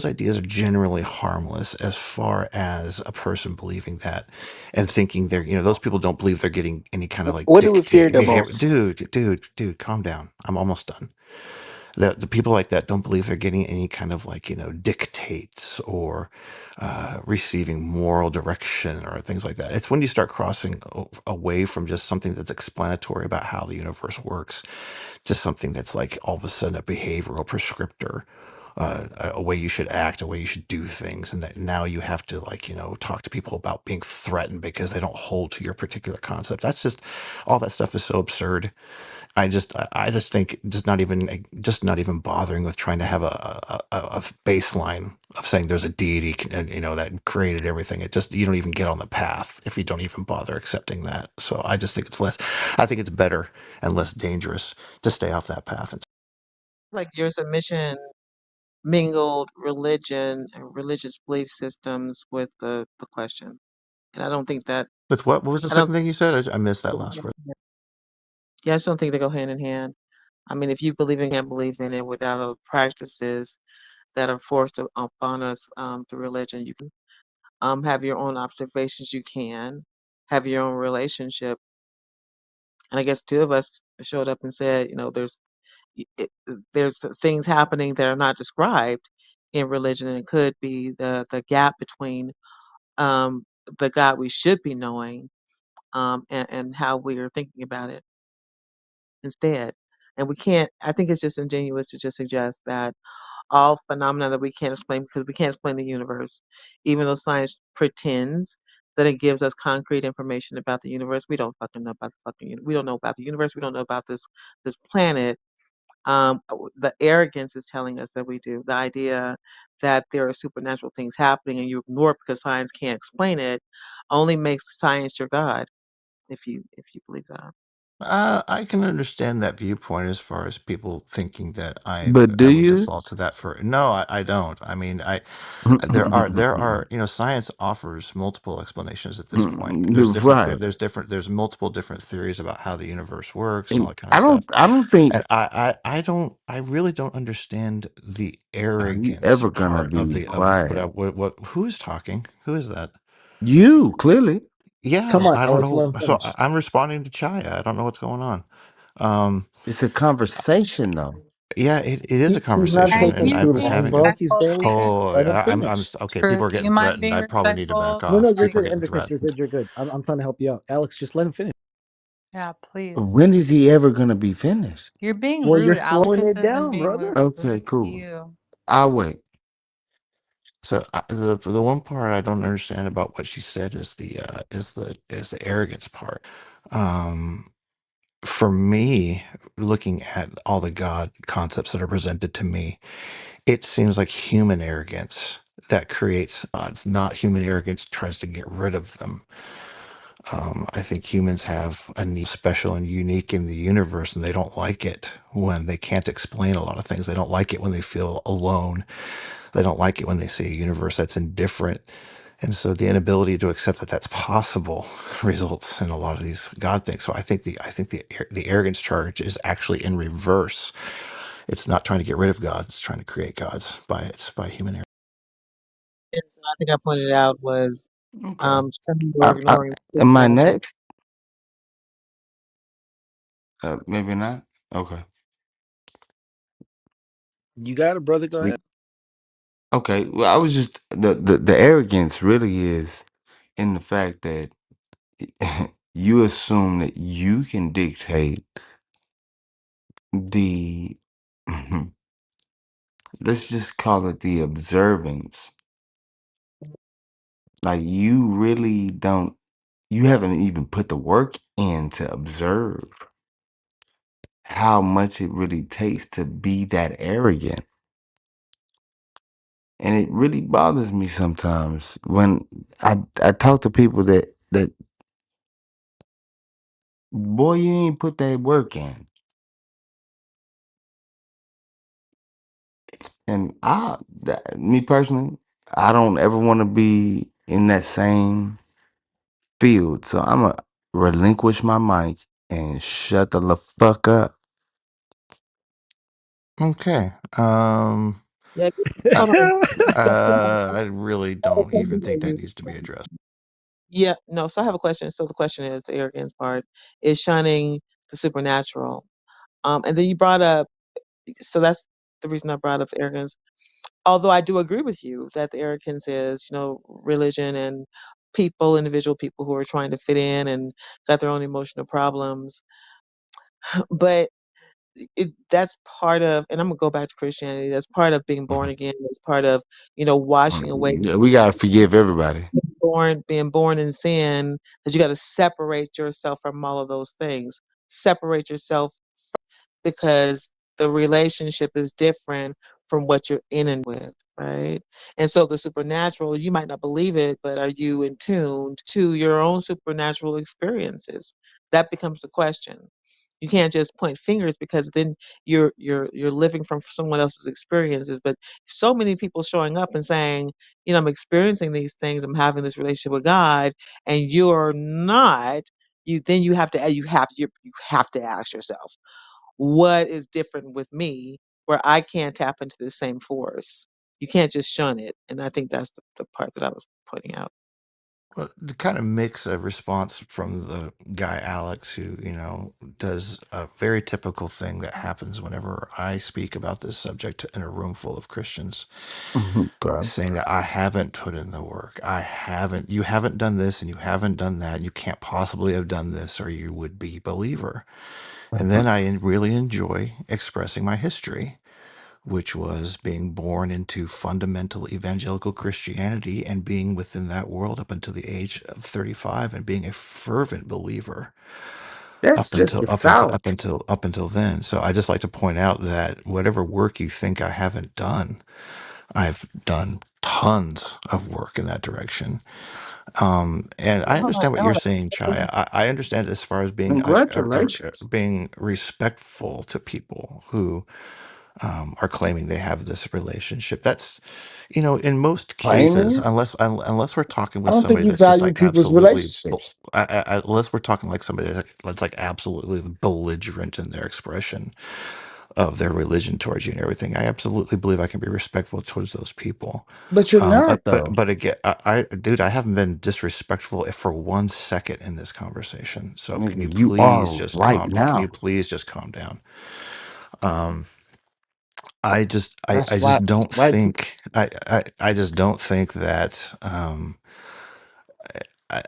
ideas are generally harmless as far as a person believing that and thinking they're, you know, those people don't believe they're getting any kind of like What do we fear dictate. the Hey, most? dude, calm down. I'm almost done. That the people like that don't believe they're getting any kind of like, you know, dictates or receiving moral direction or things like that. It's when you start crossing away from just something that's explanatory about how the universe works to something that's like all of a sudden a behavioral prescriptor, a way you should act, a way you should do things, and that now you have to, like, you know, talk to people about being threatened because they don't hold to your particular concept. That's just all that stuff is so absurd. I just think just not even bothering with trying to have a baseline of saying there's a deity, you know, that created everything. It just, you don't even get on the path if you don't even bother accepting that. So I just think it's less. I think it's better and less dangerous to stay off that path. Like your submission mingled religion and religious belief systems with the question. And I don't think that With what? What was the I don't second thing you said? I missed that last word. yeah, I just don't think they go hand in hand. I mean, if you believe in can't believe in it without the practices that are forced upon us through religion, you can have your own observations, you can have your own relationship. And I guess two of us showed up and said, you know, it, there's things happening that are not described in religion, and it could be the gap between um, the God we should be knowing and how we are thinking about it instead. And we can't. I think it's just ingenuous to just suggest that all phenomena that we can't explain because we can't explain the universe, even though science pretends that it gives us concrete information about the universe. We don't fucking know about the we don't know about the universe. We don't know about this planet. The arrogance is telling us that we do. The idea that there are supernatural things happening and you ignore it because science can't explain it only makes science your god if you believe that. I can understand that viewpoint as far as people thinking that But do I would you? default to that for no, I don't. I mean, there are science offers multiple explanations at this point. Right. There's multiple different theories about how the universe works and all And that kind of stuff. I don't think And I really don't understand the you arrogance ever gonna part of be the of quiet. what who is talking? Who is that? You clearly. Come Yeah, on, I don't Alex, let know. him So finish. I'm responding to Chaya. I don't know what's going on. Um, It's a conversation though. yeah, it is a He's not conversation, Can and taking you I'm too just be long, having bro. a. He's respectful, very. Truth? Oh, Let him I'm finish. okay. People Truth, are do getting you mind threatened. being I probably need to back respectful? No, no, off. you're People are good, getting Indicus. threatened. You're good. I'm trying to help you out. Alex, just let him finish. Yeah, please. When is he ever gonna be finished? You're being Well, you're rude. slowing Alexis it isn't down, being brother. Okay, rude to cool. you. I'll wait. So the one part I don't understand about what she said is the arrogance part. Um, for me, looking at all the God concepts that are presented to me, it seems like human arrogance that creates gods, not human arrogance tries to get rid of them. I think humans have a need special and unique in the universe, and they don't like it when they can't explain a lot of things. They don't like it when they feel alone. They don't like it when they see a universe that's indifferent. And so the inability to accept that that's possible results in a lot of these God things. So I think the arrogance charge is actually in reverse. It's not trying to get rid of God. It's trying to create gods by human arrogance. And so I think I pointed out was Okay. you're I, ignoring am I supernatural. next? Maybe not. Okay. You got it, brother. Go ahead. Okay. Well, I was just the arrogance really is in the fact that you assume that you can dictate the let's just call it the observance. Like you really don't you haven't even put the work in to observe how much it really takes to be that arrogant. And it really bothers me sometimes when I talk to people that boy you ain't put that work in. And me personally, I don't ever want to be in that same field. So I'm going to relinquish my mic and shut the fuck up. Okay. Yeah, I, hold on. I really don't even think that needs to be addressed. Yeah, no. So I have a question. So the question is the arrogance part is shunning the supernatural. And then you brought up. So that's the reason I brought up the arrogance. Although I do agree with you that the arrogance is, religion and individual people who are trying to fit in and got their own emotional problems. But that's part of, and I'm gonna go back to Christianity. That's part of being born again. It's part of, washing away, Yeah, we got to forgive everybody. being born in sin. That you got to separate yourself from all of those things. Separate yourself because the relationship is different from what you're in and with, right? And so the supernatural, you might not believe it, but are you in tune to your own supernatural experiences? That becomes the question. You can't just point fingers because then you're living from someone else's experiences. But so many people showing up and saying, I'm experiencing these things, I'm having this relationship with God, and you're not. You have to you have to ask yourself, what is different with me where I can't tap into the same force? You can't just shun it. And I think that's the part that I was pointing out. Well, to kind of mix a response from the guy Alex, who does a very typical thing that happens whenever I speak about this subject in a room full of Christians, Okay. saying that I haven't put in the work. You haven't done this and you haven't done that. And you can't possibly have done this or you would be believer. And then really enjoy expressing my history, which was being born into fundamental evangelical Christianity and being within that world up until the age of 35 and being a fervent believer That's up just until the up until South. up until up until then. So I just like to point out that whatever work you think I haven't done, I've done tons of work in that direction. And I Hold on, understand what you're hold saying, Chai. I understand as far as being like Congratulations. being respectful to people who are claiming they have this relationship. That's, in most Claiming cases, it? unless we're talking I with don't think somebody you that's just value like people's absolutely, relationships. unless we're talking like somebody that's like absolutely belligerent in their expression of their religion towards you and everything, I absolutely believe I can be respectful towards those people. But you're not But though. but again, dude, I haven't been disrespectful for 1 second in this conversation. So can you Nigga, you please are just right calm? Can you now. please just calm down? Um, I just I That's just don't why think I just don't think that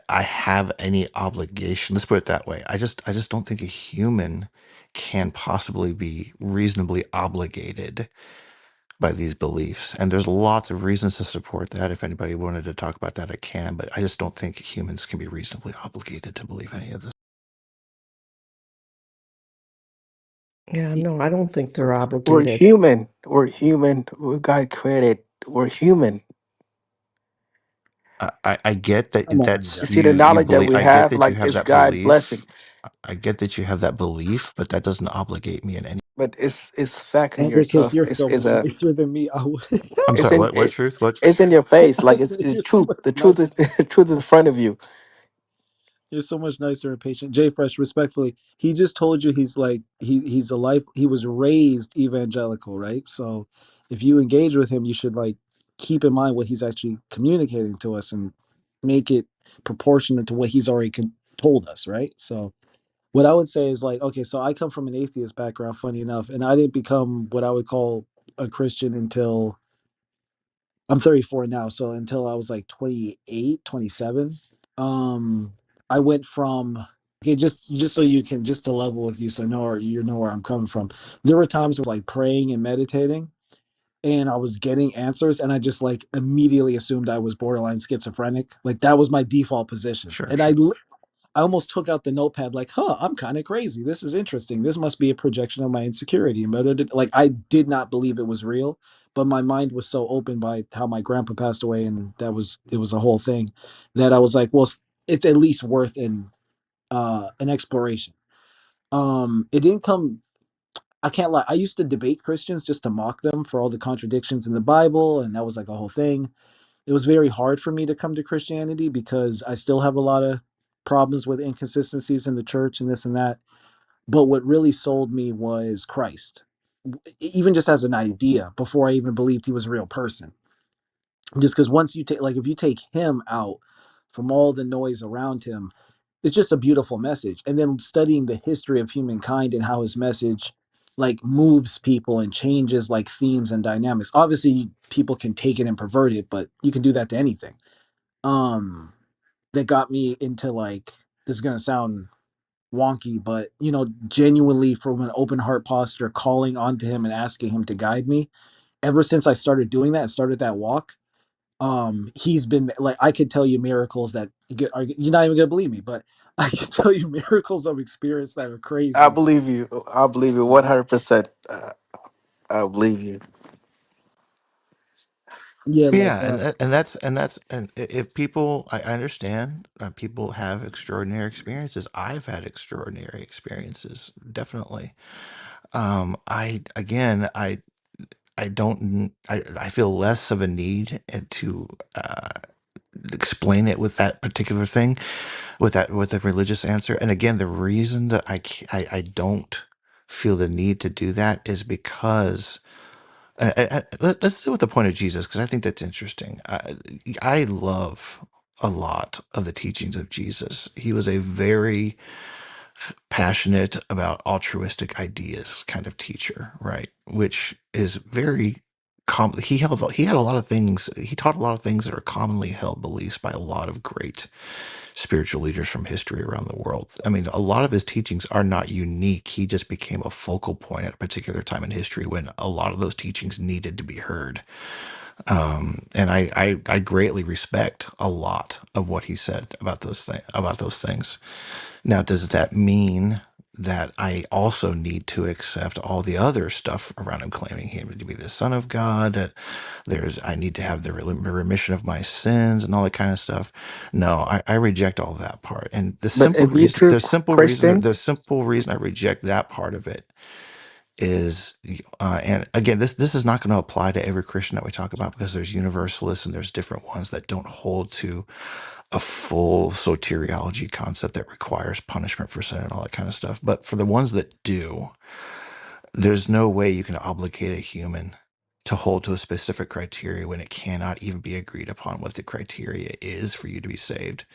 I have any obligation. Let's put it that way. I just don't think a human can possibly be reasonably obligated by these beliefs. And there's lots of reasons to support that. If anybody wanted to talk about that, I can. But I just don't think humans can be reasonably obligated to believe any of this. Yeah, no, I don't think they're We're obligated. human. We're human. We got credit. We're human. I get that come on, that's You see the you knowledge that believe. we I get have, that you like have it's that God blessing. belief. I get that you have that belief, but that doesn't obligate me in any. But it's fact in Atticus, yourself. you're It's so it's much a nicer than me. I would. I'm it's sorry. in What truth? What? it's in your face. I Like said, it's you're so truth. much The truth is nicer. the truth is in front of you. You're so much nicer and patient. Jay Fresh, respectfully, he just told you he's like he's a life. He was raised evangelical, right? So if you engage with him, you should like keep in mind what he's actually communicating to us and make it proportionate to what he's already told us, right? So what I would say is like, okay, so I come from an atheist background, funny enough, and I didn't become what I would call a Christian until I'm 34 now. So until I was like 28, 27, I went from, okay, just so you can, just to level with you, so you know where I'm coming from. There were times where I was like praying and meditating and I was getting answers and I just like immediately assumed I was borderline schizophrenic. Like that was my default position. Sure, And sure. I almost took out the notepad like, I'm kind of crazy. This is interesting. This must be a projection of my insecurity. Like I did not believe it was real, but my mind was so open by how my grandpa passed away and it was a whole thing that I was like, well, it's at least worth an exploration. It didn't come, I can't lie. I used to debate Christians just to mock them for all the contradictions in the Bible, and that was like a whole thing. It was very hard for me to come to Christianity because I still have a lot of problems with inconsistencies in the church and this and that. But what really sold me was Christ, even just as an idea before I even believed he was a real person. Just because once you take, like, if you take him out from all the noise around him, it's just a beautiful message. And then studying the history of humankind and how his message like moves people and changes like themes and dynamics. Obviously, people can take it and pervert it, but you can do that to anything. Um, that got me into like, this is gonna sound wonky, but genuinely from an open heart posture, calling onto him and asking him to guide me. Ever since I started doing that, started that walk, he's been like, I could tell you miracles that you're not even gonna believe me, but I can tell you miracles I've experienced that are I crazy. believe you. I believe you 100%. I believe you. Yeah, like Yeah, and if people, I understand people have extraordinary experiences. I've had extraordinary experiences, definitely. I again, I don't, I feel less of a need to explain it with that particular thing, with a religious answer. And again, the reason that I don't feel the need to do that is because let's do with the point of Jesus, because I think that's interesting. I love a lot of the teachings of Jesus. He was a very passionate about altruistic ideas kind of teacher, right? Which is very he had a lot of things. He taught a lot of things that are commonly held beliefs by a lot of great spiritual leaders from history around the world. I mean, a lot of his teachings are not unique. He just became a focal point at a particular time in history when a lot of those teachings needed to be heard. And I greatly respect a lot of what he said about those things. Now, does that mean that I also need to accept all the other stuff around him, claiming him to be the Son of God. That I need to have the remission of my sins and all that kind of stuff. No, I reject all that part. And But if you true Christian, the simple reason I reject that part of it is, and again, this is not going to apply to every Christian that we talk about, because there's universalists and there's different ones that don't hold to a full soteriology concept that requires punishment for sin and all that kind of stuff. But for the ones that do, there's no way you can obligate a human to hold to a specific criteria when it cannot even be agreed upon what the criteria is for you to be saved.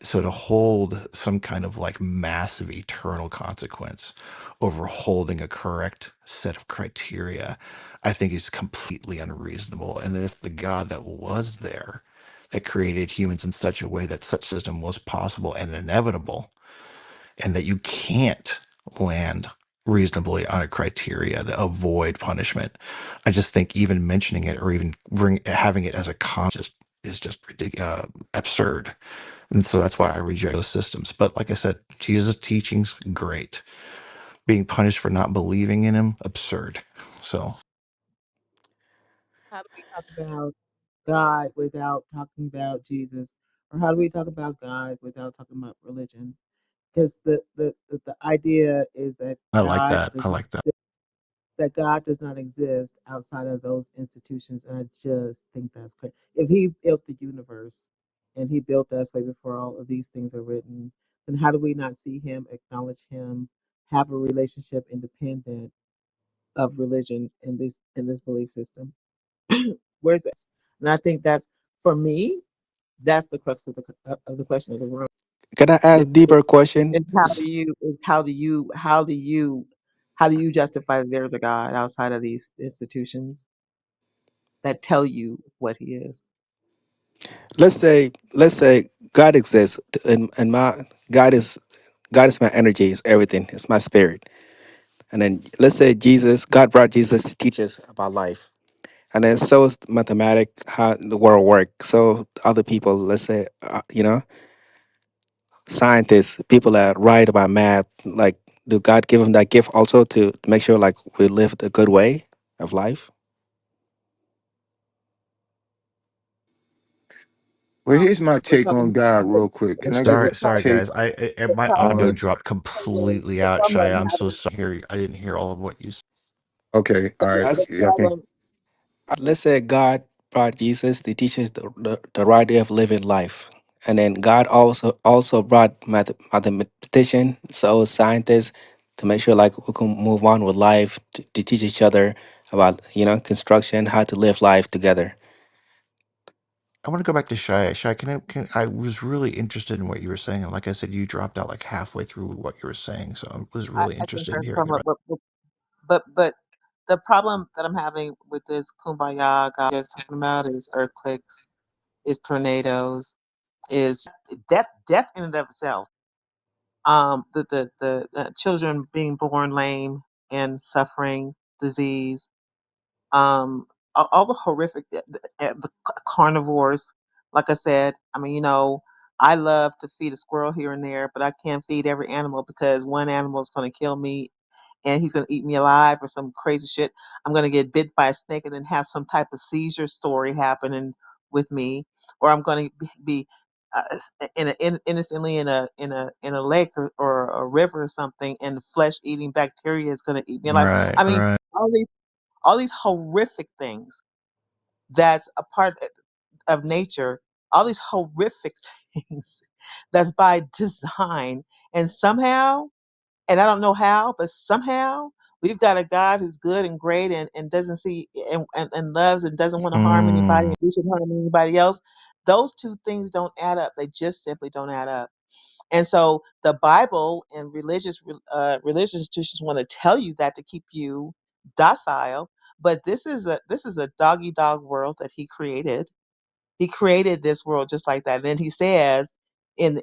So to hold some kind of like massive eternal consequence over holding a correct set of criteria, I think is completely unreasonable. And if the God that was there, that created humans in such a way that such system was possible and inevitable, and that you can't land reasonably on a criteria that avoid punishment, I just think even mentioning it or even having it as a just is just ridiculous, absurd. And so that's why I reject those systems. But like I said, Jesus' teachings, great. Being punished for not believing in him, absurd. So How do we talk about God without talking about Jesus? Or how do we talk about God without talking about religion? Because the idea is that I like God that. I does not like that. that God does not exist outside of those institutions, and I just think that's crazy. If He built the universe and He built us way before all of these things are written, then how do we not see Him, acknowledge Him, have a relationship independent of religion in this belief system? Where's this? And I think that's, for me, that's the crux of the question of the room. can I Is, ask is, deeper question? is how do you justify that there's a God outside of these institutions that tell you what He is? Let's say God exists, and my God is my energy, is everything. It's my spirit. And then let's say God brought Jesus to teach us about life. And then so is mathematics, how the world works. So other people, let's say, scientists, people that write about math, like, do God give them that gift also to make sure like we live the good way of life? Well, here's my We're take talking on God, we're, real quick. Can I give a Sorry, take guys. My audio on? dropped completely the out. problem Shy, that I'm I'm so having sorry. I didn't hear all of what you said. Okay, all right. the That's, Yeah, I think. problem let's say God brought Jesus to teach us the right way of living life. And then God also brought mathematician, so scientists, to make sure like we can move on with life, to teach each other about construction, how to live life together. I want to go back to Shy. Shy, I was really interested in what you were saying. And like I said, you dropped out like halfway through what you were saying. So I was really I think interested in that's hearing from about it. but the problem that I'm having with this kumbaya God is talking about is earthquakes, is tornadoes, is death in and of itself. The children being born lame and suffering disease, all the horrific, the carnivores. Like I said, I mean, I love to feed a squirrel here and there, but I can't feed every animal because one animal is going to kill me and he's going to eat me alive or some crazy shit. I'm going to get bit by a snake and then have some type of seizure story happening with me, or I'm going to be innocently in a lake or a river or something, and flesh eating bacteria is going to eat me alive. Right, I mean, right. all these horrific things that's a part of nature, all these horrific things that's by design, and somehow, and I don't know how, but somehow we've got a God who's good and great and doesn't see and loves and doesn't want to harm anybody Hmm. and we should harm anybody else. Those two things don't add up. They just simply don't add up. And so the Bible and religious institutions want to tell you that to keep you docile, but this is a doggy dog world that he created. He created this world just like that. And then he says in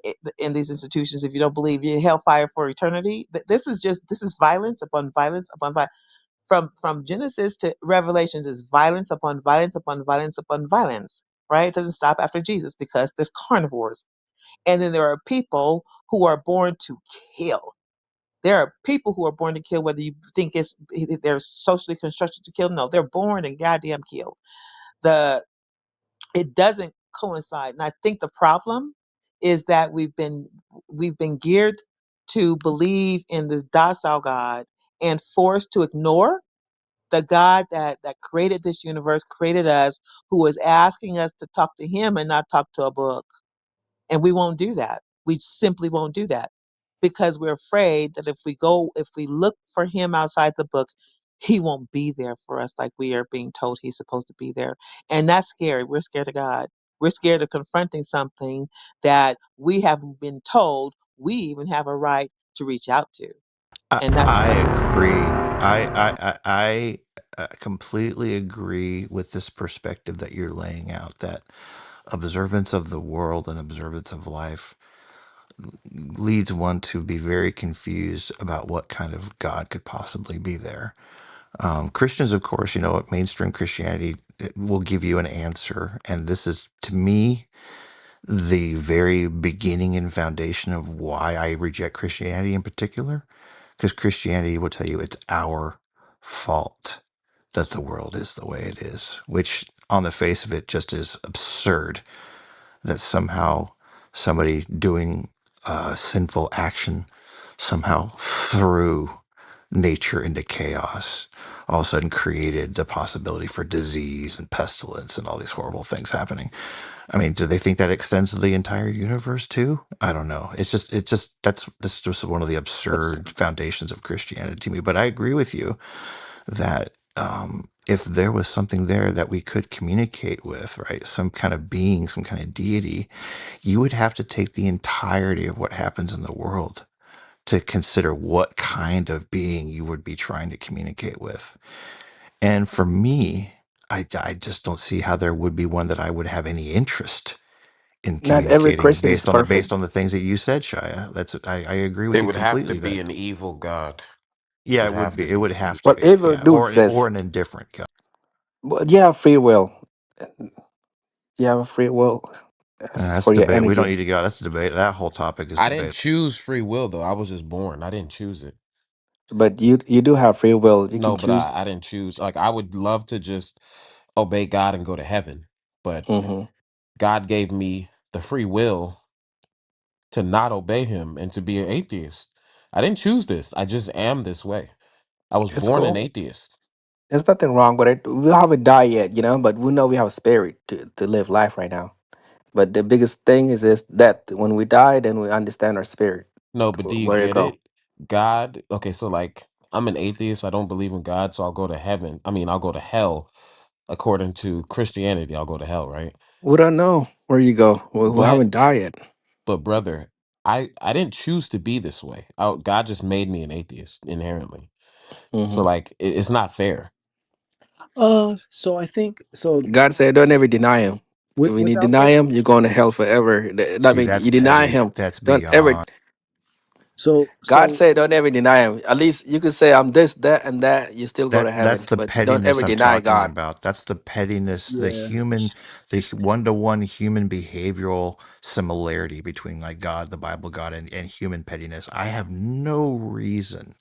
these institutions, if you don't believe, you're hellfire for eternity. This is violence upon violence upon violence. From Genesis to Revelations is violence upon violence upon violence upon violence. Right? It doesn't stop after Jesus because there's carnivores. And then there are people who are born to kill. There are people who are born to kill, whether you think they're socially constructed to kill. No, they're born and goddamn killed. The It doesn't coincide, and I think the problem is that we've been geared to believe in this docile God and forced to ignore the God that created this universe, created us, who is asking us to talk to Him and not talk to a book. And we won't do that. We simply won't do that because we're afraid that if we look for him outside the book, he won't be there for us like we are being told he's supposed to be there. And that's scary. We're scared of God. We're scared of confronting something that we haven't been told we even have a right to reach out to. I, And that's I scary. agree. I completely agree with this perspective that you're laying out. That observance of the world and observance of life leads one to be very confused about what kind of God could possibly be there. Christians, of course, you know, mainstream Christianity it will give you an answer, and this is to me the very beginning and foundation of why I reject Christianity in particular, because Christianity will tell you it's our fault that the world is the way it is, which on the face of it just is absurd that somehow somebody doing sinful action somehow threw nature into chaos, all of a sudden created the possibility for disease and pestilence and all these horrible things happening. I mean, do they think that extends to the entire universe too? I don't know. That's just one of the absurd foundations of Christianity to me. But I agree with you that if there was something there that we could communicate with, right, some kind of being, some kind of deity, you would have to take the entirety of what happens in the world to consider what kind of being you would be trying to communicate with. And for me, I just don't see how there would be one that I would have any interest in Not every communicating Christian is based on perfect. the things that you said, Shia. I agree with It you would have to completely be that an evil God. It yeah, would it would have to be. It be would an have evil to What be. God. evil Yeah. dude Or says, an indifferent God. well, you have free will. You have a free will That's for your debate. We don't energy. need to go. That's debate. That whole topic is I didn't debate. choose free will though. I was just born. I didn't choose it. But you do have free will. You can No, but choose. I didn't choose. Like I would love to just obey God and go to heaven, but Hmm. God gave me the free will to not obey him and to be an atheist. I didn't choose this. I just am this way. I was It's born an cool. atheist. There's nothing wrong with it. We haven't died yet, you know, but we know we have a spirit to live life right now. But the biggest thing is that when we die, then we understand our spirit, No, but do you where you get go. it? God, okay, so like I'm an atheist. I don't believe in God, so I'll go to heaven. I mean, I'll go to hell. According to Christianity, I'll go to hell, right? We don't know where you go. We But haven't died yet. brother, I didn't choose to be this way. God just made me an atheist inherently. So Hmm. like it's not fair. So I think so. God said, don't ever deny him. When you Without the deny him, you're going to hell forever. I See, mean, that's you deny petty. him, That's don't ever. beyond. so God so said, don't ever deny him. At least you could say, I'm this, that, and that. You still go to That's heaven. the But don't ever pettiness I'm deny talking God. about. That's the pettiness, yeah. the one to one human behavioral similarity between like God, the Bible God, and human pettiness. I have no reason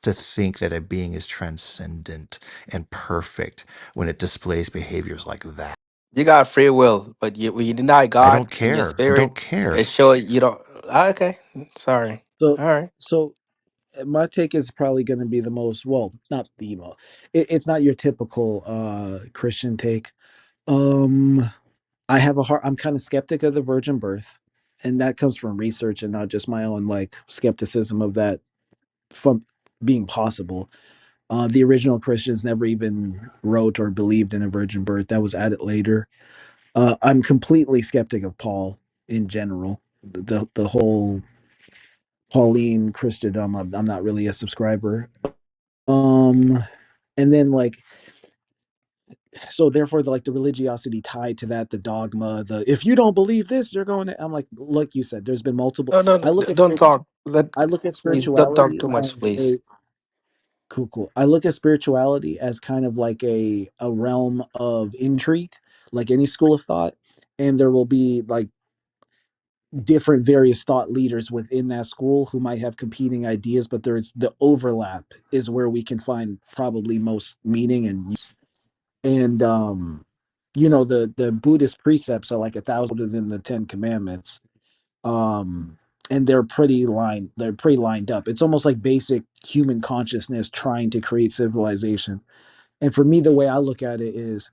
to think that a being is transcendent and perfect when it displays behaviors like that. You got free will, but when you deny I God don't in your care. I spirit, don't care. it show you don't. Okay, sorry. So All right. so my take is probably going to be the most, well, not the most. It's not your typical Christian take. Um, I have a hard. I'm kind of skeptic of the virgin birth, and that comes from research and not just my own like skepticism of that from being possible. The original Christians never even wrote or believed in a virgin birth. That was added later. I'm completely skeptic of Paul in general. The whole Pauline Christendom. I'm not really a subscriber. Um, and then like so therefore the religiosity tied to that, the dogma, the if you don't believe this, you're going to. I'm like you said, there's been multiple. No, no, I look at don't talk. I look at Please don't talk spirituality too much, as please. a cool. I look at spirituality as kind of like a realm of intrigue, like any school of thought, and there will be like different various thought leaders within that school who might have competing ideas, but there's the overlap is where we can find probably most meaning and use. And you know, the Buddhist precepts are like 1,000 than the Ten Commandments. And they're pretty lined up. It's almost like basic human consciousness trying to create civilization. And for me, the way I look at it is,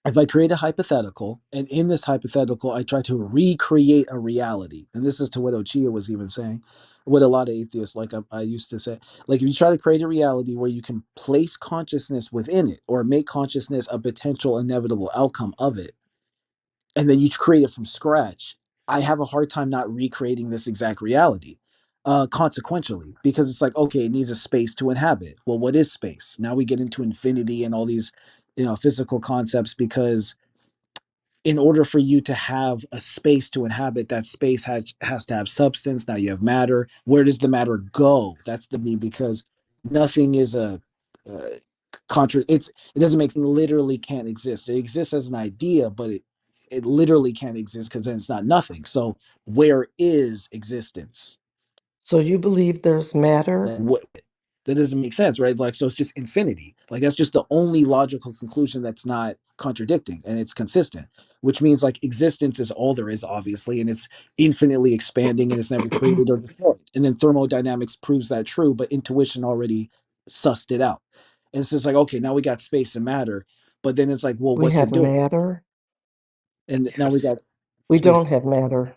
if I create a hypothetical, and in this hypothetical, I try to recreate a reality, and this is to what Ochia was even saying, what a lot of atheists, like I used to say, like if you try to create a reality where you can place consciousness within it or make consciousness a potential inevitable outcome of it, and then you create it from scratch, I have a hard time not recreating this exact reality. Consequentially, because it's like, okay, it needs a space to inhabit. Well, what is space? Now we get into infinity and all these, you know, physical concepts, because in order for you to have a space to inhabit, that space has to have substance. Now you have matter. Where does the matter go? That's the me, because nothing is a uh, it doesn't make, literally can't exist. It exists as an idea, but it literally can't exist because then it's not nothing. So where is existence? So you believe there's matter? What, that doesn't make sense, right? Like, so it's just infinity. Like, that's just the only logical conclusion that's not contradicting, and it's consistent, which means like existence is all there is, obviously, and it's infinitely expanding and it's never created or destroyed. And then thermodynamics proves that true, but intuition already sussed it out. And it's just like, okay, now we got space and matter, but then it's like, well, We what's it have doing? matter? And now we Yes. got We space. don't have matter.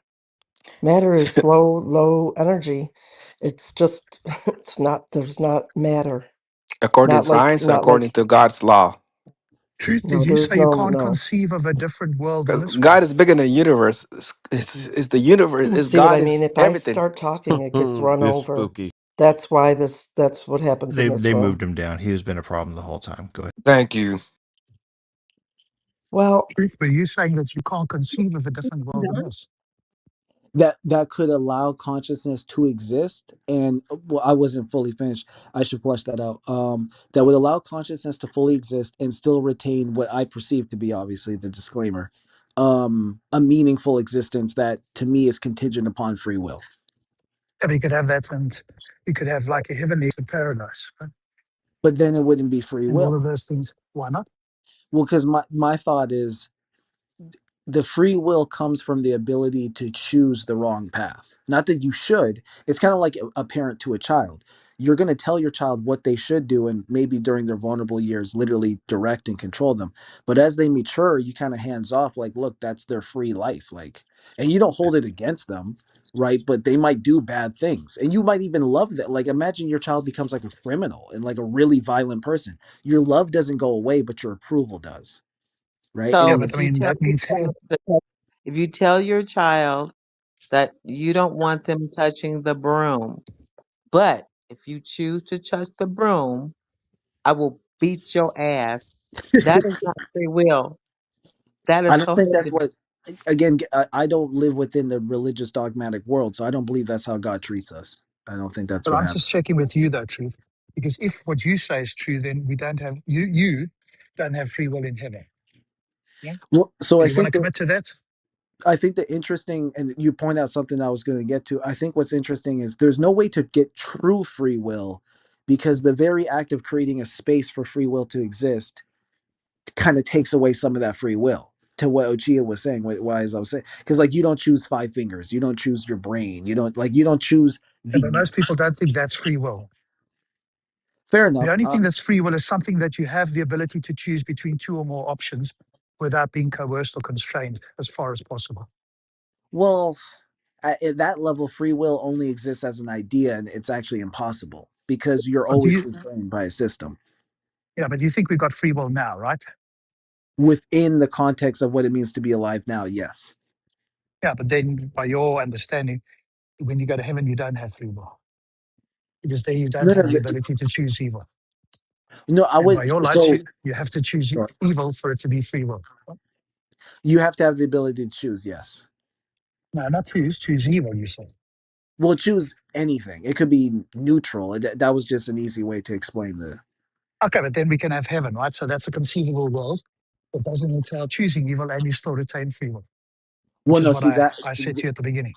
Matter is slow, low energy. It's just, it's not, there's not matter. According to Not like, science, according to God's law. Truth, did no, you there's say you no, can't no. conceive of a different world than Because this one? God is bigger than the universe. It's the universe. It's See what God I mean? is If I everything. start talking, it gets run This over. spooky. That's why that's what happens in this They room. moved him down. He has been a problem the whole time. Go ahead. Thank you. Well, Truth, were you saying that you can't conceive of a different world than this? That could allow consciousness to exist, and well, I wasn't fully finished, I should flesh that out. That would allow consciousness to fully exist and still retain what I perceive to be, obviously the disclaimer, a meaningful existence that to me is contingent upon free will. And we could have that, and we could have like a heavenly paradise, right? But then it wouldn't be free And all will. of those things. Why not? Well, because my thought is, the free will comes from the ability to choose the wrong path. Not that you should. It's kind of like a parent to a child. You're going to tell your child what they should do, and maybe during their vulnerable years, literally direct and control them. But as they mature, you kind of hands off, like, look, that's their free life. Like, and you don't hold it against them, right? But they might do bad things. And you might even love that. Like, imagine your child becomes like a criminal and like a really violent person. Your love doesn't go away, but your approval does, right? Yeah, So And but if I you mean, tell that your means child if you tell your child that you don't want them touching the broom, but if you choose to touch the broom, I will beat your ass. That is not free will. That is I don't think that's coercive. what. Again, I don't live within the religious dogmatic world, so I don't believe that's how God treats us. I don't think that's but what I'm just happens. checking with you though, Truth. Because if what you say is true, then we don't have you don't have free will in heaven. Yeah. Well, so Do you want to commit to that? I think the interesting, and you point out something I was going to get to. I think what's interesting is there's no way to get true free will, because the very act of creating a space for free will to exist kind of takes away some of that free will. To what Ochia was saying, why as I was saying, because like you don't choose five fingers, you don't choose your brain, you don't choose Yeah, the. but most people don't think that's free will. Fair The enough. only thing that's free will is something that you have the ability to choose between two or more options without being coerced or constrained as far as possible. Well, at that level, free will only exists as an idea, and it's actually impossible because you're But do always you, constrained by a system yeah, but you think we've got free will now, right? within the context of what it means to be alive now. Yes. Yeah, but then by your understanding, when you go to heaven, you don't have free will because there you don't No, no, have the ability to choose evil. no. I And would. by your life, So you have to choose sorry. evil for it to be free will. You have to have the ability to choose. Yes. No, not choose evil, you say. Well, choose anything. It could be neutral. That was just an easy way to explain the. Okay, but then we can have heaven, right? So that's a conceivable world that doesn't entail choosing evil and you still retain free will. Well, which is no, what see that. I said to you at the beginning.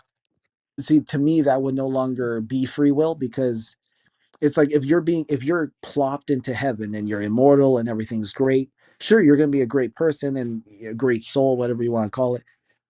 See, to me, that would no longer be free will because it's like if you're plopped into heaven and you're immortal and everything's great, sure, you're going to be a great person and a great soul, whatever you want to call it,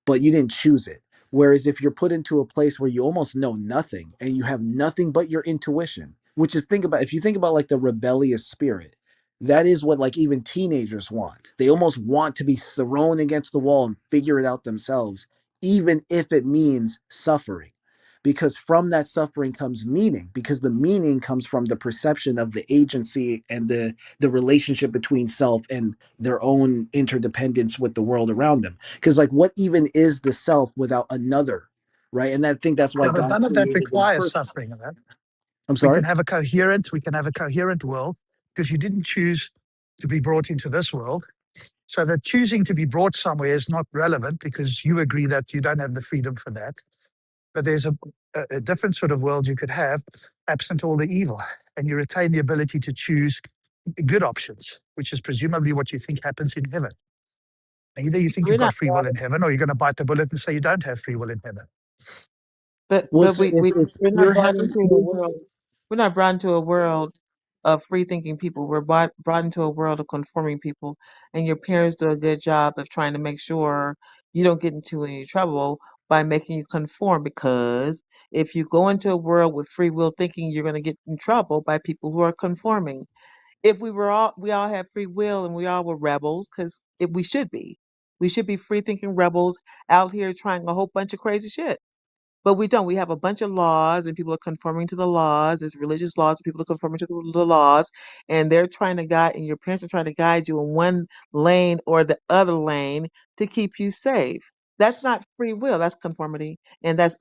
but you didn't choose it. Whereas if you're put into a place where you almost know nothing and you have nothing but your intuition, which is if you think about like the rebellious spirit, that is what like even teenagers want. They almost want to be thrown against the wall and figure it out themselves, even if it means suffering, because from that suffering comes meaning, because the meaning comes from the perception of the agency and the relationship between self and their own interdependence with the world around them. Because like what even is the self without another, right? And I think that's why Yeah, but God none of that created in the requires first suffering. place. Of that. I'm sorry. We can have a coherent world because you didn't choose to be brought into this world. So that choosing to be brought somewhere is not relevant because you agree that you don't have the freedom for that. But there's a different sort of world you could have absent all the evil, and you retain the ability to choose good options, which is presumably what you think happens in heaven. Either you think We're you've not got free will in heaven, or you're going to bite the bullet and say you don't have free will in heaven. Well, but so if it's we're not pure brought heaven, into a world. We're not brought into a world of free thinking people. We're brought into a world of conforming people. And your parents do a good job of trying to make sure you don't get into any trouble by making you conform. Because if you go into a world with free will thinking, you're going to get in trouble by people who are conforming. If we all have free will and we all were rebels, because we should be free thinking rebels out here trying a whole bunch of crazy shit. But we don't. We have a bunch of laws, and people are conforming to the laws. There's religious laws, and people are conforming to the laws, and they're trying to guide, and your parents are trying to guide you in one lane or the other lane to keep you safe. That's not free will. That's conformity, and that's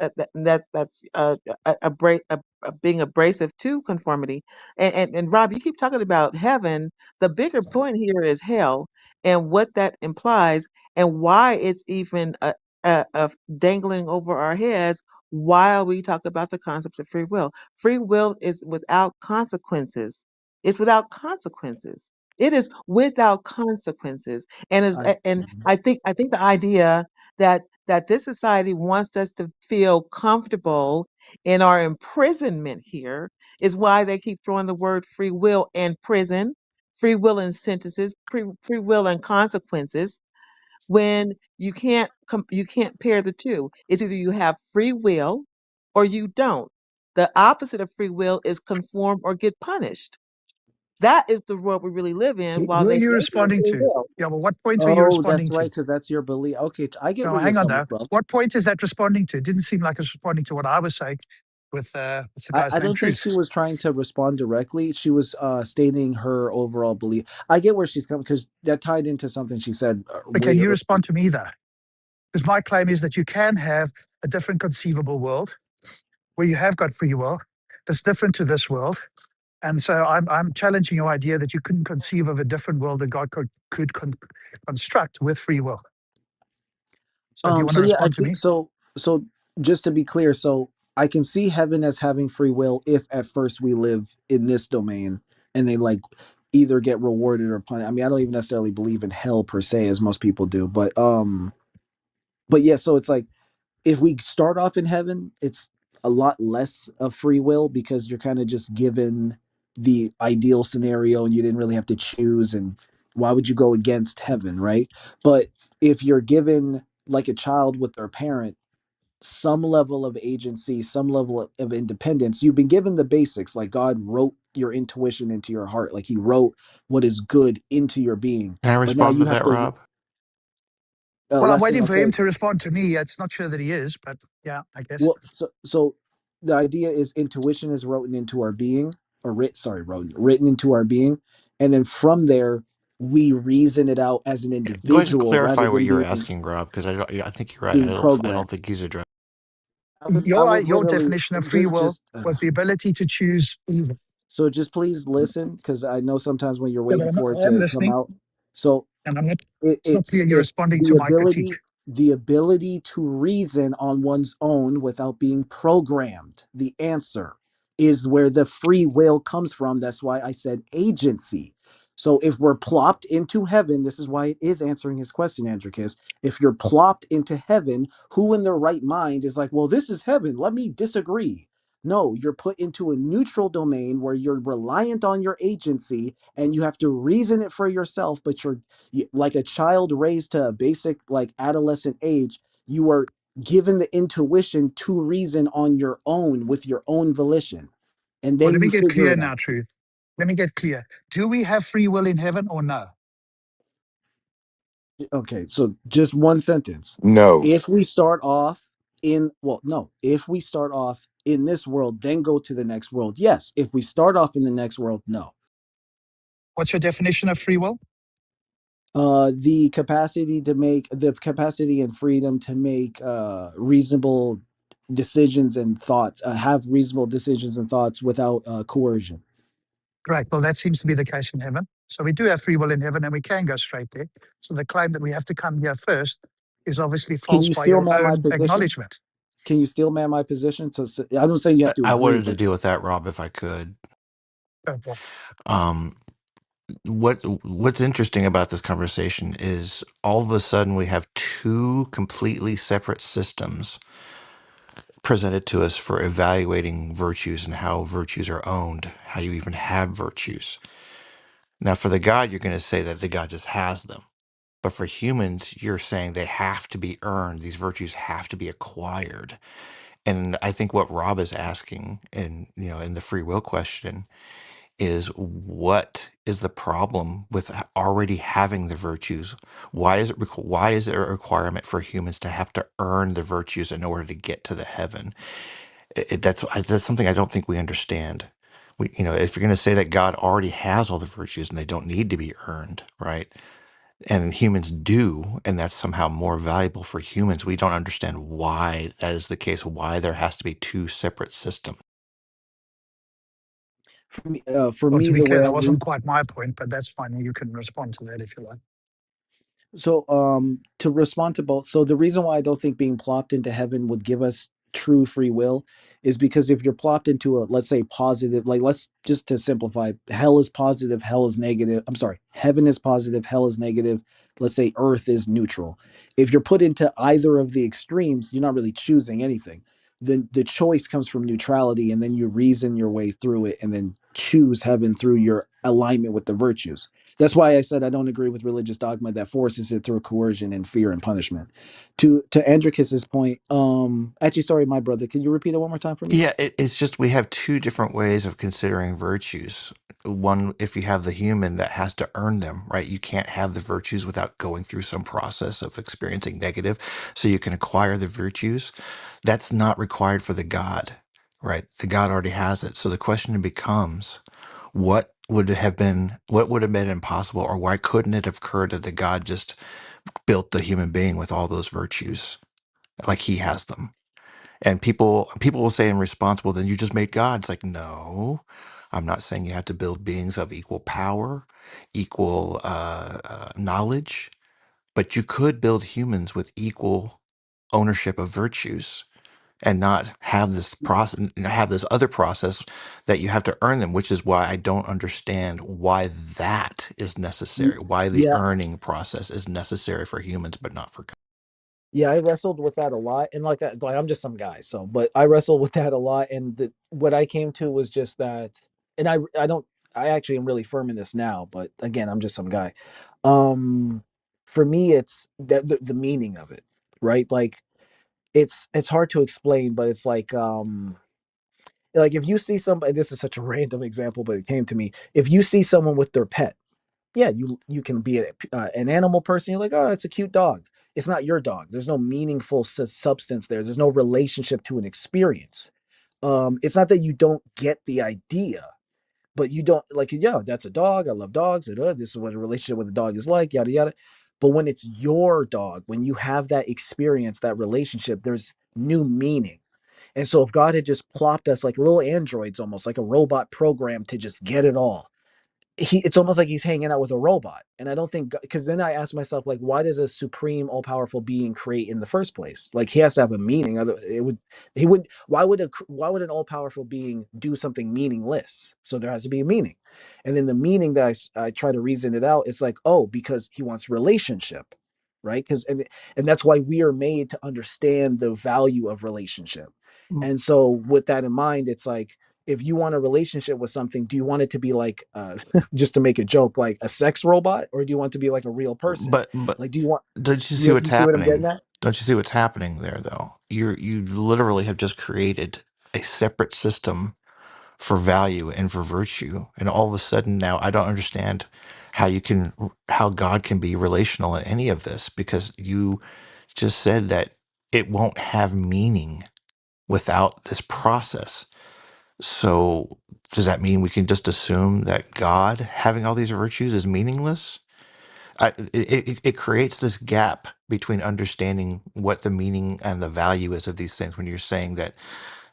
being abrasive to conformity. And Rob, you keep talking about heaven. The bigger point here is hell, and what that implies, and why it's even dangling over our heads while we talk about the concept of free will. Free will is without consequences. It's without consequences. It is without consequences. I And I think the idea that this society wants us to feel comfortable in our imprisonment here is why they keep throwing the word free will and prison, free will and sentences, free will and consequences, when you can't pair the two. It's either you have free will or you don't. The opposite of free will is conform or get punished. That is the world we really live in while Who are they you say we have responding free to? will. Yeah, well, what point were you Oh, responding that's to? right, because that's your belief. Okay, I get No, where you're hang on coming though. from. What point is that responding to? It didn't seem like it's responding to what I was saying with what's the guy's I name? don't think Truth. she was trying to respond directly. She was stating her overall belief. I get where she's coming because that tied into something she said But can way you earlier. respond to me though? Because my claim is that you can have a different conceivable world where you have got free will that's different to this world. And so I'm challenging your idea that you couldn't conceive of a different world that God could construct with free will. So do you want So to yeah, I respond to see. me? So just to be clear, so I can see heaven as having free will if at first we live in this domain and they like either get rewarded or punished. I mean, I don't even necessarily believe in hell per se, as most people do, but yeah, so it's like if we start off in heaven, it's a lot less of free will because you're kind of just given the ideal scenario and you didn't really have to choose. And why would you go against heaven, right? But if you're given like a child with their parent, some level of agency, some level of independence, you've been given the basics. Like God wrote your intuition into your heart, like He wrote what is good into your being. Can I But now respond you to have that, to. Rob? Well, I'm Last thing waiting I'll for him say. to respond to me. It's not sure that he is, but yeah, I guess. Well, so the idea is intuition is written into our being, or written into our being, and then from there we reason it out as an Go ahead and individual rather clarify what than you were asking, Rob, because I think you're right. being I programmed. don't think he's addressed. I Your was your literally definition of free will just was the ability to choose evil. so just please listen because I know sometimes when you're Yeah, but waiting for it I am to come listening, out. So and I'm not. It's not it's clear you're responding to my critique. the ability to reason on one's own without being programmed. The answer is where the free will comes from. That's why I said agency. So if we're plopped into heaven, this is why it is answering his question, Andricus. If you're plopped into heaven, who in their right mind is like, well, this is heaven, let me disagree? No, you're put into a neutral domain where you're reliant on your agency and you have to reason it for yourself, but like a child raised to a basic like adolescent age, you are given the intuition to reason on your own with your own volition. And Well, then let me you get figure clear it out. now, Truth. Let me get clear. Do we have free will in heaven or no? Okay, so just one sentence. No. If we start off no, if we start off in this world, then go to the next world. Yes. If we start off in the next world, no. What's your definition of free will? The capacity and freedom to make reasonable decisions and thoughts, have reasonable decisions and thoughts without coercion. Right. Well, that seems to be the case in heaven. So we do have free will in heaven and we can go straight there. So the claim that we have to come here first is obviously Can false you by still your man my own position? acknowledgement. Can you still man my position? So I don't say you have to I agree, wanted to but deal with that, Rob, if I could. Okay. Um, what's interesting about this conversation is all of a sudden we have two completely separate systems presented to us for evaluating virtues and how virtues are owned, how you even have virtues. Now, for the God, you're going to say that the God just has them. But for humans, you're saying they have to be earned. These virtues have to be acquired. And I think what Rob is asking in the free will question is what is the problem with already having the virtues? Why is it a requirement for humans to have to earn the virtues in order to get to the heaven? That's something I don't think we understand. If you're going to say that God already has all the virtues and they don't need to be earned, right? And humans do, and that's somehow more valuable for humans. We don't understand why that is the case, why there has to be two separate systems. for Well, to me, be the clear, way I that read. wasn't quite my point, but that's fine. You can respond to that if you like. So, to respond to both, so the reason why I don't think being plopped into heaven would give us true free will is because if you're plopped into a, let's say, positive, like let's just to simplify, hell is positive, hell is negative. I'm sorry, heaven is positive, hell is negative. Let's say earth is neutral. If you're put into either of the extremes, you're not really choosing anything. The choice comes from neutrality, and then you reason your way through it, and then choose heaven through your alignment with the virtues. That's why I said I don't agree with religious dogma that forces it through coercion and fear and punishment. To Andricus's point, actually, sorry, my brother, can you repeat it one more time for me? Yeah, it's just we have two different ways of considering virtues. One, if you have the human that has to earn them, right? You can't have the virtues without going through some process of experiencing negative. So you can acquire the virtues. That's not required for the God, right? The God already has it. So the question becomes, what would have been impossible, or why couldn't it have occurred that the God just built the human being with all those virtues like he has them? And people will say in response, well, then you just made God. It's like, no, I'm not saying you have to build beings of equal power, equal knowledge, but you could build humans with equal ownership of virtues and not have this process, have this other process that you have to earn them, which is why I don't understand why that is Y- necessary, why the Yeah, earning process is necessary for humans, but not for God. yeah, I wrestled with that a lot, and like I'm just some guy, so but I wrestled with that a lot, and what I came to was just that, and I don't, I actually am really firm in this now, but again, I'm just some guy. Um, for me, it's the meaning of it, right? Like it's hard to explain, but it's like if you see somebody, this is such a random example, but it came to me. If you see someone with their pet, yeah, you can be an animal person. You're like, oh, it's a cute dog. It's not your dog. There's no meaningful substance there. There's no relationship to an experience. It's not that you don't get the idea, but you don't like, yeah, that's a dog. I love dogs. This is what a relationship with a dog is like, yada yada. But when it's your dog, when you have that experience, that relationship, there's new meaning. And so if God had just plopped us like little androids, almost like a robot program to just get it all, it's almost like he's hanging out with a robot. And I don't think, because then I ask myself, like, why does a supreme all powerful being create in the first place? Like, he has to have a meaning. Why would an all powerful being do something meaningless? So there has to be a meaning. And then the meaning that I try to reason it out, it's like, oh, because he wants relationship, right? And that's why we are made to understand the value of relationship. And so with that in mind, it's like, if you want a relationship with something, do you want it to be like, just to make a joke, like a sex robot, or do you want it to be like a real person? But Like, do you want, don't you see you what's you see what I'm getting happening? at? Don't you see what's happening there though? You literally have just created a separate system for value and for virtue, and all of a sudden now I don't understand how God can be relational in any of this, because you just said that it won't have meaning without this process. So does that mean we can just assume that God having all these virtues is meaningless? It creates this gap between understanding what the meaning and the value is of these things when you're saying that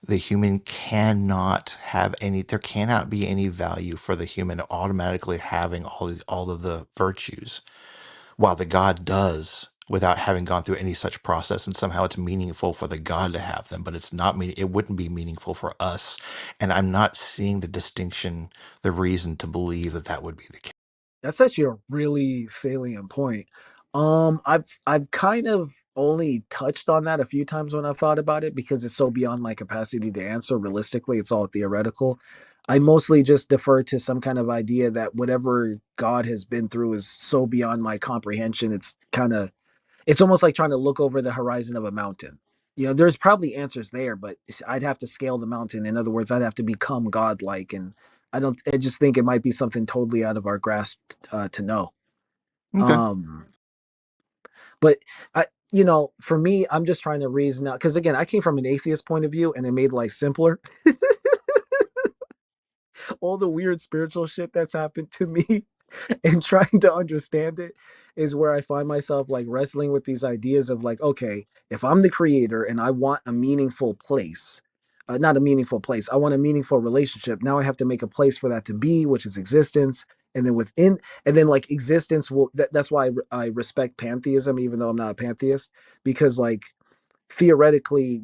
the human cannot have any, there cannot be any value for the human automatically having all of the virtues, while the God does without having gone through any such process, and somehow it's meaningful for the God to have them, but it's not mean it wouldn't be meaningful for us. And I'm not seeing the distinction, the reason to believe that that would be the case. That's actually a really salient point. I've kind of only touched on that a few times when I've thought about it, because it's so beyond my capacity to answer. Realistically, it's all theoretical. I mostly just defer to some kind of idea that whatever God has been through is so beyond my comprehension. It's almost like trying to look over the horizon of a mountain. There's probably answers there, but I'd have to scale the mountain. In other words, I'd have to become godlike, and I just think it might be something totally out of our grasp to know. Okay. Um, but for me, I'm just trying to reason out, because again, I came from an atheist point of view, and it made life simpler. All the weird spiritual shit that's happened to me and trying to understand it is where I find myself like wrestling with these ideas of like, okay, if I'm the creator and I want a meaningful place, not a meaningful place, I want a meaningful relationship. Now I have to make a place for that to be, which is existence. And then like existence that's why I respect pantheism, even though I'm not a pantheist, because like theoretically,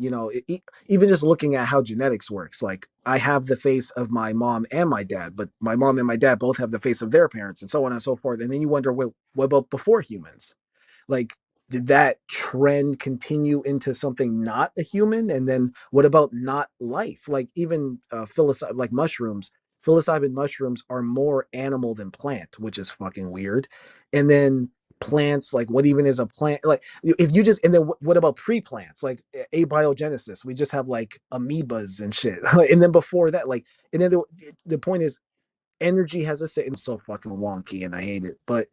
even just looking at how genetics works, like I have the face of my mom and my dad, but my mom and my dad both have the face of their parents, and so on and so forth. And then you wonder, what about before humans? Like, did that trend continue into something not a human? And then what about not life? Like even like mushrooms, psilocybin mushrooms are more animal than plant, which is fucking weird. And then plants, like what even is a plant? Like if you just, and then what about pre-plants, like abiogenesis? We just have like amoebas and shit. And then before that, like, and then the point is, energy has a so fucking wonky and I hate it, but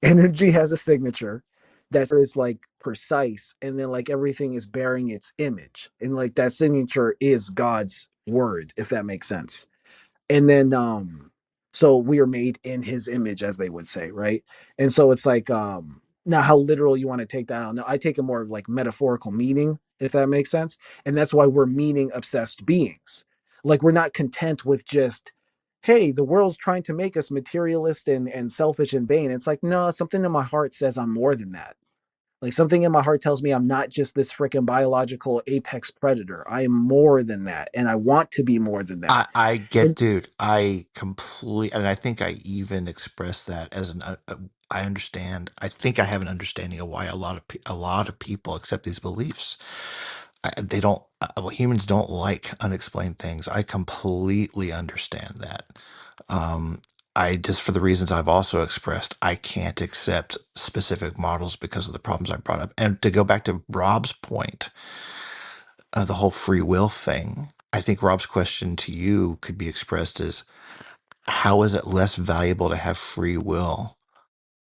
energy has a signature that is like precise, and then like everything is bearing its image, and like that signature is God's word, if that makes sense. And then so we are made in his image, as they would say, right? And so it's like now how literal you want to take that out. Now I take a more like metaphorical meaning, if that makes sense. And that's why we're meaning obsessed beings. Like we're not content with just, hey, the world's trying to make us materialist and selfish and vain. It's like, no, something in my heart says I'm more than that. Like something in my heart tells me I'm not just this freaking biological apex predator. I am more than that, and I want to be more than that. I get, And dude. I completely, and I think I even expressed that as I understand. I think I have an understanding of why a lot of people accept these beliefs. They don't. Well, humans don't like unexplained things. I completely understand that. Um, I just, for the reasons I've also expressed, I can't accept specific models because of the problems I brought up. And to go back to Rob's point, the whole free will thing, I think Rob's question to you could be expressed as, how is it less valuable to have free will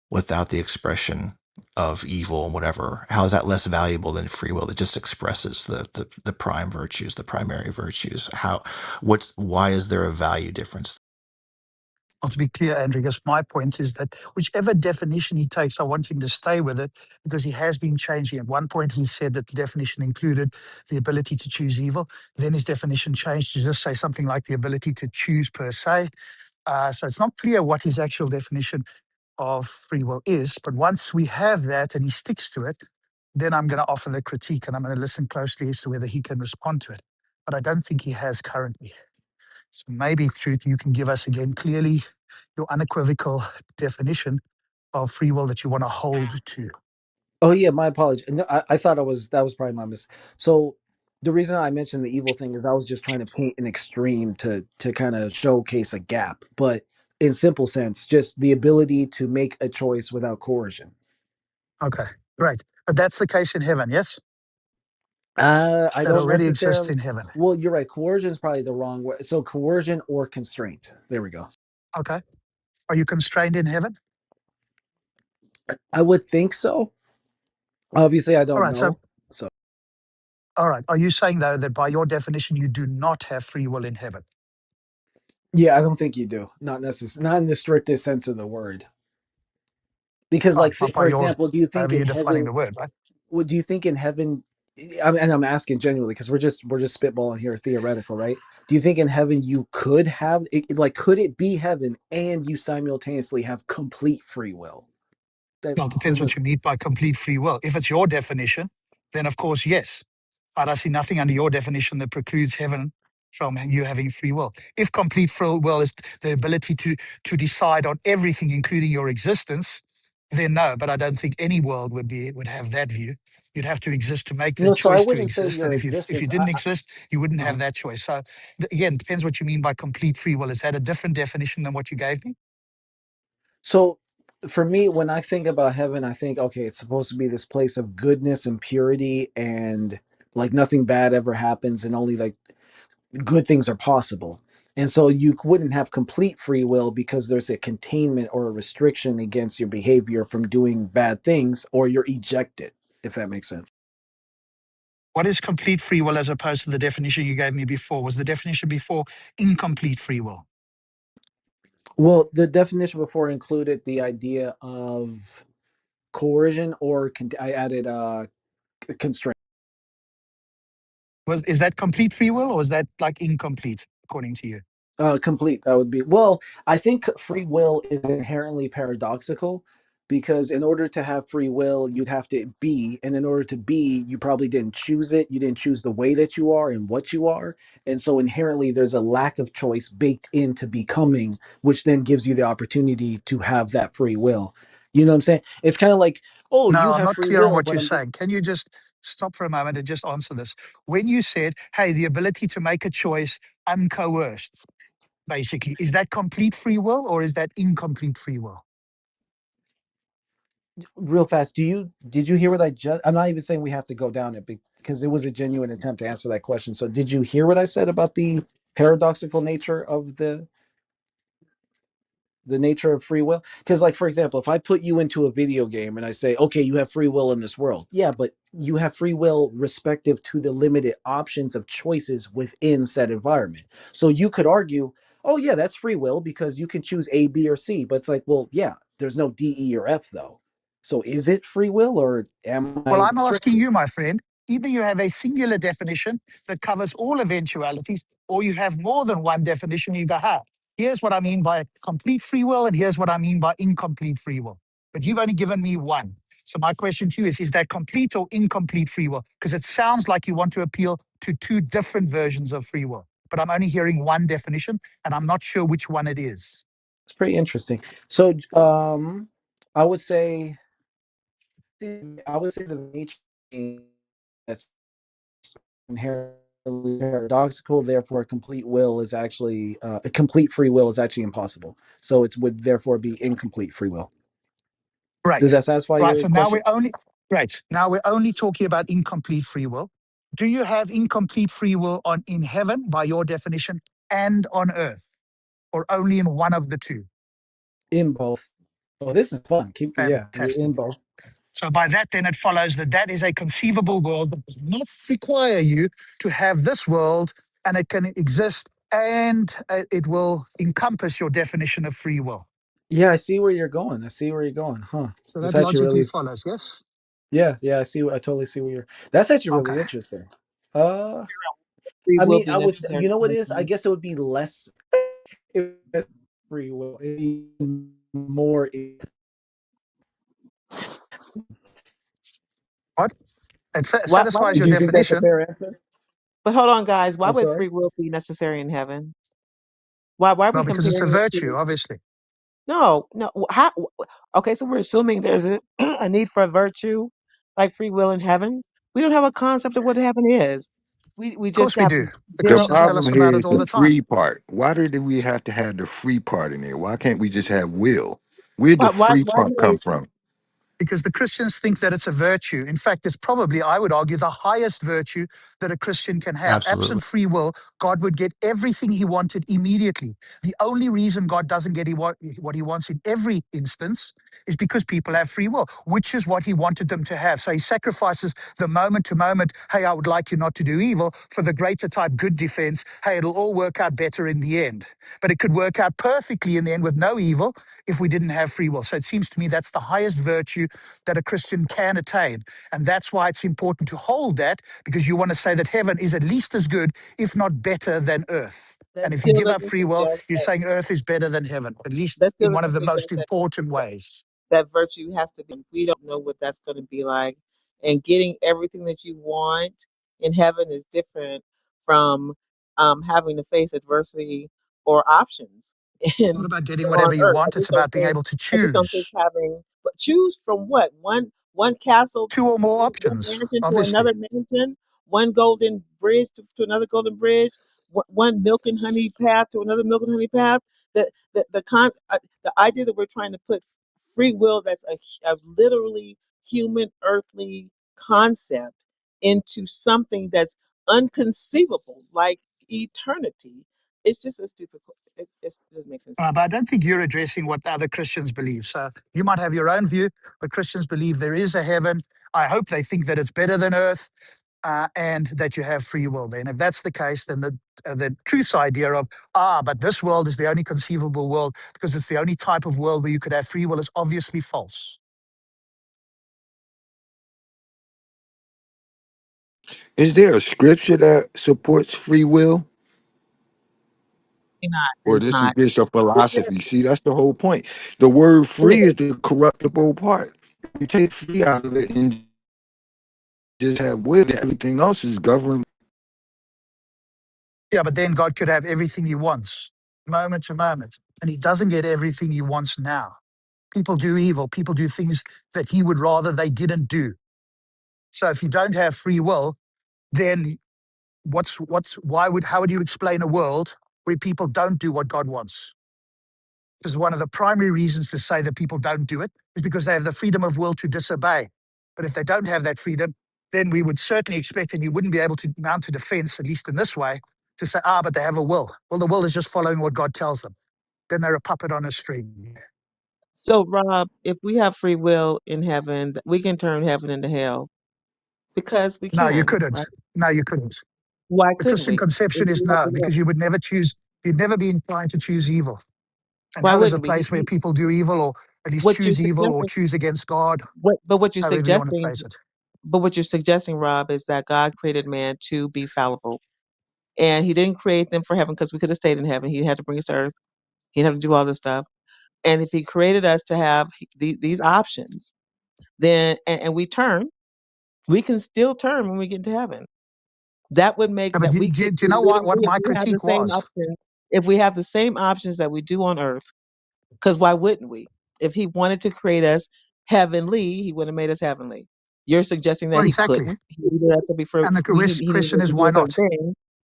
without the expression of evil and whatever? How is that less valuable than free will that just expresses the prime virtues, the primary virtues? Why is there a value difference? Well, to be clear, Andrew, I guess my point is that whichever definition he takes, I want him to stay with it, because he has been changing. At one point, he said that the definition included the ability to choose evil. Then his definition changed to just say something like the ability to choose per se. So it's not clear what his actual definition of free will is. But once we have that and he sticks to it, then I'm going to offer the critique and I'm going to listen closely as to whether he can respond to it. But I don't think he has currently. So maybe, Truth, you can give us again clearly your unequivocal definition of free will that you want to hold to. Oh yeah, my apology. No, I thought that was probably my mistake. So the reason I mentioned the evil thing is I was just trying to paint an extreme to kind of showcase a gap, but in simple sense, just the ability to make a choice without coercion. Okay, great. But that's the case in heaven, yes? I That don't already exists necessarily. in heaven. Well, you're right. Coercion is probably the wrong word. So coercion or constraint. There we go. Okay. Are you constrained in heaven? I would think so. Obviously, I All don't right. So, know. So all right. Are you saying, though, that by your definition, you do not have free will in heaven? yeah, I don't think you do. Not necessarily. Not in the strictest sense of the word. Because, Oh, like, not by for your, example, do you think however in you're defining heaven? the word, right? What do you think in heaven? I mean, and I'm asking genuinely because we're just spitballing here, theoretical, right? Do you think in heaven you could have like could it be heaven and you simultaneously have complete free will? That Well, it depends there's a what you mean by complete free will. If it's your definition, then of course, yes. But I see nothing under your definition that precludes heaven from you having free will. If complete free will is the ability to decide on everything, including your existence, then no. But I don't think any world would have that view. You'd have to exist to make the so I choice to wouldn't say exist, and your if you existence. didn't exist, you wouldn't Uh, have that choice. So again, it depends what you mean by complete free will. Is that a different definition than what you gave me? so for me, when I think about heaven, I think okay, it's supposed to be this place of goodness and purity, and like nothing bad ever happens, and only like good things are possible. And so you wouldn't have complete free will because there's a containment or a restriction against your behavior from doing bad things, or you're ejected, if that makes sense. What is complete free will as opposed to the definition you gave me before? Was the definition before incomplete free will? Well, the definition before included the idea of coercion or I added constraint. Is that complete free will or is that like incomplete according to you? Complete. That would be well. I think free will is inherently paradoxical because in order to have free will, you'd have to be, and in order to be, you probably didn't choose it. You didn't choose the way that you are and what you are, and so inherently, there's a lack of choice baked into becoming, which then gives you the opportunity to have that free will. You know what I'm saying? It's kind of like, oh, you No, I'm have not free clear on will, what but you're I'm saying. Can you just stop for a moment and just answer this? When you said, hey, the ability to make a choice uncoerced, basically, is that complete free will or is that incomplete free will? real fast. Did you hear what I just? I'm not even saying we have to go down it because it was a genuine attempt to answer that question. So did you hear what I said about the paradoxical nature of the nature of free will? Because like for example, if I put you into a video game and I say, okay, you have free will in this world, yeah, but you have free will respective to the limited options of choices within said environment. So you could argue, oh yeah, that's free will because you can choose A, B, or C. But it's like, well, yeah, there's no D, E, or F though. So is it free will or am Well, I I'm asking restricted? you, my friend, either you have a singular definition that covers all eventualities, or you have more than one definition. You go, here's what I mean by complete free will, and here's what I mean by incomplete free will. But you've only given me one. So my question to you is that complete or incomplete free will? Because it sounds like you want to appeal to two different versions of free will. But I'm only hearing one definition, and I'm not sure which one it is. It's pretty interesting. So I would say the nature that's inherently paradoxical. Therefore, complete will is actually a complete free will is actually impossible. So it would therefore be incomplete free will. Does Right. that satisfy Right. your So now question? we're only right. Now we're only talking about incomplete free will. Do you have incomplete free will on in heaven by your definition and on earth? Or only in one of the two? In both. Oh, this is fun. Keep Fantastic. in both. So by that, then it follows that that is a conceivable world that does not require you to have this world, and it can exist, and it will encompass your definition of free will. Yeah, I see where you're going. I see where you're going. Huh. So That's that actually logically really follows, yes? yeah, I see I totally see where you're that's actually Okay. really interesting. Uh Free I will mean be I would necessary you know for what it is? I humanity. guess it would be less free will. Even more. What? It Why satisfies would your Do you think that's a definition. fair answer? but hold on, guys. Why I'm would sorry. free will be necessary in heaven? Why are we Well, because it's a comparing it virtue, to obviously. no, no. How? Okay, so we're assuming there's a need for a virtue like free will in heaven. We don't have a concept of what heaven is. We Of course just we have do. The The zero Christians tell concept. problem us here about is it all the the time. free part. Why do we have to have the free part in there? Why can't we just have will? Where'd the free Why part come Mary? from? Because the Christians think that it's a virtue. In fact, it's probably, I would argue, the highest virtue that a Christian can have. Absolutely. Absent free will, God would get everything he wanted immediately. The only reason God doesn't get what he wants in every instance is because people have free will, which is what he wanted them to have. So he sacrifices the moment to moment, hey, I would like you not to do evil, for the greater type good defense, hey, it'll all work out better in the end. But it could work out perfectly in the end with no evil if we didn't have free will. So it seems to me that's the highest virtue that a Christian can attain. And that's why it's important to hold that, because you want to say that heaven is at least as good, if not better, than earth. That And if you still give up doesn't free will, suggest you're that. saying earth is better than heaven, at least That still in one doesn't of the suggest most that. important ways. That virtue has to be. We don't know what that's going to be like. And getting everything that you want in heaven is different from having to face adversity or options It's not in about getting on whatever you earth. want, it's about being able to I just don't think choose having, but choose from what? One castle, two or more one options, mansion to obviously. another mansion, one golden bridge to another golden bridge, one milk and honey path to another milk and honey path. The idea that we're trying to put free will, that's a literally human earthly concept, into something that's unconceivable like eternity. It's just a stupid. It doesn't make sense to But me. I don't think you're addressing what the other Christians believe. So you might have your own view, but Christians believe there is a heaven. I hope they think that it's better than earth. And that you have free will. Then, if that's the case, then the truth idea of but this world is the only conceivable world because it's the only type of world where you could have free will is obviously false. Is there a scripture that supports free will? Not. Or There's this is not. just a Is there? philosophy? See, that's the whole point. The word Yeah. free is the corruptible part. You take free out of it and just have will, everything else is governed. Yeah, but then God could have everything He wants, moment to moment, and He doesn't get everything He wants now. People do evil. People do things that He would rather they didn't do. So if you don't have free will, then how would you explain a world where people don't do what God wants? Because one of the primary reasons to say that people don't do it is because they have the freedom of will to disobey. But if they don't have that freedom, then we would certainly expect, and you wouldn't be able to mount a defense, at least in this way, to say, but they have a will. Well, the will is just following what God tells them. Then they're a puppet on a string. So, Rob, if we have free will in heaven, we can turn heaven into hell because we No, you can, couldn't. right? No, you couldn't. Why The couldn't Christian we? If conception is we have no, the will, because you would never choose, you'd never be inclined to choose evil. And why hell is a wouldn't we? place where people do evil, or at least What you're choose evil, or suggesting, choose against God, what you're however you want to suggesting, phrase it. but what you're suggesting, Rob, is that God created man to be fallible, and He didn't create them for heaven because we could have stayed in heaven. He had to bring us to earth. He'd have to do all this stuff. And if He created us to have these options, then and we turn, we can still turn when we get into heaven. That would make Yeah, but that do, we do, could do you know what literally, if my we have the critique same was? option, if we have the same options that we do on earth, because why wouldn't we? If He wanted to create us heavenly, He would have made us heavenly. You're suggesting that Well, He exactly. couldn't. He needed us to be for And the he needed question us is, to do why a certain not? thing.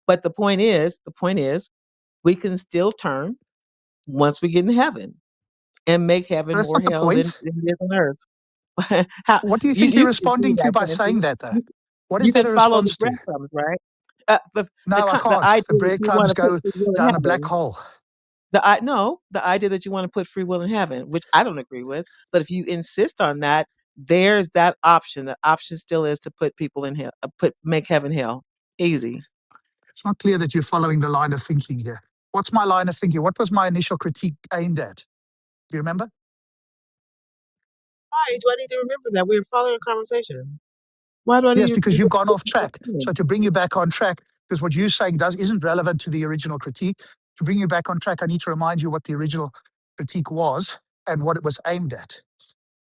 But the point is, we can still turn once we get in heaven and make But heaven that's more not the hell point. than it is on earth. How What do you you think you're you can see responding to that, by can't saying you? that, though? You, What is you that can a follow the response to? breadcrumbs, right? No, I The can't. idea The that you want breadcrumbs to put go free will in down a black heaven, hole. no, the idea that you want to put free will in heaven, which I don't agree with, but if you insist on that, there's that option. The option still is to put people in hell, make heaven hell. Easy. It's not clear that you're following the line of thinking here. What's my line of thinking? What was my initial critique aimed at? Do you remember? Why do I need to remember that? We're following a conversation. Why do I Yes, need because you've gone off track. So to to? bring you back on track, because what you're saying isn't relevant to the original critique. to bring you back on track, I need to remind you what the original critique was and what it was aimed at.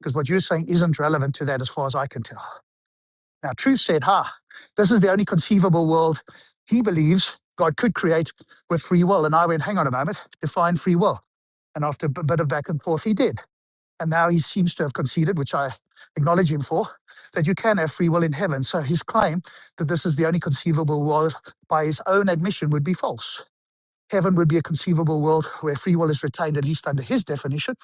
Because what you're saying isn't relevant to that as far as I can tell. Now, Truth said, this is the only conceivable world he believes God could create with free will. And I went, hang on a moment, define free will. And after a bit of back and forth, he did. And now he seems to have conceded, which I acknowledge him for, that you can have free will in heaven. So his claim that this is the only conceivable world, by his own admission, would be false. Heaven would be a conceivable world where free will is retained, at least under his definition.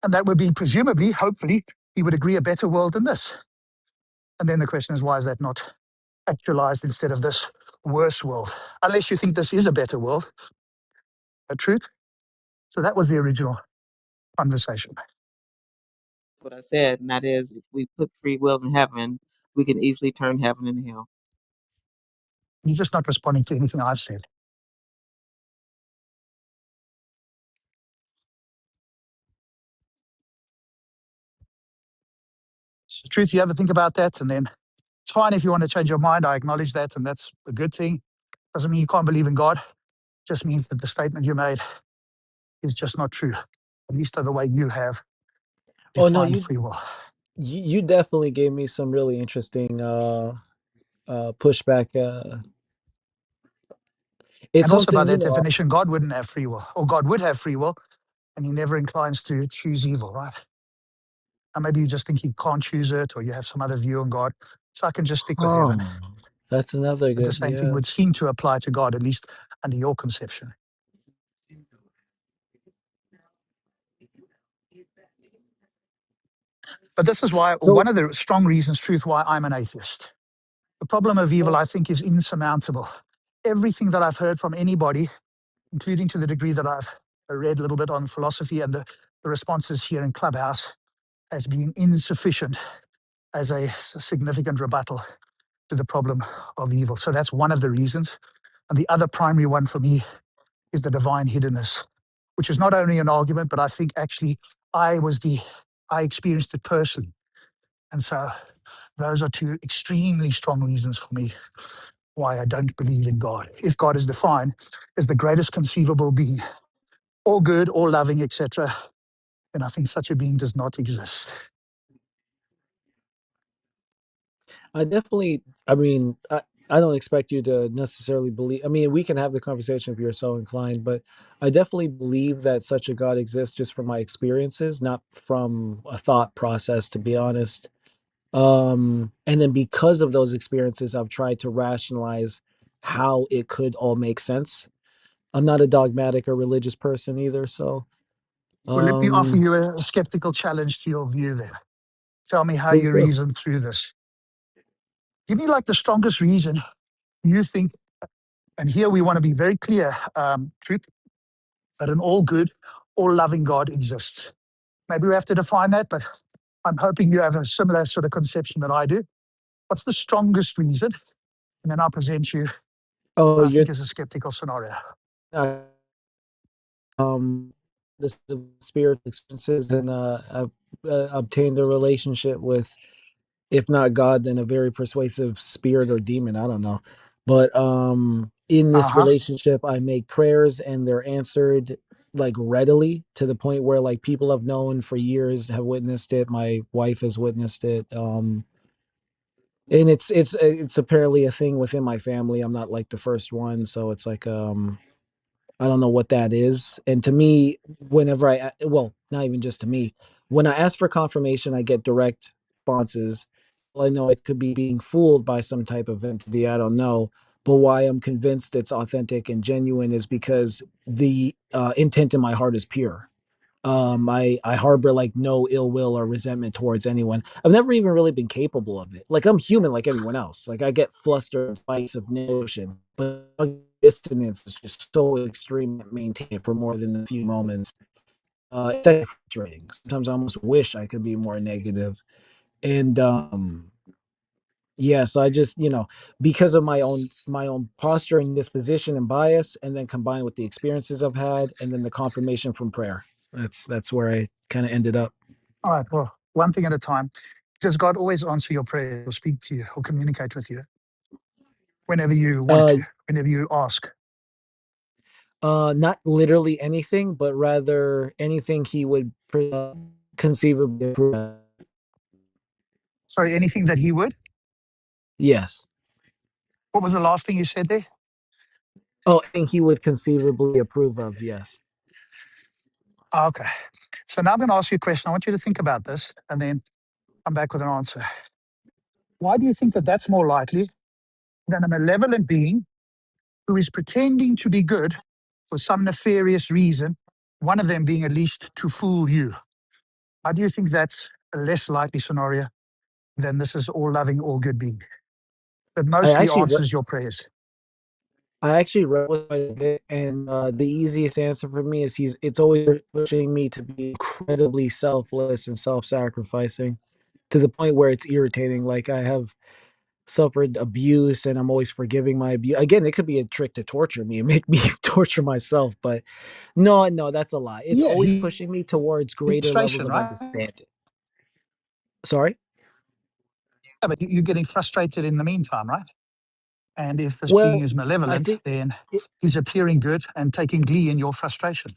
And that would be, presumably, hopefully, he would agree, a better world than this. And then the question is, why is that not actualized instead of this worse world? Unless you think this is a better world, a truth. So that was the original conversation. What I said, and that is, if we put free will in heaven, we can easily turn heaven into hell. You're just not responding to anything I've said. So, truth, you ever think about that? And then it's fine if you want to change your mind. I acknowledge that, and that's a good thing. Doesn't mean you can't believe in God. It just means that the statement you made is just not true, at least the way you have Oh no, defined free will. you definitely gave me some really interesting pushback. It's And also, by something, that definition, God wouldn't have free will, or God would have free will, and he never inclines to choose evil, right? And maybe you just think he can't choose it, or you have some other view on God. So I can just stick with heaven. That's another But the good, same thing would seem to apply to God, at least under your conception. But this is why, or So, one of the strong reasons, truth, why I'm an atheist. The problem of evil, I think, is insurmountable. Everything that I've heard from anybody, including to the degree that I've read a little bit on philosophy and the responses here in Clubhouse, has been insufficient as a significant rebuttal to the problem of evil. So that's one of the reasons. And the other primary one for me is the divine hiddenness, which is not only an argument, but I think actually I experienced it personally. And so those are two extremely strong reasons for me why I don't believe in God. If God is defined as the greatest conceivable being, all good, all loving, etc., then I think such a being does not exist. I definitely, I don't expect you to necessarily believe. I mean, we can have the conversation if you're so inclined, but I definitely believe that such a God exists just from my experiences, not from a thought process, to be honest. And then because of those experiences, I've tried to rationalize how it could all make sense. I'm not a dogmatic or religious person either, so Well, let me offer um, you a skeptical challenge to your view then. Tell me how please you do. reason through this. Give me like the strongest reason you think, and here we want to be very clear, truth, that an all good, all loving God exists. Maybe we have to define that, but I'm hoping you have a similar sort of conception that I do. What's the strongest reason? And then I'll present you Oh, what I you're think is a skeptical scenario. not, this the spirit experiences, and I've obtained a relationship with, if not God, then a very persuasive spirit or demon. I don't know. But in this Uh-huh. relationship, I make prayers and they're answered like readily, to the point where like people I've known for years have witnessed it. My wife has witnessed it. And it's apparently a thing within my family. I'm not like the first one, so it's like I don't know what that is. And to me, whenever well, not even just to me, when I ask for confirmation, I get direct responses. Well, I know it could be being fooled by some type of entity. I don't know. But why I'm convinced it's authentic and genuine is because the intent in my heart is pure. I harbor like no ill will or resentment towards anyone. I've never even really been capable of it. Like, I'm human like everyone else. Like, I get flustered in fights of notion, but dissonance is just so extreme at maintaining for more than a few moments. It's frustrating. Sometimes I almost wish I could be more negative. And yeah, so I just, because of my own posture and disposition and bias, and then combined with the experiences I've had, and then the confirmation from prayer. That's where I kind of ended up. All right, well, one thing at a time. Does God always answer your prayer or speak to you or communicate with you whenever you want Uh, to, whenever you ask? Not literally anything, but rather anything he would conceivably approve of. Sorry, anything that he would? Yes. What was the last thing you said there? Oh, anything he would conceivably approve of. Yes. Okay. So now I'm going to ask you a question. I want you to think about this and then come back with an answer. Why do you think that that's more likely than a malevolent being who is pretending to be good for some nefarious reason, one of them being at least to fool you? How do you think that's a less likely scenario than this is all loving, all good being that I mostly actually answers your prayers? I actually read with quite a bit, and the easiest answer for me is it's always pushing me to be incredibly selfless and self-sacrificing to the point where it's irritating. Like I have suffered abuse, and I'm always forgiving my abuse. Again, it could be a trick to torture me and make me torture myself, but no, that's a lie. It's Yeah, always pushing me towards greater levels frustration, of right? understanding. Sorry. Yeah, but you're getting frustrated in the meantime, right? And if this being Well, is I malevolent, think. then he's appearing good and taking glee in your frustration.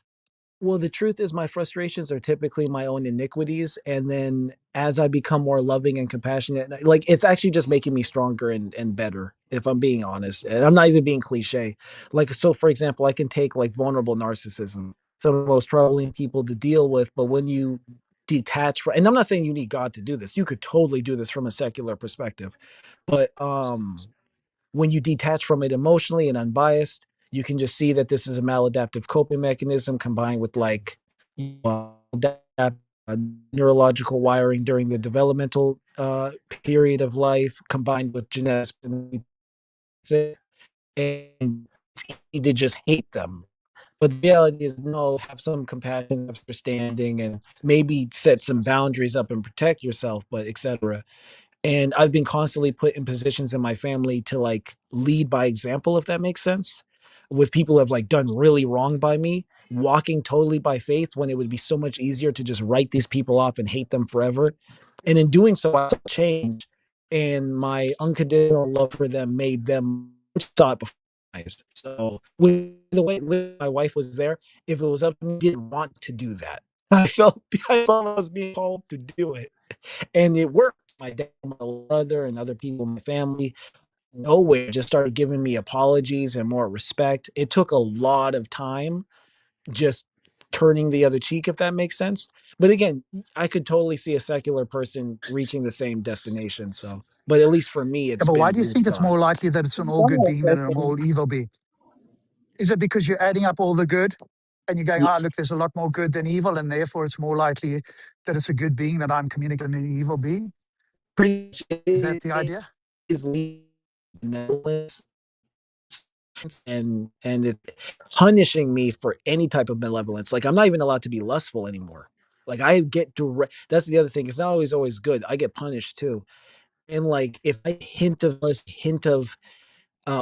Well, the truth is my frustrations are typically my own iniquities, and then as I become more loving and compassionate, like, it's actually just making me stronger and better, if I'm being honest, and I'm not even being cliche. Like, so, for example, I can take, like, vulnerable narcissism, some of the most troubling people to deal with, but when you detach from and I'm not saying you need God to do this, you could totally do this from a secular perspective, but, when you detach from it emotionally and unbiased, you can just see that this is a maladaptive coping mechanism combined with like neurological wiring during the developmental period of life, combined with genetics, and it's easy to just hate them. But the reality is, no, have some compassion, understanding, and maybe set some boundaries up and protect yourself, but etc. And I've been constantly put in positions in my family to like lead by example, if that makes sense, with people who have like done really wrong by me, walking totally by faith when it would be so much easier to just write these people off and hate them forever. And in doing so, I changed, and my unconditional love for them made them saw it before my eyes. So with the way my wife was there, if it was up to me, I didn't want to do that. I felt I was being called to do it, and it worked. My dad, my brother, and other people in my family, nowhere, just started giving me apologies and more respect. It took a lot of time just turning the other cheek, if that makes sense. But again, I could totally see a secular person reaching the same destination. So, but at least for me, Yeah, it's but why been do you with think it's God. more likely that it's an all good being than an all evil being? Is it because you're adding up all the good and you're going, Yeah, ah, look, there's a lot more good than evil, and therefore it's more likely that it's a good being that I'm communicating an evil being? pretty much Is that it the idea? is benevolence, and it punishing me for any type of malevolence. Like I'm not even allowed to be lustful anymore. Like I get direct. That's the other thing. It's not always good. I get punished too. And like if I hint of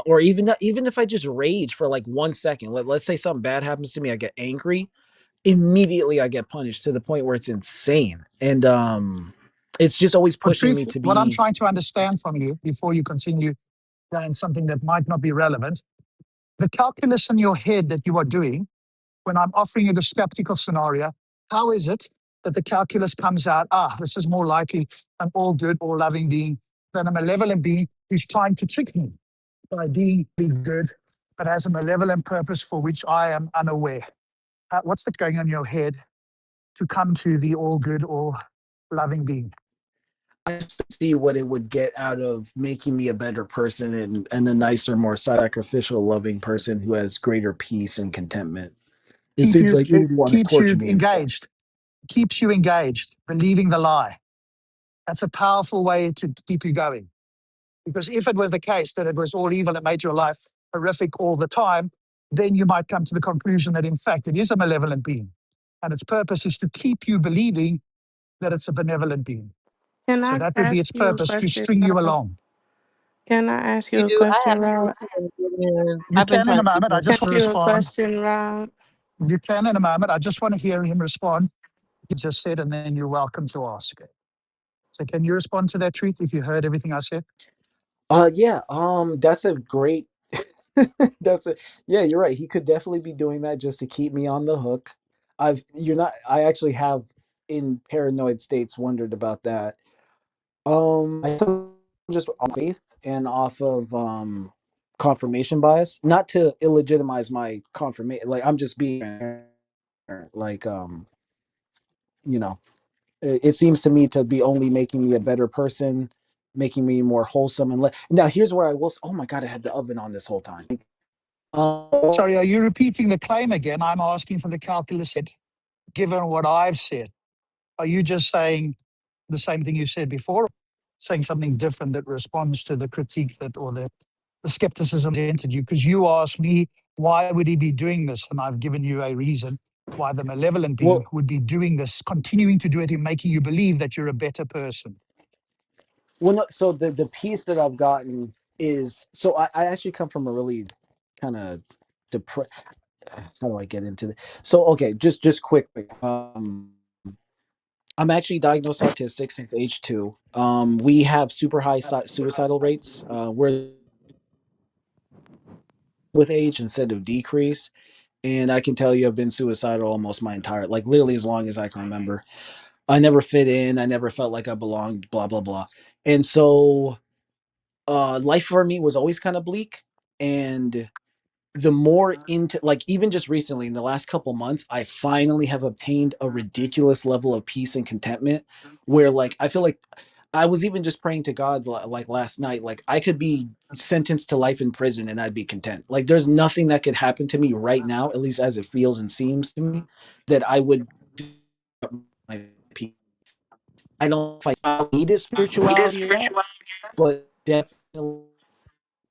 or even if I just rage for like 1 second, let's say something bad happens to me, I get angry, immediately I get punished to the point where it's insane. And it's just always But pushing truth, me to what I'm be trying to understand from you before you continue down something that might not be relevant, the calculus in your head that you are doing when I'm offering you the skeptical scenario, how is it that the calculus comes out, ah, this is more likely an all good, all loving being than a malevolent being who's trying to trick me by being good, but has a malevolent purpose for which I am unaware? What's that going on in your head to come to the all good, all loving being? I see what it would get out of making me a better person and a nicer, more sacrificial, loving person who has greater peace and contentment. It Keep seems you, like you it would want to keeps torture you me instead. engaged, keeps you engaged, believing the lie. That's a powerful way to keep you going. Because if it was the case that it was all evil that made your life horrific all the time, then you might come to the conclusion that in fact it is a malevolent being. And its purpose is to keep you believing that it's a benevolent being. Can So I that would be ask its you a purpose, to question, string you Rob? along. Can I ask you You a do. I question, have Rob? You I've been can in trying a to get moment. I him Can just I want ask to to. you a respond. question, Rob? You can in a moment. I just want to hear him respond. You just said, and then you're welcome to ask. So can you respond to that, Truth, if you heard everything I said? Yeah, that's a great That's it. Yeah, you're right. He could definitely be doing that just to keep me on the hook. You're not. I actually have in paranoid states wondered about that. I just on faith and off of confirmation bias, not to illegitimize my confirmation. Like I'm just being like you know, it seems to me to be only making me a better person, making me more wholesome and now here's where I will. Oh my god, I had the oven on this whole time. Um, Sorry, are you repeating the claim again? I'm asking for the calculus set, given what I've said. Are you just saying the same thing you said before, saying something different that responds to the critique that or the skepticism that entered you? Because you asked me, why would he be doing this? And I've given you a reason why the malevolent being well, would be doing this, continuing to do it in making you believe that you're a better person. well, no, so the piece that I've gotten is so I actually come from a really kind of depressed. How do I get into it? So okay, just quick. I'm actually diagnosed autistic since age 2. We have super high suicidal rates. We're with age instead of decrease. And I can tell you, I've been suicidal almost my entire, like literally as long as I can remember. I never fit in. I never felt like I belonged. Blah blah blah. And so, life for me was always kind of bleak. And the more into like even just recently in the last couple months I finally have obtained a ridiculous level of peace and contentment where like I feel like I was even just praying to God like last night, like I could be sentenced to life in prison and I'd be content. Like there's nothing that could happen to me right now, at least as it feels and seems to me, that I would my peace. I don't know if I need spirituality or not, but definitely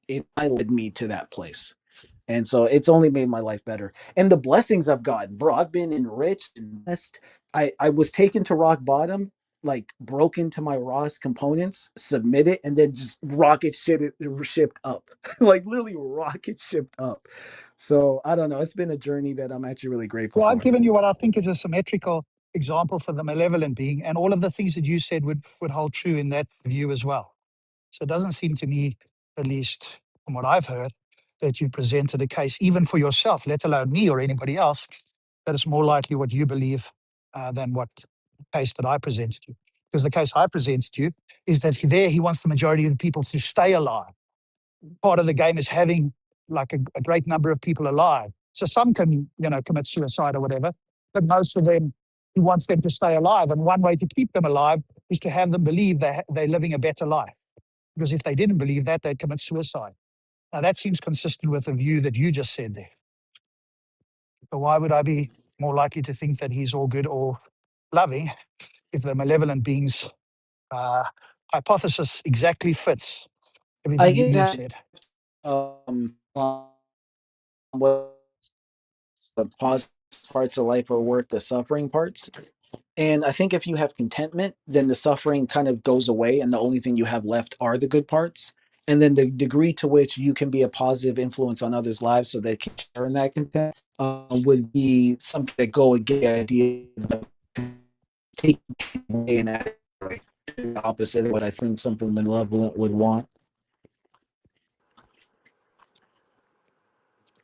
it led me to that place. And so it's only made my life better. And the blessings I've gotten, bro, I've been enriched and blessed. I was taken to rock bottom, like broken to my rawest components, submitted, and then just shipped up. Like literally rocket shipped up. So I don't know. It's been a journey that I'm actually really grateful Well, I've for. given you what I think is a symmetrical example for the malevolent being, and all of the things that you said would hold true in that view as well. So it doesn't seem to me, at least from what I've heard, that you presented a case, even for yourself, let alone me or anybody else, that is more likely what you believe than what the case that I presented you. Because the case I presented you is that there he wants the majority of the people to stay alive. Part of the game is having like a great number of people alive. So some can, commit suicide or whatever, but most of them, he wants them to stay alive. And one way to keep them alive is to have them believe they're living a better life. Because if they didn't believe that, they'd commit suicide. Now that seems consistent with the view that you just said there. So why would I be more likely to think that he's all good or loving if the malevolent being's uh, hypothesis exactly fits I everything that get you've that said? what the positive parts of life are worth the suffering parts. And I think if you have contentment, then the suffering kind of goes away, and the only thing you have left are the good parts. And then the degree to which you can be a positive influence on others' lives so they can share in that content would be something that go against the idea of taking away in that way, the opposite of what I think something malevolent would want.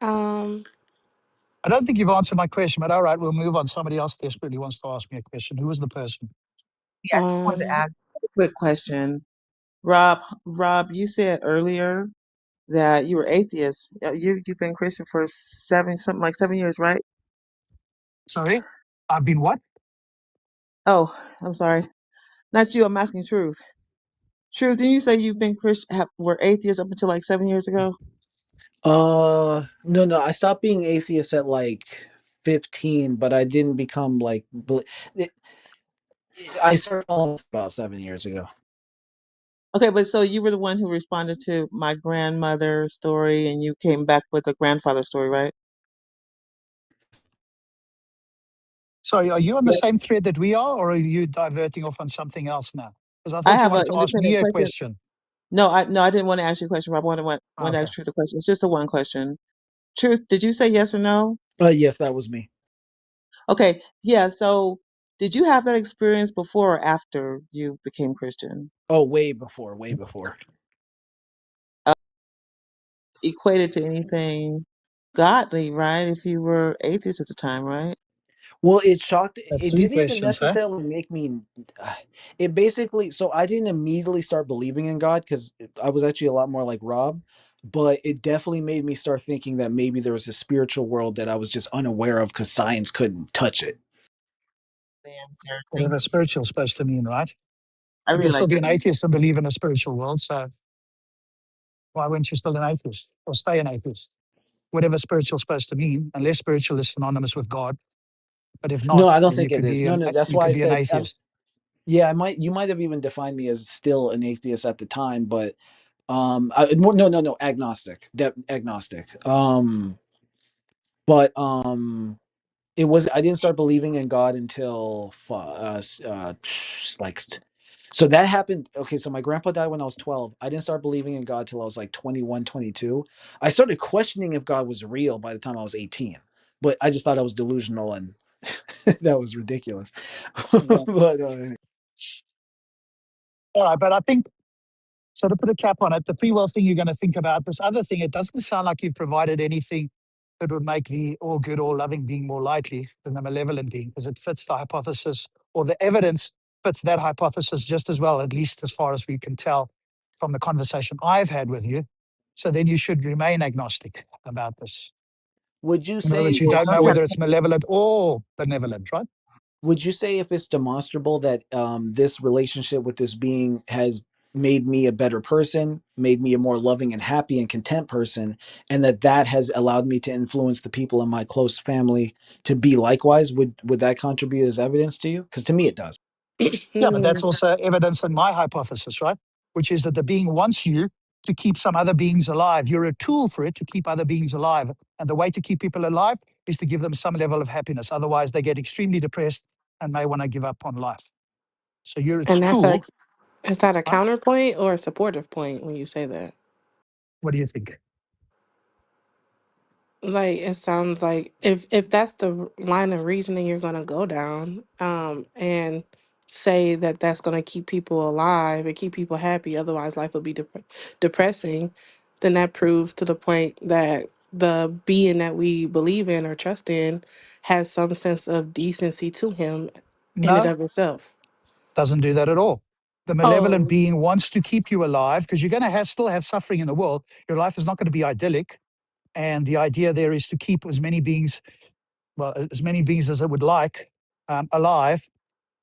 Um, I don't think you've answered my question, but all right, we'll move on. Somebody else desperately wants to ask me a question. Who was the person? Yeah, I just wanted to um, ask a quick question. Rob, you said earlier that you were atheist. You've been Christian for something like 7 years, right? Sorry? I've been what? Oh, I'm sorry. Not you. I'm asking Truth. Truth, didn't you say you've been were atheist up until like 7 years ago? No, I stopped being atheist at like 15, but I didn't become like it, I started about 7 years ago. Okay, but so you were the one who responded to my grandmother story, and you came back with a grandfather story, right? Sorry, are you on the Yeah. same thread that we are, or are you diverting off on something else now? Because I I thought you have an wanted to ask me independent a question. question. No, I didn't want to ask you a question, Rob. I wanted to Okay. ask Truth a question. It's just a one question. Truth, did you say yes or no? Yes, that was me. Okay, yeah. So, did you have that experience before or after you became Christian? Oh, way before, way before. equate it to anything godly, right? If you were atheist at the time, right? Well, it shocked. That's It three didn't even questions, huh? necessarily make me. It basically. So I didn't immediately start believing in God because I was actually a lot more like Rob. But it definitely made me start thinking that maybe there was a spiritual world that I was just unaware of because science couldn't touch it. The answer. Thank Whatever you. spiritual is supposed to mean, right? I You can really still like be that an answer. atheist and believe in a spiritual world. So why weren't you still an atheist or stay an atheist? Whatever spiritual is supposed to mean, unless spiritual is synonymous with God. But if No, not, I don't then think it is. No, no. That's you why could I be an said. atheist. Yeah, I might. You might have even defined me as still an atheist at the time, but no, no, no, agnostic. Agnostic. But it was. I didn't start believing in God until like so that happened. Okay, so my grandpa died when I was 12. I didn't start believing in God till I was like 21, 22. I started questioning if God was real by the time I was 18, but I just thought I was delusional and that was ridiculous. Yeah. But All right, but I think so. To put a cap on it, the free will thing you're going to think about. This other thing, it doesn't sound like you've provided anything that would make the all good, all loving being more likely than the malevolent being, because it fits the hypothesis, or the evidence fits that hypothesis just as well, at least as far as we can tell from the conversation I've had with you. So then you should remain agnostic about this. would you In other words, say you Yeah, don't that's know kind whether of it's malevolent or benevolent, right? would you say if it's demonstrable that this relationship with this being has made me a better person, made me a more loving and happy and content person, and that has allowed me to influence the people in my close family to be likewise, would that contribute as evidence to you? Because to me it does. Yeah, but that's Hmm. also evidence in my hypothesis, right? Which is that the being wants you to keep some other beings alive. You're a tool for it to keep other beings alive. And the way to keep people alive is to give them some level of happiness. Otherwise, they get extremely depressed and may want to give up on life. So you're its And that's a tool, is that a right? counterpoint or a supportive point when you say that? What do you think? Like it sounds like if that's the line of reasoning you're gonna go down, and say that that's gonna keep people alive and keep people happy, otherwise life would be depressing, then that proves to the point that the being that we believe in or trust in has some sense of decency to him in and No, of itself. doesn't do that at all. The malevolent Oh, being wants to keep you alive because you're going to still have suffering in the world. Your life is not going to be idyllic. And the idea there is to keep as many beings, well, as many beings as it would like, alive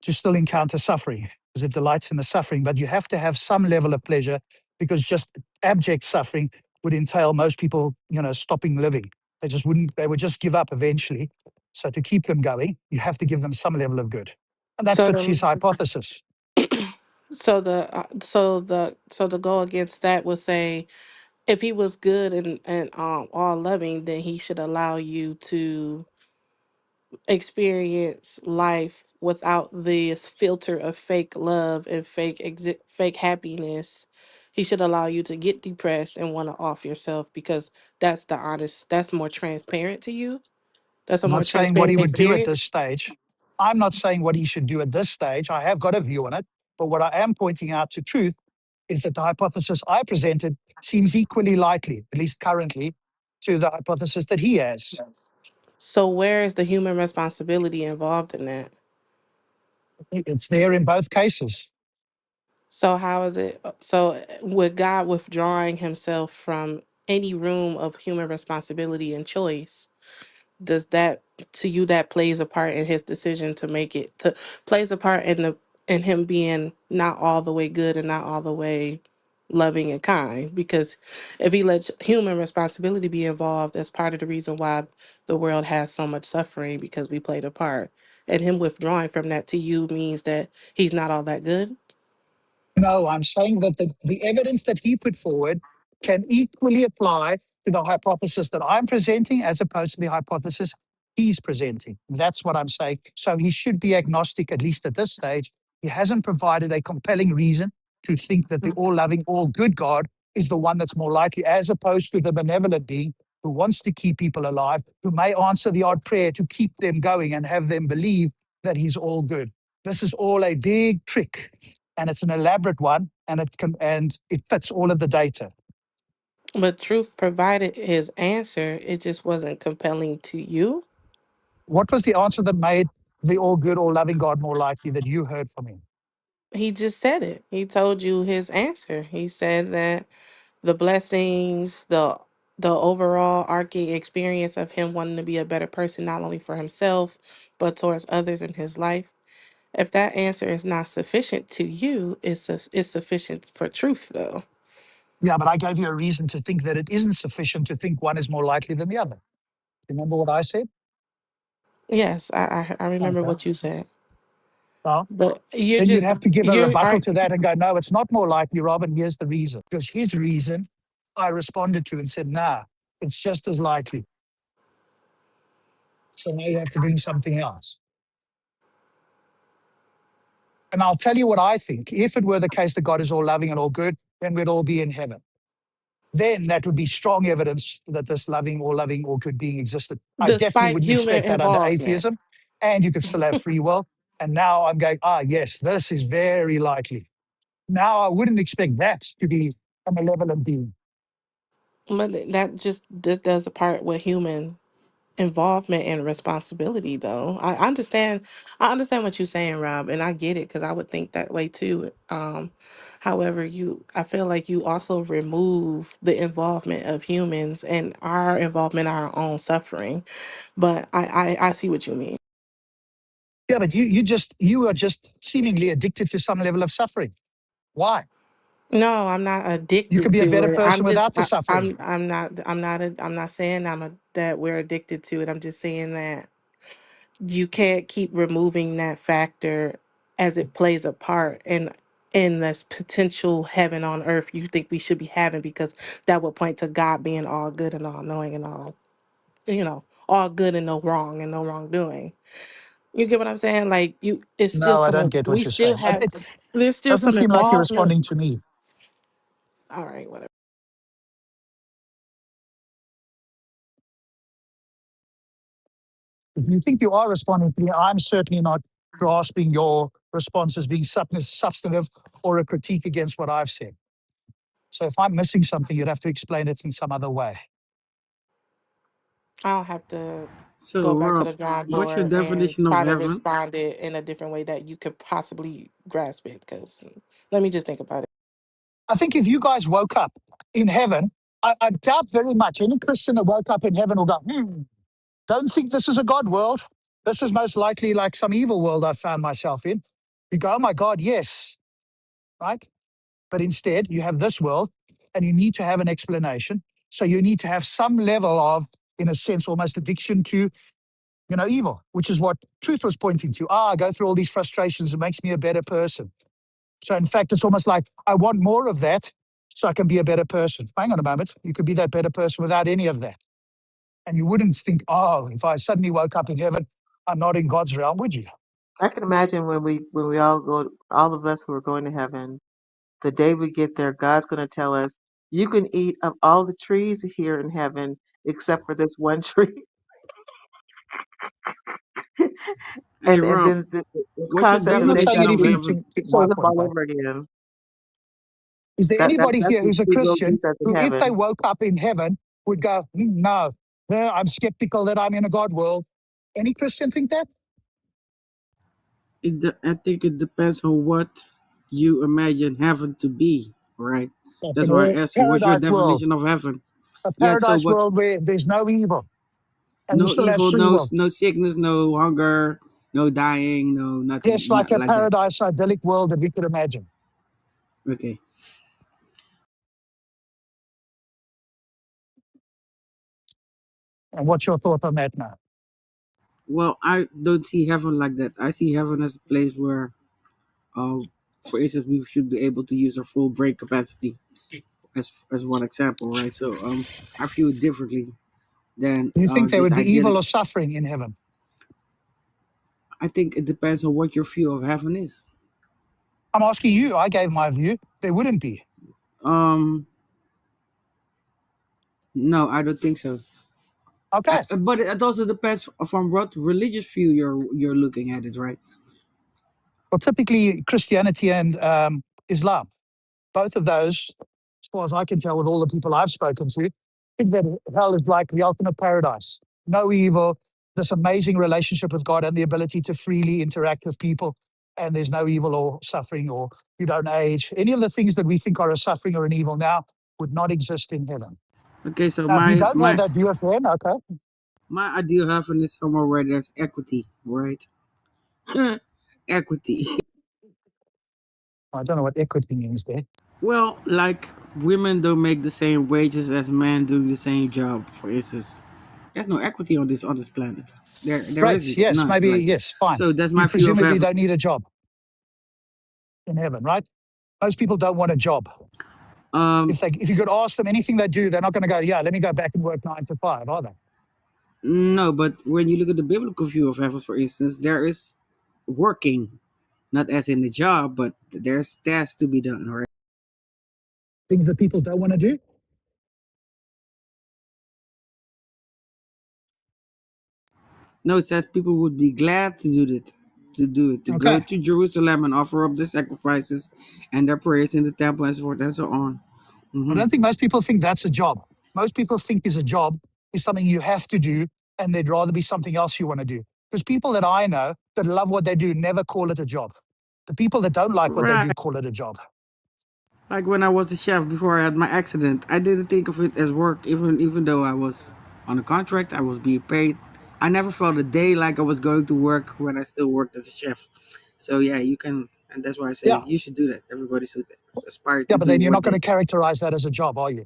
to still encounter suffering because it delights in the suffering. But you have to have some level of pleasure because just abject suffering would entail most people, stopping living. They would just give up eventually. So to keep them going, you have to give them some level of good. And that so fits his then, hypothesis. so the go against that would say if he was good and all loving, then he should allow you to experience life without this filter of fake love and fake happiness. He should allow you to get depressed and want to off yourself because that's more transparent to you. That's a I'm more not saying what transparent he would do at this experience. stage. I'm not saying what he should do at this stage. I have got a view on it. But what I am pointing out to truth is that the hypothesis I presented seems equally likely, at least currently, to the hypothesis that he has. So where is the human responsibility involved in that? It's there in both cases. So how is it? So with God withdrawing himself from any room of human responsibility and choice, does that to you that plays a part in his decision to make it to plays a part in him being not all the way good and not all the way loving and kind? Because if he lets human responsibility be involved, that's part of the reason why the world has so much suffering because we played a part. And him withdrawing from that to you means that he's not all that good. No, I'm saying that the evidence that he put forward can equally apply to the hypothesis that I'm presenting as opposed to the hypothesis he's presenting. That's what I'm saying. So he should be agnostic, at least at this stage. He hasn't provided a compelling reason to think that the all loving, all good God is the one that's more likely, as opposed to the benevolent being who wants to keep people alive, who may answer the odd prayer to keep them going and have them believe that he's all good. This is all a big trick and it's an elaborate one, and it fits all of the data. But Truth provided his answer. It just wasn't compelling to you. What was the answer that made the all good, all loving God more likely that you heard from him? He just said it. He told you his answer. He said that the blessings, the overall arcing experience of him wanting to be a better person, not only for himself, but towards others in his life. If that answer is not sufficient to you, it's sufficient for Truth, though. Yeah, but I gave you a reason to think that it isn't sufficient to think one is more likely than the other. Remember what I said? Yes, I remember Okay. what you said. Well, But then you'd have to give a you rebuttal are to that and go, no, it's not more likely, Rob, and here's the reason. Because his reason I responded to and said, nah, it's just as likely. So now you have to bring something else. And I'll tell you what I think. If it were the case that God is all loving and all good, then we'd all be in heaven. Then that would be strong evidence that this loving, all good being existed. I definitely despite wouldn't human expect that under involvement. atheism. And you could still have free will. And now I'm going, yes, this is very likely. Now I wouldn't expect that to be a malevolent being. But that does a part with human involvement and responsibility, though. I understand what you're saying, Rob, and I get it because I would think that way too. However, I feel like you also remove the involvement of humans and our involvement in our own suffering. But I see what you mean. Yeah, but you are just seemingly addicted to some level of suffering. Why? No, I'm not You could addicted be a to better it. person without the suffering. I'm not saying that we're addicted to it. I'm just saying that you can't keep removing that factor as it plays a part in this potential heaven on earth you think we should be having, because that would point to God being all good and all knowing and all good and no wrong and no wrongdoing. You get what I'm saying? Like, it's still No, I don't get what we you're still saying. have, It there's still doesn't some seem like you're involvement. responding to me. All right, whatever. If you think you are responding to me, I'm certainly not grasping your response as being substantive or a critique against what I've said. So if I'm missing something, you'd have to explain it in some other way. I'll have to So, go back to Rob, the drawing what's your board and definition of try to heaven? respond it in a different way that you could possibly grasp it. Because let me just think about it. I think if you guys woke up in heaven, I doubt very much any Christian that woke up in heaven will go, don't think this is a God world. This is most likely like some evil world I found myself in. You go, oh my God, yes, right? But instead, you have this world and you need to have an explanation. So you need to have some level of, in a sense, almost addiction to, evil, which is what Truth was pointing to. I go through all these frustrations. It makes me a better person. So in fact, it's almost like I want more of that so I can be a better person. Hang on a moment. You could be that better person without any of that. And you wouldn't think, if I suddenly woke up in heaven, I'm not in God's realm, would you? I can imagine when we all go, all of us who are going to heaven, the day we get there, God's going to tell us, you can eat of all the trees here in heaven except for this one tree. Hey, And Rob, then this what's your concept I'm of not nature saying definition of just anything to, heaven? my shows up point, all mate. over again. Is there anybody That's here what who's a we will Christian do us in who, if they heaven. woke up in heaven, would go, no, I'm skeptical that I'm in a God world? Any Christian think that? I think it depends on what you imagine heaven to be, right? Like That's why I a asked you, what's your paradise world, definition of heaven? a Yeah, so paradise what? world where there's no evil and you No still have evil, free will. no sickness, no hunger, no dying, no nothing, Yes, like not a like that. paradise idyllic world that we could imagine. Okay. And what's your thought on that now? Well, I don't see heaven like that. I see heaven as a place where, uh, for instance, we should be able to use our full brain capacity, as one example, right? So, I view it differently than Do you think there this would be idea evil that or suffering in heaven? I think it depends on what your view of heaven is. I'm asking you. I gave my view. There wouldn't be. Um, no, I don't think so. Okay. But it also depends from what religious view you're looking at it, right? Well, typically Christianity and Islam, both of those as far as I can tell, with all the people I've spoken to, think that hell is like the ultimate paradise. No evil, this amazing relationship with God and the ability to freely interact with people. And there's no evil or suffering, or you don't age. Any of the things that we think are a suffering or an evil now would not exist in heaven. Okay, so Now, if you my don't have my that view of heaven, okay, my ideal heaven is somewhere where there's equity, right? Equity. I don't know what equity means there. Well, like women don't make the same wages as men doing the same job. For instance, there's no equity on this planet. There Great. isn't Yes, none. maybe, Like, yes, fine. so that's You my view of presumably heaven. don't need a job in heaven, right? Most people don't want a job. Um, If you could ask them anything they do, they're not going to go, yeah, let me go back and work 9 to 5, are they? no, but when you look at the biblical view of heaven, for instance, there is working, not as in the job, but there's tasks to be done. Right? Things that people don't want to do. No, it says people would be glad to do it, to go Okay. to Jerusalem and offer up the sacrifices and their prayers in the temple and so forth and so on. I Hmm. don't think most people think that's a job. Most people think is a job is something you have to do, and they'd rather be something else you want to do. Because people that I know that love what they do never call it a job. The people that don't like what they Right. do call it a job. Like when I was a chef before I had my accident, I didn't think of it as work, even though I was on a contract, I was being paid. I never felt a day like I was going to work when I still worked as a chef. So yeah, you can, and that's why I say Yeah. you should do that. Everybody should aspire Yeah, to but do then you're what not going they. to characterize that as a job, are you?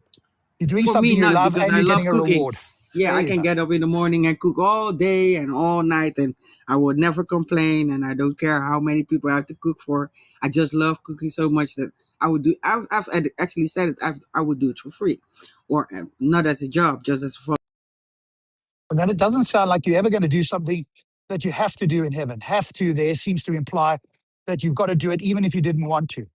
You're doing For me, something you not love because and I you're getting love a cooking. reward. Yeah, There I you can go. get up in the morning and cook all day and all night, and I would never complain. And I don't care how many people I have to cook for. I just love cooking so much that I would do. I've actually said it. I would do it for free, or not as a job, just as fun. But then it doesn't sound like you're ever going to do something that you have to do in heaven. Have to there seems to imply that you've got to do it even if you didn't want to.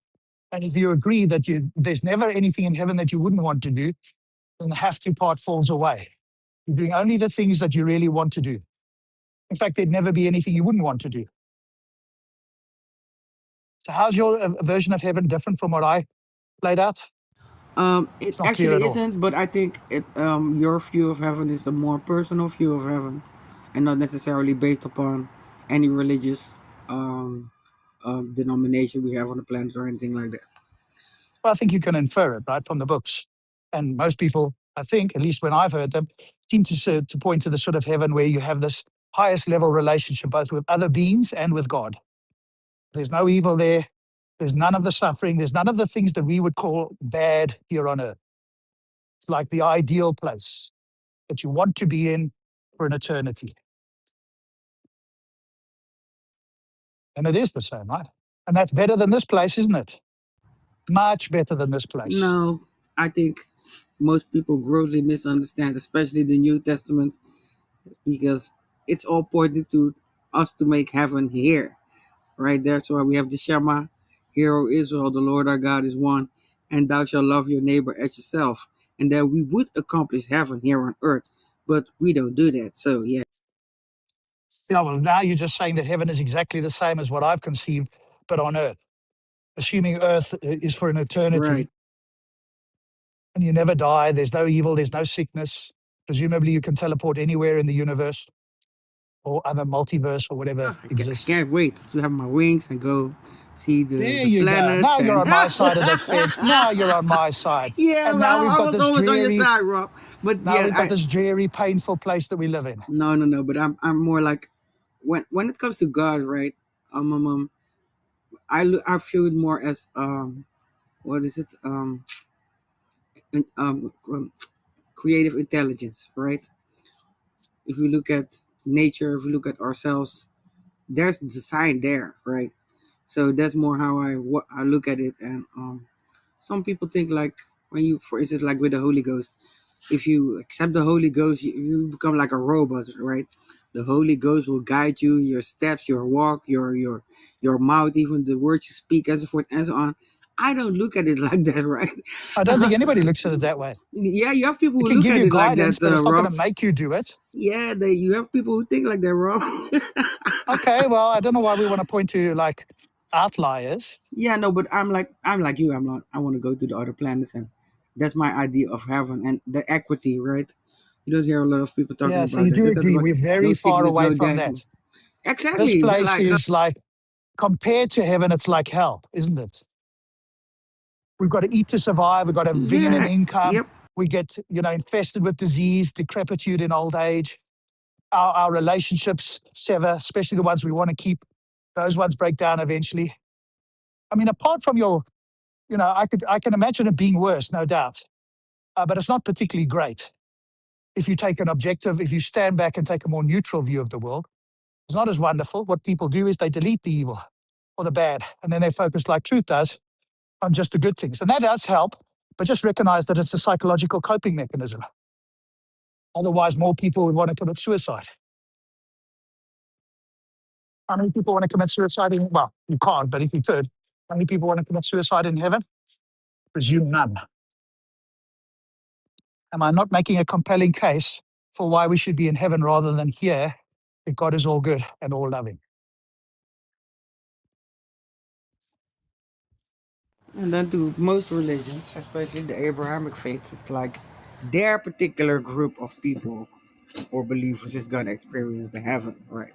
And if you agree that there's never anything in heaven that you wouldn't want to do, then the have to part falls away. You're doing only the things that you really want to do. In fact, there'd never be anything you wouldn't want to do. So how's your version of heaven different from what I laid out? It It's not clear at actually all. isn't, but I think your view of heaven is a more personal view of heaven, and not necessarily based upon any religious denomination we have on the planet or anything like that. Well, I think you can infer it, right, from the books. And most people, I think, at least when I've heard them, seem to point to the sort of heaven where you have this highest level relationship, both with other beings and with God. There's no evil there. There's none of the suffering. There's none of the things that we would call bad here on earth. It's like the ideal place that you want to be in for an eternity. And it is the same, right? And that's better than this place, isn't it? Much better than this place. No, I think most people grossly misunderstand, especially the New Testament, because it's all pointing to us to make heaven here, right there. So we have the Shema, Hear, O Israel, the Lord our God is one, and thou shalt love your neighbor as yourself. And that we would accomplish heaven here on earth, but we don't do that. So yeah, Yeah, well, now you're just saying that heaven is exactly the same as what I've conceived, but on earth. Assuming earth is for an right. eternity and you never die, there's no evil, there's no sickness. Presumably, you can teleport anywhere in the universe or other multiverse or whatever I exists. can't wait to have my wings and go see There the you go. planets Now you're and on my side of the fence. Now you're on my side. yeah, And well, now we've I got was this always on your dreary, side, Rob. But now yeah, we've got this dreary, painful place that we live in. no. But I'm more like when it comes to God, right? I feel it more as what is it an, creative intelligence, right? If we look at nature, if we look at ourselves, there's design there, right? So that's more how what I look at it. And some people think like when you, for instance, like with the Holy Ghost, if you accept the Holy Ghost, you become like a robot, right? The Holy Ghost will guide you, your steps, your walk, your mouth, even the words you speak, and so forth and so on. I don't look at it like that, right? I don't think anybody looks at it that way. Yeah, you have people It who can look give at you it like guidance, that, but it's not going Rob. to make you do it. Yeah, you have people who think like that, Rob. Okay, well, I don't know why we want to point to like outliers. Yeah, no, but I'm like you. I'm not. I want to go to the other planets and That's my idea of heaven and the equity, right? You don't hear a lot of people talking Yeah, so about you that. do They talk agree about we're no very far sickness, away no from death. that. This Exactly. They're place like, is like, compared to heaven, it's like hell, isn't it? We've got to eat to survive. We've got to bring in an yeah, income. yep. We get, infested with disease, decrepitude in old age. Our relationships sever, especially the ones we want to keep. Those ones break down eventually. I mean, apart from your, I can imagine it being worse, no doubt, but it's not particularly great. If you take an objective, if you stand back and take a more neutral view of the world, it's not as wonderful. What people do is they delete the evil or the bad, and then they focus, like truth does, on just the good things. And that does help, but just recognize that it's a psychological coping mechanism. Otherwise, more people would want to commit suicide. How many people want to commit suicide well, you can't, but if you could, how many people want to commit suicide in heaven? Presume none. Am I not making a compelling case for why we should be in heaven rather than here if God is all good and all loving? And then to most religions, especially the Abrahamic faiths, it's like their particular group of people or believers is gonna experience the heaven, right?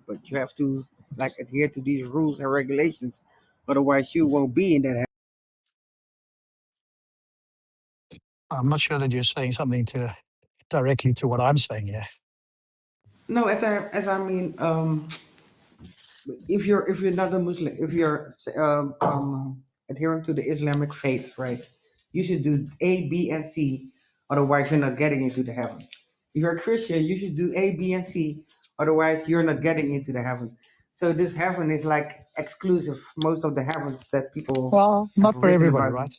But you have to like adhere to these rules and regulations, otherwise you won't be in that heaven. I'm not sure that you're saying something to directly to what I'm saying here. No, as I mean, if you're not a Muslim, if you're adhering to the Islamic faith, right, you should do A, B, and C. Otherwise, you're not getting into the heaven. If you're a Christian, you should do A, B, and C. Otherwise, you're not getting into the heaven. So this heaven is like exclusive. Most of the heavens that people Well, have not for written everybody, about. right?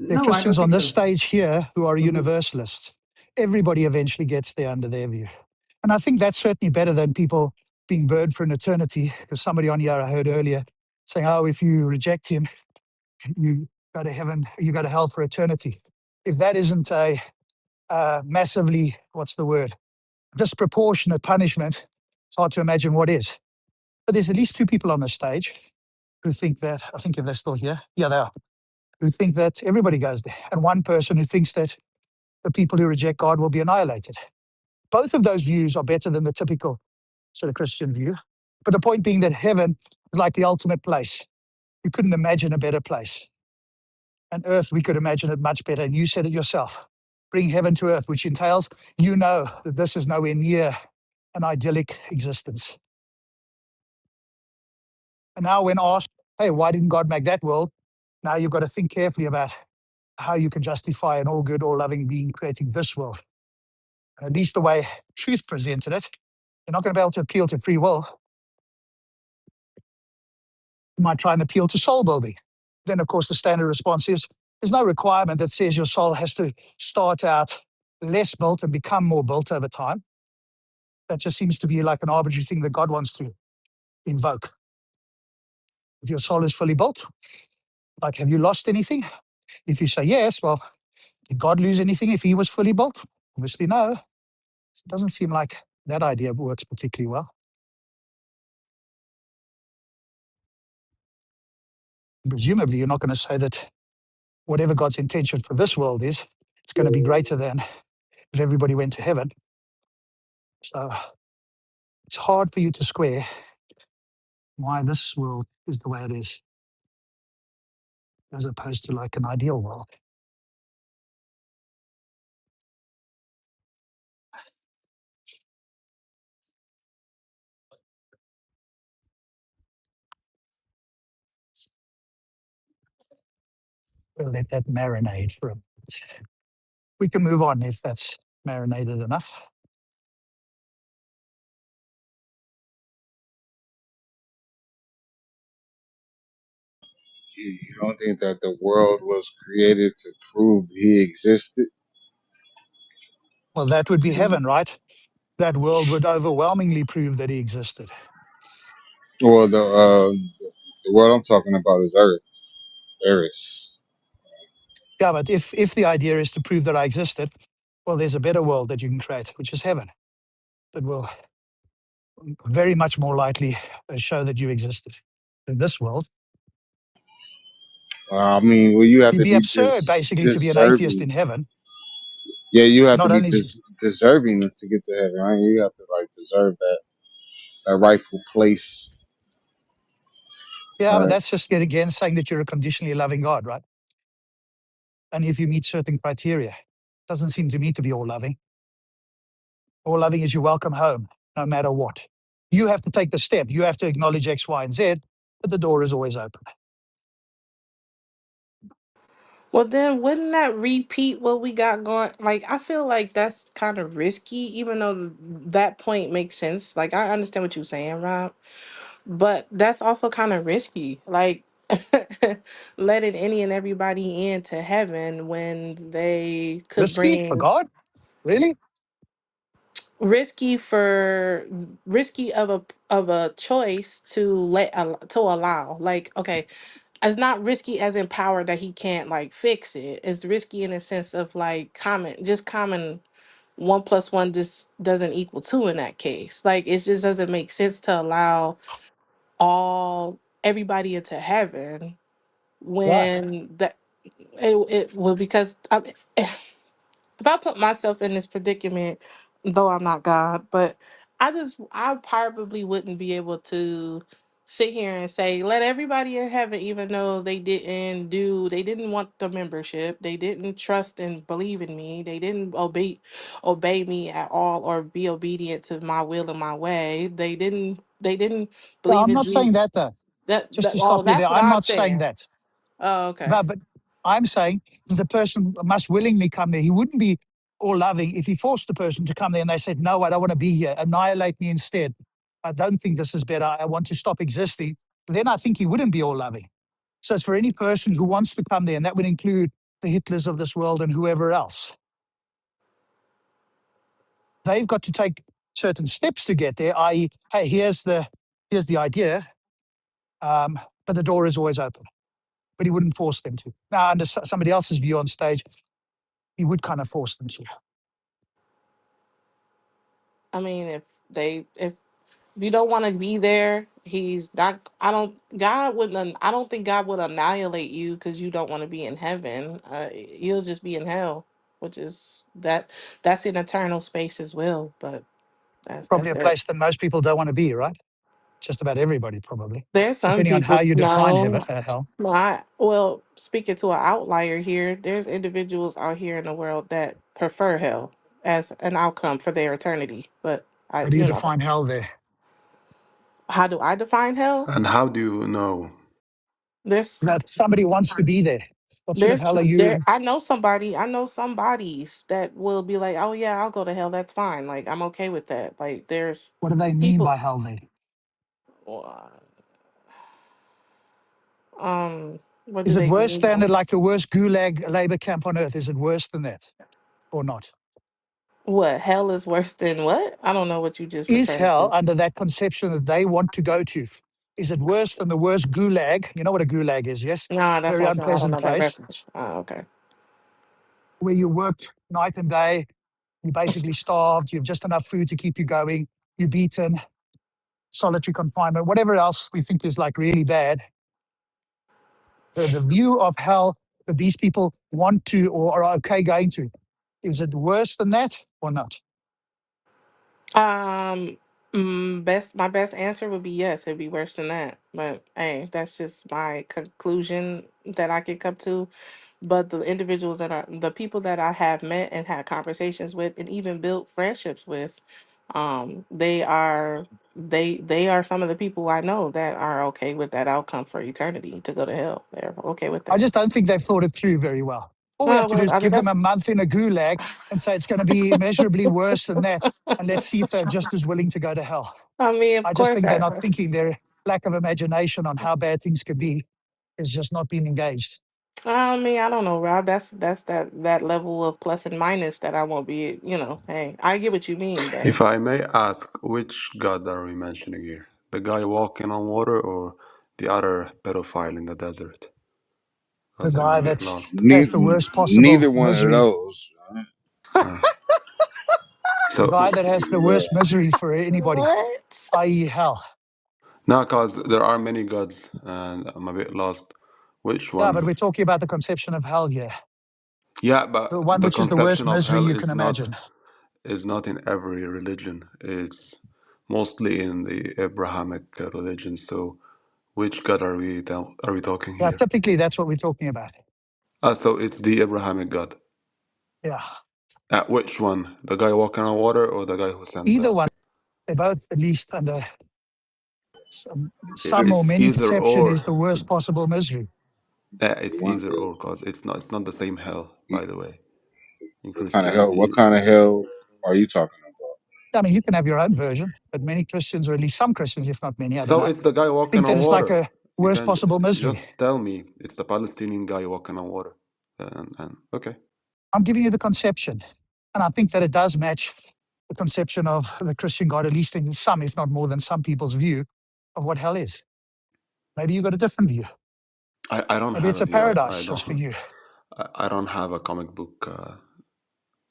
There are No, I don't Christians on think this so. stage here who are Hmm. universalists. Everybody eventually gets there under their view. And I think that's certainly better than people being burned for an eternity. Because somebody on here I heard earlier saying, oh, if you reject him, you go to heaven, you go to hell for eternity. If that isn't a massively, what's the word, disproportionate punishment, it's hard to imagine what is. But there's at least two people on the stage who think that, I think if they're still here, yeah, they are, who think that everybody goes there. And one person who thinks that the people who reject God will be annihilated. Both of those views are better than the typical sort of Christian view. But the point being that heaven is like the ultimate place. You couldn't imagine a better place. And earth, we could imagine it much better. And you said it yourself. Bring heaven to earth, which entails you know that this is nowhere near an idyllic existence. And now, when asked, hey, why didn't God make that world? Now you've got to think carefully about how you can justify an all good, all loving being creating this world. And at least the way truth presented it, you're not going to be able to appeal to free will. You might try and appeal to soul building. Then, of course, the standard response is there's no requirement that says your soul has to start out less built and become more built over time. That just seems to be like an arbitrary thing that God wants to invoke. If your soul is fully built, like, have you lost anything? If you say yes, well, did God lose anything if he was fully built? Obviously, no. It doesn't seem like that idea works particularly well. Presumably, you're not going to say that whatever God's intention for this world is, it's going to be greater than if everybody went to heaven. So it's hard for you to square why this world is the way it is, as opposed to like an ideal world. We'll let that marinate for a bit. We can move on if that's marinated enough. You don't think that the world was created to prove he existed? Well, that would be heaven, right? That world would overwhelmingly prove that he existed. Well, the world I'm talking about is Earth. Eris. Yeah, but if the idea is to prove that I existed, well, there's a better world that you can create, which is heaven, that will very much more likely show that you existed than this world. I mean, well, you have It'd to be be absurd, basically, to be an atheist deserving. in heaven. Yeah, you have to Not be only, deserving to get to heaven. Right? You have to like deserve that rightful place. yeah, but Right. that's just yet again saying that you're a conditionally loving God, right? And if you meet certain criteria, doesn't seem to me to be all loving. All loving is you welcome home, no matter what. You have to take the step. You have to acknowledge X, Y, and Z, but the door is always open. Well, then wouldn't that repeat what we got going? Like, I feel like that's kind of risky, even though that point makes sense. Like, I understand what you're saying, Rob, but that's also kind of risky. Like, letting any and everybody into heaven when they could Risky for bring God? Really? risky for risky of a choice to to allow. Like, okay, it's not risky as in power that he can't like fix it. It's risky in the sense of like common 1 plus 1 just doesn't equal 2 in that case. Like it just doesn't make sense to allow all everybody into heaven Why? when that it well because if I put myself in this predicament, though I'm not God, but I probably wouldn't be able to sit here and say, let everybody in heaven, even though they didn't want the membership, they didn't trust and believe in me, they didn't obey me at all or be obedient to my will and my way. They didn't No, believe I'm in not Jesus. saying that, though. Just That to oh, stop you there, that's what I'm I'm not saying saying. that. Oh, okay. But I'm saying that the person must willingly come there. He wouldn't be all loving if he forced the person to come there and they said, no, I don't want to be here. Annihilate me instead. I don't think this is better. I want to stop existing. Then I think he wouldn't be all loving. So it's for any person who wants to come there, and that would include the Hitlers of this world and whoever else. They've got to take certain steps to get there, i.e., hey, here's the idea, but the door is always open. But he wouldn't force them to. Now, under somebody else's view on stage, he would kind of force them to. I mean, if you don't want to be there, he's not. I don't. God wouldn't. I don't think God would annihilate you because you don't want to be in heaven. You'll just be in hell, which is that's an eternal space as well. But Probably that's a it. place that most people don't want to be, right? Just about everybody, probably, There's some depending on how people. you define No, heaven, hell. well, speaking to an outlier here, there's individuals out here in the world that prefer hell as an outcome for their eternity. But How do you define hell there? how do I define hell? And how do you know? There's That somebody wants to be there. What sort of hell are you in? I know somebodies that will be like, oh yeah, I'll go to hell, that's fine, like I'm okay with that. Like there's What do they mean people by hell there? uh, what do Is it they worse mean than by like the worst gulag labor camp on earth? Is it worse than that or not? what hell is worse than what? I don't know what you just Is referring hell to. under that conception that they want to go to? Is it worse than the worst gulag? You know what a gulag is, yes? Nah, that's Very what I'm saying, I don't unpleasant know that place reference. Oh, okay. where you worked night and day. You're basically starved. You have just enough food to keep you going. You're beaten, solitary confinement, whatever else we think is like really bad. The view of hell that these people want to or are okay going to, is it worse than that or not? um my best answer would be yes, it'd be worse than that, but hey, that's just my conclusion that I could come to. But the individuals that are the people that I have met and had conversations with and even built friendships with, they are some of the people I know that are okay with that outcome for eternity to go to hell. They're okay with I that. just don't think they've thought it through very well. All we have Well, to do is I mean give them a that's month in a gulag and say it's going to be immeasurably worse than that. And let's see if they're just as willing to go to hell. I mean, of I just course think they're not thinking. Their lack of imagination on how bad things could be is just not being engaged. I don't know, Rob. That's that level of plus and minus that I won't be. Hey, I get what you mean, but If I may ask, which God are we mentioning here? The guy walking on water or the other pedophile in the desert? The Because I'm a guy bit that lost. has the worst possible Neither one of misery, those. Right? Uh, the so, guy that has the Yeah. worst misery for anybody, what? i.e., hell. no, because there are many gods and I'm a bit lost. Which Yeah, but one? we're talking about the conception of hell here, Yeah, the but one the which is the worst conception of misery hell you can imagine. is not in every religion. It's mostly in the Abrahamic religion. So, which God are we talking Yeah, here? typically that's what we're talking about. So it's the Abrahamic God. Yeah, Which one? The guy walking on water or the guy who sent either the? one. They're both at least under some or It's many either perception is or. the worst possible misery. It's either or, cause it's not the same hell. By the way, in What kind of hell? What Christianity. kind of hell are you talking about? I mean, you can have your own version, but many Christians, or at least some Christians, if not many, I don't So know, it's the guy walking think that on it's like water. a You worst can possible misery. just tell me it's the Palestinian guy walking on water, and okay. I'm giving you the conception. And I think that it does match the conception of the Christian God, at least in some, if not more than some people's view of what hell is. Maybe you've got a different view. I don't Maybe have it's a a view. I paradise just for don't. you. I don't have a comic book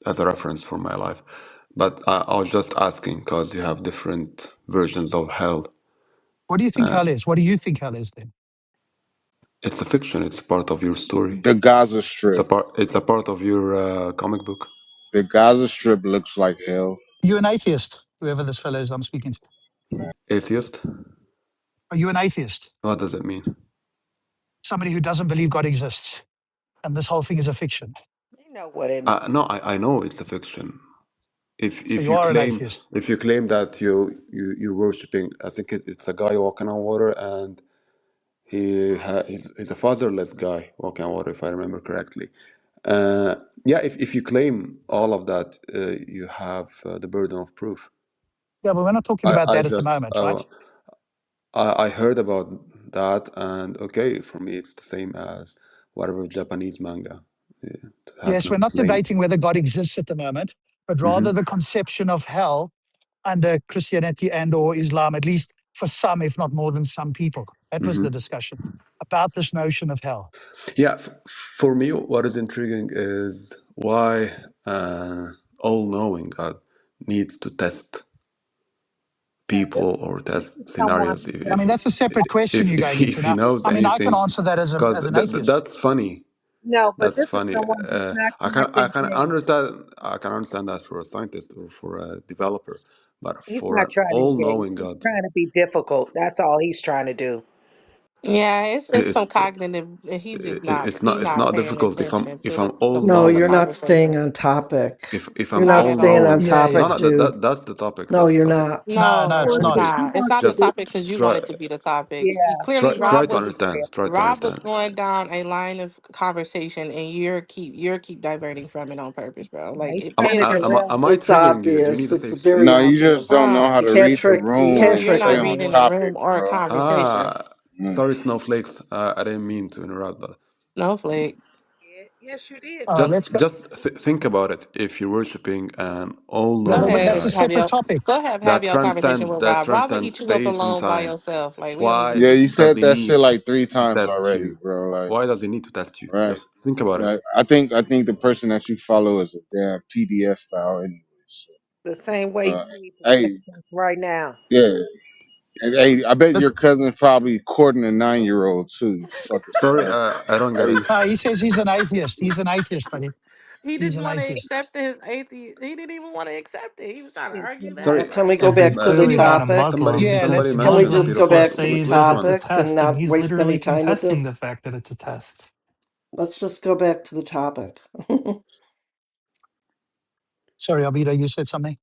as a reference for my life, but I was just asking because you have different versions of hell. What do you think Uh, hell is? What do you think hell is then? it's a fiction. It's part of your story. The Gaza Strip. It's a part of your comic book. The Gaza Strip looks like hell. You an atheist, whoever this fellow is I'm speaking to. Atheist. Are you an atheist? What does it mean? Somebody who doesn't believe God exists and this whole thing is a fiction. You know what it means. No, I know it's a fiction. If So if you you are an claim atheist. that you're worshiping, I think it's a guy walking on water, and he's a fatherless guy walking on water, if I remember correctly. Uh, yeah, if you claim all of that, you have the burden of proof. Yeah, but we're not talking about I that at the just moment, right? I heard about that, and okay, for me it's the same as whatever Japanese manga. It has Yes, been we're not claimed. debating whether God exists at the moment, but Hmm. rather the conception of hell under Christianity and or Islam, at least for some, if not more than some people. That was Hmm. the discussion about this notion of hell. Yeah, for me, what is intriguing is why all-knowing God needs to test people or test Someone scenarios. I mean, that's a separate question you're going If into he now. knows I mean, I can anything, answer that because as an atheist. that's funny. no, but That's this is funny. someone who's not I connecting can things. understand. I can understand that for a scientist or for a developer, but He's for not an trying to engage. all-knowing He's God, trying to be difficult. That's all he's trying to do. Yeah, it's it's some cognitive. He it's not not paying difficult attention if to I'm No, the you're all-knowing. not staying conversation. on topic. If You're I'm Not not all at staying on all. knowing, Yeah, no, yeah. topic, no, dude. that's the topic. No, That's the you're topic. not. No, No, it's Well, it's not. Just, not. he It's wants not the to. just topic because you want try, it to be the topic. Yeah, Clearly, try Rob to was understand. Try to Rob was understand. going down a line of conversation, and you're keep diverting from it on purpose, bro. yeah, Like, he's Am, pay trying to attention, am derail. I It's triggering you? Do you need obvious. to say It's it's very No, triggering? you just obvious. don't know bro. how You to can't read the trick. You room You're or can't you're trick stay not on reading anyone. the topic, room or a bro. conversation. Ah, Mm. sorry, snowflakes. I didn't mean to interrupt, but Snowflake. Yeah, yes, you did. Let's go. think about it. If you're worshiping an Go No, all-knowing but ahead that's a and God have separate your topic. have your conversation with that Rob. Rob will transcends eat you up space and alone by time, yourself. Like we don't need why Yeah, to. you does said he that shit need like three to times test already, you? bro. Like, Why does he need to test you? right? Just think about it. Like, I think the person that you follow is a damn PDF file, anyway. The same way So, you need to hey, test us right now. yeah, and hey, I bet But your cousin's probably courting a 9-year-old too. You fucking Sorry, retarded. I don't get it. Hey, he says he's an atheist. He's an atheist, buddy. He He's didn't an want to atheist. accept his atheist. He didn't even want to accept it. He was trying to argue Sorry, that. Can we go And he's back to the clearly not a topic? Muslim Yeah, somebody let's because Can we mentioned just Muslims go Pedophile. back just to the say Which that one? it's a topic and test, and not he's waste any literally time with contesting the this? fact that it's a test. Let's just go back to the topic. sorry, Albedo, you said something.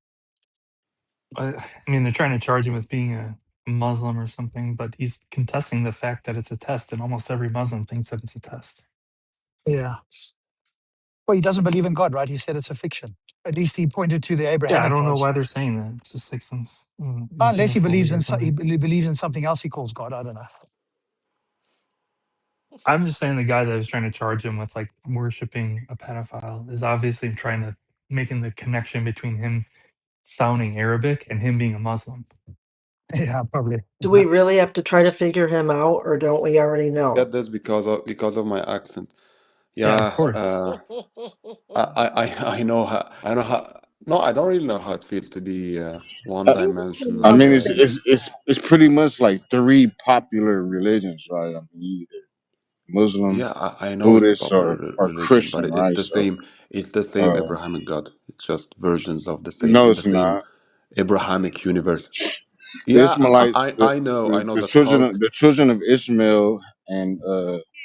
I mean, they're trying to charge him with being a Muslim or something, but he's contesting the fact that it's a test, and almost every Muslim thinks that it's a test. Yeah. Well, he doesn't believe in God, right? He said it's a fiction. At least he pointed to the Yeah, I Abrahamic don't know gods. why they're saying that. It's just like some Unless he believes xenophobia in or he something. believes in something else he calls God. I don't know. I'm just saying the guy that was trying to charge him with like worshiping a pedophile is obviously trying to making the connection between him sounding Arabic and him being a Muslim. Yeah, probably. Do Yeah. we really have to try to figure him out, or don't we already know? Get this because of my accent. Yeah, of Yeah, course. I know how. I know how. No, I don't really know how it feels to be I He was putting I one-dimensional. on mean, the it's fake. it's it's it's pretty much like three popular religions, right? I mean, Muslim, Yeah, I know it's a Buddhist, popular or religion, but Christian, right? So it's the same uh, Abrahamic God. It's just versions of the same no, in the it's same not. Abrahamic universe. The Yeah, Ishmaelites, I know the that children Hulk. of Ishmael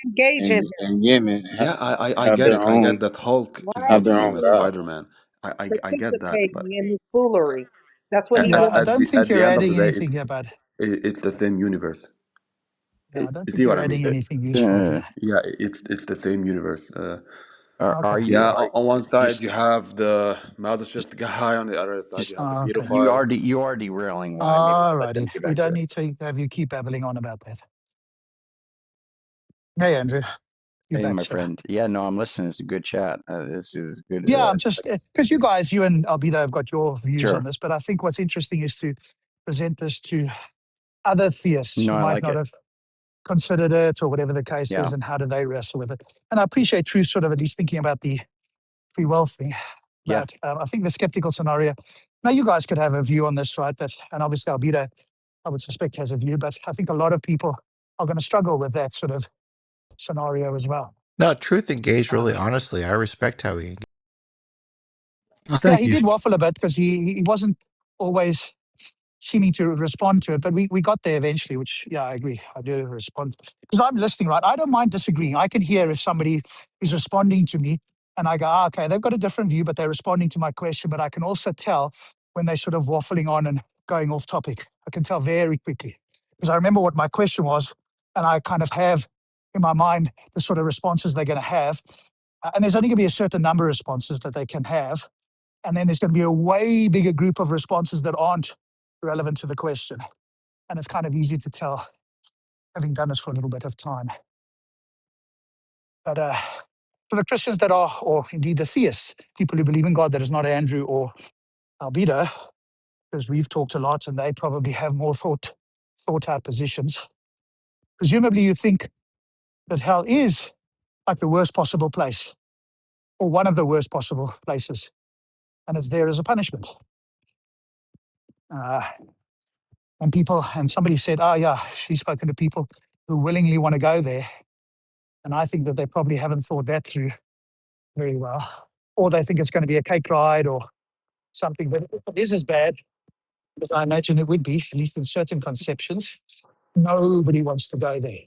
Engage in this. and Yemen Yeah, have their I get own that Hulk is Why not have the their are same own as you God. Spider-Man. I get that, but participating in his foolery? That's what he's Yeah, I at don't the think you're end of the adding day, anything here, bud. it's the same universe. Yeah, I don't You think see what you're I mean? adding anything useful Uh, here. Yeah, it's the same universe. are Okay. you Yeah, are on one you side you have the masochist guy, on the other side you have the Okay. pedophile. you are derailing why maybe All let them righty. get We back to don't it. need to have you keep babbling on about that. Hey, Andrew, you Hey, my betcha. friend. Yeah, no, I'm listening. It's a good chat. This is as good as Yeah, I'm just because you guys, you and Albedo have got your views on sure. this, but I think what's interesting is to present this to other theists No, who I might like not it. have considered it or whatever the case Yeah, is, and how do they wrestle with it. And I appreciate Truth sort of at least thinking about the free will thing. yeah. But I think the skeptical scenario, now you guys could have a view on this, right? But, and obviously Albedo, I would suspect, has a view, but I think a lot of people are going to struggle with that sort of scenario as well. No, Truth engaged really Uh, honestly. I respect how he Oh, yeah, thank he you. did waffle a bit because he wasn't always seeming to respond to it, but we got there eventually, which, yeah, I agree. I do respond because I'm listening, right? I don't mind disagreeing. I can hear if somebody is responding to me and I go, okay, they've got a different view, but they're responding to my question. But I can also tell when they're sort of waffling on and going off topic. I can tell very quickly because I remember what my question was and I kind of have in my mind the sort of responses they're going to have. And there's only going to be a certain number of responses that they can have. And then there's going to be a way bigger group of responses that aren't relevant to the question. And it's kind of easy to tell, having done this for a little bit of time. But for the Christians that are, or indeed the theists, people who believe in God that is not Andrew or Albedo, because we've talked a lot and they probably have more thought out positions. Presumably you think that hell is like the worst possible place or one of the worst possible places. And it's there as a punishment. Uh, and people, and somebody said, oh yeah, she's spoken to people who willingly want to go there. And I think that they probably haven't thought that through very well. Or they think it's going to be a cake ride or something. But if it is as bad as I imagine it would be, at least in certain conceptions, nobody wants to go there.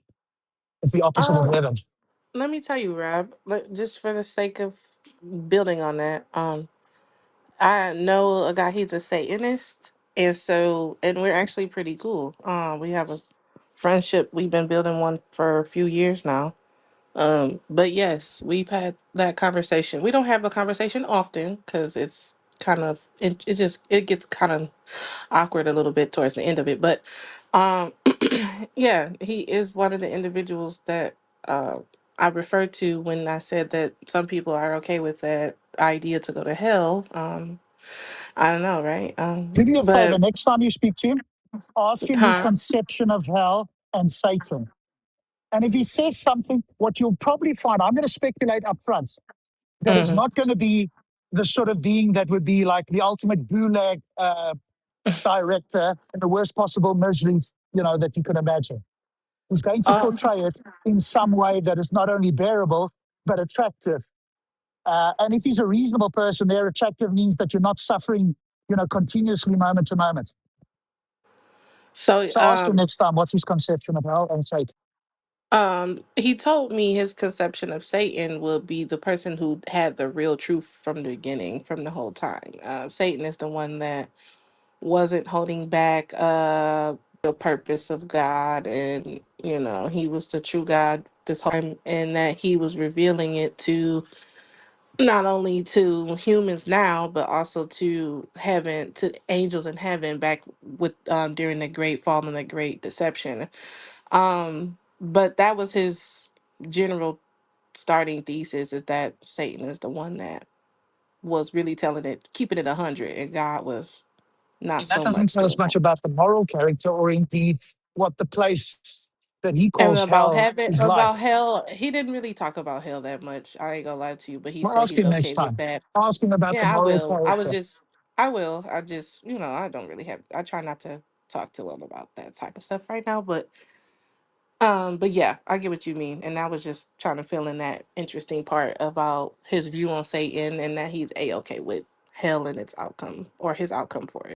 It's the opposite of Uh, heaven. let me tell you, Rob, just for the sake of building on that, I know a guy, he's a Satanist. And so, and we're actually pretty cool. We have a friendship. We've been building one for a few years now. But yes, we've had that conversation. We don't have a conversation often because it's kind of it gets kind of awkward a little bit towards the end of it. But um yeah, he is one of the individuals that I referred to when I said that some people are okay with that idea to go to hell. I don't know, right? Do me a favor, But next time you speak to him, ask him his huh? conception of hell and Satan. And if he says something, what you'll probably find, I'm going to speculate up front, that it's Hmm. not going to be the sort of being that would be like the ultimate gulag director in the worst possible misery, that you could imagine. He's going to Uh, portray it in some way that is not only bearable, but attractive. And if he's a reasonable person, there, attractive means that you're not suffering, continuously moment to moment. so So ask him next time, what's his conception of hell and Satan? he told me his conception of Satan will be the person who had the real truth from the beginning, from the whole time. Satan is the one that wasn't holding back the purpose of God, and he was the true God this whole time, and that he was revealing it to not only to humans now, but also to heaven, to angels in heaven back with during the great fall and the great deception. But that was his general starting thesis, is that Satan is the one that was really telling it, keeping it 100, and God was not That so doesn't much tell us doing that. much about the moral character or indeed what the place that he And calls hell is like. about hell, he didn't really talk about hell that much. I ain't gonna lie to you, but he Well, said ask he's him next okay with time. that. Ask him about the Yeah, I moral will. character. I will. I just, I don't really have, I try not to talk to him about that type of stuff right now, but But yeah, I get what you mean, and I was just trying to fill in that interesting part about his view on Satan and that he's a okay with hell and its outcome or his outcome for it.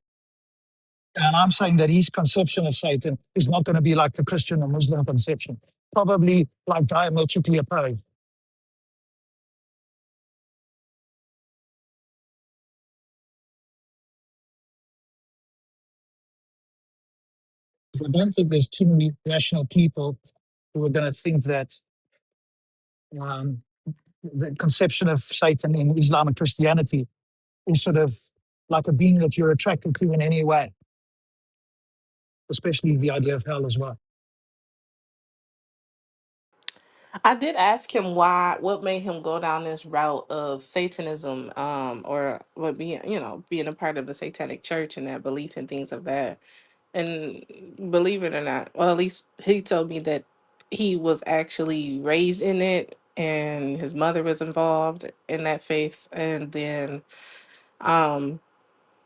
And I'm saying that his conception of Satan is not going to be like the Christian or Muslim conception, probably like diametrically opposed. Because I don't think there's too many rational people who are going to think that um, the conception of Satan in Islam and Christianity is sort of like a being that you're attracted to in any way, especially the idea of hell as well. I did ask him what made him go down this route of Satanism, or what being, being a part of the Satanic Church and that belief and things of that. And believe it or not, well, at least he told me that he was actually raised in it and his mother was involved in that faith. And then um,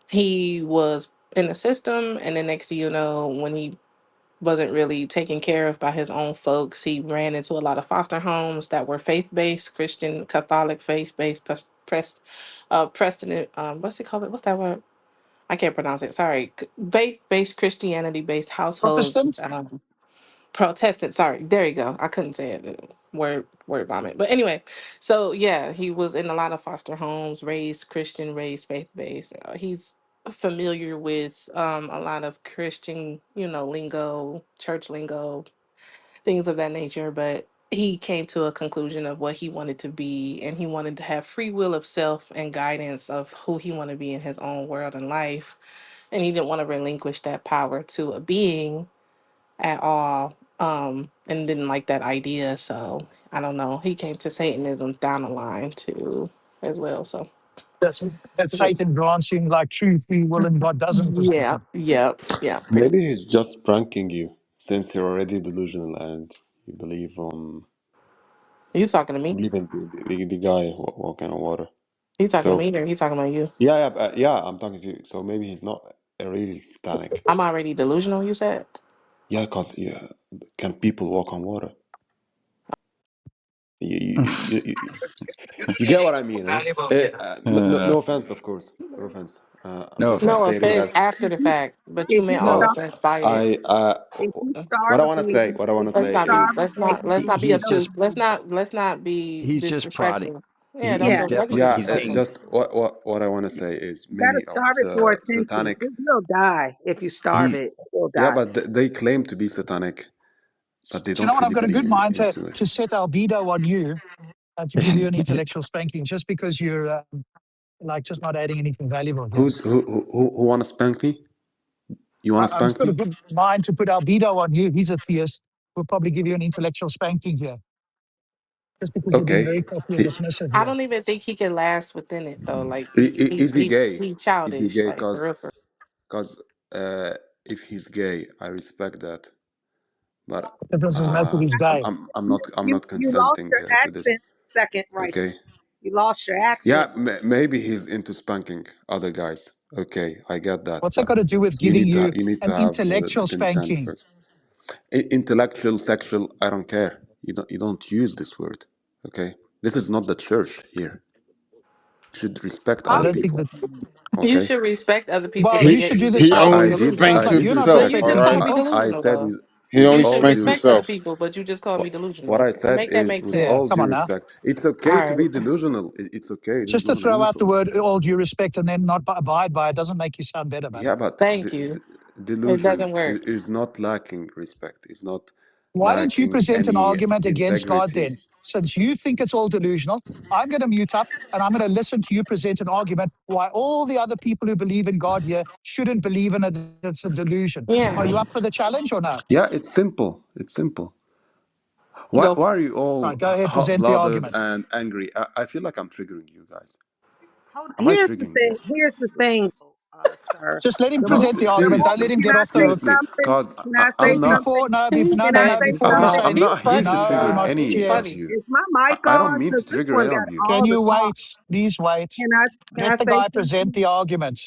he was in the system. And then next thing you know, when he wasn't really taken care of by his own folks, he ran into a lot of foster homes that were faith-based, Christian, Catholic, faith-based, Preston, what's it called? What's that word? I can't pronounce it. Sorry. Faith-based, Christianity-based households. Protestant? Protestant. Sorry, there you go. I couldn't say it. Word vomit. But anyway, so yeah, he was in a lot of foster homes, raised Christian, raised faith-based. He's familiar with a lot of Christian, lingo, church lingo, things of that nature. But he came to a conclusion of what he wanted to be, and he wanted to have free will of self and guidance of who he wanted to be in his own world and life, and he didn't want to relinquish that power to a being at all, and didn't like that idea. So I don't know, he came to Satanism down the line too as well. So That Satan grants you like true free will and God doesn't or yeah, something. yeah, pretty Maybe much. he's just pranking you since you're already delusional and you You talking to me? believe in the guy walking on water. You talking to So me or he talking about you? yeah, I'm talking to you. So maybe he's not a really satanic. I'm already delusional, you said? Yeah, cause yeah, can people walk on water? You get what I mean, huh? Valuable, yeah. No offense, of course. No offense. I'm No just No offense. stating No offense that. offense. after the fact, but you If you meant all No, starve, offense by it. I if you what starve I a want to say, baby, what I want if to you Let's say not be is starve a let's not baby, let's not be He's don't obtuse. just Let's not be he's just prodding. disrespectful. Yeah, don't He's he, feel don't be definitely yeah. he's disrespectful. being Just what I want to say is you gotta many of starve it for the attention. satanic. It will die if you starve He it. It will yeah, die. but they claim to be satanic, but they Do you know don't what? I've really got a good believe mind into it. to set albedo on you and to give you an intellectual spanking just because you're like just not adding anything valuable here. Who want to spank me? You want to I've spank got a me? good mind to put albedo on you. He's a theist. We'll probably give you an intellectual spanking here just because you're being Okay. very cocky and He, dismissive I here. don't even think he can last within it though. Like he he is he he, gay? he Is he childish, gay? like for real. For real. Cause if he's gay, I respect that. But That doesn't matter if he's gay. I'm You not you lost consenting your to this. accent second right Okay. there. You lost your accent. Yeah, maybe he's into spanking other guys. Okay, I get that. What's that But got to do with giving you you need to an have the intellectual consent spanking? first. Intellectual, sexual, I don't care. You don't use this word. Okay, this is not the church here. You should respect I other don't think people. that. You Okay. should respect other people, Well, but you yet should you do the just He call same. me only It sounds delusional. spanks like to you're not But himself, you all just respecting call right? me people. I delusional said though. He with only You all should due spanks respect himself. other respect. people, but you just call me What delusional. I said Make that is make with Yeah, all sense. come due on now. respect. It's All okay to right. be delusional. It's okay. There's Just no to throw rules out the on it. word all due respect and then not abide by it doesn't make you sound better, buddy. Yeah, but Thank you. It delusion doesn't work. is not lacking respect. It's not Why don't you lacking present an any argument against God integrity. then? Since you think it's all delusional, I'm going to mute up and I'm going to listen to you present an argument why all the other people who believe in God here shouldn't believe in it. It's a delusion. Are Yeah. you up for the challenge or no? Yeah, it's simple. It's simple. Go. Why are you All right, all go ahead, present the hot-blooded argument. and angry? I feel like I'm triggering you guys. Am I Here's the triggering you? thing. Here's the thing, sir. Just let him The No, present the argument. more, Don't let him can get I off the say hook. seriously, something? cause Can I say I'm Just not. something? before, no, You no, Can no, I no, crazy. say before you something? I'm say, You not here to funny, no, trigger God. not any You yet. of funny. you. Is my mic I don't on? mean Because to this trigger one any of got you. all Can the you talk. wait? Please wait. Can Let I the say guy present something? the argument.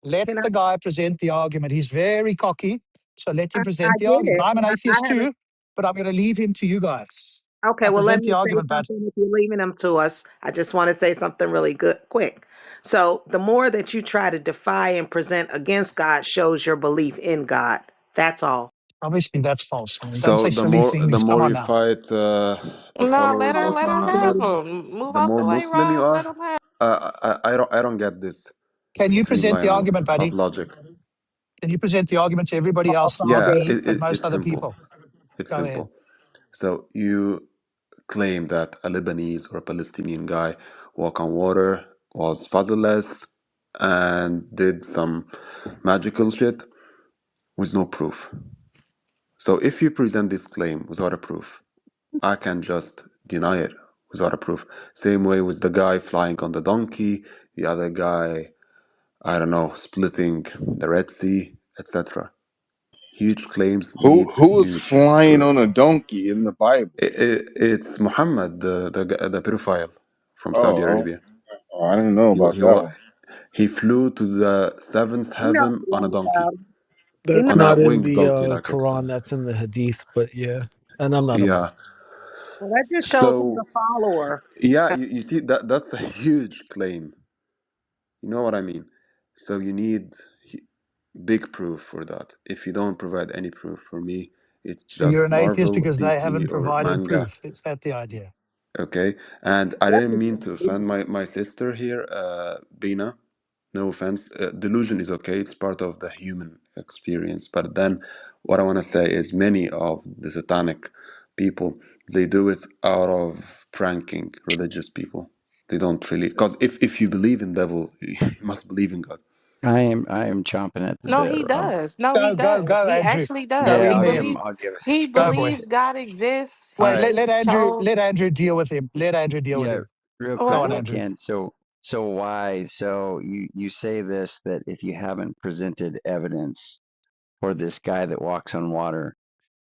Let Can I? the guy present the argument. He's very cocky. So let him I present the get argument. it. I'm an I atheist haven't. too. but I'm going to leave him to you guys. Okay, Now well, let present the me say argument, bud. something if you're leaving them to us. I just want to say something really good, quick. So, the more that you try to defy and present against God shows your belief in God. That's all. Obviously, that's false. I mean, don't So say silly the things. Come more on you now. fight the No, followers of let her Okay. have Muhammad, him. Move the out more the way, Muslim you Rob. Let are. him have. I don't get this Can you present the streamline argument, of buddy? logic. Can you present the argument to everybody else, not Yeah, Okay. me and most it's other simple. people? It's Go ahead. simple. So you claim that a Lebanese or a Palestinian guy walk on water, was fatherless, and did some magical shit with no proof. So if you present this claim without a proof, I can just deny it without a proof. Same way with the guy flying on the donkey, the other guy, I don't know, splitting the Red Sea, etc. Huge claims needs Who was huge flying proof. on a donkey in the Bible? It's Muhammad, the pedophile from Saudi Oh, Arabia. I didn't know He about that one. he flew to the seventh We know heaven on a donkey, we know That's on a not in winged the donkey, like it's Quran. That's in the Hadith. But yeah, and I'm not a yeah. Muslim. well, that just shows who's a So follower. yeah, you see that's a huge claim. You know what I mean? So you need big proof for that. If you don't provide any proof for me, it's So you're just an atheist Marvel, because they haven't DC, or provided manga. proof. Is that the idea? Okay, and I didn't mean to offend my sister here, Bina. No offense. Delusion is okay. It's part of the human experience. But then, what I want to say is, many of the satanic people, they do it out of pranking religious people. They don't really, because if you believe in devil, you must believe in God. I am chomping at the No, bit, he Rob. does. No, he Go, does. He Andrew. actually Go does. Yeah, in I'll there. He Go, boy. believes God exists. all He Wait, right. let just Andrew let chose. Andrew deal with him. Let Andrew deal with Yeah, him. real All Go quick on, if right. I Andrew. can. So why? So you say this that if you haven't presented evidence for this guy that walks on water,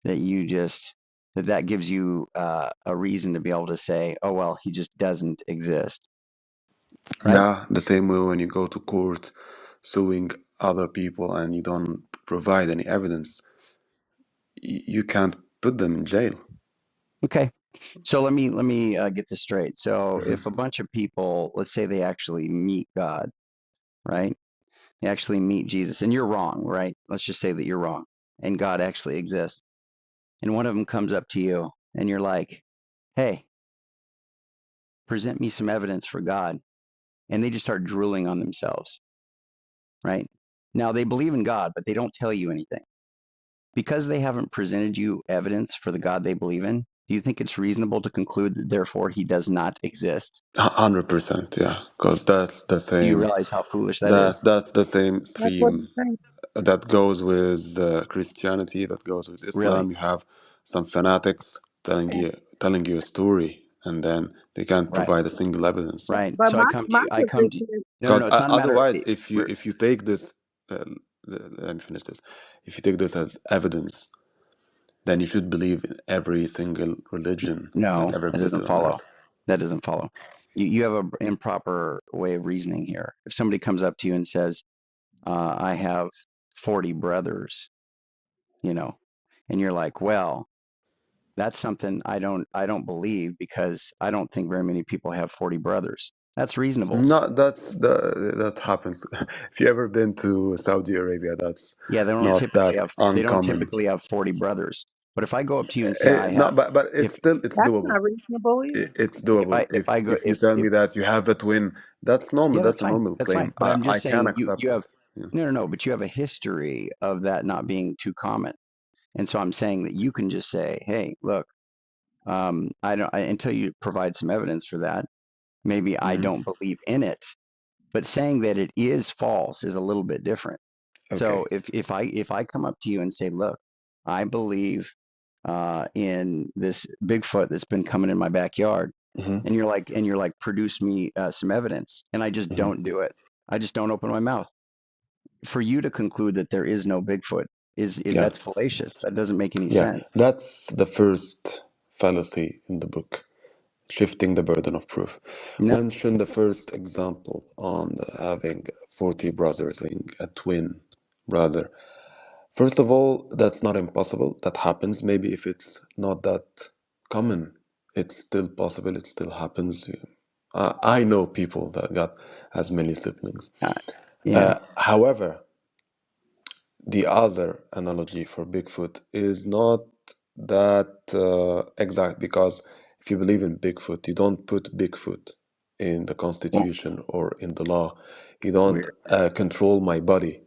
that you just that gives you a reason to be able to say, oh well, he just doesn't exist, right? Yeah, the same way when you go to court suing other people and you don't provide any evidence, you can't put them in jail. Okay. So let me get this straight. So Mhm. if a bunch of people, let's say they actually meet God, right? They actually meet Jesus, and you're wrong, right? Let's just say that you're wrong, and God actually exists. And one of them comes up to you, and you're like, "Hey, present me some evidence for God," and they just start drooling on themselves, right? Now they believe in God, but they don't tell you anything because they haven't presented you evidence for the God they believe in. Do you think it's reasonable to conclude that therefore He does not exist? 100%, yeah, because that's the Do you same. realize how foolish that is? That's the same That's what stream he's saying. that goes with Christianity, that goes with Really? Islam. You have some fanatics telling you a story, and then they can't Right. provide a single evidence. Right. But So I my come to my you. I come to you. position No, no, Because no. It's not a matter of otherwise, it. if you take this, let me finish this. If you take this as evidence, then you should believe in every single religion that No, ever that existed doesn't on follow. earth. That doesn't follow. You have an improper way of reasoning here. If somebody comes up to you and says, "I have 40 brothers," you know, and you're like, "Well, that's something I don't believe because I don't think very many people have 40 brothers." That's reasonable. No, that happens. If you ever been to Saudi Arabia, that's Yeah, not that they don't uncommon. typically have 40 brothers. But if I go up to you and say I No, have but if it's that's doable. not reasonable either. It's doable. if I go If you tell if me that you have a twin, that's normal. yeah, That's that's a fine. normal That's fine. claim. But I'm I just can saying you accept have it. Yeah. no, no, no, but you have a history of that not being too common. And so I'm saying that you can just say, "Hey, look, until you provide some evidence for that, maybe I Hmm. don't believe in it." But saying that it is false is a little bit different. So Okay. if I come up to you and say, "Look, I believe in this Bigfoot that's been coming in my backyard," Hmm. and you're like, "Produce me some evidence," and I just Hmm. don't do it. I just don't open my mouth. For you to conclude that there is no Bigfoot Yeah. that's fallacious. That doesn't make any Yeah. sense. That's the first fallacy in the book. Shifting the burden of proof. No, Mention the first example on having 40 brothers, having a twin brother. First of all, that's not impossible. That happens. Maybe if it's not that common, it's still possible. It still happens. I know people that got as many siblings. Uh, yeah, However, the other analogy for Bigfoot is not that exact, because if you believe in Bigfoot, you don't put Bigfoot in the well, Constitution or in the law. You don't weird. control my body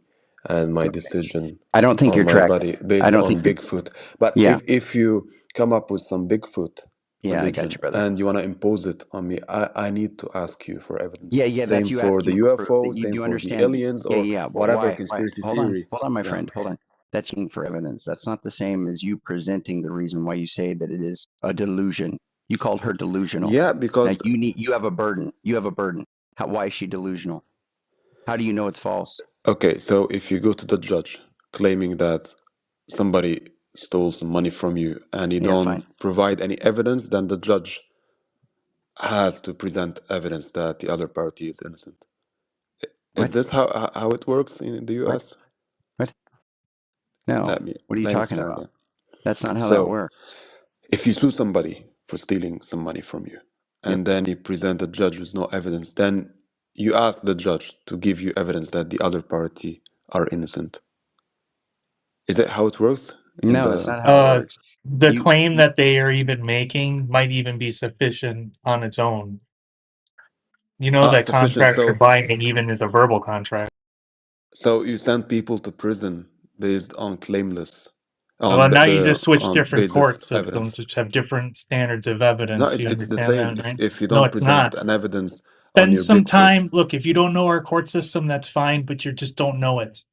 and my decision I don't think on you're my tracking. body I based don't think on you're. Bigfoot. But Yeah, if you come up with some Bigfoot yeah, I got religion you, brother. and you want to impose it on me, I need to ask you for evidence. Yeah, yeah, that's Same you for the asking for proof. UFO, That you same do for the understand. aliens Yeah, or yeah. Well, whatever why? conspiracy Hold theory. on, my Yeah. friend, hold on. That's asking for evidence. That's not the same as you presenting the reason why you say that it is a delusion. You called her delusional. Yeah, Now because you have a burden. You have a burden. Why is she delusional? How do you know it's false? okay, so if you go to the judge claiming that somebody stole some money from you and you Yeah, don't fine. provide any evidence, then the judge has to present evidence that the other party is innocent. Is What? this how it works in the What? US? What? No. Let me What are you let me talking explain about? again. That's not how that So works. if you sue somebody for stealing some money from you Yep. and then you present the judge with no evidence, then you ask the judge to give you evidence that the other party are innocent. Is that how it works in No, that's the not how it works. The You, claim that they are even making might even be sufficient on its own. You know that sufficient? contracts are So binding even as a verbal contract. so you send people to prison based on claimless Well, on now you just switch on different basis court evidence. systems which have different standards of No, evidence. You it's the understand same. that, right? If you No, don't it's present not. an evidence on Spend your some Bigfoot, time. Look, if you don't know our court system, that's fine, but you just don't know it.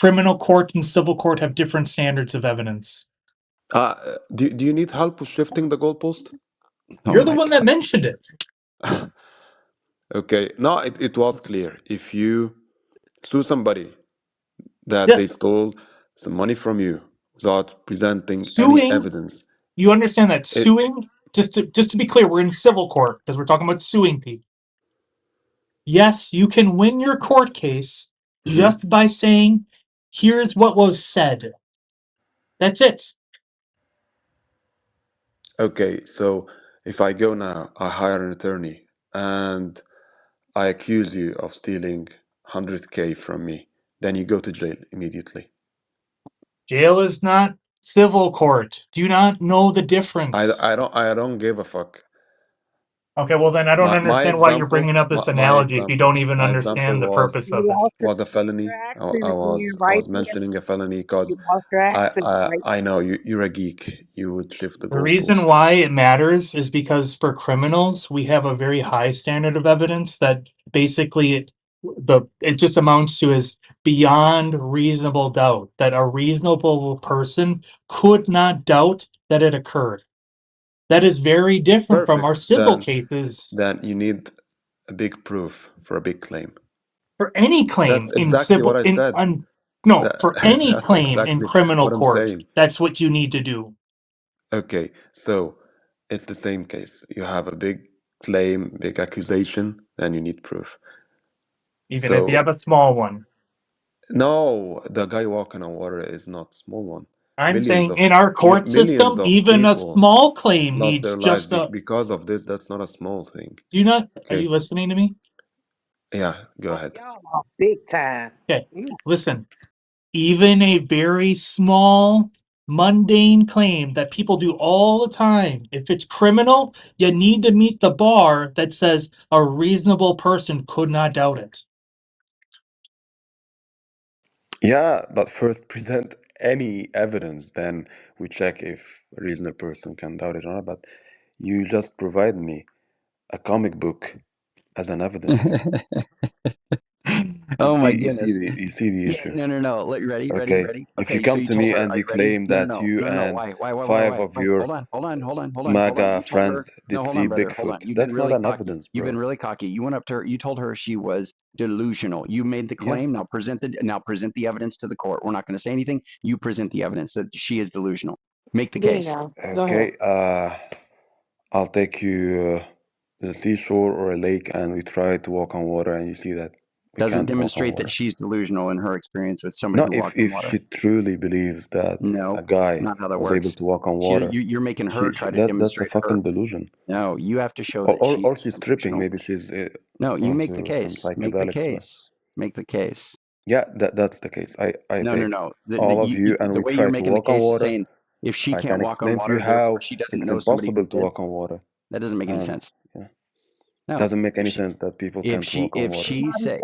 Criminal court and civil court have different standards of evidence. do you need help with shifting the goalpost? oh You're the my one that God. mentioned it. Okay, no, it was clear. If you sue somebody that they Yes, stole some money from you without presenting any suing. evidence, You understand that it suing. Just to be clear, we're in civil court because we're talking about suing people. Yes, you can win your court case Mhm. just by saying, "Here's what was said." That's it. Okay, so if I go now, I hire an attorney and I accuse you of stealing 100K from me, then you go to jail immediately. Jail is not civil court. Do you not know the difference? I don't give a fuck. Okay, well then I don't My understand why you're bringing example, up this analogy if you don't even my example understand the purpose of it. lost your was a felony. accent again, I right was there. mentioning a felony because You lost your accent, right? I know you're a geek. You would shift the The reason goalpost. why it matters is because for criminals, we have a very high standard of evidence that basically it just amounts to is beyond reasonable doubt that a reasonable person could not doubt that it occurred. That is very different from our Perfect. civil cases. Then you need a big proof for a big claim. For any That's claim in exactly what civil I in said. on no, That for any that's claim in exactly criminal what I'm court, saying. that's what you need to do. Okay, so it's the same case. You have a big claim, big accusation, then you need proof. Even if you So have a small one. no, the guy walking on water is not small one. I'm Millions saying of in our court millions system, of even a people small claim lost needs their lives just a. because of this. That's not a small thing. Do you not? Are Okay, you listening to me? yeah, go Oh, ahead. y'all are big time. Okay, You listen. Even a very small, mundane claim that people do all the time, if it's criminal, you need to meet the bar that says a reasonable person could not doubt it. Yeah, but first present any evidence, then we check if a reasonable person can doubt it or not. But you just provide me a comic book as an evidence. Oh my goodness. You see the Yeah, issue. no. Look, ready, Okay, ready. if you Okay, so come you to told me her, and are you you ready? claim that you and five of Why? your Hold on. MAGA You told her, friends no, did hold on, feed brother. Hold on. Bigfoot, You've been that's not really an cocky. evidence, You've been bro. really cocky. You went up to her, you told her she was delusional. You made the Yeah. claim. Now present the evidence to the court. We're not going to say anything. You present the evidence that she is delusional. Make the case. Bingo. Go ahead. Okay, I'll take you to the seashore or a lake and we try to walk on water and you see that you Doesn't can't walk on demonstrate that water. she's delusional in her experience with somebody No, who if walked on she water. truly believes that a No, guy not how that was able works. to walk on water, You're making her try to that's a demonstrate her. fucking delusion. No, you have to show that she Or is she's tripping. delusional. Maybe she's No, you make the onto some case. Make the psychedelics. case. Make the case. Yeah, that's the case. I No, no, take no. all of you and The we way you're try to making the walk on case is water. saying if she I can't can walk on explain to you water, therefore how she doesn't it's know somebody who impossible to did. walk on water. That doesn't make any And sense. yeah, No. doesn't make any sense that people can't walk on If water. she said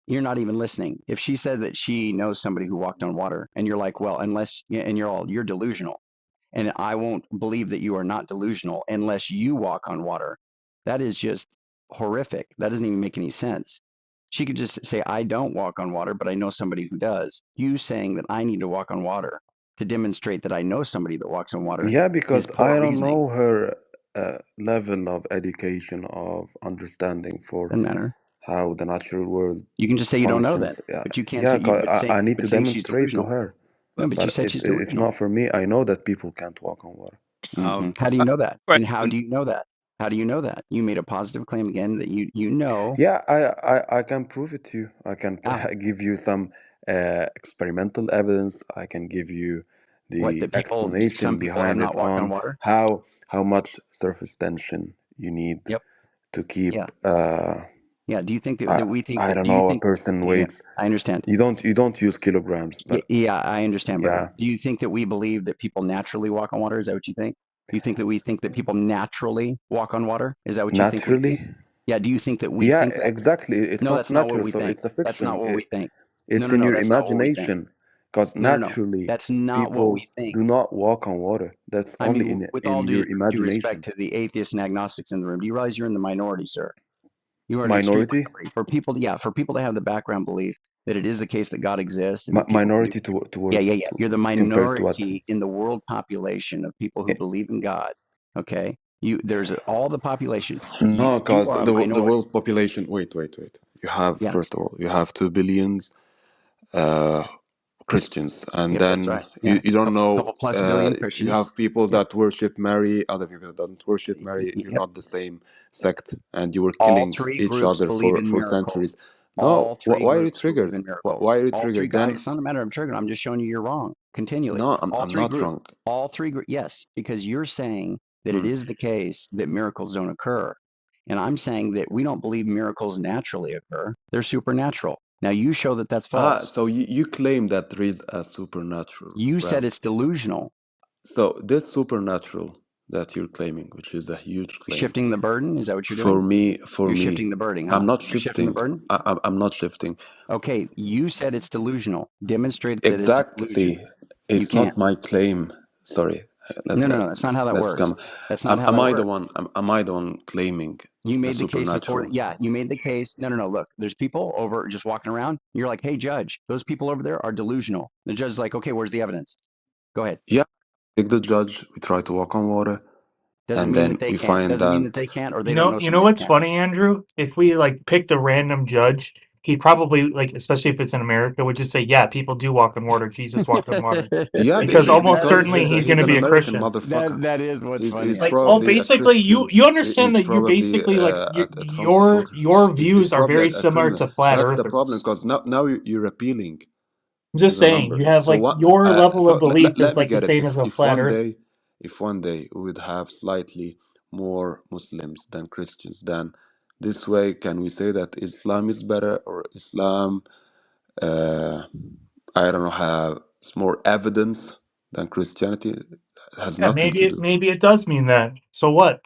you're not even listening. If she said that she knows somebody who walked on water, and you're like, well, unless, and you're delusional, and I won't believe that you are not delusional unless you walk on water. That is just horrific. That doesn't even make any sense. She could just say, I don't walk on water, but I know somebody who does. You saying that I need to walk on water to demonstrate that I know somebody that walks on water Yeah, is because poor I don't reasoning. know her level of education of understanding for Doesn't matter. how the natural world You can just say you don't know that, functions. Yeah, but you can't yeah. say you 'Cause but I need but to saying she's demonstrate to delusional. her, No, but you but said she's it's delusional. not for me. I know that people can't walk on water. How do you know that? And how Question. do you know that? How do you know that? You made a positive claim again that you know Yeah, I can prove it to you. I can how give you some experimental evidence. I can give you what the that some explanation people have behind not it walked on on water. how much surface tension you need Yep. to Yeah. keep. Yeah. Do you think that we think I that? don't Do you know. A think? person Yeah, weighs. I understand. You don't use kilograms, Yeah, but yeah, I understand, brother. yeah, Do you think that we believe that people naturally walk on water? Is that what you think? Do you think that we think that people naturally walk on water? Is that what you think we think? naturally. Yeah. Do you think that we Yeah, think that? exactly. It's No, not that's not what natural, we so think. it's a That's not fiction. what we think. No, It's no, in no. your That's not what we think. imagination. Because No, no, no. naturally, That's not what we people think. do not walk on water. That's I only mean, with all in your due respect imagination. to the atheists and agnostics in the room, do you realize you're in the minority, sir? You are an extreme Minority, minority. For people to have the background belief that it is the case that God exists and that people believe. minority Yeah, towards yeah. You're the compared to what? minority in the world population of people who Eh, believe in God. Okay, there's all the population. No, You because are a the minority. world population. Wait. You have Yeah. first of all, you have 2 billions uh, Christians, and Yep. That's then right. Yeah. you don't know. Couple plus billion You Christians. have people Yep. that worship Mary, other people that doesn't worship Mary. You're Yep. not the same sect, and you were All killing three each groups other believe in for miracles. centuries. No, All three why are you groups believe triggered? in Why miracles. are you All three triggered? guys. Then It's not a matter of trigger. I'm just showing you you're wrong continually. no, All I'm three not groups. wrong. All three groups. Yes, because you're saying that it Hmm. is the case that miracles don't occur, and I'm saying that we don't believe miracles naturally occur. They're supernatural. Now you show that that's false. So you claim that there is a supernatural You said realm. it's delusional. So this supernatural that you're claiming, which is a huge claim, Shifting the burden. Is that what you're for doing? me, You're shifting the burden, I'm huh? not You're shifting the shifting. burden. I'm not shifting. Okay, you said it's delusional. Demonstrate that it's a delusion. Exactly. You It's can't. not my claim. Sorry. No. That's not how that Let's works. come. That's not how Am that I the works. one? Am I the one claiming You the made the case before. supernatural? Yeah, you made the case. No. Look, there's people over just walking around. You're like, hey, judge, those people over there are delusional. The judge is like, okay, where's the evidence? Go ahead. Yeah. Take the judge. We try to walk on water, Doesn't and mean that then they we can't. find Doesn't mean that that. they can't, or they don't know You know somebody that what's can. funny, Andrew? If we like picked a random judge, he probably like, especially if it's in America, would just say, "Yeah, people do walk on water. Jesus walked on water," Yeah, because almost That because is certainly he's going he's to an be a American Christian. motherfucker. that is what's funny, He's Like, oh, actually. probably a basically, Christian. you understand He's that you're probably basically like a Trump supporter. your He's views are probably very a similar criminal. to flat That's the problem, earthers. because now you're appealing I'm to just the saying, you numbers. have So like what? your level of belief is Let me like the get it. same as a If flat earth. one day we would have slightly more Muslims than Christians, then this way can we say that Islam is better, or Islam, uh, I don't know, have more evidence than Christianity? It has Yeah, nothing to do. maybe it does mean that. So what?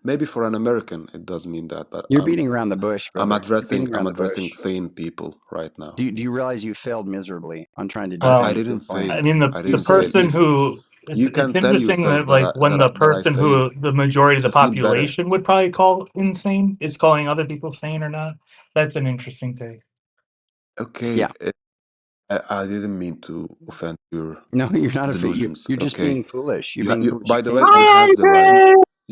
Maybe for an American it does mean that, but You're beating around the bush, brother. You're beating around I'm the addressing bush. sane people right now. Do you realize you failed miserably on trying to I Well, defend your didn't claim? fail. I mean, I the You didn't fail. did. person who You it's can tell interesting yourself that like when the that I person who failed. the majority of the I feel better. population would probably call insane is calling other people sane or not. That's an interesting take. Okay, Yeah. I didn't mean to offend your No, you're not a. delusions. You're just Okay, being foolish. You're being foolish. You by the way, can't. you have the right. Hi,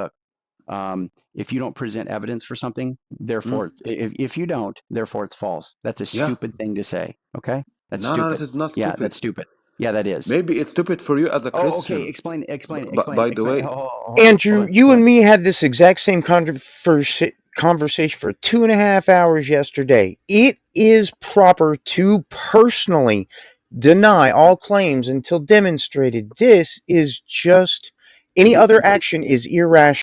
look, if you don't present evidence for something, therefore, if you don't, therefore it's false. That's a Yeah. stupid thing to say. Okay, that's No, no, stupid. this is not Yeah, that's stupid. stupid. Yeah, that is. Maybe it's stupid for you as a Oh, okay. Christian. Explain. By the way, Andrew, Hold you on. and me had this exact same conversation for 2.5 hours yesterday. It is proper to personally deny all claims until demonstrated. This is just any other action is irrational.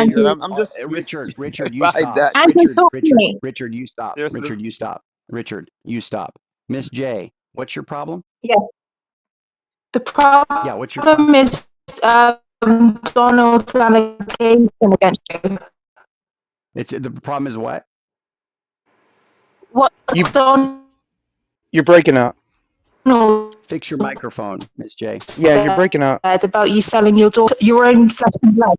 Adrian. Andrew. I'm just Richard, you mystified stop. that Andrew, talk to me. Richard, you stop. there's the Richard, you stop. Richard, you stop. Miss J, what's your problem? Yes. The Yeah, what's your problem? problem is Donald's allegation against you. The problem is what? What You Donald you're breaking up. Fix your microphone, Miss J. Yeah, you're breaking up. said about you selling your daughter, your own flesh and blood.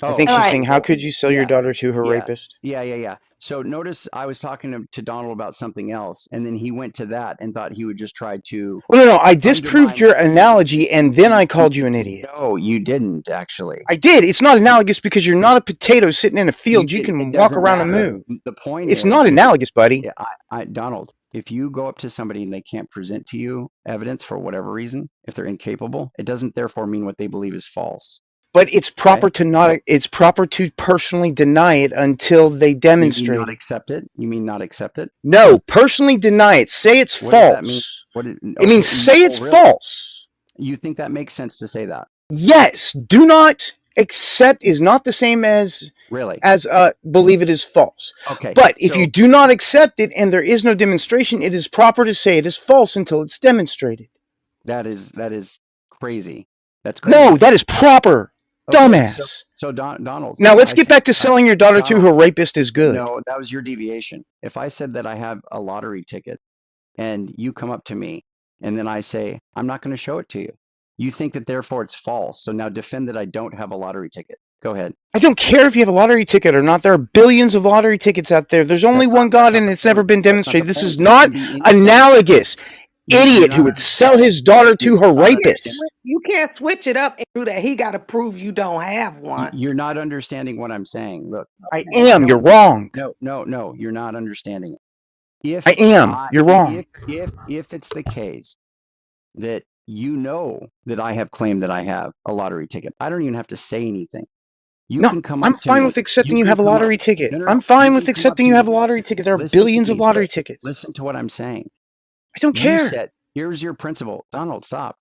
I think Oh, she's Alright. saying, how could you sell your yeah, daughter to her yeah, rapist? yeah. So notice I was talking to Donald about something else, and then he went to that and thought he would just try to Well, no, I disproved undermine. your analogy, and then I called you an idiot. No, you didn't actually. I did. It's not analogous because you're not a potato sitting in a field. You It can walk doesn't around and matter. move. The point It's is, not analogous, buddy. yeah, Donald, if you go up to somebody and they can't present to you evidence for whatever reason, if they're incapable, it doesn't therefore mean what they believe is false. But it's proper to not. It's proper to personally deny it until they demonstrate. You mean not accept it? You mean not accept it? No, personally deny it. Say it's What false. does that mean? It means say it's really? false. You think that makes sense to say that? Yes. Do not accept is not the same as Really believe it is false. Okay. But if you do not accept it and there is no demonstration, it is proper to say it is false until it's demonstrated. That is crazy. That's crazy. No, that is proper. Okay, Dumbass. So Donald. Now let's get back to selling your daughter to a rapist is good. No, that was your deviation. If I said that I have a lottery ticket and you come up to me and then I say, I'm not going to show it to you. You think that therefore it's false. So now defend that I don't have a lottery ticket. Go ahead. I don't care if you have a lottery ticket or not. There are billions of lottery tickets out there. There's only one God and it's never been demonstrated. This is not analogous. Idiot who would sell his daughter to her rapist. You can't switch it up and do that. He got to prove you don't have one. You're not understanding what I'm saying. Look, I am. You're wrong. No. You're not understanding it. If I am. You're wrong. If it's the case that you know that I have claimed that I have a lottery ticket, I don't even have to say anything. You can come up I'm fine with accepting you have a lottery ticket. I'm fine with accepting you have a lottery ticket. There are billions of lottery tickets. Listen to what I'm saying. I don't care. Here's your principle. Donald, stop.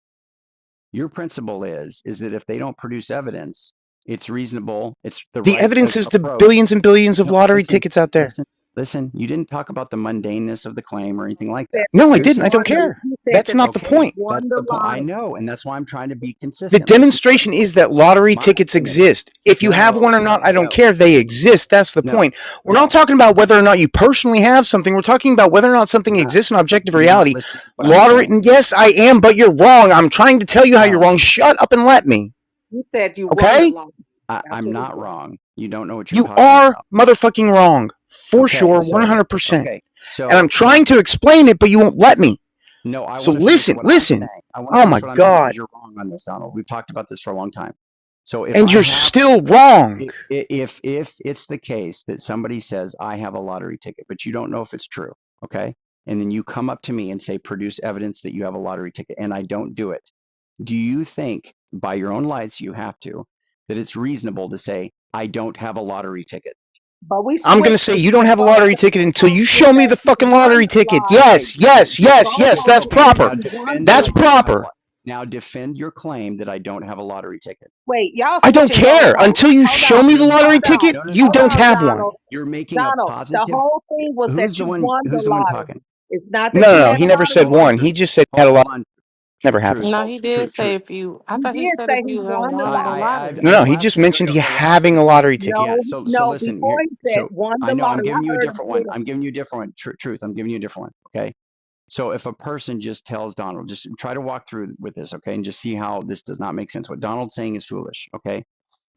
Your principle is that if they don't produce evidence, it's reasonable. It's the right evidence is the approach. billions and billions of lottery tickets out there. Listen, you didn't talk about the mundaneness of the claim or anything like that. No, I didn't. I don't care. That's not the point. That's the point. I know, and that's why I'm trying to be consistent. The demonstration is that lottery tickets exist. If you have one or not, I don't care. They exist. That's the point. We're not talking about whether or not you personally have something. We're talking about whether or not something exists in objective reality. Lottery, yes, I am, but you're wrong. I'm trying to tell you how you're wrong. Shut up and let me. You said you okay? I'm not wrong. You don't know what you're talking about. You are motherfucking wrong. For sure, 100%. Okay, and I'm trying to explain it, but you won't let me. No, I so listen. Oh my God. You're wrong on this, Donald. We've talked about this for a long time. So if you're still wrong. If it's the case that somebody says I have a lottery ticket, but you don't know if it's true, okay? And then you come up to me and say, produce evidence that you have a lottery ticket, and I don't do it. Do you think, by your own lights, you have to, that it's reasonable to say I don't have a lottery ticket? But I'm going to say you don't have a lottery ticket until you show me the fucking lottery ticket. Yes. That's proper. That's proper. Now defend your claim that I don't have a lottery ticket. Wait, y'all. I don't care until you show me the lottery ticket. You don't have one. You're making a positive. The whole thing was that you won who's the the one lottery. talking? It's not. No. He never said one. He just said he had a lot. Never happened. No, he did say if you. I thought he said if you won the lottery. No, he just mentioned he having a lottery ticket. Yeah, so listen here. I know I'm giving you a different one. I'm giving you a different one. Truth. I'm giving you a different one. Okay. So if a person just tells Donald, just try to walk through with this, okay, and just see how this does not make sense. What Donald's saying is foolish. Okay.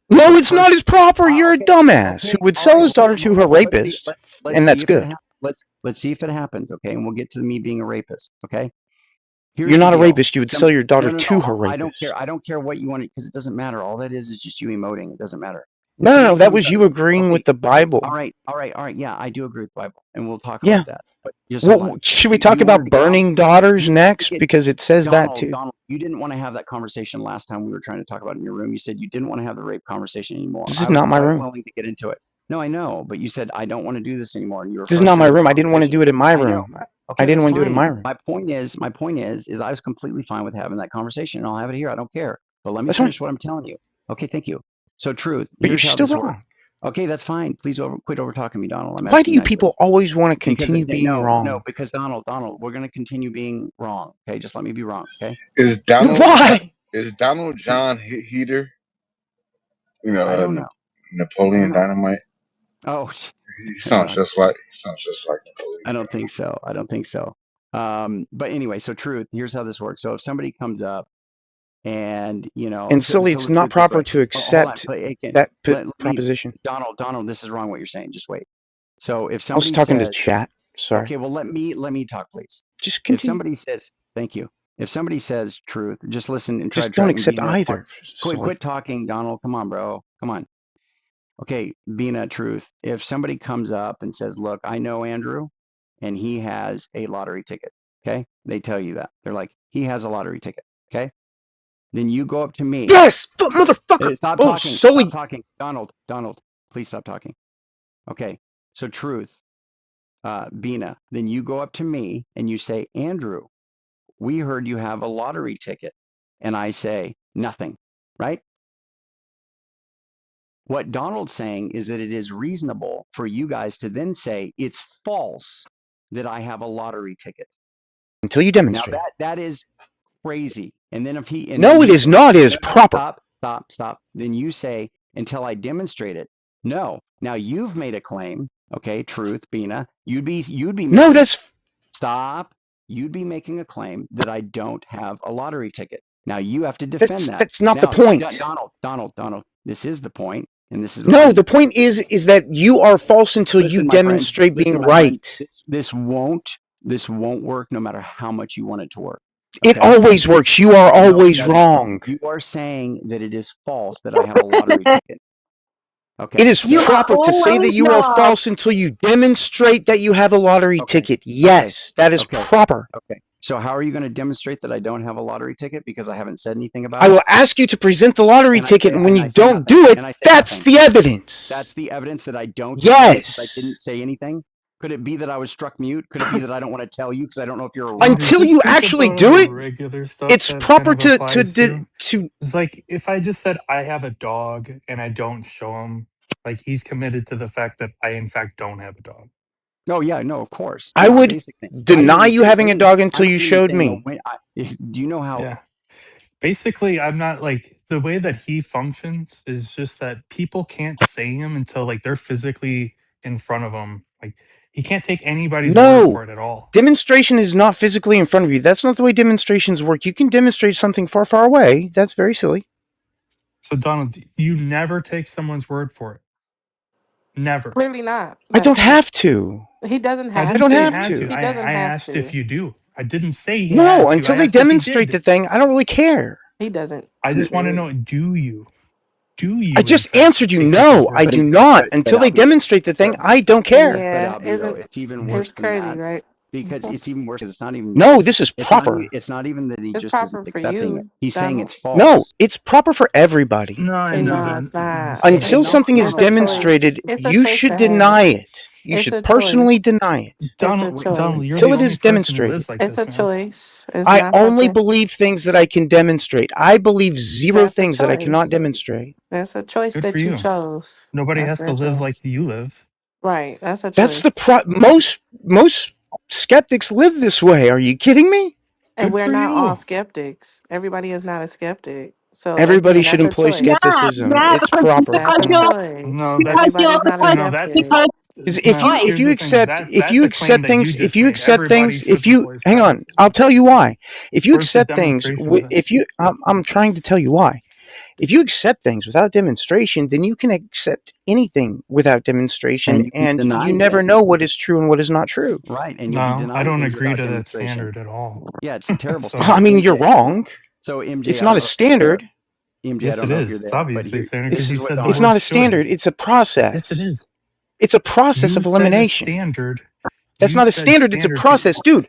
No, it's not as proper. You're a dumbass who would sell his daughter to her rapist, and that's good. Let's see if it happens. Okay, and we'll get to me being a rapist. Okay. You're not a rapist. You would sell your daughter to her rapist. I don't care what you want because it doesn't matter. All that is just you emoting. It doesn't matter. No, that was you agreeing with the Bible. All right. Yeah, I do agree with the Bible, and we'll talk about that. But should we talk about burning daughters next? Because it says that too. Donald, you didn't want to have that conversation last time we were trying to talk about it in your room. You said you didn't want to have the rape conversation anymore. This is not my room. Willing to get into it. No, I know, but you said I don't want to do this anymore. And you were. This is not my room. I didn't want to do it in my room. Okay, I didn't want to do it in my room. My point is, I was completely fine with having that conversation, and I'll have it here. I don't care. But let me finish what I'm telling you. Okay, thank you. So, truth. But you're still wrong. Okay, that's fine. Please quit over talking me, Donald. I'm Why do asking you nicely. people always want to Because continue being no, wrong? because Donald, we're going to continue being wrong. Okay, just let me be wrong. Okay. Is Donald Why? is Donald John Heater? You know, I don't know. I don't Napoleon know. Dynamite. Oh, He sounds just like Napoleon. I don't think so. I don't think so. But anyway, so truth. Here's how this works. So if somebody comes up and And silly, it's not proper to hold on, accept Aiken, that let me, proposition. Donald, this is wrong what you're saying. Just wait. So if I was somebody talking to says, chat. Sorry. okay, well let me talk, please. Just continue. If somebody says, thank you. If somebody says truth, just listen and try Just to don't accept either. Quit talking, Donald. Come on, bro. Come on. Okay, being a truth. If somebody comes up and says, look, I know Andrew and he has a lottery ticket. Okay. They tell you that. They're like, he has a lottery ticket. Okay. Then you go up to me. Yes, but motherfucker. Stop Oh, talking. silly. Stop talking. Donald, please stop talking. Okay. So truth, Bina, then you go up to me and you say, Andrew, we heard you have a lottery ticket. And I say, nothing, right? What Donald's saying is that it is reasonable for you guys to then say it's false that I have a lottery ticket. Until you demonstrate. Now that is crazy. And then if he no, it is not. It is proper. Stop. Then you say until I demonstrate it. No. Now you've made a claim. Okay, truth, Bina. You'd be no. That's stop. You'd be making a claim that I don't have a lottery ticket. Now you have to defend that. That's not the point. Donald. This is the point. And this is no. The point is that you are false until you demonstrate being right. This won't work no matter how much you want it to work. Okay? It always works. You are always wrong. You are saying that it is false that I have a lottery ticket. Okay. It is proper to say that you are false until you demonstrate that you have a lottery ticket. Yes, that is proper. Okay. So how are you going to demonstrate that I don't have a lottery ticket? Because I haven't said anything about it. I will ask you to present the lottery ticket, and when you don't do it, that's the evidence. That's the evidence that I don't. Yes. I didn't say anything. Could it be that I was struck mute? Could it be that I don't want to tell you because I don't know if you're until you actually do it? Regular stuff it's proper to It's like if I just said I have a dog and I don't show him, like he's committed to the fact that I in fact don't have a dog. Oh yeah, no, of course. I would deny you having a dog until you showed me. Do you know how? Yeah. Basically, I'm not like the way that he functions is just that people can't say him until like they're physically in front of him. Like he can't take anybody's word for it at all. Demonstration is not physically in front of you. That's not the way demonstrations work. You can demonstrate something far, far away. That's very silly. So Donald, you never take someone's word for it. Never. Clearly not. I don't have to. He doesn't have I to. didn't say had to. He doesn't I have asked to. if you do. I didn't say he no, had to. until they demonstrate the thing, I don't really care. He doesn't. I just want to know, do you? Do you? I just answered you, no, I do not. Until they demonstrate the thing, I don't care. Yeah, it's even worse. It's crazy, right? Because it's even worse. It's not even. No, this is proper. It's not even that he it's just proper isn't for accepting you, it. He's saying it's false. No, it's proper for everybody. No, it's not. Until something is demonstrated, you should deny it. You should personally deny it. Donald, until it is demonstrated. It's a choice. I only believe things that I can demonstrate. I believe zero things that I cannot demonstrate. That's a choice that you chose. Nobody has to live like you live. Right. That's a choice. That's the most skeptics live this way. Are you kidding me? And we're not all skeptics. Everybody is not a skeptic. So everybody should employ skepticism. It's proper. That's a choice. No, everybody's not a skeptic. If you accept things, hang on, I'll tell you why. If you accept things, I'm trying to tell you why. If you accept things without demonstration, then you can accept anything without demonstration, and you never know what is true and what is not true. Right, and no, I don't agree to that standard at all. Yeah, it's a terrible. I mean, you're wrong. So MJ, it's not a standard. MJ, yes, it is. It's obviously standard. It's not a standard. It's a process. Yes, it is. It's a process of elimination. Standard. That's not a standard. It's a process, dude.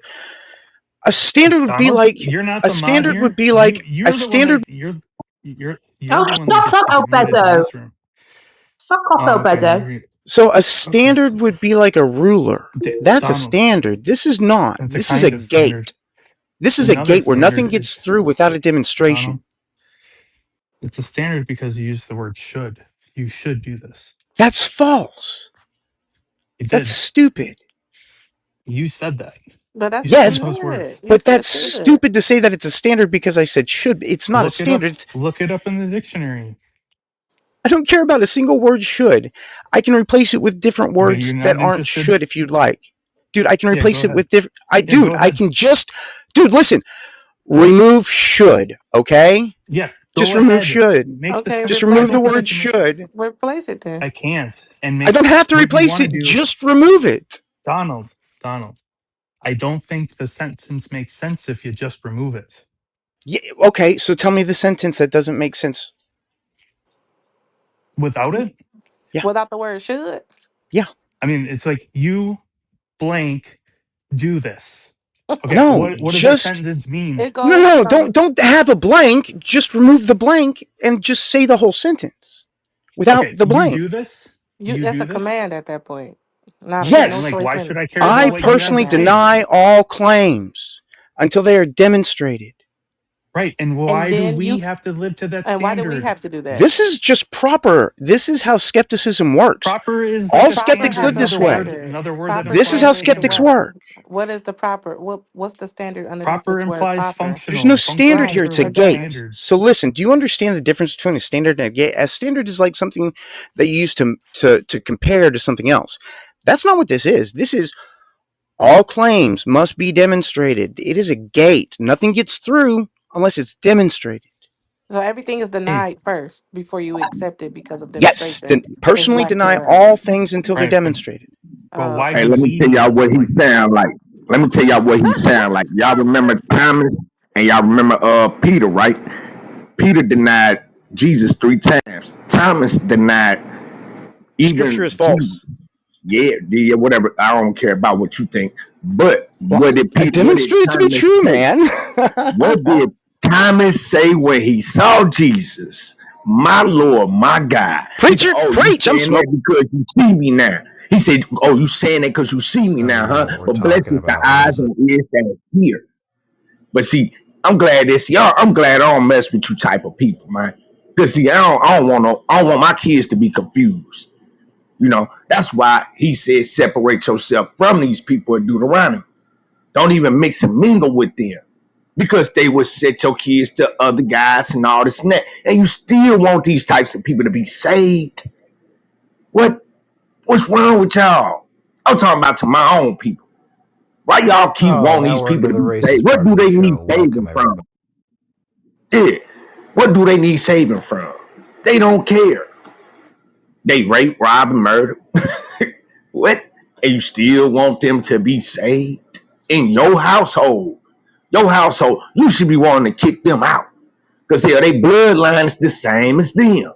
A standard would be like a standard would be like a standard. Shut up, Albedo. Fuck off, Albedo. So a standard would be like a ruler. That's a standard. This is not. This is a gate. This is a gate where nothing gets through without a demonstration. It's a standard because you use the word should. you should do this. That's false. You That's did. stupid. You said that. But that's what you Yes, Those words. said. You but said that's should. stupid to say that it's a standard because I said should. It's not a Look it up. standard. Look it up in the dictionary. I don't care about a single word should. I can replace it with different But words you're not that aren't interested? should if you'd like. Dude, I can Yeah, replace go it with ahead. different Yeah, dude, go I ahead. can just listen. Remove should, okay? Yeah, Just go remove ahead. should. Make the Okay, Just sentence. I remove the don't think I word can should. replace it then. I can't. And I make don't have to what you replace want to it. do. Just remove it. Donald. I don't think the sentence makes sense if you just remove it. Yeah, okay, so tell me the sentence that doesn't make sense. Without it? Yeah. Without the word should? Yeah. I mean, it's like you blank do this. Okay, No, what does just that sentence mean? It goes no, from don't have a blank. Just remove the blank and just say the whole sentence without Okay, the you blank. do this? you. You That's do a this? command at that point. Not Okay, and no Yes, like, choice why in should it. I care It's I about a what you have personally to say? command. deny all claims until they are demonstrated. Right, and And why do then we have to live to that and why do we standard? have to do that? This is just proper. This is how skepticism works. Proper is All like a Proper skeptics has live standard. no this way. Another word that Proper This is how implies standard to skeptics something. what? work. What is the proper? What's the standard underneath Proper this word implies proper? There's functional. no Functional standard Right, here. is It's a like it the gate. doesn't. standard. So listen, do you understand the difference between a standard and a gate? A standard is like something that you use to compare to something else. That's not what this is. This is all claims must be demonstrated. It is a gate. Nothing gets through unless it's demonstrated. So everything is Hey, denied first before you accept it because of Yes, demonstration. Is personally lack deny thereof. all things until they're right, demonstrated. but why Okay. do let me we tell need y'all it? what he Like, sound like. Let me tell y'all what he sound like. Y'all remember Thomas and y'all remember Peter, right? Peter denied Jesus 3 times. Thomas denied Scripture even is Jesus. false. Yeah, whatever. I don't care about what you think. But Well, I demonstrate it to be Thomas true, say? man. What did Thomas say when he saw Jesus? My Lord, my God. He said, Preacher, "Oh, you preach. I'm saying that smoking. because you see me now?" He said, "Oh, you saying that because you see It's me not now, even huh? what we're But blessed talking is the about. What eyes is it? and ears that hear." But see, I'm glad I'm glad I don't mess with you type of people, man. Cause see, I don't want my kids to be confused. You know, that's why he said separate yourself from these people in Deuteronomy. Don't even mix and mingle with them. Because they will set your kids to other guys and all this and that. And you still want these types of people to be saved. What's wrong with y'all? I'm talking about to my own people. Why y'all keep Oh, wanting now these we're people into to the be saved? racist What part do of the they need show. saving Welcome, everybody. from? Yeah. What do they need saving from? They don't care. They rape, rob, and murder. What? And you still want them to be saved? In your household. Your household. You should be wanting to kick them out. Because hell, they bloodline is the same as them.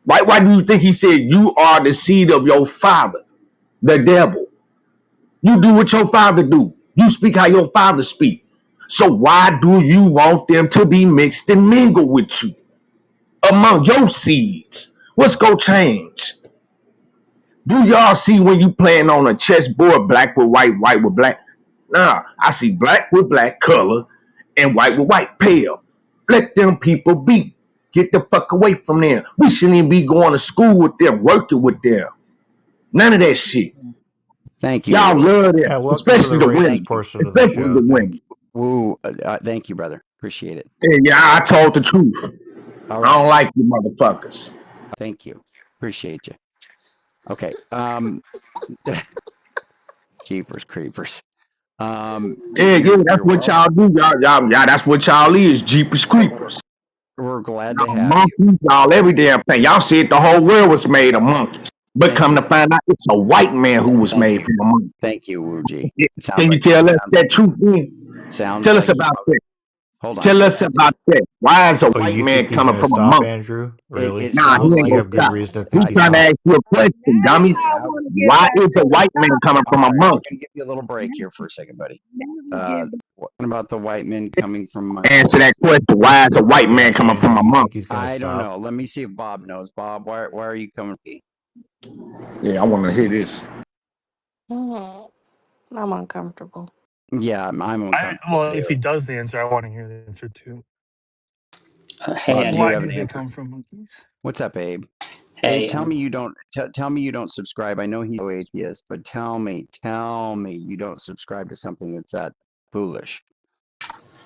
Why do you think he said you are the seed of your father, the devil? You do what your father do. You speak how your father speak. So why do you want them to be mixed and mingled with you among your seeds? What's gonna change? Do y'all see when you playing on a chessboard, black with white, white with black? Nah, I see black with black color and white with white pale. Let them people be. Get the fuck away from them. We shouldn't even be going to school with them, working with them. None of that shit. Thank you, Y'all Woo. love them, Yeah, welcome to the especially the racist women. Thank you. portion of the Especially show. the Thank women. you. Woo. Thank you, brother. Appreciate it. Yeah, I told the truth. All I don't right. like you motherfuckers. Thank you. Appreciate you. Okay. Jeepers creepers. Yeah, that's You're what welcome. y'all do. Y'all, that's what y'all is, Jeepers Creepers. We're glad to Y'all have you. monkeys, y'all every damn thing. Y'all said the whole world was made of monkeys. But Thank come you. to find out, it's a white man who was Thank made you. from a monkey. Thank you, Woo G. It Can you tell us that truth, then? sounds Tell us like about that. hold on. Tell us about that. Why is a Oh, white you man think he's coming going to from a stop, monkey? Andrew? It, Really? it Nah, he sounds ain't You like gonna have good stop. reason to He's think he's trying to not. ask you a question, dummy. how, Why is a white man coming all from a right, we're monkey? gonna give you a little break here for a second, buddy. What about the white men coming from Answer monkeys? that question. Why is a white Yeah, man coming from Andrew, a you think monkey? he's going to I don't stop? know. Let me see if Bob knows. Bob, why are you coming? Yeah, I want to hear this. I'm uncomfortable. Yeah, I'm uncomfortable well, if too. he does the answer, I want to hear the answer too. Hey, Bob, do you Why Andrew. have do an they answer? come from monkeys? What's up, Abe? Abe, Hey, tell me you don't tell me you don't subscribe. I know he's no atheist, but tell me you don't subscribe to something that's that foolish.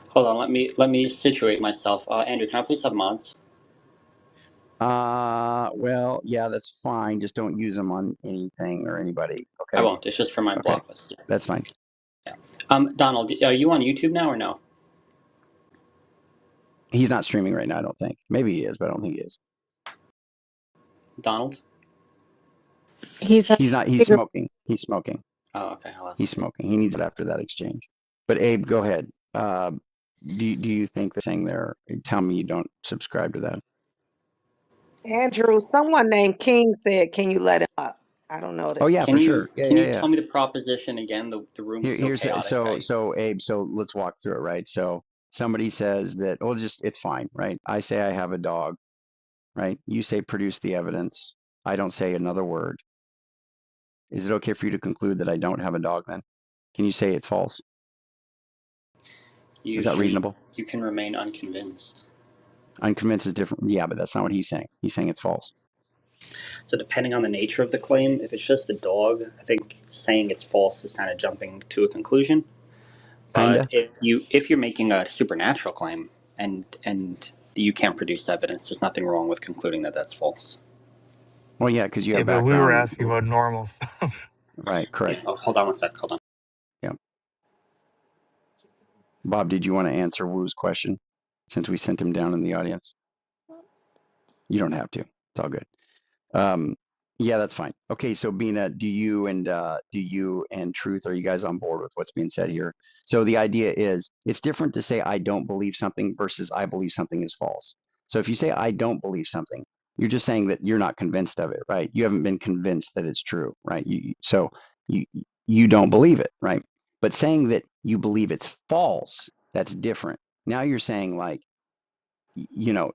hold on. Let me situate myself. Andrew, can I please have mods? Well, yeah, that's fine. Just don't use them on anything or anybody. I Okay, won't. It's just for my okay, block list. that's fine. Yeah. Donald, are you on YouTube now or no? He's not streaming right now. I don't think. Maybe he is, but I don't think he is. Donald? He's a He's not. He's bigger. smoking. He's smoking. Oh, okay. I'll ask He's him. smoking. He needs it after that exchange. But Abe, go ahead. Do you think they're saying there? Tell me you don't subscribe to that. Andrew, someone named King said, "Can you let him up?" I don't know Oh that. yeah, Can for sure. you Yeah, can yeah, you yeah. tell me the proposition again? The room's so Here's chaotic. so Abe. So let's walk through it, right? So somebody says that. Well, just it's fine, right? I say I have a dog, right? You say produce the evidence. I don't say another word. Is it okay for you to conclude that I don't have a dog then? Can you say it's false? You Is that can reasonable? you can remain unconvinced. Unconvinced is different. Yeah, but that's not what he's saying. He's saying it's false. So depending on the nature of the claim, if it's just a dog, I think saying it's false is kind of jumping to a conclusion. But Kinda. if you're making a supernatural claim and you can't produce evidence, there's nothing wrong with concluding that that's false. Well, yeah, because you Yeah, have but we were background. asking about normal stuff. Right. Yeah. Correct. Oh, hold on one sec. Hold on. Yeah. Bob, did you want to answer Wu's question since we sent him down in the audience? You don't have to. It's all good. Um, yeah, that's fine. Okay, so Bina, do you and Truth, are you guys on board with what's being said here? So the idea is it's different to say I don't believe something versus I believe something is false. So if you say I don't believe something, you're just saying that you're not convinced of it, right? You haven't been convinced that it's true, right? So you you don't believe it, right? But saying that you believe it's false, that's different. Now you're saying like,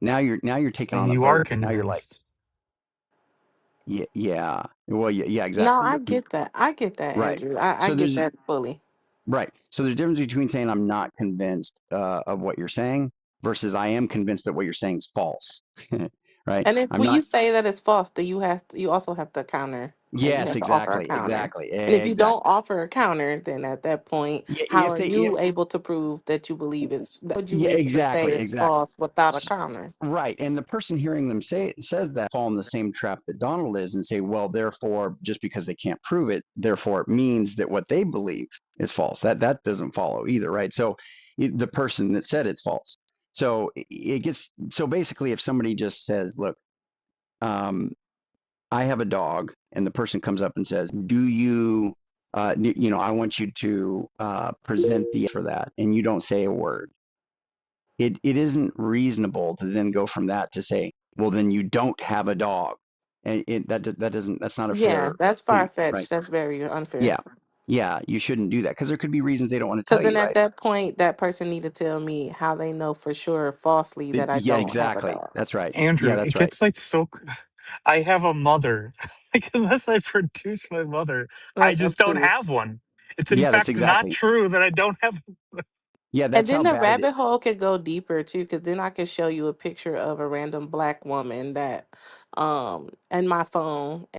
now you're taking Saying on a you are burden. Now you're like, convinced. yeah, yeah. Well, yeah, yeah, No, exactly. I get that. I get that, Right. Andrew. I So get there's that fully. right. So there's a difference between saying I'm not convinced of what you're saying versus I am convinced that what you're saying is false. Right. And if I'm when you not. say that it's false, then you also have to counter. You Yes, have to offer a exactly, counter. exactly, And if you don't exactly. offer a counter, then at that point, Yeah, how if are they, yeah, you able to prove that you believe it's? How would you yeah, be able to say exactly, it's exactly. false without a counter? Right. And the person hearing them say says that fall in the same trap that Donald is and say, well, therefore, just because they can't prove it, therefore it means that what they believe is false. That doesn't follow either, right? So the person that said it's false. So it gets so basically if somebody just says, look, I have a dog, and the person comes up and says, do you I want you to present the for that, and you don't say a word, it isn't reasonable to then go from that to say, well, then you don't have a dog, and that doesn't that's not a Yeah, fair that's far thing, right? fetched. That's very unfair. Yeah, yeah, you shouldn't do that because there could be reasons they don't want to Because tell then you, at right? that point, that person need to tell me how they know for sure falsely that I Yeah, don't have a exactly. dog. That's right. Yeah, Andrew, it that's right. gets like so. I have a mother. Like, unless I produce my mother, I That's just don't obtuse. have one. It's in Yeah, that's fact not exactly. true that I don't have. Yeah, And that's then how the bad it rabbit is. hole could go deeper too, because then I could show you a picture of a random black woman that in my phone